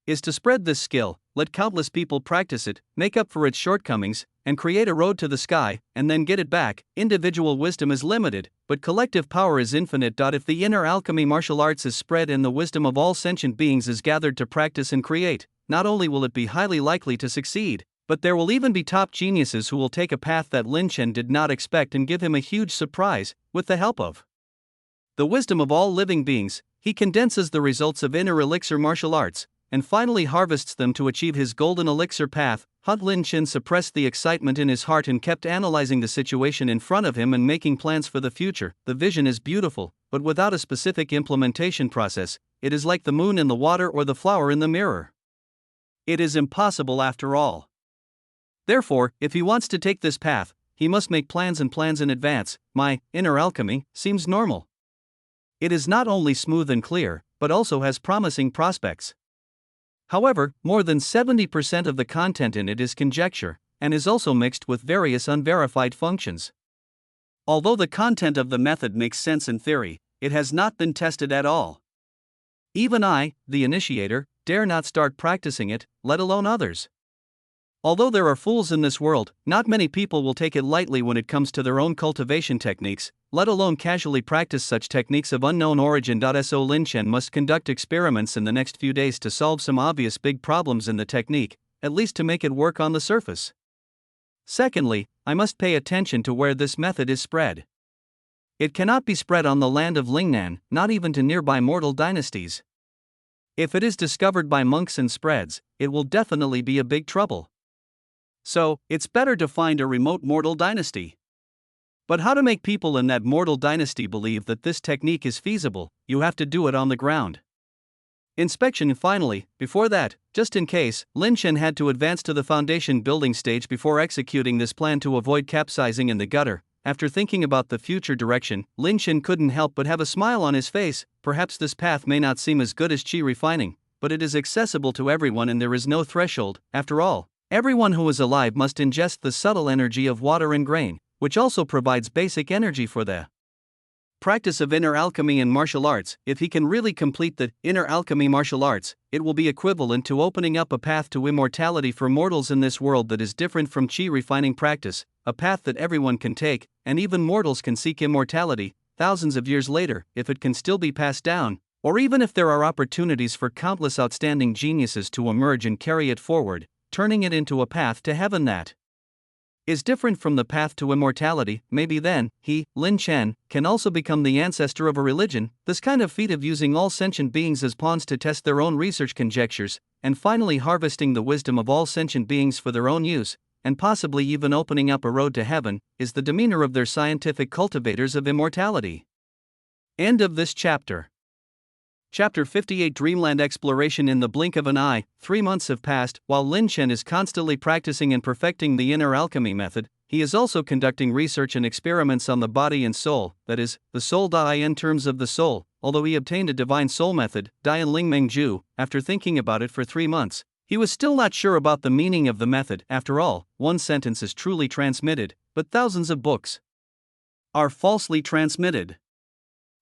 is to spread this skill, let countless people practice it, make up for its shortcomings, and create a road to the sky, and then get it back. Individual wisdom is limited, but collective power is infinite. If the inner alchemy martial arts is spread and the wisdom of all sentient beings is gathered to practice and create, not only will it be highly likely to succeed, but there will even be top geniuses who will take a path that Lin Chen did not expect and give him a huge surprise. With the help of the wisdom of all living beings, he condenses the results of inner elixir martial arts, and finally harvests them to achieve his golden elixir path. Lin Chen suppressed the excitement in his heart and kept analyzing the situation in front of him and making plans for the future. The vision is beautiful, but without a specific implementation process, it is like the moon in the water or the flower in the mirror. It is impossible after all. Therefore, if he wants to take this path, he must make plans and plans in advance. My inner alchemy seems normal. It is not only smooth and clear, but also has promising prospects. However, more than 70% of the content in it is conjecture, and is also mixed with various unverified functions. Although the content of the method makes sense in theory, it has not been tested at all. Even I, the initiator, dare not start practicing it, let alone others. Although there are fools in this world, not many people will take it lightly when it comes to their own cultivation techniques, let alone casually practice such techniques of unknown origin. So Lin Chen must conduct experiments in the next few days to solve some obvious big problems in the technique, at least to make it work on the surface. Secondly, I must pay attention to where this method is spread. It cannot be spread on the land of Lingnan, not even to nearby mortal dynasties. If it is discovered by monks and spreads, it will definitely be a big trouble. So, it's better to find a remote mortal dynasty. But how to make people in that mortal dynasty believe that this technique is feasible? You have to do it on the ground. Inspection. Finally, before that, just in case, Lin Chen had to advance to the foundation building stage before executing this plan to avoid capsizing in the gutter. After thinking about the future direction, Lin Chen couldn't help but have a smile on his face. Perhaps this path may not seem as good as qi refining, but it is accessible to everyone and there is no threshold. After all, everyone who is alive must ingest the subtle energy of water and grain, which also provides basic energy for the practice of inner alchemy and martial arts. If he can really complete the inner alchemy martial arts, it will be equivalent to opening up a path to immortality for mortals in this world that is different from qi refining practice, a path that everyone can take, and even mortals can seek immortality, thousands of years later, if it can still be passed down, or even if there are opportunities for countless outstanding geniuses to emerge and carry it forward, turning it into a path to heaven that is different from the path to immortality. Maybe then, he, Lin Chen, can also become the ancestor of a religion. This kind of feat of using all sentient beings as pawns to test their own research conjectures, and finally harvesting the wisdom of all sentient beings for their own use, and possibly even opening up a road to heaven, is the demeanor of their scientific cultivators of immortality. End of this chapter. Chapter 58 Dreamland Exploration. In the blink of an eye, 3 months have passed. While Lin Chen is constantly practicing and perfecting the inner alchemy method, he is also conducting research and experiments on the body and soul, that is, the soul. In terms of the soul, although he obtained a divine soul method, Dian Ling Meng Ju, after thinking about it for 3 months, he was still not sure about the meaning of the method. After all, one sentence is truly transmitted, but thousands of books are falsely transmitted.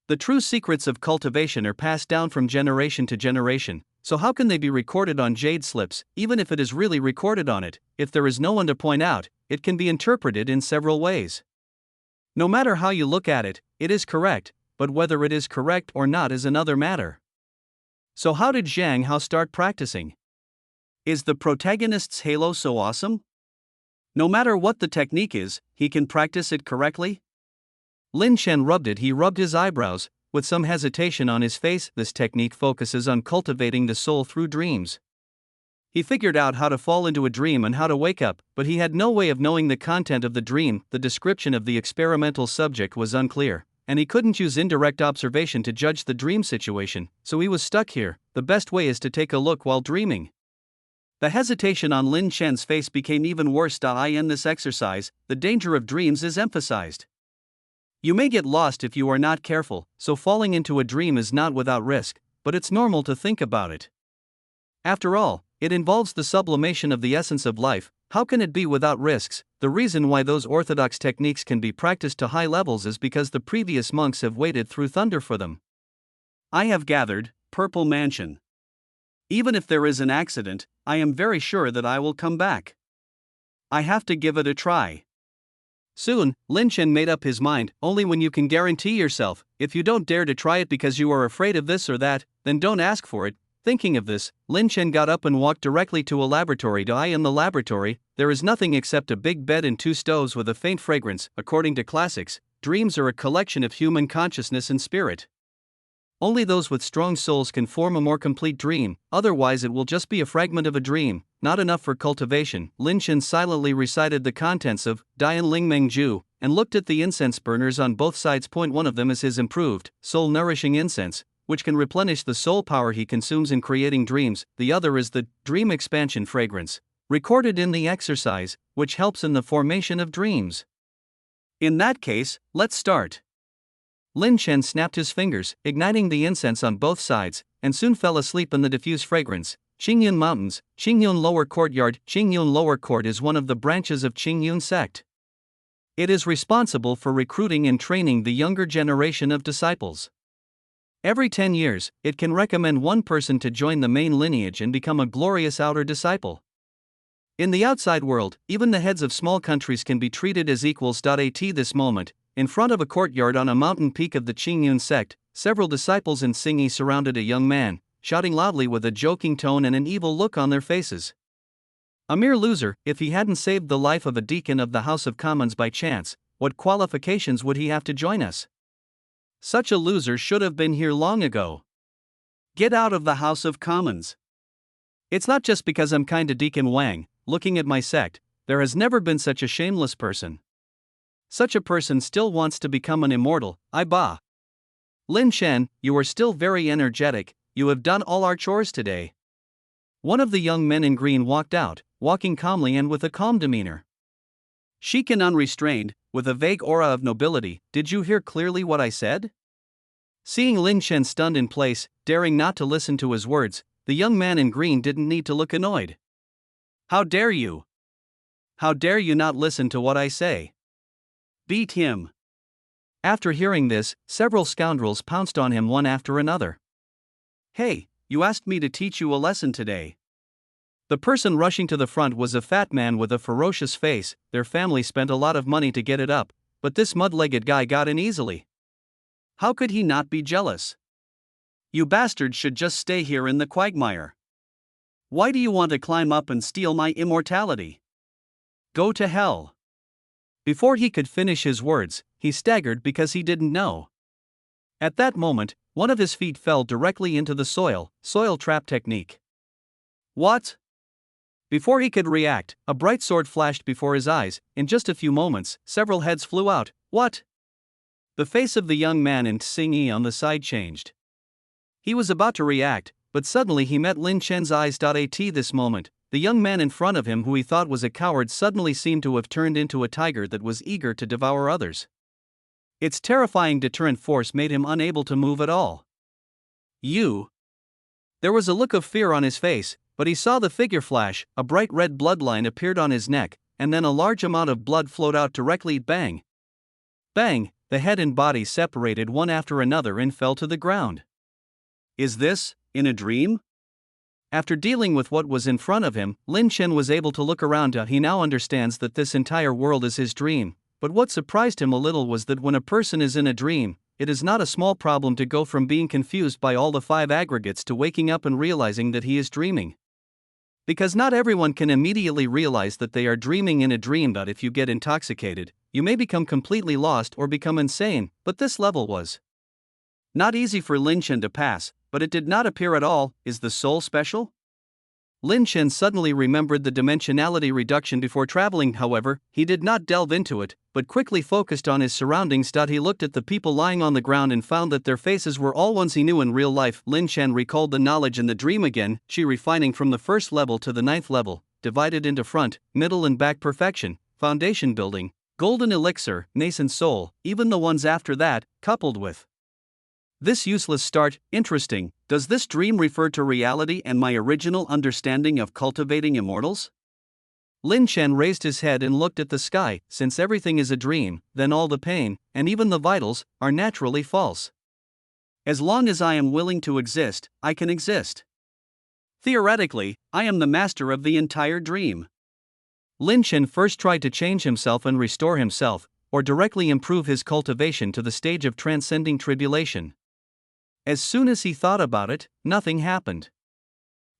The true secrets of cultivation are passed down from generation to generation, so how can they be recorded on jade slips? Even if it is really recorded on it, if there is no one to point out, it can be interpreted in several ways. No matter how you look at it, it is correct, but whether it is correct or not is another matter. So how did Zhang Hao start practicing? Is the protagonist's halo so awesome? No matter what the technique is, he can practice it correctly? Lin Chen rubbed it. He rubbed his eyebrows, with some hesitation on his face. This technique focuses on cultivating the soul through dreams. He figured out how to fall into a dream and how to wake up, but he had no way of knowing the content of the dream. The description of the experimental subject was unclear, and he couldn't use indirect observation to judge the dream situation, so he was stuck here. The best way is to take a look while dreaming. The hesitation on Lin Chen's face became even worse. In this exercise, the danger of dreams is emphasized. You may get lost if you are not careful, so falling into a dream is not without risk, but it's normal to think about it. After all, it involves the sublimation of the essence of life. How can it be without risks? The reason why those orthodox techniques can be practiced to high levels is because the previous monks have waded through thunder for them. I have gathered Purple Mansion. Even if there is an accident, I am very sure that I will come back. I have to give it a try. Soon, Lin Chen made up his mind. Only when you can guarantee yourself. If you don't dare to try it because you are afraid of this or that, then don't ask for it. Thinking of this, Lin Chen got up and walked directly to a laboratory. In the laboratory, there is nothing except a big bed and 2 stoves with a faint fragrance. According to classics, dreams are a collection of human consciousness and spirit. Only those with strong souls can form a more complete dream, otherwise it will just be a fragment of a dream, not enough for cultivation. Lin Chen silently recited the contents of Dian Ling Meng Ju, and looked at the incense burners on both sides. One of them is his improved, soul-nourishing incense, which can replenish the soul power he consumes in creating dreams. The other is the dream expansion fragrance, recorded in the exercise, which helps in the formation of dreams. In that case, let's start. Lin Chen snapped his fingers, igniting the incense on both sides, and soon fell asleep in the diffuse fragrance. Qingyun Mountains, Qingyun Lower Courtyard. Qingyun Lower Court is one of the branches of Qingyun sect. It is responsible for recruiting and training the younger generation of disciples. Every 10 years, it can recommend one person to join the main lineage and become a glorious outer disciple. In the outside world, even the heads of small countries can be treated as equals. At this moment, in front of a courtyard on a mountain peak of the Qingyun sect, several disciples in Xingyi surrounded a young man, shouting loudly with a joking tone and an evil look on their faces. A mere loser. If he hadn't saved the life of a deacon of the House of Commons by chance, what qualifications would he have to join us? Such a loser should have been here long ago. Get out of the House of Commons. It's not just because I'm kinda Deacon Wang, looking at my sect, there has never been such a shameless person. Such a person still wants to become an immortal. Bah. Lin Chen, you are still very energetic, you have done all our chores today. One of the young men in green walked out, walking calmly and with a calm demeanor. Chic and unrestrained, with a vague aura of nobility. Did you hear clearly what I said? Seeing Lin Chen stunned in place, daring not to listen to his words, the young man in green didn't need to look annoyed. How dare you? How dare you not listen to what I say? Beat him. After hearing this, several scoundrels pounced on him one after another. Hey, you asked me to teach you a lesson today. The person rushing to the front was a fat man with a ferocious face. Their family spent a lot of money to get it up, but this mud-legged guy got in easily. How could he not be jealous? You bastards should just stay here in the quagmire. Why do you want to climb up and steal my immortality? Go to hell. Before he could finish his words, he staggered because he didn't know. At that moment, one of his feet fell directly into the soil trap technique. What? Before he could react, a bright sword flashed before his eyes. In just a few moments, several heads flew out. What? The face of the young man in Xingyi on the side changed. He was about to react, but suddenly he met Lin Chen's eyes. At this moment, the young man in front of him, who he thought was a coward, suddenly seemed to have turned into a tiger that was eager to devour others. Its terrifying deterrent force made him unable to move at all. You? There was a look of fear on his face, but he saw the figure flash. A bright red bloodline appeared on his neck, and then a large amount of blood flowed out directly. Bang! Bang! The head and body separated one after another and fell to the ground. Is this, in a dream? After dealing with what was in front of him, Lin Chen was able to look around. He now understands that this entire world is his dream, but what surprised him a little was that when a person is in a dream, it is not a small problem to go from being confused by all the 5 aggregates to waking up and realizing that he is dreaming. Because not everyone can immediately realize that they are dreaming in a dream. If you get intoxicated, you may become completely lost or become insane, but this level was not easy for Lin Chen to pass, but it did not appear at all. Is the soul special? Lin Chen suddenly remembered the dimensionality reduction before traveling. However, he did not delve into it, but quickly focused on his surroundings. He looked at the people lying on the ground and found that their faces were all ones he knew in real life. Lin Chen recalled the knowledge in the dream again, she refining from the first level to the 9th level, divided into front, middle and back perfection, foundation building, golden elixir, nascent soul, even the ones after that, coupled with this useless start. Interesting. Does this dream refer to reality and my original understanding of cultivating immortals? Lin Chen raised his head and looked at the sky. Since everything is a dream, then all the pain, and even the vitals, are naturally false. As long as I am willing to exist, I can exist. Theoretically, I am the master of the entire dream. Lin Chen first tried to change himself and restore himself, or directly improve his cultivation to the stage of transcending tribulation. As soon as he thought about it, nothing happened.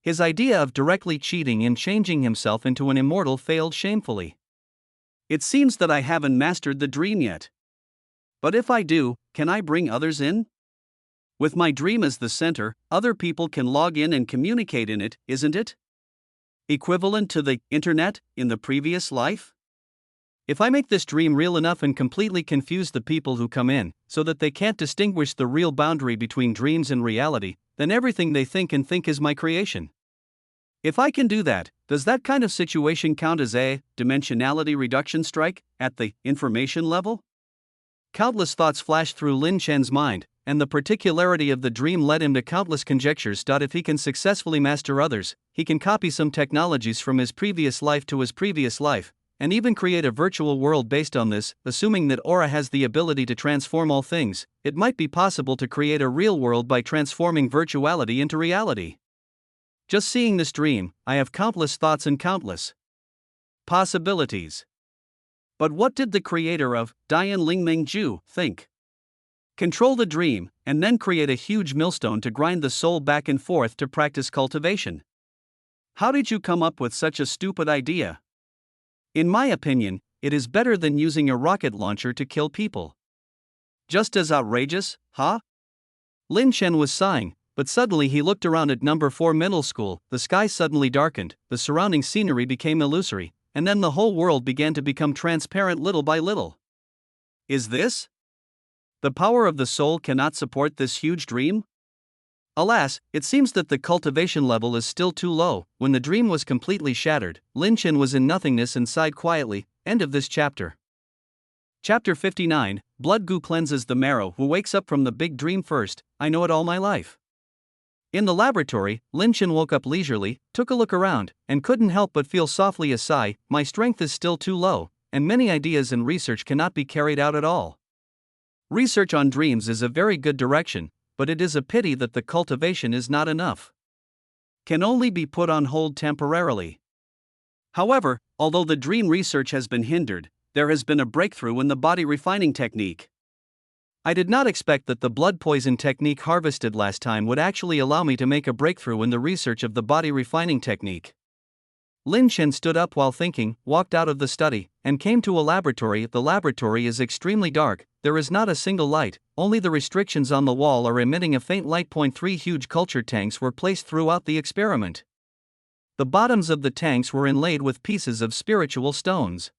His idea of directly cheating and changing himself into an immortal failed shamefully. It seems that I haven't mastered the dream yet. But if I do, can I bring others in? With my dream as the center, other people can log in and communicate in it, isn't it? Equivalent to the internet in the previous life? If I make this dream real enough and completely confuse the people who come in, so that they can't distinguish the real boundary between dreams and reality, then everything they think and think is my creation. If I can do that, does that kind of situation count as a dimensionality reduction strike at the information level? Countless thoughts flashed through Lin Chen's mind, and the particularity of the dream led him to countless conjectures. If he can successfully master others, he can copy some technologies from his previous life to his previous life, and even create a virtual world based on this. Assuming that aura has the ability to transform all things, it might be possible to create a real world by transforming virtuality into reality. Just seeing this dream, I have countless thoughts and countless possibilities. But what did the creator of Dian Lingming Ju think? Control the dream, and then create a huge millstone to grind the soul back and forth to practice cultivation. How did you come up with such a stupid idea? In my opinion, it is better than using a rocket launcher to kill people. Just as outrageous, huh? Lin Chen was sighing, but suddenly he looked around at number 4 middle school. The sky suddenly darkened, the surrounding scenery became illusory, and then the whole world began to become transparent little by little. Is this? The power of the soul cannot support this huge dream? Alas, it seems that the cultivation level is still too low. When the dream was completely shattered, Lin Chen was in nothingness and sighed quietly. End of this chapter. Chapter 59, Blood Goo cleanses the marrow. Who wakes up from the big dream first? I know it all my life. In the laboratory, Lin Chen woke up leisurely, took a look around, and couldn't help but feel softly a sigh. My strength is still too low, and many ideas and research cannot be carried out at all. Research on dreams is a very good direction, but it is a pity that the cultivation is not enough. Can only be put on hold temporarily. However, although the dream research has been hindered, there has been a breakthrough in the body refining technique. I did not expect that the blood poison technique harvested last time would actually allow me to make a breakthrough in the research of the body refining technique. Lin Chen stood up while thinking, walked out of the study, and came to a laboratory. The laboratory is extremely dark, there is not a single light, only the restrictions on the wall are emitting a faint light. 3 huge culture tanks were placed throughout the experiment. The bottoms of the tanks were inlaid with pieces of spiritual stones.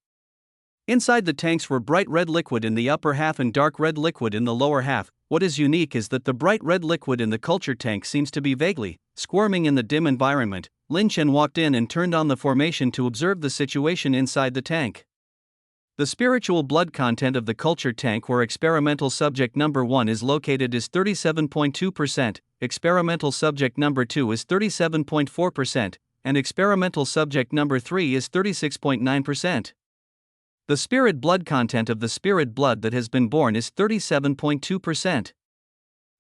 Inside the tanks were bright red liquid in the upper half and dark red liquid in the lower half. What is unique is that the bright red liquid in the culture tank seems to be vaguely squirming in the dim environment. Lin Chen walked in and turned on the formation to observe the situation inside the tank. The spiritual blood content of the culture tank where experimental subject number 1 is located is 37.2%, experimental subject number 2 is 37.4%, and experimental subject number 3 is 36.9%. The spirit blood content of the spirit blood that has been born is 37.2%.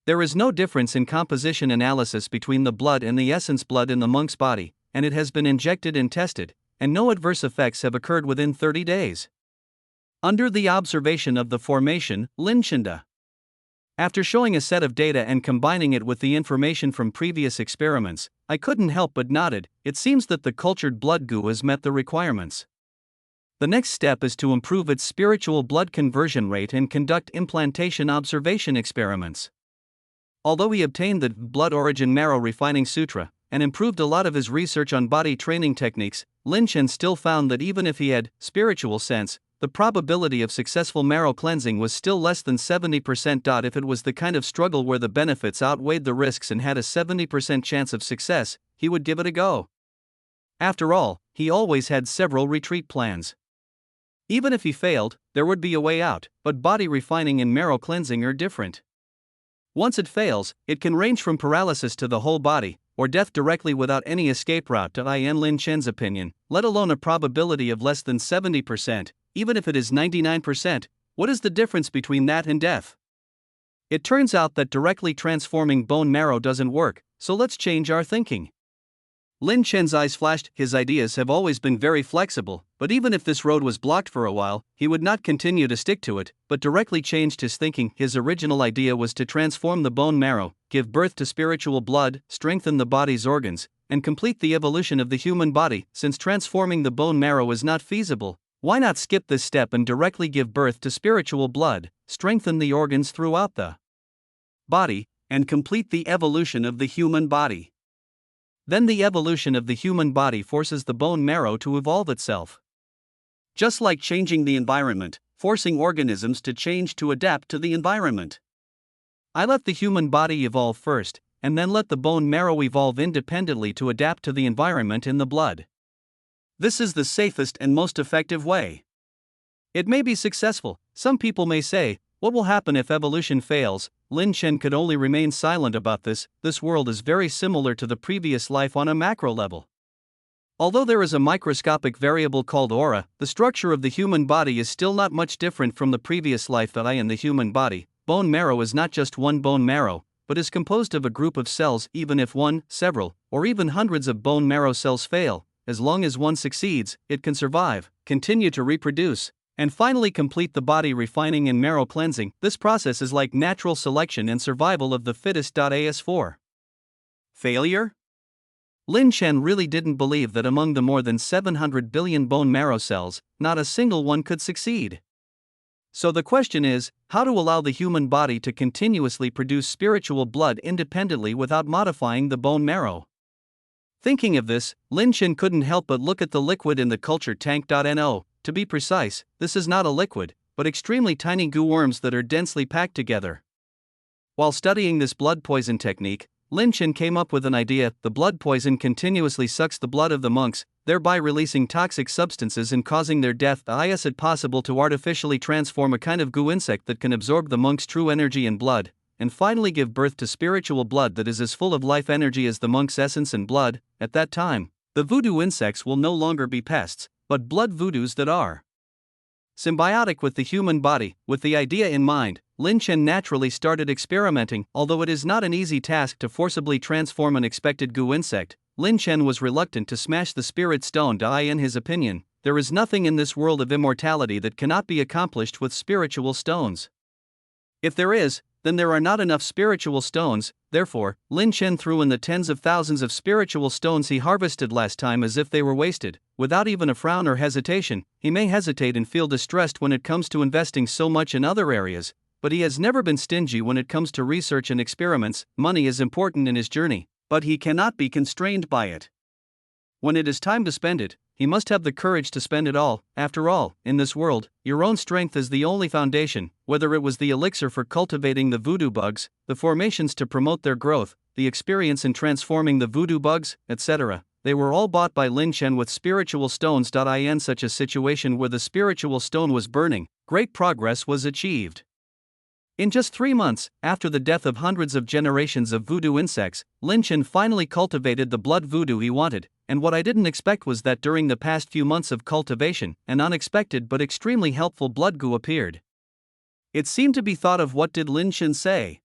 There is no difference in composition analysis between the blood and the essence blood in the monk's body, and it has been injected and tested, and no adverse effects have occurred within 30 days. Under the observation of the formation, Lin Chen. After showing a set of data and combining it with the information from previous experiments, I couldn't help but nodded. It seems that the cultured blood goo has met the requirements. The next step is to improve its spiritual blood conversion rate and conduct implantation observation experiments. Although he obtained the Blood Origin Marrow Refining Sutra and improved a lot of his research on body training techniques, Lin Chen still found that even if he had spiritual sense, the probability of successful marrow cleansing was still less than 70%. If it was the kind of struggle where the benefits outweighed the risks and had a 70% chance of success, he would give it a go. After all, he always had several retreat plans. Even if he failed, there would be a way out, but body refining and marrow cleansing are different. Once it fails, it can range from paralysis to the whole body, or death directly without any escape route. In Lin Chen's opinion, let alone a probability of less than 70%, even if it is 99%, what is the difference between that and death? It turns out that directly transforming bone marrow doesn't work, so let's change our thinking. Lin Chen's eyes flashed. His ideas have always been very flexible, but even if this road was blocked for a while, he would not continue to stick to it, but directly changed his thinking. His original idea was to transform the bone marrow, give birth to spiritual blood, strengthen the body's organs, and complete the evolution of the human body. Since transforming the bone marrow is not feasible, why not skip this step and directly give birth to spiritual blood, strengthen the organs throughout the body, and complete the evolution of the human body? Then the evolution of the human body forces the bone marrow to evolve itself. Just like changing the environment, forcing organisms to change to adapt to the environment. I let the human body evolve first, and then let the bone marrow evolve independently to adapt to the environment in the blood. This is the safest and most effective way. It may be successful. Some people may say, what will happen if evolution fails? Lin Chen could only remain silent about this. This world is very similar to the previous life on a macro level. Although there is a microscopic variable called aura, the structure of the human body is still not much different from the previous life that I in the human body. Bone marrow is not just one bone marrow, but is composed of a group of cells. Even if one, several, or even hundreds of bone marrow cells fail, as long as one succeeds, it can survive, continue to reproduce, and finally complete the body refining and marrow cleansing. This process is like natural selection and survival of the fittest. As4. Failure? Lin Chen really didn't believe that among the more than 700 billion bone marrow cells, not a single one could succeed. So the question is, how to allow the human body to continuously produce spiritual blood independently without modifying the bone marrow? Thinking of this, Lin Chen couldn't help but look at the liquid in the culture tank. No, to be precise, this is not a liquid, but extremely tiny goo worms that are densely packed together. While studying this blood poison technique, Lin Chen came up with an idea. The blood poison continuously sucks the blood of the monks, thereby releasing toxic substances and causing their death. Is it possible to artificially transform a kind of goo insect that can absorb the monk's true energy and blood, and finally give birth to spiritual blood that is as full of life energy as the monk's essence and blood? At that time, the voodoo insects will no longer be pests, but blood voodoos that are symbiotic with the human body. With the idea in mind, Lin Chen naturally started experimenting. Although it is not an easy task to forcibly transform an expected goo insect, Lin Chen was reluctant to smash the spirit stone. In his opinion, there is nothing in this world of immortality that cannot be accomplished with spiritual stones. If there is, then there are not enough spiritual stones. Therefore, Lin Chen threw in the tens of thousands of spiritual stones he harvested last time as if they were wasted, without even a frown or hesitation. He may hesitate and feel distressed when it comes to investing so much in other areas, but he has never been stingy when it comes to research and experiments. Money is important in his journey, but he cannot be constrained by it. When it is time to spend it, he must have the courage to spend it all. After all, in this world, your own strength is the only foundation. Whether it was the elixir for cultivating the voodoo bugs, the formations to promote their growth, the experience in transforming the voodoo bugs, etc., they were all bought by Lin Chen with spiritual stones. In such a situation where the spiritual stone was burning, great progress was achieved. In just 3 months, after the death of hundreds of generations of voodoo insects, Lin Chen finally cultivated the blood voodoo he wanted, and what I didn't expect was that during the past few months of cultivation, an unexpected but extremely helpful blood goo appeared. It seemed to be thought of. What did Lin Chen say?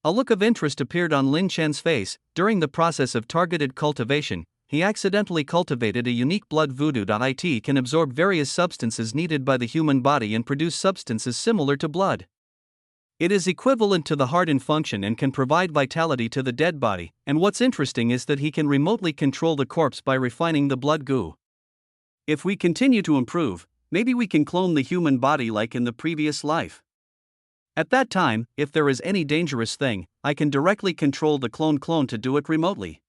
A look of interest appeared on Lin Chen's face. During the process of targeted cultivation, he accidentally cultivated a unique blood voodoo. It can absorb various substances needed by the human body and produce substances similar to blood. It is equivalent to the heart in function and can provide vitality to the dead body, and what's interesting is that he can remotely control the corpse by refining the blood goo. If we continue to improve, maybe we can clone the human body like in the previous life. At that time, if there is any dangerous thing, I can directly control the clone to do it remotely.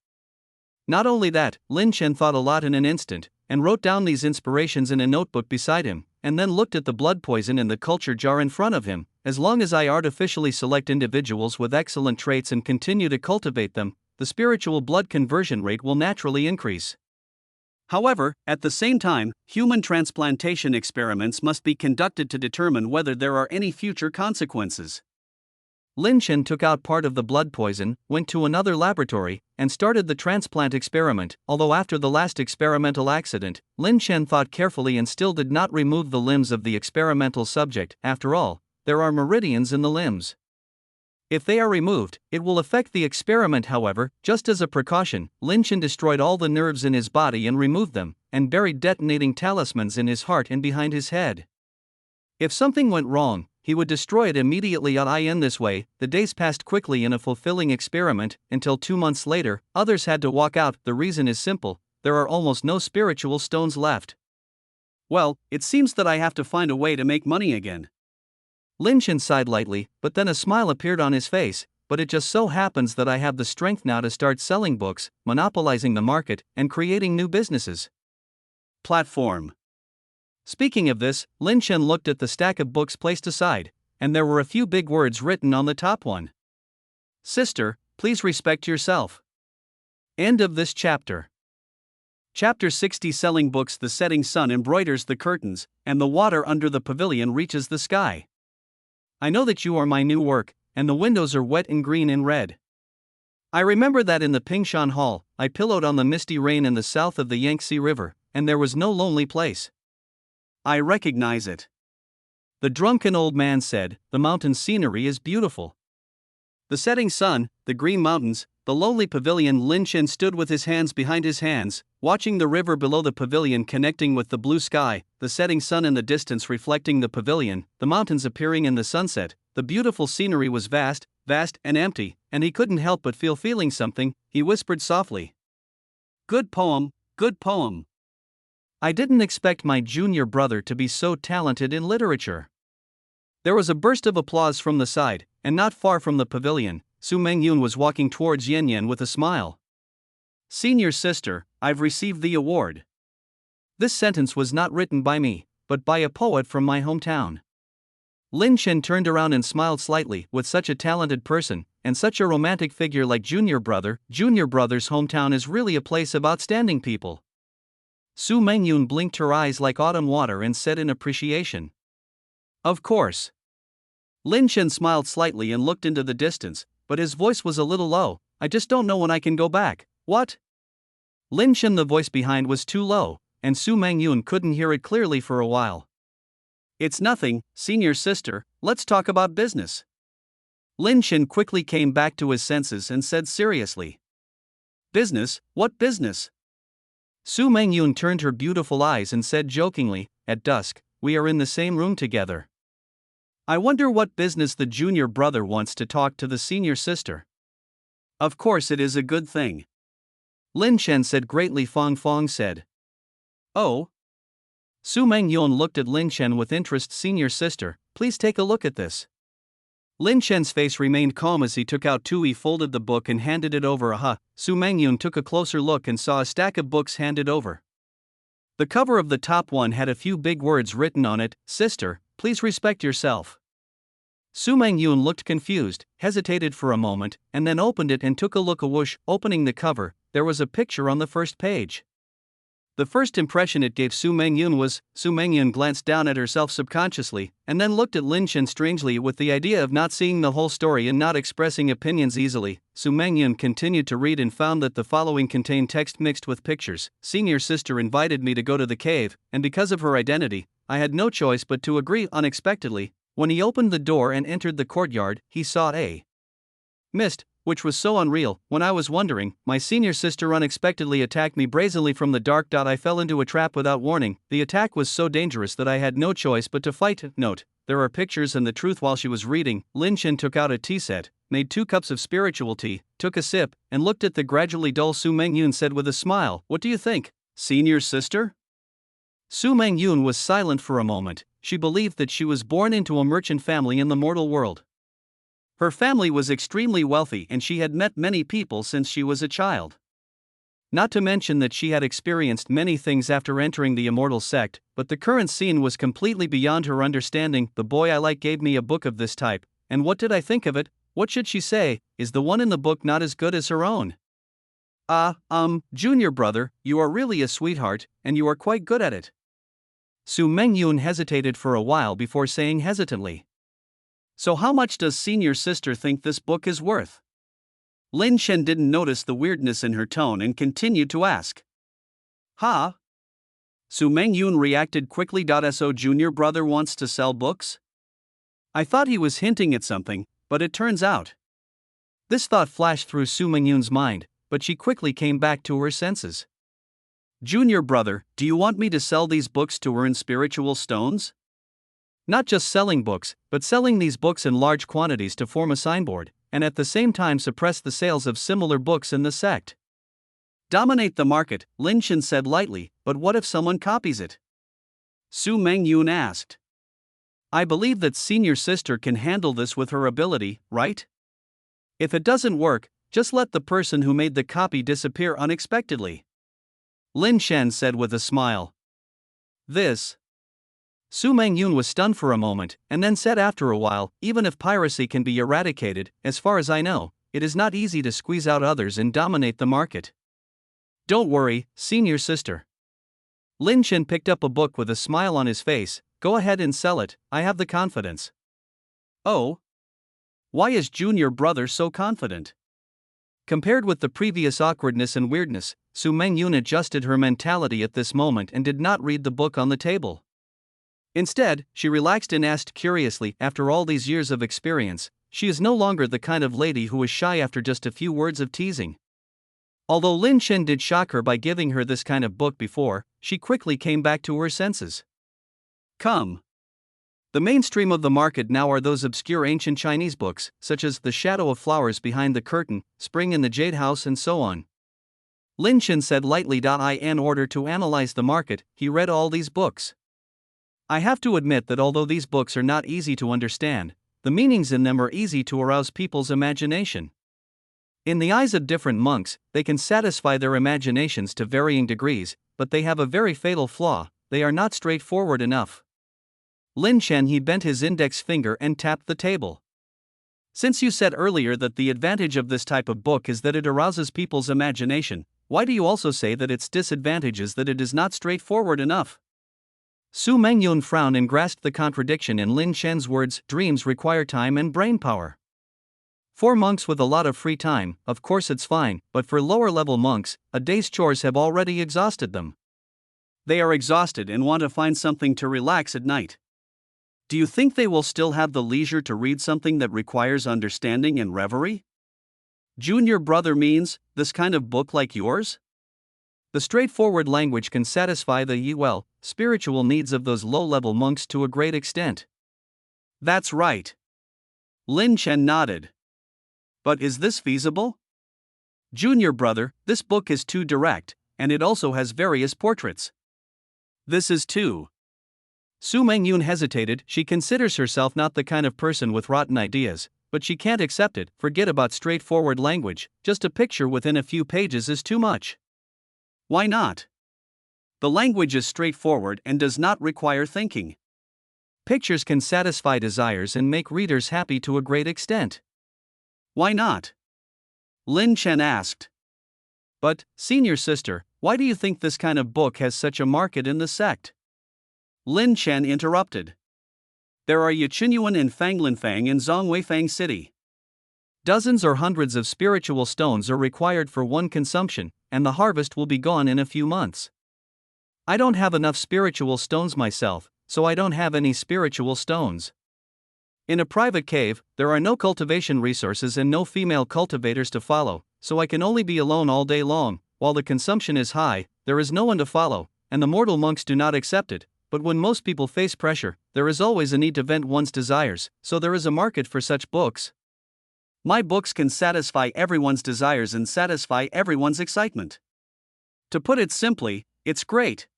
Not only that, Lin Chen thought a lot in an instant, and wrote down these inspirations in a notebook beside him, and then looked at the blood poison in the culture jar in front of him. As long as I artificially select individuals with excellent traits and continue to cultivate them, the spiritual blood conversion rate will naturally increase. However, at the same time, human transplantation experiments must be conducted to determine whether there are any future consequences. Lin Chen took out part of the blood poison, went to another laboratory, and started the transplant experiment. Although after the last experimental accident, Lin Chen thought carefully and still did not remove the limbs of the experimental subject. After all, there are meridians in the limbs. If they are removed, it will affect the experiment. However, just as a precaution, Lin Chen destroyed all the nerves in his body and removed them, and buried detonating talismans in his heart and behind his head. If something went wrong, he would destroy it immediately. In this way, the days passed quickly in a fulfilling experiment, until 2 months later, others had to walk out. The reason is simple: there are almost no spiritual stones left. Well, it seems that I have to find a way to make money again. Lin Chen sighed lightly, but then a smile appeared on his face. But it just so happens that I have the strength now to start selling books, monopolizing the market, and creating new businesses. Platform. Speaking of this, Lin Chen looked at the stack of books placed aside, and there were a few big words written on the top one. Sister, please respect yourself. End of this chapter. Chapter 60. Selling books. The setting sun embroiders the curtains, and the water under the pavilion reaches the sky. I know that you are my new work, and the windows are wet in green and red. I remember that in the Pingshan Hall, I pillowed on the misty rain in the south of the Yangtze River, and there was no lonely place. I recognize it. The drunken old man said, the mountain scenery is beautiful. The setting sun, the green mountains, the lonely pavilion. Lin Chen stood with his hands behind his hands, watching the river below the pavilion connecting with the blue sky, the setting sun in the distance reflecting the pavilion, the mountains appearing in the sunset. The beautiful scenery was vast, vast and empty, and he couldn't help but feeling something. He whispered softly. Good poem, good poem. I didn't expect my junior brother to be so talented in literature. There was a burst of applause from the side, and not far from the pavilion, Su Mengyun was walking towards Yan Yan with a smile. Senior sister, I've received the award. This sentence was not written by me, but by a poet from my hometown. Lin Chen turned around and smiled slightly. With such a talented person, and such a romantic figure like Junior Brother's hometown is really a place of outstanding people. Su Mengyun blinked her eyes like autumn water and said in appreciation. Of course. Lin Chen smiled slightly and looked into the distance, but his voice was a little low. I just don't know when I can go back. What? Lin Chen, the voice behind was too low, and Su Mengyun couldn't hear it clearly for a while. It's nothing, senior sister, let's talk about business. Lin Chen quickly came back to his senses and said seriously. Business? What business? Su Mengyun turned her beautiful eyes and said jokingly, at dusk, we are in the same room together. I wonder what business the junior brother wants to talk to the senior sister. Of course it is a good thing. Lin Chen said greatly. Fong Fong said. Oh? Su Mengyun looked at Lin Chen with interest. Senior sister, please take a look at this. Lin Chen's face remained calm as he took out two. He folded the book and handed it over. Su Mengyun took a closer look and saw a stack of books handed over. The cover of the top one had a few big words written on it. Sister, please respect yourself. Su Mengyun looked confused, hesitated for a moment, and then opened it and took a look. Whoosh, opening the cover, there was a picture on the first page. The first impression it gave Su Mengyun was, Su Mengyun glanced down at herself subconsciously, and then looked at Lin Chen strangely with the idea of not seeing the whole story and not expressing opinions easily. Su Mengyun continued to read and found that the following contained text mixed with pictures. Senior sister invited me to go to the cave, and because of her identity, I had no choice but to agree. Unexpectedly, when he opened the door and entered the courtyard, he saw a mist, which was so unreal. When I was wondering, my senior sister unexpectedly attacked me brazenly from the dark. I fell into a trap without warning. The attack was so dangerous that I had no choice but to fight. Note, there are pictures and the truth. While she was reading, Lin Chen took out a tea set, made 2 cups of spiritual tea, took a sip, and looked at the gradually dull Su Mengyun. Said with a smile, what do you think, senior sister? Su Mengyun was silent for a moment. She believed that she was born into a merchant family in the mortal world. Her family was extremely wealthy and she had met many people since she was a child. Not to mention that she had experienced many things after entering the immortal sect, but the current scene was completely beyond her understanding. The boy I like gave me a book of this type, and what did I think of it? What should she say? Is the one in the book not as good as her own? Junior brother, you are really a sweetheart, and you are quite good at it. Su Mengyun hesitated for a while before saying hesitantly. So how much does senior sister think this book is worth? Lin Chen didn't notice the weirdness in her tone and continued to ask. Huh? Su Mengyun reacted quickly. So junior brother wants to sell books? I thought he was hinting at something, but it turns out. This thought flashed through Su Mengyun's mind, but she quickly came back to her senses. Junior brother, do you want me to sell these books to earn spiritual stones? Not just selling books, but selling these books in large quantities to form a signboard, and at the same time suppress the sales of similar books in the sect. Dominate the market, Lin Chen said lightly, but what if someone copies it? Su Mengyun asked. I believe that senior sister can handle this with her ability, right? If it doesn't work, just let the person who made the copy disappear unexpectedly. Lin Chen said with a smile. This Su Mengyun was stunned for a moment, and then said after a while, even if piracy can be eradicated, as far as I know, it is not easy to squeeze out others and dominate the market. Don't worry, senior sister. Lin Chen picked up a book with a smile on his face. Go ahead and sell it, I have the confidence. Oh? Why is junior brother so confident? Compared with the previous awkwardness and weirdness, Su Mengyun adjusted her mentality at this moment and did not read the book on the table. Instead, she relaxed and asked curiously, after all these years of experience, she is no longer the kind of lady who is shy after just a few words of teasing. Although Lin Chen did shock her by giving her this kind of book before, she quickly came back to her senses. Come. The mainstream of the market now are those obscure ancient Chinese books, such as The Shadow of Flowers Behind the Curtain, Spring in the Jade House, and so on. Lin Chen said lightly. In order to analyze the market, he read all these books. I have to admit that although these books are not easy to understand, the meanings in them are easy to arouse people's imagination. In the eyes of different monks, they can satisfy their imaginations to varying degrees, but they have a very fatal flaw: they are not straightforward enough. Lin Chen he bent his index finger and tapped the table. Since you said earlier that the advantage of this type of book is that it arouses people's imagination, why do you also say that its disadvantage is that it is not straightforward enough? Su Mengyun frowned and grasped the contradiction in Lin Chen's words. Dreams require time and brainpower. For monks with a lot of free time, of course it's fine, but for lower-level monks, a day's chores have already exhausted them. They are exhausted and want to find something to relax at night. Do you think they will still have the leisure to read something that requires understanding and reverie? Junior brother means, this kind of book like yours? The straightforward language can satisfy the spiritual needs of those low-level monks to a great extent. That's right. Lin Chen nodded. But is this feasible? Junior brother, this book is too direct, and it also has various portraits. This is too. Su Mengyun hesitated. She considers herself not the kind of person with rotten ideas, but she can't accept it. Forget about straightforward language, just a picture within a few pages is too much. Why not? The language is straightforward and does not require thinking. Pictures can satisfy desires and make readers happy to a great extent. Why not? Lin Chen asked. But, senior sister, why do you think this kind of book has such a market in the sect? Lin Chen interrupted. There are Yichinyuan in Fanglinfang and Zhongweifang City. Dozens or hundreds of spiritual stones are required for one consumption, and the harvest will be gone in a few months. I don't have enough spiritual stones myself, so I don't have any spiritual stones. In a private cave, there are no cultivation resources and no female cultivators to follow, so I can only be alone all day long. While the consumption is high, there is no one to follow, and the mortal monks do not accept it. But when most people face pressure, there is always a need to vent one's desires, so there is a market for such books. My books can satisfy everyone's desires and satisfy everyone's excitement. To put it simply, it's great.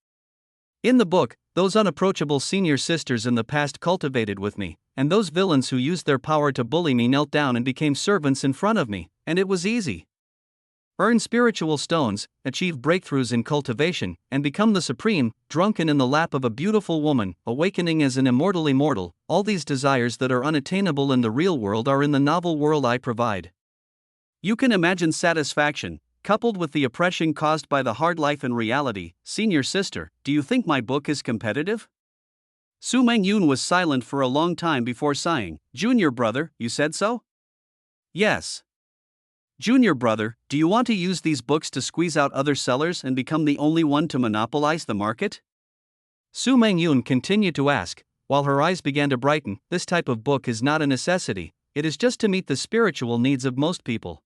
In the book, those unapproachable senior sisters in the past cultivated with me, and those villains who used their power to bully me knelt down and became servants in front of me, and it was easy. Earn spiritual stones, achieve breakthroughs in cultivation, and become the supreme, drunken in the lap of a beautiful woman, awakening as an immortal immortal. All these desires that are unattainable in the real world are in the novel world I provide. You can imagine satisfaction, coupled with the oppression caused by the hard life in reality. Senior sister, do you think my book is competitive? Su Mengyun was silent for a long time before sighing. Junior brother, you said so? Yes. Junior brother, do you want to use these books to squeeze out other sellers and become the only one to monopolize the market? Su Mengyun continued to ask, while her eyes began to brighten. This type of book is not a necessity, it is just to meet the spiritual needs of most people.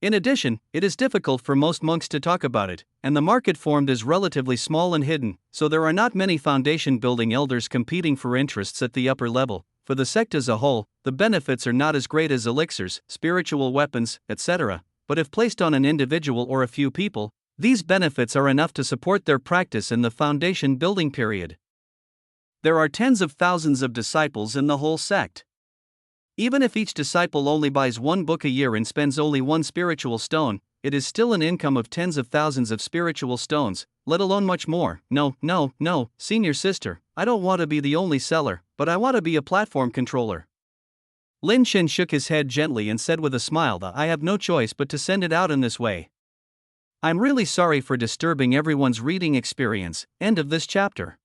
In addition, it is difficult for most monks to talk about it, and the market formed is relatively small and hidden, so there are not many foundation building elders competing for interests at the upper level. For the sect as a whole, the benefits are not as great as elixirs, spiritual weapons, etc., but if placed on an individual or a few people, these benefits are enough to support their practice in the foundation building period. There are tens of thousands of disciples in the whole sect. Even if each disciple only buys one book a year and spends only one spiritual stone, it is still an income of tens of thousands of spiritual stones, let alone much more. No, senior sister, I don't want to be the only seller, but I want to be a platform controller. Lin Chen shook his head gently and said with a smile that I have no choice but to send it out in this way. I'm really sorry for disturbing everyone's reading experience. End of this chapter.